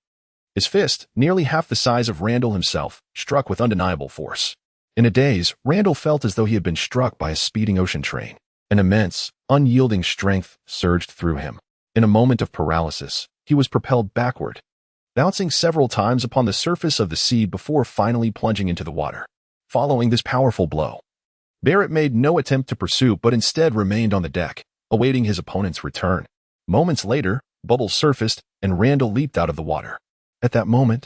His fist, nearly half the size of Randall himself, struck with undeniable force. In a daze, Randall felt as though he had been struck by a speeding ocean train. An immense, unyielding strength surged through him. In a moment of paralysis, he was propelled backward, bouncing several times upon the surface of the sea before finally plunging into the water. Following this powerful blow, Barrett made no attempt to pursue but instead remained on the deck, awaiting his opponent's return. Moments later, bubbles surfaced and Randall leaped out of the water. At that moment,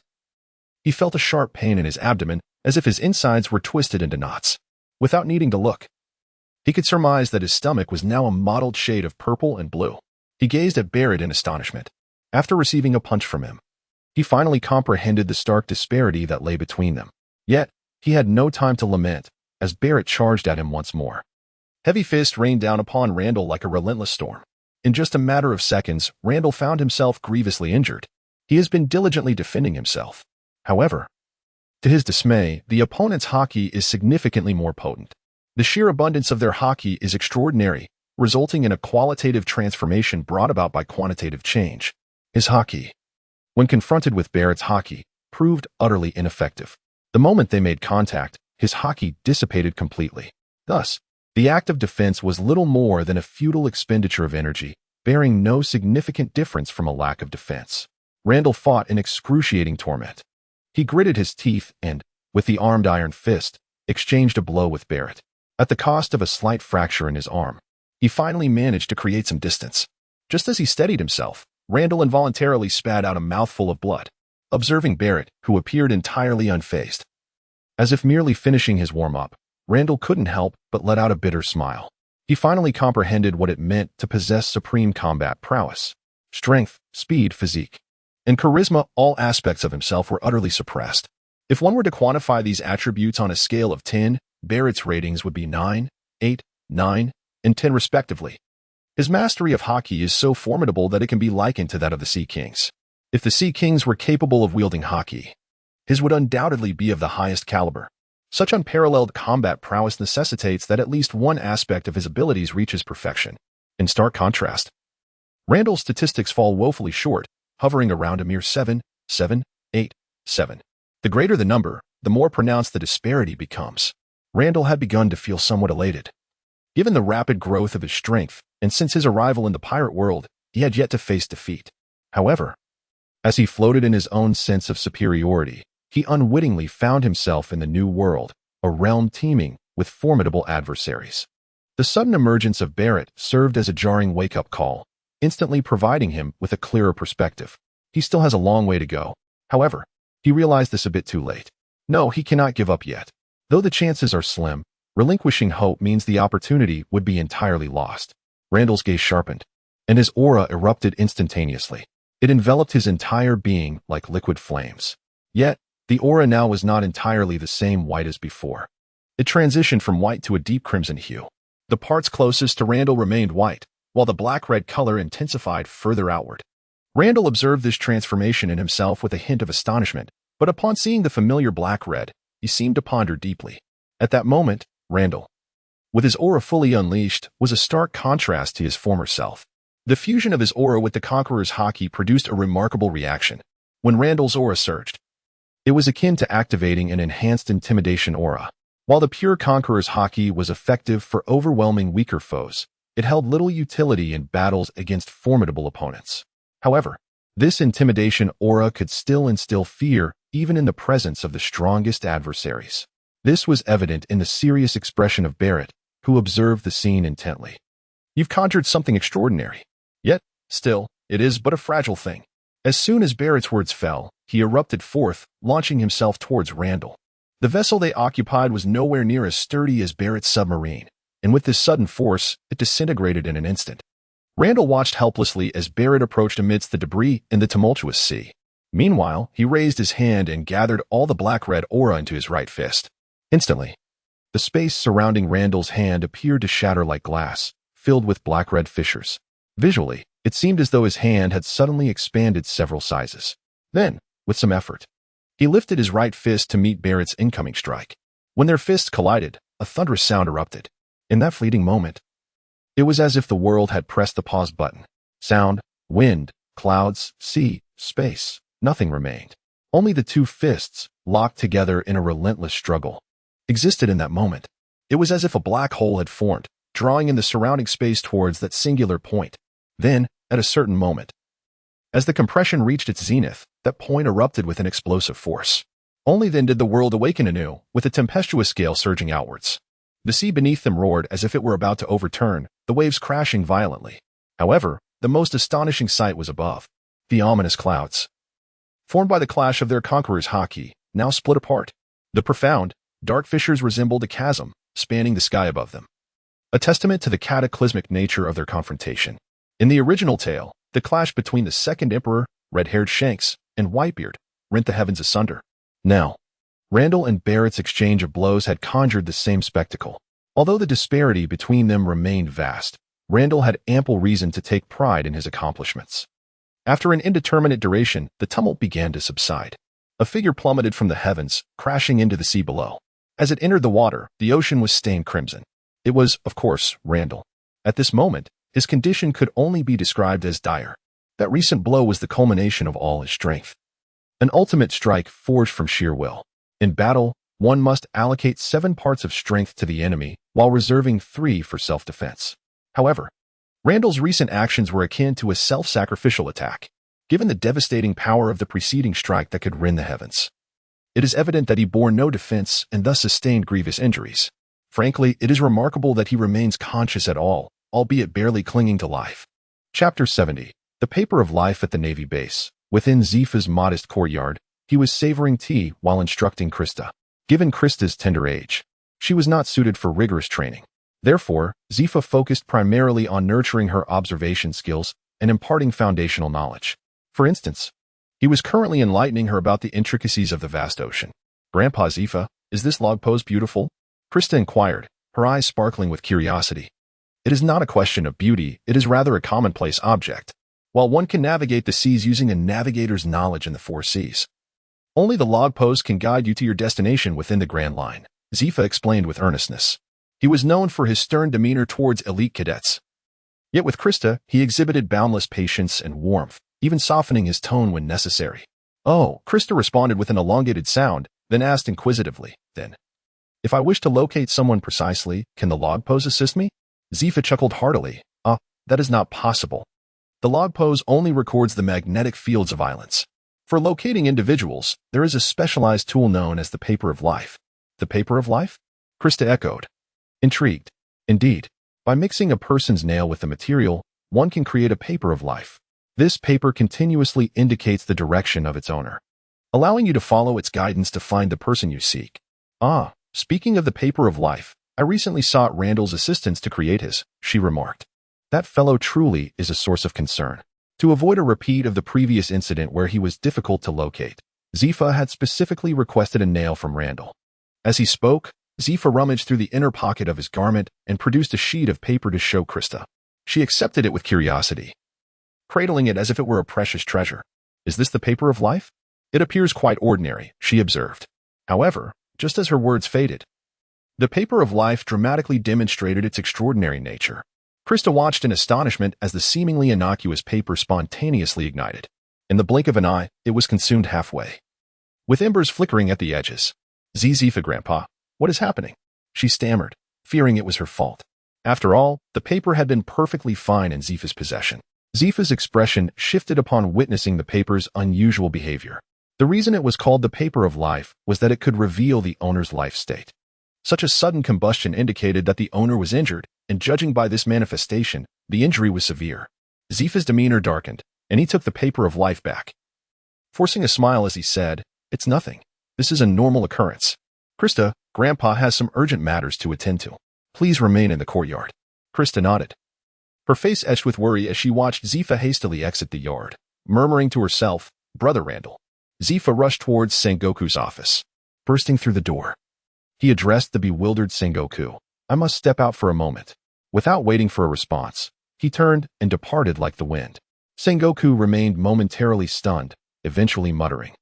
he felt a sharp pain in his abdomen, as if his insides were twisted into knots. Without needing to look, he could surmise that his stomach was now a mottled shade of purple and blue. He gazed at Barrett in astonishment. After receiving a punch from him, he finally comprehended the stark disparity that lay between them. Yet, he had no time to lament, as Barrett charged at him once more. Heavy fists rained down upon Randall like a relentless storm. In just a matter of seconds, Randall found himself grievously injured. He has been diligently defending himself. However, to his dismay, the opponent's Haki is significantly more potent. The sheer abundance of their Haki is extraordinary, resulting in a qualitative transformation brought about by quantitative change. His Haki, when confronted with Barrett's Haki, proved utterly ineffective. The moment they made contact, his Haki dissipated completely. Thus, the act of defense was little more than a futile expenditure of energy, bearing no significant difference from a lack of defense. Randall fought in excruciating torment. He gritted his teeth and, with the armed iron fist, exchanged a blow with Barrett. At the cost of a slight fracture in his arm, He finally managed to create some distance. Just as he steadied himself, Randall involuntarily spat out a mouthful of blood, observing Barrett, who appeared entirely unfazed. As if merely finishing his warm-up, Randall couldn't help but let out a bitter smile. He finally comprehended what it meant to possess supreme combat prowess. Strength, speed, physique, and charisma, all aspects of himself were utterly suppressed. If one were to quantify these attributes on a scale of 10, Barrett's ratings would be 9, 8, 9, and 10 respectively. His mastery of Haki is so formidable that it can be likened to that of the Sea Kings. If the Sea Kings were capable of wielding Haki, his would undoubtedly be of the highest caliber. Such unparalleled combat prowess necessitates that at least one aspect of his abilities reaches perfection. In stark contrast, Randall's statistics fall woefully short, hovering around a mere 7, 7, 8, 7. The greater the number, the more pronounced the disparity becomes. Randall had begun to feel somewhat elated. Given the rapid growth of his strength, and since his arrival in the pirate world, he had yet to face defeat. However, as he floated in his own sense of superiority, he unwittingly found himself in the new world, a realm teeming with formidable adversaries. The sudden emergence of Barrett served as a jarring wake-up call, instantly providing him with a clearer perspective. He still has a long way to go. However, he realized this a bit too late. No, he cannot give up yet. Though the chances are slim, relinquishing hope means the opportunity would be entirely lost. Randall's gaze sharpened, and his aura erupted instantaneously. It enveloped his entire being like liquid flames. Yet, the aura now was not entirely the same white as before. It transitioned from white to a deep crimson hue. The parts closest to Randall remained white, while the black-red color intensified further outward. Randall observed this transformation in himself with a hint of astonishment, but upon seeing the familiar black-red, he seemed to ponder deeply. At that moment, Randall, with his aura fully unleashed, was a stark contrast to his former self. The fusion of his aura with the Conqueror's Haki produced a remarkable reaction. When Randall's aura surged, it was akin to activating an enhanced intimidation aura. While the pure Conqueror's Haki was effective for overwhelming weaker foes, it held little utility in battles against formidable opponents. However, this intimidation aura could still instill fear even in the presence of the strongest adversaries. This was evident in the serious expression of Barrett, who observed the scene intently. "You've conjured something extraordinary. Yet, still, it is but a fragile thing." As soon as Barrett's words fell, he erupted forth, launching himself towards Randall. The vessel they occupied was nowhere near as sturdy as Barrett's submarine, and with this sudden force, it disintegrated in an instant. Randall watched helplessly as Barrett approached amidst the debris in the tumultuous sea. Meanwhile, he raised his hand and gathered all the black-red aura into his right fist. Instantly, the space surrounding Randall's hand appeared to shatter like glass, filled with black-red fissures. Visually, it seemed as though his hand had suddenly expanded several sizes. Then, with some effort, he lifted his right fist to meet Barrett's incoming strike. When their fists collided, a thunderous sound erupted. In that fleeting moment, it was as if the world had pressed the pause button. Sound, wind, clouds, sea, space, nothing remained. Only the two fists, locked together in a relentless struggle, existed in that moment. It was as if a black hole had formed, drawing in the surrounding space towards that singular point. Then, at a certain moment, as the compression reached its zenith, that point erupted with an explosive force. Only then did the world awaken anew, with a tempestuous gale surging outwards. The sea beneath them roared as if it were about to overturn, the waves crashing violently. However, the most astonishing sight was above. The ominous clouds, formed by the clash of their Conqueror's Haki, now split apart. The profound, dark fissures resembled a chasm, spanning the sky above them, a testament to the cataclysmic nature of their confrontation. In the original tale, the clash between the Second Emperor, red-haired Shanks, and Whitebeard rent the heavens asunder. Now, Randall and Barrett's exchange of blows had conjured the same spectacle. Although the disparity between them remained vast, Randall had ample reason to take pride in his accomplishments. After an indeterminate duration, the tumult began to subside. A figure plummeted from the heavens, crashing into the sea below. As it entered the water, the ocean was stained crimson. It was, of course, Randall. At this moment, his condition could only be described as dire. That recent blow was the culmination of all his strength. An ultimate strike forged from sheer will. In battle, one must allocate 7 parts of strength to the enemy, while reserving 3 for self-defense. However, Randall's recent actions were akin to a self-sacrificial attack, given the devastating power of the preceding strike that could rend the heavens. It is evident that he bore no defense and thus sustained grievous injuries. Frankly, it is remarkable that he remains conscious at all, albeit barely clinging to life. Chapter 70. The Paper of Life at the Navy Base. Within Zephy's modest courtyard, he was savoring tea while instructing Krista. Given Krista's tender age, she was not suited for rigorous training. Therefore, Zephyr focused primarily on nurturing her observation skills and imparting foundational knowledge. For instance, he was currently enlightening her about the intricacies of the vast ocean. "Grandpa Zephyr, is this log pose beautiful?" Krista inquired, her eyes sparkling with curiosity. It is not a question of beauty, it is rather a commonplace object. While one can navigate the seas using a navigator's knowledge in the four seas, only the log pose can guide you to your destination within the Grand Line, Zephyr explained with earnestness. He was known for his stern demeanor towards elite cadets. Yet with Krista, he exhibited boundless patience and warmth, even softening his tone when necessary. "Oh," Krista responded with an elongated sound, then asked inquisitively, "Then, if I wish to locate someone precisely, can the log pose assist me?" Zephyr chuckled heartily. That is not possible. The log pose only records the magnetic fields of islands. For locating individuals, there is a specialized tool known as the Paper of Life." "The Paper of Life?" Krista echoed, intrigued. "Indeed. By mixing a person's nail with the material, one can create a paper of life. This paper continuously indicates the direction of its owner, allowing you to follow its guidance to find the person you seek." Speaking of the Paper of Life, I recently sought Randall's assistance to create his," she remarked. "That fellow truly is a source of concern." To avoid a repeat of the previous incident where he was difficult to locate, Zephyr had specifically requested a nail from Randall. As he spoke, Zephyr rummaged through the inner pocket of his garment and produced a sheet of paper to show Krista. She accepted it with curiosity, cradling it as if it were a precious treasure. "Is this the Paper of Life?" "It appears quite ordinary," she observed. However, just as her words faded, the Paper of Life dramatically demonstrated its extraordinary nature. Krista watched in astonishment as the seemingly innocuous paper spontaneously ignited. In the blink of an eye, it was consumed halfway, with embers flickering at the edges. "Zephyr, Grandpa, what is happening?" she stammered, fearing it was her fault. After all, the paper had been perfectly fine in Zephyr's possession. Zephyr's expression shifted upon witnessing the paper's unusual behavior. The reason it was called the Paper of Life was that it could reveal the owner's life state. Such a sudden combustion indicated that the owner was injured, and judging by this manifestation, the injury was severe. Zephyr's demeanor darkened, and he took the Paper of Life back, forcing a smile as he said, "It's nothing. This is a normal occurrence. Krista, Grandpa has some urgent matters to attend to. Please remain in the courtyard." Krista nodded, her face etched with worry as she watched Zephyr hastily exit the yard. Murmuring to herself, "Brother Randall." Zephyr rushed towards Sengoku's office. Bursting through the door, he addressed the bewildered Sengoku. "I must step out for a moment." Without waiting for a response, he turned and departed like the wind. Sengoku remained momentarily stunned, eventually muttering,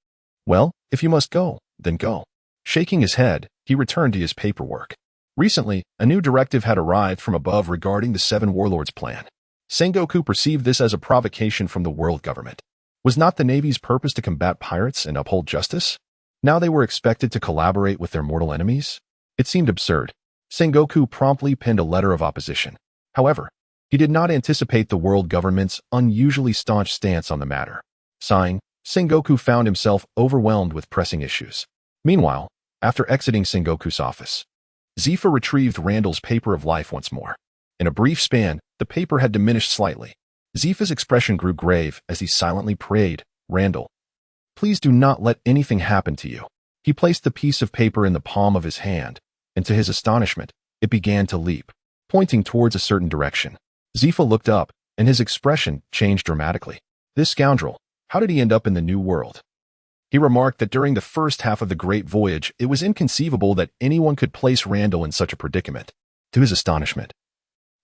"Well, if you must go, then go." Shaking his head, he returned to his paperwork. Recently, a new directive had arrived from above regarding the Seven Warlords plan. Sengoku perceived this as a provocation from the world government. Was not the Navy's purpose to combat pirates and uphold justice? Now they were expected to collaborate with their mortal enemies? It seemed absurd. Sengoku promptly penned a letter of opposition. However, he did not anticipate the world government's unusually staunch stance on the matter. Sighing, Sengoku found himself overwhelmed with pressing issues. Meanwhile, after exiting Sengoku's office, Zephyr retrieved Randall's Paper of Life once more. In a brief span, the paper had diminished slightly. Zephyr's expression grew grave as he silently prayed, "Randall, please do not let anything happen to you." He placed the piece of paper in the palm of his hand, and to his astonishment, it began to leap, pointing towards a certain direction. Zephyr looked up, and his expression changed dramatically. "This scoundrel, how did he end up in the New World?" He remarked that during the first half of the Great Voyage, it was inconceivable that anyone could place Randall in such a predicament. To his astonishment,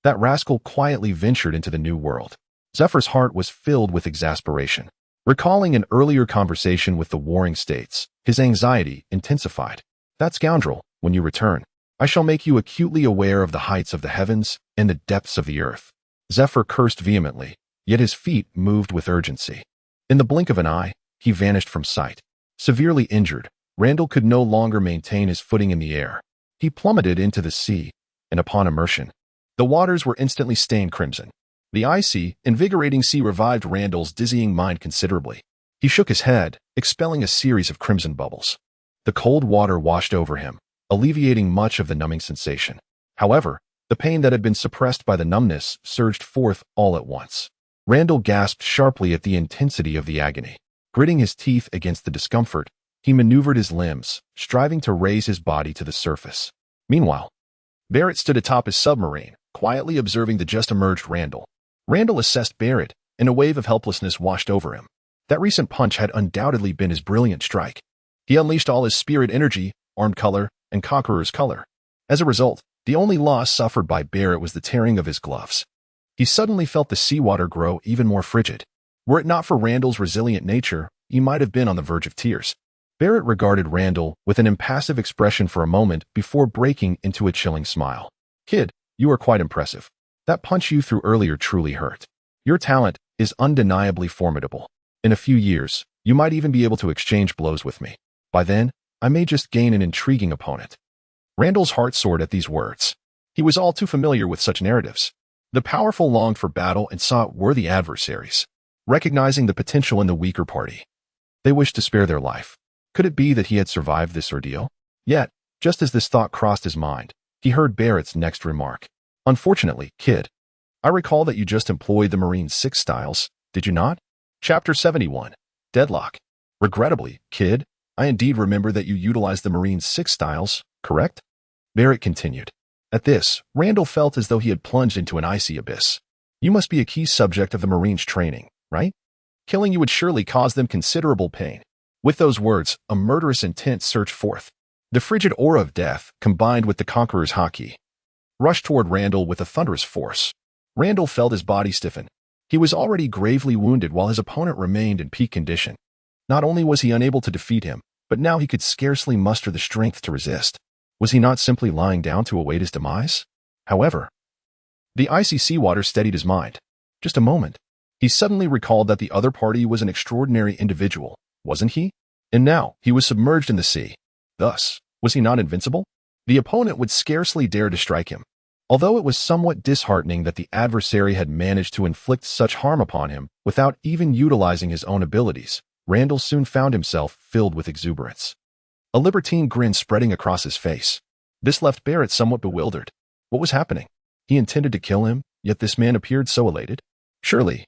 that rascal quietly ventured into the New World. Zephyr's heart was filled with exasperation. Recalling an earlier conversation with the warring states, his anxiety intensified. "That scoundrel, when you return, I shall make you acutely aware of the heights of the heavens and the depths of the earth." Zephyr cursed vehemently, yet his feet moved with urgency. In the blink of an eye, he vanished from sight. Severely injured, Randall could no longer maintain his footing in the air. He plummeted into the sea, and upon immersion, the waters were instantly stained crimson. The icy, invigorating sea revived Randall's dizzying mind considerably. He shook his head, expelling a series of crimson bubbles. The cold water washed over him, alleviating much of the numbing sensation. However, The pain that had been suppressed by the numbness surged forth all at once. Randall gasped sharply at the intensity of the agony. Gritting his teeth against the discomfort, he maneuvered his limbs, striving to raise his body to the surface. Meanwhile, Barrett stood atop his submarine, quietly observing the just-emerged Randall. Randall assessed Barrett, and a wave of helplessness washed over him. That recent punch had undoubtedly been his brilliant strike. He unleashed all his spirit energy, armed color, and conqueror's color. As a result, the only loss suffered by Barrett was the tearing of his gloves. He suddenly felt the seawater grow even more frigid. Were it not for Randall's resilient nature, he might have been on the verge of tears. Barrett regarded Randall with an impassive expression for a moment before breaking into a chilling smile. "Kid, you are quite impressive. That punch you threw earlier truly hurt. Your talent is undeniably formidable. In a few years, you might even be able to exchange blows with me. By then, I may just gain an intriguing opponent." Randall's heart soared at these words. He was all too familiar with such narratives. The powerful longed for battle and sought worthy adversaries, recognizing the potential in the weaker party. They wished to spare their life. Could it be that he had survived this ordeal? Yet, just as this thought crossed his mind, he heard Barrett's next remark. "Unfortunately, kid, I recall that you just employed the Marine 6 styles, did you not?" Chapter 71. Deadlock. "Regrettably, kid, I indeed remember that you utilized the Marine 6 styles, correct?" Barrett continued. At this, Randall felt as though he had plunged into an icy abyss. "You must be a key subject of the Marines' training, right? Killing you would surely cause them considerable pain." With those words, a murderous intent surged forth. The frigid aura of death, combined with the Conqueror's Haki, rushed toward Randall with a thunderous force. Randall felt his body stiffen. He was already gravely wounded while his opponent remained in peak condition. Not only was he unable to defeat him, but now he could scarcely muster the strength to resist. Was he not simply lying down to await his demise? However, the icy seawater steadied his mind. Just a moment. He suddenly recalled that the other party was an extraordinary individual, wasn't he? And now, he was submerged in the sea. Thus, was he not invincible? The opponent would scarcely dare to strike him. Although it was somewhat disheartening that the adversary had managed to inflict such harm upon him without even utilizing his own abilities, Randall soon found himself filled with exuberance. A libertine grin spreading across his face. This left Barrett somewhat bewildered. What was happening? He intended to kill him, yet this man appeared so elated. Surely,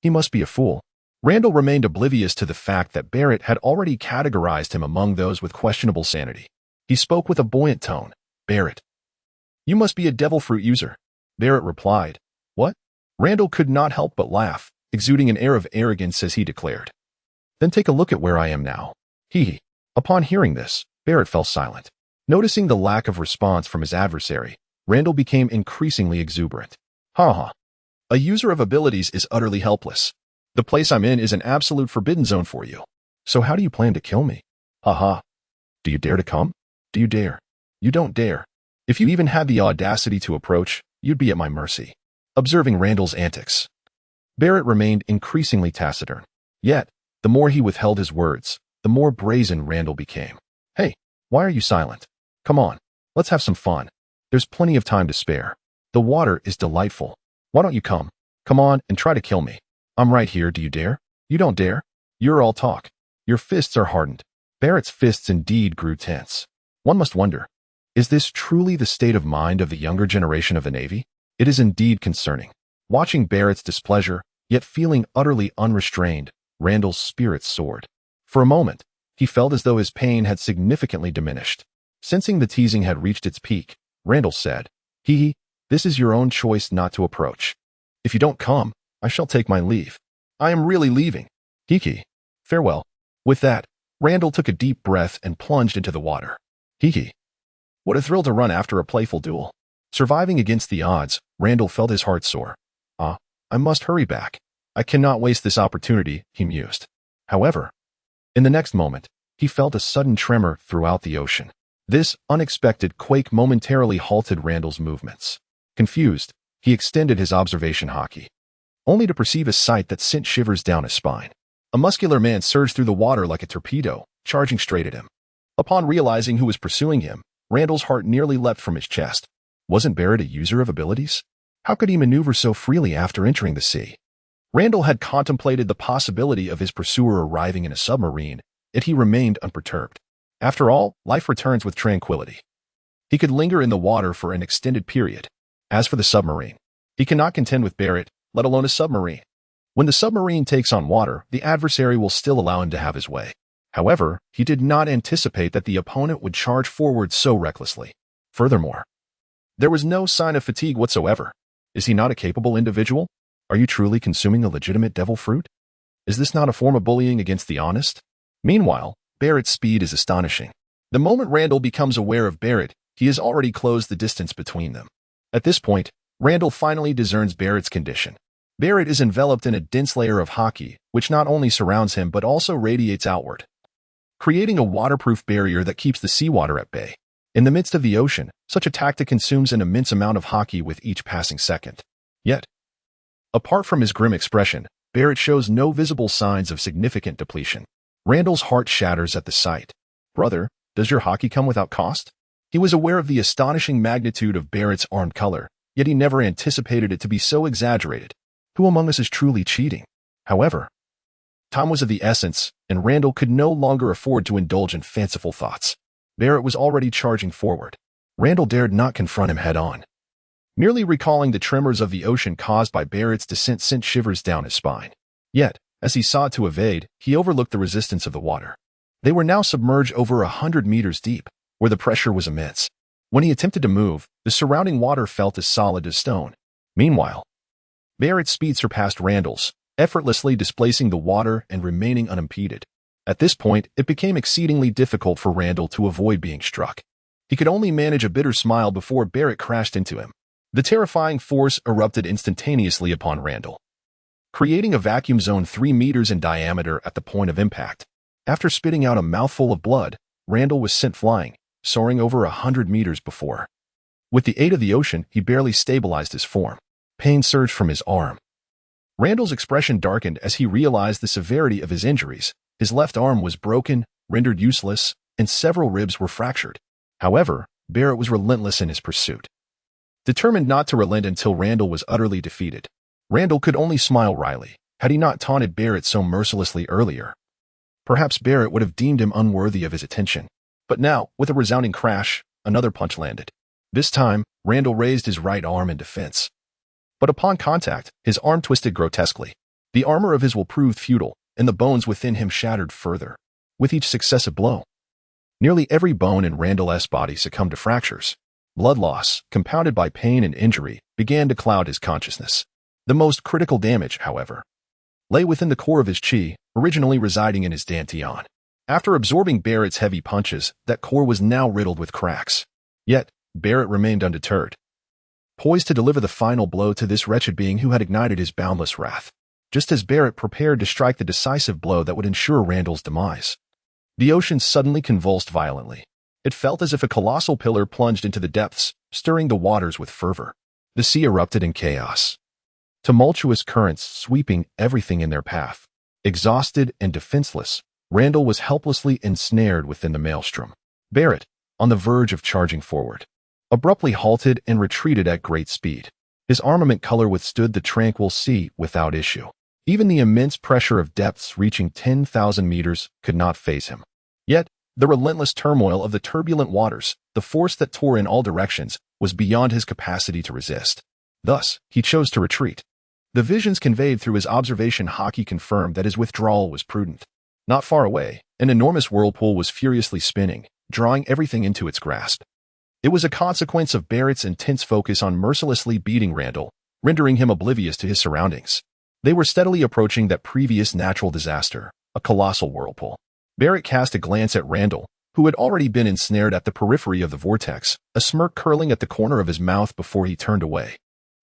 he must be a fool. Randall remained oblivious to the fact that Barrett had already categorized him among those with questionable sanity. He spoke with a buoyant tone. "Barrett, you must be a devil fruit user." Barrett replied. "What?" Randall could not help but laugh, exuding an air of arrogance as he declared. "Then take a look at where I am now." He. Upon hearing this, Barrett fell silent. Noticing the lack of response from his adversary, Randall became increasingly exuberant. "Ha. A user of abilities is utterly helpless. The place I'm in is an absolute forbidden zone for you. So how do you plan to kill me? Ha. Do you dare to come? Do you dare? You don't dare. If you even had the audacity to approach, you'd be at my mercy." Observing Randall's antics, Barrett remained increasingly taciturn. Yet, the more he withheld his words, the more brazen Randall became. "Hey, why are you silent? Come on, let's have some fun. There's plenty of time to spare. The water is delightful. Why don't you come? Come on and try to kill me. I'm right here, do you dare? You don't dare? You're all talk. Your fists are hardened." Barrett's fists indeed grew tense. One must wonder, is this truly the state of mind of the younger generation of the Navy? It is indeed concerning. Watching Barrett's displeasure, yet feeling utterly unrestrained, Randall's spirits soared. For a moment, he felt as though his pain had significantly diminished. Sensing the teasing had reached its peak, Randall said, This is your own choice not to approach. If you don't come, I shall take my leave. I am really leaving. Hiki. Farewell." With that, Randall took a deep breath and plunged into the water. Hiki. What a thrill to run after a playful duel. Surviving against the odds, Randall felt his heart soar. I must hurry back. I cannot waste this opportunity, he mused. However, in the next moment, he felt a sudden tremor throughout the ocean. This unexpected quake momentarily halted Randall's movements. Confused, he extended his observation Haki, only to perceive a sight that sent shivers down his spine. A muscular man surged through the water like a torpedo, charging straight at him. Upon realizing who was pursuing him, Randall's heart nearly leapt from his chest. Wasn't Barrett a user of abilities? How could he maneuver so freely after entering the sea? Randall had contemplated the possibility of his pursuer arriving in a submarine, yet he remained unperturbed. After all, life returns with tranquility. He could linger in the water for an extended period. As for the submarine, he cannot contend with Barrett, let alone a submarine. When the submarine takes on water, the adversary will still allow him to have his way. However, he did not anticipate that the opponent would charge forward so recklessly. Furthermore, there was no sign of fatigue whatsoever. Is he not a capable individual? Are you truly consuming a legitimate devil fruit? Is this not a form of bullying against the honest? Meanwhile, Barrett's speed is astonishing. The moment Randall becomes aware of Barrett, he has already closed the distance between them. At this point, Randall finally discerns Barrett's condition. Barrett is enveloped in a dense layer of Haki, which not only surrounds him but also radiates outward, creating a waterproof barrier that keeps the seawater at bay. In the midst of the ocean, such a tactic consumes an immense amount of Haki with each passing second. Yet, apart from his grim expression, Barrett shows no visible signs of significant depletion. Randall's heart shatters at the sight. Brother, does your Haki come without cost? He was aware of the astonishing magnitude of Barrett's armed color, yet he never anticipated it to be so exaggerated. Who among us is truly cheating? However, time was of the essence, and Randall could no longer afford to indulge in fanciful thoughts. Barrett was already charging forward. Randall dared not confront him head-on. Merely recalling the tremors of the ocean caused by Barrett's descent sent shivers down his spine. Yet, as he sought to evade, he overlooked the resistance of the water. They were now submerged over 100 meters deep, where the pressure was immense. When he attempted to move, the surrounding water felt as solid as stone. Meanwhile, Barrett's speed surpassed Randall's, effortlessly displacing the water and remaining unimpeded. At this point, it became exceedingly difficult for Randall to avoid being struck. He could only manage a bitter smile before Barrett crashed into him. The terrifying force erupted instantaneously upon Randall, creating a vacuum zone 3 meters in diameter at the point of impact. After spitting out a mouthful of blood, Randall was sent flying, soaring over 100 meters before. With the aid of the ocean, he barely stabilized his form. Pain surged from his arm. Randall's expression darkened as he realized the severity of his injuries. His left arm was broken, rendered useless, and several ribs were fractured. However, Barrett was relentless in his pursuit, determined not to relent until Randall was utterly defeated. Randall could only smile wryly. Had he not taunted Barrett so mercilessly earlier, perhaps Barrett would have deemed him unworthy of his attention. But now, with a resounding crash, another punch landed. This time, Randall raised his right arm in defense. But upon contact, his arm twisted grotesquely. The armor of his will proved futile, and the bones within him shattered further. With each successive blow, nearly every bone in Randall's body succumbed to fractures. Blood loss, compounded by pain and injury, began to cloud his consciousness. The most critical damage, however, lay within the core of his chi, originally residing in his dantian. After absorbing Barrett's heavy punches, that core was now riddled with cracks. Yet, Barrett remained undeterred, poised to deliver the final blow to this wretched being who had ignited his boundless wrath. Just as Barrett prepared to strike the decisive blow that would ensure Randall's demise, the ocean suddenly convulsed violently. It felt as if a colossal pillar plunged into the depths, stirring the waters with fervor. The sea erupted in chaos, tumultuous currents sweeping everything in their path. Exhausted and defenseless, Randall was helplessly ensnared within the maelstrom. Barrett, on the verge of charging forward, abruptly halted and retreated at great speed. His armament color withstood the tranquil sea without issue. Even the immense pressure of depths reaching 10,000 meters could not faze him. Yet, the relentless turmoil of the turbulent waters, the force that tore in all directions, was beyond his capacity to resist. Thus, he chose to retreat. The visions conveyed through his observation Haki confirmed that his withdrawal was prudent. Not far away, an enormous whirlpool was furiously spinning, drawing everything into its grasp. It was a consequence of Barrett's intense focus on mercilessly beating Randall, rendering him oblivious to his surroundings. They were steadily approaching that previous natural disaster, a colossal whirlpool. Barrett cast a glance at Randall, who had already been ensnared at the periphery of the vortex, a smirk curling at the corner of his mouth before he turned away.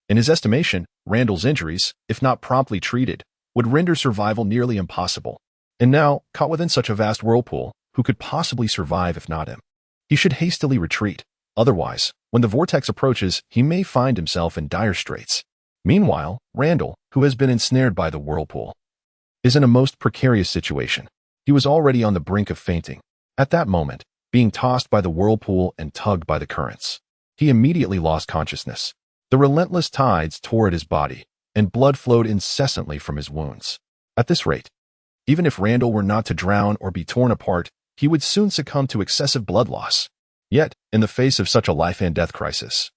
In his estimation, Randall's injuries, if not promptly treated, would render survival nearly impossible. And now, caught within such a vast whirlpool, who could possibly survive if not him? He should hastily retreat. Otherwise, when the vortex approaches, he may find himself in dire straits. Meanwhile, Randall, who has been ensnared by the whirlpool, is in a most precarious situation. He was already on the brink of fainting. At that moment, being tossed by the whirlpool and tugged by the currents, he immediately lost consciousness. The relentless tides tore at his body, and blood flowed incessantly from his wounds. At this rate, even if Randall were not to drown or be torn apart, he would soon succumb to excessive blood loss. Yet, in the face of such a life-and-death crisis,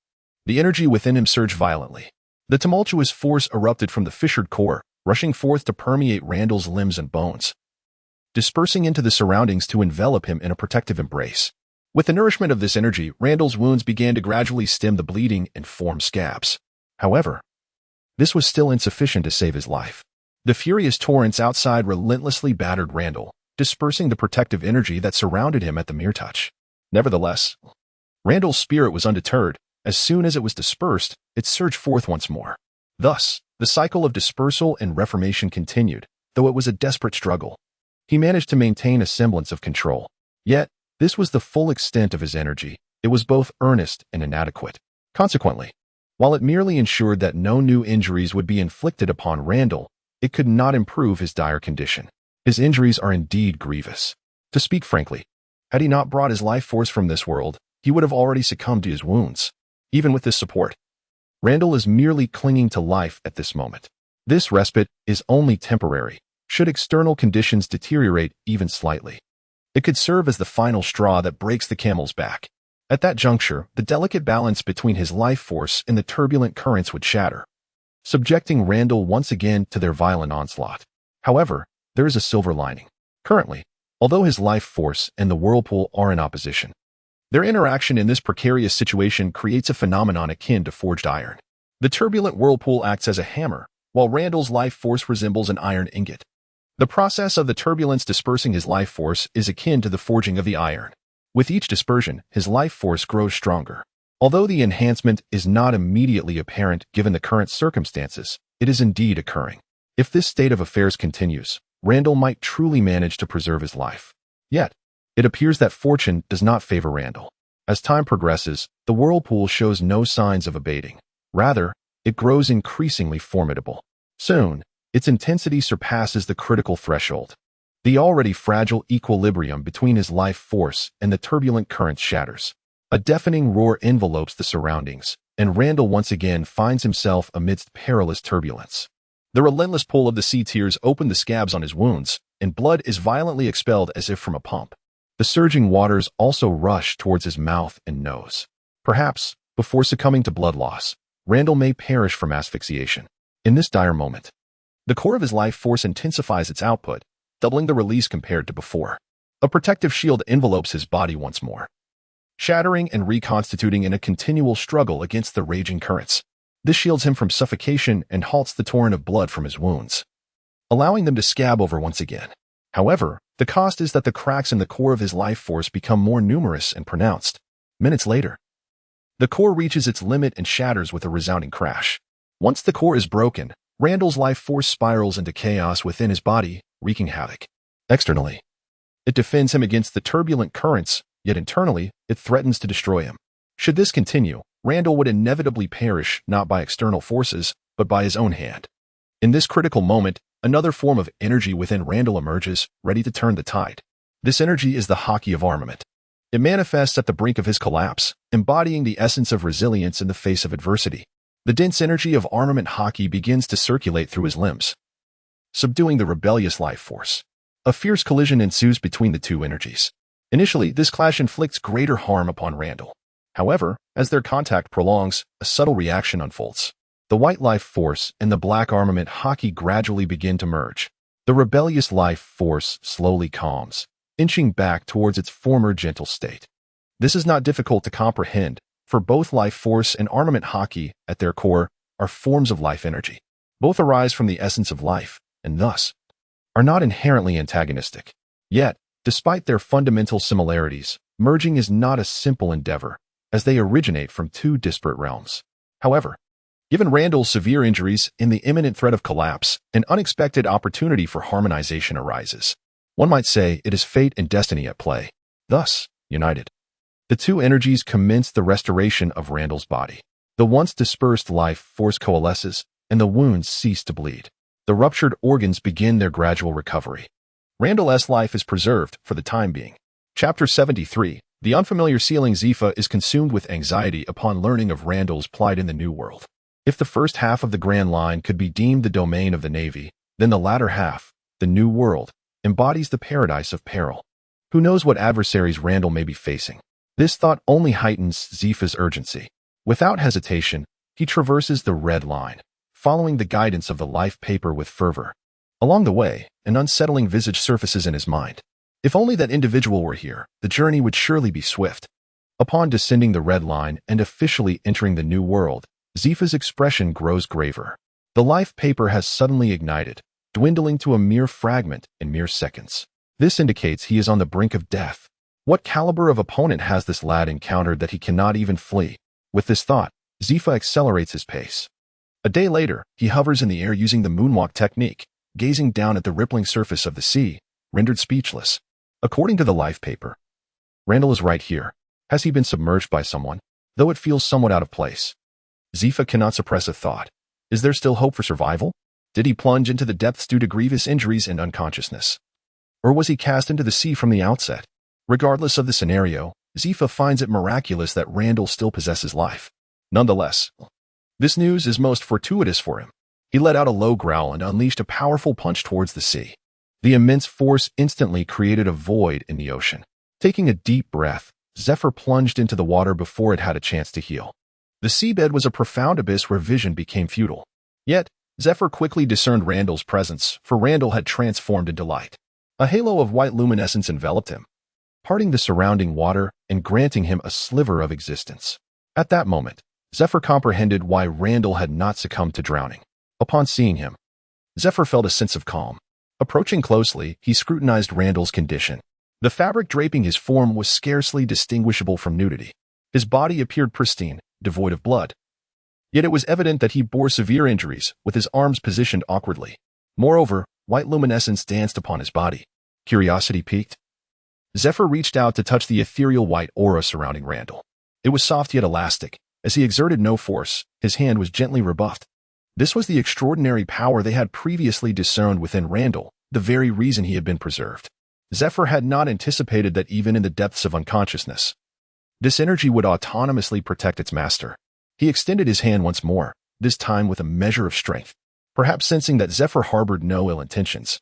The energy within him surged violently. The tumultuous force erupted from the fissured core, rushing forth to permeate Randall's limbs and bones, dispersing into the surroundings to envelop him in a protective embrace. With the nourishment of this energy, Randall's wounds began to gradually stem the bleeding and form scabs. However, this was still insufficient to save his life. The furious torrents outside relentlessly battered Randall, dispersing the protective energy that surrounded him at the mere touch. Nevertheless, Randall's spirit was undeterred. As soon as it was dispersed, it surged forth once more. Thus, the cycle of dispersal and reformation continued, though it was a desperate struggle. He managed to maintain a semblance of control. Yet, this was the full extent of his energy. It was both earnest and inadequate. Consequently, while it merely ensured that no new injuries would be inflicted upon Randall, it could not improve his dire condition. His injuries are indeed grievous. To speak frankly, had he not brought his life force from this world, he would have already succumbed to his wounds. Even with this support, Randall is merely clinging to life at this moment. This respite is only temporary, should external conditions deteriorate even slightly. It could serve as the final straw that breaks the camel's back. At that juncture, the delicate balance between his life force and the turbulent currents would shatter, subjecting Randall once again to their violent onslaught. However, there is a silver lining. Currently, although his life force and the whirlpool are in opposition, their interaction in this precarious situation creates a phenomenon akin to forged iron. The turbulent whirlpool acts as a hammer, while Randall's life force resembles an iron ingot. The process of the turbulence dispersing his life force is akin to the forging of the iron. With each dispersion, his life force grows stronger. Although the enhancement is not immediately apparent given the current circumstances, it is indeed occurring. If this state of affairs continues, Randall might truly manage to preserve his life. Yet, it appears that fortune does not favor Randall. As time progresses, the whirlpool shows no signs of abating. Rather, it grows increasingly formidable. Soon, its intensity surpasses the critical threshold. The already fragile equilibrium between his life force and the turbulent currents shatters. A deafening roar envelopes the surroundings, and Randall once again finds himself amidst perilous turbulence. The relentless pull of the sea tears open the scabs on his wounds, and blood is violently expelled as if from a pump. The surging waters also rush towards his mouth and nose. Perhaps, before succumbing to blood loss, Randall may perish from asphyxiation. In this dire moment, the core of his life force intensifies its output, doubling the release compared to before. A protective shield envelopes his body once more, shattering and reconstituting in a continual struggle against the raging currents. This shields him from suffocation and halts the torrent of blood from his wounds, allowing them to scab over once again. However, the cost is that the cracks in the core of his life force become more numerous and pronounced. Minutes later, the core reaches its limit and shatters with a resounding crash. Once the core is broken, Randall's life force spirals into chaos within his body, wreaking havoc. Externally, it defends him against the turbulent currents, yet internally, it threatens to destroy him. Should this continue, Randall would inevitably perish not by external forces, but by his own hand. In this critical moment, another form of energy within Randall emerges, ready to turn the tide. This energy is the Haki of armament. It manifests at the brink of his collapse, embodying the essence of resilience in the face of adversity. The dense energy of armament Haki begins to circulate through his limbs, subduing the rebellious life force. A fierce collision ensues between the two energies. Initially, this clash inflicts greater harm upon Randall. However, as their contact prolongs, a subtle reaction unfolds. The white life force and the black armament Haki gradually begin to merge. The rebellious life force slowly calms, inching back towards its former gentle state. This is not difficult to comprehend, for both life force and armament Haki, at their core, are forms of life energy. Both arise from the essence of life, and thus, are not inherently antagonistic. Yet, despite their fundamental similarities, merging is not a simple endeavor, as they originate from two disparate realms. However, given Randall's severe injuries and the imminent threat of collapse, an unexpected opportunity for harmonization arises. One might say it is fate and destiny at play. Thus, united, the two energies commence the restoration of Randall's body. The once dispersed life force coalesces, and the wounds cease to bleed. The ruptured organs begin their gradual recovery. Randall's life is preserved for the time being. Chapter 73. The unfamiliar sealing Zephyr is consumed with anxiety upon learning of Randall's plight in the New World. If the first half of the Grand Line could be deemed the domain of the Navy, then the latter half, the New World, embodies the paradise of peril. Who knows what adversaries Randall may be facing? This thought only heightens Zephyr's urgency. Without hesitation, he traverses the red line, following the guidance of the life paper with fervor. Along the way, an unsettling visage surfaces in his mind. If only that individual were here, the journey would surely be swift. Upon descending the red line and officially entering the new world, Zephyr's expression grows graver. The life paper has suddenly ignited, dwindling to a mere fragment in mere seconds. This indicates he is on the brink of death. What caliber of opponent has this lad encountered that he cannot even flee? With this thought, Zephyr accelerates his pace. A day later, he hovers in the air using the moonwalk technique, gazing down at the rippling surface of the sea, rendered speechless. According to the life paper, Randall is right here. Has he been submerged by someone? Though it feels somewhat out of place. Zephyr cannot suppress a thought. Is there still hope for survival? Did he plunge into the depths due to grievous injuries and unconsciousness? Or was he cast into the sea from the outset? Regardless of the scenario, Zephyr finds it miraculous that Randall still possesses life. Nonetheless, this news is most fortuitous for him. He let out a low growl and unleashed a powerful punch towards the sea. The immense force instantly created a void in the ocean. Taking a deep breath, Zephyr plunged into the water before it had a chance to heal. The seabed was a profound abyss where vision became futile. Yet, Zephyr quickly discerned Randall's presence, for Randall had transformed into light. A halo of white luminescence enveloped him, parting the surrounding water and granting him a sliver of existence. At that moment, Zephyr comprehended why Randall had not succumbed to drowning. Upon seeing him, Zephyr felt a sense of calm. Approaching closely, he scrutinized Randall's condition. The fabric draping his form was scarcely distinguishable from nudity. His body appeared pristine, devoid of blood. Yet it was evident that he bore severe injuries, with his arms positioned awkwardly. Moreover, white luminescence danced upon his body. Curiosity piqued. Zephyr reached out to touch the ethereal white aura surrounding Randall. It was soft yet elastic. As he exerted no force, his hand was gently rebuffed. This was the extraordinary power they had previously discerned within Randall, the very reason he had been preserved. Zephyr had not anticipated that even in the depths of unconsciousness, this energy would autonomously protect its master. He extended his hand once more, this time with a measure of strength. Perhaps sensing that Zephyr harbored no ill intentions,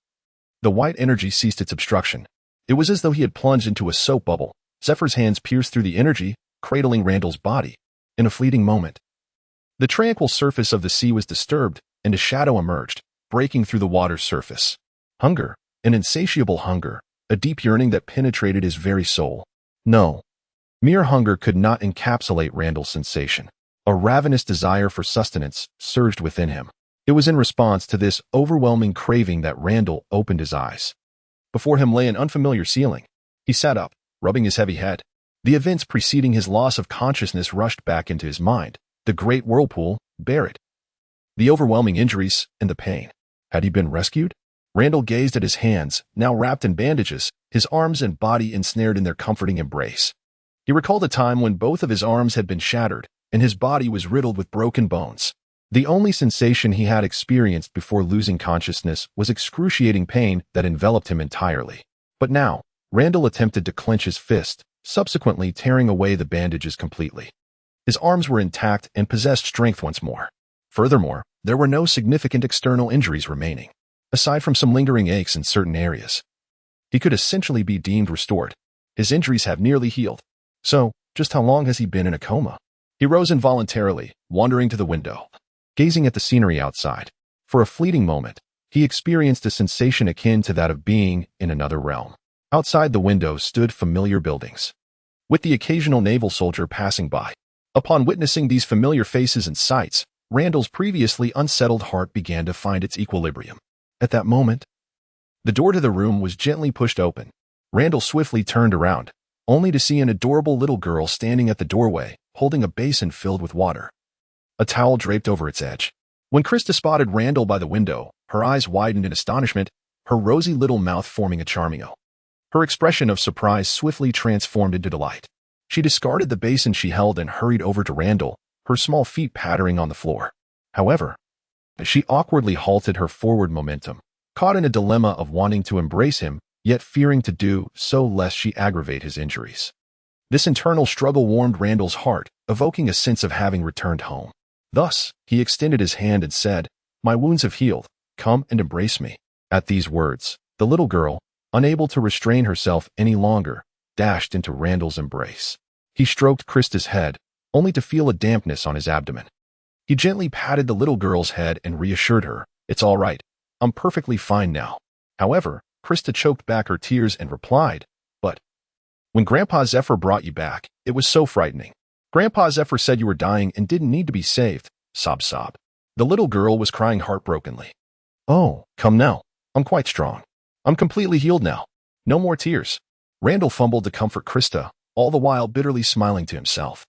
the white energy ceased its obstruction. It was as though he had plunged into a soap bubble. Zephyr's hands pierced through the energy, cradling Randall's body. In a fleeting moment, the tranquil surface of the sea was disturbed, and a shadow emerged, breaking through the water's surface. Hunger, an insatiable hunger, a deep yearning that penetrated his very soul. No, mere hunger could not encapsulate Randall's sensation. A ravenous desire for sustenance surged within him. It was in response to this overwhelming craving that Randall opened his eyes. Before him lay an unfamiliar ceiling. He sat up, rubbing his heavy head. The events preceding his loss of consciousness rushed back into his mind. The great whirlpool, buried. The overwhelming injuries, and the pain. Had he been rescued? Randall gazed at his hands, now wrapped in bandages, his arms and body ensnared in their comforting embrace. He recalled a time when both of his arms had been shattered, and his body was riddled with broken bones. The only sensation he had experienced before losing consciousness was excruciating pain that enveloped him entirely. But now, Randall attempted to clench his fist, subsequently tearing away the bandages completely. His arms were intact and possessed strength once more. Furthermore, there were no significant external injuries remaining, aside from some lingering aches in certain areas. He could essentially be deemed restored. His injuries have nearly healed. So, just how long has he been in a coma? He rose involuntarily, wandering to the window, gazing at the scenery outside. For a fleeting moment, he experienced a sensation akin to that of being in another realm. Outside the window stood familiar buildings, with the occasional naval soldier passing by. Upon witnessing these familiar faces and sights, Randall's previously unsettled heart began to find its equilibrium. At that moment, the door to the room was gently pushed open. Randall swiftly turned around, only to see an adorable little girl standing at the doorway, holding a basin filled with water, a towel draped over its edge. When Krista spotted Randall by the window, her eyes widened in astonishment, her rosy little mouth forming a charming O. Her expression of surprise swiftly transformed into delight. She discarded the basin she held and hurried over to Randall, her small feet pattering on the floor. However, she awkwardly halted her forward momentum, caught in a dilemma of wanting to embrace him, yet fearing to do so lest she aggravate his injuries. This internal struggle warmed Randall's heart, evoking a sense of having returned home. Thus, he extended his hand and said, "My wounds have healed. Come and embrace me." At these words, the little girl, unable to restrain herself any longer, dashed into Randall's embrace. He stroked Krista's head, only to feel a dampness on his abdomen. He gently patted the little girl's head and reassured her, "It's all right. I'm perfectly fine now." However, Krista choked back her tears and replied, "But when Grandpa Zephyr brought you back, it was so frightening. Grandpa Zephyr said you were dying and didn't need to be saved." Sob. The little girl was crying heartbrokenly. "Oh, come now. I'm quite strong. I'm completely healed now. No more tears." Randall fumbled to comfort Krista, all the while bitterly smiling to himself.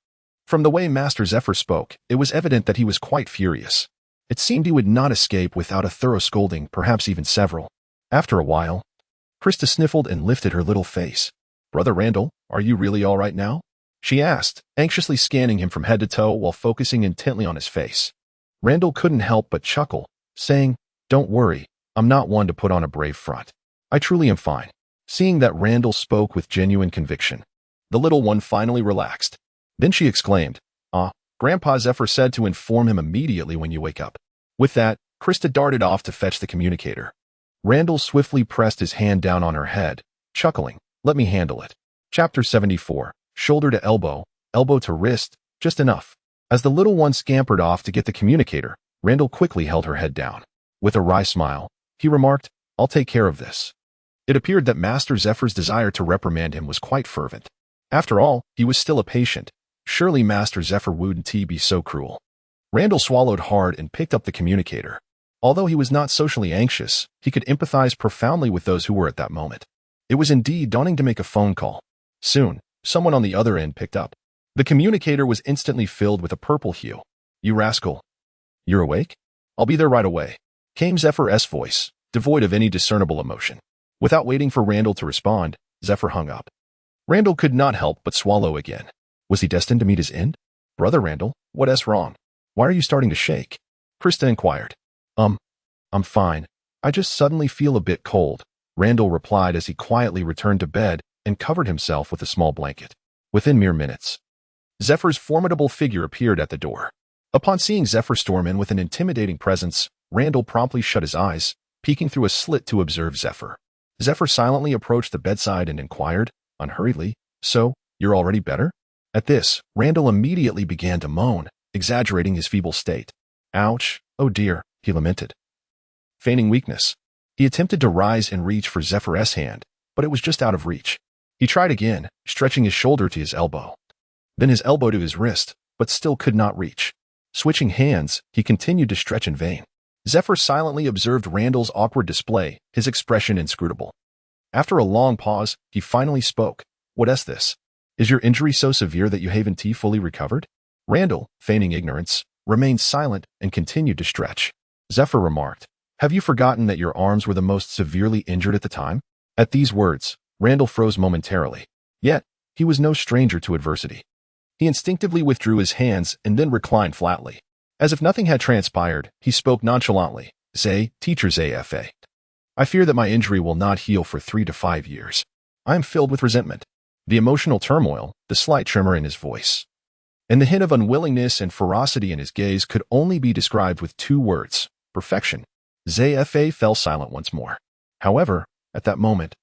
From the way Master Zephyr spoke, it was evident that he was quite furious. It seemed he would not escape without a thorough scolding, perhaps even several. After a while, Krista sniffled and lifted her little face. "Brother Randall, are you really all right now?" she asked, anxiously scanning him from head to toe while focusing intently on his face. Randall couldn't help but chuckle, saying, "Don't worry, I'm not one to put on a brave front. I truly am fine." Seeing that Randall spoke with genuine conviction, the little one finally relaxed. Then she exclaimed, Grandpa Zephyr said to inform him immediately when you wake up." With that, Krista darted off to fetch the communicator. Randall swiftly pressed his hand down on her head, chuckling, "Let me handle it." Chapter 74, Shoulder to elbow, elbow to wrist, just enough. As the little one scampered off to get the communicator, Randall quickly held her head down. With a wry smile, he remarked, "I'll take care of this." It appeared that Master Zephyr's desire to reprimand him was quite fervent. After all, he was still a patient. Surely Master Zephyr wouldn't be so cruel. Randall swallowed hard and picked up the communicator. Although he was not socially anxious, he could empathize profoundly with those who were at that moment. It was indeed daunting to make a phone call. Soon, someone on the other end picked up. The communicator was instantly filled with a purple hue. "You rascal. You're awake? I'll be there right away," came Zephyr's voice, devoid of any discernible emotion. Without waiting for Randall to respond, Zephyr hung up. Randall could not help but swallow again. Was he destined to meet his end? "Brother Randall, what's wrong? Why are you starting to shake?" Krista inquired. I'm fine. I just suddenly feel a bit cold," Randall replied as he quietly returned to bed and covered himself with a small blanket. Within mere minutes, Zephyr's formidable figure appeared at the door. Upon seeing Zephyr storm in with an intimidating presence, Randall promptly shut his eyes, peeking through a slit to observe Zephyr. Zephyr silently approached the bedside and inquired, unhurriedly, "So, you're already better?" At this, Randall immediately began to moan, exaggerating his feeble state. "Ouch, oh dear," he lamented. Feigning weakness, he attempted to rise and reach for Zephyr's hand, but it was just out of reach. He tried again, stretching his shoulder to his elbow, then his elbow to his wrist, but still could not reach. Switching hands, he continued to stretch in vain. Zephyr silently observed Randall's awkward display, his expression inscrutable. After a long pause, he finally spoke. "What's this? Is your injury so severe that you haven't fully recovered?" Randall, feigning ignorance, remained silent and continued to stretch. Zephyr remarked, "Have you forgotten that your arms were the most severely injured at the time?" At these words, Randall froze momentarily. Yet, he was no stranger to adversity. He instinctively withdrew his hands and then reclined flatly. As if nothing had transpired, he spoke nonchalantly, Teacher Zephyr. "I fear that my injury will not heal for 3 to 5 years. I am filled with resentment." The emotional turmoil, the slight tremor in his voice, and the hint of unwillingness and ferocity in his gaze could only be described with 2 words, perfection. Zephyr fell silent once more. However, at that moment,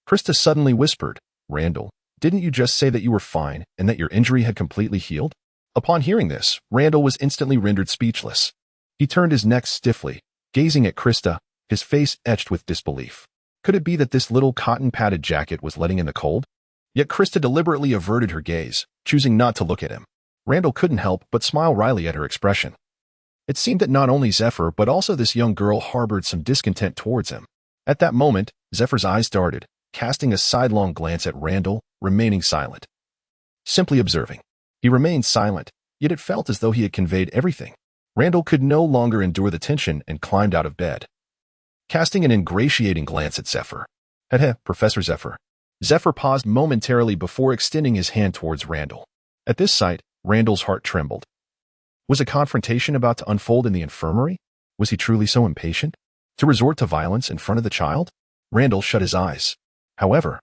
Krista suddenly whispered, "Randall, didn't you just say that you were fine and that your injury had completely healed?" Upon hearing this, Randall was instantly rendered speechless. He turned his neck stiffly, gazing at Krista, his face etched with disbelief. Could it be that this little cotton-padded jacket was letting in the cold? Yet Krista deliberately averted her gaze, choosing not to look at him. Randall couldn't help but smile wryly at her expression. It seemed that not only Zephyr but also this young girl harbored some discontent towards him. At that moment, Zephyr's eyes darted, casting a sidelong glance at Randall, remaining silent. Simply observing. He remained silent, yet it felt as though he had conveyed everything. Randall could no longer endure the tension and climbed out of bed. Casting an ingratiating glance at Zephyr. Professor Zephyr. Zephyr paused momentarily before extending his hand towards Randall. At this sight, Randall's heart trembled. Was a confrontation about to unfold in the infirmary? Was he truly so impatient? To resort to violence in front of the child? Randall shut his eyes. However,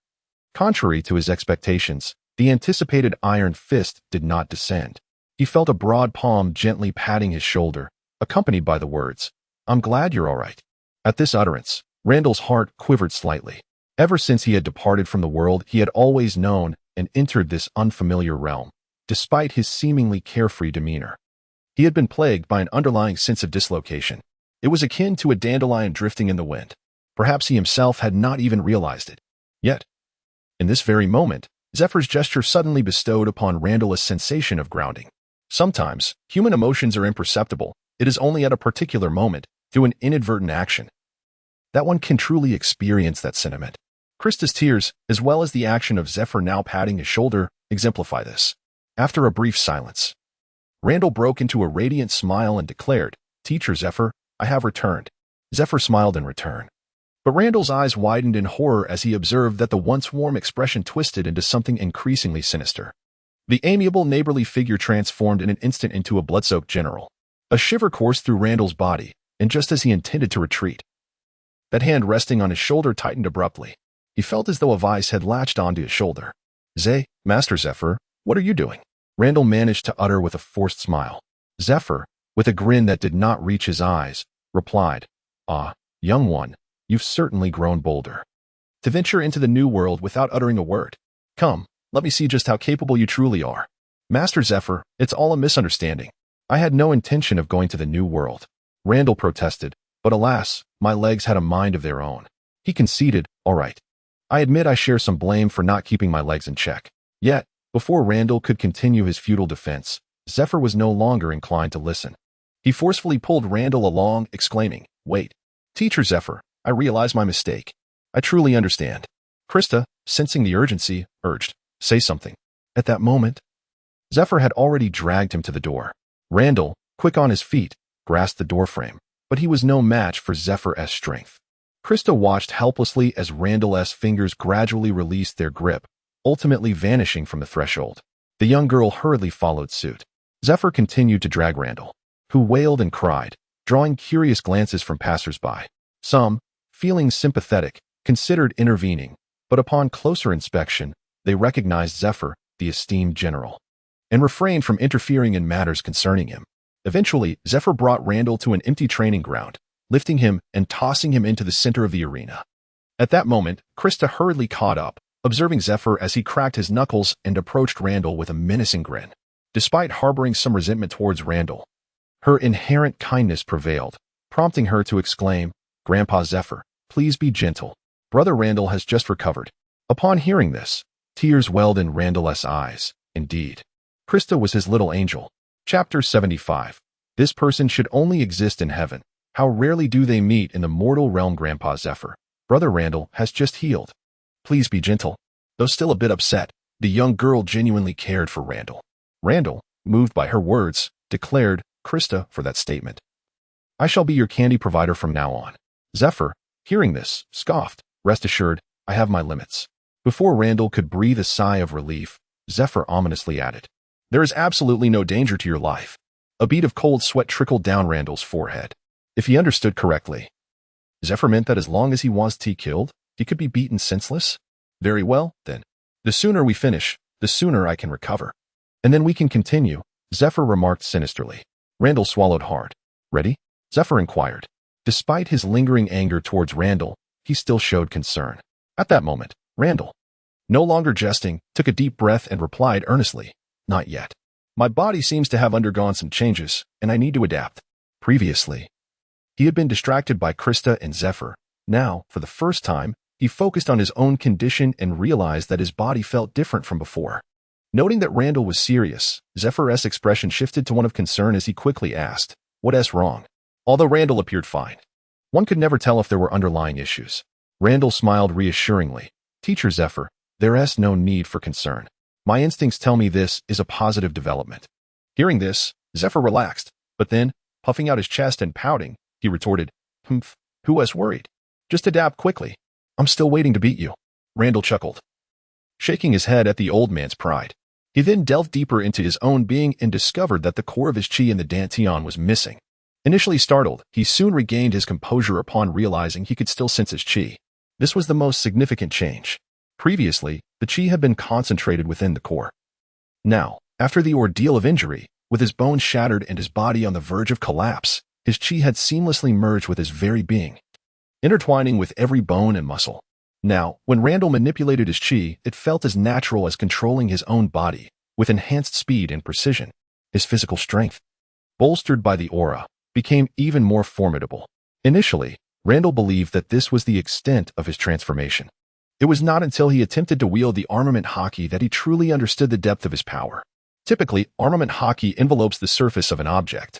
contrary to his expectations, the anticipated iron fist did not descend. He felt a broad palm gently patting his shoulder, accompanied by the words, "I'm glad you're all right." At this utterance, Randall's heart quivered slightly. Ever since he had departed from the world he had always known and entered this unfamiliar realm, despite his seemingly carefree demeanor. He had been plagued by an underlying sense of dislocation. It was akin to a dandelion drifting in the wind. Perhaps he himself had not even realized it. Yet, in this very moment, Zephyr's gesture suddenly bestowed upon Randall a sensation of grounding. Sometimes, human emotions are imperceptible. It is only at a particular moment, through an inadvertent action, that one can truly experience that sentiment. Krista's tears, as well as the action of Zephyr now patting his shoulder, exemplify this. After a brief silence, Randall broke into a radiant smile and declared, "Teacher Zephyr, I have returned." Zephyr smiled in return. But Randall's eyes widened in horror as he observed that the once warm expression twisted into something increasingly sinister. The amiable, neighborly figure transformed in an instant into a blood-soaked general. A shiver coursed through Randall's body, and just as he intended to retreat, that hand resting on his shoulder tightened abruptly. He felt as though a vice had latched onto his shoulder. Master Zephyr, what are you doing?" Randall managed to utter with a forced smile. Zephyr, with a grin that did not reach his eyes, replied, "Ah, young one, you've certainly grown bolder to venture into the new world without uttering a word. Come, let me see just how capable you truly are." "Master Zephyr, it's all a misunderstanding. I had no intention of going to the new world," Randall protested, but alas, my legs had a mind of their own. He conceded, "All right. I admit I share some blame for not keeping my legs in check." Yet, before Randall could continue his futile defense, Zephyr was no longer inclined to listen. He forcefully pulled Randall along, exclaiming, "Wait. Teacher Zephyr, I realize my mistake. I truly understand." Krista, sensing the urgency, urged, "Say something." At that moment, Zephyr had already dragged him to the door. Randall, quick on his feet, grasped the doorframe, but he was no match for Zephyr's strength. Krista watched helplessly as Randall's fingers gradually released their grip, ultimately vanishing from the threshold. The young girl hurriedly followed suit. Zephyr continued to drag Randall, who wailed and cried, drawing curious glances from passers-by. Some, feeling sympathetic, considered intervening, but upon closer inspection, they recognized Zephyr, the esteemed general, and refrained from interfering in matters concerning him. Eventually, Zephyr brought Randall to an empty training ground, lifting him and tossing him into the center of the arena. At that moment, Krista hurriedly caught up, observing Zephyr as he cracked his knuckles and approached Randall with a menacing grin. Despite harboring some resentment towards Randall, her inherent kindness prevailed, prompting her to exclaim, "Grandpa Zephyr, please be gentle. Brother Randall has just recovered." Upon hearing this, tears welled in Randall's eyes. Indeed, Krista was his little angel. Chapter 75. This person should only exist in heaven. How rarely do they meet in the mortal realm. Grandpa Zephyr, Brother Randall has just healed. Please be gentle. Though still a bit upset, the young girl genuinely cared for Randall. Randall, moved by her words, declared, "Krista, for that statement. I shall be your candy provider from now on." Zephyr, hearing this, scoffed, "Rest assured, I have my limits." Before Randall could breathe a sigh of relief, Zephyr ominously added, "There is absolutely no danger to your life." A bead of cold sweat trickled down Randall's forehead. If he understood correctly, Zephyr meant that as long as he wants T killed, he could be beaten senseless? Very well, then. The sooner we finish, the sooner I can recover. And then we can continue, Zephyr remarked sinisterly. Randall swallowed hard. "Ready?" Zephyr inquired. Despite his lingering anger towards Randall, he still showed concern. At that moment, Randall, no longer jesting, took a deep breath and replied earnestly, "Not yet. My body seems to have undergone some changes, and I need to adapt." Previously, he had been distracted by Krista and Zephyr. Now, for the first time, he focused on his own condition and realized that his body felt different from before. Noting that Randall was serious, Zephyr's expression shifted to one of concern as he quickly asked, "What's wrong?" Although Randall appeared fine, one could never tell if there were underlying issues. Randall smiled reassuringly. "Teacher Zephyr, there's no need for concern. My instincts tell me this is a positive development." Hearing this, Zephyr relaxed, but then, puffing out his chest and pouting, he retorted, "Humph, who was worried? Just adapt quickly. I'm still waiting to beat you." Randall chuckled, shaking his head at the old man's pride. He then delved deeper into his own being and discovered that the core of his chi in the Dantian was missing. Initially startled, he soon regained his composure upon realizing he could still sense his chi. This was the most significant change. Previously, the chi had been concentrated within the core. Now, after the ordeal of injury, with his bones shattered and his body on the verge of collapse, his chi had seamlessly merged with his very being, intertwining with every bone and muscle. Now, when Randall manipulated his chi, it felt as natural as controlling his own body, with enhanced speed and precision. His physical strength, bolstered by the aura, became even more formidable. Initially, Randall believed that this was the extent of his transformation. It was not until he attempted to wield the armament Haki that he truly understood the depth of his power. Typically, armament Haki envelopes the surface of an object.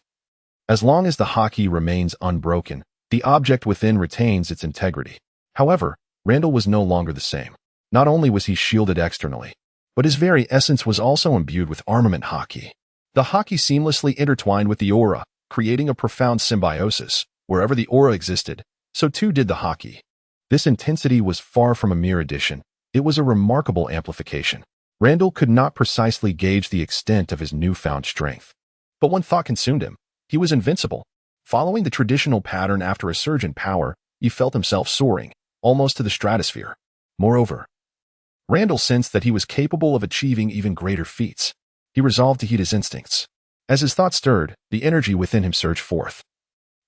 As long as the Haki remains unbroken, the object within retains its integrity. However, Randall was no longer the same. Not only was he shielded externally, but his very essence was also imbued with armament Haki. The Haki seamlessly intertwined with the aura, creating a profound symbiosis. Wherever the aura existed, so too did the Haki. This intensity was far from a mere addition. It was a remarkable amplification. Randall could not precisely gauge the extent of his newfound strength. But one thought consumed him. He was invincible. Following the traditional pattern after a surge in power, he felt himself soaring, almost to the stratosphere. Moreover, Randall sensed that he was capable of achieving even greater feats. He resolved to heed his instincts. As his thoughts stirred, the energy within him surged forth,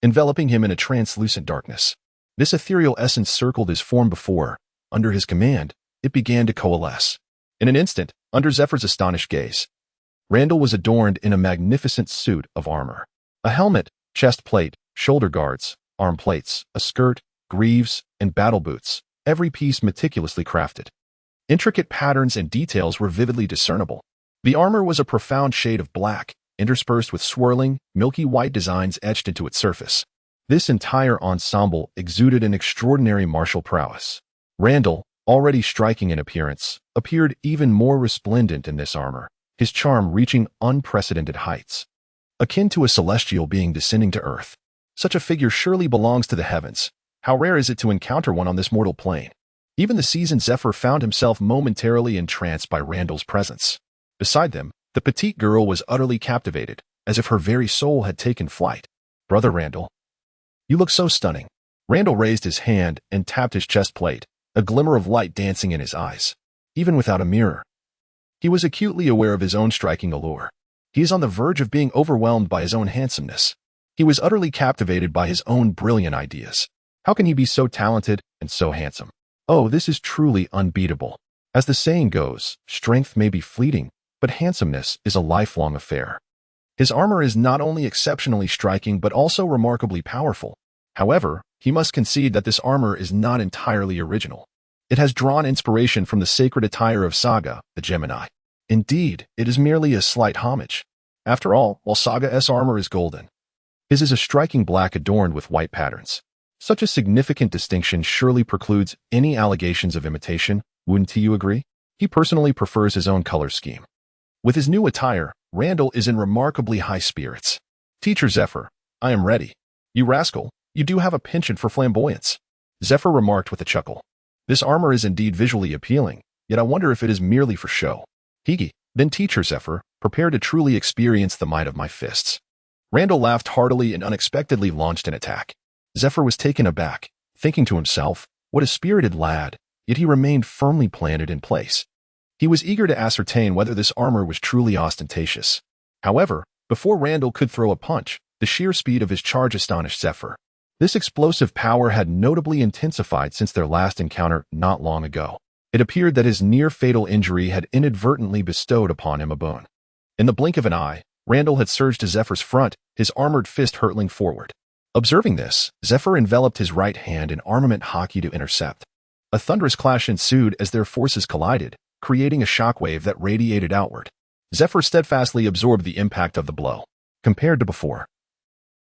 enveloping him in a translucent darkness. This ethereal essence circled his form before. Under his command, it began to coalesce. In an instant, under Zephyr's astonished gaze, Randall was adorned in a magnificent suit of armor. A helmet, chest plate, shoulder guards, arm plates, a skirt, greaves, and battle boots, every piece meticulously crafted. Intricate patterns and details were vividly discernible. The armor was a profound shade of black, interspersed with swirling, milky white designs etched into its surface. This entire ensemble exuded an extraordinary martial prowess. Randall, already striking in appearance, appeared even more resplendent in this armor, his charm reaching unprecedented heights. Akin to a celestial being descending to earth. Such a figure surely belongs to the heavens. How rare is it to encounter one on this mortal plane? Even the seasoned Zephyr found himself momentarily entranced by Randall's presence. Beside them, the petite girl was utterly captivated, as if her very soul had taken flight. "Brother Randall, you look so stunning." Randall raised his hand and tapped his chest plate, a glimmer of light dancing in his eyes. Even without a mirror, he was acutely aware of his own striking allure. He is on the verge of being overwhelmed by his own handsomeness. He was utterly captivated by his own brilliant ideas. How can he be so talented and so handsome? Oh, this is truly unbeatable. As the saying goes, strength may be fleeting, but handsomeness is a lifelong affair. His armor is not only exceptionally striking but also remarkably powerful. However, he must concede that this armor is not entirely original. It has drawn inspiration from the sacred attire of Saga, the Gemini. Indeed, it is merely a slight homage. After all, while Saga's armor is golden, his is a striking black adorned with white patterns. Such a significant distinction surely precludes any allegations of imitation, wouldn't you agree? He personally prefers his own color scheme. With his new attire, Randall is in remarkably high spirits. "Teacher Zephyr, I am ready." "You rascal, you do have a penchant for flamboyance," Zephyr remarked with a chuckle. "This armor is indeed visually appealing, yet I wonder if it is merely for show." "Hiki, then Teacher Zephyr, prepare to truly experience the might of my fists." Randall laughed heartily and unexpectedly launched an attack. Zephyr was taken aback, thinking to himself, what a spirited lad, yet he remained firmly planted in place. He was eager to ascertain whether this armor was truly ostentatious. However, before Randall could throw a punch, the sheer speed of his charge astonished Zephyr. This explosive power had notably intensified since their last encounter not long ago. It appeared that his near-fatal injury had inadvertently bestowed upon him a boon. In the blink of an eye, Randall had surged to Zephyr's front, his armored fist hurtling forward. Observing this, Zephyr enveloped his right hand in armament Haki to intercept. A thunderous clash ensued as their forces collided, creating a shockwave that radiated outward. Zephyr steadfastly absorbed the impact of the blow. Compared to before,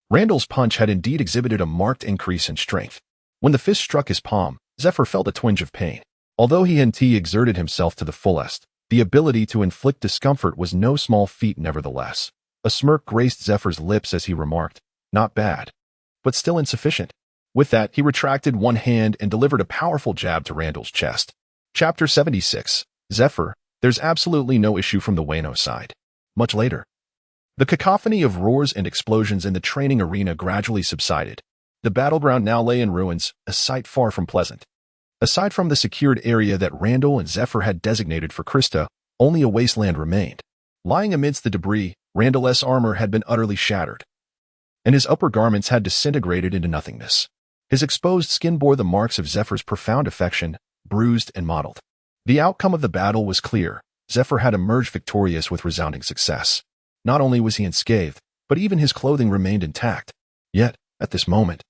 Randall's punch had indeed exhibited a marked increase in strength. When the fist struck his palm, Zephyr felt a twinge of pain. Although he exerted himself to the fullest, the ability to inflict discomfort was no small feat nevertheless. A smirk graced Zephyr's lips as he remarked, "Not bad, but still insufficient." With that, he retracted one hand and delivered a powerful jab to Randall's chest. Chapter 76. Zephyr, there's absolutely no issue from the Wano side. Much later, the cacophony of roars and explosions in the training arena gradually subsided. The battleground now lay in ruins, a sight far from pleasant. Aside from the secured area that Randall and Zephyr had designated for Krista, only a wasteland remained. Lying amidst the debris, Randall's armor had been utterly shattered, and his upper garments had disintegrated into nothingness. His exposed skin bore the marks of Zephyr's profound affection, bruised and mottled. The outcome of the battle was clear. Zephyr had emerged victorious with resounding success. Not only was he unscathed, but even his clothing remained intact. Yet, at this moment,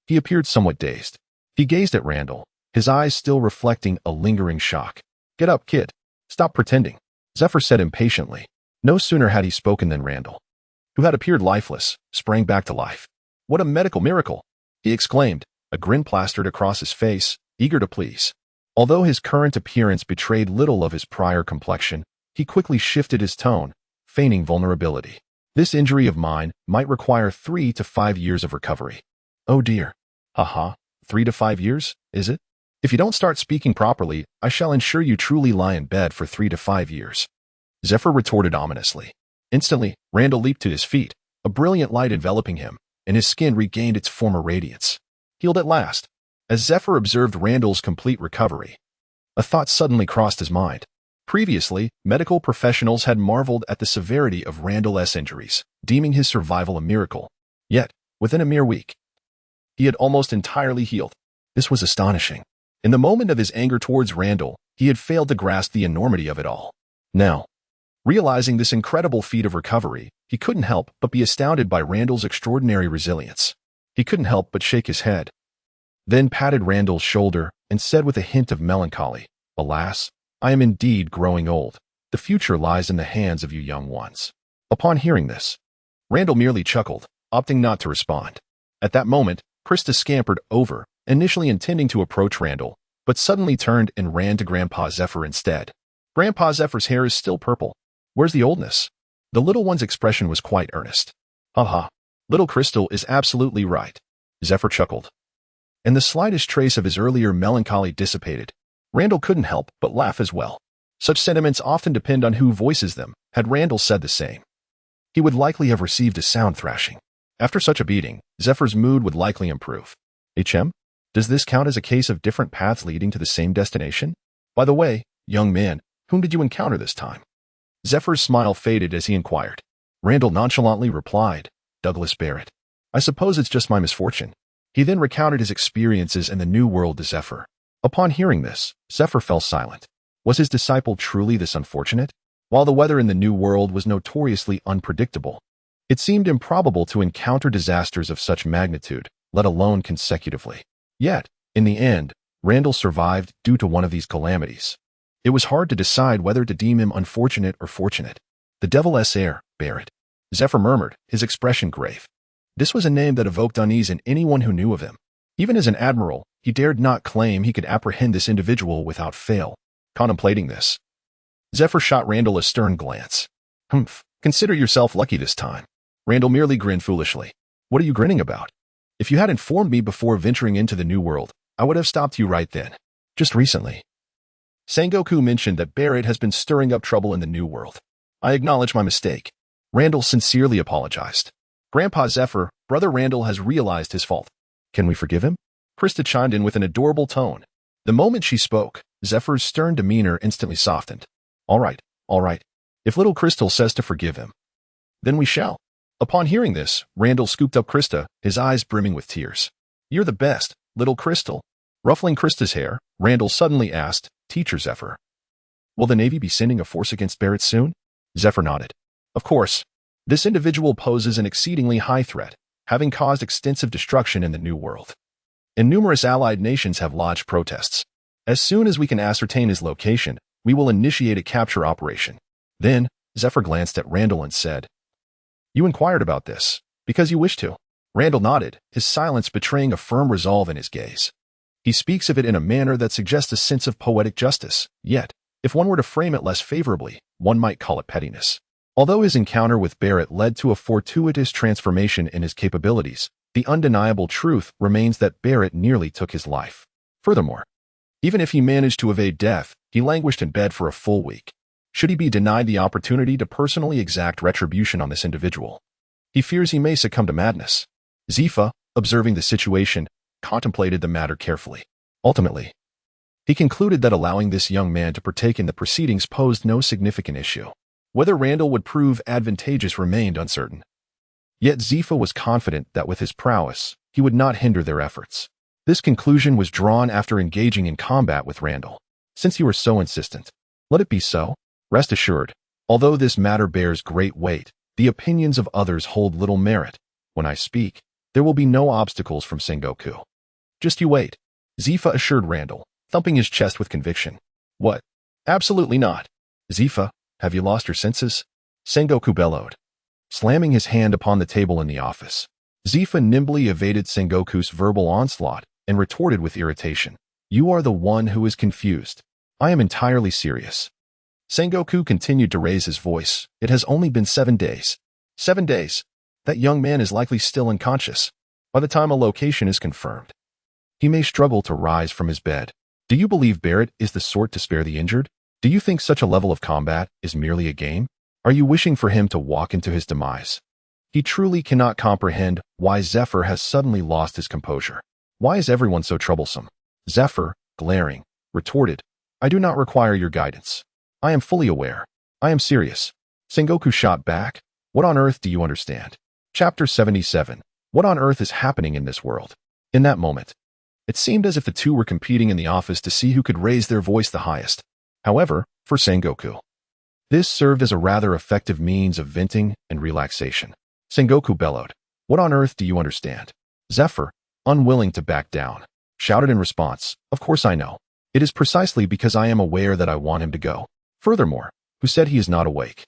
he appeared somewhat dazed. He gazed at Randall, his eyes still reflecting a lingering shock. "Get up, kid. Stop pretending," Zephyr said impatiently. No sooner had he spoken than Randall, who had appeared lifeless, sprang back to life. "What a medical miracle!" he exclaimed, a grin plastered across his face, eager to please. Although his current appearance betrayed little of his prior complexion, he quickly shifted his tone, feigning vulnerability. "This injury of mine might require 3 to 5 years of recovery." "Oh dear. Haha, 3 to 5 years, is it? If you don't start speaking properly, I shall ensure you truly lie in bed for 3 to 5 years. Zephyr retorted ominously. Instantly, Randall leaped to his feet, a brilliant light enveloping him, and his skin regained its former radiance. Healed at last. As Zephyr observed Randall's complete recovery, a thought suddenly crossed his mind. Previously, medical professionals had marveled at the severity of Randall's injuries, deeming his survival a miracle. Yet, within a mere week, he had almost entirely healed. This was astonishing. In the moment of his anger towards Randall, he had failed to grasp the enormity of it all. Now, realizing this incredible feat of recovery, he couldn't help but be astounded by Randall's extraordinary resilience. He couldn't help but shake his head, then patted Randall's shoulder and said with a hint of melancholy, "Alas, I am indeed growing old. The future lies in the hands of you young ones." Upon hearing this, Randall merely chuckled, opting not to respond. At that moment, Krista scampered over, initially intending to approach Randall, but suddenly turned and ran to Grandpa Zephyr instead. "Grandpa Zephyr's hair is still purple. Where's the oldness?" The little one's expression was quite earnest. "Haha, little Crystal is absolutely right," Zephyr chuckled. And the slightest trace of his earlier melancholy dissipated. Randall couldn't help but laugh as well. Such sentiments often depend on who voices them. Had Randall said the same, he would likely have received a sound thrashing. After such a beating, Zephyr's mood would likely improve. "HM? Does this count as a case of different paths leading to the same destination? By the way, young man, whom did you encounter this time?" Zephyr's smile faded as he inquired. Randall nonchalantly replied, "Douglas Barrett. I suppose it's just my misfortune." He then recounted his experiences in the New World to Zephyr. Upon hearing this, Zephyr fell silent. Was his disciple truly this unfortunate? While the weather in the New World was notoriously unpredictable, it seemed improbable to encounter disasters of such magnitude, let alone consecutively. Yet, in the end, Randall survived due to one of these calamities. It was hard to decide whether to deem him unfortunate or fortunate. "The devil's heir, Barrett," Zephyr murmured, his expression grave. This was a name that evoked unease in anyone who knew of him. Even as an admiral, he dared not claim he could apprehend this individual without fail. Contemplating this, Zephyr shot Randall a stern glance. "Humph, consider yourself lucky this time." Randall merely grinned foolishly. "What are you grinning about? If you had informed me before venturing into the New World, I would have stopped you right then. Just recently, Sengoku mentioned that Barrett has been stirring up trouble in the New World. I acknowledge my mistake." Randall sincerely apologized. "Grandpa Zephyr, Brother Randall has realized his fault. Can we forgive him?" Krista chimed in with an adorable tone. The moment she spoke, Zephyr's stern demeanor instantly softened. All right. If little Crystal says to forgive him, then we shall." Upon hearing this, Randall scooped up Krista, his eyes brimming with tears. "You're the best, little Crystal." Ruffling Krista's hair, Randall suddenly asked, "Teacher Zephyr, will the Navy be sending a force against Barrett soon?" Zephyr nodded. "Of course. This individual poses an exceedingly high threat, having caused extensive destruction in the New World. And numerous allied nations have lodged protests. As soon as we can ascertain his location, we will initiate a capture operation." Then, Zephyr glanced at Randall and said, "You inquired about this, because you wish to." Randall nodded, his silence betraying a firm resolve in his gaze. He speaks of it in a manner that suggests a sense of poetic justice, yet, if one were to frame it less favorably, one might call it pettiness. Although his encounter with Barrett led to a fortuitous transformation in his capabilities, the undeniable truth remains that Barrett nearly took his life. Furthermore, even if he managed to evade death, he languished in bed for a full week. Should he be denied the opportunity to personally exact retribution on this individual, he fears he may succumb to madness. Zephyr, observing the situation, contemplated the matter carefully. Ultimately, he concluded that allowing this young man to partake in the proceedings posed no significant issue. Whether Randall would prove advantageous remained uncertain. Yet Zephyr was confident that with his prowess, he would not hinder their efforts. This conclusion was drawn after engaging in combat with Randall. "Since you are so insistent, let it be so. Rest assured, although this matter bears great weight, the opinions of others hold little merit. When I speak, there will be no obstacles from Sengoku. Just you wait, Zephyr assured Randall, thumping his chest with conviction. What? Absolutely not. Zephyr, have you lost your senses? Sengoku bellowed, slamming his hand upon the table in the office. Zephyr nimbly evaded Sengoku's verbal onslaught and retorted with irritation. You are the one who is confused. I am entirely serious. Sengoku continued to raise his voice. It has only been 7 days. 7 days? That young man is likely still unconscious. By the time a location is confirmed, he may struggle to rise from his bed. Do you believe Barrett is the sort to spare the injured? Do you think such a level of combat is merely a game? Are you wishing for him to walk into his demise? He truly cannot comprehend why Zephyr has suddenly lost his composure. Why is everyone so troublesome? Zephyr, glaring, retorted, I do not require your guidance. I am fully aware. I am serious. Sengoku shot back. What on earth do you understand? Chapter 77. What on earth is happening in this world? In that moment, it seemed as if the two were competing in the office to see who could raise their voice the highest. However, for Sengoku, this served as a rather effective means of venting and relaxation. Sengoku bellowed, What on earth do you understand? Zephyr, unwilling to back down, shouted in response, Of course I know. It is precisely because I am aware that I want him to go. Furthermore, who said he is not awake?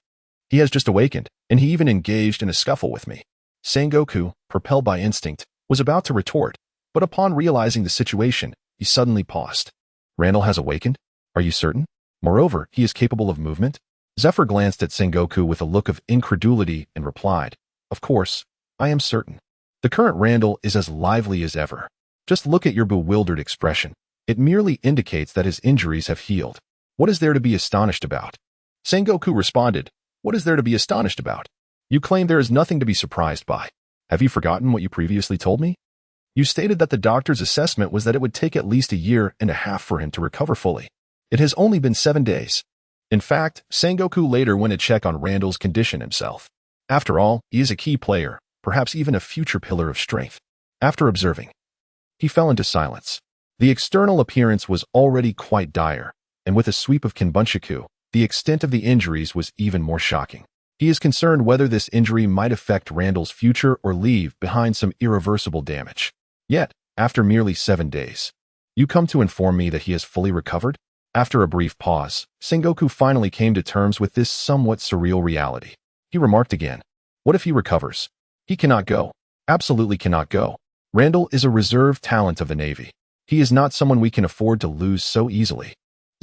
He has just awakened, and he even engaged in a scuffle with me. Sengoku, propelled by instinct, was about to retort, but upon realizing the situation, he suddenly paused. Randall has awakened? Are you certain? Moreover, he is capable of movement? Zephyr glanced at Sengoku with a look of incredulity and replied, Of course, I am certain. The current Randall is as lively as ever. Just look at your bewildered expression. It merely indicates that his injuries have healed. What is there to be astonished about? Sengoku responded, What is there to be astonished about? You claim there is nothing to be surprised by. Have you forgotten what you previously told me? You stated that the doctor's assessment was that it would take at least 1.5 years for him to recover fully. It has only been 7 days. In fact, Sengoku later went to check on Randall's condition himself. After all, he is a key player, perhaps even a future pillar of strength. After observing, he fell into silence. The external appearance was already quite dire, and with a sweep of Kinbunshiku, the extent of the injuries was even more shocking. He is concerned whether this injury might affect Randall's future or leave behind some irreversible damage. Yet, after merely 7 days, you come to inform me that he has fully recovered? After a brief pause, Sengoku finally came to terms with this somewhat surreal reality. He remarked again, What if he recovers? He cannot go. Absolutely cannot go. Randall is a reserve talent of the Navy. He is not someone we can afford to lose so easily.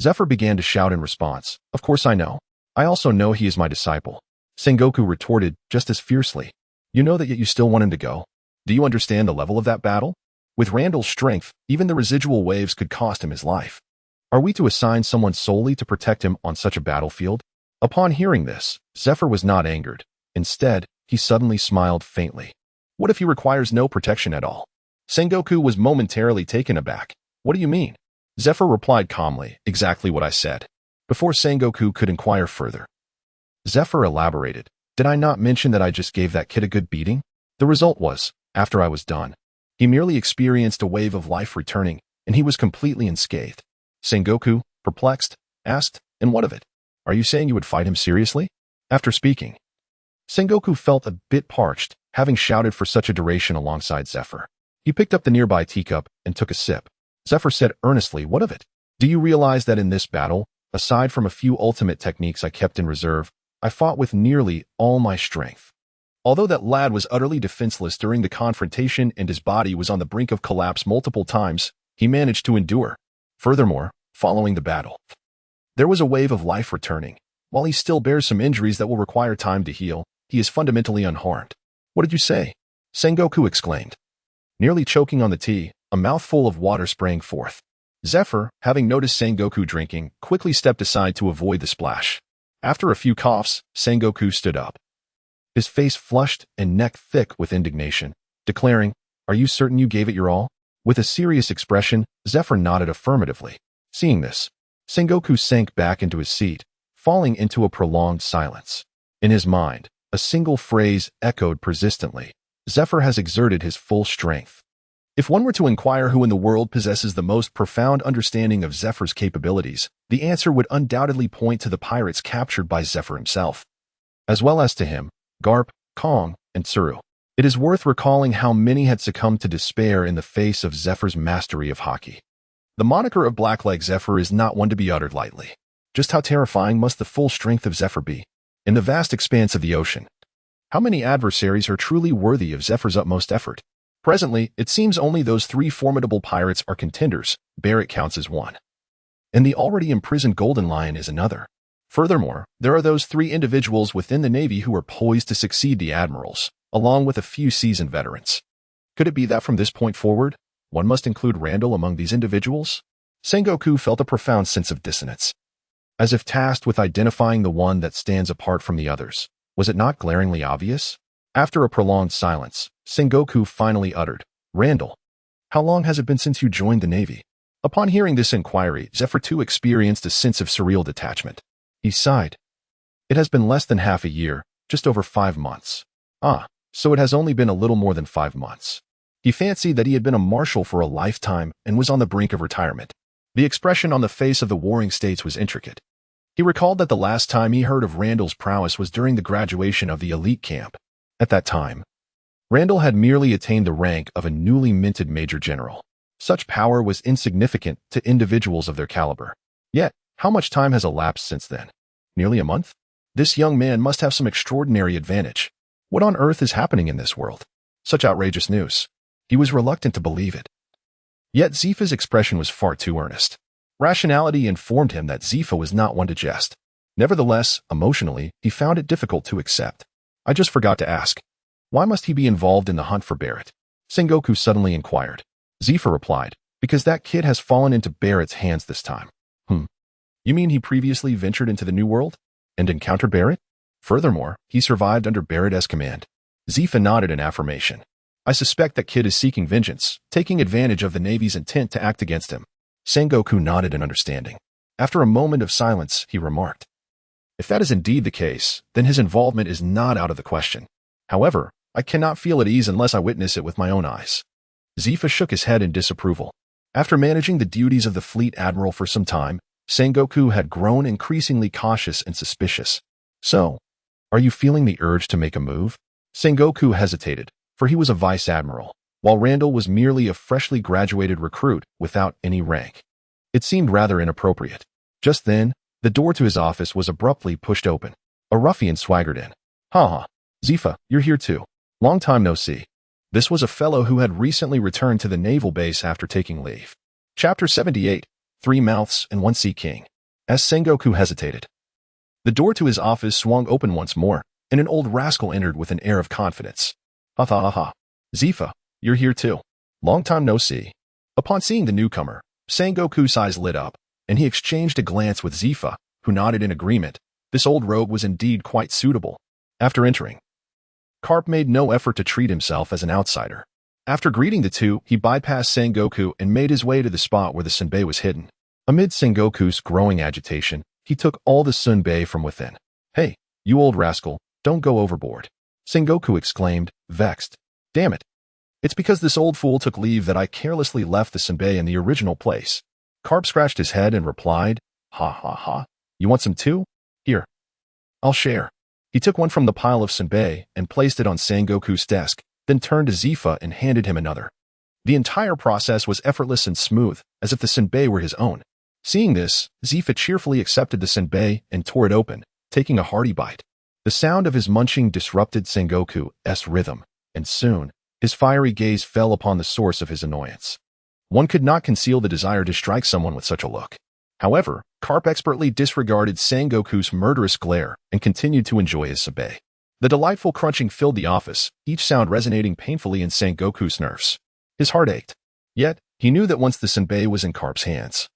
Zephyr began to shout in response, Of course I know. I also know he is my disciple. Sengoku retorted just as fiercely, You know that yet you still want him to go? Do you understand the level of that battle? With Randall's strength, even the residual waves could cost him his life. Are we to assign someone solely to protect him on such a battlefield? Upon hearing this, Zephyr was not angered. Instead, he suddenly smiled faintly. What if he requires no protection at all? Sengoku was momentarily taken aback. What do you mean? Zephyr replied calmly, Exactly what I said. Before Sengoku could inquire further, Zephyr elaborated, Did I not mention that I just gave that kid a good beating? The result was, after I was done, he merely experienced a wave of life returning, and he was completely unscathed. Sengoku, perplexed, asked, And what of it? Are you saying you would fight him seriously? After speaking, Sengoku felt a bit parched, having shouted for such a duration alongside Zephyr. He picked up the nearby teacup and took a sip. Zephyr said earnestly, What of it? Do you realize that in this battle, aside from a few ultimate techniques I kept in reserve, I fought with nearly all my strength? Although that lad was utterly defenseless during the confrontation and his body was on the brink of collapse multiple times, he managed to endure. Furthermore, following the battle, there was a wave of life returning. While he still bears some injuries that will require time to heal, he is fundamentally unharmed. What did you say? Sengoku exclaimed, nearly choking on the tea, a mouthful of water sprang forth. Zephyr, having noticed Sengoku drinking, quickly stepped aside to avoid the splash. After a few coughs, Sengoku stood up, his face flushed and neck thick with indignation, declaring, Are you certain you gave it your all? With a serious expression, Zephyr nodded affirmatively. Seeing this, Sengoku sank back into his seat, falling into a prolonged silence. In his mind, a single phrase echoed persistently. Zephyr has exerted his full strength. If one were to inquire who in the world possesses the most profound understanding of Zephyr's capabilities, the answer would undoubtedly point to the pirates captured by Zephyr himself, as well as to him, Garp, Kong, and Tsuru. It is worth recalling how many had succumbed to despair in the face of Zephyr's mastery of Haki. The moniker of Blackleg Zephyr is not one to be uttered lightly. Just how terrifying must the full strength of Zephyr be? In the vast expanse of the ocean, how many adversaries are truly worthy of Zephyr's utmost effort? Presently, it seems only those 3 formidable pirates are contenders. Barrett counts as one, and the already imprisoned Golden Lion is another. Furthermore, there are those 3 individuals within the Navy who are poised to succeed the admirals, along with a few seasoned veterans. Could it be that from this point forward, one must include Randall among these individuals? Sengoku felt a profound sense of dissonance, as if tasked with identifying the one that stands apart from the others. Was it not glaringly obvious? After a prolonged silence, Sengoku finally uttered, "Randall, how long has it been since you joined the Navy?" Upon hearing this inquiry, Zephyr too experienced a sense of surreal detachment. He sighed. "It has been less than half a year, just over 5 months. Ah, so it has only been a little more than 5 months. He fancied that he had been a marshal for a lifetime and was on the brink of retirement. The expression on the face of the Warring States was intricate. He recalled that the last time he heard of Randall's prowess was during the graduation of the elite camp. At that time, Randall had merely attained the rank of a newly minted major general. Such power was insignificant to individuals of their caliber. Yet, how much time has elapsed since then? Nearly a month? This young man must have some extraordinary advantage. What on earth is happening in this world? Such outrageous news. He was reluctant to believe it. Yet Zephy's expression was far too earnest. Rationality informed him that Zephyr was not one to jest. Nevertheless, emotionally, he found it difficult to accept. "I just forgot to ask. Why must he be involved in the hunt for Barrett?" Sengoku suddenly inquired. Zephyr replied, "Because that kid has fallen into Barrett's hands this time." You mean he previously ventured into the New World and encountered Barrett? Furthermore, he survived under Barrett's command. Zephyr nodded in affirmation. "I suspect that kid is seeking vengeance, taking advantage of the Navy's intent to act against him." Sengoku nodded in understanding. After a moment of silence, he remarked, "If that is indeed the case, then his involvement is not out of the question. However, I cannot feel at ease unless I witness it with my own eyes." Zephyr shook his head in disapproval. After managing the duties of the fleet admiral for some time, Sengoku had grown increasingly cautious and suspicious. "So, are you feeling the urge to make a move?" Sengoku hesitated, for he was a vice admiral, while Randall was merely a freshly graduated recruit without any rank. It seemed rather inappropriate. Just then, the door to his office was abruptly pushed open. A ruffian swaggered in. "Ha, Zephyr, you're here too. Long time no see." This was a fellow who had recently returned to the naval base after taking leave. Chapter 78, 3 Mouths and 1 Sea King. As Sengoku hesitated, the door to his office swung open once more, and an old rascal entered with an air of confidence. "Ha. Zephyr, you're here too. Long time no see." Upon seeing the newcomer, Sengoku's eyes lit up, and he exchanged a glance with Zephyr, who nodded in agreement. This old rogue was indeed quite suitable. After entering, Karp made no effort to treat himself as an outsider. After greeting the two, he bypassed Sengoku and made his way to the spot where the senbei was hidden. Amid Sengoku's growing agitation, he took all the senbei from within. "Hey, you old rascal, don't go overboard," Sengoku exclaimed, vexed. "Damn it. It's because this old fool took leave that I carelessly left the senbei in the original place." Karp scratched his head and replied, Ha. You want some too? Here, I'll share." He took one from the pile of senbei and placed it on Sengoku's desk, then turned to Zephyr and handed him another. The entire process was effortless and smooth, as if the senbei were his own. Seeing this, Zephyr cheerfully accepted the senbei and tore it open, taking a hearty bite. The sound of his munching disrupted Sengoku's rhythm, and soon, his fiery gaze fell upon the source of his annoyance. One could not conceal the desire to strike someone with such a look. However, Karp expertly disregarded Sengoku's murderous glare and continued to enjoy his senbei. The delightful crunching filled the office, each sound resonating painfully in Sengoku's nerves. His heart ached. Yet, he knew that once the senbei was in Karp's hands,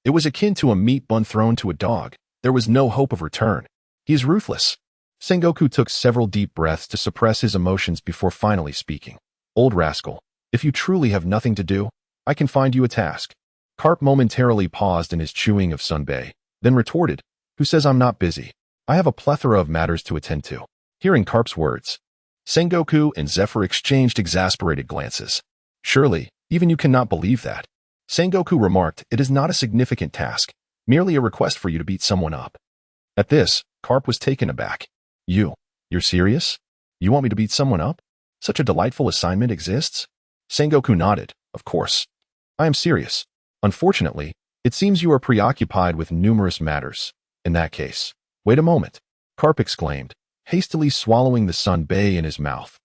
it was akin to a meat bun thrown to a dog. There was no hope of return. He is ruthless. Sengoku took several deep breaths to suppress his emotions before finally speaking. "Old rascal, if you truly have nothing to do, I can find you a task." Karp momentarily paused in his chewing of senbei, then retorted, "Who says I'm not busy? I have a plethora of matters to attend to." Hearing Karp's words, Sengoku and Zephyr exchanged exasperated glances. Surely, even you cannot believe that. Sengoku remarked, it is not a significant task, merely a request for you to beat someone up. At this, Carp was taken aback. You're serious? You want me to beat someone up? Such a delightful assignment exists? Sengoku nodded, of course. I am serious. Unfortunately, it seems you are preoccupied with numerous matters. In that case, wait a moment, Carp exclaimed, hastily swallowing the sunbae in his mouth.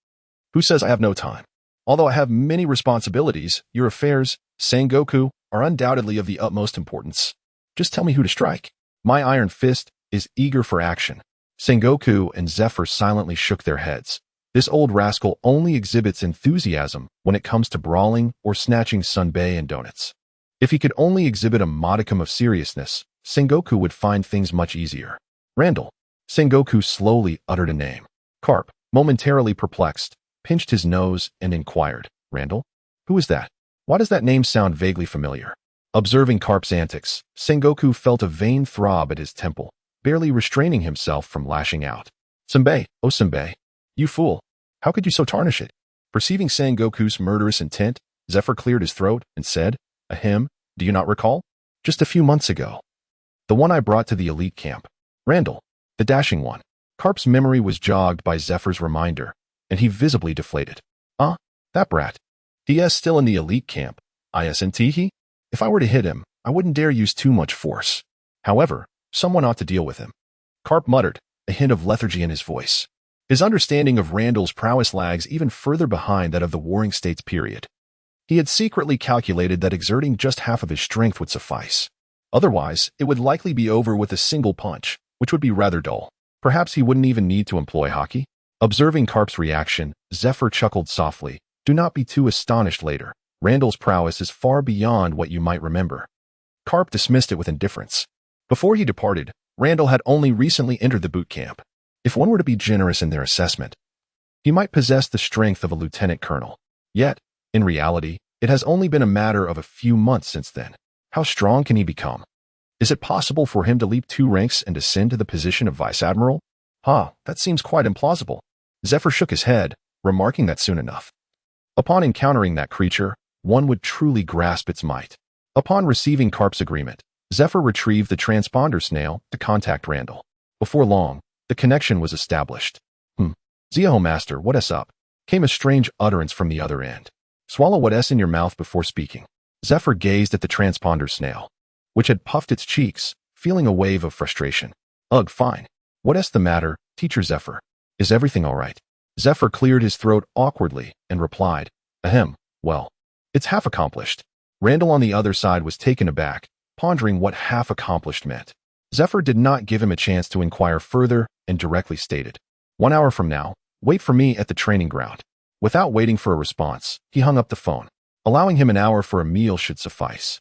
Who says I have no time? Although I have many responsibilities, your affairs, Sengoku, are undoubtedly of the utmost importance. Just tell me who to strike. My iron fist is eager for action. Sengoku and Zephyr silently shook their heads. This old rascal only exhibits enthusiasm when it comes to brawling or snatching sunbae and donuts. If he could only exhibit a modicum of seriousness, Sengoku would find things much easier. Randall. Sengoku slowly uttered a name. Carp, momentarily perplexed, pinched his nose and inquired, Randall? Who is that? Why does that name sound vaguely familiar? Observing Carp's antics, Sengoku felt a vain throb at his temple, barely restraining himself from lashing out. Sunbae, oh Sunbae, you fool! How could you so tarnish it? Perceiving Sengoku's murderous intent, Zephyr cleared his throat and said, Ahem, do you not recall? Just a few months ago. The one I brought to the elite camp. Randall, the dashing one. Carp's memory was jogged by Zephyr's reminder, and he visibly deflated. That brat. He is still in the elite camp. Isn't he? If I were to hit him, I wouldn't dare use too much force. However, someone ought to deal with him. Carp muttered, a hint of lethargy in his voice. His understanding of Randall's prowess lags even further behind that of the Warring States period. He had secretly calculated that exerting just half of his strength would suffice. Otherwise, it would likely be over with a single punch, which would be rather dull. Perhaps he wouldn't even need to employ Haki. Observing Carp's reaction, Zephyr chuckled softly. Do not be too astonished later. Randall's prowess is far beyond what you might remember. Carp dismissed it with indifference. Before he departed, Randall had only recently entered the boot camp. If one were to be generous in their assessment, he might possess the strength of a lieutenant colonel. Yet, in reality, it has only been a matter of a few months since then. How strong can he become? Is it possible for him to leap 2 ranks and ascend to the position of vice admiral? That seems quite implausible. Zephyr shook his head, remarking that soon enough, upon encountering that creature, one would truly grasp its might. Upon receiving Carp's agreement, Zephyr retrieved the transponder snail to contact Randall. Before long, the connection was established. Zio master, what's up? Came a strange utterance from the other end. Swallow what's in your mouth before speaking. Zephyr gazed at the transponder snail, which had puffed its cheeks, feeling a wave of frustration. Ugh, fine. What's the matter, Teacher Zephyr? Is everything all right? Zephyr cleared his throat awkwardly and replied, Ahem, well, it's half accomplished. Randall on the other side was taken aback, pondering what half accomplished meant. Zephyr did not give him a chance to inquire further and directly stated, 1 hour from now, wait for me at the training ground. Without waiting for a response, he hung up the phone. Allowing him an hour for a meal should suffice.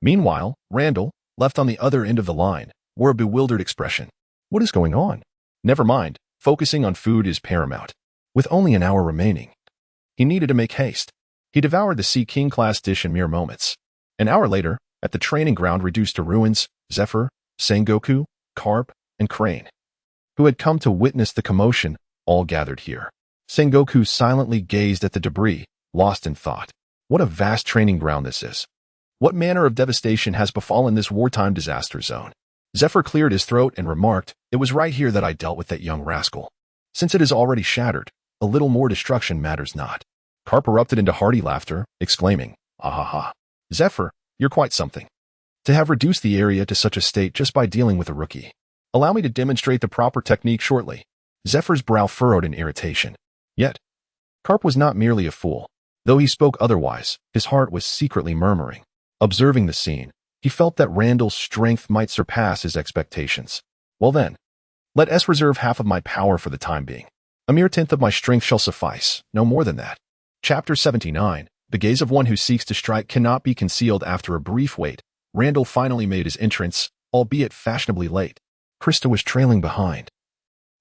Meanwhile, Randall, left on the other end of the line, wore a bewildered expression. What is going on? Never mind, focusing on food is paramount. With only an hour remaining, he needed to make haste. He devoured the Sea King class dish in mere moments. An hour later, at the training ground reduced to ruins, Zephyr, Sengoku, Carp, and Crane, who had come to witness the commotion, all gathered here. Sengoku silently gazed at the debris, lost in thought. What a vast training ground this is. What manner of devastation has befallen this wartime disaster zone? Zephyr cleared his throat and remarked, it was right here that I dealt with that young rascal. Since it is already shattered, a little more destruction matters not. Carp erupted into hearty laughter, exclaiming, Ahaha. Zephyr, you're quite something. To have reduced the area to such a state just by dealing with a rookie. Allow me to demonstrate the proper technique shortly. Zephyr's brow furrowed in irritation. Yet, Carp was not merely a fool. Though he spoke otherwise, his heart was secretly murmuring. Observing the scene, he felt that Randall's strength might surpass his expectations. Well then, let us reserve half of my power for the time being. A mere tenth of my strength shall suffice, no more than that. Chapter 79. The gaze of one who seeks to strike cannot be concealed. After a brief wait, Randall finally made his entrance, albeit fashionably late. Krista was trailing behind,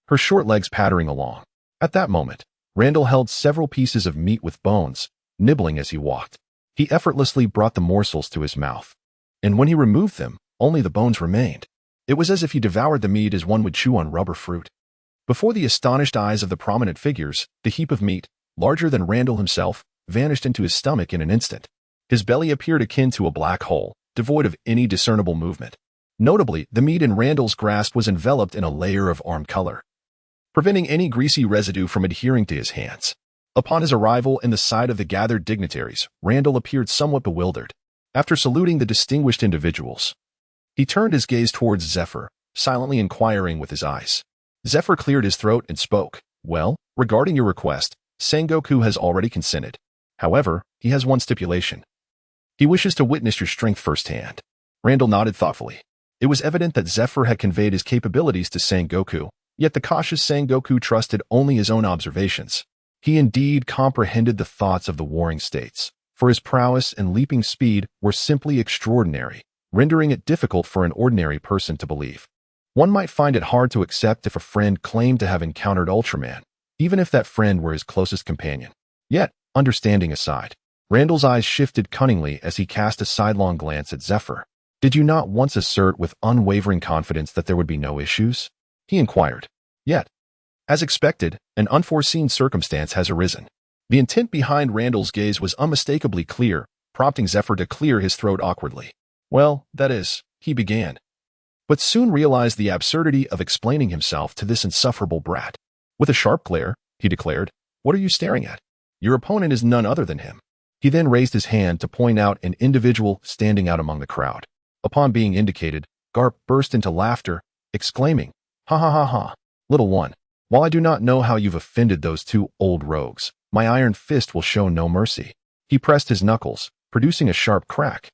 her short legs pattering along. At that moment, Randall held several pieces of meat with bones, nibbling as he walked. He effortlessly brought the morsels to his mouth, and when he removed them, only the bones remained. It was as if he devoured the meat as one would chew on rubber fruit. Before the astonished eyes of the prominent figures, the heap of meat, larger than Randall himself, vanished into his stomach in an instant. His belly appeared akin to a black hole, devoid of any discernible movement. Notably, the meat in Randall's grasp was enveloped in a layer of arm color, preventing any greasy residue from adhering to his hands. Upon his arrival in the sight of the gathered dignitaries, Randall appeared somewhat bewildered. After saluting the distinguished individuals, he turned his gaze towards Zephyr, silently inquiring with his eyes. Zephyr cleared his throat and spoke. Well, regarding your request, Sengoku has already consented. However, he has one stipulation. He wishes to witness your strength firsthand. Randall nodded thoughtfully. It was evident that Zephyr had conveyed his capabilities to Sengoku, yet the cautious Sengoku trusted only his own observations. He indeed comprehended the thoughts of the warring states, for his prowess and leaping speed were simply extraordinary, rendering it difficult for an ordinary person to believe. One might find it hard to accept if a friend claimed to have encountered Ultraman, even if that friend were his closest companion. Yet, understanding aside, Randall's eyes shifted cunningly as he cast a sidelong glance at Zephyr. Did you not once assert with unwavering confidence that there would be no issues? He inquired. Yet, as expected, an unforeseen circumstance has arisen. The intent behind Randall's gaze was unmistakably clear, prompting Zephyr to clear his throat awkwardly. Well, that is, he began, but soon realized the absurdity of explaining himself to this insufferable brat. With a sharp glare, he declared, What are you staring at? Your opponent is none other than him. He then raised his hand to point out an individual standing out among the crowd. Upon being indicated, Garp burst into laughter, exclaiming, Ha ha ha ha, little one. While I do not know how you've offended those two old rogues, my iron fist will show no mercy. He pressed his knuckles, producing a sharp crack,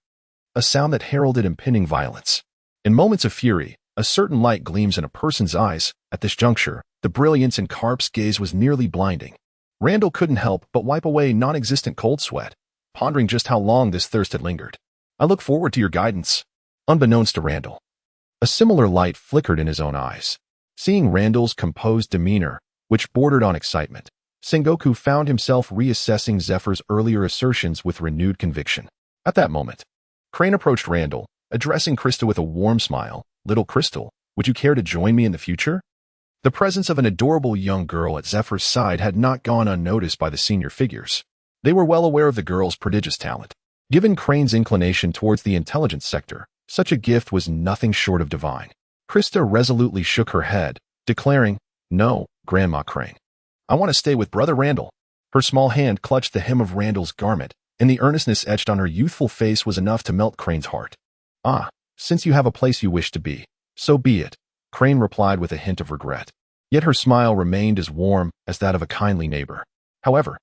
a sound that heralded impending violence. In moments of fury, a certain light gleams in a person's eyes. At this juncture, the brilliance in Garp's gaze was nearly blinding. Randall couldn't help but wipe away non-existent cold sweat, pondering just how long this thirst had lingered. I look forward to your guidance. Unbeknownst to Randall, a similar light flickered in his own eyes. Seeing Randall's composed demeanor, which bordered on excitement, Sengoku found himself reassessing Zephyr's earlier assertions with renewed conviction. At that moment, Crane approached Randall, addressing Krista with a warm smile. Little Crystal, would you care to join me in the future? The presence of an adorable young girl at Zephyr's side had not gone unnoticed by the senior figures. They were well aware of the girl's prodigious talent. Given Crane's inclination towards the intelligence sector, such a gift was nothing short of divine. Krista resolutely shook her head, declaring, No, Grandma Crane. I want to stay with Brother Randall. Her small hand clutched the hem of Randall's garment, and the earnestness etched on her youthful face was enough to melt Crane's heart. Ah, since you have a place you wish to be, so be it, Crane replied with a hint of regret. Yet her smile remained as warm as that of a kindly neighbor. However,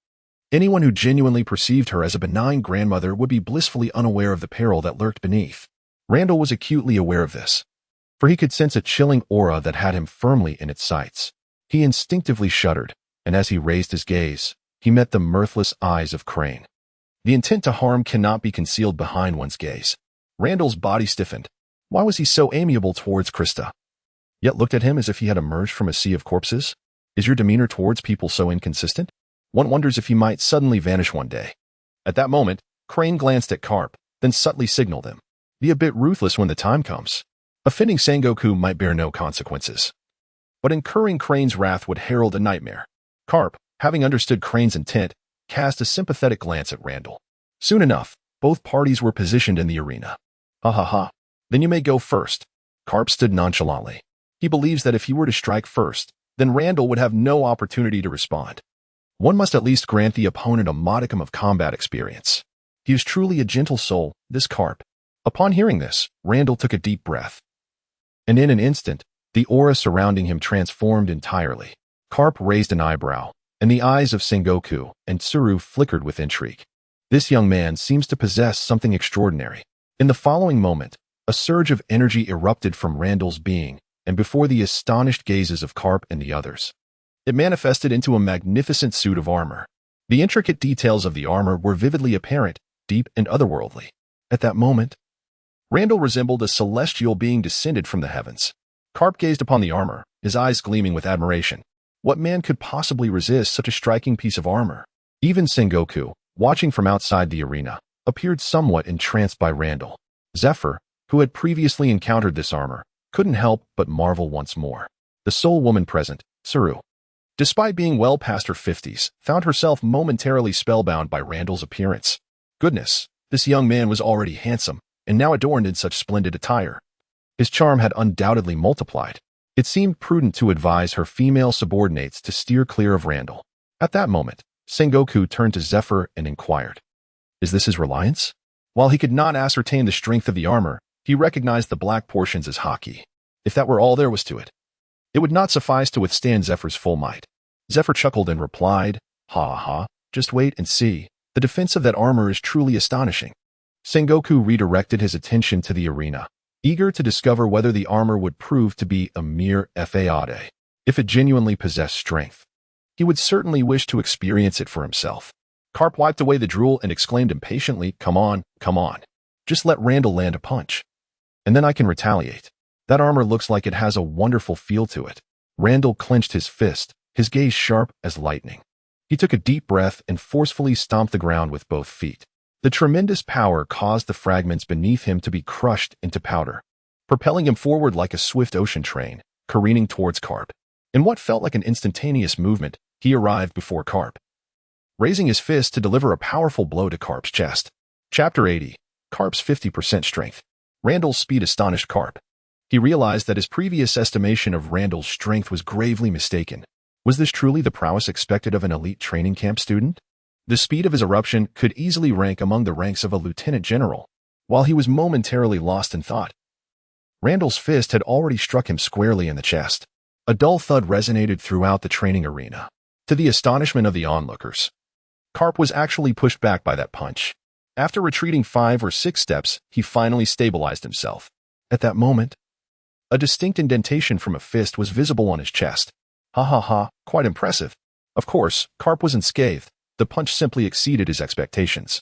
anyone who genuinely perceived her as a benign grandmother would be blissfully unaware of the peril that lurked beneath. Randall was acutely aware of this, for he could sense a chilling aura that had him firmly in its sights. He instinctively shuddered, and as he raised his gaze, he met the mirthless eyes of Crane. The intent to harm cannot be concealed behind one's gaze. Randall's body stiffened. Why was he so amiable towards Krista, yet looked at him as if he had emerged from a sea of corpses? Is your demeanor towards people so inconsistent? One wonders if he might suddenly vanish one day. At that moment, Crane glanced at Garp, then subtly signaled him. Be a bit ruthless when the time comes. Offending Sengoku might bear no consequences, but incurring Crane's wrath would herald a nightmare. Garp, having understood Crane's intent, cast a sympathetic glance at Randall. Soon enough, both parties were positioned in the arena. Ha ha ha. Then you may go first. Garp stood nonchalantly. He believes that if he were to strike first, then Randall would have no opportunity to respond. One must at least grant the opponent a modicum of combat experience. He is truly a gentle soul, this Garp. Upon hearing this, Randall took a deep breath. And in an instant, the aura surrounding him transformed entirely. Garp raised an eyebrow, and the eyes of Sengoku and Tsuru flickered with intrigue. This young man seems to possess something extraordinary. In the following moment, a surge of energy erupted from Randall's being, and before the astonished gazes of Garp and the others, it manifested into a magnificent suit of armor. The intricate details of the armor were vividly apparent, deep and otherworldly. At that moment, Randall resembled a celestial being descended from the heavens. Garp gazed upon the armor, his eyes gleaming with admiration. What man could possibly resist such a striking piece of armor? Even Sengoku, watching from outside the arena, appeared somewhat entranced by Randall. Zephyr, who had previously encountered this armor, couldn't help but marvel once more. The sole woman present, Tsuru, despite being well past her 50s, found herself momentarily spellbound by Randall's appearance. Goodness, this young man was already handsome, and now adorned in such splendid attire. His charm had undoubtedly multiplied. It seemed prudent to advise her female subordinates to steer clear of Randall. At that moment, Sengoku turned to Zephyr and inquired, "Is this his reliance?" While he could not ascertain the strength of the armor, he recognized the black portions as Haki. If that were all there was to it, it would not suffice to withstand Zephyr's full might. Zephyr chuckled and replied, "Ha ha, just wait and see. The defense of that armor is truly astonishing." Sengoku redirected his attention to the arena, eager to discover whether the armor would prove to be a mere fade. If it genuinely possessed strength, he would certainly wish to experience it for himself. Carp wiped away the drool and exclaimed impatiently, come on. Just let Randall land a punch, and then I can retaliate. That armor looks like it has a wonderful feel to it." Randall clenched his fist, his gaze sharp as lightning. He took a deep breath and forcefully stomped the ground with both feet. The tremendous power caused the fragments beneath him to be crushed into powder, propelling him forward like a swift ocean train, careening towards Carp. In what felt like an instantaneous movement, he arrived before Carp, raising his fist to deliver a powerful blow to Carp's chest. Chapter 80. Carp's 50% strength. Randall's speed astonished Carp. He realized that his previous estimation of Randall's strength was gravely mistaken. Was this truly the prowess expected of an elite training camp student? The speed of his eruption could easily rank among the ranks of a lieutenant general. While he was momentarily lost in thought, Randall's fist had already struck him squarely in the chest. A dull thud resonated throughout the training arena. To the astonishment of the onlookers, Carp was actually pushed back by that punch. After retreating 5 or 6 steps, he finally stabilized himself. At that moment, a distinct indentation from a fist was visible on his chest. Ha, quite impressive. Of course, Carp was unscathed. The punch simply exceeded his expectations.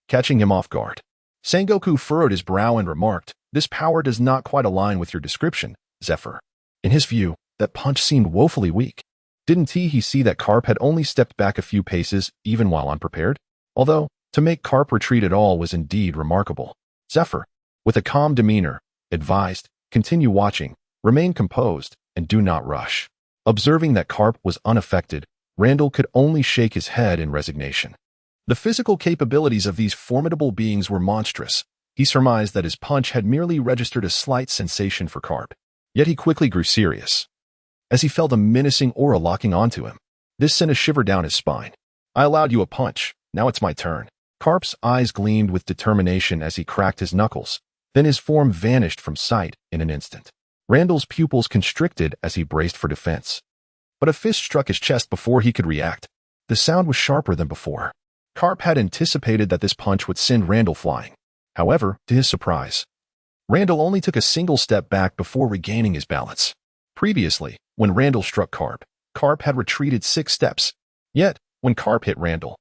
Catching him off guard, Sengoku furrowed his brow and remarked, "This power does not quite align with your description, Zephyr." In his view, that punch seemed woefully weak. Didn't he see that Carp had only stepped back a few paces, even while unprepared? Although, to make Carp retreat at all was indeed remarkable. Zephyr, with a calm demeanor, advised, "Continue watching, remain composed, and do not rush." Observing that Carp was unaffected, Randall could only shake his head in resignation. The physical capabilities of these formidable beings were monstrous. He surmised that his punch had merely registered a slight sensation for Carp. Yet he quickly grew serious, as he felt a menacing aura locking onto him. This sent a shiver down his spine. "I allowed you a punch. Now it's my turn." Carp's eyes gleamed with determination as he cracked his knuckles. Then his form vanished from sight in an instant. Randall's pupils constricted as he braced for defense. But a fist struck his chest before he could react. The sound was sharper than before. Carp had anticipated that this punch would send Randall flying. However, to his surprise, Randall only took a single step back before regaining his balance. Previously, when Randall struck Carp, Carp had retreated 6 steps. Yet, when Carp hit Randall,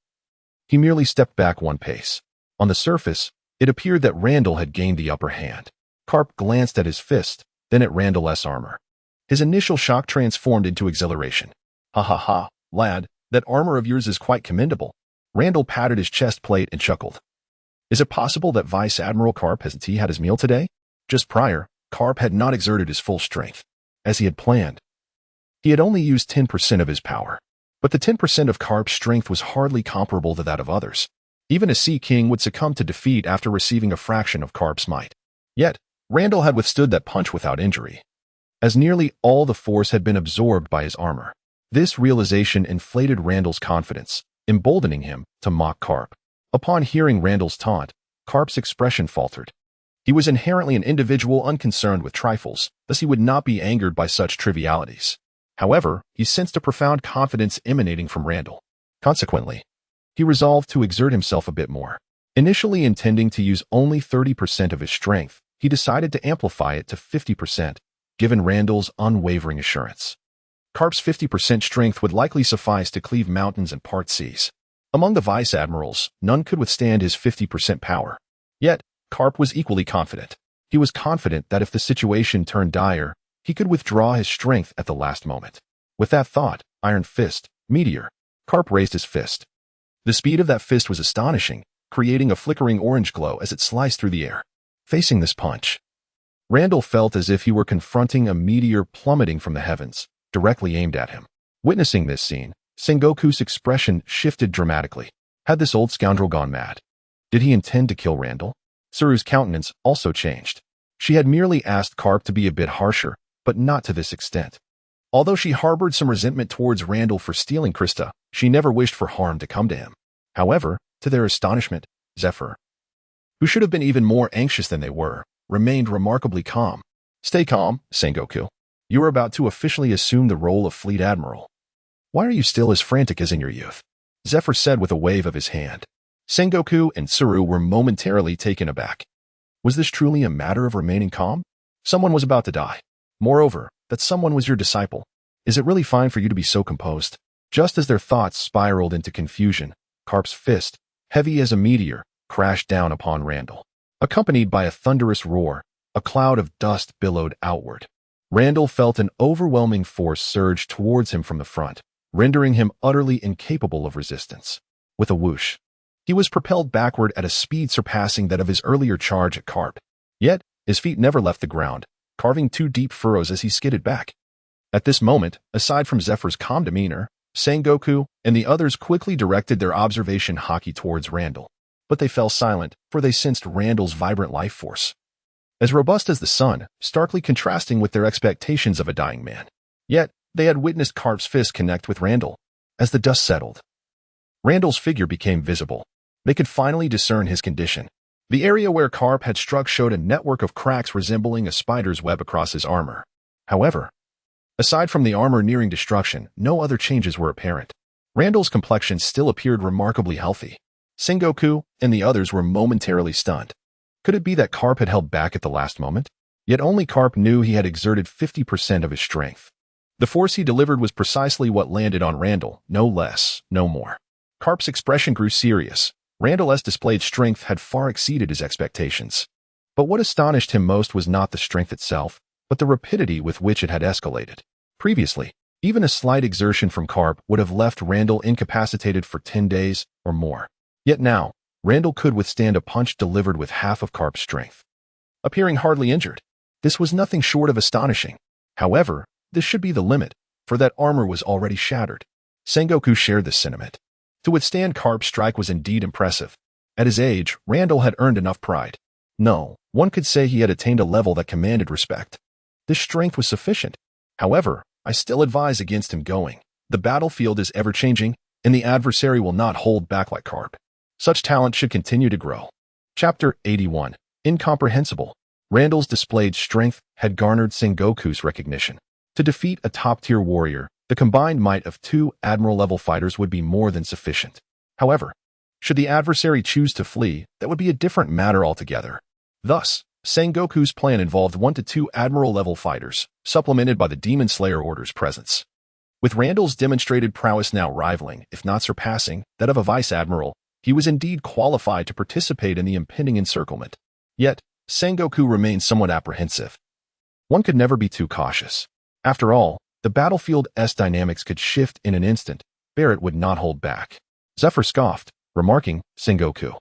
he merely stepped back 1 pace. On the surface, it appeared that Randall had gained the upper hand. Carp glanced at his fist, then at Randall's armor. His initial shock transformed into exhilaration. Ha, lad, that armor of yours is quite commendable." Randall patted his chest plate and chuckled. "Is it possible that Vice Admiral Carp hasn't had his meal today?" Just prior, Carp had not exerted his full strength, as he had planned. He had only used 10% of his power. But the 10% of Carp's strength was hardly comparable to that of others. Even a Sea King would succumb to defeat after receiving a fraction of Carp's might. Yet, Randall had withstood that punch without injury, as nearly all the force had been absorbed by his armor. This realization inflated Randall's confidence, emboldening him to mock Carp. Upon hearing Randall's taunt, Carp's expression faltered. He was inherently an individual unconcerned with trifles, thus he would not be angered by such trivialities. However, he sensed a profound confidence emanating from Randall. Consequently, he resolved to exert himself a bit more. Initially intending to use only 30% of his strength, he decided to amplify it to 50%, given Randall's unwavering assurance. Carp's 50% strength would likely suffice to cleave mountains and part seas. Among the vice admirals, none could withstand his 50% power. Yet, Carp was equally confident. He was confident that if the situation turned dire, he could withdraw his strength at the last moment. With that thought, Iron Fist, Meteor, Carp raised his fist. The speed of that fist was astonishing, creating a flickering orange glow as it sliced through the air. Facing this punch, Randall felt as if he were confronting a meteor plummeting from the heavens, directly aimed at him. Witnessing this scene, Sengoku's expression shifted dramatically. Had this old scoundrel gone mad? Did he intend to kill Randall? Tsuru's countenance also changed. She had merely asked Carp to be a bit harsher, but not to this extent. Although she harbored some resentment towards Randall for stealing Krista, she never wished for harm to come to him. However, to their astonishment, Zephyr, who should have been even more anxious than they were, remained remarkably calm. Stay calm, Sengoku. You are about to officially assume the role of Fleet Admiral. Why are you still as frantic as in your youth? Zephyr said with a wave of his hand. Sengoku and Tsuru were momentarily taken aback. Was this truly a matter of remaining calm? Someone was about to die. Moreover, that someone was your disciple. Is it really fine for you to be so composed? Just as their thoughts spiraled into confusion, Carp's fist, heavy as a meteor, crashed down upon Randall. Accompanied by a thunderous roar, a cloud of dust billowed outward. Randall felt an overwhelming force surge towards him from the front, rendering him utterly incapable of resistance. With a whoosh, he was propelled backward at a speed surpassing that of his earlier charge at Carp. Yet, his feet never left the ground, carving two deep furrows as he skidded back. At this moment, aside from Zephyr's calm demeanor, Sengoku and the others quickly directed their observation Haki towards Randall. But they fell silent, for they sensed Randall's vibrant life force. As robust as the sun, starkly contrasting with their expectations of a dying man. Yet, they had witnessed Carp's fist connect with Randall. As the dust settled, Randall's figure became visible. They could finally discern his condition. The area where Carp had struck showed a network of cracks resembling a spider's web across his armor. However, aside from the armor nearing destruction, no other changes were apparent. Randall's complexion still appeared remarkably healthy. Sengoku and the others were momentarily stunned. Could it be that Carp had held back at the last moment? Yet only Carp knew he had exerted 50% of his strength. The force he delivered was precisely what landed on Randall, no less, no more. Carp's expression grew serious. Randall's displayed strength had far exceeded his expectations. But what astonished him most was not the strength itself, but the rapidity with which it had escalated. Previously, even a slight exertion from Carp would have left Randall incapacitated for 10 days or more. Yet now, Randall could withstand a punch delivered with half of Carp's strength. Appearing hardly injured, this was nothing short of astonishing. However, this should be the limit, for that armor was already shattered. Sengoku shared this sentiment. To withstand Carp's strike was indeed impressive. At his age, Randall had earned enough pride. No, one could say he had attained a level that commanded respect. This strength was sufficient. However, I still advise against him going. The battlefield is ever-changing, and the adversary will not hold back like Carp. Such talent should continue to grow. Chapter 81. Incomprehensible. Randall's displayed strength had garnered Sengoku's recognition. To defeat a top-tier warrior, the combined might of 2 admiral-level fighters would be more than sufficient. However, should the adversary choose to flee, that would be a different matter altogether. Thus, Sengoku's plan involved 1 to 2 admiral-level fighters, supplemented by the Demon Slayer Order's presence. With Randall's demonstrated prowess now rivaling, if not surpassing, that of a vice-admiral, he was indeed qualified to participate in the impending encirclement. Yet, Sengoku remained somewhat apprehensive. One could never be too cautious. After all, the battlefield's dynamics could shift in an instant. Barrett would not hold back. Zephyr scoffed, remarking, Sengoku,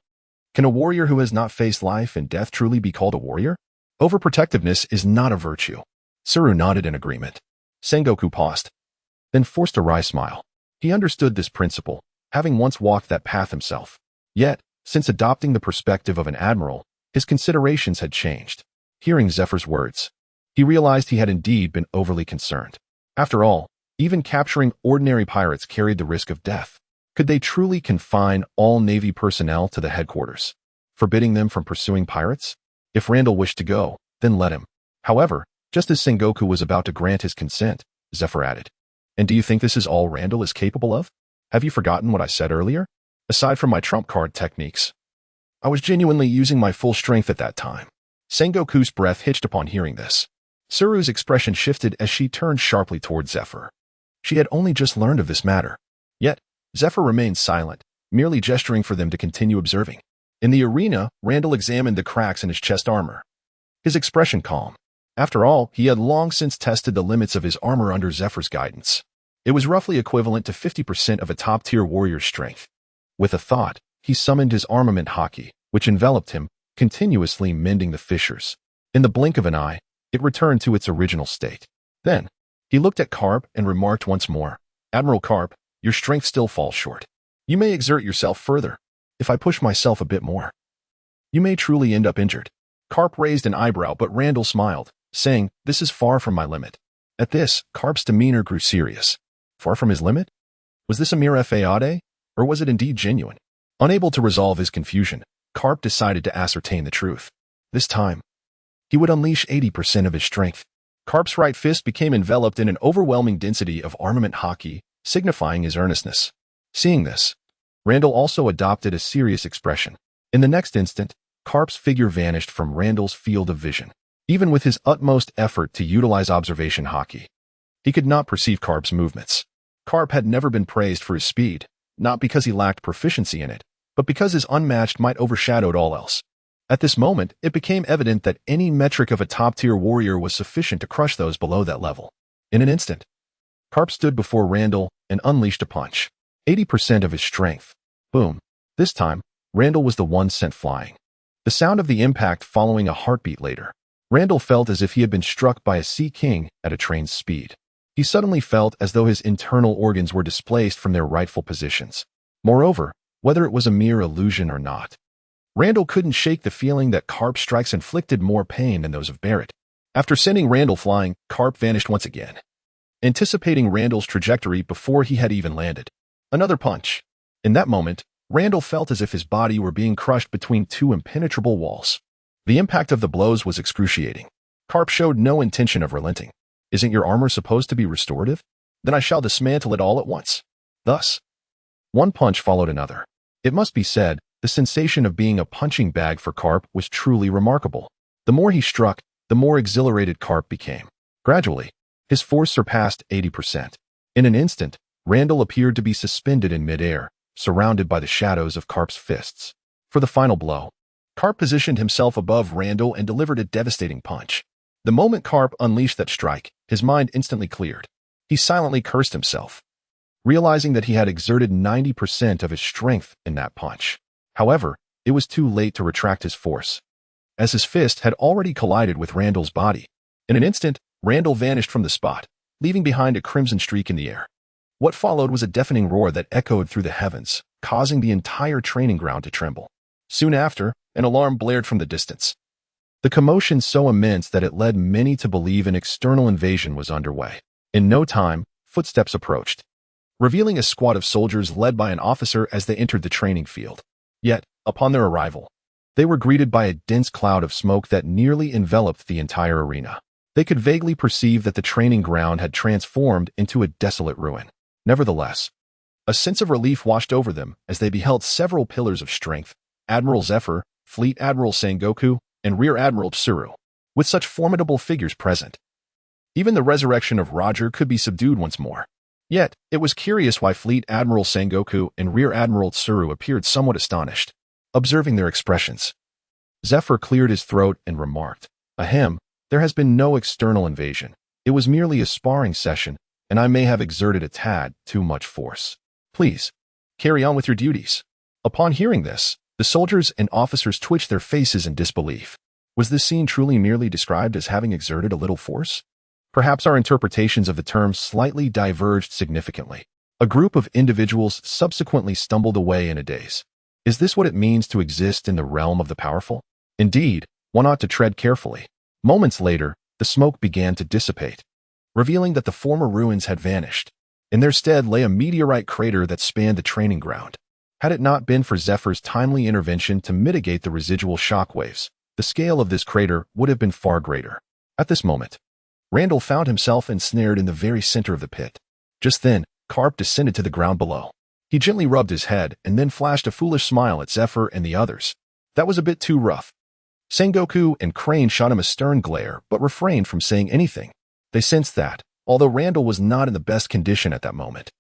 can a warrior who has not faced life and death truly be called a warrior? Overprotectiveness is not a virtue. Tsuru nodded in agreement. Sengoku paused, then forced a wry smile. He understood this principle, having once walked that path himself. Yet, since adopting the perspective of an admiral, his considerations had changed. Hearing Zephyr's words, he realized he had indeed been overly concerned. After all, even capturing ordinary pirates carried the risk of death. Could they truly confine all Navy personnel to the headquarters, forbidding them from pursuing pirates? If Randall wished to go, then let him. However, just as Sengoku was about to grant his consent, Zephyr added, and do you think this is all Randall is capable of? Have you forgotten what I said earlier? Aside from my trump card techniques, I was genuinely using my full strength at that time. Sengoku's breath hitched upon hearing this. Tsuru's expression shifted as she turned sharply toward Zephyr. She had only just learned of this matter. Yet, Zephyr remained silent, merely gesturing for them to continue observing. In the arena, Randall examined the cracks in his chest armor. His expression calm. After all, he had long since tested the limits of his armor under Zephyr's guidance. It was roughly equivalent to 50% of a top-tier warrior's strength. With a thought, he summoned his armament Haki, which enveloped him, continuously mending the fissures. In the blink of an eye, it returned to its original state. Then, he looked at Carp and remarked once more, Admiral Carp, your strength still falls short. You may exert yourself further. If I push myself a bit more, you may truly end up injured. Carp raised an eyebrow, but Randall smiled, saying, this is far from my limit. At this, Carp's demeanor grew serious. Far from his limit? Was this a mere fade, or was it indeed genuine? Unable to resolve his confusion, Carp decided to ascertain the truth. This time, he would unleash 80% of his strength. Carp's right fist became enveloped in an overwhelming density of armament Haki, signifying his earnestness. Seeing this, Randall also adopted a serious expression. In the next instant, Carp's figure vanished from Randall's field of vision. Even with his utmost effort to utilize observation Haki, he could not perceive Carp's movements. Carp had never been praised for his speed, not because he lacked proficiency in it, but because his unmatched might overshadowed all else. At this moment, it became evident that any metric of a top-tier warrior was sufficient to crush those below that level. In an instant, Carp stood before Randall and unleashed a punch. 80% of his strength. Boom. This time, Randall was the one sent flying. The sound of the impact following a heartbeat later. Randall felt as if he had been struck by a sea king at a train's speed. He suddenly felt as though his internal organs were displaced from their rightful positions. Moreover, whether it was a mere illusion or not, Randall couldn't shake the feeling that Carp's strikes inflicted more pain than those of Barrett. After sending Randall flying, Carp vanished once again, anticipating Randall's trajectory before he had even landed. Another punch. In that moment, Randall felt as if his body were being crushed between two impenetrable walls. The impact of the blows was excruciating. Carp showed no intention of relenting. Isn't your armor supposed to be restorative? Then I shall dismantle it all at once. Thus, one punch followed another. It must be said, the sensation of being a punching bag for Carp was truly remarkable. The more he struck, the more exhilarated Carp became. Gradually, his force surpassed 80%. In an instant, Randall appeared to be suspended in midair, surrounded by the shadows of Carp's fists. For the final blow, Carp positioned himself above Randall and delivered a devastating punch. The moment Carp unleashed that strike, his mind instantly cleared. He silently cursed himself, realizing that he had exerted 90% of his strength in that punch. However, it was too late to retract his force, as his fist had already collided with Randall's body. In an instant, Randall vanished from the spot, leaving behind a crimson streak in the air. What followed was a deafening roar that echoed through the heavens, causing the entire training ground to tremble. Soon after, an alarm blared from the distance. The commotion so immense that it led many to believe an external invasion was underway. In no time, footsteps approached, revealing a squad of soldiers led by an officer as they entered the training field. Yet, upon their arrival, they were greeted by a dense cloud of smoke that nearly enveloped the entire arena. They could vaguely perceive that the training ground had transformed into a desolate ruin. Nevertheless, a sense of relief washed over them as they beheld several pillars of strength, Admiral Zephyr, Fleet Admiral Sengoku, and Rear Admiral Tsuru, with such formidable figures present. Even the resurrection of Roger could be subdued once more. Yet, it was curious why Fleet Admiral Sengoku and Rear Admiral Tsuru appeared somewhat astonished, observing their expressions. Zephyr cleared his throat and remarked, "Ahem, there has been no external invasion. It was merely a sparring session, and I may have exerted a tad too much force. Please, carry on with your duties." Upon hearing this, the soldiers and officers twitched their faces in disbelief. Was this scene truly merely described as having exerted a little force? Perhaps our interpretations of the term slightly diverged significantly. A group of individuals subsequently stumbled away in a daze. Is this what it means to exist in the realm of the powerful? Indeed, one ought to tread carefully. Moments later, the smoke began to dissipate, revealing that the former ruins had vanished. In their stead lay a meteorite crater that spanned the training ground. Had it not been for Zephyr's timely intervention to mitigate the residual shockwaves, the scale of this crater would have been far greater. At this moment, Randall found himself ensnared in the very center of the pit. Just then, Carp descended to the ground below. He gently rubbed his head and then flashed a foolish smile at Zephyr and the others. That was a bit too rough. Sengoku and Crane shot him a stern glare but refrained from saying anything. They sensed that, although Randall was not in the best condition at that moment,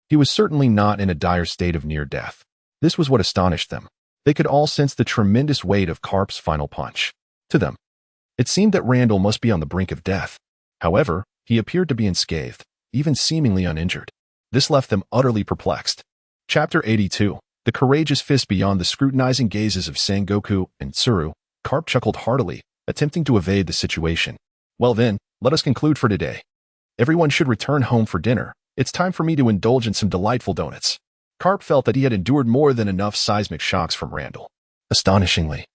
he was certainly not in a dire state of near death. This was what astonished them. They could all sense the tremendous weight of Carp's final punch. To them, it seemed that Randall must be on the brink of death. However, he appeared to be unscathed, even seemingly uninjured. This left them utterly perplexed. Chapter 82. The courageous fist beyond the scrutinizing gazes of Sengoku and Tsuru, Carp chuckled heartily, attempting to evade the situation. Well then, let us conclude for today. Everyone should return home for dinner, It's time for me to indulge in some delightful donuts. Karp felt that he had endured more than enough seismic shocks from Randall. Astonishingly,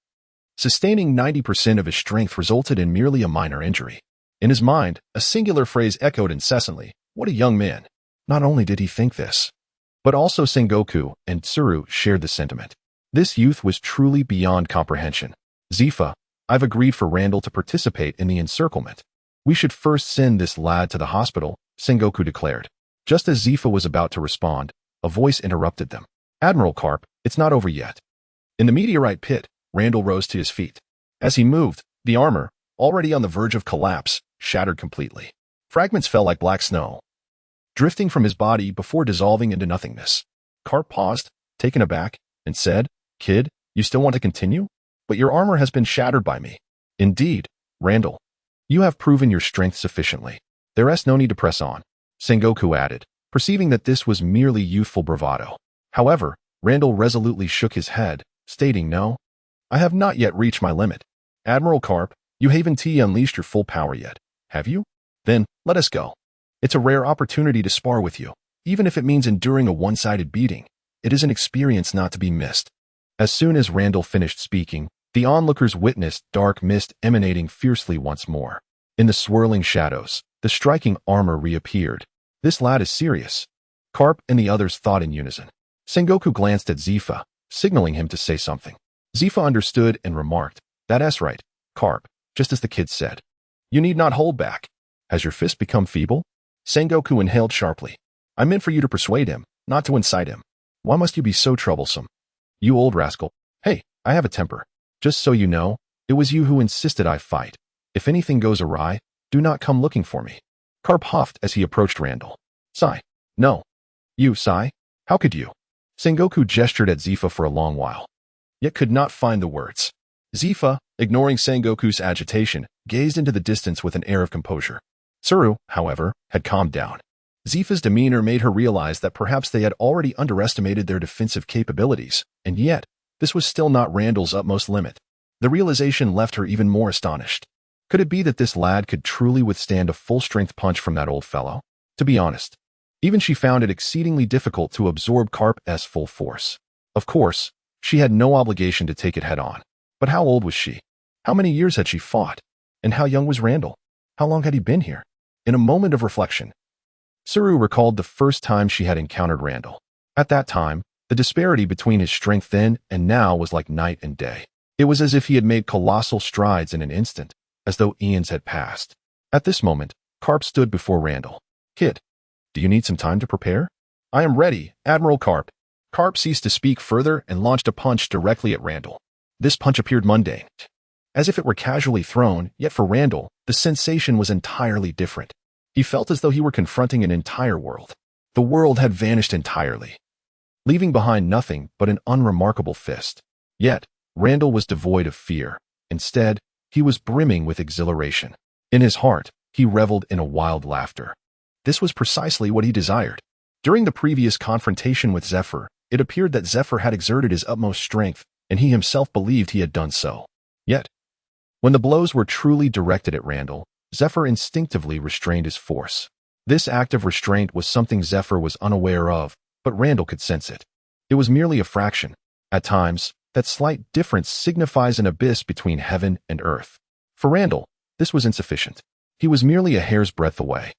sustaining 90% of his strength resulted in merely a minor injury. In his mind, a singular phrase echoed incessantly, "What a young man." Not only did he think this, but also Sengoku and Tsuru shared the sentiment. This youth was truly beyond comprehension. Zephyr, I've agreed for Randall to participate in the encirclement. We should first send this lad to the hospital, Sengoku declared. Just as Zephyr was about to respond, a voice interrupted them. Admiral Karp, it's not over yet. In the meteorite pit, Randall rose to his feet. As he moved, the armor, already on the verge of collapse, shattered completely. Fragments fell like black snow, drifting from his body before dissolving into nothingness. Karp paused, taken aback, and said, "Kid, you still want to continue? But your armor has been shattered by me." "Indeed, Randall. You have proven your strength sufficiently. There is no need to press on," Sengoku added, perceiving that this was merely youthful bravado. However, Randall resolutely shook his head, stating, "No, I have not yet reached my limit. Admiral Karp, you haven't unleashed your full power yet, have you? Then, let us go. It's a rare opportunity to spar with you, even if it means enduring a one-sided beating. It is an experience not to be missed." As soon as Randall finished speaking, the onlookers witnessed dark mist emanating fiercely once more. In the swirling shadows, the striking armor reappeared. This lad is serious. Karp and the others thought in unison. Sengoku glanced at Zephyr, signaling him to say something. Zephyr understood and remarked, "That's right, Karp, just as the kid said. You need not hold back. Has your fist become feeble?" Sengoku inhaled sharply. "I meant for you to persuade him, not to incite him. Why must you be so troublesome? You old rascal. Hey, I have a temper. Just so you know, it was you who insisted I fight. If anything goes awry, do not come looking for me." Karp huffed as he approached Randall. "Sigh. No. You, Sigh? How could you?" Sengoku gestured at Zephyr for a long while, yet could not find the words. Zephyr, ignoring Sengoku's agitation, gazed into the distance with an air of composure. Tsuru, however, had calmed down. Zephyr's demeanor made her realize that perhaps they had already underestimated their defensive capabilities, and yet, this was still not Randall's utmost limit. The realization left her even more astonished. Could it be that this lad could truly withstand a full-strength punch from that old fellow? To be honest, even she found it exceedingly difficult to absorb Karp's full force. Of course, she had no obligation to take it head-on. But how old was she? How many years had she fought? And how young was Randall? How long had he been here? In a moment of reflection, Tsuru recalled the first time she had encountered Randall. At that time, the disparity between his strength then and now was like night and day. It was as if he had made colossal strides in an instant, as though eons had passed. At this moment, Karp stood before Randall. "Kid, do you need some time to prepare?" "I am ready, Admiral Karp." Karp ceased to speak further and launched a punch directly at Randall. This punch appeared mundane, as if it were casually thrown, yet for Randall, the sensation was entirely different. He felt as though he were confronting an entire world. The world had vanished entirely, leaving behind nothing but an unremarkable fist. Yet, Randall was devoid of fear. Instead, he was brimming with exhilaration. In his heart, he reveled in a wild laughter. This was precisely what he desired. During the previous confrontation with Zephyr, it appeared that Zephyr had exerted his utmost strength, and he himself believed he had done so. Yet, when the blows were truly directed at Randall, Zephyr instinctively restrained his force. This act of restraint was something Zephyr was unaware of, but Randall could sense it. It was merely a fraction. At times, that slight difference signifies an abyss between heaven and earth. For Randall, this was insufficient. He was merely a hair's breadth away.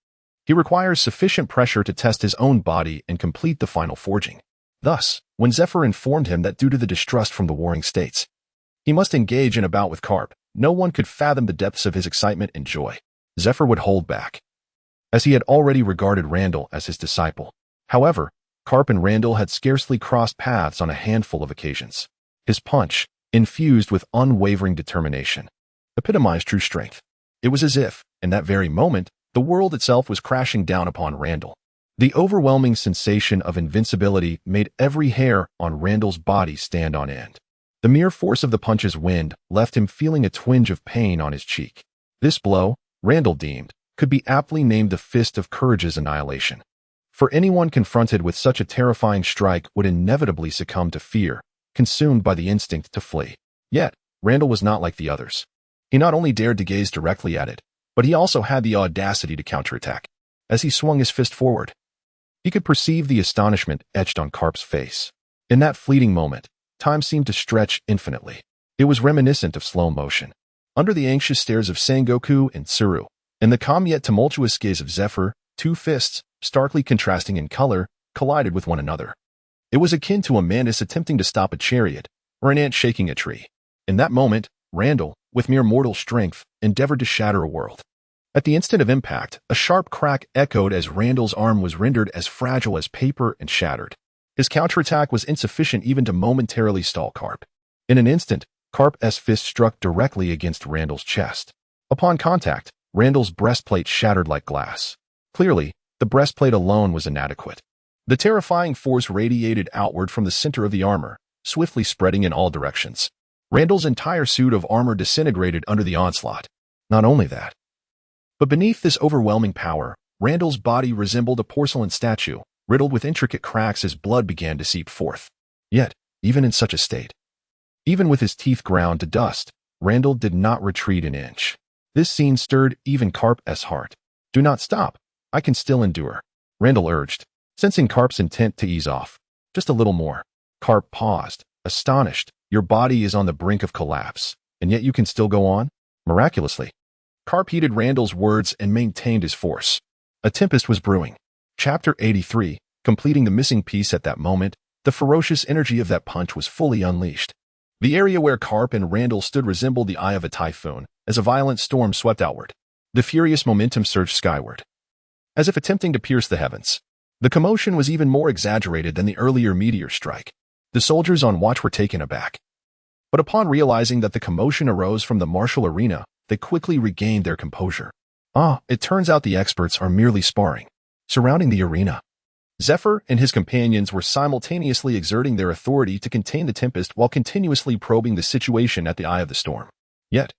He requires sufficient pressure to test his own body and complete the final forging. Thus, when Zephyr informed him that due to the distrust from the warring states, he must engage in a bout with Karp, no one could fathom the depths of his excitement and joy. Zephyr would hold back, as he had already regarded Randall as his disciple. However, Karp and Randall had scarcely crossed paths on a handful of occasions. His punch, infused with unwavering determination, epitomized true strength. It was as if, in that very moment, the world itself was crashing down upon Randall. The overwhelming sensation of invincibility made every hair on Randall's body stand on end. The mere force of the punch's wind left him feeling a twinge of pain on his cheek. This blow, Randall deemed, could be aptly named the fist of courage's annihilation. For anyone confronted with such a terrifying strike would inevitably succumb to fear, consumed by the instinct to flee. Yet, Randall was not like the others. He not only dared to gaze directly at it, but he also had the audacity to counterattack. As he swung his fist forward, He could perceive the astonishment etched on Karp's face. In that fleeting moment, time seemed to stretch infinitely. It was reminiscent of slow motion. Under the anxious stares of Sengoku and Tsuru, and the calm yet tumultuous gaze of Zephyr, two fists, starkly contrasting in color, collided with one another. It was akin to a mantis attempting to stop a chariot, or an ant shaking a tree. In that moment, Randall, with mere mortal strength, endeavored to shatter a world. At the instant of impact, a sharp crack echoed as Randall's arm was rendered as fragile as paper and shattered. His counterattack was insufficient even to momentarily stall Karp. In an instant, Karp's fist struck directly against Randall's chest. Upon contact, Randall's breastplate shattered like glass. Clearly, the breastplate alone was inadequate. The terrifying force radiated outward from the center of the armor, swiftly spreading in all directions. Randall's entire suit of armor disintegrated under the onslaught. Not only that, but beneath this overwhelming power, Randall's body resembled a porcelain statue, riddled with intricate cracks as blood began to seep forth. Yet, even in such a state, even with his teeth ground to dust, Randall did not retreat an inch. This scene stirred even Karp's heart. "Do not stop. I can still endure," Randall urged, sensing Karp's intent to ease off. "Just a little more." Karp paused, astonished. "Your body is on the brink of collapse, and yet you can still go on?" "Miraculously." Karp heeded Randall's words and maintained his force. A tempest was brewing. Chapter 83, completing the missing piece at that moment, the ferocious energy of that punch was fully unleashed. The area where Karp and Randall stood resembled the eye of a typhoon, as a violent storm swept outward. The furious momentum surged skyward, as if attempting to pierce the heavens. The commotion was even more exaggerated than the earlier meteor strike. The soldiers on watch were taken aback. But upon realizing that the commotion arose from the martial arena, they quickly regained their composure. It turns out the experts are merely sparring. Surrounding the arena, Zephyr and his companions were simultaneously exerting their authority to contain the tempest while continuously probing the situation at the eye of the storm. Yet,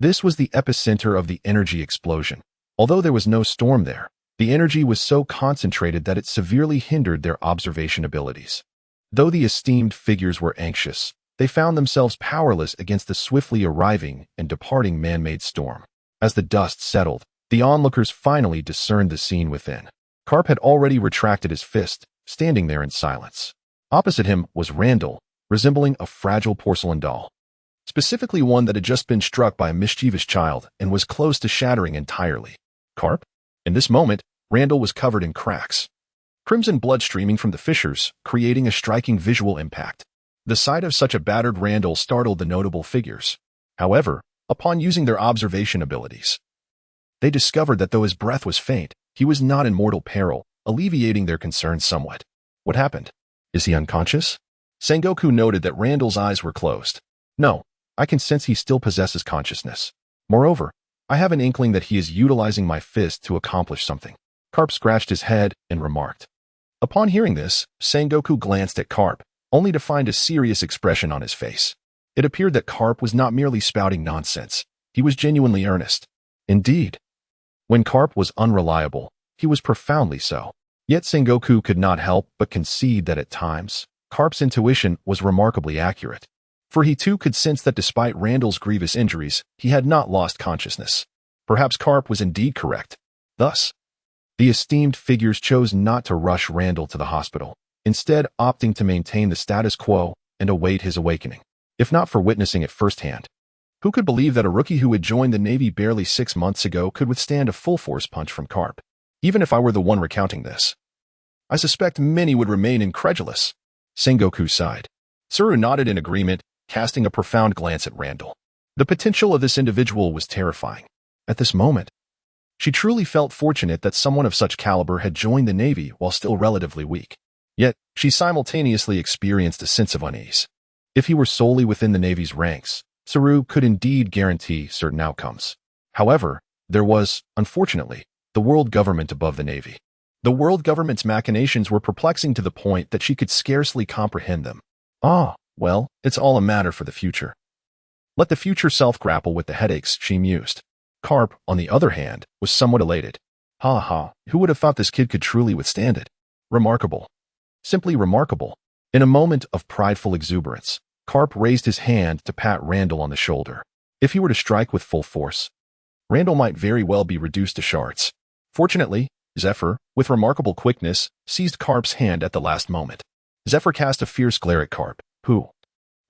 this was the epicenter of the energy explosion. Although there was no storm there, the energy was so concentrated that it severely hindered their observation abilities. Though the esteemed figures were anxious, they found themselves powerless against the swiftly arriving and departing man-made storm. As the dust settled, the onlookers finally discerned the scene within. Karp had already retracted his fist, standing there in silence. Opposite him was Randall, resembling a fragile porcelain doll. Specifically one that had just been struck by a mischievous child and was close to shattering entirely. Karp? In this moment, Randall was covered in cracks. Crimson blood streaming from the fissures, creating a striking visual impact. The sight of such a battered Randall startled the notable figures. However, upon using their observation abilities, they discovered that though his breath was faint, he was not in mortal peril, alleviating their concerns somewhat. What happened? Is he unconscious? Sengoku noted that Randall's eyes were closed. No, I can sense he still possesses consciousness. Moreover, I have an inkling that he is utilizing my fist to accomplish something. Karp scratched his head and remarked. Upon hearing this, Sengoku glanced at Karp, only to find a serious expression on his face. It appeared that Karp was not merely spouting nonsense. He was genuinely earnest. Indeed, when Karp was unreliable, he was profoundly so. Yet Sengoku could not help but concede that at times, Karp's intuition was remarkably accurate. For he too could sense that despite Randall's grievous injuries, he had not lost consciousness. Perhaps Karp was indeed correct. Thus, the esteemed figures chose not to rush Randall to the hospital, instead opting to maintain the status quo and await his awakening. If not for witnessing it firsthand, who could believe that a rookie who had joined the Navy barely 6 months ago could withstand a full-force punch from Karp? Even if I were the one recounting this, I suspect many would remain incredulous. Sengoku sighed. Tsuru nodded in agreement, casting a profound glance at Randall. The potential of this individual was terrifying. At this moment, she truly felt fortunate that someone of such caliber had joined the Navy while still relatively weak. Yet, she simultaneously experienced a sense of unease. If he were solely within the Navy's ranks, Tsuru could indeed guarantee certain outcomes. However, there was, unfortunately, the world government above the Navy. The world government's machinations were perplexing to the point that she could scarcely comprehend them. Well, it's all a matter for the future. Let the future self grapple with the headaches, she mused. Karp, on the other hand, was somewhat elated. Who would have thought this kid could truly withstand it? Remarkable. Simply remarkable. In a moment of prideful exuberance, Karp raised his hand to pat Randall on the shoulder. If he were to strike with full force, Randall might very well be reduced to shards. Fortunately, Zephyr, with remarkable quickness, seized Carp's hand at the last moment. Zephyr cast a fierce glare at Carp, who,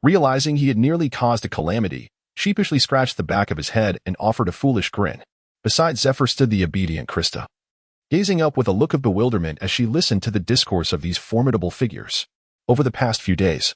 realizing he had nearly caused a calamity, sheepishly scratched the back of his head and offered a foolish grin. Beside Zephyr stood the obedient Krista, gazing up with a look of bewilderment as she listened to the discourse of these formidable figures. Over the past few days,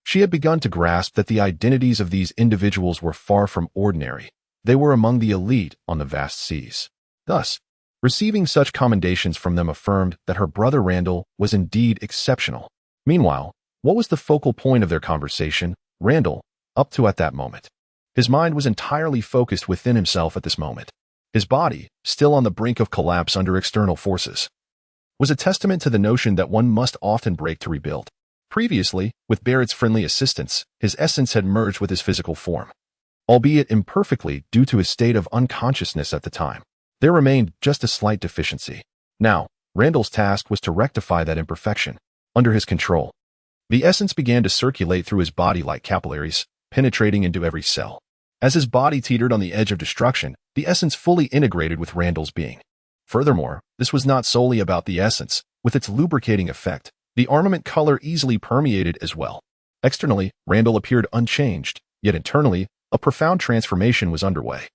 she had begun to grasp that the identities of these individuals were far from ordinary. They were among the elite on the vast seas. Thus, receiving such commendations from them affirmed that her brother Randall was indeed exceptional. Meanwhile, what was the focal point of their conversation? Randall, up to at that moment. His mind was entirely focused within himself at this moment. His body, still on the brink of collapse under external forces, was a testament to the notion that one must often break to rebuild. Previously, with Barrett's friendly assistance, his essence had merged with his physical form. Albeit imperfectly due to his state of unconsciousness at the time, there remained just a slight deficiency. Now, Randall's task was to rectify that imperfection. Under his control, the essence began to circulate through his body like capillaries, penetrating into every cell. As his body teetered on the edge of destruction, the essence fully integrated with Randall's being. Furthermore, this was not solely about the essence. With its lubricating effect, the armament color easily permeated as well. Externally, Randall appeared unchanged, yet internally, a profound transformation was underway.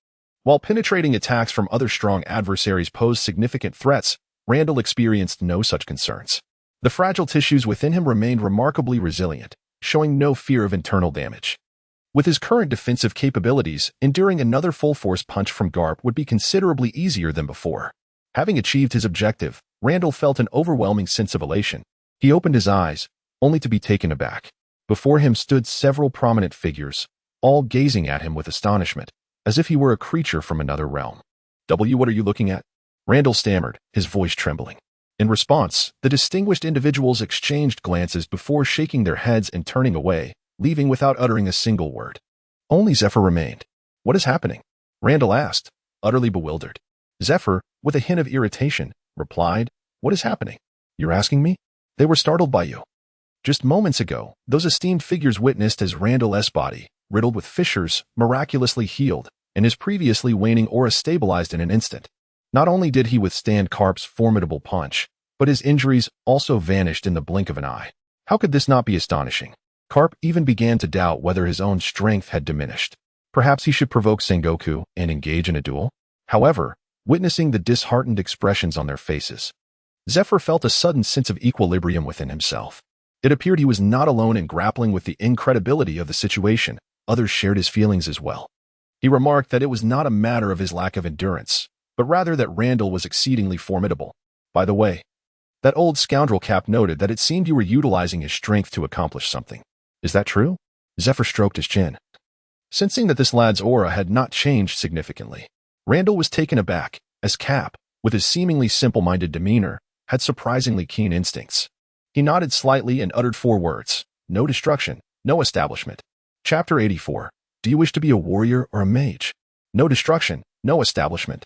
While penetrating attacks from other strong adversaries posed significant threats, Randall experienced no such concerns. The fragile tissues within him remained remarkably resilient, showing no fear of internal damage. With his current defensive capabilities, enduring another full-force punch from Garp would be considerably easier than before. Having achieved his objective, Randall felt an overwhelming sense of elation. He opened his eyes, only to be taken aback. Before him stood several prominent figures, all gazing at him with astonishment, as if he were a creature from another realm. What are you looking at? Randall stammered, his voice trembling. In response, the distinguished individuals exchanged glances before shaking their heads and turning away, leaving without uttering a single word. Only Zephyr remained. What is happening? Randall asked, utterly bewildered. Zephyr, with a hint of irritation, replied, What is happening? You're asking me? They were startled by you. Just moments ago, those esteemed figures witnessed as Randall's body, riddled with fissures, miraculously healed, and his previously waning aura stabilized in an instant. Not only did he withstand Carp's formidable punch, but his injuries also vanished in the blink of an eye. How could this not be astonishing? Carp even began to doubt whether his own strength had diminished. Perhaps he should provoke Sengoku and engage in a duel? However, witnessing the disheartened expressions on their faces, Zephyr felt a sudden sense of equilibrium within himself. It appeared he was not alone in grappling with the incredibility of the situation. Others shared his feelings as well. He remarked that it was not a matter of his lack of endurance, but rather that Randall was exceedingly formidable. By the way, that old scoundrel Cap noted that it seemed you were utilizing his strength to accomplish something. Is that true? Zephyr stroked his chin. Sensing that this lad's aura had not changed significantly, Randall was taken aback, as Cap, with his seemingly simple-minded demeanor, had surprisingly keen instincts. He nodded slightly and uttered 4 words. No destruction, no establishment. Chapter 84. Do you wish to be a warrior or a mage? No destruction, no establishment.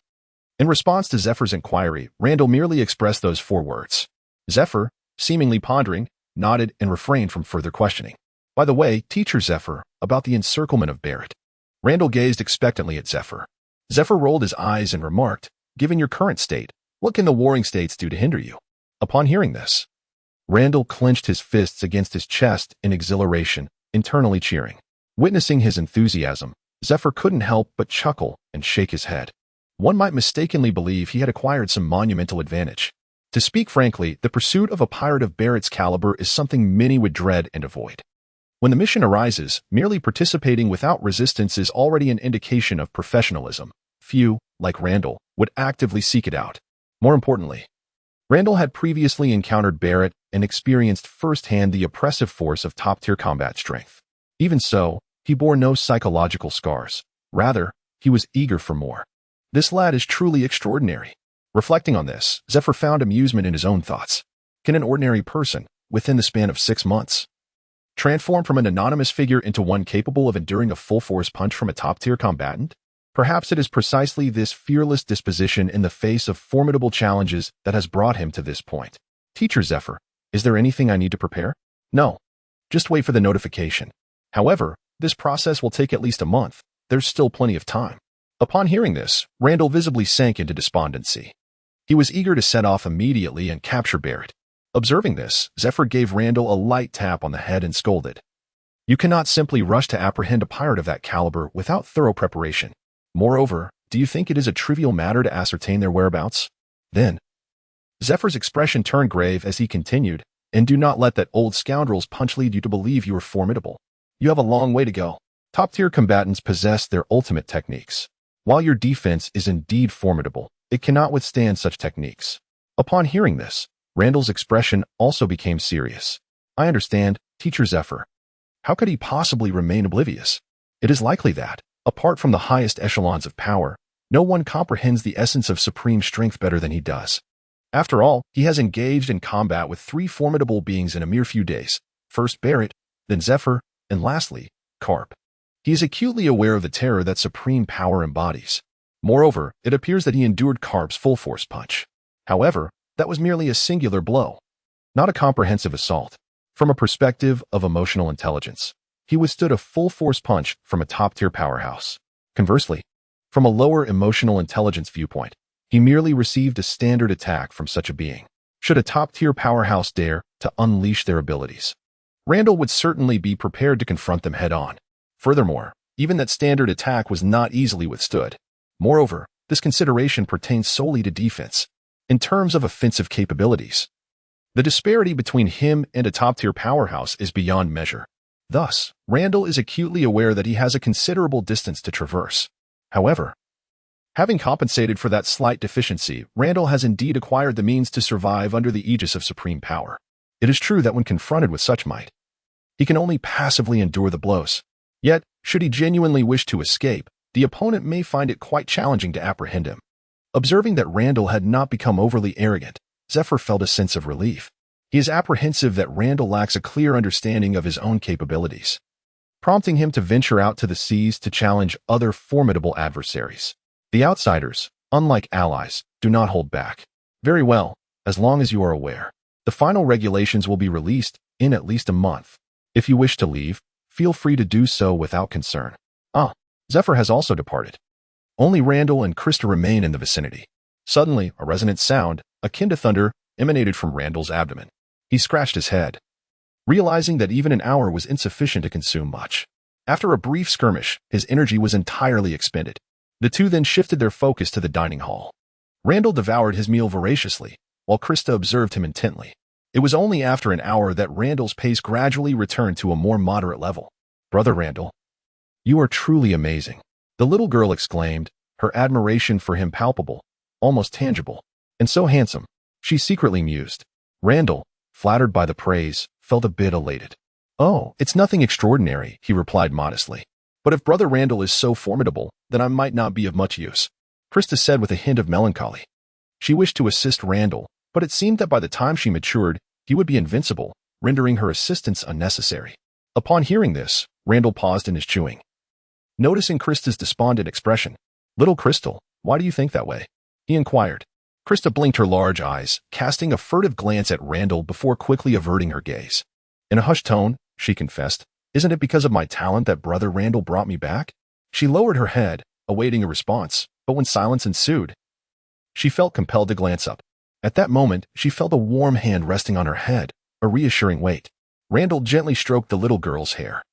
In response to Zephyr's inquiry, Randall merely expressed those 4 words. Zephyr, seemingly pondering, nodded and refrained from further questioning. By the way, Teacher Zephyr, about the encirclement of Barrett. Randall gazed expectantly at Zephyr. Zephyr rolled his eyes and remarked, Given your current state, what can the warring states do to hinder you? Upon hearing this, Randall clenched his fists against his chest in exhilaration, internally cheering. Witnessing his enthusiasm, Zephyr couldn't help but chuckle and shake his head. One might mistakenly believe he had acquired some monumental advantage. To speak frankly, the pursuit of a pirate of Barrett's caliber is something many would dread and avoid. When the mission arises, merely participating without resistance is already an indication of professionalism. Few, like Randall, would actively seek it out. More importantly, Randall had previously encountered Barrett and experienced firsthand the oppressive force of top-tier combat strength. Even so, he bore no psychological scars. Rather, he was eager for more. This lad is truly extraordinary. Reflecting on this, Zephyr found amusement in his own thoughts. Can an ordinary person, within the span of 6 months, transform from an anonymous figure into one capable of enduring a full-force punch from a top-tier combatant? Perhaps it is precisely this fearless disposition in the face of formidable challenges that has brought him to this point. Teacher Zephyr, is there anything I need to prepare? No. Just wait for the notification. However, this process will take at least a month. There's still plenty of time. Upon hearing this, Randall visibly sank into despondency. He was eager to set off immediately and capture Barrett. Observing this, Zephyr gave Randall a light tap on the head and scolded. You cannot simply rush to apprehend a pirate of that caliber without thorough preparation. Moreover, do you think it is a trivial matter to ascertain their whereabouts? Then, Zephyr's expression turned grave as he continued, and do not let that old scoundrel's punch lead you to believe you are formidable. You have a long way to go. Top-tier combatants possess their ultimate techniques. While your defense is indeed formidable, it cannot withstand such techniques. Upon hearing this, Randall's expression also became serious. I understand, Teacher Zephyr. How could he possibly remain oblivious? It is likely that, apart from the highest echelons of power, no one comprehends the essence of supreme strength better than he does. After all, he has engaged in combat with 3 formidable beings in a mere few days. First Barrett, then Zephyr, and lastly, Carp. He is acutely aware of the terror that supreme power embodies. Moreover, it appears that he endured Carp's full-force punch. However, that was merely a singular blow, not a comprehensive assault. From a perspective of emotional intelligence, he withstood a full-force punch from a top-tier powerhouse. Conversely, from a lower emotional intelligence viewpoint, he merely received a standard attack from such a being. Should a top-tier powerhouse dare to unleash their abilities, Randall would certainly be prepared to confront them head-on. Furthermore, even that standard attack was not easily withstood. Moreover, this consideration pertains solely to defense. In terms of offensive capabilities, the disparity between him and a top-tier powerhouse is beyond measure. Thus, Randall is acutely aware that he has a considerable distance to traverse. However, having compensated for that slight deficiency, Randall has indeed acquired the means to survive under the aegis of supreme power. It is true that when confronted with such might, he can only passively endure the blows. Yet, should he genuinely wish to escape, the opponent may find it quite challenging to apprehend him. Observing that Randall had not become overly arrogant, Zephyr felt a sense of relief. He is apprehensive that Randall lacks a clear understanding of his own capabilities, prompting him to venture out to the seas to challenge other formidable adversaries. The outsiders, unlike allies, do not hold back. Very well, as long as you are aware. The final regulations will be released in at least a month. If you wish to leave, feel free to do so without concern. Zephyr has also departed. Only Randall and Krista remain in the vicinity. Suddenly, a resonant sound, akin to thunder, emanated from Randall's abdomen. He scratched his head, realizing that even an hour was insufficient to consume much. After a brief skirmish, his energy was entirely expended. The two then shifted their focus to the dining hall. Randall devoured his meal voraciously, while Krista observed him intently. It was only after an hour that Randall's pace gradually returned to a more moderate level. Brother Randall, you are truly amazing, the little girl exclaimed, her admiration for him palpable, almost tangible. And so handsome, she secretly mused. Randall, flattered by the praise, felt a bit elated. Oh, it's nothing extraordinary, he replied modestly. But if Brother Randall is so formidable, then I might not be of much use, Krista said with a hint of melancholy. She wished to assist Randall, but it seemed that by the time she matured, he would be invincible, rendering her assistance unnecessary. Upon hearing this, Randall paused in his chewing. Noticing Krista's despondent expression, "Little Crystal, why do you think that way?" he inquired. Krista blinked her large eyes, casting a furtive glance at Randall before quickly averting her gaze. In a hushed tone, she confessed, "Isn't it because of my talent that Brother Randall brought me back?" She lowered her head, awaiting a response, but when silence ensued, she felt compelled to glance up. At that moment, she felt a warm hand resting on her head, a reassuring weight. Randall gently stroked the little girl's hair.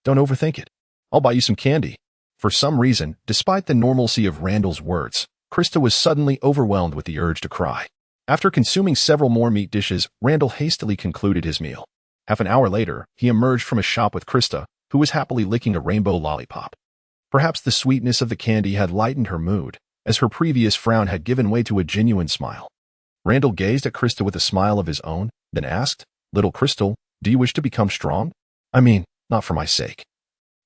"Don't overthink it. I'll buy you some candy." For some reason, despite the normalcy of Randall's words, Krista was suddenly overwhelmed with the urge to cry. After consuming several more meat dishes, Randall hastily concluded his meal. Half an hour later, he emerged from a shop with Krista, who was happily licking a rainbow lollipop. Perhaps the sweetness of the candy had lightened her mood, as her previous frown had given way to a genuine smile. Randall gazed at Krista with a smile of his own, then asked, "Little Crystal, do you wish to become strong? I mean, not for my sake,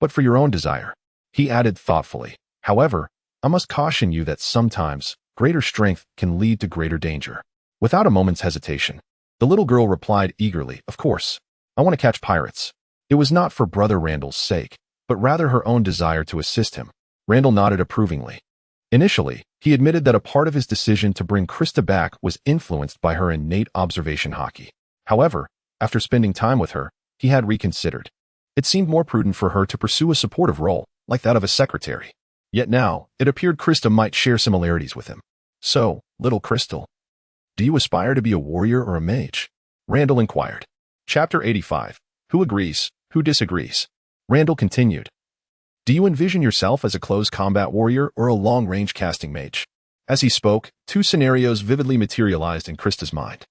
but for your own desire," he added thoughtfully. "However, I must caution you that sometimes greater strength can lead to greater danger." Without a moment's hesitation, the little girl replied eagerly, "Of course, I want to catch pirates." It was not for Brother Randall's sake, but rather her own desire to assist him. Randall nodded approvingly. Initially, he admitted that a part of his decision to bring Krista back was influenced by her innate observation Haki. However, after spending time with her, he had reconsidered. It seemed more prudent for her to pursue a supportive role, like that of a secretary. Yet now, it appeared Krista might share similarities with him. "So, little Crystal, Do you aspire to be a warrior or a mage? Randall inquired. Chapter 85. Who agrees? Who disagrees? Randall continued. Do you envision yourself as a close combat warrior or a long-range casting mage? As he spoke, two scenarios vividly materialized in Krista's mind.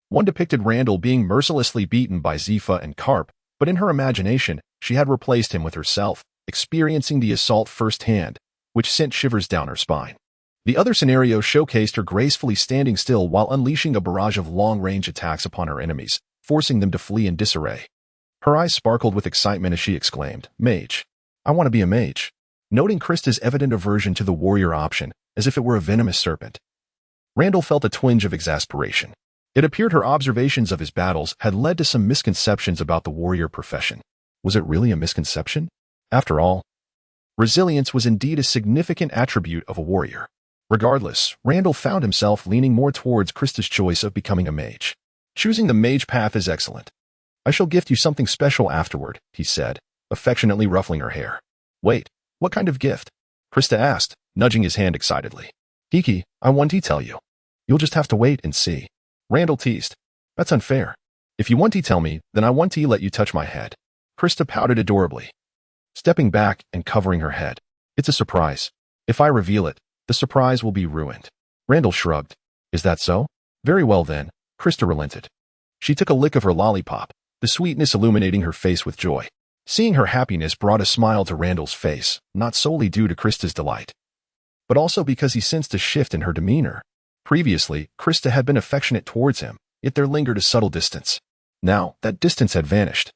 One depicted Randall being mercilessly beaten by Zephyr and Carp, but in her imagination, she had replaced him with herself, experiencing the assault firsthand, which sent shivers down her spine. The other scenario showcased her gracefully standing still while unleashing a barrage of long-range attacks upon her enemies, forcing them to flee in disarray. Her eyes sparkled with excitement as she exclaimed, Mage. I want to be a mage. Noting Krista's evident aversion to the warrior option, as if it were a venomous serpent. Randall felt a twinge of exasperation. It appeared her observations of his battles had led to some misconceptions about the warrior profession. Was it really a misconception? After all, resilience was indeed a significant attribute of a warrior. Regardless, Randall found himself leaning more towards Krista's choice of becoming a mage. Choosing the mage path is excellent. I shall gift you something special afterward, he said, affectionately ruffling her hair. Wait, what kind of gift? Krista asked, nudging his hand excitedly. Haki, I want to tell you. You'll just have to wait and see. Randall teased. That's unfair. If you want to tell me, then I want to let you touch my head. Krista pouted adorably, stepping back and covering her head. It's a surprise. If I reveal it, the surprise will be ruined. Randall shrugged. Is that so? Very well then, Krista relented. She took a lick of her lollipop, the sweetness illuminating her face with joy. Seeing her happiness brought a smile to Randall's face, not solely due to Krista's delight, but also because he sensed a shift in her demeanor. Previously, Krista had been affectionate towards him, yet there lingered a subtle distance. Now, that distance had vanished,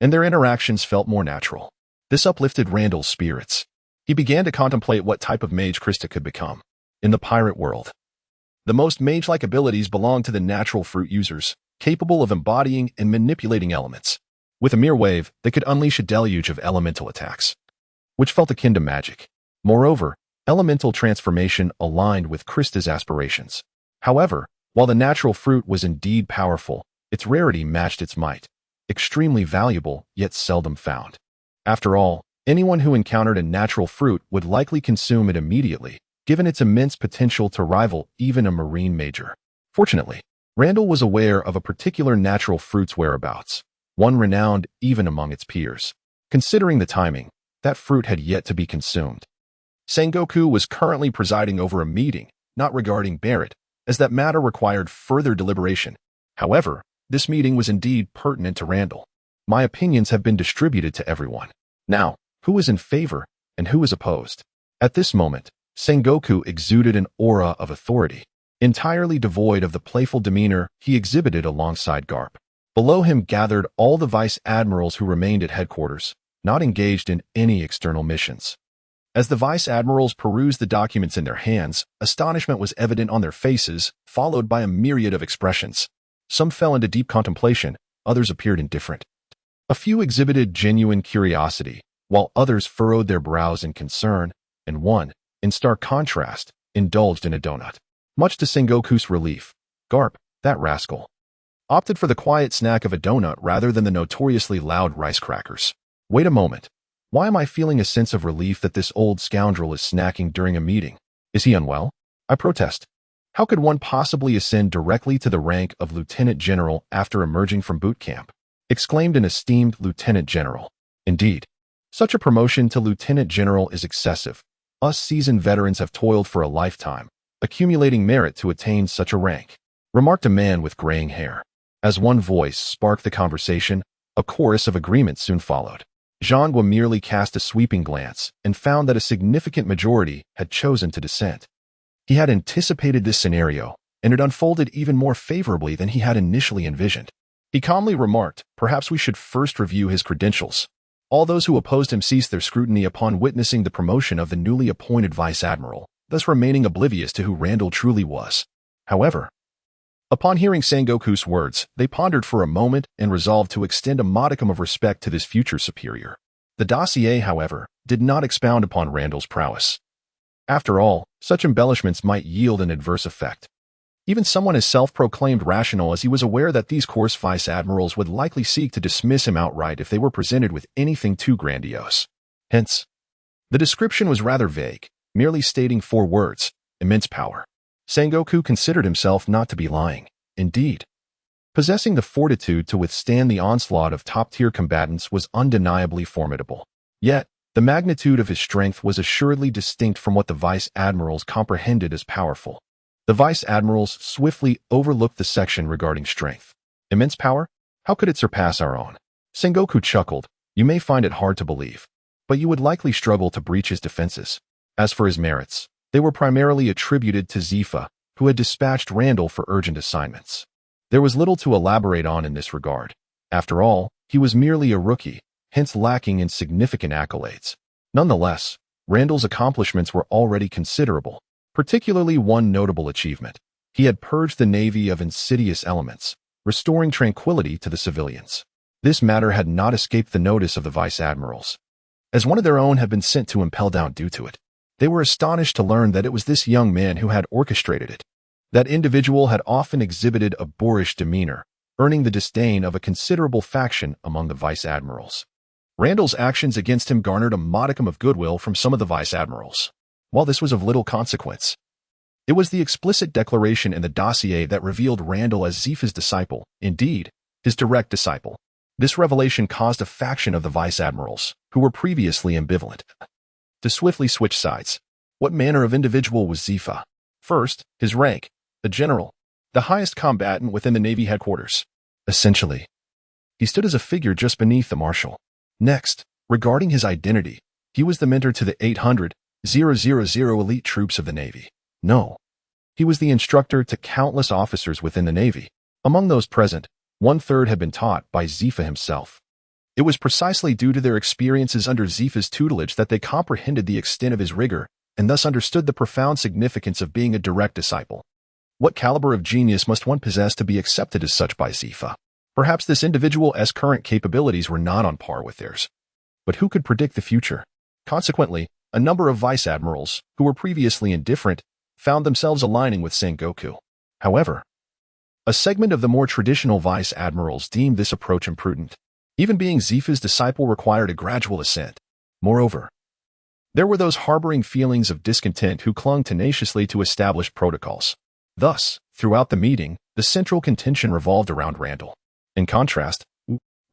and their interactions felt more natural. This uplifted Randall's spirits. He began to contemplate what type of mage Krista could become. In the pirate world, the most mage-like abilities belong to the natural fruit users, capable of embodying and manipulating elements. With a mere wave, they could unleash a deluge of elemental attacks, which felt akin to magic. Moreover, elemental transformation aligned with Krista's aspirations. However, while the natural fruit was indeed powerful, its rarity matched its might. Extremely valuable, yet seldom found. After all, anyone who encountered a natural fruit would likely consume it immediately, given its immense potential to rival even a marine major. Fortunately, Randall was aware of a particular natural fruit's whereabouts, one renowned even among its peers. Considering the timing, that fruit had yet to be consumed. Sengoku was currently presiding over a meeting, not regarding Barrett, as that matter required further deliberation. However, this meeting was indeed pertinent to Randall. My opinions have been distributed to everyone. Now, who is in favor and who is opposed? At this moment, Sengoku exuded an aura of authority, entirely devoid of the playful demeanor he exhibited alongside Garp. Below him gathered all the vice admirals who remained at headquarters, not engaged in any external missions. As the vice admirals perused the documents in their hands, astonishment was evident on their faces, followed by a myriad of expressions. Some fell into deep contemplation, others appeared indifferent. A few exhibited genuine curiosity, while others furrowed their brows in concern, and one, in stark contrast, indulged in a donut. Much to Sengoku's relief, Garp, that rascal, opted for the quiet snack of a donut rather than the notoriously loud rice crackers. Wait a moment. Why am I feeling a sense of relief that this old scoundrel is snacking during a meeting? Is he unwell? I protest. How could one possibly ascend directly to the rank of lieutenant general after emerging from boot camp? Exclaimed an esteemed lieutenant general. Indeed, such a promotion to lieutenant general is excessive. Us seasoned veterans have toiled for a lifetime, accumulating merit to attain such a rank, remarked a man with graying hair. As one voice sparked the conversation, a chorus of agreement soon followed. Zhangwa merely cast a sweeping glance and found that a significant majority had chosen to dissent. He had anticipated this scenario, and it unfolded even more favorably than he had initially envisioned. He calmly remarked, perhaps we should first review his credentials. All those who opposed him ceased their scrutiny upon witnessing the promotion of the newly appointed vice admiral, thus remaining oblivious to who Randall truly was. However, upon hearing Sengoku's words, they pondered for a moment and resolved to extend a modicum of respect to this future superior. The dossier, however, did not expound upon Randall's prowess. After all, such embellishments might yield an adverse effect. Even someone as self-proclaimed rational as he was aware that these coarse vice admirals would likely seek to dismiss him outright if they were presented with anything too grandiose. Hence, the description was rather vague, merely stating 4 words: immense power. Sengoku considered himself not to be lying. Indeed, possessing the fortitude to withstand the onslaught of top-tier combatants was undeniably formidable. Yet, the magnitude of his strength was assuredly distinct from what the vice admirals comprehended as powerful. The vice admirals swiftly overlooked the section regarding strength. Immense power? How could it surpass our own? Sengoku chuckled. You may find it hard to believe, but you would likely struggle to breach his defenses. As for his merits, they were primarily attributed to Zephyr, who had dispatched Randall for urgent assignments. There was little to elaborate on in this regard. After all, he was merely a rookie, hence lacking in significant accolades. Nonetheless, Randall's accomplishments were already considerable, particularly one notable achievement. He had purged the Navy of insidious elements, restoring tranquility to the civilians. This matter had not escaped the notice of the vice admirals, as one of their own had been sent to impel down due to it. They were astonished to learn that it was this young man who had orchestrated it. That individual had often exhibited a boorish demeanor, earning the disdain of a considerable faction among the vice admirals. Randall's actions against him garnered a modicum of goodwill from some of the vice admirals. While this was of little consequence, it was the explicit declaration in the dossier that revealed Randall as Zephyr's disciple, indeed, his direct disciple. This revelation caused a faction of the vice admirals, who were previously ambivalent, to swiftly switch sides. What manner of individual was Zephyr? First, his rank, a general, the highest combatant within the Navy headquarters. Essentially, he stood as a figure just beneath the marshal. Next, regarding his identity, he was the mentor to the 800,000 elite troops of the Navy. No, he was the instructor to countless officers within the Navy. Among those present, 1/3 had been taught by Zephyr himself. It was precisely due to their experiences under Zephyr's tutelage that they comprehended the extent of his rigor and thus understood the profound significance of being a direct disciple. What caliber of genius must one possess to be accepted as such by Zephyr? Perhaps this individual's current capabilities were not on par with theirs. But who could predict the future? Consequently, a number of vice admirals, who were previously indifferent, found themselves aligning with Sengoku. However, a segment of the more traditional vice admirals deemed this approach imprudent. Even being Zephyr's disciple required a gradual ascent. Moreover, there were those harboring feelings of discontent who clung tenaciously to established protocols. Thus, throughout the meeting, the central contention revolved around Randall. In contrast,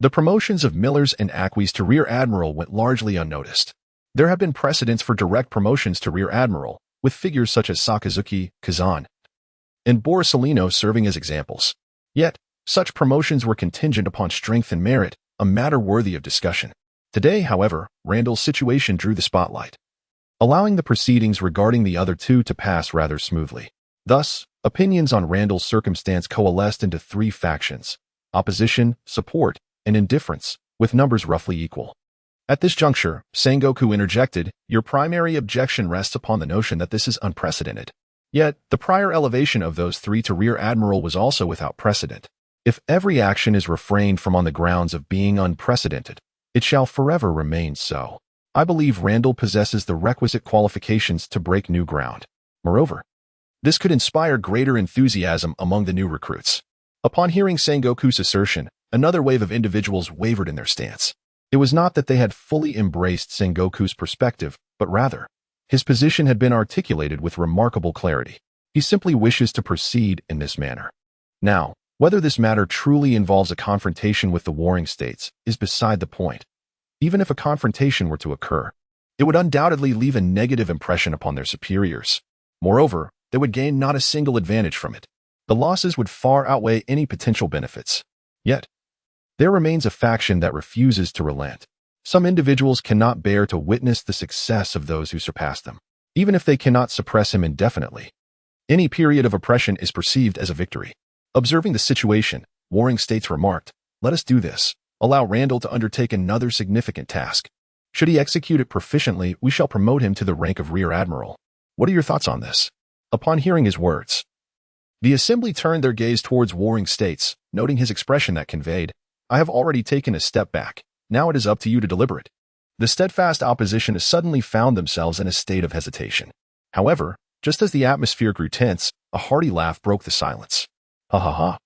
the promotions of Millers and Aquis to Rear Admiral went largely unnoticed. There have been precedents for direct promotions to Rear Admiral, with figures such as Sakazuki, Kazan, and Borusalino serving as examples. Yet, such promotions were contingent upon strength and merit, a matter worthy of discussion. Today, however, Randall's situation drew the spotlight, allowing the proceedings regarding the other two to pass rather smoothly. Thus, opinions on Randall's circumstance coalesced into three factions: opposition, support, and indifference, with numbers roughly equal. At this juncture, Sengoku interjected, "Your primary objection rests upon the notion that this is unprecedented." Yet, the prior elevation of those three to Rear Admiral was also without precedent. If every action is refrained from on the grounds of being unprecedented, it shall forever remain so. I believe Randall possesses the requisite qualifications to break new ground. Moreover, this could inspire greater enthusiasm among the new recruits. Upon hearing Sengoku's assertion, another wave of individuals wavered in their stance. It was not that they had fully embraced Sengoku's perspective, but rather, his position had been articulated with remarkable clarity. He simply wishes to proceed in this manner. Now, whether this matter truly involves a confrontation with the warring states is beside the point. Even if a confrontation were to occur, it would undoubtedly leave a negative impression upon their superiors. Moreover, they would gain not a single advantage from it. The losses would far outweigh any potential benefits. Yet, there remains a faction that refuses to relent. Some individuals cannot bear to witness the success of those who surpass them. Even if they cannot suppress him indefinitely, any period of oppression is perceived as a victory. Observing the situation, warring states remarked, "Let us do this. Allow Randall to undertake another significant task. Should he execute it proficiently, we shall promote him to the rank of Rear Admiral." What are your thoughts on this? Upon hearing his words, the assembly turned their gaze towards warring states, noting his expression that conveyed, "I have already taken a step back. Now it is up to you to deliberate." The steadfast opposition has suddenly found themselves in a state of hesitation. However, just as the atmosphere grew tense, a hearty laugh broke the silence. "Ha ha ha.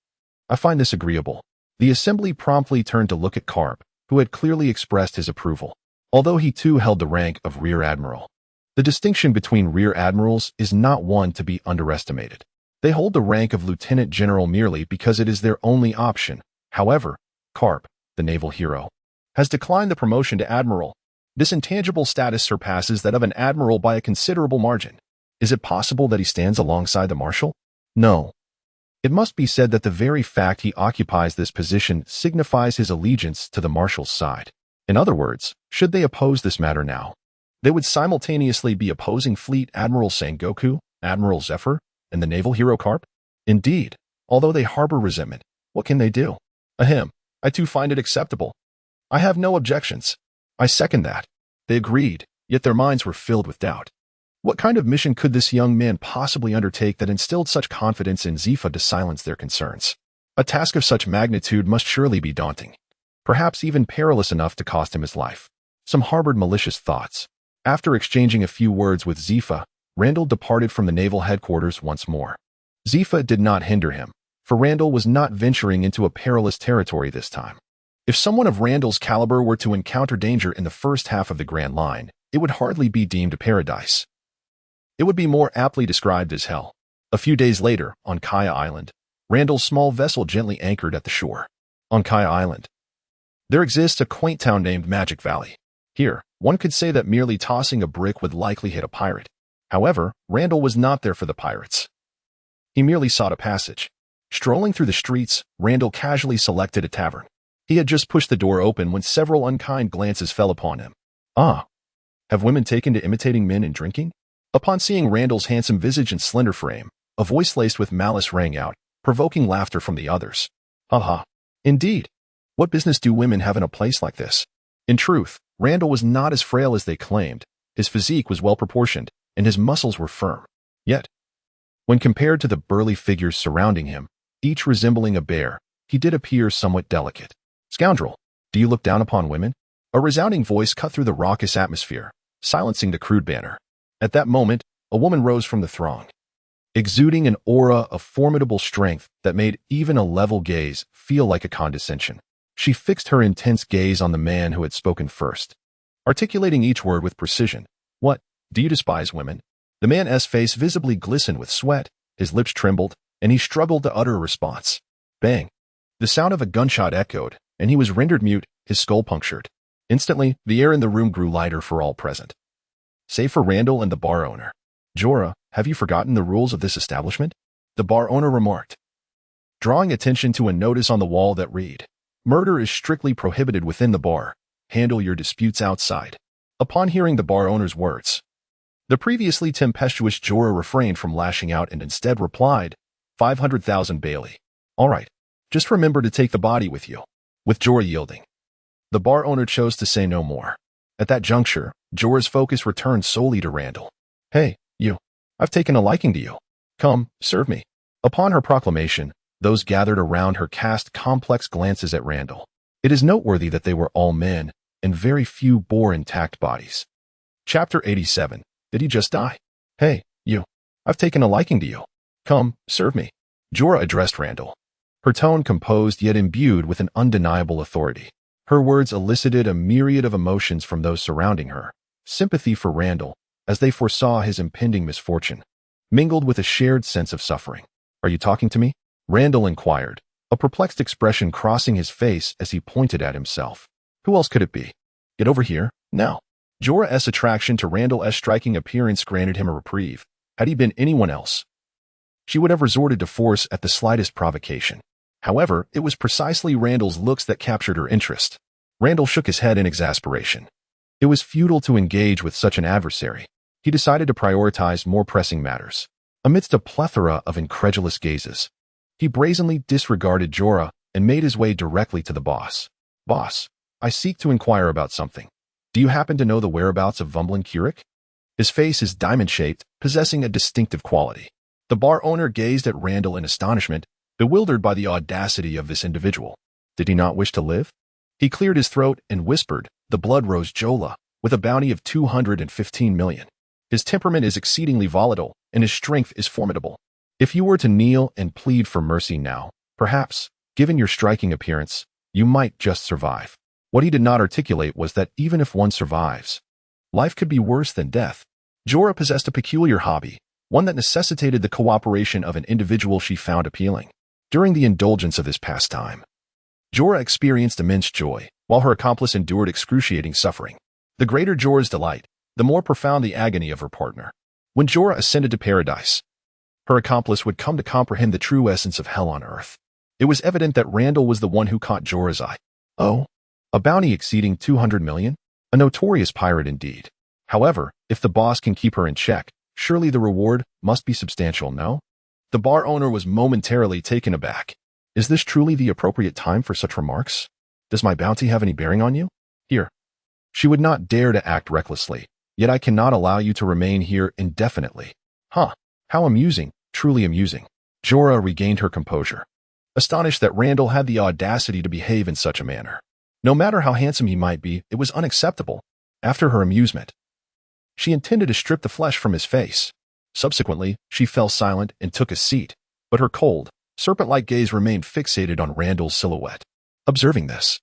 I find this agreeable." The assembly promptly turned to look at Karp, who had clearly expressed his approval, although he too held the rank of Rear Admiral. The distinction between rear admirals is not one to be underestimated. They hold the rank of lieutenant general merely because it is their only option. However, Carp, the naval hero, has declined the promotion to admiral. This intangible status surpasses that of an admiral by a considerable margin. Is it possible that he stands alongside the marshal? No. It must be said that the very fact he occupies this position signifies his allegiance to the marshal's side. In other words, should they oppose this matter now, they would simultaneously be opposing Fleet Admiral Sengoku, Admiral Zephyr, and the naval hero Carp? Indeed, although they harbor resentment, what can they do? Ahem, I too find it acceptable. I have no objections. I second that. They agreed, yet their minds were filled with doubt. What kind of mission could this young man possibly undertake that instilled such confidence in Zephyr to silence their concerns? A task of such magnitude must surely be daunting, perhaps even perilous enough to cost him his life. Some harbored malicious thoughts. After exchanging a few words with Zephyr, Randall departed from the naval headquarters once more. Zephyr did not hinder him, for Randall was not venturing into a perilous territory this time. If someone of Randall's caliber were to encounter danger in the first half of the Grand Line, it would hardly be deemed a paradise. It would be more aptly described as hell. A few days later, on Kaya Island, Randall's small vessel gently anchored at the shore. On Kaya Island, there exists a quaint town named Magic Valley. Here, one could say that merely tossing a brick would likely hit a pirate. However, Randall was not there for the pirates. He merely sought a passage. Strolling through the streets, Randall casually selected a tavern. He had just pushed the door open when several unkind glances fell upon him. Ah, have women taken to imitating men in drinking? Upon seeing Randall's handsome visage and slender frame, a voice laced with malice rang out, provoking laughter from the others. Ha! Indeed. What business do women have in a place like this? In truth, Randall was not as frail as they claimed. His physique was well proportioned, and his muscles were firm. Yet, when compared to the burly figures surrounding him, each resembling a bear, he did appear somewhat delicate. Scoundrel, do you look down upon women? A resounding voice cut through the raucous atmosphere, silencing the crude banter. At that moment, a woman rose from the throng, exuding an aura of formidable strength that made even a level gaze feel like a condescension. She fixed her intense gaze on the man who had spoken first, articulating each word with precision. What, do you despise women? The man's face visibly glistened with sweat, his lips trembled, and he struggled to utter a response. Bang! The sound of a gunshot echoed, and he was rendered mute, his skull punctured. Instantly, the air in the room grew lighter for all present, save for Randall and the bar owner. Jorah, have you forgotten the rules of this establishment? The bar owner remarked, drawing attention to a notice on the wall that read, Murder is strictly prohibited within the bar. Handle your disputes outside. Upon hearing the bar owner's words, the previously tempestuous Jorah refrained from lashing out and instead replied, 500,000 Bailey. All right, just remember to take the body with you. With Jorah yielding, the bar owner chose to say no more. At that juncture, Jorah's focus returned solely to Randall. Hey, you. I've taken a liking to you. Come, serve me. Upon her proclamation, those gathered around her cast complex glances at Randall. It is noteworthy that they were all men, and very few bore intact bodies. Chapter 87. Did he just die? Hey, you. I've taken a liking to you. Come, serve me. Jorah addressed Randall, her tone composed yet imbued with an undeniable authority. Her words elicited a myriad of emotions from those surrounding her. Sympathy for Randall, as they foresaw his impending misfortune, mingled with a shared sense of suffering. Are you talking to me? Randall inquired, a perplexed expression crossing his face as he pointed at himself. Who else could it be? Get over here, now. Jorah's attraction to Randall's striking appearance granted him a reprieve. Had he been anyone else, she would have resorted to force at the slightest provocation. However, it was precisely Randall's looks that captured her interest. Randall shook his head in exasperation. It was futile to engage with such an adversary. He decided to prioritize more pressing matters. Amidst a plethora of incredulous gazes, he brazenly disregarded Jorah and made his way directly to the boss. Boss, I seek to inquire about something. Do you happen to know the whereabouts of Vumblin Kurik? His face is diamond-shaped, possessing a distinctive quality. The bar owner gazed at Randall in astonishment, bewildered by the audacity of this individual. Did he not wish to live? He cleared his throat and whispered, the blood rose Jola, with a bounty of 215 million. His temperament is exceedingly volatile, and his strength is formidable. If you were to kneel and plead for mercy now, perhaps, given your striking appearance, you might just survive. What he did not articulate was that even if one survives, life could be worse than death. Jorah possessed a peculiar hobby, one that necessitated the cooperation of an individual she found appealing. During the indulgence of this pastime, Jorah experienced immense joy, while her accomplice endured excruciating suffering. The greater Jorah's delight, the more profound the agony of her partner. When Jorah ascended to paradise, her accomplice would come to comprehend the true essence of hell on earth. It was evident that Randall was the one who caught Jorah's eye. Oh, a bounty exceeding 200 million? A notorious pirate indeed. However, if the boss can keep her in check, surely the reward must be substantial, no? The bar owner was momentarily taken aback. Is this truly the appropriate time for such remarks? Does my bounty have any bearing on you? Here. She would not dare to act recklessly, yet I cannot allow you to remain here indefinitely. Huh, how amusing, truly amusing. Jorah regained her composure, astonished that Randall had the audacity to behave in such a manner. No matter how handsome he might be, it was unacceptable. After her amusement, she intended to strip the flesh from his face. Subsequently, she fell silent and took a seat, but her cold, serpent-like gaze remained fixated on Randall's silhouette. Observing this,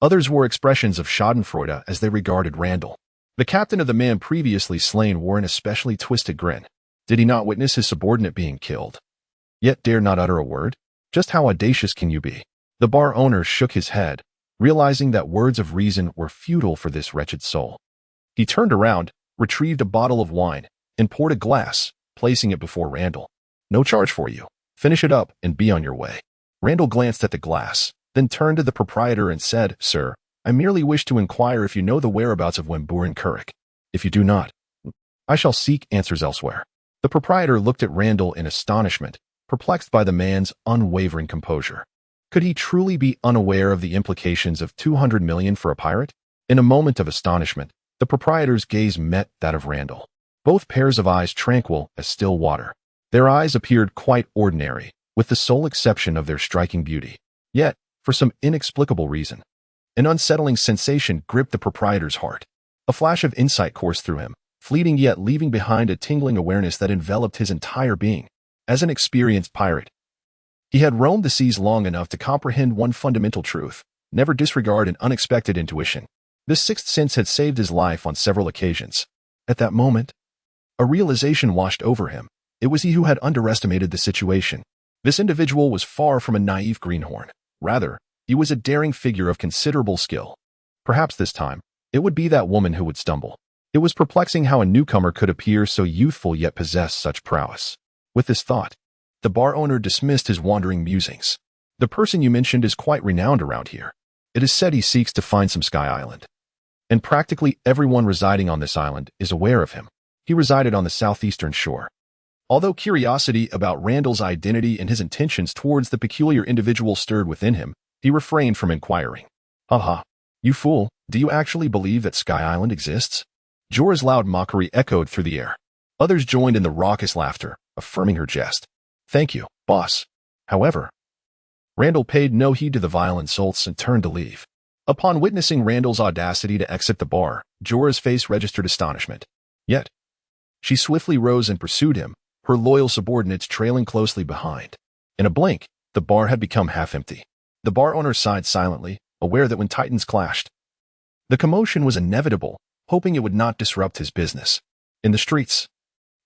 others wore expressions of schadenfreude as they regarded Randall. The captain of the man previously slain wore an especially twisted grin. Did he not witness his subordinate being killed, yet dare not utter a word? Just how audacious can you be? The bar owner shook his head, realizing that words of reason were futile for this wretched soul. He turned around, retrieved a bottle of wine, and poured a glass, placing it before Randall. No charge for you. Finish it up and be on your way. Randall glanced at the glass, then turned to the proprietor and said, Sir, I merely wish to inquire if you know the whereabouts of Wemburin Kurik. If you do not, I shall seek answers elsewhere. The proprietor looked at Randall in astonishment, perplexed by the man's unwavering composure. Could he truly be unaware of the implications of 200 million for a pirate? In a moment of astonishment, the proprietor's gaze met that of Randall. Both pairs of eyes tranquil as still water. Their eyes appeared quite ordinary, with the sole exception of their striking beauty. Yet, for some inexplicable reason, an unsettling sensation gripped the proprietor's heart. A flash of insight coursed through him, fleeting yet leaving behind a tingling awareness that enveloped his entire being. As an experienced pirate, he had roamed the seas long enough to comprehend one fundamental truth: never disregard an unexpected intuition. This sixth sense had saved his life on several occasions. At that moment, a realization washed over him. It was he who had underestimated the situation. This individual was far from a naive greenhorn. Rather, he was a daring figure of considerable skill. Perhaps this time, it would be that woman who would stumble. It was perplexing how a newcomer could appear so youthful yet possess such prowess. With this thought, the bar owner dismissed his wandering musings. The person you mentioned is quite renowned around here. It is said he seeks to find some Sky Island, and practically everyone residing on this island is aware of him. He resided on the southeastern shore. Although curiosity about Randall's identity and his intentions towards the peculiar individual stirred within him, he refrained from inquiring. Haha, you fool, do you actually believe that Sky Island exists? Jorah's loud mockery echoed through the air. Others joined in the raucous laughter, affirming her jest. Thank you, boss. However, Randall paid no heed to the vile insults and turned to leave. Upon witnessing Randall's audacity to exit the bar, Jorah's face registered astonishment. Yet, she swiftly rose and pursued him, her loyal subordinates trailing closely behind. In a blink, the bar had become half empty. The bar owner sighed silently, aware that when titans clashed, the commotion was inevitable, hoping it would not disrupt his business. In the streets,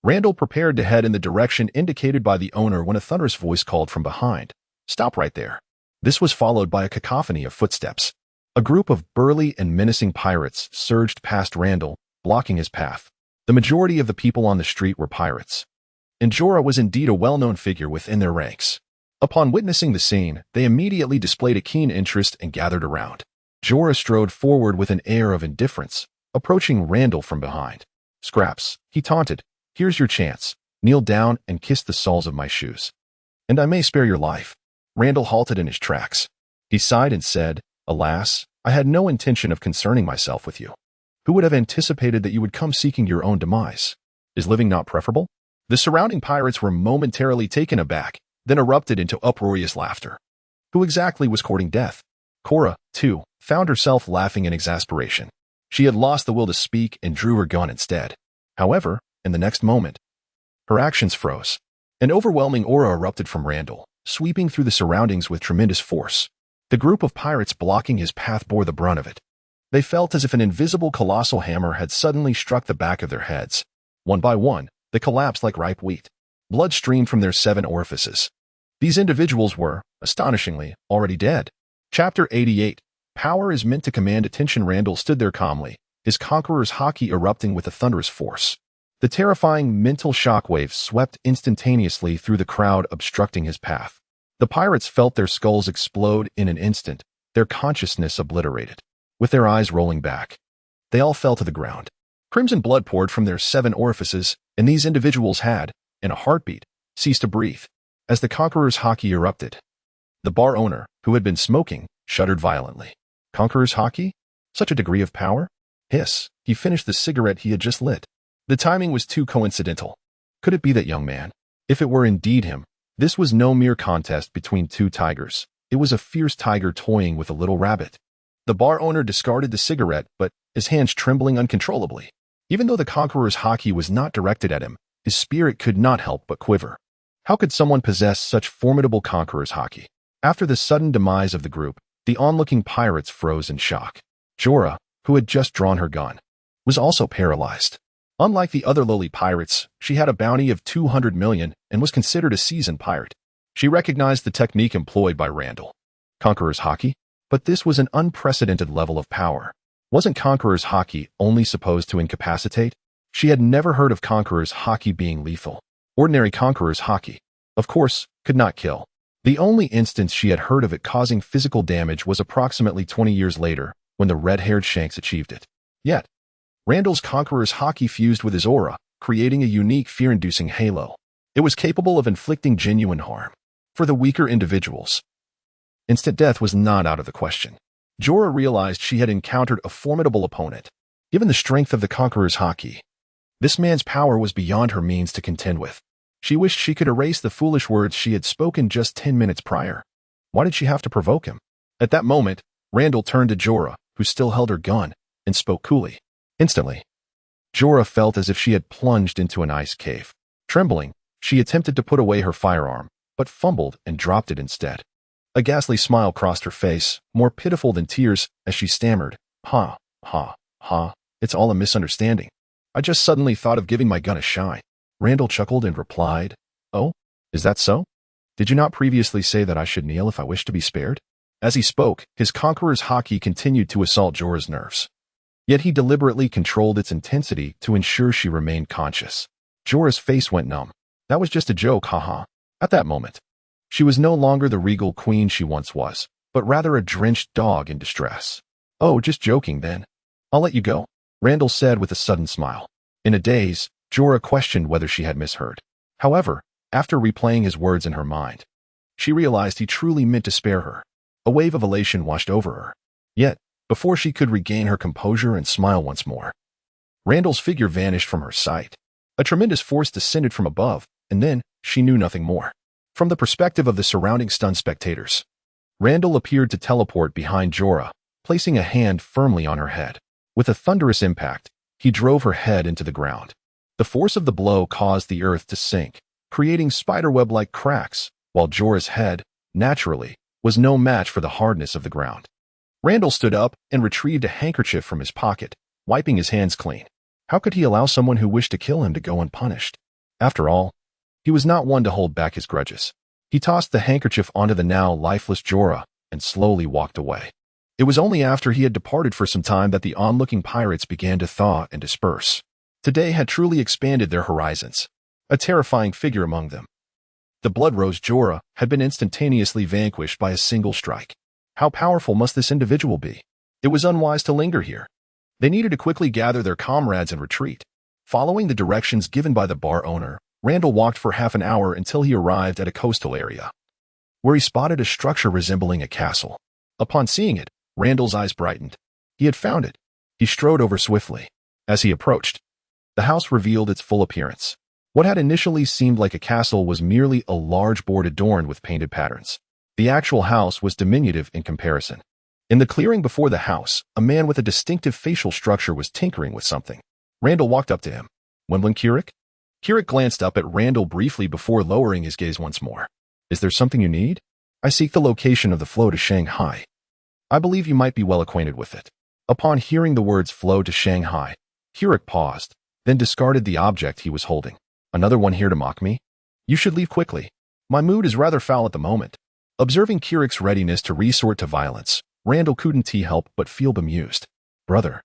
Randall prepared to head in the direction indicated by the owner when a thunderous voice called from behind. Stop right there. This was followed by a cacophony of footsteps. A group of burly and menacing pirates surged past Randall, blocking his path. The majority of the people on the street were pirates, and Jorah was indeed a well-known figure within their ranks. Upon witnessing the scene, they immediately displayed a keen interest and gathered around. Jorah strode forward with an air of indifference, approaching Randall from behind. Scraps, he taunted. Here's your chance. Kneel down and kiss the soles of my shoes, and I may spare your life. Randall halted in his tracks. He sighed and said, Alas, I had no intention of concerning myself with you. Who would have anticipated that you would come seeking your own demise? Is living not preferable? The surrounding pirates were momentarily taken aback, then erupted into uproarious laughter. Who exactly was courting death? Cora, too, found herself laughing in exasperation. She had lost the will to speak and drew her gun instead. However, in the next moment, her actions froze. An overwhelming aura erupted from Randall, sweeping through the surroundings with tremendous force. The group of pirates blocking his path bore the brunt of it. They felt as if an invisible colossal hammer had suddenly struck the back of their heads. One by one, they collapsed like ripe wheat. Blood streamed from their 7 orifices. These individuals were, astonishingly, already dead. Chapter 88. Power is meant to command attention. Randall stood there calmly, his conqueror's Haki erupting with a thunderous force. The terrifying mental shockwaves swept instantaneously through the crowd, obstructing his path. The pirates felt their skulls explode in an instant, their consciousness obliterated. With their eyes rolling back, they all fell to the ground. Crimson blood poured from their 7 orifices, and these individuals had, in a heartbeat, ceased to breathe. As the conqueror's Haki erupted, the bar owner, who had been smoking, shuddered violently. Conqueror's Haki? Such a degree of power? Hiss, he finished the cigarette he had just lit. The timing was too coincidental. Could it be that young man? If it were indeed him, this was no mere contest between 2 tigers. It was a fierce tiger toying with a little rabbit. The bar owner discarded the cigarette, but his hands trembling uncontrollably. Even though the conqueror's Haki was not directed at him, his spirit could not help but quiver. How could someone possess such formidable conqueror's Haki? After the sudden demise of the group, the onlooking pirates froze in shock. Jorah, who had just drawn her gun, was also paralyzed. Unlike the other lowly pirates, she had a bounty of 200 million and was considered a seasoned pirate. She recognized the technique employed by Randall. Conqueror's Haki? But this was an unprecedented level of power. Wasn't Conqueror's Haki only supposed to incapacitate? She had never heard of Conqueror's Haki being lethal. Ordinary Conqueror's Haki, of course, could not kill. The only instance she had heard of it causing physical damage was approximately 20 years later, when the red-haired Shanks achieved it. Yet, Randall's Conqueror's Haki fused with his aura, creating a unique fear-inducing halo. It was capable of inflicting genuine harm. For the weaker individuals, instant death was not out of the question. Jorah realized she had encountered a formidable opponent. Given the strength of the Conqueror's Haki, this man's power was beyond her means to contend with. She wished she could erase the foolish words she had spoken just 10 minutes prior. Why did she have to provoke him? At that moment, Randall turned to Jorah, who still held her gun, and spoke coolly. Instantly, Jorah felt as if she had plunged into an ice cave. Trembling, she attempted to put away her firearm, but fumbled and dropped it instead. A ghastly smile crossed her face, more pitiful than tears, as she stammered, "Ha, ha, ha, it's all a misunderstanding. I just suddenly thought of giving my gun a shine." Randall chuckled and replied, "Oh, is that so? Did you not previously say that I should kneel if I wish to be spared?" As he spoke, his Conqueror's Haki continued to assault Jorah's nerves. Yet he deliberately controlled its intensity to ensure she remained conscious. Jorah's face went numb. That was just a joke, haha. At that moment, she was no longer the regal queen she once was, but rather a drenched dog in distress. "Oh, just joking then. I'll let you go," Randall said with a sudden smile. In a daze, Jorah questioned whether she had misheard. However, after replaying his words in her mind, she realized he truly meant to spare her. A wave of elation washed over her. Yet, before she could regain her composure and smile once more, Randall's figure vanished from her sight. A tremendous force descended from above, and then she knew nothing more. From the perspective of the surrounding stunned spectators, Randall appeared to teleport behind Jorah, placing a hand firmly on her head. With a thunderous impact, he drove her head into the ground. The force of the blow caused the earth to sink, creating spiderweb-like cracks, while Jorah's head, naturally, was no match for the hardness of the ground. Randall stood up and retrieved a handkerchief from his pocket, wiping his hands clean. How could he allow someone who wished to kill him to go unpunished? After all, he was not one to hold back his grudges. He tossed the handkerchief onto the now lifeless Jorah and slowly walked away. It was only after he had departed for some time that the onlooking pirates began to thaw and disperse. Today had truly expanded their horizons. A terrifying figure among them, the blood-rose Jorah, had been instantaneously vanquished by a single strike. How powerful must this individual be? It was unwise to linger here. They needed to quickly gather their comrades and retreat. Following the directions given by the bar owner, Randall walked for half an hour until he arrived at a coastal area, where he spotted a structure resembling a castle. Upon seeing it, Randall's eyes brightened. He had found it. He strode over swiftly. As he approached, the house revealed its full appearance. What had initially seemed like a castle was merely a large board adorned with painted patterns. The actual house was diminutive in comparison. In the clearing before the house, a man with a distinctive facial structure was tinkering with something. Randall walked up to him. "Wemblin Kirik?" Kirik glanced up at Randall briefly before lowering his gaze once more. "Is there something you need?" "I seek the location of the flow to Shanghai. I believe you might be well acquainted with it." Upon hearing the words flow to Shanghai, Kirik paused, then discarded the object he was holding. Another one here to mock me? You should leave quickly. My mood is rather foul at the moment. Observing Kirik's readiness to resort to violence, Randall couldn't help but feel bemused. Brother,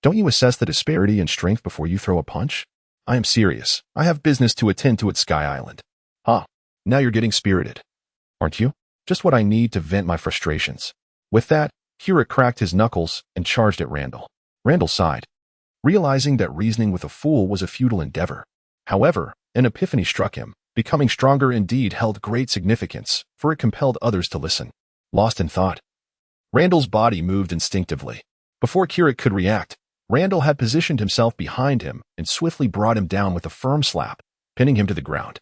don't you assess the disparity in strength before you throw a punch? I am serious. I have business to attend to at Sky Island. Now you're getting spirited. Aren't you? Just what I need to vent my frustrations. With that, Kirik cracked his knuckles and charged at Randall. Randall sighed, realizing that reasoning with a fool was a futile endeavor. However, an epiphany struck him. Becoming stronger indeed held great significance, for it compelled others to listen. Lost in thought, Randall's body moved instinctively. Before Kirik could react, Randall had positioned himself behind him and swiftly brought him down with a firm slap, pinning him to the ground.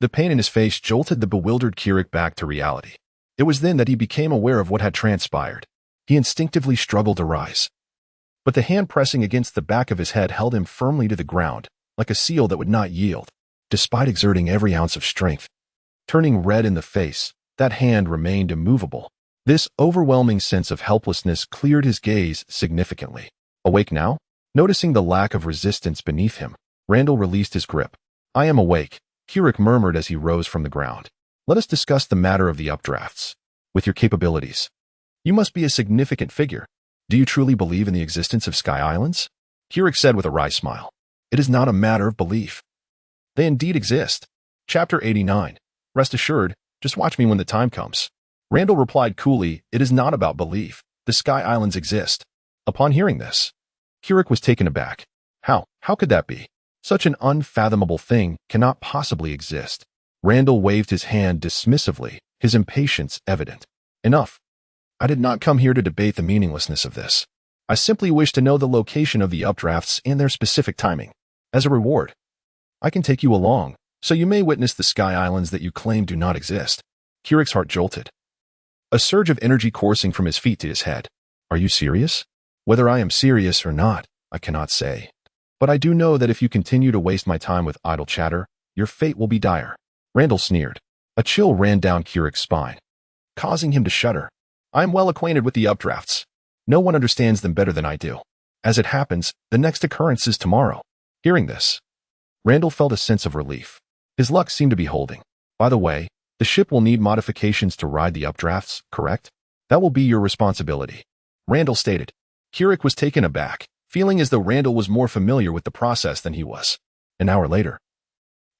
The pain in his face jolted the bewildered Kirik back to reality. It was then that he became aware of what had transpired. He instinctively struggled to rise, but the hand pressing against the back of his head held him firmly to the ground, like a seal that would not yield, despite exerting every ounce of strength. Turning red in the face, that hand remained immovable. This overwhelming sense of helplessness cleared his gaze significantly. Awake now? Noticing the lack of resistance beneath him, Randall released his grip. I am awake, Kirik murmured as he rose from the ground. Let us discuss the matter of the updrafts. With your capabilities, you must be a significant figure. Do you truly believe in the existence of Sky Islands? Kirik said with a wry smile. It is not a matter of belief. They indeed exist. Chapter 89. Rest assured, just watch me when the time comes. Randall replied coolly, it is not about belief. The Sky Islands exist. Upon hearing this, Kirik was taken aback. How could that be? Such an unfathomable thing cannot possibly exist. Randall waved his hand dismissively, his impatience evident. Enough. I did not come here to debate the meaninglessness of this. I simply wish to know the location of the updrafts and their specific timing. As a reward, I can take you along, so you may witness the Sky Islands that you claim do not exist. Kirik's heart jolted. A surge of energy coursing from his feet to his head. Are you serious? Whether I am serious or not, I cannot say. But I do know that if you continue to waste my time with idle chatter, your fate will be dire. Randall sneered. A chill ran down Kirik's spine, causing him to shudder. I am well acquainted with the updrafts. No one understands them better than I do. As it happens, the next occurrence is tomorrow. Hearing this, Randall felt a sense of relief. His luck seemed to be holding. By the way, the ship will need modifications to ride the updrafts, correct? That will be your responsibility, Randall stated. Kirik was taken aback, feeling as though Randall was more familiar with the process than he was. An hour later,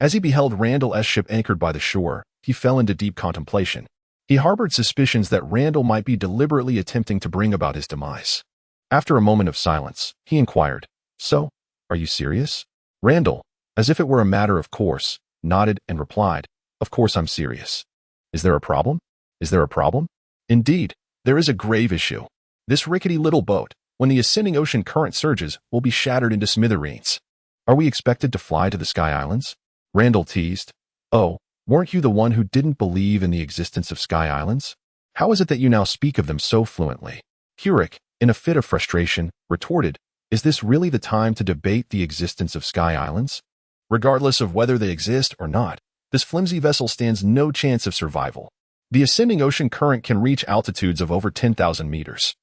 as he beheld Randall's ship anchored by the shore, he fell into deep contemplation. He harbored suspicions that Randall might be deliberately attempting to bring about his demise. After a moment of silence, he inquired, So, are you serious? Randall, as if it were a matter of course, nodded and replied, Of course I'm serious. Is there a problem? Is there a problem? Indeed, there is a grave issue. This rickety little boat, when the ascending ocean current surges, will be shattered into smithereens. Are we expected to fly to the Sky Islands? Randall teased. Oh, weren't you the one who didn't believe in the existence of Sky Islands? How is it that you now speak of them so fluently? Kirik, in a fit of frustration, retorted, Is this really the time to debate the existence of Sky Islands? Regardless of whether they exist or not, this flimsy vessel stands no chance of survival. The ascending ocean current can reach altitudes of over 10,000 meters.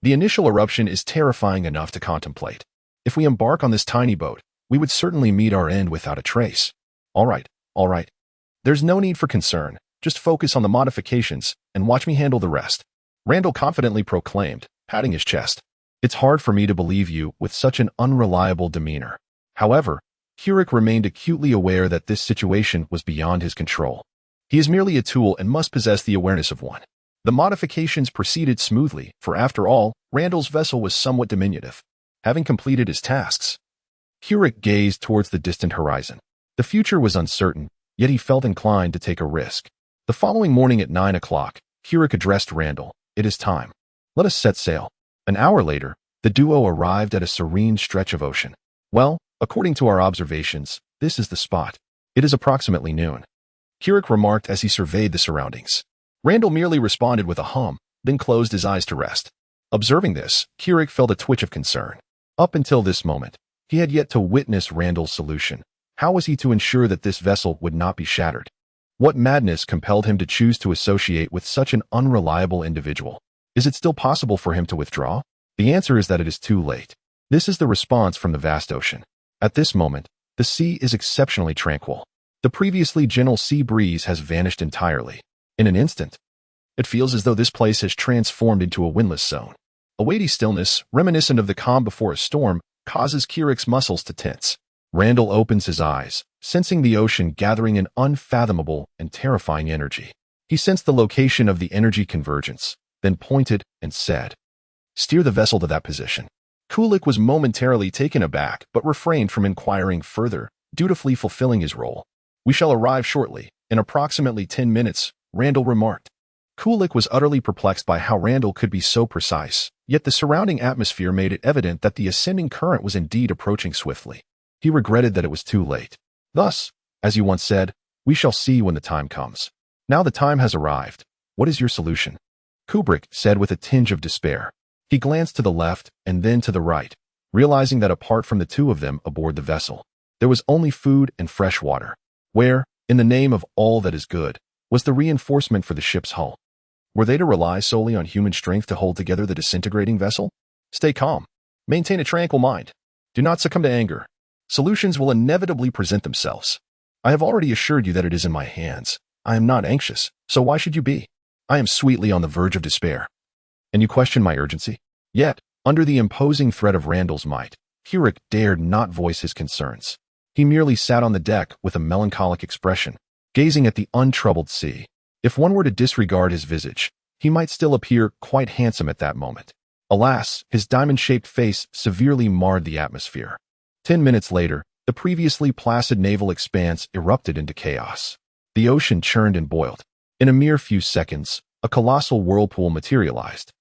The initial eruption is terrifying enough to contemplate. If we embark on this tiny boat, we would certainly meet our end without a trace. All right. There's no need for concern. Just focus on the modifications and watch me handle the rest. Randall confidently proclaimed, patting his chest. It's hard for me to believe you with such an unreliable demeanor. However, Kirik remained acutely aware that this situation was beyond his control. He is merely a tool and must possess the awareness of one. The modifications proceeded smoothly, for after all, Randall's vessel was somewhat diminutive. Having completed his tasks, Kirik gazed towards the distant horizon. The future was uncertain, yet he felt inclined to take a risk. The following morning at 9 o'clock, Kirik addressed Randall. It is time. Let us set sail. An hour later, the duo arrived at a serene stretch of ocean. Well, according to our observations, this is the spot. It is approximately noon, Kirik remarked as he surveyed the surroundings. Randall merely responded with a hum, then closed his eyes to rest. Observing this, Kirik felt a twitch of concern. Up until this moment, he had yet to witness Randall's solution. How was he to ensure that this vessel would not be shattered? What madness compelled him to choose to associate with such an unreliable individual? Is it still possible for him to withdraw? The answer is that it is too late. This is the response from the vast ocean. At this moment, the sea is exceptionally tranquil. The previously gentle sea breeze has vanished entirely. In an instant, it feels as though this place has transformed into a windless zone. A weighty stillness, reminiscent of the calm before a storm, causes Kirik's muscles to tense. Randall opens his eyes, sensing the ocean gathering an unfathomable and terrifying energy. He sensed the location of the energy convergence, then pointed and said, "Steer the vessel to that position." Kulik was momentarily taken aback but refrained from inquiring further, dutifully fulfilling his role. "We shall arrive shortly, in approximately 10 minutes, Randall remarked. Kulik was utterly perplexed by how Randall could be so precise, yet the surrounding atmosphere made it evident that the ascending current was indeed approaching swiftly. He regretted that it was too late. Thus, as you once said, we shall see when the time comes. Now the time has arrived. What is your solution? Kubrick said with a tinge of despair. He glanced to the left and then to the right, realizing that apart from the two of them aboard the vessel, there was only food and fresh water. Where, in the name of all that is good, was the reinforcement for the ship's hull? Were they to rely solely on human strength to hold together the disintegrating vessel? Stay calm. Maintain a tranquil mind. Do not succumb to anger. Solutions will inevitably present themselves. I have already assured you that it is in my hands. I am not anxious, so why should you be? I am sweetly on the verge of despair. And you question my urgency? Yet, under the imposing threat of Randall's might, Kirik dared not voice his concerns. He merely sat on the deck with a melancholic expression, gazing at the untroubled sea. If one were to disregard his visage, he might still appear quite handsome at that moment. Alas, his diamond-shaped face severely marred the atmosphere. 10 minutes later, the previously placid naval expanse erupted into chaos. The ocean churned and boiled. In a mere few seconds, a colossal whirlpool materialized.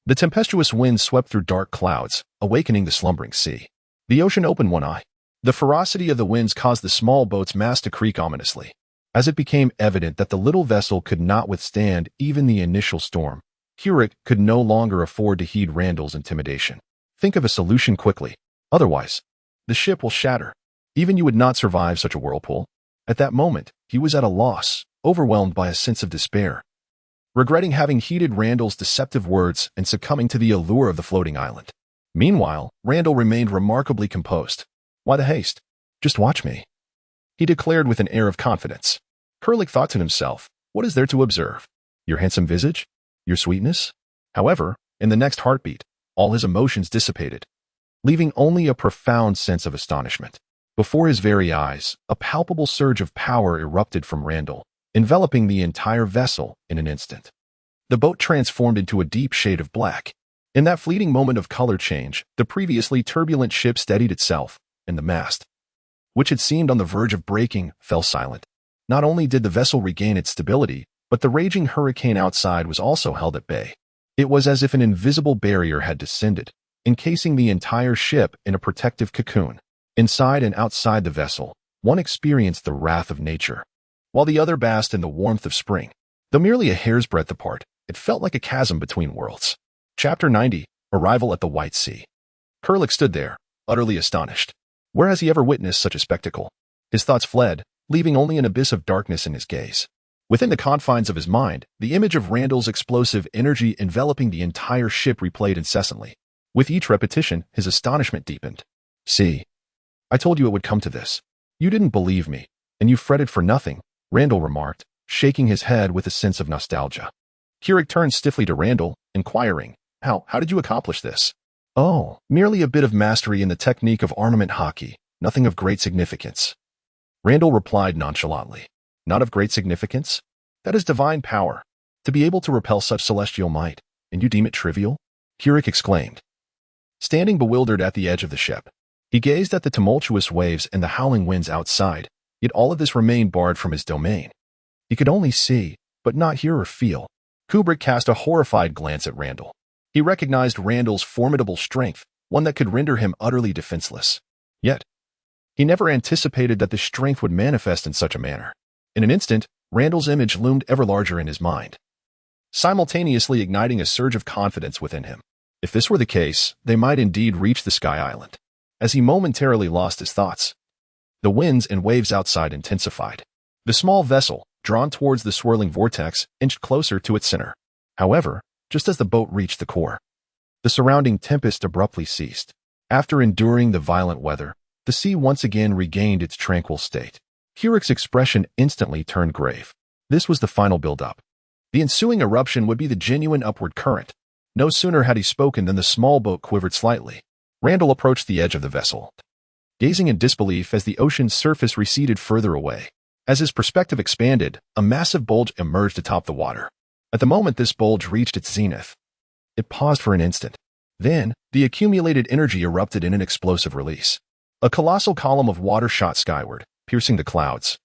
The tempestuous wind swept through dark clouds, awakening the slumbering sea. The ocean opened one eye. The ferocity of the winds caused the small boat's mast to creak ominously. As it became evident that the little vessel could not withstand even the initial storm, Kirik could no longer afford to heed Randall's intimidation. Think of a solution quickly. Otherwise, the ship will shatter. Even you would not survive such a whirlpool. At that moment, he was at a loss, overwhelmed by a sense of despair. Regretting having heeded Randall's deceptive words and succumbing to the allure of the floating island. Meanwhile, Randall remained remarkably composed. Why the haste? Just watch me, he declared with an air of confidence. Kurlik thought to himself, what is there to observe? Your handsome visage? Your sweetness? However, in the next heartbeat, all his emotions dissipated, leaving only a profound sense of astonishment. Before his very eyes, a palpable surge of power erupted from Randall, enveloping the entire vessel in an instant. The boat transformed into a deep shade of black. In that fleeting moment of color change, the previously turbulent ship steadied itself, and the mast, which had seemed on the verge of breaking, fell silent. Not only did the vessel regain its stability, but the raging hurricane outside was also held at bay. It was as if an invisible barrier had descended, encasing the entire ship in a protective cocoon. Inside and outside the vessel, one experienced the wrath of nature, while the other basked in the warmth of spring. Though merely a hair's breadth apart, it felt like a chasm between worlds. Chapter 90, Arrival at the White Sea. Kurlik stood there, utterly astonished. Where has he ever witnessed such a spectacle? His thoughts fled, leaving only an abyss of darkness in his gaze. Within the confines of his mind, the image of Randall's explosive energy enveloping the entire ship replayed incessantly. With each repetition, his astonishment deepened. See, I told you it would come to this. You didn't believe me, and you fretted for nothing, Randall remarked, shaking his head with a sense of nostalgia. Kirik turned stiffly to Randall, inquiring, How did you accomplish this? Oh, merely a bit of mastery in the technique of armament Haki, nothing of great significance. Randall replied nonchalantly. Not of great significance? That is divine power. To be able to repel such celestial might, and you deem it trivial? Kirik exclaimed. Standing bewildered at the edge of the ship, he gazed at the tumultuous waves and the howling winds outside, yet all of this remained barred from his domain. He could only see, but not hear or feel. Kubrick cast a horrified glance at Randall. He recognized Randall's formidable strength, one that could render him utterly defenseless. Yet, he never anticipated that the strength would manifest in such a manner. In an instant, Randall's image loomed ever larger in his mind, simultaneously igniting a surge of confidence within him. If this were the case, they might indeed reach the Sky Island. As he momentarily lost his thoughts, the winds and waves outside intensified. The small vessel, drawn towards the swirling vortex, inched closer to its center. However, just as the boat reached the core, the surrounding tempest abruptly ceased. After enduring the violent weather, the sea once again regained its tranquil state. Kurik's expression instantly turned grave. This was the final build-up. The ensuing eruption would be the genuine upward current. No sooner had he spoken than the small boat quivered slightly. Randall approached the edge of the vessel, gazing in disbelief as the ocean's surface receded further away. As his perspective expanded, a massive bulge emerged atop the water. At the moment this bulge reached its zenith, it paused for an instant. Then, the accumulated energy erupted in an explosive release. A colossal column of water shot skyward, piercing the clouds,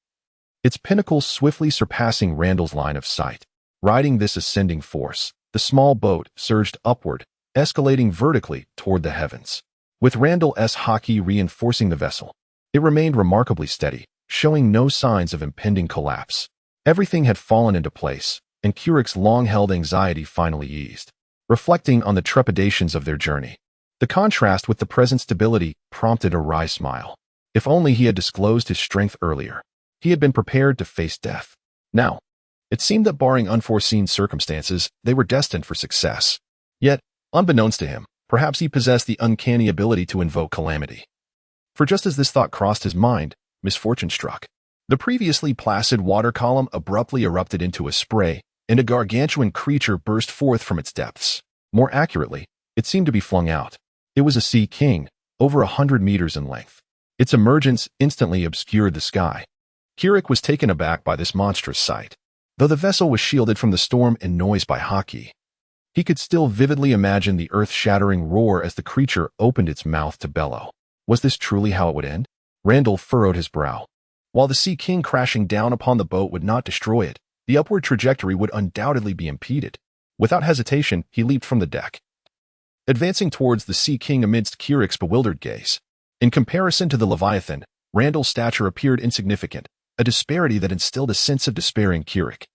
its pinnacles swiftly surpassing Randall's line of sight. Riding this ascending force, the small boat surged upward, escalating vertically toward the heavens. With Randall's Haki reinforcing the vessel, it remained remarkably steady, showing no signs of impending collapse. Everything had fallen into place, and Kurik's long-held anxiety finally eased. Reflecting on the trepidations of their journey, the contrast with the present stability prompted a wry smile. If only he had disclosed his strength earlier. He had been prepared to face death. Now, it seemed that barring unforeseen circumstances, they were destined for success. Yet, unbeknownst to him, perhaps he possessed the uncanny ability to invoke calamity. For just as this thought crossed his mind, misfortune struck. The previously placid water column abruptly erupted into a spray, and a gargantuan creature burst forth from its depths. More accurately, it seemed to be flung out. It was a sea king, over 100 meters in length. Its emergence instantly obscured the sky. Kurik was taken aback by this monstrous sight. Though the vessel was shielded from the storm and noise by Haki, he could still vividly imagine the earth-shattering roar as the creature opened its mouth to bellow. Was this truly how it would end? Randall furrowed his brow. While the Sea King crashing down upon the boat would not destroy it, the upward trajectory would undoubtedly be impeded. Without hesitation, he leaped from the deck, advancing towards the Sea King amidst Kurik's bewildered gaze. In comparison to the Leviathan, Randall's stature appeared insignificant, a disparity that instilled a sense of despair in Kurik.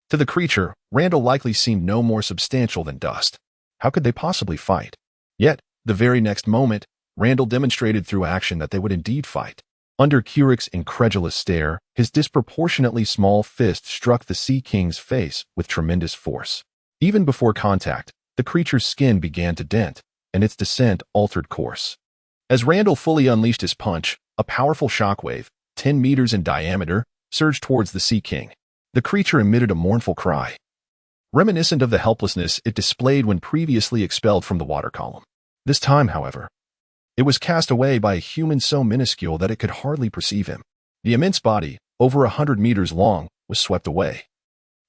To the creature, Randall likely seemed no more substantial than dust. How could they possibly fight? Yet, the very next moment, Randall demonstrated through action that they would indeed fight. Under Kurik's incredulous stare, his disproportionately small fist struck the Sea King's face with tremendous force. Even before contact, the creature's skin began to dent, and its descent altered course. As Randall fully unleashed his punch, a powerful shockwave, 10 meters in diameter, surged towards the Sea King. The creature emitted a mournful cry, reminiscent of the helplessness it displayed when previously expelled from the water column. This time, however, it was cast away by a human so minuscule that it could hardly perceive him. The immense body, over 100 meters long, was swept away,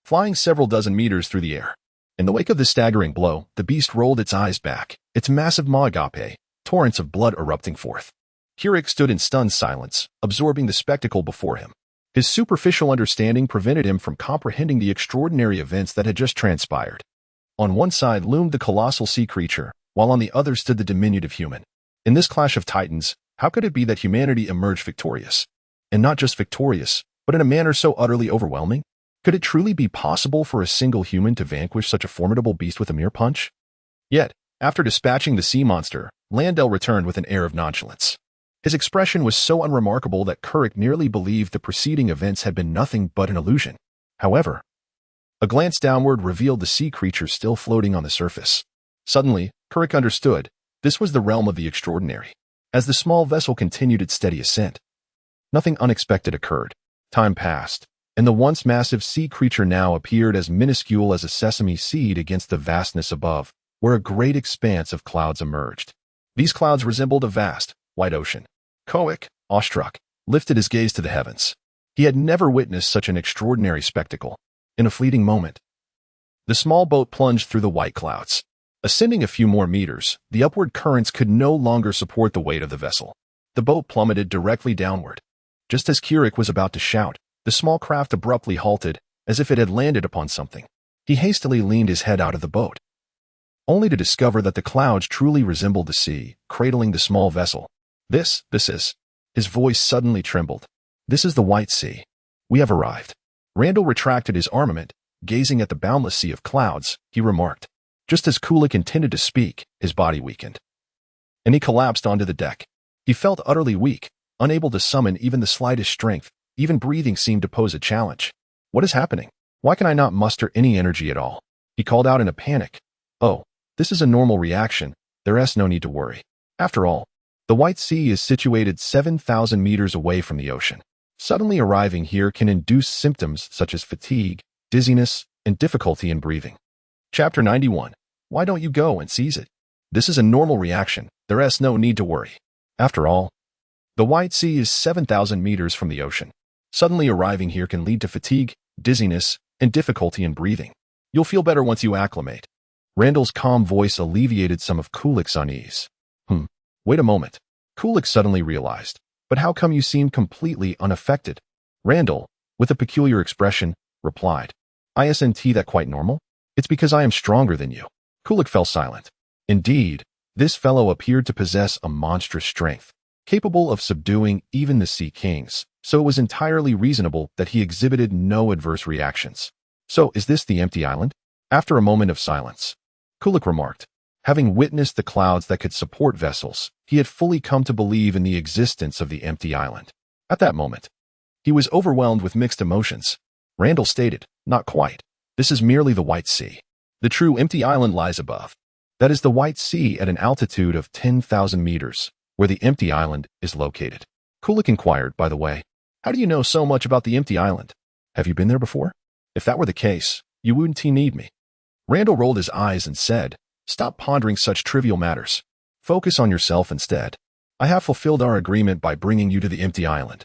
flying several dozen meters through the air. In the wake of this staggering blow, the beast rolled its eyes back, its massive maw agape, torrents of blood erupting forth. Kurik stood in stunned silence, absorbing the spectacle before him. His superficial understanding prevented him from comprehending the extraordinary events that had just transpired. On one side loomed the colossal sea creature, while on the other stood the diminutive human. In this clash of titans, how could it be that humanity emerged victorious? And not just victorious, but in a manner so utterly overwhelming? Could it truly be possible for a single human to vanquish such a formidable beast with a mere punch? Yet, after dispatching the sea monster, Randell returned with an air of nonchalance. His expression was so unremarkable that Kurik nearly believed the preceding events had been nothing but an illusion. However, a glance downward revealed the sea creature still floating on the surface. Suddenly, Kurik understood. This was the realm of the extraordinary. As the small vessel continued its steady ascent, nothing unexpected occurred. Time passed, and the once massive sea creature now appeared as minuscule as a sesame seed against the vastness above, where a great expanse of clouds emerged. These clouds resembled a vast, white ocean. Kurik, awestruck, lifted his gaze to the heavens. He had never witnessed such an extraordinary spectacle. In a fleeting moment, the small boat plunged through the white clouds. Ascending a few more meters, the upward currents could no longer support the weight of the vessel. The boat plummeted directly downward. Just as Kurik was about to shout, the small craft abruptly halted, as if it had landed upon something. He hastily leaned his head out of the boat, only to discover that the clouds truly resembled the sea, cradling the small vessel. This is. His voice suddenly trembled. This is the White Sea. We have arrived. Randall retracted his armament, gazing at the boundless sea of clouds. He remarked. Just as Kulik intended to speak, his body weakened, and he collapsed onto the deck. He felt utterly weak, unable to summon even the slightest strength. Even breathing seemed to pose a challenge. What is happening? Why can I not muster any energy at all? He called out in a panic. Oh, this is a normal reaction. There's no need to worry. After all, The White Sea is situated 7,000 meters away from the ocean. Suddenly arriving here can induce symptoms such as fatigue, dizziness, and difficulty in breathing. Chapter 91. Why don't you go and seize it? This is a normal reaction. There is no need to worry. After all, the White Sea is 7,000 meters from the ocean. Suddenly arriving here can lead to fatigue, dizziness, and difficulty in breathing. You'll feel better once you acclimate. Randall's calm voice alleviated some of Kulik's unease. Wait a moment. Kulik suddenly realized. But how come you seem completely unaffected? Randall, with a peculiar expression, replied. Isn't that quite normal? It's because I am stronger than you. Kulik fell silent. Indeed, this fellow appeared to possess a monstrous strength, capable of subduing even the Sea Kings, so it was entirely reasonable that he exhibited no adverse reactions. So is this the empty island? After a moment of silence, Kulik remarked. Having witnessed the clouds that could support vessels, he had fully come to believe in the existence of the empty island. At that moment, he was overwhelmed with mixed emotions. Randall stated, not quite. This is merely the White Sea. The true empty island lies above. That is the White Sea at an altitude of 10,000 meters, where the empty island is located. Kulik inquired, by the way, how do you know so much about the empty island? Have you been there before? If that were the case, you wouldn't need me. Randall rolled his eyes and said, stop pondering such trivial matters. Focus on yourself instead. I have fulfilled our agreement by bringing you to the empty island.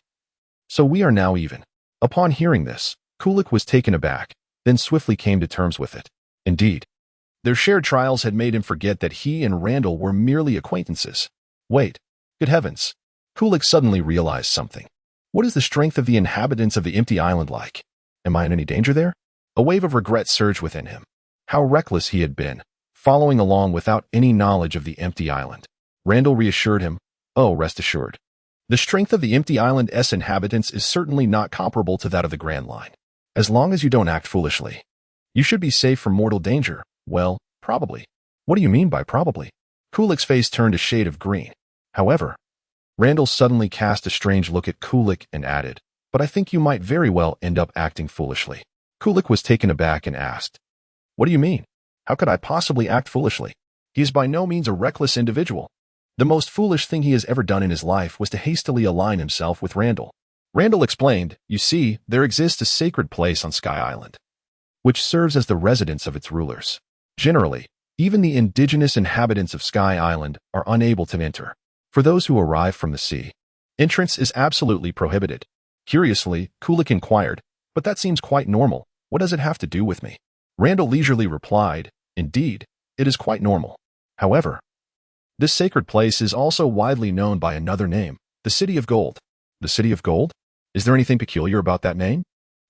So we are now even. Upon hearing this, Kulik was taken aback, then swiftly came to terms with it. Indeed, their shared trials had made him forget that he and Randall were merely acquaintances. Wait, good heavens. Kulik suddenly realized something. What is the strength of the inhabitants of the empty island like? Am I in any danger there? A wave of regret surged within him. How reckless he had been, following along without any knowledge of the empty island. Randall reassured him, oh, rest assured. The strength of the empty island's inhabitants is certainly not comparable to that of the Grand Line. As long as you don't act foolishly, you should be safe from mortal danger. Well, probably. What do you mean by probably? Kulik's face turned a shade of green. However, Randall suddenly cast a strange look at Kulik and added, but I think you might very well end up acting foolishly. Kulik was taken aback and asked, what do you mean? How could I possibly act foolishly? He is by no means a reckless individual. The most foolish thing he has ever done in his life was to hastily align himself with Randall. Randall explained, you see, there exists a sacred place on Sky Island, which serves as the residence of its rulers. Generally, even the indigenous inhabitants of Sky Island are unable to enter. For those who arrive from the sea, entrance is absolutely prohibited. Curiously, Kulik inquired, but that seems quite normal. What does it have to do with me? Randall leisurely replied, indeed, it is quite normal. However, this sacred place is also widely known by another name, the City of Gold. The City of Gold? Is there anything peculiar about that name?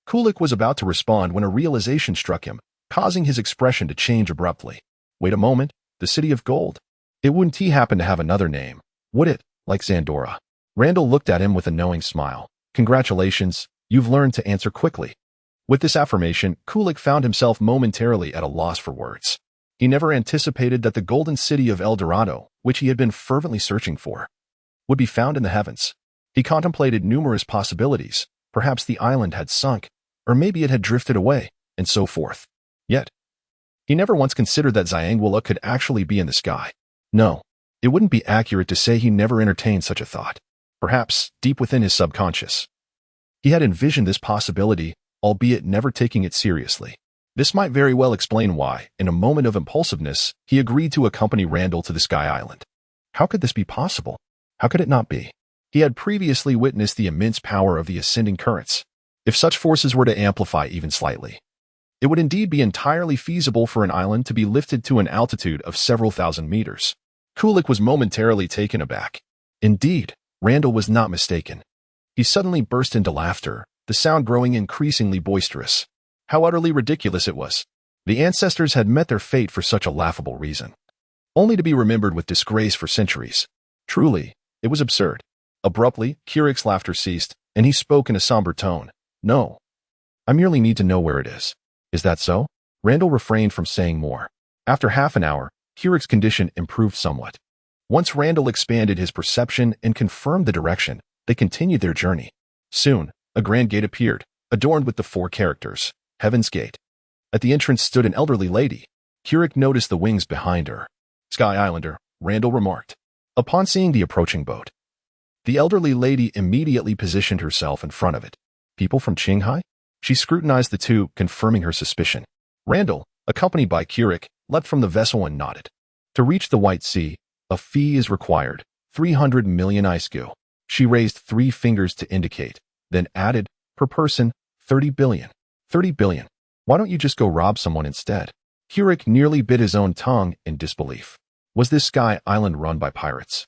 Kulik was about to respond when a realization struck him, causing his expression to change abruptly. Wait a moment, the City of Gold. It wouldn't happen to have another name, would it, like Zandora? Randall looked at him with a knowing smile. Congratulations, you've learned to answer quickly. With this affirmation, Kulik found himself momentarily at a loss for words. He never anticipated that the golden city of El Dorado, which he had been fervently searching for, would be found in the heavens. He contemplated numerous possibilities. Perhaps the island had sunk, or maybe it had drifted away, and so forth. Yet, he never once considered that Zangwala could actually be in the sky. No, it wouldn't be accurate to say he never entertained such a thought. Perhaps, deep within his subconscious, he had envisioned this possibility, albeit never taking it seriously. This might very well explain why, in a moment of impulsiveness, he agreed to accompany Randall to the Sky Island. How could this be possible? How could it not be? He had previously witnessed the immense power of the ascending currents. If such forces were to amplify even slightly, it would indeed be entirely feasible for an island to be lifted to an altitude of several thousand meters. Kulik was momentarily taken aback. Indeed, Randall was not mistaken. He suddenly burst into laughter, the sound growing increasingly boisterous. How utterly ridiculous it was. The ancestors had met their fate for such a laughable reason, only to be remembered with disgrace for centuries. Truly, it was absurd. Abruptly, Kurik's laughter ceased, and he spoke in a somber tone. No. I merely need to know where it is. Is that so? Randall refrained from saying more. After half an hour, Kurik's condition improved somewhat. Once Randall expanded his perception and confirmed the direction, they continued their journey. Soon, a grand gate appeared, adorned with the 4 characters, Heaven's Gate. At the entrance stood an elderly lady. Kurik noticed the wings behind her. Sky Islander, Randall remarked. Upon seeing the approaching boat, the elderly lady immediately positioned herself in front of it. People from Qinghai? She scrutinized the two, confirming her suspicion. Randall, accompanied by Kirik, leapt from the vessel and nodded. To reach the White Sea, a fee is required, 300 million ISQ. She raised 3 fingers to indicate, then added, per person, 30 billion. 30 billion. Why don't you just go rob someone instead? Kirik nearly bit his own tongue in disbelief. Was this Sky Island run by pirates?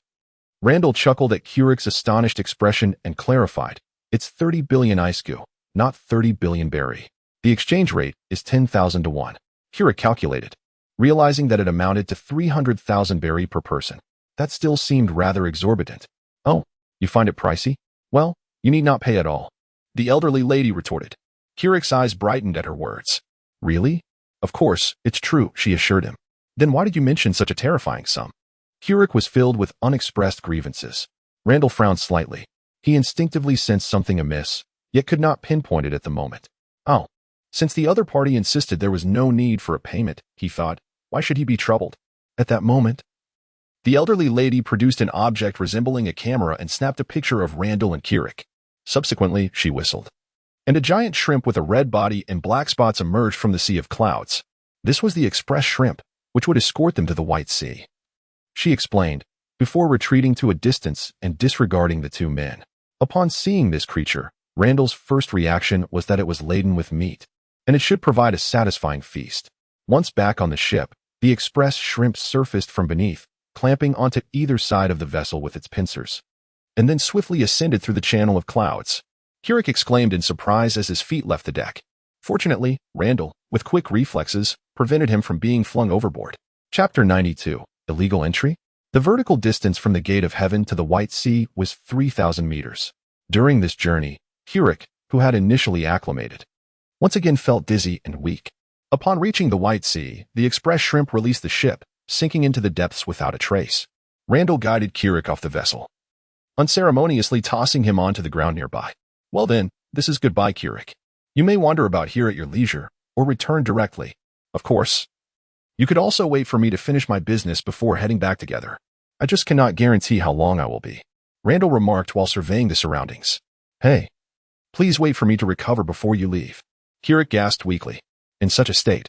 Randall chuckled at Kirik's astonished expression and clarified, it's 30 billion ISQ, not 30 billion berry. The exchange rate is 10,000 to 1. Kirik calculated, realizing that it amounted to 300,000 berry per person. That still seemed rather exorbitant. Oh, you find it pricey? Well, you need not pay at all. The elderly lady retorted. Kirik's eyes brightened at her words. Really? Of course, it's true, she assured him. Then why did you mention such a terrifying sum? Kirik was filled with unexpressed grievances. Randall frowned slightly. He instinctively sensed something amiss, yet could not pinpoint it at the moment. Oh, since the other party insisted there was no need for a payment, he thought, why should he be troubled? At that moment, the elderly lady produced an object resembling a camera and snapped a picture of Randall and Kirik. Subsequently, she whistled. And a giant shrimp with a red body and black spots emerged from the sea of clouds. This was the express shrimp, which would escort them to the White Sea. She explained, before retreating to a distance and disregarding the two men. Upon seeing this creature, Randall's first reaction was that it was laden with meat, and it should provide a satisfying feast. Once back on the ship, the express shrimp surfaced from beneath, clamping onto either side of the vessel with its pincers, and then swiftly ascended through the channel of clouds. Kirik exclaimed in surprise as his feet left the deck. Fortunately, Randall, with quick reflexes, prevented him from being flung overboard. Chapter 92. Illegal Entry? The vertical distance from the Gate of Heaven to the White Sea was 3,000 meters. During this journey, Kirik, who had initially acclimated, once again felt dizzy and weak. Upon reaching the White Sea, the express shrimp released the ship, sinking into the depths without a trace. Randall guided Kirik off the vessel, unceremoniously tossing him onto the ground nearby. Well then, this is goodbye, Kirik. You may wander about here at your leisure, or return directly. Of course, you could also wait for me to finish my business before heading back together. I just cannot guarantee how long I will be. Randall remarked while surveying the surroundings. Hey, please wait for me to recover before you leave. Kirik gasped weakly. In such a state,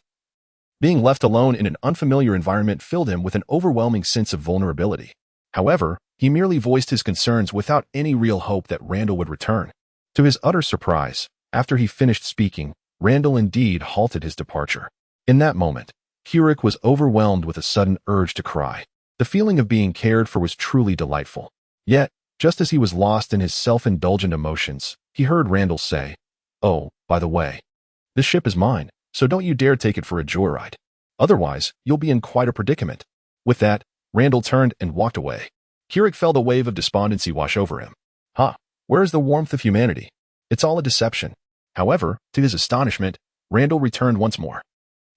being left alone in an unfamiliar environment filled him with an overwhelming sense of vulnerability. However, he merely voiced his concerns without any real hope that Randall would return. To his utter surprise, after he finished speaking, Randall indeed halted his departure. In that moment, Kirik was overwhelmed with a sudden urge to cry. The feeling of being cared for was truly delightful. Yet, just as he was lost in his self-indulgent emotions, he heard Randall say, Oh, by the way, this ship is mine, so don't you dare take it for a joyride. Otherwise, you'll be in quite a predicament. With that, Randall turned and walked away. Kirik felt a wave of despondency wash over him. Where is the warmth of humanity? It's all a deception. However, to his astonishment, Randall returned once more.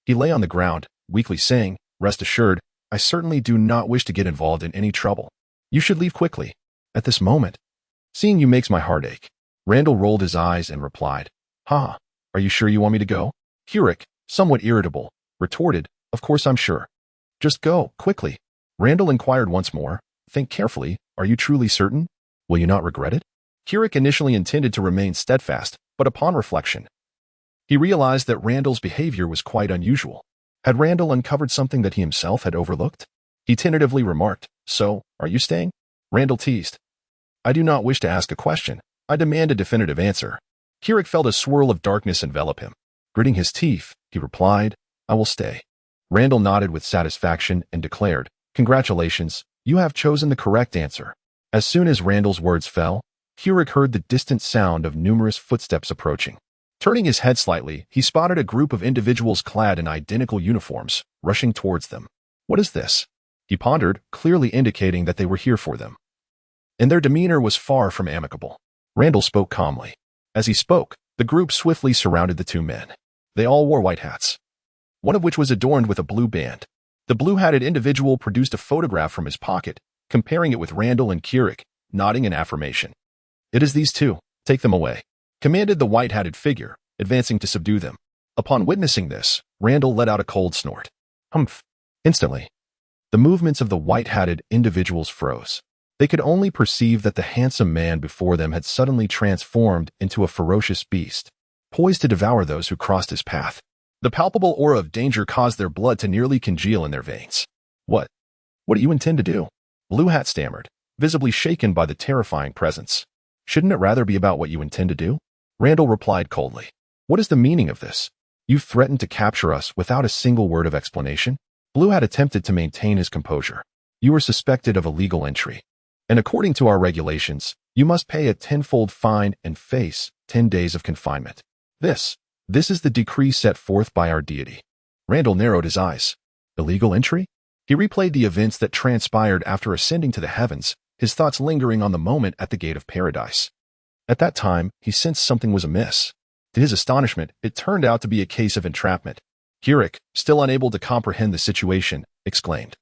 He lay on the ground, weakly saying, Rest assured, I certainly do not wish to get involved in any trouble. You should leave quickly. At this moment. Seeing you makes my heart ache. Randall rolled his eyes and replied, Are you sure you want me to go? Kirik, somewhat irritable, retorted, Of course I'm sure. Just go, quickly. Randall inquired once more, Think carefully, are you truly certain? Will you not regret it? Kirik initially intended to remain steadfast, but upon reflection, he realized that Randall's behavior was quite unusual. Had Randall uncovered something that he himself had overlooked? He tentatively remarked, So, are you staying? Randall teased. I do not wish to ask a question. I demand a definitive answer. Kirik felt a swirl of darkness envelop him. Gritting his teeth, he replied, I will stay. Randall nodded with satisfaction and declared, Congratulations, you have chosen the correct answer. As soon as Randall's words fell, Kirik heard the distant sound of numerous footsteps approaching. Turning his head slightly, he spotted a group of individuals clad in identical uniforms, rushing towards them. What is this? He pondered, clearly indicating that they were here for them. And their demeanor was far from amicable. Randall spoke calmly. As he spoke, the group swiftly surrounded the two men. They all wore white hats, one of which was adorned with a blue band. The blue-hatted individual produced a photograph from his pocket, comparing it with Randall and Kirik, nodding in affirmation. It is these two. Take them away, commanded the white-hatted figure, advancing to subdue them. Upon witnessing this, Randall let out a cold snort. Humph. Instantly, The movements of the white-hatted individuals froze. They could only perceive that the handsome man before them had suddenly transformed into a ferocious beast, poised to devour those who crossed his path. The palpable aura of danger caused their blood to nearly congeal in their veins. What do you intend to do? Blue Hat stammered, visibly shaken by the terrifying presence. Shouldn't it rather be about what you intend to do? Randall replied coldly. What is the meaning of this? You threatened to capture us without a single word of explanation? Blue Hat attempted to maintain his composure. You are suspected of illegal entry. And according to our regulations, you must pay a tenfold fine and face 10 days of confinement. This is the decree set forth by our deity. Randall narrowed his eyes. Illegal entry? He replayed the events that transpired after ascending to the heavens, his thoughts lingering on the moment at the gate of paradise. At that time, he sensed something was amiss. To his astonishment, it turned out to be a case of entrapment. Kirik, still unable to comprehend the situation, exclaimed,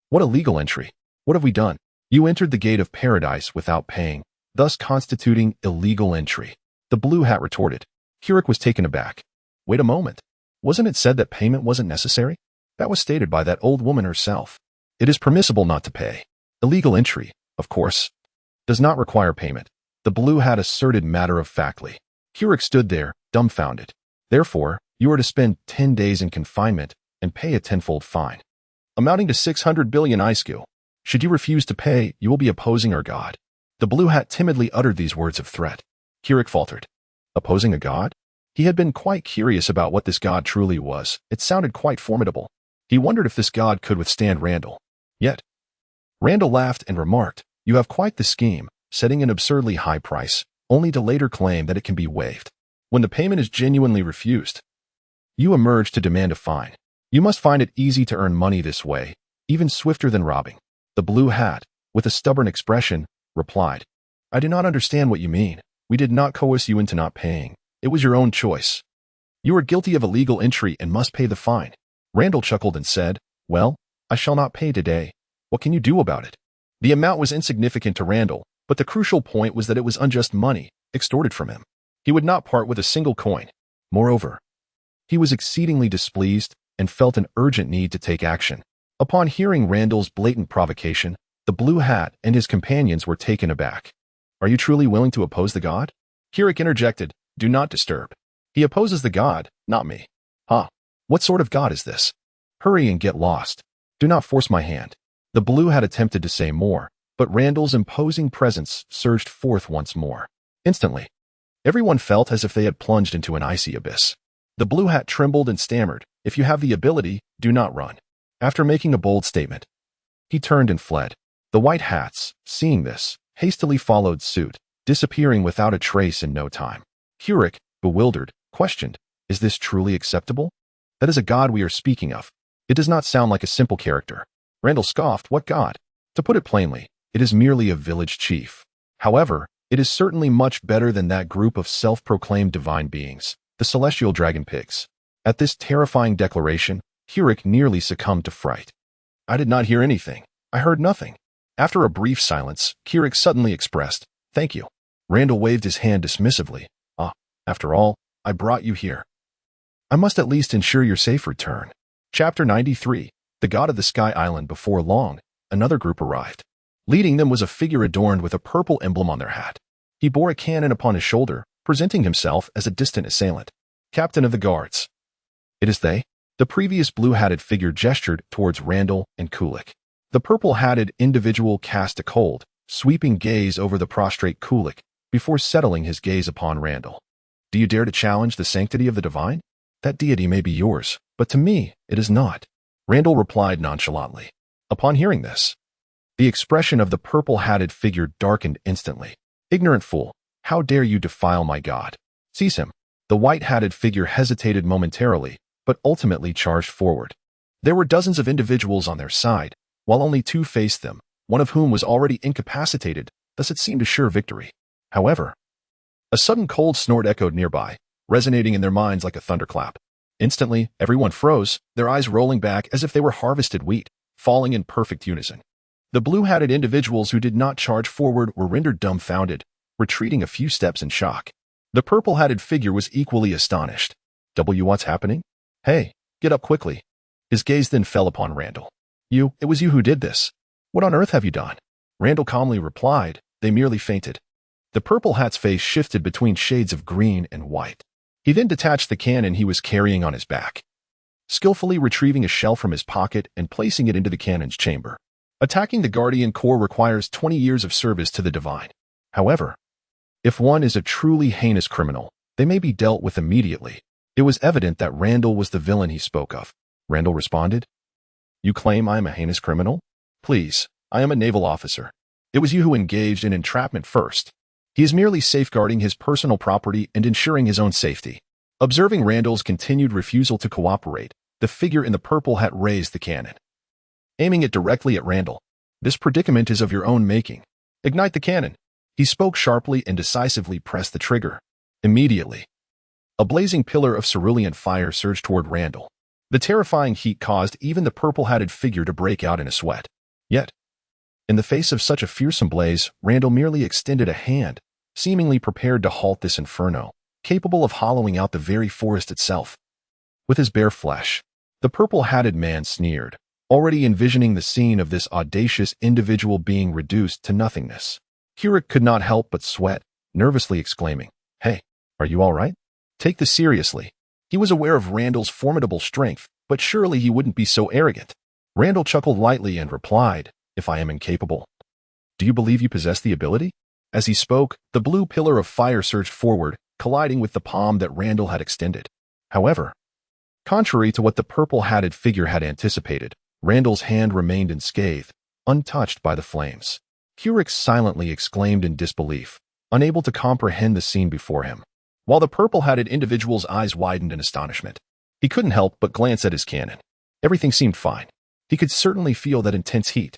What illegal entry? What have we done? You entered the gate of paradise without paying, thus constituting illegal entry. The Blue Hat retorted. Kirik was taken aback. Wait a moment. Wasn't it said that payment wasn't necessary? That was stated by that old woman herself. It is permissible not to pay. Illegal entry, of course, does not require payment. The Blue Hat asserted matter-of-factly. Kirik stood there, dumbfounded. Therefore, you are to spend 10 days in confinement and pay a tenfold fine, amounting to 600 billion ISQ. Should you refuse to pay, you will be opposing our god. The Blue Hat timidly uttered these words of threat. Kirik faltered. Opposing a god? He had been quite curious about what this god truly was. It sounded quite formidable. He wondered if this god could withstand Randall. Yet, Randall laughed and remarked, You have quite the scheme, setting an absurdly high price, only to later claim that it can be waived. When the payment is genuinely refused, you emerge to demand a fine. You must find it easy to earn money this way, even swifter than robbing. The Blue Hat, with a stubborn expression, replied, I do not understand what you mean. We did not coerce you into not paying. It was your own choice. You are guilty of illegal entry and must pay the fine. Randall chuckled and said, Well, I shall not pay today. What can you do about it? The amount was insignificant to Randall, but the crucial point was that it was unjust money, extorted from him. He would not part with a single coin. Moreover, he was exceedingly displeased and felt an urgent need to take action. Upon hearing Randall's blatant provocation, the Blue Hat and his companions were taken aback. Are you truly willing to oppose the god? Kirik interjected, Do not disturb. He opposes the god, not me. What sort of god is this? Hurry and get lost. Do not force my hand. The Blue Hat attempted to say more, but Randall's imposing presence surged forth once more. Instantly, everyone felt as if they had plunged into an icy abyss. The Blue Hat trembled and stammered, If you have the ability, do not run. After making a bold statement, he turned and fled. The White Hats, seeing this, hastily followed suit, disappearing without a trace in no time. Kirik, bewildered, questioned, Is this truly acceptable? That is a god we are speaking of. It does not sound like a simple character. Randall scoffed, What god? To put it plainly, it is merely a village chief. However, it is certainly much better than that group of self-proclaimed divine beings, the celestial dragon pigs. At this terrifying declaration, Kirik nearly succumbed to fright. I did not hear anything. I heard nothing. After a brief silence, Kirik suddenly expressed, Thank you. Randall waved his hand dismissively. After all, I brought you here. I must at least ensure your safe return. Chapter 93. The God of the Sky Island. Before long, another group arrived. Leading them was a figure adorned with a purple emblem on their hat. He bore a cannon upon his shoulder, presenting himself as a distant assailant. Captain of the Guards. It is they. The previous blue-hatted figure gestured towards Randall and Kulik. The purple-hatted individual cast a cold, sweeping gaze over the prostrate Kulik before settling his gaze upon Randall. Do you dare to challenge the sanctity of the divine? That deity may be yours, but to me, it is not. Randall replied nonchalantly. Upon hearing this, the expression of the purple-hatted figure darkened instantly. Ignorant fool, how dare you defile my god? Seize him. The white-hatted figure hesitated momentarily, but ultimately charged forward. There were dozens of individuals on their side, while only two faced them, one of whom was already incapacitated, thus it seemed a sure victory. However, a sudden cold snort echoed nearby, resonating in their minds like a thunderclap. Instantly, everyone froze, their eyes rolling back as if they were harvested wheat, falling in perfect unison. The blue-hatted individuals who did not charge forward were rendered dumbfounded, retreating a few steps in shock. The purple-hatted figure was equally astonished. What's happening? Hey, get up quickly. His gaze then fell upon Randall. It was you who did this. What on earth have you done? Randall calmly replied, they merely fainted. The purple hat's face shifted between shades of green and white. He then detached the cannon he was carrying on his back, skillfully retrieving a shell from his pocket and placing it into the cannon's chamber. Attacking the Guardian Corps requires 20 years of service to the Divine. However, if one is a truly heinous criminal, they may be dealt with immediately. It was evident that Randall was the villain he spoke of. Randall responded, You claim I am a heinous criminal? Please, I am a naval officer. It was you who engaged in entrapment first. He is merely safeguarding his personal property and ensuring his own safety. Observing Randall's continued refusal to cooperate, the figure in the purple hat raised the cannon, aiming it directly at Randall. This predicament is of your own making. Ignite the cannon. He spoke sharply and decisively pressed the trigger. Immediately, a blazing pillar of cerulean fire surged toward Randall. The terrifying heat caused even the purple-hatted figure to break out in a sweat. Yet, in the face of such a fearsome blaze, Randall merely extended a hand, seemingly prepared to halt this inferno, capable of hollowing out the very forest itself. With his bare flesh, the purple-hatted man sneered, already envisioning the scene of this audacious individual being reduced to nothingness. Keurig could not help but sweat, nervously exclaiming, Hey, are you all right? Take this seriously. He was aware of Randall's formidable strength, but surely he wouldn't be so arrogant. Randall chuckled lightly and replied, If I am incapable. Do you believe you possess the ability? As he spoke, the blue pillar of fire surged forward, colliding with the palm that Randall had extended. However, contrary to what the purple-hatted figure had anticipated, Randall's hand remained unscathed, untouched by the flames. Keurig silently exclaimed in disbelief, unable to comprehend the scene before him. While the purple-hatted individual's eyes widened in astonishment, he couldn't help but glance at his cannon. Everything seemed fine. He could certainly feel that intense heat.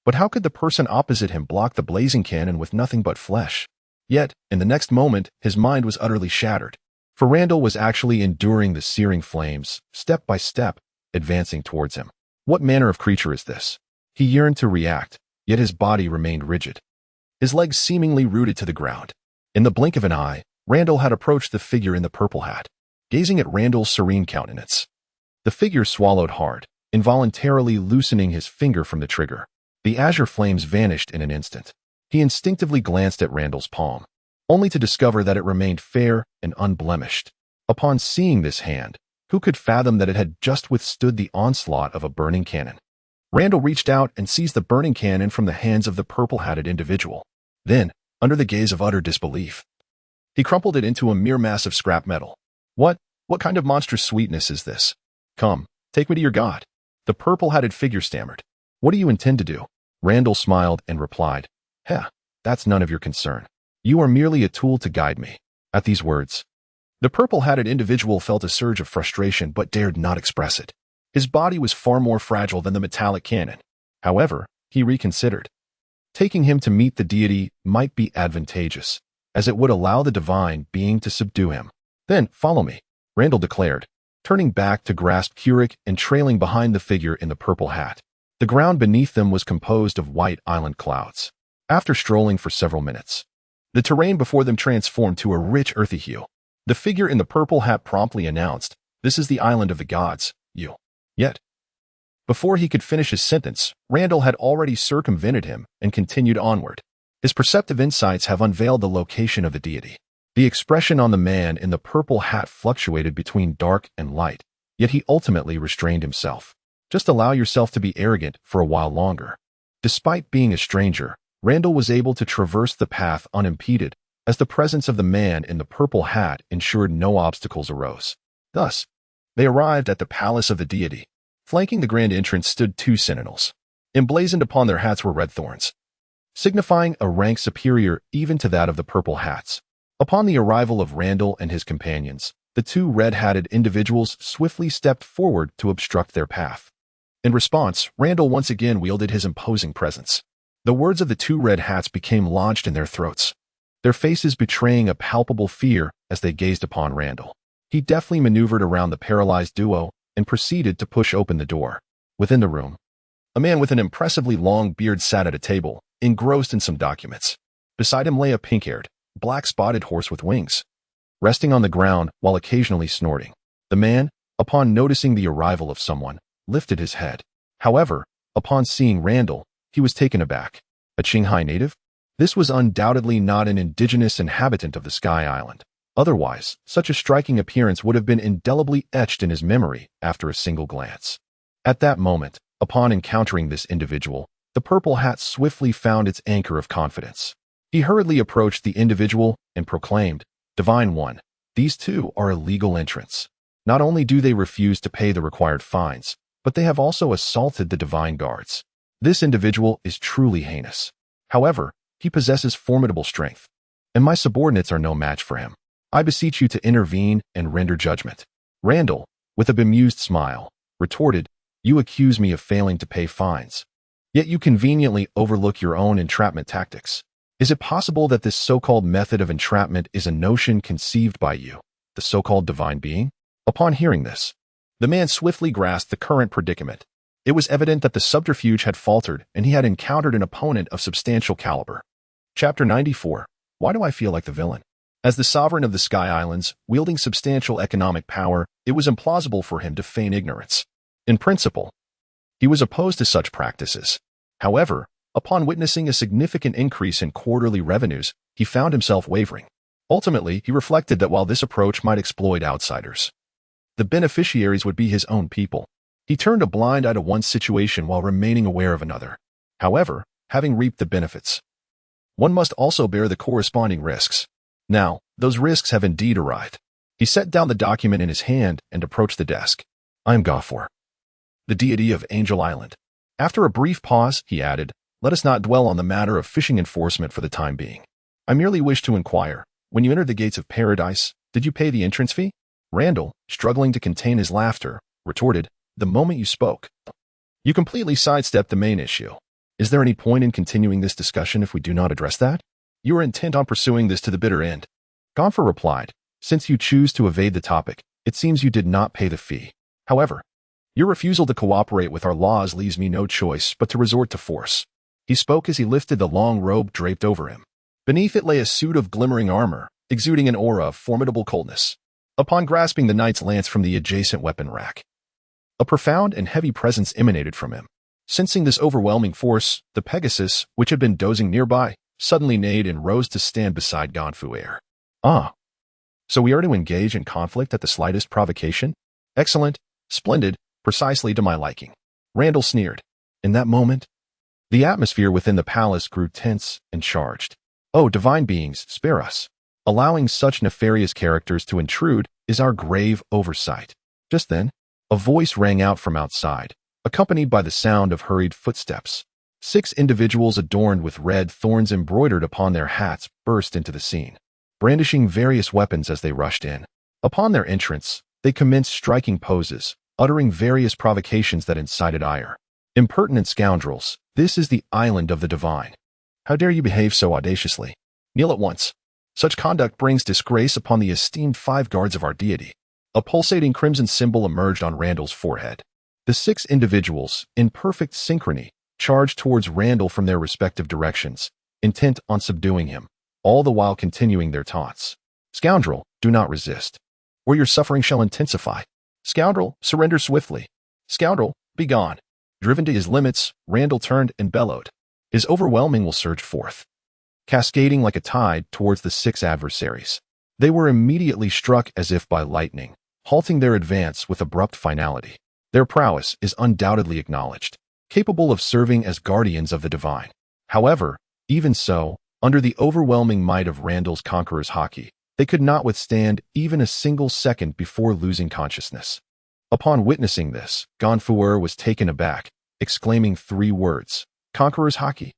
But how could the person opposite him block the blazing cannon with nothing but flesh? Yet, in the next moment, his mind was utterly shattered. For Randall was actually enduring the searing flames, step by step, advancing towards him. What manner of creature is this? He yearned to react, yet his body remained rigid, his legs seemingly rooted to the ground. In the blink of an eye, Randall had approached the figure in the purple hat, gazing at Randall's serene countenance. The figure swallowed hard, involuntarily loosening his finger from the trigger. The azure flames vanished in an instant. He instinctively glanced at Randall's palm, only to discover that it remained fair and unblemished. Upon seeing this hand, who could fathom that it had just withstood the onslaught of a burning cannon? Randall reached out and seized the burning cannon from the hands of the purple-hatted individual. Then, under the gaze of utter disbelief, he crumpled it into a mere mass of scrap metal. What kind of monstrous sweetness is this? Come, take me to your god. The purple-hatted figure stammered. What do you intend to do? Randall smiled and replied, That's none of your concern. You are merely a tool to guide me. At these words, the purple-hatted individual felt a surge of frustration but dared not express it. His body was far more fragile than the metallic cannon. However, he reconsidered. Taking him to meet the deity might be advantageous, as it would allow the divine being to subdue him. Then, follow me, Randall declared, turning back to grasp Keurig and trailing behind the figure in the purple hat. The ground beneath them was composed of white island clouds. After strolling for several minutes, the terrain before them transformed to a rich earthy hue. The figure in the purple hat promptly announced, This is the island of the gods, you. Yet, before he could finish his sentence, Randall had already circumvented him and continued onward. His perceptive insights have unveiled the location of the deity. The expression on the man in the purple hat fluctuated between dark and light, yet he ultimately restrained himself. Just allow yourself to be arrogant for a while longer. Despite being a stranger, Randall was able to traverse the path unimpeded, as the presence of the man in the purple hat ensured no obstacles arose. Thus, they arrived at the palace of the deity. Flanking the grand entrance stood two sentinels. Emblazoned upon their hats were red thorns, signifying a rank superior even to that of the purple hats. Upon the arrival of Randall and his companions, the two red-hatted individuals swiftly stepped forward to obstruct their path. In response, Randall once again wielded his imposing presence. The words of the two red hats became lodged in their throats, their faces betraying a palpable fear as they gazed upon Randall. He deftly maneuvered around the paralyzed duo and proceeded to push open the door. Within the room, a man with an impressively long beard sat at a table, engrossed in some documents. Beside him lay a pink-haired, black-spotted horse with wings, resting on the ground while occasionally snorting. The man, upon noticing the arrival of someone, lifted his head. However, Upon seeing Randall, he was taken aback. A Qinghai native? This was undoubtedly not an indigenous inhabitant of the Sky Island. Otherwise, such a striking appearance would have been indelibly etched in his memory after a single glance. At that moment, upon encountering this individual, the purple hat swiftly found its anchor of confidence. He hurriedly approached the individual and proclaimed, "Divine One, these two are illegal entrants. Not only do they refuse to pay the required fines, but they have also assaulted the divine guards. This individual is truly heinous. However, he possesses formidable strength, and my subordinates are no match for him. I beseech you to intervene and render judgment." Randall, with a bemused smile, retorted, "You accuse me of failing to pay fines. Yet you conveniently overlook your own entrapment tactics. Is it possible that this so-called method of entrapment is a notion conceived by you, the so-called divine being?" Upon hearing this, the man swiftly grasped the current predicament. It was evident that the subterfuge had faltered and he had encountered an opponent of substantial caliber. Chapter 94. Why do I feel like the villain? As the sovereign of the Sky Islands, wielding substantial economic power, it was implausible for him to feign ignorance. In principle, he was opposed to such practices. However, upon witnessing a significant increase in quarterly revenues, he found himself wavering. Ultimately, he reflected that while this approach might exploit outsiders, the beneficiaries would be his own people. He turned a blind eye to one situation while remaining aware of another. However, having reaped the benefits, one must also bear the corresponding risks. Now, those risks have indeed arrived. He set down the document in his hand and approached the desk. "I am Ghaffur, the deity of Angel Island." After a brief pause, he added, "Let us not dwell on the matter of fishing enforcement for the time being. I merely wish to inquire, when you entered the gates of paradise, did you pay the entrance fee?" Randall, struggling to contain his laughter, retorted, "The moment you spoke, you completely sidestepped the main issue. Is there any point in continuing this discussion if we do not address that? You are intent on pursuing this to the bitter end." Ghaffur replied, "Since you choose to evade the topic, it seems you did not pay the fee. However, your refusal to cooperate with our laws leaves me no choice but to resort to force." He spoke as he lifted the long robe draped over him. Beneath it lay a suit of glimmering armor, exuding an aura of formidable coldness. Upon grasping the knight's lance from the adjacent weapon rack, a profound and heavy presence emanated from him. Sensing this overwhelming force, the Pegasus, which had been dozing nearby, suddenly neighed and rose to stand beside Ghaffur. "Ah, so we are to engage in conflict at the slightest provocation? Excellent, splendid, precisely to my liking." Randall sneered. In that moment, the atmosphere within the palace grew tense and charged. "Oh, divine beings, spare us. Allowing such nefarious characters to intrude is our grave oversight." Just then, a voice rang out from outside, accompanied by the sound of hurried footsteps. 6 individuals adorned with red thorns embroidered upon their hats burst into the scene, brandishing various weapons as they rushed in. Upon their entrance, they commenced striking poses, uttering various provocations that incited ire. "Impertinent scoundrels, this is the island of the divine. How dare you behave so audaciously? Kneel at once. Such conduct brings disgrace upon the esteemed 5 guards of our deity." A pulsating crimson symbol emerged on Randall's forehead. The 6 individuals, in perfect synchrony, charged towards Randall from their respective directions, intent on subduing him, all the while continuing their taunts. "Scoundrel, do not resist, or your suffering shall intensify. Scoundrel, surrender swiftly. Scoundrel, be gone." Driven to his limits, Randall turned and bellowed. His overwhelming will surged forth, cascading like a tide towards the 6 adversaries. They were immediately struck as if by lightning, halting their advance with abrupt finality. Their prowess is undoubtedly acknowledged, capable of serving as guardians of the divine. However, even so, under the overwhelming might of Randall's conqueror's Haki, they could not withstand even a single second before losing consciousness. Upon witnessing this, Ghaffur was taken aback, exclaiming 3 words, "Conqueror's Haki?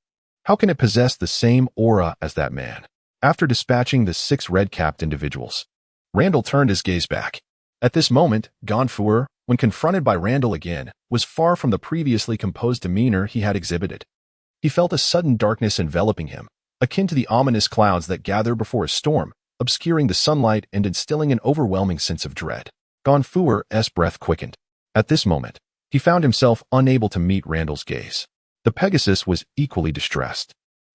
How can it possess the same aura as that man?" After dispatching the 6 red-capped individuals, Randall turned his gaze back. At this moment, Ghaffur, when confronted by Randall again, was far from the previously composed demeanor he had exhibited. He felt a sudden darkness enveloping him, akin to the ominous clouds that gather before a storm, obscuring the sunlight and instilling an overwhelming sense of dread. Ghaffur's breath quickened. At this moment, he found himself unable to meet Randall's gaze. The Pegasus was equally distressed.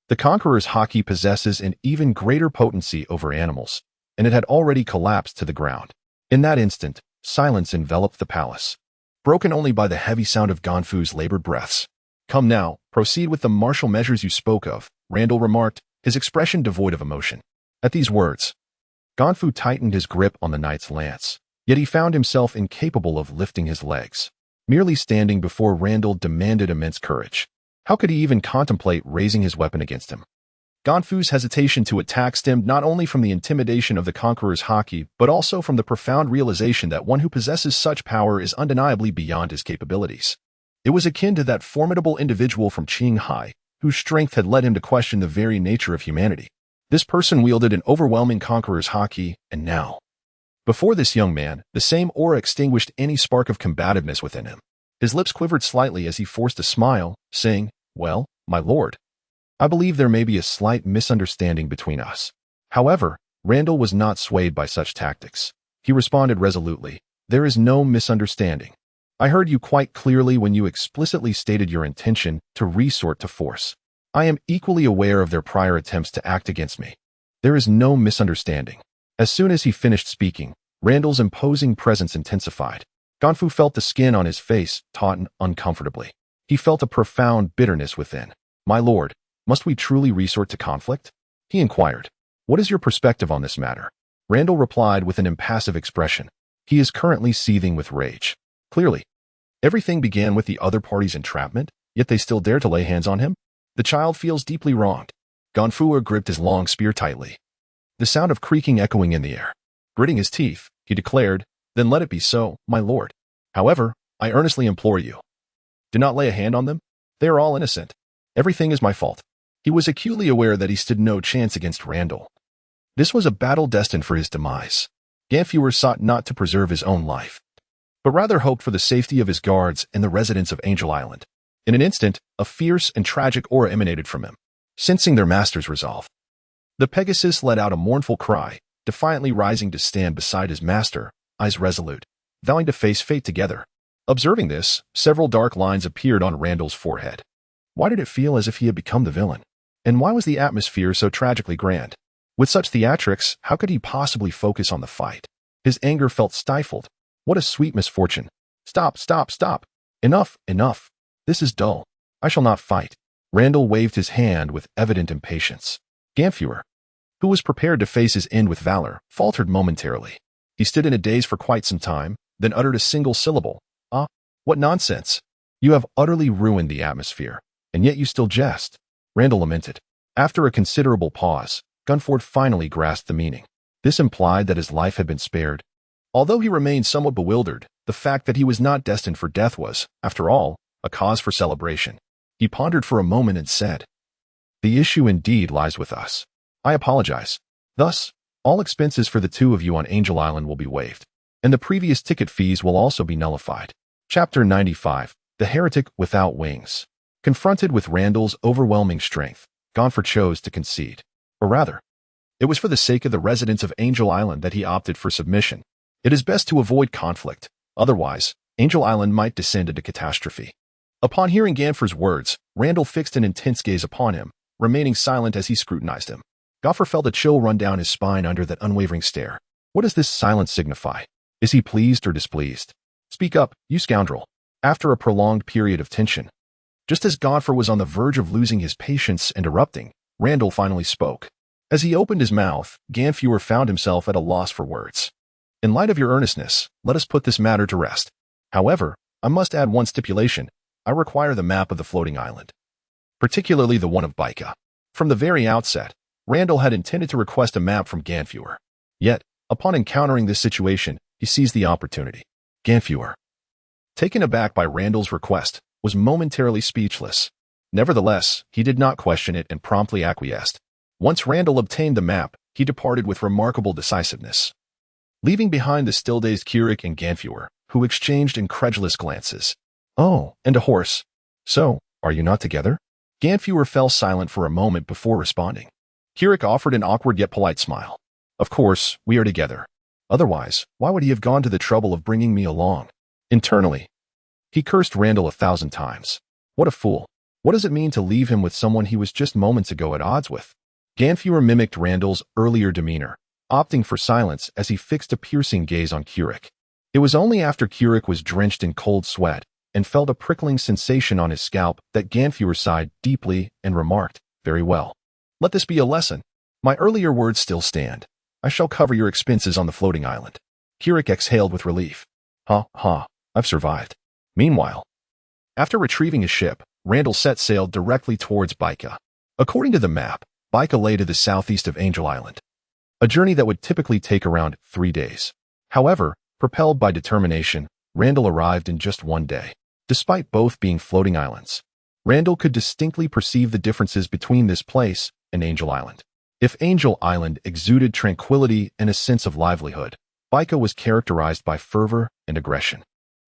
The Conqueror's Haki possesses an even greater potency over animals, and it had already collapsed to the ground. In that instant, silence enveloped the palace, broken only by the heavy sound of Ghaffur's labored breaths. Come now, proceed with the martial measures you spoke of, Randall remarked, his expression devoid of emotion. At these words, Ganfu tightened his grip on the knight's lance, yet he found himself incapable of lifting his legs. Merely standing before Randall demanded immense courage. How could he even contemplate raising his weapon against him? Ganfu's hesitation to attack stemmed not only from the intimidation of the conqueror's Haki, but also from the profound realization that one who possesses such power is undeniably beyond his capabilities. It was akin to that formidable individual from Qinghai, whose strength had led him to question the very nature of humanity. This person wielded an overwhelming conqueror's Haki, and now, before this young man, the same aura extinguished any spark of combativeness within him. His lips quivered slightly as he forced a smile, saying, "Well, my lord, I believe there may be a slight misunderstanding between us." However, Randall was not swayed by such tactics. He responded resolutely, "There is no misunderstanding. I heard you quite clearly when you explicitly stated your intention to resort to force. I am equally aware of their prior attempts to act against me. There is no misunderstanding." As soon as he finished speaking, Randall's imposing presence intensified. Ganfu felt the skin on his face tauten uncomfortably. He felt a profound bitterness within. "My lord, must we truly resort to conflict?" he inquired. "What is your perspective on this matter?" Randall replied with an impassive expression. He is currently seething with rage. Clearly, everything began with the other party's entrapment, yet they still dare to lay hands on him? The child feels deeply wronged. Ganfu gripped his long spear tightly, the sound of creaking echoing in the air. Gritting his teeth, he declared, "Then let it be so, my lord. However, I earnestly implore you, do not lay a hand on them. They are all innocent. Everything is my fault." He was acutely aware that he stood no chance against Randall. This was a battle destined for his demise. Ganfu sought not to preserve his own life, but rather hoped for the safety of his guards and the residents of Angel Island. In an instant, a fierce and tragic aura emanated from him, sensing their master's resolve. The Pegasus let out a mournful cry, defiantly rising to stand beside his master, eyes resolute, vowing to face fate together. Observing this, several dark lines appeared on Randall's forehead. Why did it feel as if he had become the villain? And why was the atmosphere so tragically grand? With such theatrics, how could he possibly focus on the fight? His anger felt stifled. What a sweet misfortune. "Stop, stop, stop. Enough, enough. This is dull. I shall not fight." Randall waved his hand with evident impatience. Ganfu, who was prepared to face his end with valor, faltered momentarily. He stood in a daze for quite some time, then uttered a single syllable. "Ah, what nonsense. You have utterly ruined the atmosphere, and yet you still jest," Randall lamented. After a considerable pause, Gunford finally grasped the meaning. This implied that his life had been spared. Although he remained somewhat bewildered, the fact that he was not destined for death was, after all, a cause for celebration. He pondered for a moment and said, "The issue indeed lies with us. I apologize. Thus, all expenses for the two of you on Angel Island will be waived, and the previous ticket fees will also be nullified." Chapter 95, The Heretic Without Wings. Confronted with Randall's overwhelming strength, Gonfort chose to concede. Or rather, it was for the sake of the residents of Angel Island that he opted for submission. It is best to avoid conflict, otherwise, Angel Island might descend into catastrophe. Upon hearing Ganfor's words, Randall fixed an intense gaze upon him, remaining silent as he scrutinized him. Gonfort felt a chill run down his spine under that unwavering stare. What does this silence signify? Is he pleased or displeased? "Speak up, you scoundrel." After a prolonged period of tension, just as Gonfort was on the verge of losing his patience and erupting, Randall finally spoke. As he opened his mouth, Ganfur found himself at a loss for words. "In light of your earnestness, let us put this matter to rest. However, I must add one stipulation. I require the map of the floating island, particularly the one of Baika." From the very outset, Randall had intended to request a map from Ganfur. Yet, upon encountering this situation, he seized the opportunity. Ganfur, taken aback by Randall's request, was momentarily speechless. Nevertheless, he did not question it and promptly acquiesced. Once Randall obtained the map, he departed with remarkable decisiveness, leaving behind the still-dazed Kirik and Ganfur, who exchanged incredulous glances. "Oh, and a horse. So, are you not together?" Ganfur fell silent for a moment before responding. Kirik offered an awkward yet polite smile. "Of course, we are together. Otherwise, why would he have gone to the trouble of bringing me along?" Internally, he cursed Randall 1,000 times. What a fool. What does it mean to leave him with someone he was just moments ago at odds with? Ganfur mimicked Randall's earlier demeanor, opting for silence as he fixed a piercing gaze on Kirik. It was only after Kirik was drenched in cold sweat and felt a prickling sensation on his scalp that Ganfuer sighed deeply and remarked, "Very well. Let this be a lesson. My earlier words still stand. I shall cover your expenses on the floating island." Kirik exhaled with relief. I've survived. Meanwhile, after retrieving his ship, Randall set sail directly towards Baika. According to the map, Baika lay to the southeast of Angel Island, a journey that would typically take around 3 days. However, propelled by determination, Randall arrived in just 1 day. Despite both being floating islands, Randall could distinctly perceive the differences between this place and Angel Island. If Angel Island exuded tranquility and a sense of livelihood, Baika was characterized by fervor and aggression.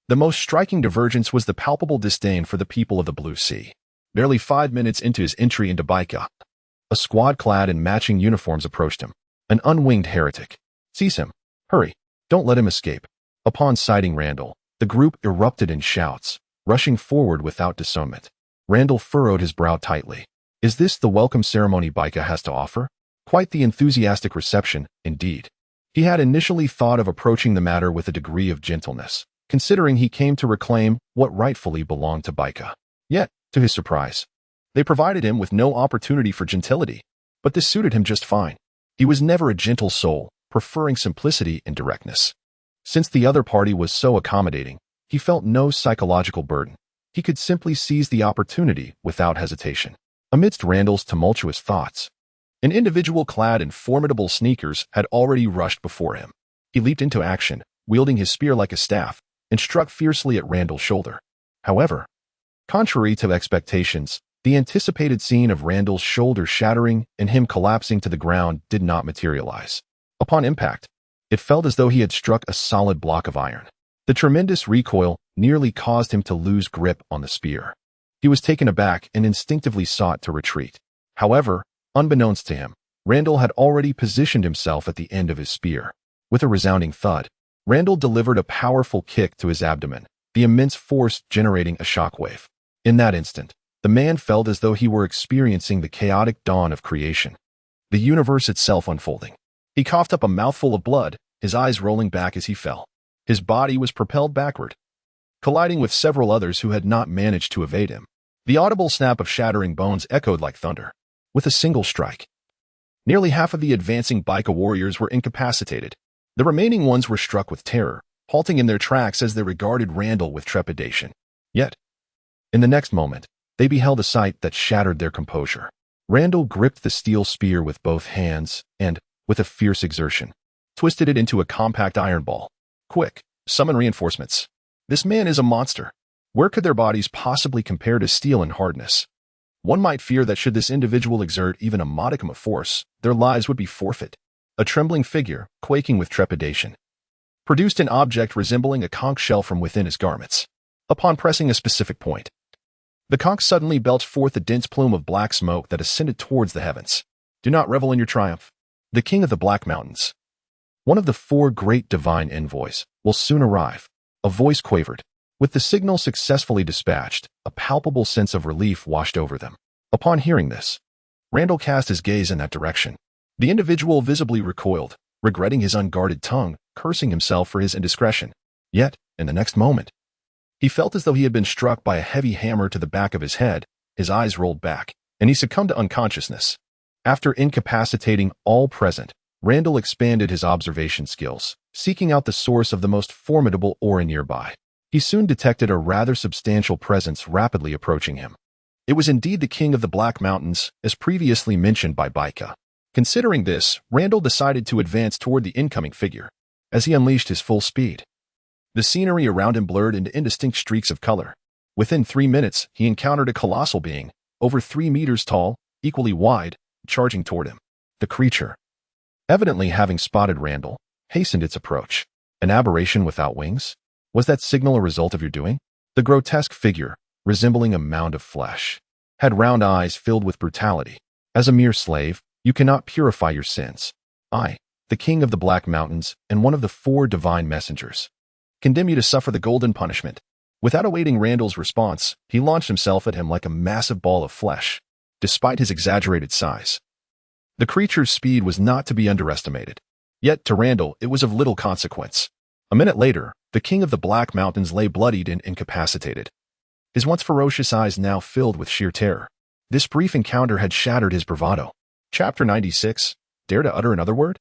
The most striking divergence was the palpable disdain for the people of the Blue Sea. Barely 5 minutes into his entry into Baika, a squad clad in matching uniforms approached him. An unwinged heretic. "Seize him. Hurry. Don't let him escape." Upon sighting Randall, the group erupted in shouts, rushing forward without discernment. Randall furrowed his brow tightly. Is this the welcome ceremony Baika has to offer? Quite the enthusiastic reception, indeed. He had initially thought of approaching the matter with a degree of gentleness, considering he came to reclaim what rightfully belonged to Baika. Yet, to his surprise, they provided him with no opportunity for gentility, but this suited him just fine. He was never a gentle soul, preferring simplicity and directness. Since the other party was so accommodating, he felt no psychological burden. He could simply seize the opportunity without hesitation. Amidst Randall's tumultuous thoughts, an individual clad in formidable sneakers had already rushed before him. He leaped into action, wielding his spear like a staff, and struck fiercely at Randall's shoulder. However, contrary to expectations, the anticipated scene of Randall's shoulder shattering and him collapsing to the ground did not materialize. Upon impact, it felt as though he had struck a solid block of iron. The tremendous recoil nearly caused him to lose grip on the spear. He was taken aback and instinctively sought to retreat. However, unbeknownst to him, Randall had already positioned himself at the end of his spear. With a resounding thud, Randall delivered a powerful kick to his abdomen, the immense force generating a shockwave. In that instant, the man felt as though he were experiencing the chaotic dawn of creation, the universe itself unfolding. He coughed up a mouthful of blood, his eyes rolling back as he fell. His body was propelled backward, colliding with several others who had not managed to evade him. The audible snap of shattering bones echoed like thunder. With a single strike, nearly half of the advancing Baika warriors were incapacitated. The remaining ones were struck with terror, halting in their tracks as they regarded Randall with trepidation. Yet, in the next moment, they beheld a sight that shattered their composure. Randall gripped the steel spear with both hands and, with a fierce exertion, twisted it into a compact iron ball. "Quick, summon reinforcements. This man is a monster. Where could their bodies possibly compare to steel in hardness? One might fear that should this individual exert even a modicum of force, their lives would be forfeit." A trembling figure, quaking with trepidation, produced an object resembling a conch shell from within his garments. Upon pressing a specific point, the conch suddenly belched forth a dense plume of black smoke that ascended towards the heavens. "Do not revel in your triumph. The king of the Black Mountains, one of the 4 great divine envoys, will soon arrive." A voice quavered. With the signal successfully dispatched, a palpable sense of relief washed over them. Upon hearing this, Randall cast his gaze in that direction. The individual visibly recoiled, regretting his unguarded tongue, cursing himself for his indiscretion. Yet, in the next moment, he felt as though he had been struck by a heavy hammer to the back of his head, his eyes rolled back, and he succumbed to unconsciousness. After incapacitating all present, Randall expanded his observation skills, seeking out the source of the most formidable aura nearby. He soon detected a rather substantial presence rapidly approaching him. It was indeed the king of the Black Mountains, as previously mentioned by Baika. Considering this, Randall decided to advance toward the incoming figure. As he unleashed his full speed, the scenery around him blurred into indistinct streaks of color. Within 3 minutes, he encountered a colossal being, over 3 meters tall, equally wide, charging toward him. The creature, evidently having spotted Randall, hastened its approach. An aberration without wings? Was that signal a result of your doing? The grotesque figure, resembling a mound of flesh, had round eyes filled with brutality. As a mere slave, you cannot purify your sins. I, the king of the Black Mountains and one of the 4 divine messengers, condemn you to suffer the golden punishment. Without awaiting Randall's response, he launched himself at him like a massive ball of flesh. Despite his exaggerated size, the creature's speed was not to be underestimated. Yet to Randall, it was of little consequence. A minute later, the king of the Black Mountains lay bloodied and incapacitated. his once ferocious eyes now filled with sheer terror. This brief encounter had shattered his bravado. Chapter 96. Dare to utter another word?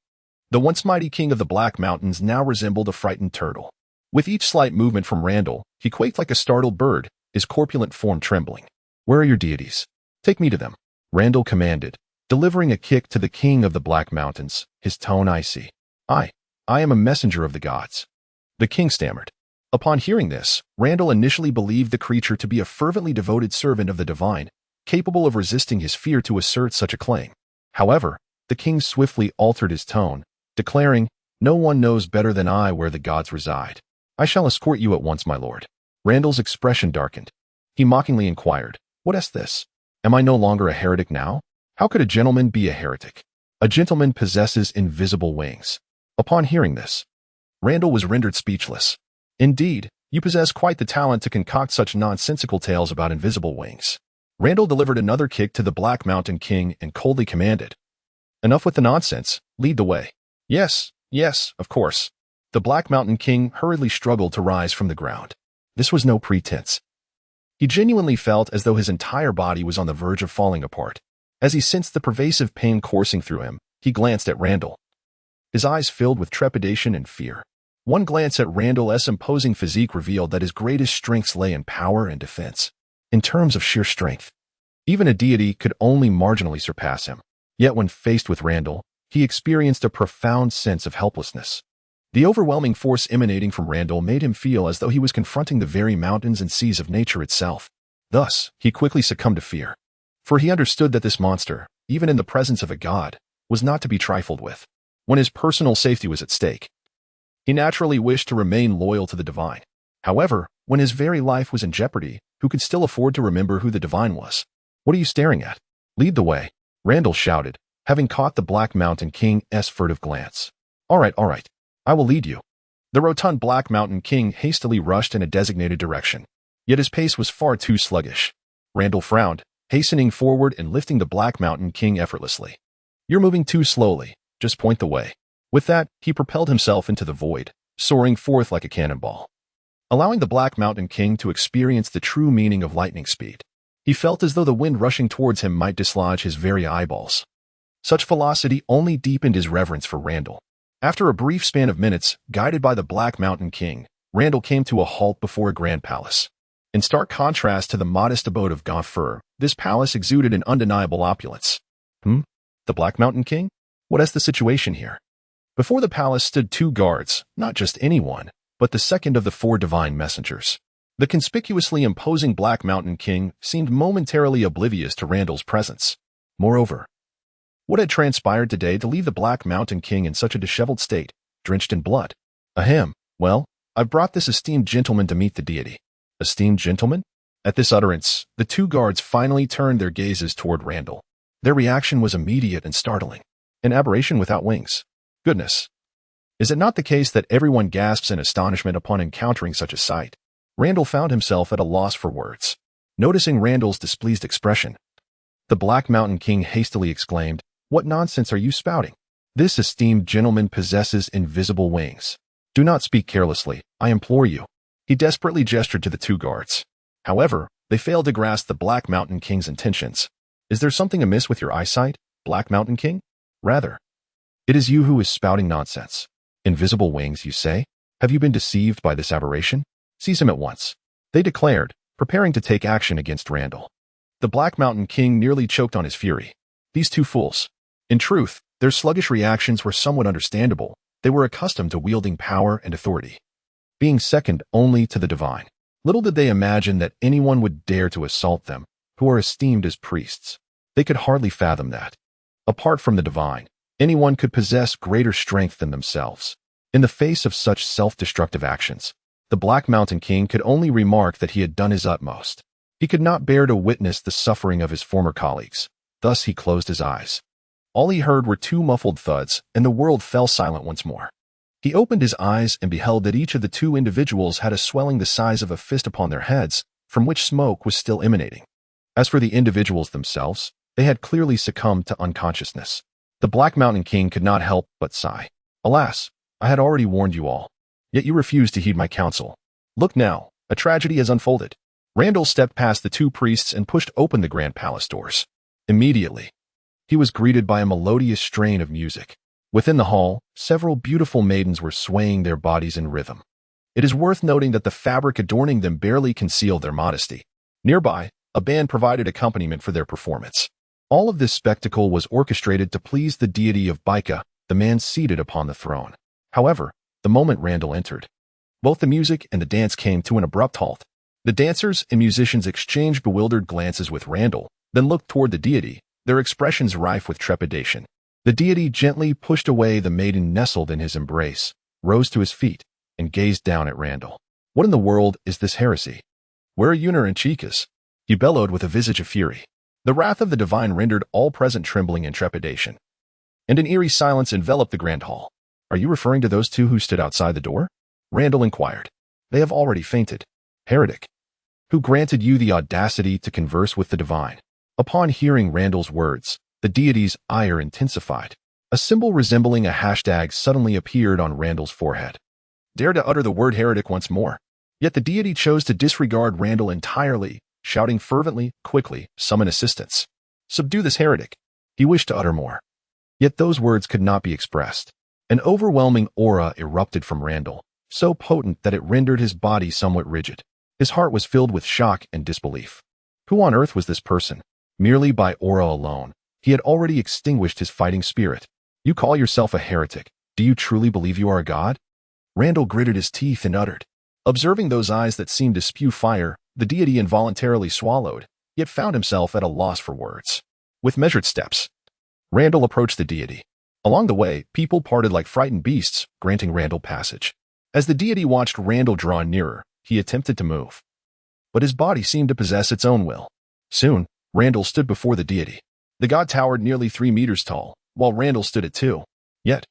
The once mighty king of the Black Mountains now resembled a frightened turtle. With each slight movement from Randall, he quaked like a startled bird, his corpulent form trembling. Where are your deities? Take me to them, Randall commanded, delivering a kick to the king of the Black Mountains, his tone icy. I am a messenger of the gods. The king stammered. Upon hearing this, Randall initially believed the creature to be a fervently devoted servant of the divine, capable of resisting his fear to assert such a claim. However, the king swiftly altered his tone, declaring, "No one knows better than I where the gods reside. I shall escort you at once, my lord." Randall's expression darkened. He mockingly inquired, "What is this? Am I no longer a heretic now? How could a gentleman be a heretic? A gentleman possesses invisible wings." Upon hearing this, Randall was rendered speechless. "Indeed, you possess quite the talent to concoct such nonsensical tales about invisible wings." Randall delivered another kick to the Black Mountain King and coldly commanded, "Enough with the nonsense, lead the way." Yes, of course. The Black Mountain King hurriedly struggled to rise from the ground. This was no pretense. He genuinely felt as though his entire body was on the verge of falling apart. As he sensed the pervasive pain coursing through him, he glanced at Randall. His eyes filled with trepidation and fear. One glance at Randall's imposing physique revealed that his greatest strengths lay in power and defense. In terms of sheer strength, even a deity could only marginally surpass him. Yet when faced with Randall, he experienced a profound sense of helplessness. The overwhelming force emanating from Randall made him feel as though he was confronting the very mountains and seas of nature itself. Thus, he quickly succumbed to fear. For he understood that this monster, even in the presence of a god, was not to be trifled with. When his personal safety was at stake, he naturally wished to remain loyal to the divine. However, when his very life was in jeopardy, who could still afford to remember who the divine was? "What are you staring at? Lead the way," Randall shouted, having caught the Black Mountain King's furtive glance. All right, I will lead you." The rotund Black Mountain King hastily rushed in a designated direction. Yet his pace was far too sluggish. Randall frowned, hastening forward and lifting the Black Mountain King effortlessly. "You're moving too slowly. Just point the way." With that, he propelled himself into the void, soaring forth like a cannonball. Allowing the Black Mountain King to experience the true meaning of lightning speed, he felt as though the wind rushing towards him might dislodge his very eyeballs. Such velocity only deepened his reverence for Randall. After a brief span of minutes, guided by the Black Mountain King, Randall came to a halt before a grand palace. In stark contrast to the modest abode of Zephyr, this palace exuded an undeniable opulence. The Black Mountain King? What is the situation here? Before the palace stood two guards, not just anyone, but the second of the four divine messengers. The conspicuously imposing Black Mountain King seemed momentarily oblivious to Randall's presence. Moreover, what had transpired today to leave the Black Mountain King in such a disheveled state, drenched in blood? Ahem. Well, I've brought this esteemed gentleman to meet the deity. Esteemed gentleman? At this utterance, the two guards finally turned their gazes toward Randall. Their reaction was immediate and startling. An aberration without wings. Goodness. Is it not the case that everyone gasps in astonishment upon encountering such a sight? Randall found himself at a loss for words. Noticing Randall's displeased expression, the Black Mountain King hastily exclaimed, "What nonsense are you spouting? This esteemed gentleman possesses invisible wings. Do not speak carelessly, I implore you." He desperately gestured to the two guards. However, they failed to grasp the Black Mountain King's intentions. "Is there something amiss with your eyesight, Black Mountain King? Rather, it is you who is spouting nonsense. Invisible wings, you say? Have you been deceived by this aberration? Seize him at once," they declared, preparing to take action against Randall. The Black Mountain King nearly choked on his fury. These two fools. In truth, their sluggish reactions were somewhat understandable. They were accustomed to wielding power and authority, being second only to the divine. Little did they imagine that anyone would dare to assault them, who are esteemed as priests. They could hardly fathom that, apart from the divine, anyone could possess greater strength than themselves. In the face of such self-destructive actions, the Black Mountain King could only remark that he had done his utmost. He could not bear to witness the suffering of his former colleagues. Thus he closed his eyes. All he heard were two muffled thuds, and the world fell silent once more. He opened his eyes and beheld that each of the two individuals had a swelling the size of a fist upon their heads, from which smoke was still emanating. As for the individuals themselves, they had clearly succumbed to unconsciousness. The Black Mountain King could not help but sigh. "Alas, I had already warned you all. Yet you refused to heed my counsel. Look now, a tragedy has unfolded." Randall stepped past the two priests and pushed open the grand palace doors. Immediately, he was greeted by a melodious strain of music. Within the hall, several beautiful maidens were swaying their bodies in rhythm. It is worth noting that the fabric adorning them barely concealed their modesty. Nearby, a band provided accompaniment for their performance. All of this spectacle was orchestrated to please the deity of Baika, the man seated upon the throne. However, the moment Randall entered, both the music and the dance came to an abrupt halt. The dancers and musicians exchanged bewildered glances with Randall, then looked toward the deity, their expressions rife with trepidation. The deity gently pushed away the maiden nestled in his embrace, rose to his feet, and gazed down at Randall. What in the world is this heresy? Where are Yunar and Chicas? He bellowed with a visage of fury. The wrath of the divine rendered all present trembling and trepidation. And an eerie silence enveloped the grand hall. Are you referring to those two who stood outside the door? Randall inquired. They have already fainted. Heretic. Who granted you the audacity to converse with the divine? Upon hearing Randall's words, the deity's ire intensified. A symbol resembling a hashtag suddenly appeared on Randall's forehead. Dare to utter the word heretic once more. Yet the deity chose to disregard Randall entirely, shouting fervently, quickly, summon assistance. Subdue this heretic. He wished to utter more. Yet those words could not be expressed. An overwhelming aura erupted from Randall, so potent that it rendered his body somewhat rigid. His heart was filled with shock and disbelief. Who on earth was this person? Merely by aura alone, he had already extinguished his fighting spirit. You call yourself a heretic. Do you truly believe you are a god? Randall gritted his teeth and uttered. Observing those eyes that seemed to spew fire, the deity involuntarily swallowed, yet found himself at a loss for words. With measured steps, Randall approached the deity. Along the way, people parted like frightened beasts, granting Randall passage. As the deity watched Randall draw nearer, he attempted to move. But his body seemed to possess its own will. Soon, Randall stood before the deity. The god towered nearly 3 meters tall, while Randall stood at 2. Yet,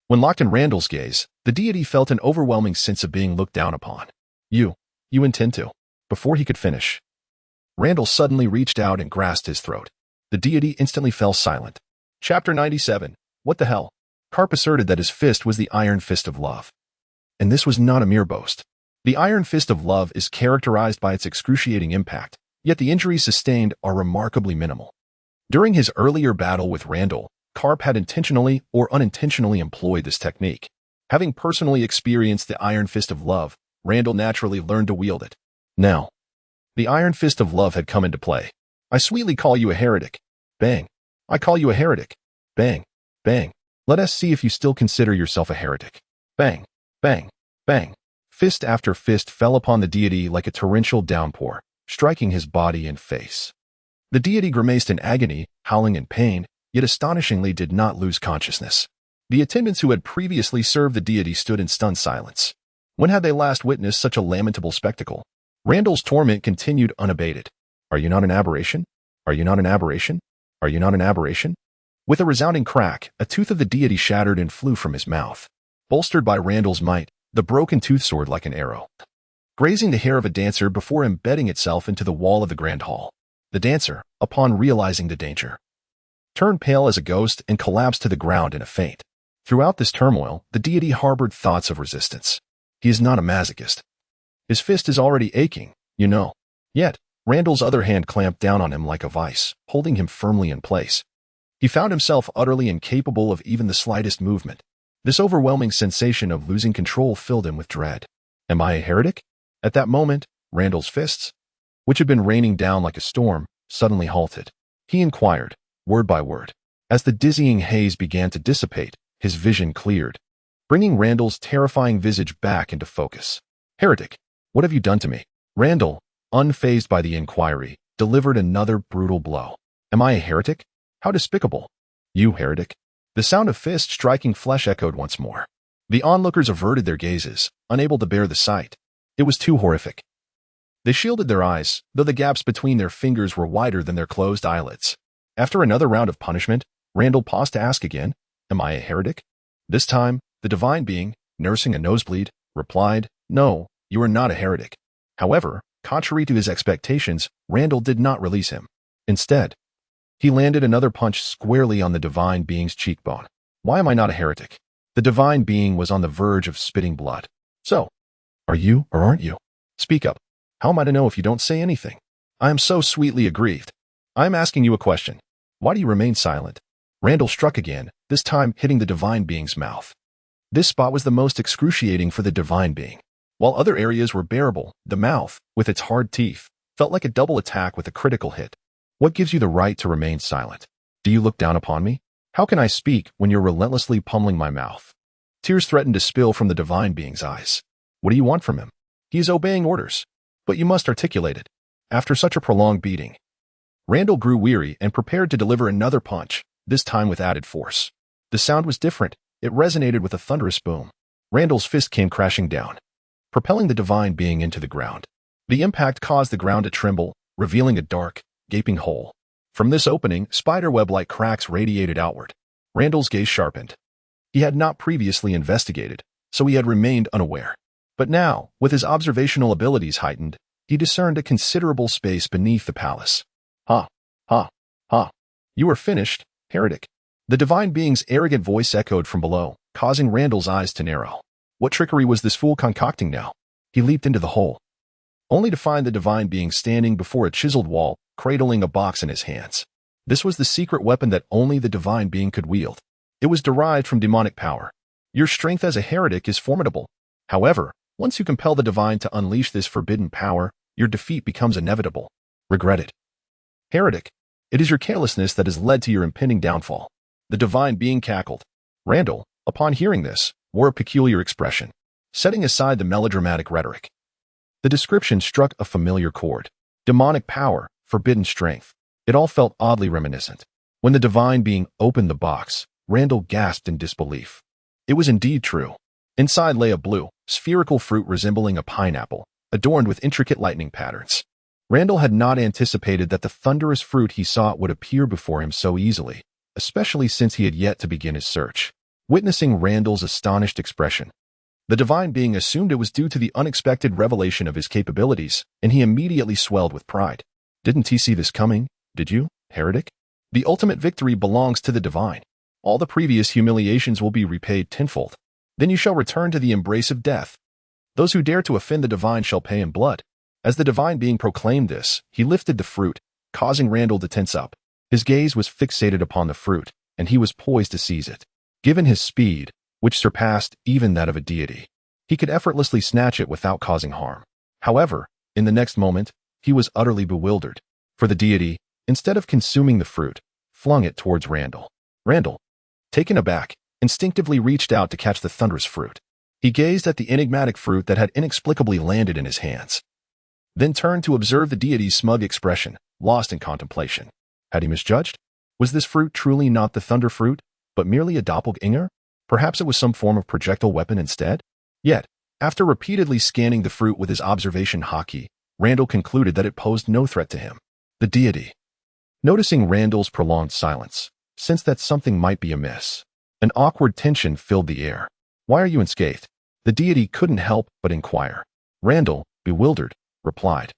when locked in Randall's gaze, the deity felt an overwhelming sense of being looked down upon. You intend to. Before he could finish, Randall suddenly reached out and grasped his throat. The deity instantly fell silent. Chapter 97. What the hell? Karp asserted that his fist was the iron fist of love. And this was not a mere boast. The iron fist of love is characterized by its excruciating impact, yet the injuries sustained are remarkably minimal. During his earlier battle with Randall, Karp had intentionally or unintentionally employed this technique. Having personally experienced the iron fist of love, Randall naturally learned to wield it. Now, the iron fist of love had come into play. I sweetly call you a heretic. Bang. I call you a heretic. Bang. Bang. Let us see if you still consider yourself a heretic. Bang. Bang. Bang. Fist after fist fell upon the deity like a torrential downpour, striking his body and face. The deity grimaced in agony, howling in pain, yet astonishingly did not lose consciousness. The attendants who had previously served the deity stood in stunned silence. When had they last witnessed such a lamentable spectacle? Randall's torment continued unabated. Are you not an aberration? Are you not an aberration? Are you not an aberration? With a resounding crack, a tooth of the deity shattered and flew from his mouth. Bolstered by Randall's might, the broken tooth soared like an arrow, grazing the hair of a dancer before embedding itself into the wall of the grand hall. The dancer, upon realizing the danger, turned pale as a ghost and collapsed to the ground in a faint. Throughout this turmoil, the deity harbored thoughts of resistance. He is not a masochist. His fist is already aching, you know. Yet, Randall's other hand clamped down on him like a vice, holding him firmly in place. He found himself utterly incapable of even the slightest movement. This overwhelming sensation of losing control filled him with dread. Am I a heretic? At that moment, Randall's fists, which had been raining down like a storm, suddenly halted. He inquired, word by word. As the dizzying haze began to dissipate, his vision cleared, bringing Randall's terrifying visage back into focus. Heretic, what have you done to me? Randall, unfazed by the inquiry, delivered another brutal blow. Am I a heretic? How despicable. You heretic. The sound of fists striking flesh echoed once more. The onlookers averted their gazes, unable to bear the sight. It was too horrific. They shielded their eyes, though the gaps between their fingers were wider than their closed eyelids. After another round of punishment, Randall paused to ask again, Am I a heretic? This time, the divine being, nursing a nosebleed, replied, No, you are not a heretic. However, contrary to his expectations, Randall did not release him. Instead, he landed another punch squarely on the divine being's cheekbone. Why am I not a heretic? The divine being was on the verge of spitting blood. So, are you or aren't you? Speak up. How am I to know if you don't say anything? I am so sweetly aggrieved. I am asking you a question. Why do you remain silent? Randall struck again, this time hitting the divine being's mouth. This spot was the most excruciating for the divine being. While other areas were bearable, the mouth, with its hard teeth, felt like a double attack with a critical hit. What gives you the right to remain silent? Do you look down upon me? How can I speak when you're relentlessly pummeling my mouth? Tears threatened to spill from the divine being's eyes. What do you want from him? He is obeying orders. But you must articulate it. After such a prolonged beating, Randall grew weary and prepared to deliver another punch, this time with added force. The sound was different. It resonated with a thunderous boom. Randall's fist came crashing down, propelling the divine being into the ground. The impact caused the ground to tremble, revealing a dark, gaping hole. From this opening, spiderweb-like cracks radiated outward. Randall's gaze sharpened. He had not previously investigated, so he had remained unaware. But now, with his observational abilities heightened, he discerned a considerable space beneath the palace. Ha! Ha! Ha! You are finished, heretic. The divine being's arrogant voice echoed from below, causing Randall's eyes to narrow. What trickery was this fool concocting now? He leaped into the hole, only to find the divine being standing before a chiseled wall, cradling a box in his hands. This was the secret weapon that only the divine being could wield. It was derived from demonic power. Your strength as a heretic is formidable. However, once you compel the divine to unleash this forbidden power, your defeat becomes inevitable. Regret it. Heretic, it is your carelessness that has led to your impending downfall. The divine being cackled. Randall, upon hearing this, wore a peculiar expression, setting aside the melodramatic rhetoric. The description struck a familiar chord. Demonic power, forbidden strength. It all felt oddly reminiscent. When the divine being opened the box, Randall gasped in disbelief. It was indeed true. Inside lay a blue, spherical fruit resembling a pineapple, adorned with intricate lightning patterns. Randall had not anticipated that the thunderous fruit he sought would appear before him so easily, especially since he had yet to begin his search. Witnessing Randall's astonished expression, the divine being assumed it was due to the unexpected revelation of his capabilities, and he immediately swelled with pride. Didn't he see this coming, did you, heretic? The ultimate victory belongs to the divine. All the previous humiliations will be repaid tenfold. Then you shall return to the embrace of death. Those who dare to offend the divine shall pay in blood. As the divine being proclaimed this, he lifted the fruit, causing Randall to tense up. His gaze was fixated upon the fruit, and he was poised to seize it. Given his speed, which surpassed even that of a deity, he could effortlessly snatch it without causing harm. However, in the next moment, he was utterly bewildered, for the deity, instead of consuming the fruit, flung it towards Randall. Randall, taken aback, instinctively reached out to catch the thunderous fruit. He gazed at the enigmatic fruit that had inexplicably landed in his hands, then turned to observe the deity's smug expression, lost in contemplation. Had he misjudged? Was this fruit truly not the thunder fruit, but merely a doppelganger? Perhaps it was some form of projectile weapon instead? Yet, after repeatedly scanning the fruit with his observation Haki, Randall concluded that it posed no threat to him. The deity, noticing Randall's prolonged silence, sensed that something might be amiss. An awkward tension filled the air. Why are you unscathed? The deity couldn't help but inquire. Randall, bewildered, replied,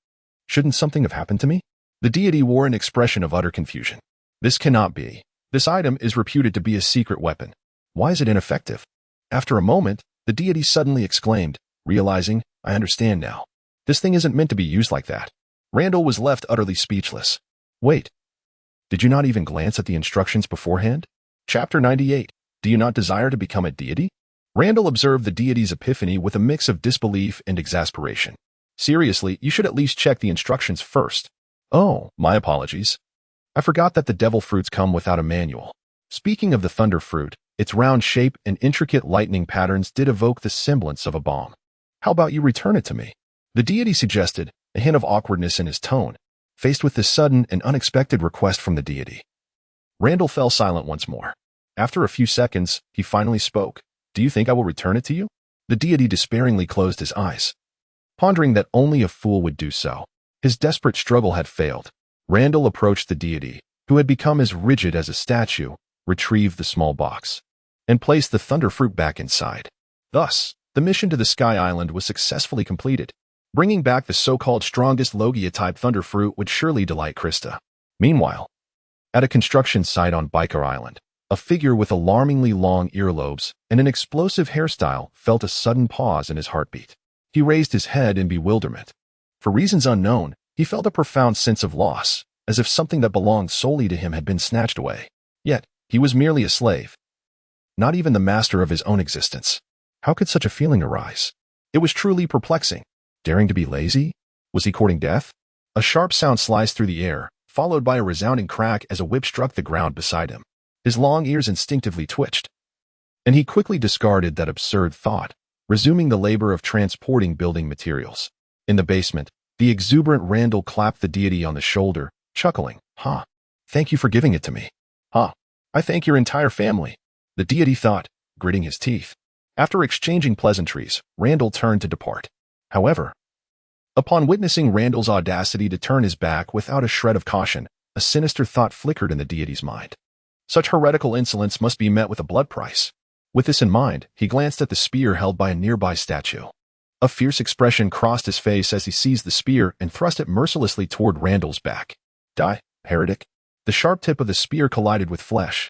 Shouldn't something have happened to me? The deity wore an expression of utter confusion. This cannot be. This item is reputed to be a secret weapon. Why is it ineffective? After a moment, the deity suddenly exclaimed, realizing, I understand now. This thing isn't meant to be used like that. Randall was left utterly speechless. Wait. Did you not even glance at the instructions beforehand? Chapter 98. Do you not desire to become a deity? Randall observed the deity's epiphany with a mix of disbelief and exasperation. Seriously, you should at least check the instructions first. Oh, my apologies. I forgot that the devil fruits come without a manual. Speaking of the thunder fruit, its round shape and intricate lightning patterns did evoke the semblance of a bomb. How about you return it to me? The deity suggested, a hint of awkwardness in his tone, faced with this sudden and unexpected request from the deity. Randall fell silent once more. After a few seconds, he finally spoke. Do you think I will return it to you? The deity despairingly closed his eyes, pondering that only a fool would do so. His desperate struggle had failed. Randall approached the deity, who had become as rigid as a statue, retrieved the small box, and placed the thunder fruit back inside. Thus, the mission to the Sky Island was successfully completed. Bringing back the so-called strongest Logia-type thunder fruit would surely delight Krista. Meanwhile, at a construction site on Biker Island, a figure with alarmingly long earlobes and an explosive hairstyle felt a sudden pause in his heartbeat. He raised his head in bewilderment. For reasons unknown, he felt a profound sense of loss, as if something that belonged solely to him had been snatched away. Yet, he was merely a slave, not even the master of his own existence. How could such a feeling arise? It was truly perplexing. Daring to be lazy? Was he courting death? A sharp sound sliced through the air, followed by a resounding crack as a whip struck the ground beside him. His long ears instinctively twitched, and he quickly discarded that absurd thought, resuming the labor of transporting building materials. In the basement, the exuberant Randall clapped the deity on the shoulder, chuckling. Thank you for giving it to me. I thank your entire family, the deity thought, gritting his teeth. After exchanging pleasantries, Randall turned to depart. However, upon witnessing Randall's audacity to turn his back without a shred of caution, a sinister thought flickered in the deity's mind. Such heretical insolence must be met with a blood price. With this in mind, he glanced at the spear held by a nearby statue. A fierce expression crossed his face as he seized the spear and thrust it mercilessly toward Randall's back. Die, heretic. The sharp tip of the spear collided with flesh,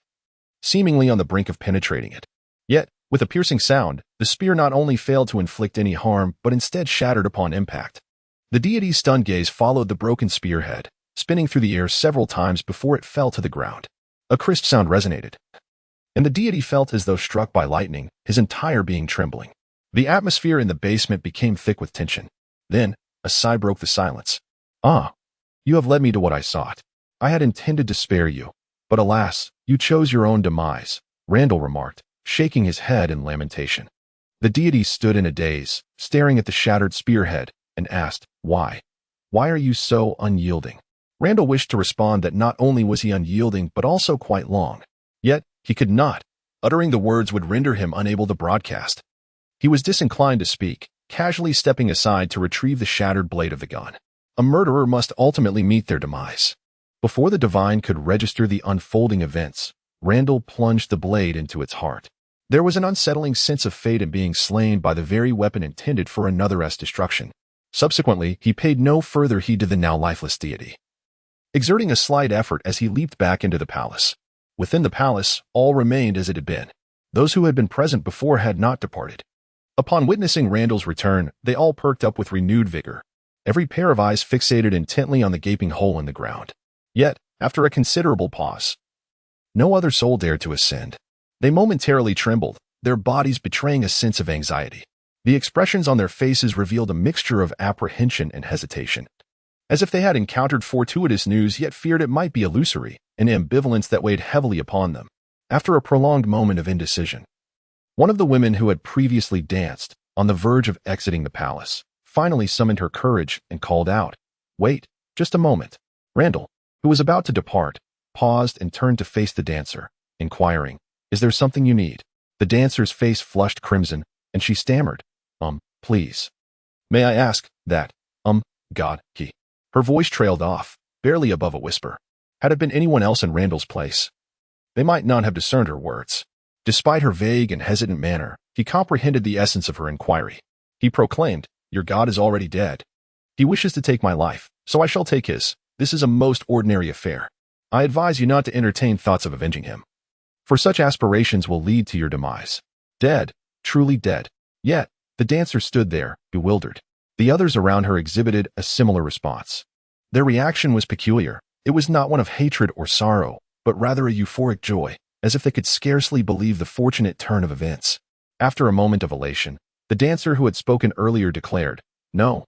seemingly on the brink of penetrating it. Yet, with a piercing sound, the spear not only failed to inflict any harm, but instead shattered upon impact. The deity's stunned gaze followed the broken spearhead, spinning through the air several times before it fell to the ground. A crisp sound resonated, and the deity felt as though struck by lightning, his entire being trembling. The atmosphere in the basement became thick with tension. Then, a sigh broke the silence. You have led me to what I sought. I had intended to spare you, but alas, you chose your own demise, Randall remarked, shaking his head in lamentation. The deity stood in a daze, staring at the shattered spearhead, and asked, Why? Why are you so unyielding? Randall wished to respond that not only was he unyielding but also quite long. Yet, he could not. Uttering the words would render him unable to broadcast. He was disinclined to speak, casually stepping aside to retrieve the shattered blade of the gun. A murderer must ultimately meet their demise. Before the divine could register the unfolding events, Randall plunged the blade into its heart. There was an unsettling sense of fate in being slain by the very weapon intended for another's destruction. Subsequently, he paid no further heed to the now lifeless deity, exerting a slight effort as he leaped back into the palace. Within the palace, all remained as it had been. Those who had been present before had not departed. Upon witnessing Randall's return, they all perked up with renewed vigor, every pair of eyes fixated intently on the gaping hole in the ground. Yet, after a considerable pause, no other soul dared to ascend. They momentarily trembled, their bodies betraying a sense of anxiety. The expressions on their faces revealed a mixture of apprehension and hesitation, as if they had encountered fortuitous news yet feared it might be illusory, an ambivalence that weighed heavily upon them. After a prolonged moment of indecision, one of the women who had previously danced, on the verge of exiting the palace, finally summoned her courage and called out, Wait, just a moment. Randall, who was about to depart, paused and turned to face the dancer, inquiring, Is there something you need? The dancer's face flushed crimson, and she stammered, Please. May I ask that, God, he. Her voice trailed off, barely above a whisper. Had it been anyone else in Randall's place, they might not have discerned her words. Despite her vague and hesitant manner, he comprehended the essence of her inquiry. He proclaimed, Your God is already dead. He wishes to take my life, so I shall take his. This is a most ordinary affair. I advise you not to entertain thoughts of avenging him, for such aspirations will lead to your demise. Dead, truly dead. Yet, the dancer stood there, bewildered. The others around her exhibited a similar response. Their reaction was peculiar. It was not one of hatred or sorrow, but rather a euphoric joy, as if they could scarcely believe the fortunate turn of events. After a moment of elation, the dancer who had spoken earlier declared, No,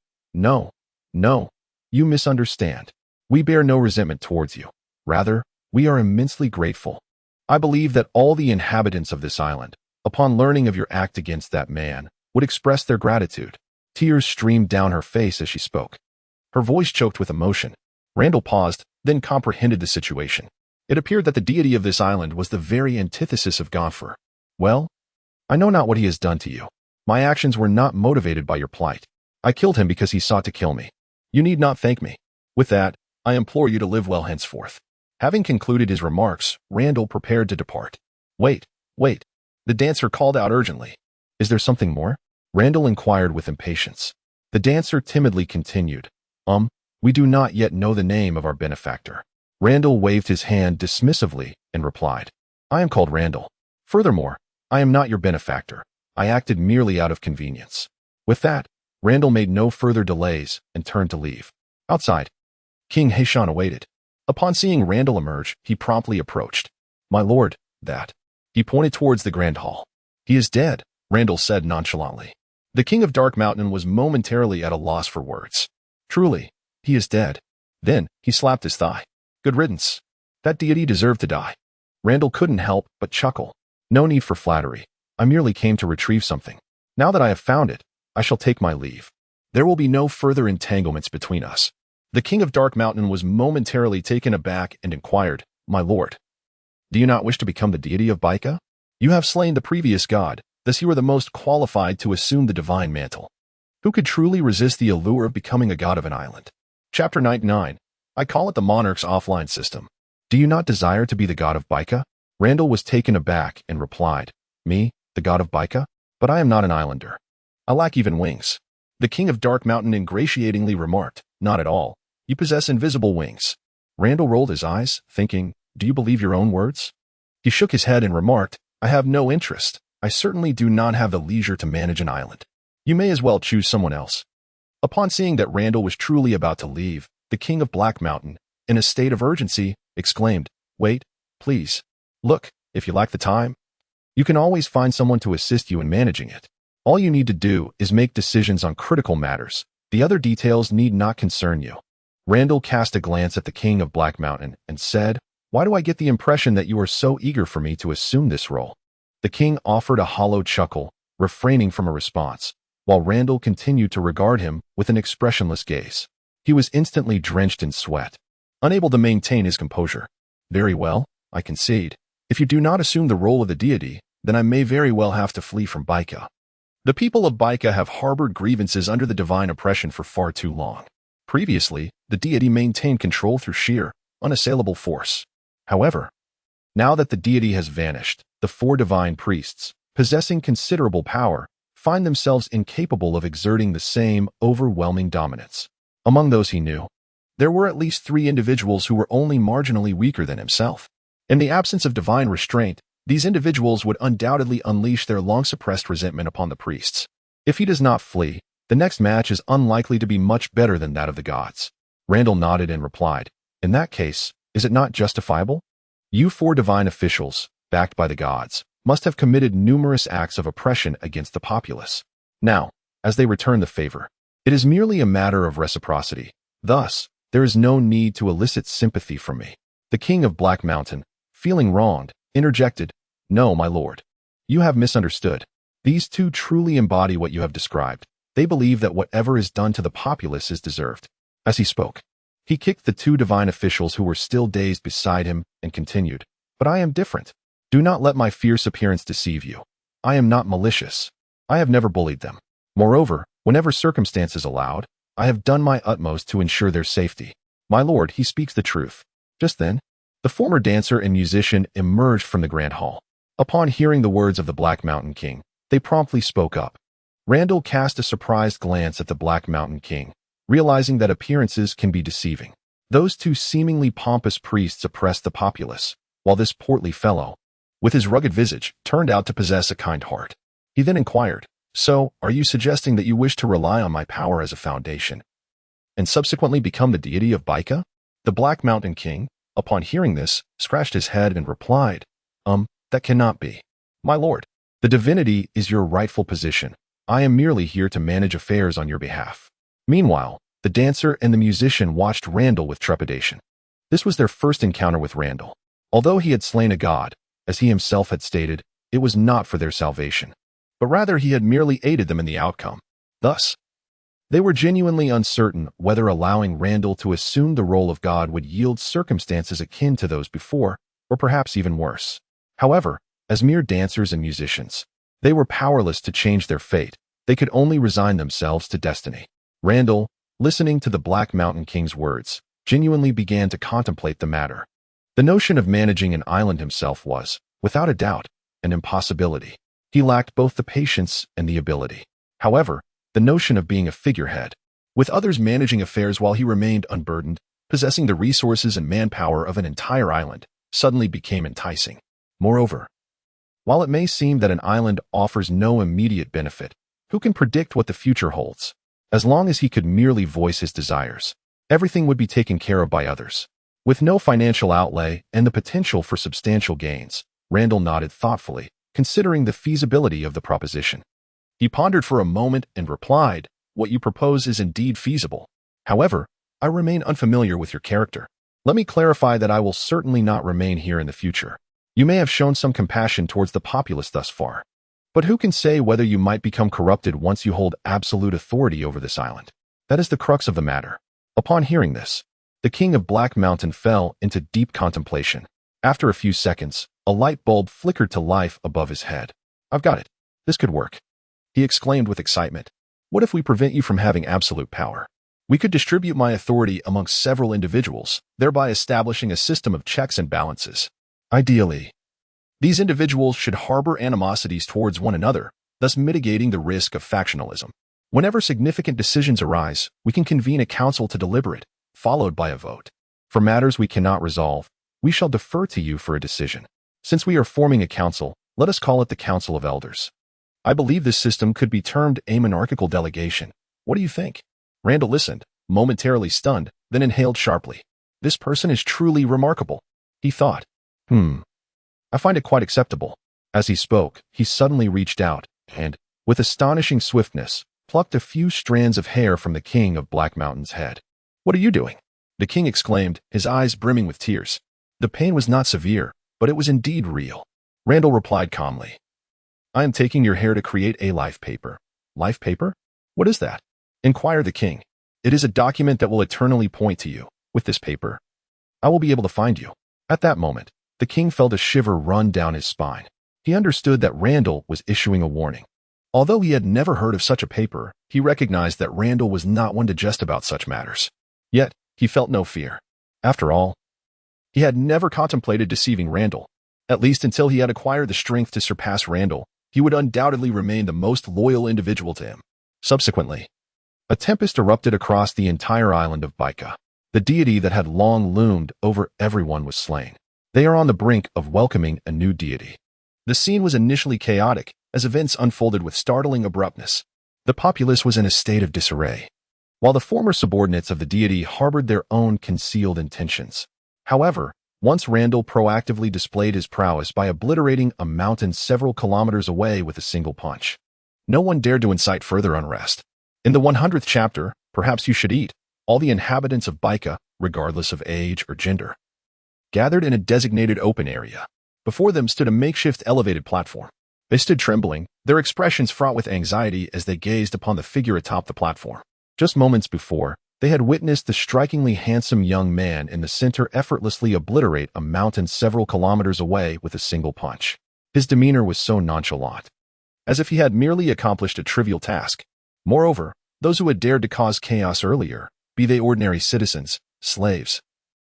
you misunderstand. We bear no resentment towards you. Rather, we are immensely grateful. I believe that all the inhabitants of this island, upon learning of your act against that man, would express their gratitude. Tears streamed down her face as she spoke. Her voice choked with emotion. Randall paused, then comprehended the situation. It appeared that the deity of this island was the very antithesis of Godfrey. Well, I know not what he has done to you. My actions were not motivated by your plight. I killed him because he sought to kill me. You need not thank me. With that, I implore you to live well henceforth. Having concluded his remarks, Randall prepared to depart. Wait. The dancer called out urgently. Is there something more? Randall inquired with impatience. The dancer timidly continued. We do not yet know the name of our benefactor. Randall waved his hand dismissively and replied, I am called Randall. Furthermore, I am not your benefactor. I acted merely out of convenience. With that, Randall made no further delays and turned to leave. Outside, King Haishan awaited. Upon seeing Randall emerge, he promptly approached. My lord, that. He pointed towards the Grand Hall. He is dead, Randall said nonchalantly. The King of Dark Mountain was momentarily at a loss for words. Truly, he is dead. Then, he slapped his thigh. Good riddance. That deity deserved to die. Randall couldn't help but chuckle. No need for flattery. I merely came to retrieve something. Now that I have found it, I shall take my leave. There will be no further entanglements between us. The King of Dark Mountain was momentarily taken aback and inquired, My lord, do you not wish to become the deity of Baika? You have slain the previous god, thus you are the most qualified to assume the divine mantle. Who could truly resist the allure of becoming a god of an island? Chapter 99. I call it the monarch's offline system. Do you not desire to be the god of Baika? Randall was taken aback and replied, Me, the god of Baika? But I am not an islander. I lack even wings. The King of Dark Mountain ingratiatingly remarked, Not at all. You possess invisible wings. Randall rolled his eyes, thinking, Do you believe your own words? He shook his head and remarked, I have no interest. I certainly do not have the leisure to manage an island. You may as well choose someone else. Upon seeing that Randall was truly about to leave, the King of Black Mountain, in a state of urgency, exclaimed, Wait, please. Look, if you lack the time, you can always find someone to assist you in managing it. All you need to do is make decisions on critical matters. The other details need not concern you. Randall cast a glance at the King of Black Mountain and said, Why do I get the impression that you are so eager for me to assume this role? The king offered a hollow chuckle, refraining from a response, while Randall continued to regard him with an expressionless gaze. He was instantly drenched in sweat, unable to maintain his composure. Very well, I concede. If you do not assume the role of the deity, then I may very well have to flee from Baika. The people of Baika have harbored grievances under the divine oppression for far too long. Previously, the deity maintained control through sheer, unassailable force. However, now that the deity has vanished, the four divine priests, possessing considerable power, find themselves incapable of exerting the same overwhelming dominance. Among those he knew, there were at least 3 individuals who were only marginally weaker than himself. In the absence of divine restraint, these individuals would undoubtedly unleash their long-suppressed resentment upon the priests. If he does not flee, the next match is unlikely to be much better than that of the gods. Randall nodded and replied, In that case, is it not justifiable? You 4 divine officials, backed by the gods, must have committed numerous acts of oppression against the populace. Now, as they return the favor, it is merely a matter of reciprocity. Thus, there is no need to elicit sympathy from me. The King of Black Mountain, feeling wronged, interjected, No, my lord. You have misunderstood. These 2 truly embody what you have described. They believe that whatever is done to the populace is deserved. As he spoke, he kicked the 2 divine officials who were still dazed beside him and continued, But I am different. Do not let my fierce appearance deceive you. I am not malicious. I have never bullied them. Moreover, whenever circumstances allowed, I have done my utmost to ensure their safety. My lord, he speaks the truth. Just then, the former dancer and musician emerged from the Grand Hall. Upon hearing the words of the Black Mountain King, they promptly spoke up. Randall cast a surprised glance at the Black Mountain King, realizing that appearances can be deceiving. Those 2 seemingly pompous priests oppressed the populace, while this portly fellow, with his rugged visage, turned out to possess a kind heart. He then inquired, So, are you suggesting that you wish to rely on my power as a foundation, and subsequently become the deity of Baika? The Black Mountain King, upon hearing this, scratched his head and replied, That cannot be. My lord, the divinity is your rightful position. I am merely here to manage affairs on your behalf. Meanwhile, the dancer and the musician watched Randall with trepidation. This was their first encounter with Randall. Although he had slain a god, as he himself had stated, it was not for their salvation, but rather he had merely aided them in the outcome. Thus, they were genuinely uncertain whether allowing Randall to assume the role of god would yield circumstances akin to those before, or perhaps even worse. However, as mere dancers and musicians, they were powerless to change their fate. They could only resign themselves to destiny. Randall, listening to the Black Mountain King's words, genuinely began to contemplate the matter. The notion of managing an island himself was, without a doubt, an impossibility. He lacked both the patience and the ability. However, the notion of being a figurehead, with others managing affairs while he remained unburdened, possessing the resources and manpower of an entire island, suddenly became enticing. Moreover, while it may seem that an island offers no immediate benefit, who can predict what the future holds? As long as he could merely voice his desires, everything would be taken care of by others. With no financial outlay and the potential for substantial gains, Randall nodded thoughtfully, considering the feasibility of the proposition. He pondered for a moment and replied, "What you propose is indeed feasible. However, I remain unfamiliar with your character. Let me clarify that I will certainly not remain here in the future. You may have shown some compassion towards the populace thus far, but who can say whether you might become corrupted once you hold absolute authority over this island? That is the crux of the matter." Upon hearing this, the king of Black Mountain fell into deep contemplation. After a few seconds, a light bulb flickered to life above his head. "I've got it. This could work," he exclaimed with excitement. "What if we prevent you from having absolute power? We could distribute my authority amongst several individuals, thereby establishing a system of checks and balances. Ideally, these individuals should harbor animosities towards one another, thus mitigating the risk of factionalism. Whenever significant decisions arise, we can convene a council to deliberate, followed by a vote. For matters we cannot resolve, we shall defer to you for a decision. Since we are forming a council, let us call it the Council of Elders. I believe this system could be termed a monarchical delegation. What do you think?" Randall listened, momentarily stunned, then inhaled sharply. "This person is truly remarkable," he thought. I find it quite acceptable." As he spoke, he suddenly reached out and, with astonishing swiftness, plucked a few strands of hair from the king of Black Mountain's head. "What are you doing?" the king exclaimed, his eyes brimming with tears. The pain was not severe, but it was indeed real. Randall replied calmly, "I am taking your hair to create a life paper." "Life paper? What is that?" inquired the king. "It is a document that will eternally point to you. With this paper, I will be able to find you." At that moment, the king felt a shiver run down his spine. He understood that Randall was issuing a warning. Although he had never heard of such a paper, he recognized that Randall was not one to jest about such matters. Yet, he felt no fear. After all, he had never contemplated deceiving Randall. At least until he had acquired the strength to surpass Randall, he would undoubtedly remain the most loyal individual to him. Subsequently, a tempest erupted across the entire island of Baika. The deity that had long loomed over everyone was slain. They are on the brink of welcoming a new deity. The scene was initially chaotic, as events unfolded with startling abruptness. The populace was in a state of disarray, while the former subordinates of the deity harbored their own concealed intentions. However, once Randall proactively displayed his prowess by obliterating a mountain several kilometers away with a single punch, no one dared to incite further unrest. In the 100th chapter, Perhaps You Should Eat, all the inhabitants of Baika, regardless of age or gender, gathered in a designated open area. Before them stood a makeshift elevated platform. They stood trembling, their expressions fraught with anxiety as they gazed upon the figure atop the platform. Just moments before, they had witnessed the strikingly handsome young man in the center effortlessly obliterate a mountain several kilometers away with a single punch. His demeanor was so nonchalant, as if he had merely accomplished a trivial task. Moreover, those who had dared to cause chaos earlier, be they ordinary citizens, slaves,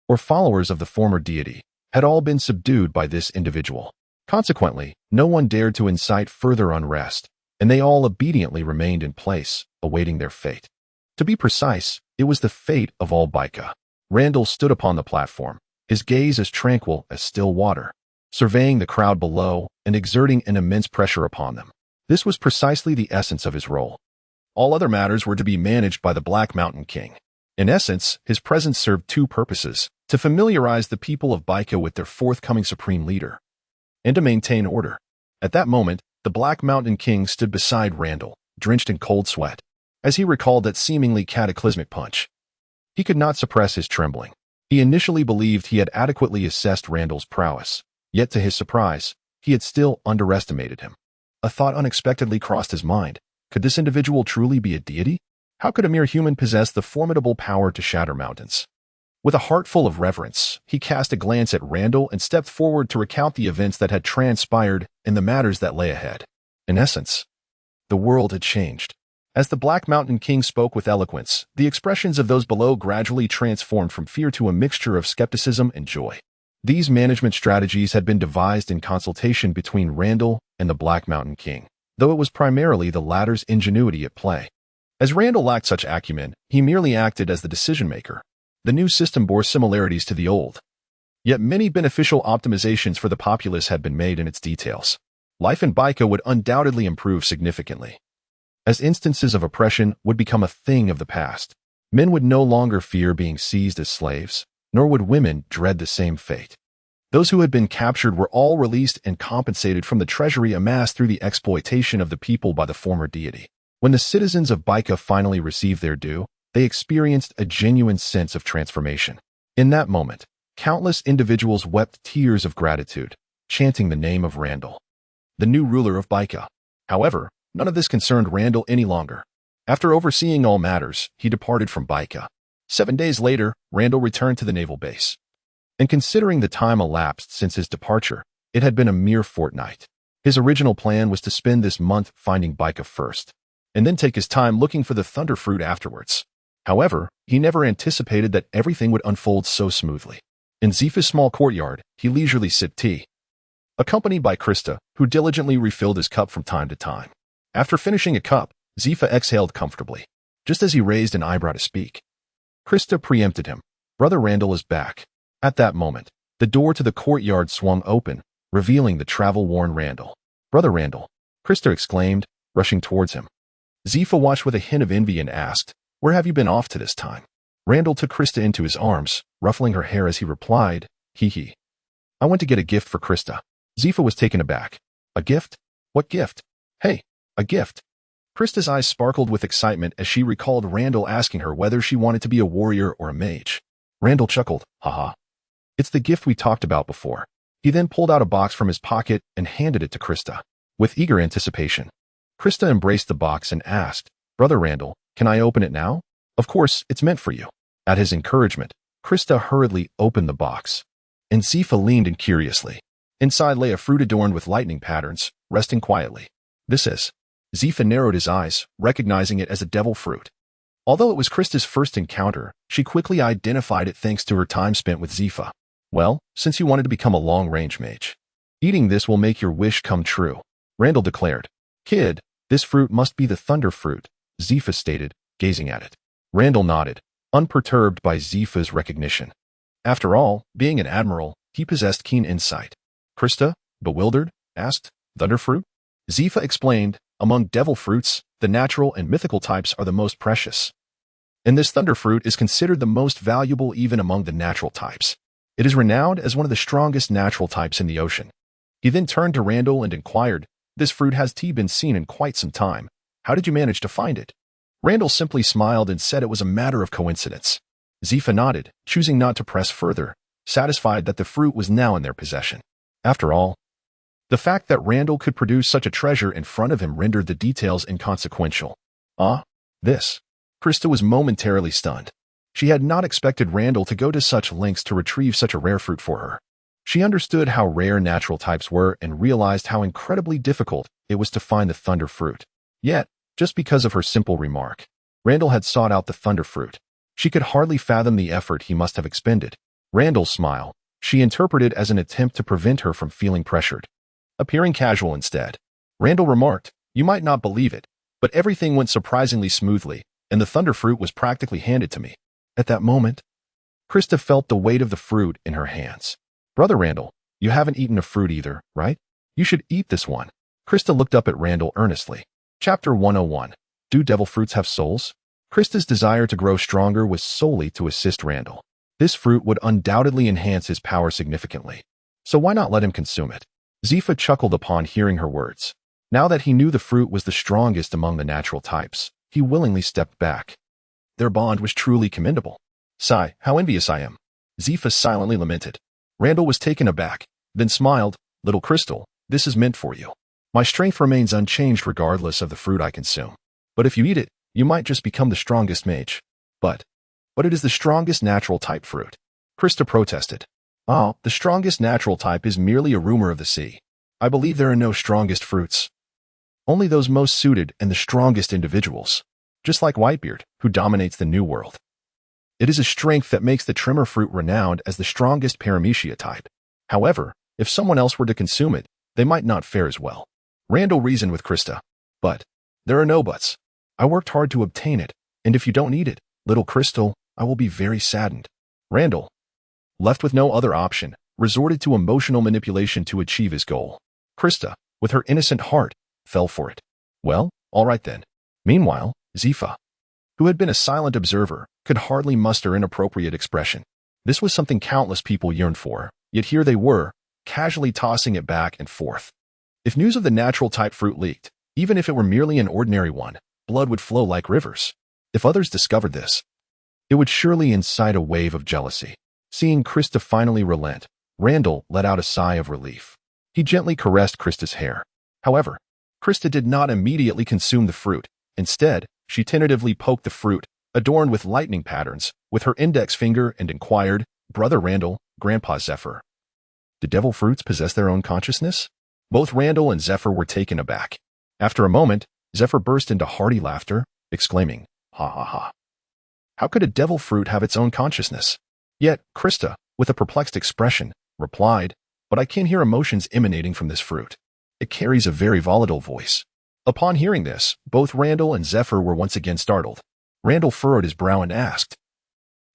or followers of the former deity, had all been subdued by this individual. Consequently, no one dared to incite further unrest, and they all obediently remained in place, awaiting their fate. To be precise, it was the fate of all Baika. Randall stood upon the platform, his gaze as tranquil as still water, surveying the crowd below and exerting an immense pressure upon them. This was precisely the essence of his role. All other matters were to be managed by the Black Mountain King. In essence, his presence served two purposes: to familiarize the people of Baika with their forthcoming supreme leader, and to maintain order. At that moment, the Black Mountain King stood beside Randall, drenched in cold sweat, as he recalled that seemingly cataclysmic punch. He could not suppress his trembling. He initially believed he had adequately assessed Randall's prowess, yet to his surprise, he had still underestimated him. A thought unexpectedly crossed his mind. Could this individual truly be a deity? How could a mere human possess the formidable power to shatter mountains? With a heart full of reverence, he cast a glance at Randall and stepped forward to recount the events that had transpired and the matters that lay ahead. In essence, the world had changed. As the Black Mountain King spoke with eloquence, the expressions of those below gradually transformed from fear to a mixture of skepticism and joy. These management strategies had been devised in consultation between Randall and the Black Mountain King, though it was primarily the latter's ingenuity at play. As Randall lacked such acumen, he merely acted as the decision-maker. The new system bore similarities to the old, yet many beneficial optimizations for the populace had been made in its details. Life in Baika would undoubtedly improve significantly. as instances of oppression would become a thing of the past. Men would no longer fear being seized as slaves, nor would women dread the same fate. Those who had been captured were all released and compensated from the treasury amassed through the exploitation of the people by the former deity. When the citizens of Baika finally received their due, they experienced a genuine sense of transformation. In that moment, countless individuals wept tears of gratitude, chanting the name of Randall, the new ruler of Baika. However, none of this concerned Randall any longer. After overseeing all matters, he departed from Baika. 7 days later, Randall returned to the naval base. And considering the time elapsed since his departure, it had been a mere fortnight. His original plan was to spend this month finding Baika first, and then take his time looking for the thunder fruit afterwards. However, he never anticipated that everything would unfold so smoothly. In Zephyr's small courtyard, he leisurely sipped tea, accompanied by Krista, who diligently refilled his cup from time to time. After finishing a cup, Zephyr exhaled comfortably. Just as he raised an eyebrow to speak, Krista preempted him. "Brother Randall is back." At that moment, the door to the courtyard swung open, revealing the travel-worn Randall. "Brother Randall," Krista exclaimed, rushing towards him. Zephyr watched with a hint of envy and asked, "Where have you been off to this time?" Randall took Krista into his arms, ruffling her hair as he replied, "Hee. I went to get a gift for Krista." Zephyr was taken aback. "A gift? What gift?" "Hey, a gift." Krista's eyes sparkled with excitement as she recalled Randall asking her whether she wanted to be a warrior or a mage. Randall chuckled, "Haha. It's the gift we talked about before." He then pulled out a box from his pocket and handed it to Krista. With eager anticipation, Krista embraced the box and asked, "Brother Randall, can I open it now?" "Of course, it's meant for you." At his encouragement, Krista hurriedly opened the box, and Zephyr leaned in curiously. Inside lay a fruit adorned with lightning patterns, resting quietly. "This is..." Zephyr narrowed his eyes, recognizing it as a devil fruit. Although it was Krista's first encounter, she quickly identified it thanks to her time spent with Zephyr. "Well, since you wanted to become a long-range mage, eating this will make your wish come true," Randall declared. "Kid, this fruit must be the thunder fruit," Zephyr stated, gazing at it. Randall nodded, unperturbed by Zephyr's recognition. After all, being an admiral, he possessed keen insight. Krista, bewildered, asked, "Thunder fruit?" Zephyr explained, "Among devil fruits, the natural and mythical types are the most precious. And this thunder fruit is considered the most valuable even among the natural types. It is renowned as one of the strongest natural types in the ocean." He then turned to Randall and inquired, "This fruit has been seen in quite some time. How did you manage to find it?" Randall simply smiled and said it was a matter of coincidence. Zephyr nodded, choosing not to press further, satisfied that the fruit was now in their possession. After all, the fact that Randall could produce such a treasure in front of him rendered the details inconsequential. This. Krista was momentarily stunned. She had not expected Randall to go to such lengths to retrieve such a rare fruit for her. She understood how rare natural types were and realized how incredibly difficult it was to find the thunder fruit. Yet, just because of her simple remark, Randall had sought out the thunder fruit. She could hardly fathom the effort he must have expended. Randall's smile, she interpreted as an attempt to prevent her from feeling pressured. Appearing casual instead, Randall remarked, "You might not believe it, but everything went surprisingly smoothly, and the thunder fruit was practically handed to me." At that moment, Krista felt the weight of the fruit in her hands. "Brother Randall, you haven't eaten a fruit either, right? You should eat this one." Krista looked up at Randall earnestly. Chapter 101. Do devil fruits have souls? Krista's desire to grow stronger was solely to assist Randall. This fruit would undoubtedly enhance his power significantly. So why not let him consume it? Zephyr chuckled upon hearing her words. Now that he knew the fruit was the strongest among the natural types, he willingly stepped back. Their bond was truly commendable. "Sigh, how envious I am," Zephyr silently lamented. Randall was taken aback, then smiled, "Little crystal, this is meant for you. My strength remains unchanged regardless of the fruit I consume. But if you eat it, you might just become the strongest mage." But it is the strongest natural type fruit," Krista protested. "The strongest natural type is merely a rumor of the sea. I believe there are no strongest fruits. Only those most suited and the strongest individuals. Just like Whitebeard, who dominates the New World. It is a strength that makes the Tremor fruit renowned as the strongest paramecia type. However, if someone else were to consume it, they might not fare as well." Randall reasoned with Krista. "But there are no buts. I worked hard to obtain it, and if you don't eat it, little crystal, I will be very saddened." Randall, left with no other option, resorted to emotional manipulation to achieve his goal. Krista, with her innocent heart, fell for it. "Well, all right then. Meanwhile, Zephyr, who had been a silent observer, could hardly muster an appropriate expression. This was something countless people yearned for, yet here they were, casually tossing it back and forth. If news of the natural-type fruit leaked, even if it were merely an ordinary one, blood would flow like rivers. If others discovered this, it would surely incite a wave of jealousy. Seeing Krista finally relent, Randall let out a sigh of relief. He gently caressed Krista's hair. However, Krista did not immediately consume the fruit. Instead, she tentatively poked the fruit, adorned with lightning patterns, with her index finger and inquired, "Brother Randall, Grandpa Zephyr, do devil fruits possess their own consciousness?" Both Randall and Zephyr were taken aback. After a moment, Zephyr burst into hearty laughter, exclaiming, "Ha ha ha. How could a devil fruit have its own consciousness?" Yet, Krista, with a perplexed expression, replied, "But I can hear emotions emanating from this fruit. It carries a very volatile voice." Upon hearing this, both Randall and Zephyr were once again startled. Randall furrowed his brow and asked,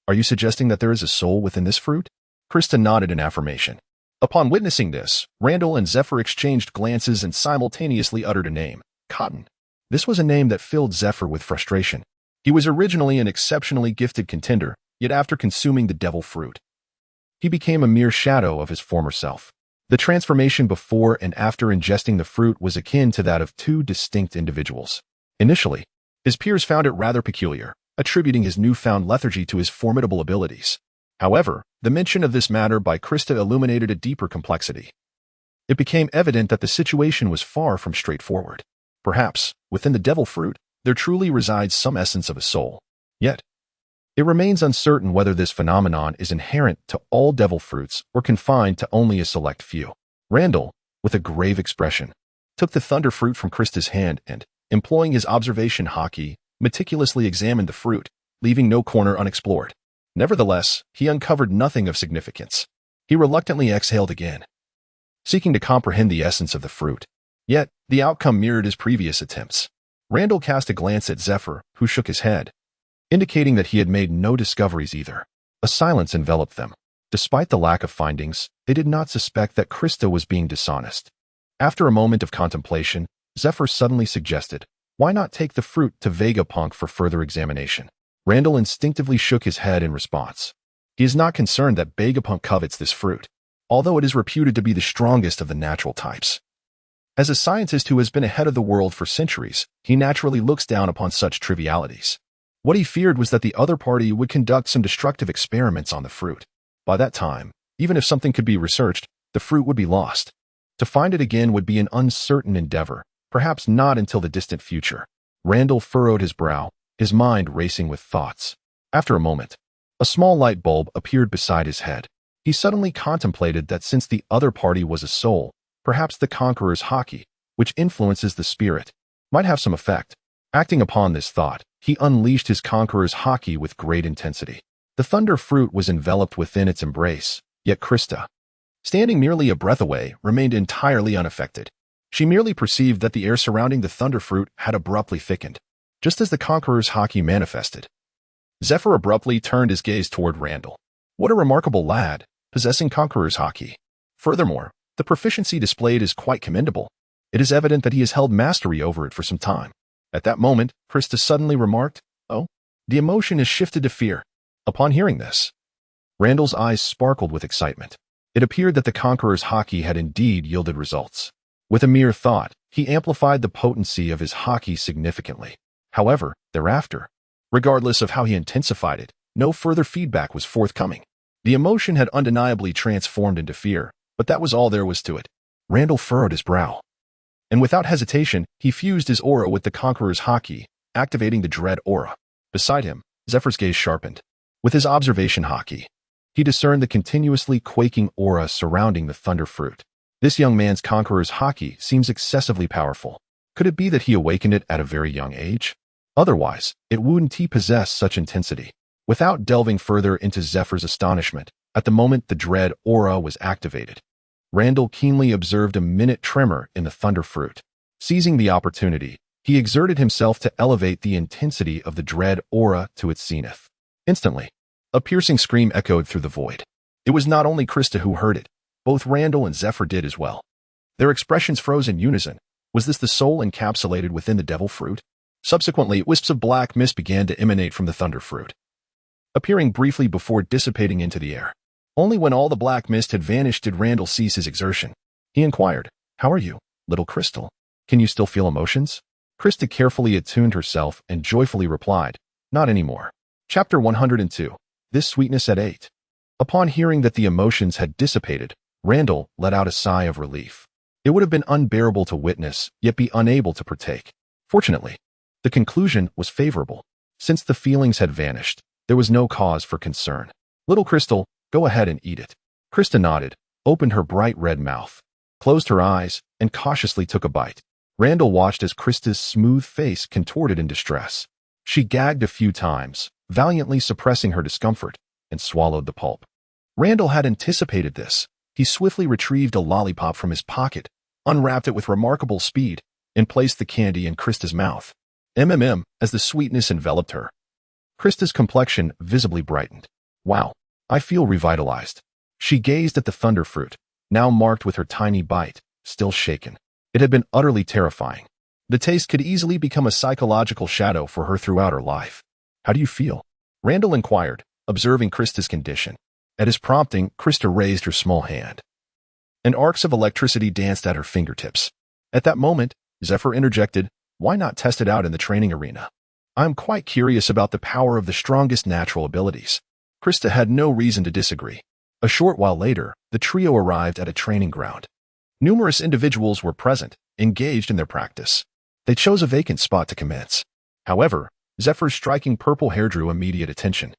"Are you suggesting that there is a soul within this fruit?" Krista nodded in affirmation. Upon witnessing this, Randall and Zephyr exchanged glances and simultaneously uttered a name, Cotton. This was a name that filled Zephyr with frustration. He was originally an exceptionally gifted contender, yet after consuming the devil fruit, he became a mere shadow of his former self. The transformation before and after ingesting the fruit was akin to that of two distinct individuals. Initially, his peers found it rather peculiar, attributing his newfound lethargy to his formidable abilities. However, the mention of this matter by Krista illuminated a deeper complexity. It became evident that the situation was far from straightforward. Perhaps, within the devil fruit, there truly resides some essence of a soul. Yet, it remains uncertain whether this phenomenon is inherent to all devil fruits or confined to only a select few. Randall, with a grave expression, took the thunder fruit from Krista's hand and, employing his observation Haki, meticulously examined the fruit, leaving no corner unexplored. Nevertheless, he uncovered nothing of significance. He reluctantly exhaled again, seeking to comprehend the essence of the fruit. Yet, the outcome mirrored his previous attempts. Randall cast a glance at Zephyr, who shook his head, indicating that he had made no discoveries either. A silence enveloped them. Despite the lack of findings, they did not suspect that Krista was being dishonest. After a moment of contemplation, Zephyr suddenly suggested, "Why not take the fruit to Vegapunk for further examination?" Randall instinctively shook his head in response. He is not concerned that Vegapunk covets this fruit, although it is reputed to be the strongest of the natural types. As a scientist who has been ahead of the world for centuries, he naturally looks down upon such trivialities. What he feared was that the other party would conduct some destructive experiments on the fruit. By that time, even if something could be researched, the fruit would be lost. To find it again would be an uncertain endeavor, perhaps not until the distant future. Randall furrowed his brow, his mind racing with thoughts. After a moment, a small light bulb appeared beside his head. He suddenly contemplated that since the other party was a soul, perhaps the conqueror's Haki, which influences the spirit, might have some effect. Acting upon this thought, he unleashed his conqueror's Haki with great intensity. The thunder fruit was enveloped within its embrace, yet Krista, standing merely a breath away, remained entirely unaffected. She merely perceived that the air surrounding the thunder fruit had abruptly thickened, just as the conqueror's Haki manifested. Zephyr abruptly turned his gaze toward Randall. What a remarkable lad, possessing conqueror's Haki. Furthermore, the proficiency displayed is quite commendable. It is evident that he has held mastery over it for some time. At that moment, Krista suddenly remarked, "Oh, the emotion is shifted to fear." Upon hearing this, Randall's eyes sparkled with excitement. It appeared that the conqueror's Haki had indeed yielded results. With a mere thought, he amplified the potency of his Haki significantly. However, thereafter, regardless of how he intensified it, no further feedback was forthcoming. The emotion had undeniably transformed into fear, but that was all there was to it. Randall furrowed his brow, and without hesitation, he fused his aura with the conqueror's Haki, activating the dread aura. Beside him, Zephyr's gaze sharpened. With his observation Haki, he discerned the continuously quaking aura surrounding the thunder fruit. This young man's conqueror's Haki seems excessively powerful. Could it be that he awakened it at a very young age? Otherwise, it wouldn't he possess such intensity. Without delving further into Zephyr's astonishment, at the moment the dread aura was activated, Randall keenly observed a minute tremor in the thunder fruit. Seizing the opportunity, he exerted himself to elevate the intensity of the dread aura to its zenith. Instantly, a piercing scream echoed through the void. It was not only Krista who heard it, both Randall and Zephyr did as well. Their expressions froze in unison. Was this the soul encapsulated within the devil fruit? Subsequently, wisps of black mist began to emanate from the thunder fruit, appearing briefly before dissipating into the air. Only when all the black mist had vanished did Randall cease his exertion. He inquired, "How are you, little Crystal? Can you still feel emotions?" Krista carefully attuned herself and joyfully replied, "Not anymore." Chapter 102. This Sweetness at 8. Upon hearing that the emotions had dissipated, Randall let out a sigh of relief. It would have been unbearable to witness, yet be unable to partake. Fortunately, the conclusion was favorable. Since the feelings had vanished, there was no cause for concern. "Little Crystal, go ahead and eat it." Krista nodded, opened her bright red mouth, closed her eyes, and cautiously took a bite. Randall watched as Krista's smooth face contorted in distress. She gagged a few times, valiantly suppressing her discomfort, and swallowed the pulp. Randall had anticipated this. He swiftly retrieved a lollipop from his pocket, unwrapped it with remarkable speed, and placed the candy in Krista's mouth. As the sweetness enveloped her, Krista's complexion visibly brightened. "Wow, I feel revitalized." She gazed at the thunder fruit, now marked with her tiny bite, still shaken. It had been utterly terrifying. The taste could easily become a psychological shadow for her throughout her life. "How do you feel?" Randall inquired, observing Krista's condition. At his prompting, Krista raised her small hand, and arcs of electricity danced at her fingertips. At that moment, Zephyr interjected, "Why not test it out in the training arena? I am quite curious about the power of the strongest natural abilities." Krista had no reason to disagree. A short while later, the trio arrived at a training ground. Numerous individuals were present, engaged in their practice. They chose a vacant spot to commence. However, Zephyr's striking purple hair drew immediate attention.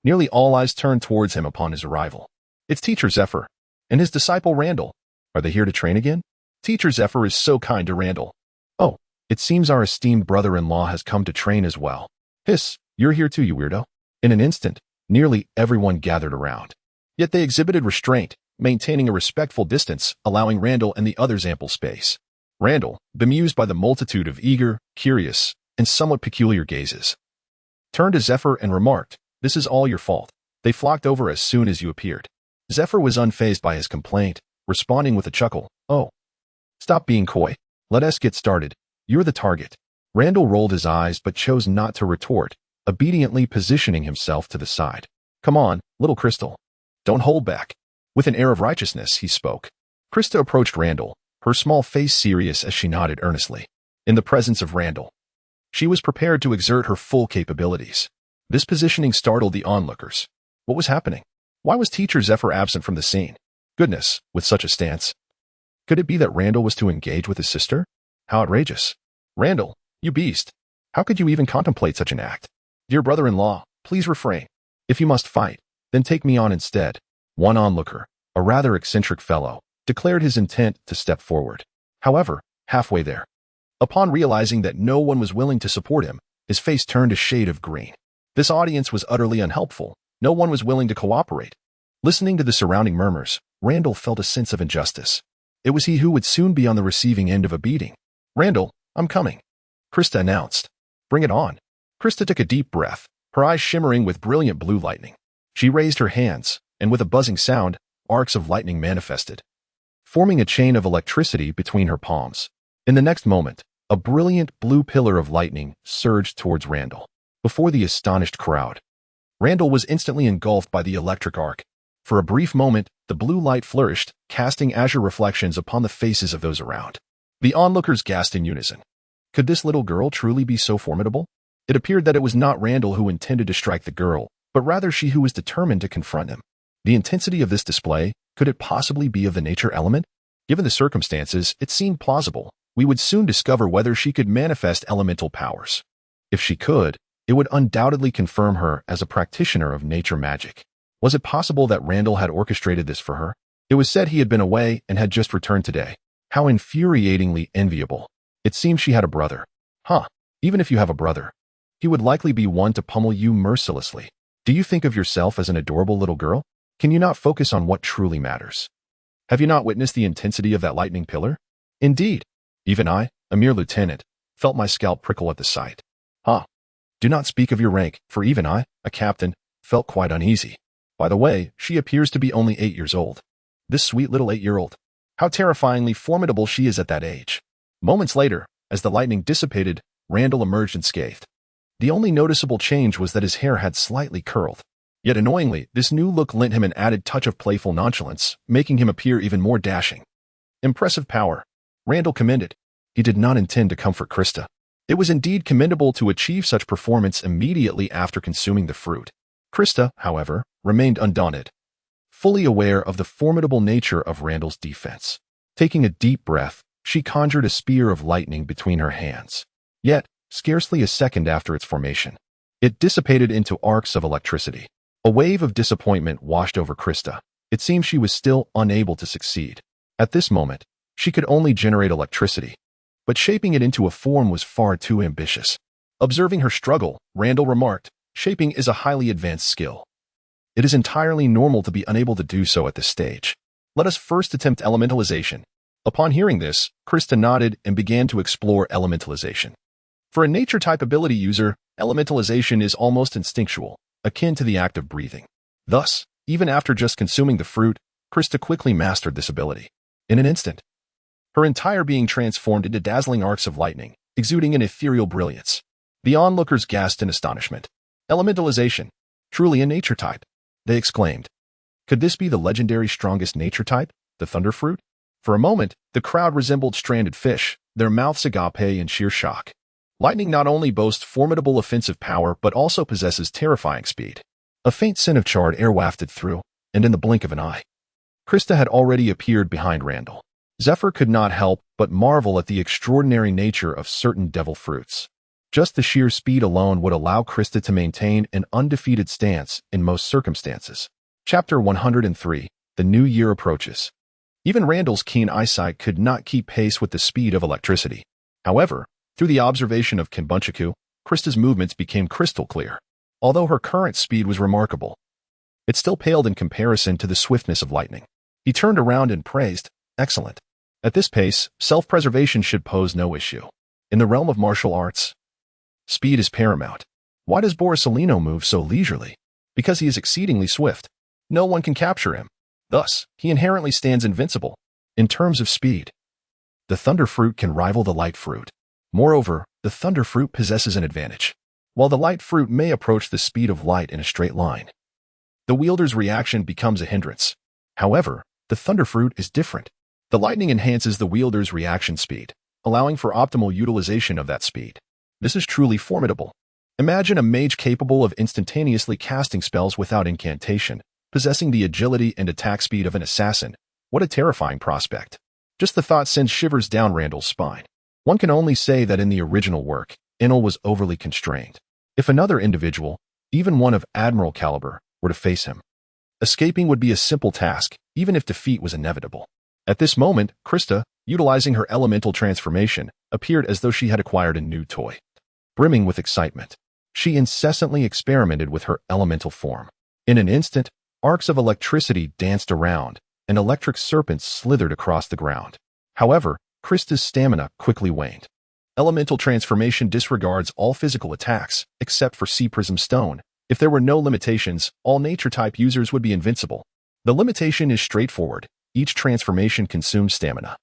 Nearly all eyes turned towards him upon his arrival. "It's Teacher Zephyr and his disciple Randall. Are they here to train again?" "Teacher Zephyr is so kind to Randall." "Oh, it seems our esteemed brother-in-law has come to train as well." "Hiss, you're here too, you weirdo." In an instant, nearly everyone gathered around. Yet they exhibited restraint, maintaining a respectful distance, allowing Randall and the others ample space. Randall, bemused by the multitude of eager, curious, and somewhat peculiar gazes, turned to Zephyr and remarked, "This is all your fault. They flocked over as soon as you appeared." Zephyr was unfazed by his complaint, responding with a chuckle, "Oh, stop being coy. Let us get started. You're the target." Randall rolled his eyes but chose not to retort, obediently positioning himself to the side. "Come on, little Crystal. Don't hold back." With an air of righteousness, he spoke. Krista approached Randall, her small face serious as she nodded earnestly. In the presence of Randall, she was prepared to exert her full capabilities. This positioning startled the onlookers. What was happening? Why was Teacher Zephyr absent from the scene? Goodness, with such a stance. Could it be that Randall was to engage with his sister? How outrageous. "Randall, you beast. How could you even contemplate such an act? Dear brother-in-law, please refrain. If you must fight, then take me on instead." One onlooker, a rather eccentric fellow, declared his intent to step forward. However, halfway there, upon realizing that no one was willing to support him, his face turned a shade of green. This audience was utterly unhelpful. No one was willing to cooperate. Listening to the surrounding murmurs, Randall felt a sense of injustice. It was he who would soon be on the receiving end of a beating. "Randall, I'm coming," Krista announced. "Bring it on." Krista took a deep breath, her eyes shimmering with brilliant blue lightning. She raised her hands, and with a buzzing sound, arcs of lightning manifested, forming a chain of electricity between her palms. In the next moment, a brilliant blue pillar of lightning surged towards Randall. Before the astonished crowd, Randall was instantly engulfed by the electric arc. For a brief moment, the blue light flourished, casting azure reflections upon the faces of those around. The onlookers gasped in unison. Could this little girl truly be so formidable? It appeared that it was not Randall who intended to strike the girl, but rather she who was determined to confront him. The intensity of this display, could it possibly be of the nature element? Given the circumstances, it seemed plausible. We would soon discover whether she could manifest elemental powers. If she could, it would undoubtedly confirm her as a practitioner of nature magic. Was it possible that Randall had orchestrated this for her? It was said he had been away and had just returned today. How infuriatingly enviable. It seemed she had a brother. Even if you have a brother, he would likely be one to pummel you mercilessly. Do you think of yourself as an adorable little girl? Can you not focus on what truly matters? Have you not witnessed the intensity of that lightning pillar? Indeed, even I, a mere lieutenant, felt my scalp prickle at the sight. Do not speak of your rank, for even I, a captain, felt quite uneasy. By the way, she appears to be only 8 years old. This sweet little 8-year-old. How terrifyingly formidable she is at that age. Moments later, as the lightning dissipated, Randall emerged unscathed. The only noticeable change was that his hair had slightly curled. Yet annoyingly, this new look lent him an added touch of playful nonchalance, making him appear even more dashing. Impressive power. Randall commended. He did not intend to comfort Krista. It was indeed commendable to achieve such performance immediately after consuming the fruit. Krista, however, remained undaunted, fully aware of the formidable nature of Randall's defense. Taking a deep breath, she conjured a spear of lightning between her hands. Yet, scarcely a second after its formation, it dissipated into arcs of electricity. A wave of disappointment washed over Krista. It seemed she was still unable to succeed. At this moment, she could only generate electricity, but shaping it into a form was far too ambitious. Observing her struggle, Randall remarked, "Shaping is a highly advanced skill. It is entirely normal to be unable to do so at this stage. Let us first attempt elementalization." Upon hearing this, Krista nodded and began to explore elementalization. For a nature-type ability user, elementalization is almost instinctual, akin to the act of breathing. Thus, even after just consuming the fruit, Krista quickly mastered this ability. In an instant, her entire being transformed into dazzling arcs of lightning, exuding an ethereal brilliance. The onlookers gasped in astonishment. Elementalization. Truly a nature type, they exclaimed. Could this be the legendary strongest nature type, the thunder fruit? For a moment, the crowd resembled stranded fish, their mouths agape in sheer shock. Lightning not only boasts formidable offensive power but also possesses terrifying speed. A faint scent of charred air wafted through, and in the blink of an eye, Krista had already appeared behind Randall. Zephyr could not help but marvel at the extraordinary nature of certain devil fruits. Just the sheer speed alone would allow Krista to maintain an undefeated stance in most circumstances. Chapter 103. The New Year Approaches. Even Randall's keen eyesight could not keep pace with the speed of electricity. However, through the observation of Kinbunchaku, Krista's movements became crystal clear. Although her current speed was remarkable, it still paled in comparison to the swiftness of lightning. He turned around and praised, "Excellent. At this pace, self-preservation should pose no issue. In the realm of martial arts, speed is paramount. Why does Borusalino move so leisurely? Because he is exceedingly swift. No one can capture him. Thus, he inherently stands invincible. In terms of speed, the thunder fruit can rival the light fruit. Moreover, the thunder fruit possesses an advantage. While the light fruit may approach the speed of light in a straight line, the wielder's reaction becomes a hindrance. However, the thunder fruit is different. The lightning enhances the wielder's reaction speed, allowing for optimal utilization of that speed. This is truly formidable. Imagine a mage capable of instantaneously casting spells without incantation, possessing the agility and attack speed of an assassin. What a terrifying prospect. Just the thought sends shivers down Randall's spine. One can only say that in the original work, Enel was overly constrained. If another individual, even one of admiral caliber, were to face him, escaping would be a simple task, even if defeat was inevitable. At this moment, Krista, utilizing her elemental transformation, appeared as though she had acquired a new toy. Brimming with excitement, she incessantly experimented with her elemental form. In an instant, arcs of electricity danced around, and electric serpents slithered across the ground. However, Krista's stamina quickly waned. Elemental transformation disregards all physical attacks, except for Sea Prism Stone. If there were no limitations, all nature-type users would be invincible. The limitation is straightforward. Each transformation consumes stamina.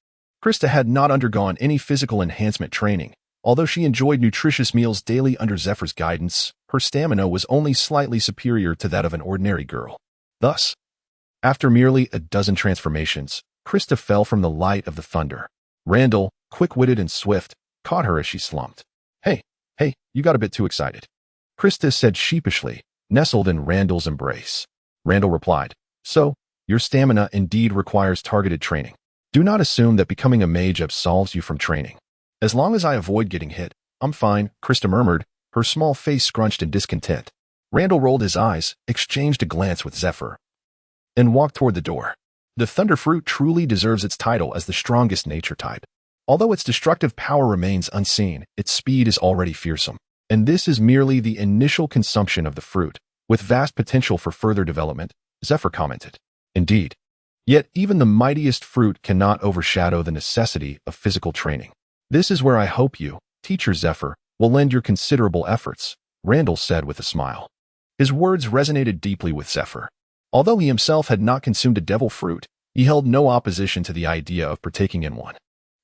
Krista had not undergone any physical enhancement training. Although she enjoyed nutritious meals daily under Zephyr's guidance, her stamina was only slightly superior to that of an ordinary girl. Thus, after merely a dozen transformations, Krista fell from the light of the thunder. Randall, quick-witted and swift, caught her as she slumped. Hey, you got a bit too excited," Krista said sheepishly, nestled in Randall's embrace. Randall replied, "So, your stamina indeed requires targeted training. Do not assume that becoming a mage absolves you from training." "As long as I avoid getting hit, I'm fine," Krista murmured, her small face scrunched in discontent. Randall rolled his eyes, exchanged a glance with Zephyr, and walked toward the door. The thunder fruit truly deserves its title as the strongest nature type. Although its destructive power remains unseen, its speed is already fearsome. And this is merely the initial consumption of the fruit, with vast potential for further development, Zephyr commented. Indeed. Yet even the mightiest fruit cannot overshadow the necessity of physical training. This is where I hope you, Teacher Zephyr, will lend your considerable efforts, Randall said with a smile. His words resonated deeply with Zephyr. Although he himself had not consumed a devil fruit, he held no opposition to the idea of partaking in one.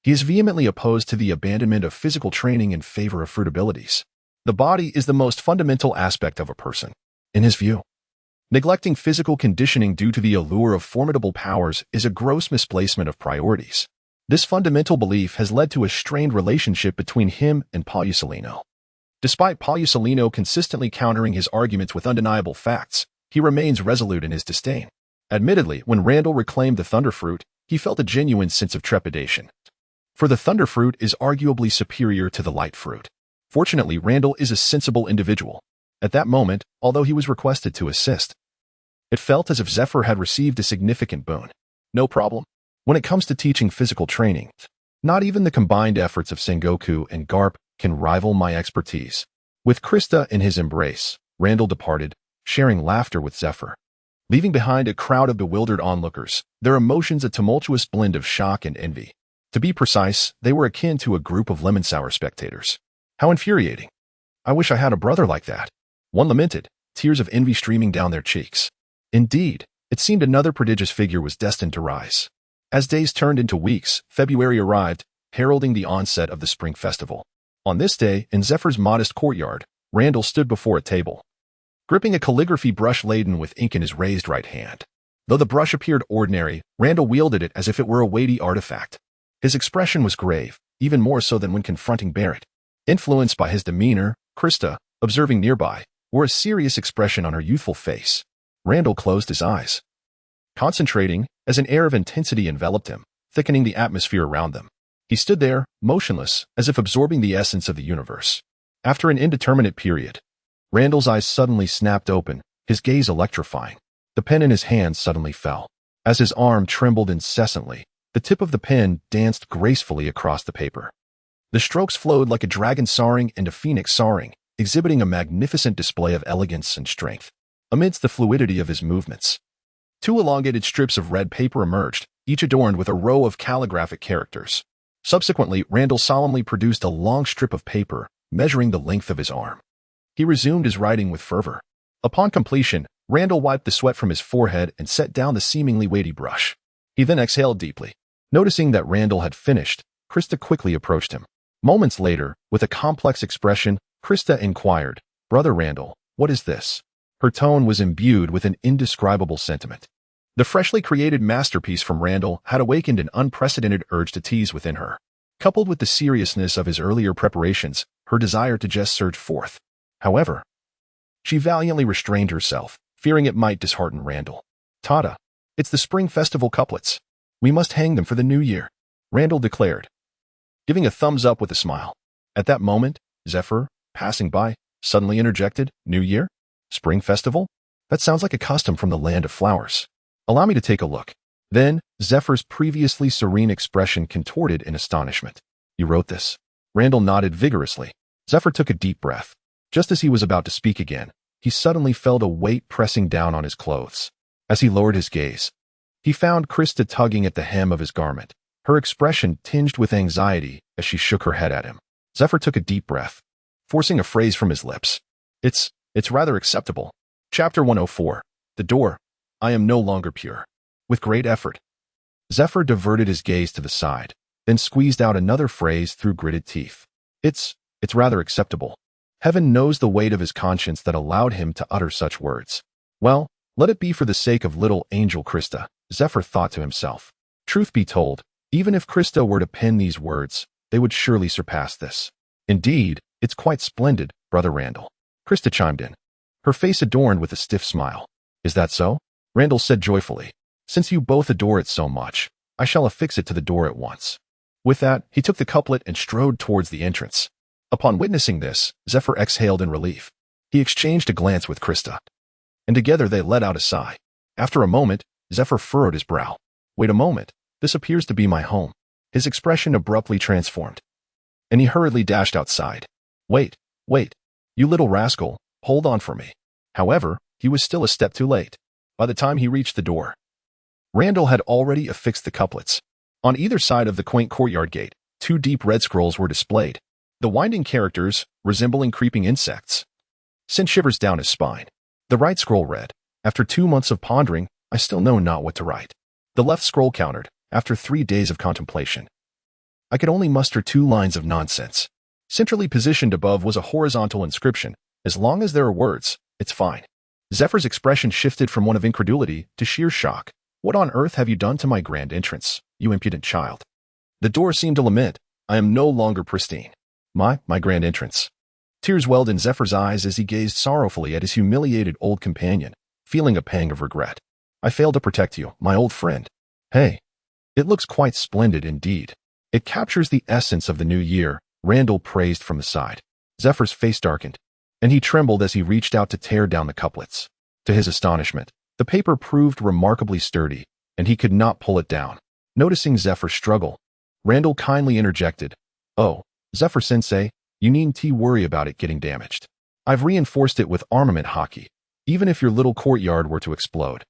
He is vehemently opposed to the abandonment of physical training in favor of fruit abilities. The body is the most fundamental aspect of a person, in his view. Neglecting physical conditioning due to the allure of formidable powers is a gross misplacement of priorities. This fundamental belief has led to a strained relationship between him and Borusalino. Despite Borusalino consistently countering his arguments with undeniable facts, he remains resolute in his disdain. Admittedly, when Randall reclaimed the Thunderfruit, he felt a genuine sense of trepidation. For the Thunderfruit is arguably superior to the Light Fruit. Fortunately, Randall is a sensible individual. At that moment, although he was requested to assist, it felt as if Zephyr had received a significant boon. No problem. When it comes to teaching physical training, not even the combined efforts of Sengoku and Garp can rival my expertise. With Krista in his embrace, Randall departed, sharing laughter with Zephyr. Leaving behind a crowd of bewildered onlookers, their emotions a tumultuous blend of shock and envy. To be precise, they were akin to a group of lemon-sour spectators. How infuriating. I wish I had a brother like that. One lamented, tears of envy streaming down their cheeks. Indeed, it seemed another prodigious figure was destined to rise. As days turned into weeks, February arrived, heralding the onset of the spring festival. On this day, in Zephyr's modest courtyard, Randall stood before a table, gripping a calligraphy brush laden with ink in his raised right hand. Though the brush appeared ordinary, Randall wielded it as if it were a weighty artifact. His expression was grave, even more so than when confronting Barrett. Influenced by his demeanor, Krista, observing nearby, wore a serious expression on her youthful face. Randall closed his eyes, concentrating, as an air of intensity enveloped him, thickening the atmosphere around them. He stood there, motionless, as if absorbing the essence of the universe. After an indeterminate period, Randall's eyes suddenly snapped open, his gaze electrifying. The pen in his hand suddenly fell. As his arm trembled incessantly, the tip of the pen danced gracefully across the paper. The strokes flowed like a dragon soaring and a phoenix soaring, exhibiting a magnificent display of elegance and strength. Amidst the fluidity of his movements, 2 elongated strips of red paper emerged, each adorned with a row of calligraphic characters. Subsequently, Randall solemnly produced a long strip of paper, measuring the length of his arm. He resumed his writing with fervor. Upon completion, Randall wiped the sweat from his forehead and set down the seemingly weighty brush. He then exhaled deeply. Noticing that Randall had finished, Krista quickly approached him. Moments later, with a complex expression, Krista inquired, "Brother Randall, what is this?" Her tone was imbued with an indescribable sentiment. The freshly created masterpiece from Randall had awakened an unprecedented urge to tease within her. Coupled with the seriousness of his earlier preparations, her desire to jest surged forth. However, she valiantly restrained herself, fearing it might dishearten Randall. "Tada, it's the Spring Festival couplets. We must hang them for the new year," Randall declared, giving a thumbs up with a smile. At that moment, Zephyr, passing by, suddenly interjected, "New Year? Spring Festival? That sounds like a custom from the land of flowers. Allow me to take a look." Then, Zephyr's previously serene expression contorted in astonishment. "You wrote this?" Randall nodded vigorously. Zephyr took a deep breath. Just as he was about to speak again, he suddenly felt a weight pressing down on his clothes. As he lowered his gaze, he found Krista tugging at the hem of his garment, her expression tinged with anxiety as she shook her head at him. Zephyr took a deep breath, forcing a phrase from his lips. It's rather acceptable." Chapter 104. The Door. I am no longer pure. With great effort, Zephyr diverted his gaze to the side, then squeezed out another phrase through gritted teeth. It's rather acceptable. Heaven knows the weight of his conscience that allowed him to utter such words. Well, let it be for the sake of little angel Krista, Zephyr thought to himself. Truth be told, even if Krista were to pen these words, they would surely surpass this. "Indeed, it's quite splendid, Brother Randall," Krista chimed in, her face adorned with a stiff smile. "Is that so?" Randall said joyfully. "Since you both adore it so much, I shall affix it to the door at once." With that, he took the couplet and strode towards the entrance. Upon witnessing this, Zephyr exhaled in relief. He exchanged a glance with Krista, and together they let out a sigh. After a moment, Zephyr furrowed his brow. "Wait a moment, this appears to be my home." His expression abruptly transformed, and he hurriedly dashed outside. Wait, you little rascal, hold on for me." However, he was still a step too late. By the time he reached the door, Randall had already affixed the couplets. On either side of the quaint courtyard gate, 2 deep red scrolls were displayed. The winding characters, resembling creeping insects, sent shivers down his spine. The right scroll read, "After 2 months of pondering, I still know not what to write." The left scroll countered, "After 3 days of contemplation, I could only muster 2 lines of nonsense. Centrally positioned above was a horizontal inscription. As long as there are words, it's fine. Zephyr's expression shifted from one of incredulity to sheer shock. What on earth have you done to my grand entrance, you impudent child? The door seemed to lament. I am no longer pristine. My grand entrance. Tears welled in Zephyr's eyes as he gazed sorrowfully at his humiliated old companion, feeling a pang of regret. I failed to protect you, my old friend. Hey, it looks quite splendid indeed. It captures the essence of the new year, Randall praised from the side. Zephyr's face darkened, and he trembled as he reached out to tear down the couplets. To his astonishment, the paper proved remarkably sturdy, and he could not pull it down. Noticing Zephyr's struggle, Randall kindly interjected, "Oh, Zephyr-sensei, you needn't worry about it getting damaged. I've reinforced it with armament Haki, even if your little courtyard were to explode.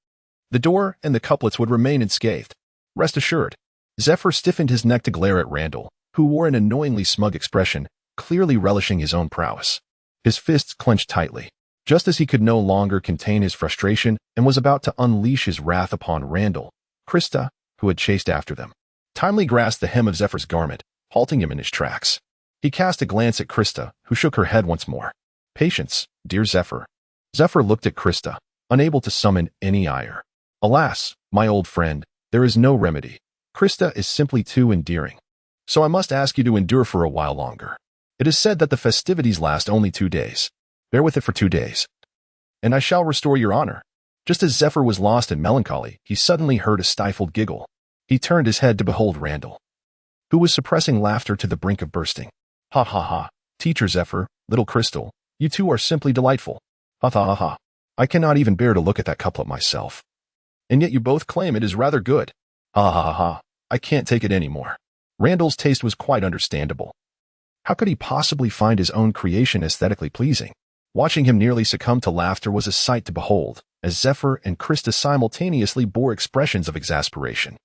The door and the couplets would remain unscathed. Rest assured." Zephyr stiffened his neck to glare at Randall, who wore an annoyingly smug expression, clearly relishing his own prowess. His fists clenched tightly, just as he could no longer contain his frustration and was about to unleash his wrath upon Randall. Krista, who had chased after them, timely grasped the hem of Zephyr's garment, halting him in his tracks. He cast a glance at Krista, who shook her head once more. "Patience, dear Zephyr." Zephyr looked at Krista, unable to summon any ire. "Alas, my old friend, there is no remedy. Krista is simply too endearing. So I must ask you to endure for a while longer. It is said that the festivities last only 2 days. Bear with it for 2 days, and I shall restore your honor." Just as Zephyr was lost in melancholy, he suddenly heard a stifled giggle. He turned his head to behold Randall, who was suppressing laughter to the brink of bursting. "Ha ha ha, teacher Zephyr, little Crystal, you two are simply delightful. Ha ha ha ha. I cannot even bear to look at that couplet myself. And yet you both claim it is rather good. Ha ha ha ha. I can't take it anymore." Randall's taste was quite understandable. How could he possibly find his own creation aesthetically pleasing? Watching him nearly succumb to laughter was a sight to behold, as Zephyr and Krista simultaneously bore expressions of exasperation.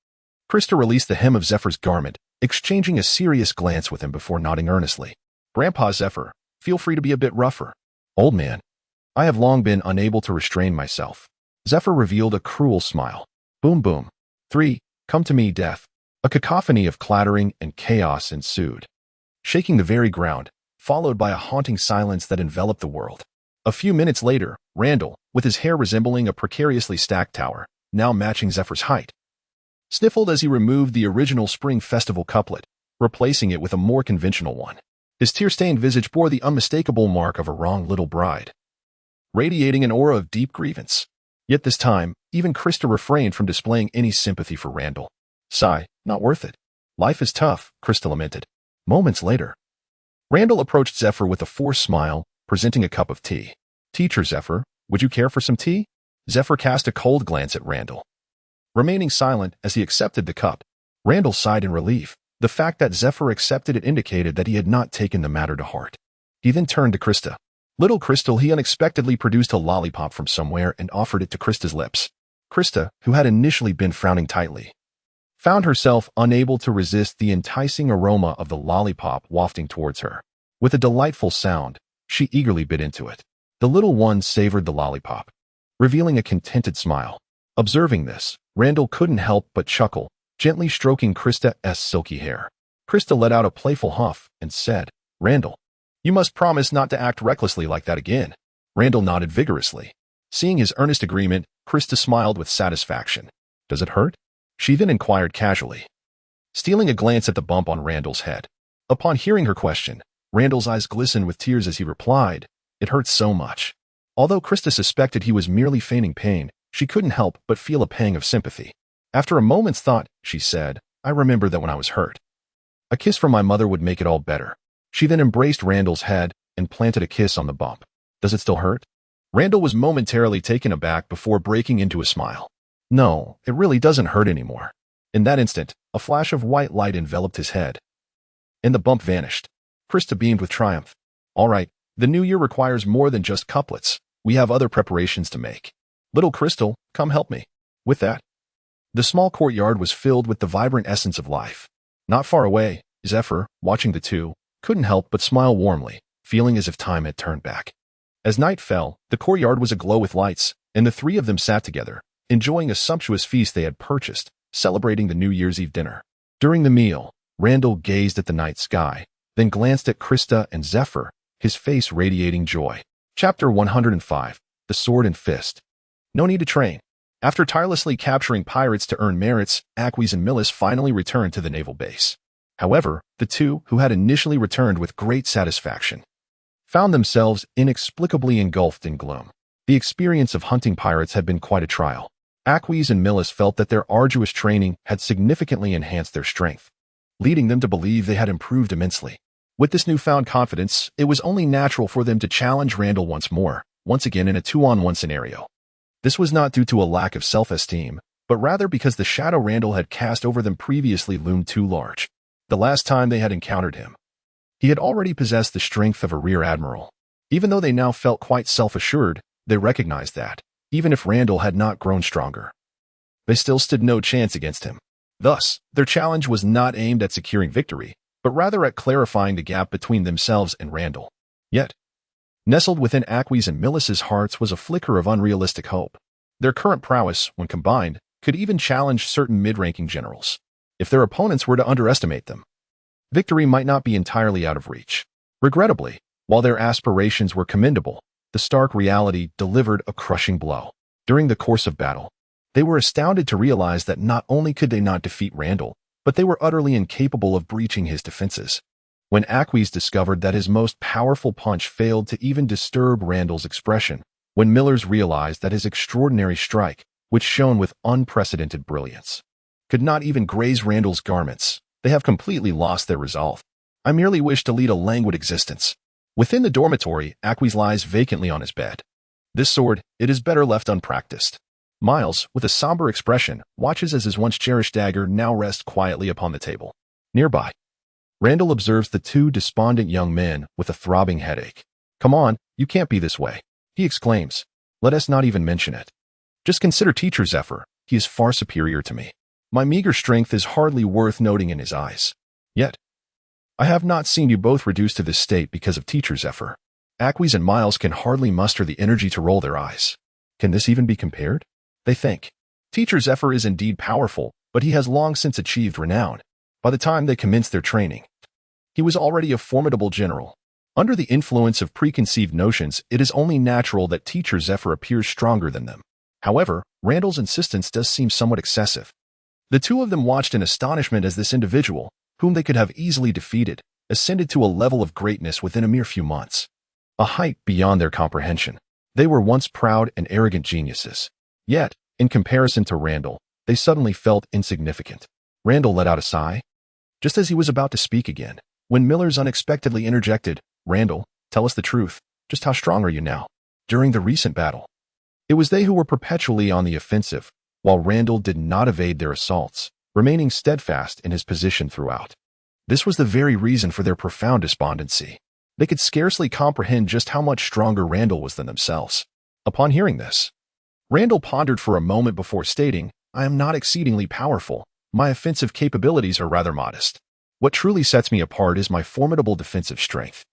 Krista released the hem of Zephyr's garment, exchanging a serious glance with him before nodding earnestly. "Grandpa Zephyr, feel free to be a bit rougher." "Old man, I have long been unable to restrain myself." Zephyr revealed a cruel smile. Boom boom. 3. Come to me, death. A cacophony of clattering and chaos ensued, shaking the very ground, followed by a haunting silence that enveloped the world. A few minutes later, Randall, with his hair resembling a precariously stacked tower, now matching Zephyr's height, sniffled as he removed the original Spring Festival couplet, replacing it with a more conventional one. His tear-stained visage bore the unmistakable mark of a wronged little bride, radiating an aura of deep grievance. Yet this time, even Krista refrained from displaying any sympathy for Randall. "Sigh, not worth it. Life is tough," Krista lamented. Moments later, Randall approached Zephyr with a forced smile, presenting a cup of tea. "Teacher Zephyr, would you care for some tea?" Zephyr cast a cold glance at Randall, remaining silent as he accepted the cup. Randall sighed in relief. The fact that Zephyr accepted it indicated that he had not taken the matter to heart. He then turned to Krista. Little Crystal, he unexpectedly produced a lollipop from somewhere and offered it to Krista's lips. Krista, who had initially been frowning tightly, found herself unable to resist the enticing aroma of the lollipop wafting towards her. With a delightful sound, she eagerly bit into it. The little one savored the lollipop, revealing a contented smile. Observing this, Randall couldn't help but chuckle, gently stroking Krista's silky hair. Krista let out a playful huff and said, "Randall, you must promise not to act recklessly like that again." Randall nodded vigorously. Seeing his earnest agreement, Krista smiled with satisfaction. "Does it hurt?" she then inquired casually, stealing a glance at the bump on Randall's head. Upon hearing her question, Randall's eyes glistened with tears as he replied, "It hurts so much." Although Krista suspected he was merely feigning pain, she couldn't help but feel a pang of sympathy. After a moment's thought, she said, "I remember that when I was hurt, a kiss from my mother would make it all better." She then embraced Randall's head and planted a kiss on the bump. "Does it still hurt?" Randall was momentarily taken aback before breaking into a smile. "No, it really doesn't hurt anymore." In that instant, a flash of white light enveloped his head, and the bump vanished. Krista beamed with triumph. "All right, the new year requires more than just couplets. We have other preparations to make. Little Crystal, come help me." With that, the small courtyard was filled with the vibrant essence of life. Not far away, Zephyr, watching the two, couldn't help but smile warmly, feeling as if time had turned back. As night fell, the courtyard was aglow with lights, and the three of them sat together, enjoying a sumptuous feast they had purchased, celebrating the New Year's Eve dinner. During the meal, Randall gazed at the night sky, then glanced at Krista and Zephyr, his face radiating joy. Chapter 105. The Sword and Fist. No need to train. After tirelessly capturing pirates to earn merits, Aquis and Millis finally returned to the naval base. However, the two, who had initially returned with great satisfaction, found themselves inexplicably engulfed in gloom. The experience of hunting pirates had been quite a trial. Aquis and Millis felt that their arduous training had significantly enhanced their strength, leading them to believe they had improved immensely. With this newfound confidence, it was only natural for them to challenge Randall once again in a 2-on-1 scenario. This was not due to a lack of self-esteem, but rather because the shadow Randall had cast over them previously loomed too large. The last time they had encountered him, he had already possessed the strength of a rear admiral. Even though they now felt quite self-assured, they recognized that, even if Randall had not grown stronger, they still stood no chance against him. Thus, their challenge was not aimed at securing victory, but rather at clarifying the gap between themselves and Randall. Yet, nestled within Aquis and Millis's hearts was a flicker of unrealistic hope. Their current prowess, when combined, could even challenge certain mid-ranking generals. If their opponents were to underestimate them, victory might not be entirely out of reach. Regrettably, while their aspirations were commendable, the stark reality delivered a crushing blow. During the course of battle, they were astounded to realize that not only could they not defeat Randall, but they were utterly incapable of breaching his defenses. When Aquis discovered that his most powerful punch failed to even disturb Randall's expression, when Millers realized that his extraordinary strike, which shone with unprecedented brilliance, could not even graze Randall's garments, they have completely lost their resolve. I merely wish to lead a languid existence. Within the dormitory, Aquis lies vacantly on his bed. This sword, it is better left unpracticed. Miles, with a somber expression, watches as his once-cherished dagger now rests quietly upon the table. Nearby, Randall observes the two despondent young men with a throbbing headache. "Come on, you can't be this way," he exclaims. "Let us not even mention it. Just consider Teacher Zephyr. He is far superior to me. My meager strength is hardly worth noting in his eyes. Yet, I have not seen you both reduced to this state because of Teacher Zephyr." Aquis and Miles can hardly muster the energy to roll their eyes. Can this even be compared? They think. Teacher Zephyr is indeed powerful, but he has long since achieved renown. By the time they commenced their training, he was already a formidable general. Under the influence of preconceived notions, it is only natural that Teacher Zephyr appears stronger than them. However, Randall's insistence does seem somewhat excessive. The two of them watched in astonishment as this individual, whom they could have easily defeated, ascended to a level of greatness within a mere few months. A height beyond their comprehension. They were once proud and arrogant geniuses. Yet, in comparison to Randall, they suddenly felt insignificant. Randall let out a sigh, just as he was about to speak again, when Millers unexpectedly interjected, "Randall, tell us the truth. Just how strong are you now?" During the recent battle, it was they who were perpetually on the offensive, while Randall did not evade their assaults, remaining steadfast in his position throughout. This was the very reason for their profound despondency. They could scarcely comprehend just how much stronger Randall was than themselves. Upon hearing this, Randall pondered for a moment before stating, "I am not exceedingly powerful. My offensive capabilities are rather modest. What truly sets me apart is my formidable defensive strength.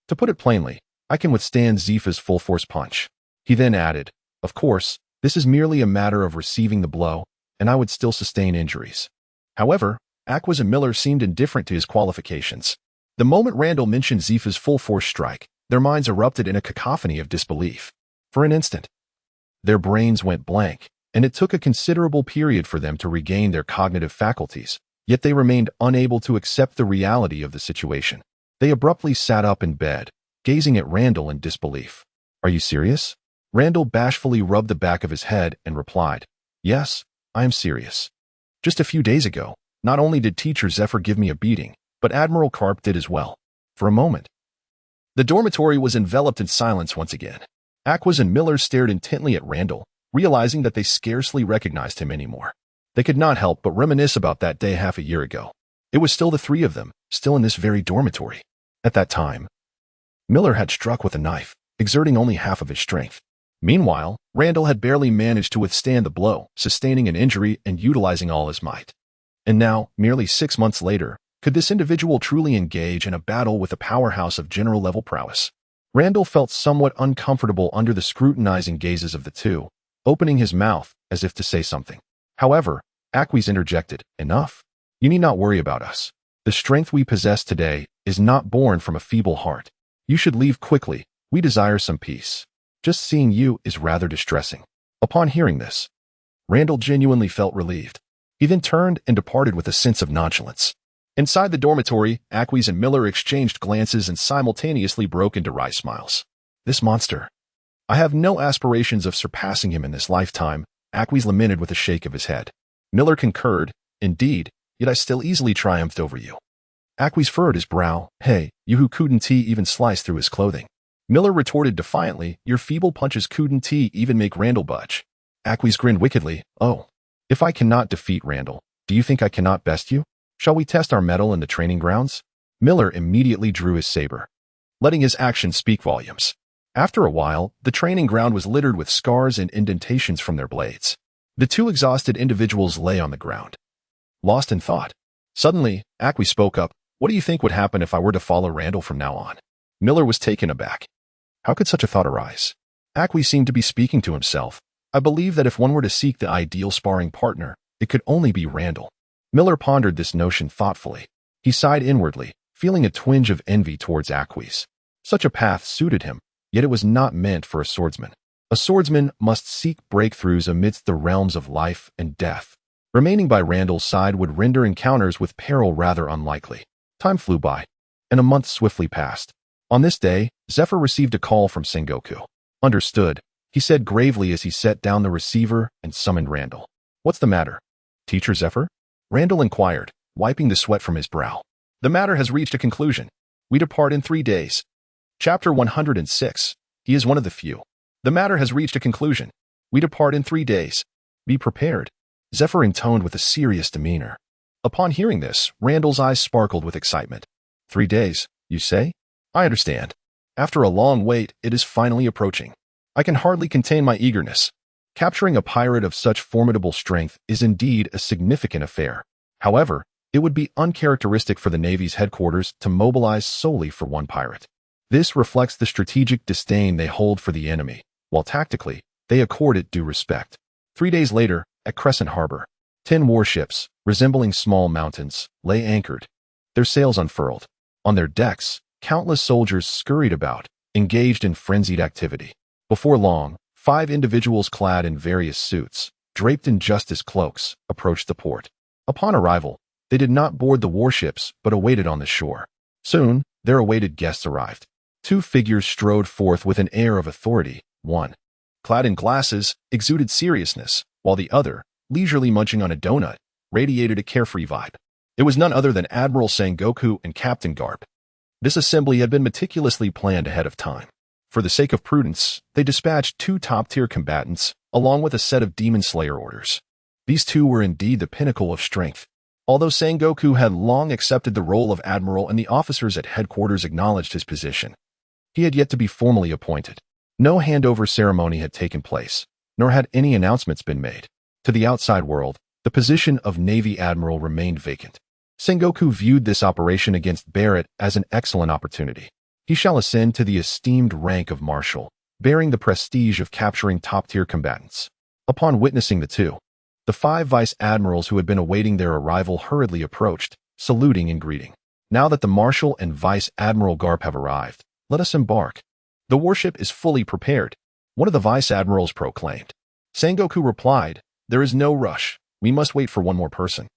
To put it plainly, I can withstand Zephyr's full-force punch." He then added, "Of course, this is merely a matter of receiving the blow, and I would still sustain injuries." However, Aquis and Miller seemed indifferent to his qualifications. The moment Randall mentioned Zephyr's full-force strike, their minds erupted in a cacophony of disbelief. For an instant, their brains went blank, and it took a considerable period for them to regain their cognitive faculties, yet they remained unable to accept the reality of the situation. They abruptly sat up in bed, gazing at Randall in disbelief. "Are you serious?" Randall bashfully rubbed the back of his head and replied, "Yes, I am serious. Just a few days ago, not only did Teacher Zephyr give me a beating, but Admiral Karp did as well." For a moment, the dormitory was enveloped in silence once again. Aquis and Miller stared intently at Randall, realizing that they scarcely recognized him anymore. They could not help but reminisce about that day half a year ago. It was still the three of them, still in this very dormitory. At that time, Miller had struck with a knife, exerting only half of his strength. Meanwhile, Randall had barely managed to withstand the blow, sustaining an injury and utilizing all his might. And now, merely 6 months later, could this individual truly engage in a battle with a powerhouse of general-level prowess? Randall felt somewhat uncomfortable under the scrutinizing gazes of the two, opening his mouth as if to say something. However, Aquis interjected, "Enough. You need not worry about us. The strength we possess today is not born from a feeble heart. You should leave quickly. We desire some peace. Just seeing you is rather distressing." Upon hearing this, Randall genuinely felt relieved. He then turned and departed with a sense of nonchalance. Inside the dormitory, Aquis and Miller exchanged glances and simultaneously broke into wry smiles. "This monster. I have no aspirations of surpassing him in this lifetime," Aquis lamented with a shake of his head. Miller concurred, "Indeed, yet I still easily triumphed over you." Aquis furrowed his brow. "Hey, you who couldn't even slice through his clothing." Miller retorted defiantly, "Your feeble punches couldn't even make Randall budge." Aquis grinned wickedly. "Oh, if I cannot defeat Randall, do you think I cannot best you? Shall we test our mettle in the training grounds?" Miller immediately drew his saber, letting his actions speak volumes. After a while, the training ground was littered with scars and indentations from their blades. The two exhausted individuals lay on the ground, lost in thought. Suddenly, Aquis spoke up. "What do you think would happen if I were to follow Randall from now on?" Miller was taken aback. How could such a thought arise? Aquis seemed to be speaking to himself. "I believe that if one were to seek the ideal sparring partner, it could only be Randall." Miller pondered this notion thoughtfully. He sighed inwardly, feeling a twinge of envy towards Aquis. Such a path suited him, yet it was not meant for a swordsman. A swordsman must seek breakthroughs amidst the realms of life and death. Remaining by Randall's side would render encounters with peril rather unlikely. Time flew by, and a month swiftly passed. On this day, Zephyr received a call from Sengoku. "Understood," he said gravely as he set down the receiver and summoned Randall. "What's the matter, Teacher Zephyr?" Randall inquired, wiping the sweat from his brow. "The matter has reached a conclusion. We depart in 3 days." Chapter 106. He is one of the few. "The matter has reached a conclusion. We depart in 3 days. Be prepared," Zephyr intoned with a serious demeanor. Upon hearing this, Randall's eyes sparkled with excitement. 3 days, you say? I understand. After a long wait, it is finally approaching. I can hardly contain my eagerness. Capturing a pirate of such formidable strength is indeed a significant affair. However, it would be uncharacteristic for the Navy's headquarters to mobilize solely for one pirate. This reflects the strategic disdain they hold for the enemy, while tactically, they accord it due respect. 3 days later, at Crescent Harbor, 10 warships, resembling small mountains, lay anchored, their sails unfurled. On their decks, countless soldiers scurried about, engaged in frenzied activity. Before long, 5 individuals clad in various suits, draped in justice cloaks, approached the port. Upon arrival, they did not board the warships but awaited on the shore. Soon, their awaited guests arrived. 2 figures strode forth with an air of authority. One, clad in glasses, exuded seriousness, while the other, leisurely munching on a donut, radiated a carefree vibe. It was none other than Admiral Sengoku and Captain Garp. This assembly had been meticulously planned ahead of time. For the sake of prudence, they dispatched 2 top-tier combatants, along with a set of Demon Slayer orders. These 2 were indeed the pinnacle of strength. Although Sengoku had long accepted the role of admiral and the officers at headquarters acknowledged his position, he had yet to be formally appointed. No handover ceremony had taken place, nor had any announcements been made. To the outside world, the position of Navy Admiral remained vacant. Sengoku viewed this operation against Barrett as an excellent opportunity. He shall ascend to the esteemed rank of Marshal, bearing the prestige of capturing top-tier combatants. Upon witnessing the 2, the 5 vice admirals who had been awaiting their arrival hurriedly approached, saluting and greeting. "Now that the Marshal and Vice Admiral Garp have arrived, let us embark. The warship is fully prepared," one of the vice admirals proclaimed. Sengoku replied, "There is no rush. We must wait for one more person."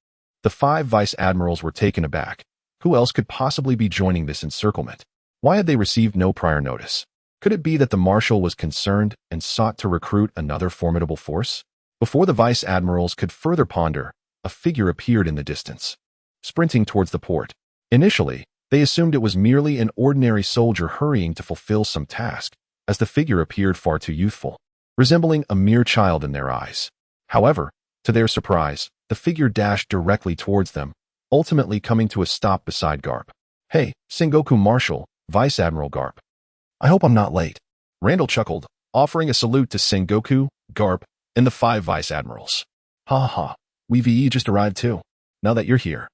The 5 vice admirals were taken aback. Who else could possibly be joining this encirclement? Why had they received no prior notice? Could it be that the Marshal was concerned and sought to recruit another formidable force? Before the vice admirals could further ponder, a figure appeared in the distance, sprinting towards the port. Initially, they assumed it was merely an ordinary soldier hurrying to fulfill some task, as the figure appeared far too youthful, resembling a mere child in their eyes. However, to their surprise, the figure dashed directly towards them, ultimately coming to a stop beside Garp. "Hey, Sengoku Marshal, Vice Admiral Garp. I hope I'm not late." Randall chuckled, offering a salute to Sengoku, Garp, and the 5 vice admirals. "Ha ha, we've just arrived too. Now that you're here,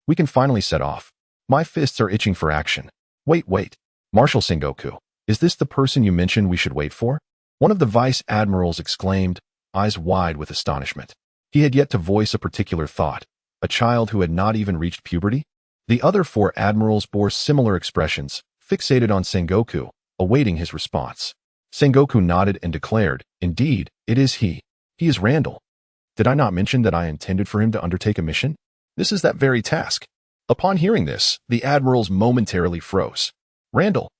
we can finally set off. My fists are itching for action." Wait, Marshal Sengoku, is this the person you mentioned we should wait for?" One of the vice admirals exclaimed, eyes wide with astonishment. He had yet to voice a particular thought. A child who had not even reached puberty? The other 4 admirals bore similar expressions, fixated on Sengoku, awaiting his response. Sengoku nodded and declared, "Indeed, it is he. He is Randall. Did I not mention that I intended for him to undertake a mission? This is that very task." Upon hearing this, the admirals momentarily froze. Randall.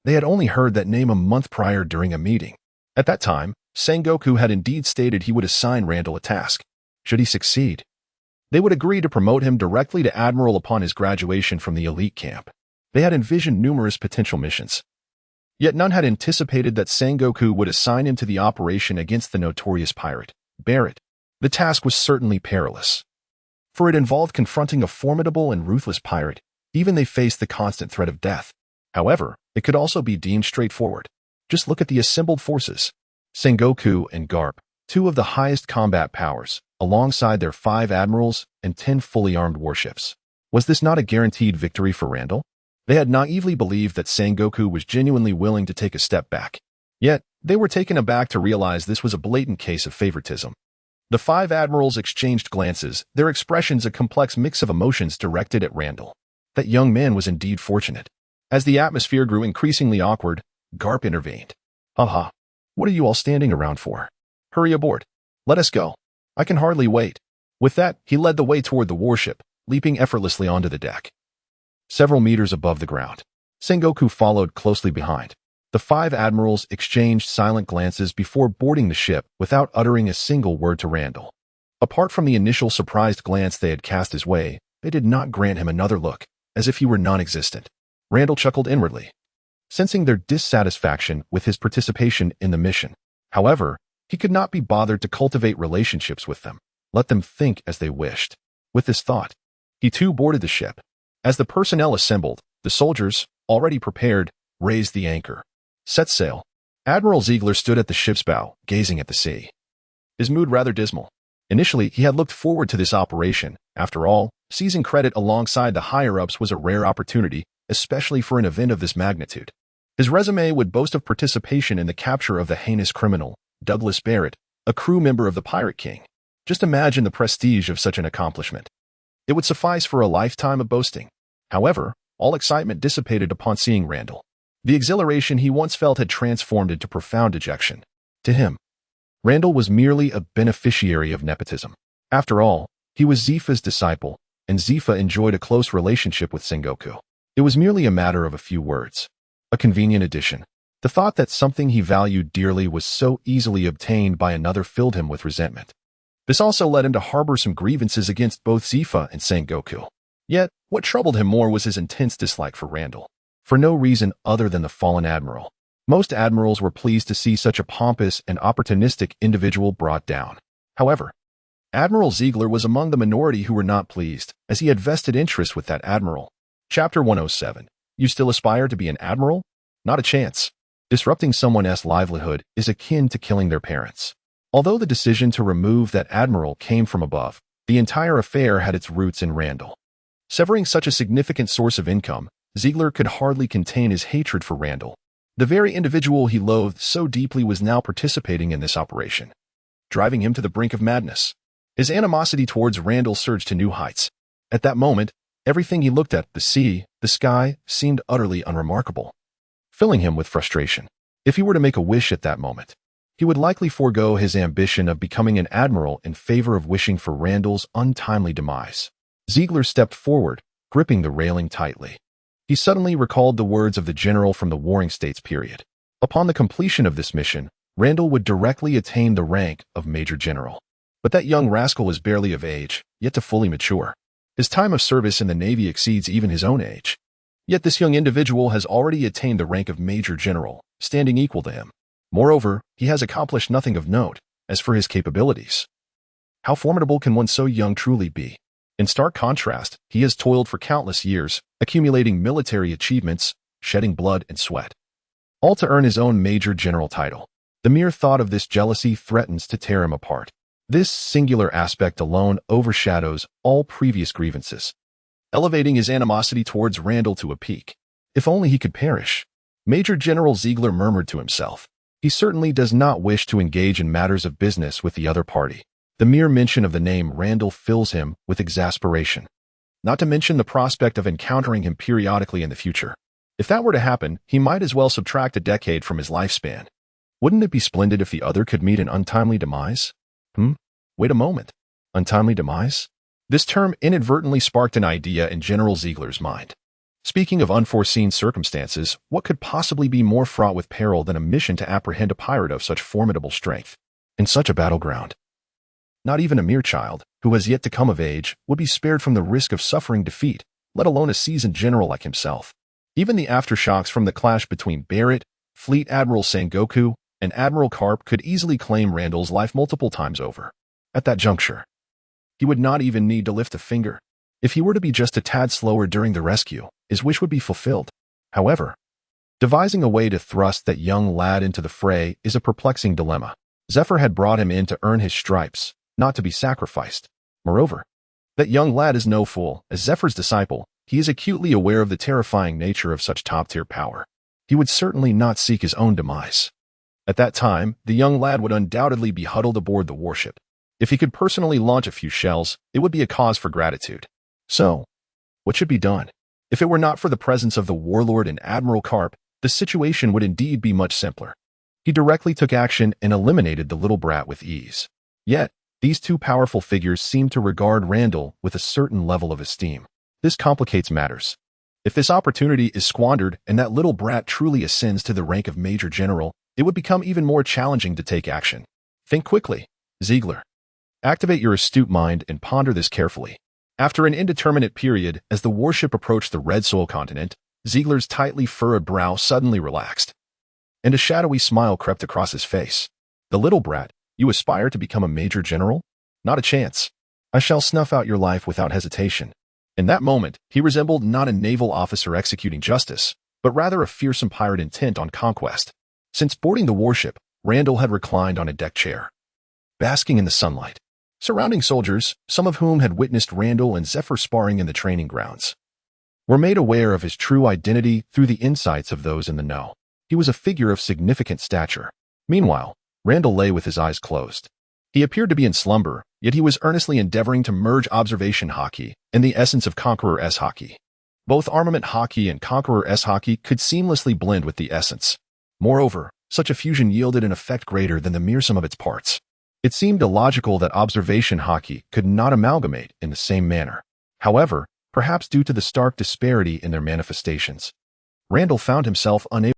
They had only heard that name a month prior during a meeting. At that time, Sengoku had indeed stated he would assign Randall a task. Should he succeed, they would agree to promote him directly to admiral upon his graduation from the elite camp. They had envisioned numerous potential missions. Yet none had anticipated that Sengoku would assign him to the operation against the notorious pirate, Barrett. The task was certainly perilous, for it involved confronting a formidable and ruthless pirate. Even they faced the constant threat of death. However, it could also be deemed straightforward. Just look at the assembled forces. Sengoku and Garp, 2 of the highest combat powers, alongside their 5 admirals and 10 fully armed warships. Was this not a guaranteed victory for Randall? They had naively believed that Sengoku was genuinely willing to take a step back. Yet, they were taken aback to realize this was a blatant case of favoritism. The 5 admirals exchanged glances, their expressions a complex mix of emotions directed at Randall. That young man was indeed fortunate. As the atmosphere grew increasingly awkward, Garp intervened. "Haha, what are you all standing around for? Hurry aboard. Let us go. I can hardly wait." With that, he led the way toward the warship, leaping effortlessly onto the deck. Several meters above the ground, Sengoku followed closely behind. The 5 admirals exchanged silent glances before boarding the ship without uttering a single word to Randall. Apart from the initial surprised glance they had cast his way, they did not grant him another look, as if he were non-existent. Randall chuckled inwardly, sensing their dissatisfaction with his participation in the mission. However, he could not be bothered to cultivate relationships with them. Let them think as they wished. With this thought, he too boarded the ship. As the personnel assembled, the soldiers, already prepared, raised the anchor. Set sail. Admiral Ziegler stood at the ship's bow, gazing at the sea. His mood rather dismal. Initially, he had looked forward to this operation. After all, seizing credit alongside the higher-ups was a rare opportunity, especially for an event of this magnitude. His resume would boast of participation in the capture of the heinous criminal, Douglas Barrett, a crew member of the Pirate King. Just imagine the prestige of such an accomplishment. It would suffice for a lifetime of boasting. However, all excitement dissipated upon seeing Randall. The exhilaration he once felt had transformed into profound dejection. To him, Randall was merely a beneficiary of nepotism. After all, he was Zephy's disciple, and Zephyr enjoyed a close relationship with Sengoku. It was merely a matter of a few words. A convenient addition. The thought that something he valued dearly was so easily obtained by another filled him with resentment. This also led him to harbor some grievances against both Zephyr and Sengoku. Yet, what troubled him more was his intense dislike for Randall. For no reason other than the fallen admiral. Most admirals were pleased to see such a pompous and opportunistic individual brought down. However, Admiral Ziegler was among the minority who were not pleased, as he had vested interest with that admiral. Chapter 107. You still aspire to be an admiral? Not a chance. Disrupting someone's livelihood is akin to killing their parents. Although the decision to remove that admiral came from above, the entire affair had its roots in Randall. Severing such a significant source of income, Ziegler could hardly contain his hatred for Randall. The very individual he loathed so deeply was now participating in this operation, driving him to the brink of madness. His animosity towards Randall surged to new heights. At that moment, everything he looked at, the sea, the sky, seemed utterly unremarkable, filling him with frustration. If he were to make a wish at that moment, he would likely forego his ambition of becoming an admiral in favor of wishing for Randall's untimely demise. Ziegler stepped forward, gripping the railing tightly. He suddenly recalled the words of the general from the Warring States period. Upon the completion of this mission, Randall would directly attain the rank of Major General. But that young rascal was barely of age, yet to fully mature. His time of service in the Navy exceeds even his own age. Yet this young individual has already attained the rank of Major General, standing equal to him. Moreover, he has accomplished nothing of note. As for his capabilities, how formidable can one so young truly be? In stark contrast, he has toiled for countless years, accumulating military achievements, shedding blood and sweat, all to earn his own Major General title. The mere thought of this jealousy threatens to tear him apart. This singular aspect alone overshadows all previous grievances, elevating his animosity towards Randall to a peak. If only he could perish. Major General Ziegler murmured to himself. He certainly does not wish to engage in matters of business with the other party. The mere mention of the name Randall fills him with exasperation. not to mention the prospect of encountering him periodically in the future. If that were to happen, he might as well subtract a decade from his lifespan. Wouldn't it be splendid if the other could meet an untimely demise? Wait a moment. Untimely demise? This term inadvertently sparked an idea in General Ziegler's mind. Speaking of unforeseen circumstances, what could possibly be more fraught with peril than a mission to apprehend a pirate of such formidable strength in such a battleground? Not even a mere child, who has yet to come of age, would be spared from the risk of suffering defeat, let alone a seasoned general like himself. Even the aftershocks from the clash between Barrett, Fleet Admiral Sengoku, and Admiral Karp could easily claim Randall's life multiple times over. At that juncture, he would not even need to lift a finger. If he were to be just a tad slower during the rescue, his wish would be fulfilled. However, devising a way to thrust that young lad into the fray is a perplexing dilemma. Zephyr had brought him in to earn his stripes, not to be sacrificed. Moreover, that young lad is no fool. As Zephyr's disciple, he is acutely aware of the terrifying nature of such top-tier power. He would certainly not seek his own demise. At that time, the young lad would undoubtedly be huddled aboard the warship. If he could personally launch a few shells, it would be a cause for gratitude. So, what should be done? If it were not for the presence of the warlord and Admiral Karp, the situation would indeed be much simpler. He directly took action and eliminated the little brat with ease. Yet, these two powerful figures seem to regard Randall with a certain level of esteem. This complicates matters. If this opportunity is squandered and that little brat truly ascends to the rank of Major General, it would become even more challenging to take action. Think quickly, Ziegler. Activate your astute mind and ponder this carefully. After an indeterminate period, as the warship approached the Red Soul continent, Ziegler's tightly furrowed brow suddenly relaxed, and a shadowy smile crept across his face. The little brat, you aspire to become a Major General? Not a chance. I shall snuff out your life without hesitation. In that moment, he resembled not a naval officer executing justice, but rather a fearsome pirate intent on conquest. Since boarding the warship, Randall had reclined on a deck chair, basking in the sunlight. Surrounding soldiers, some of whom had witnessed Randall and Zephyr sparring in the training grounds, were made aware of his true identity through the insights of those in the know. He was a figure of significant stature. Meanwhile, Randall lay with his eyes closed. He appeared to be in slumber, yet he was earnestly endeavoring to merge observation Haki and the essence of Conqueror-S Haki. Both armament Haki and Conqueror-S Haki could seamlessly blend with the essence. Moreover, such a fusion yielded an effect greater than the mere sum of its parts. It seemed illogical that observation Haki could not amalgamate in the same manner. However, perhaps due to the stark disparity in their manifestations, Randall found himself unable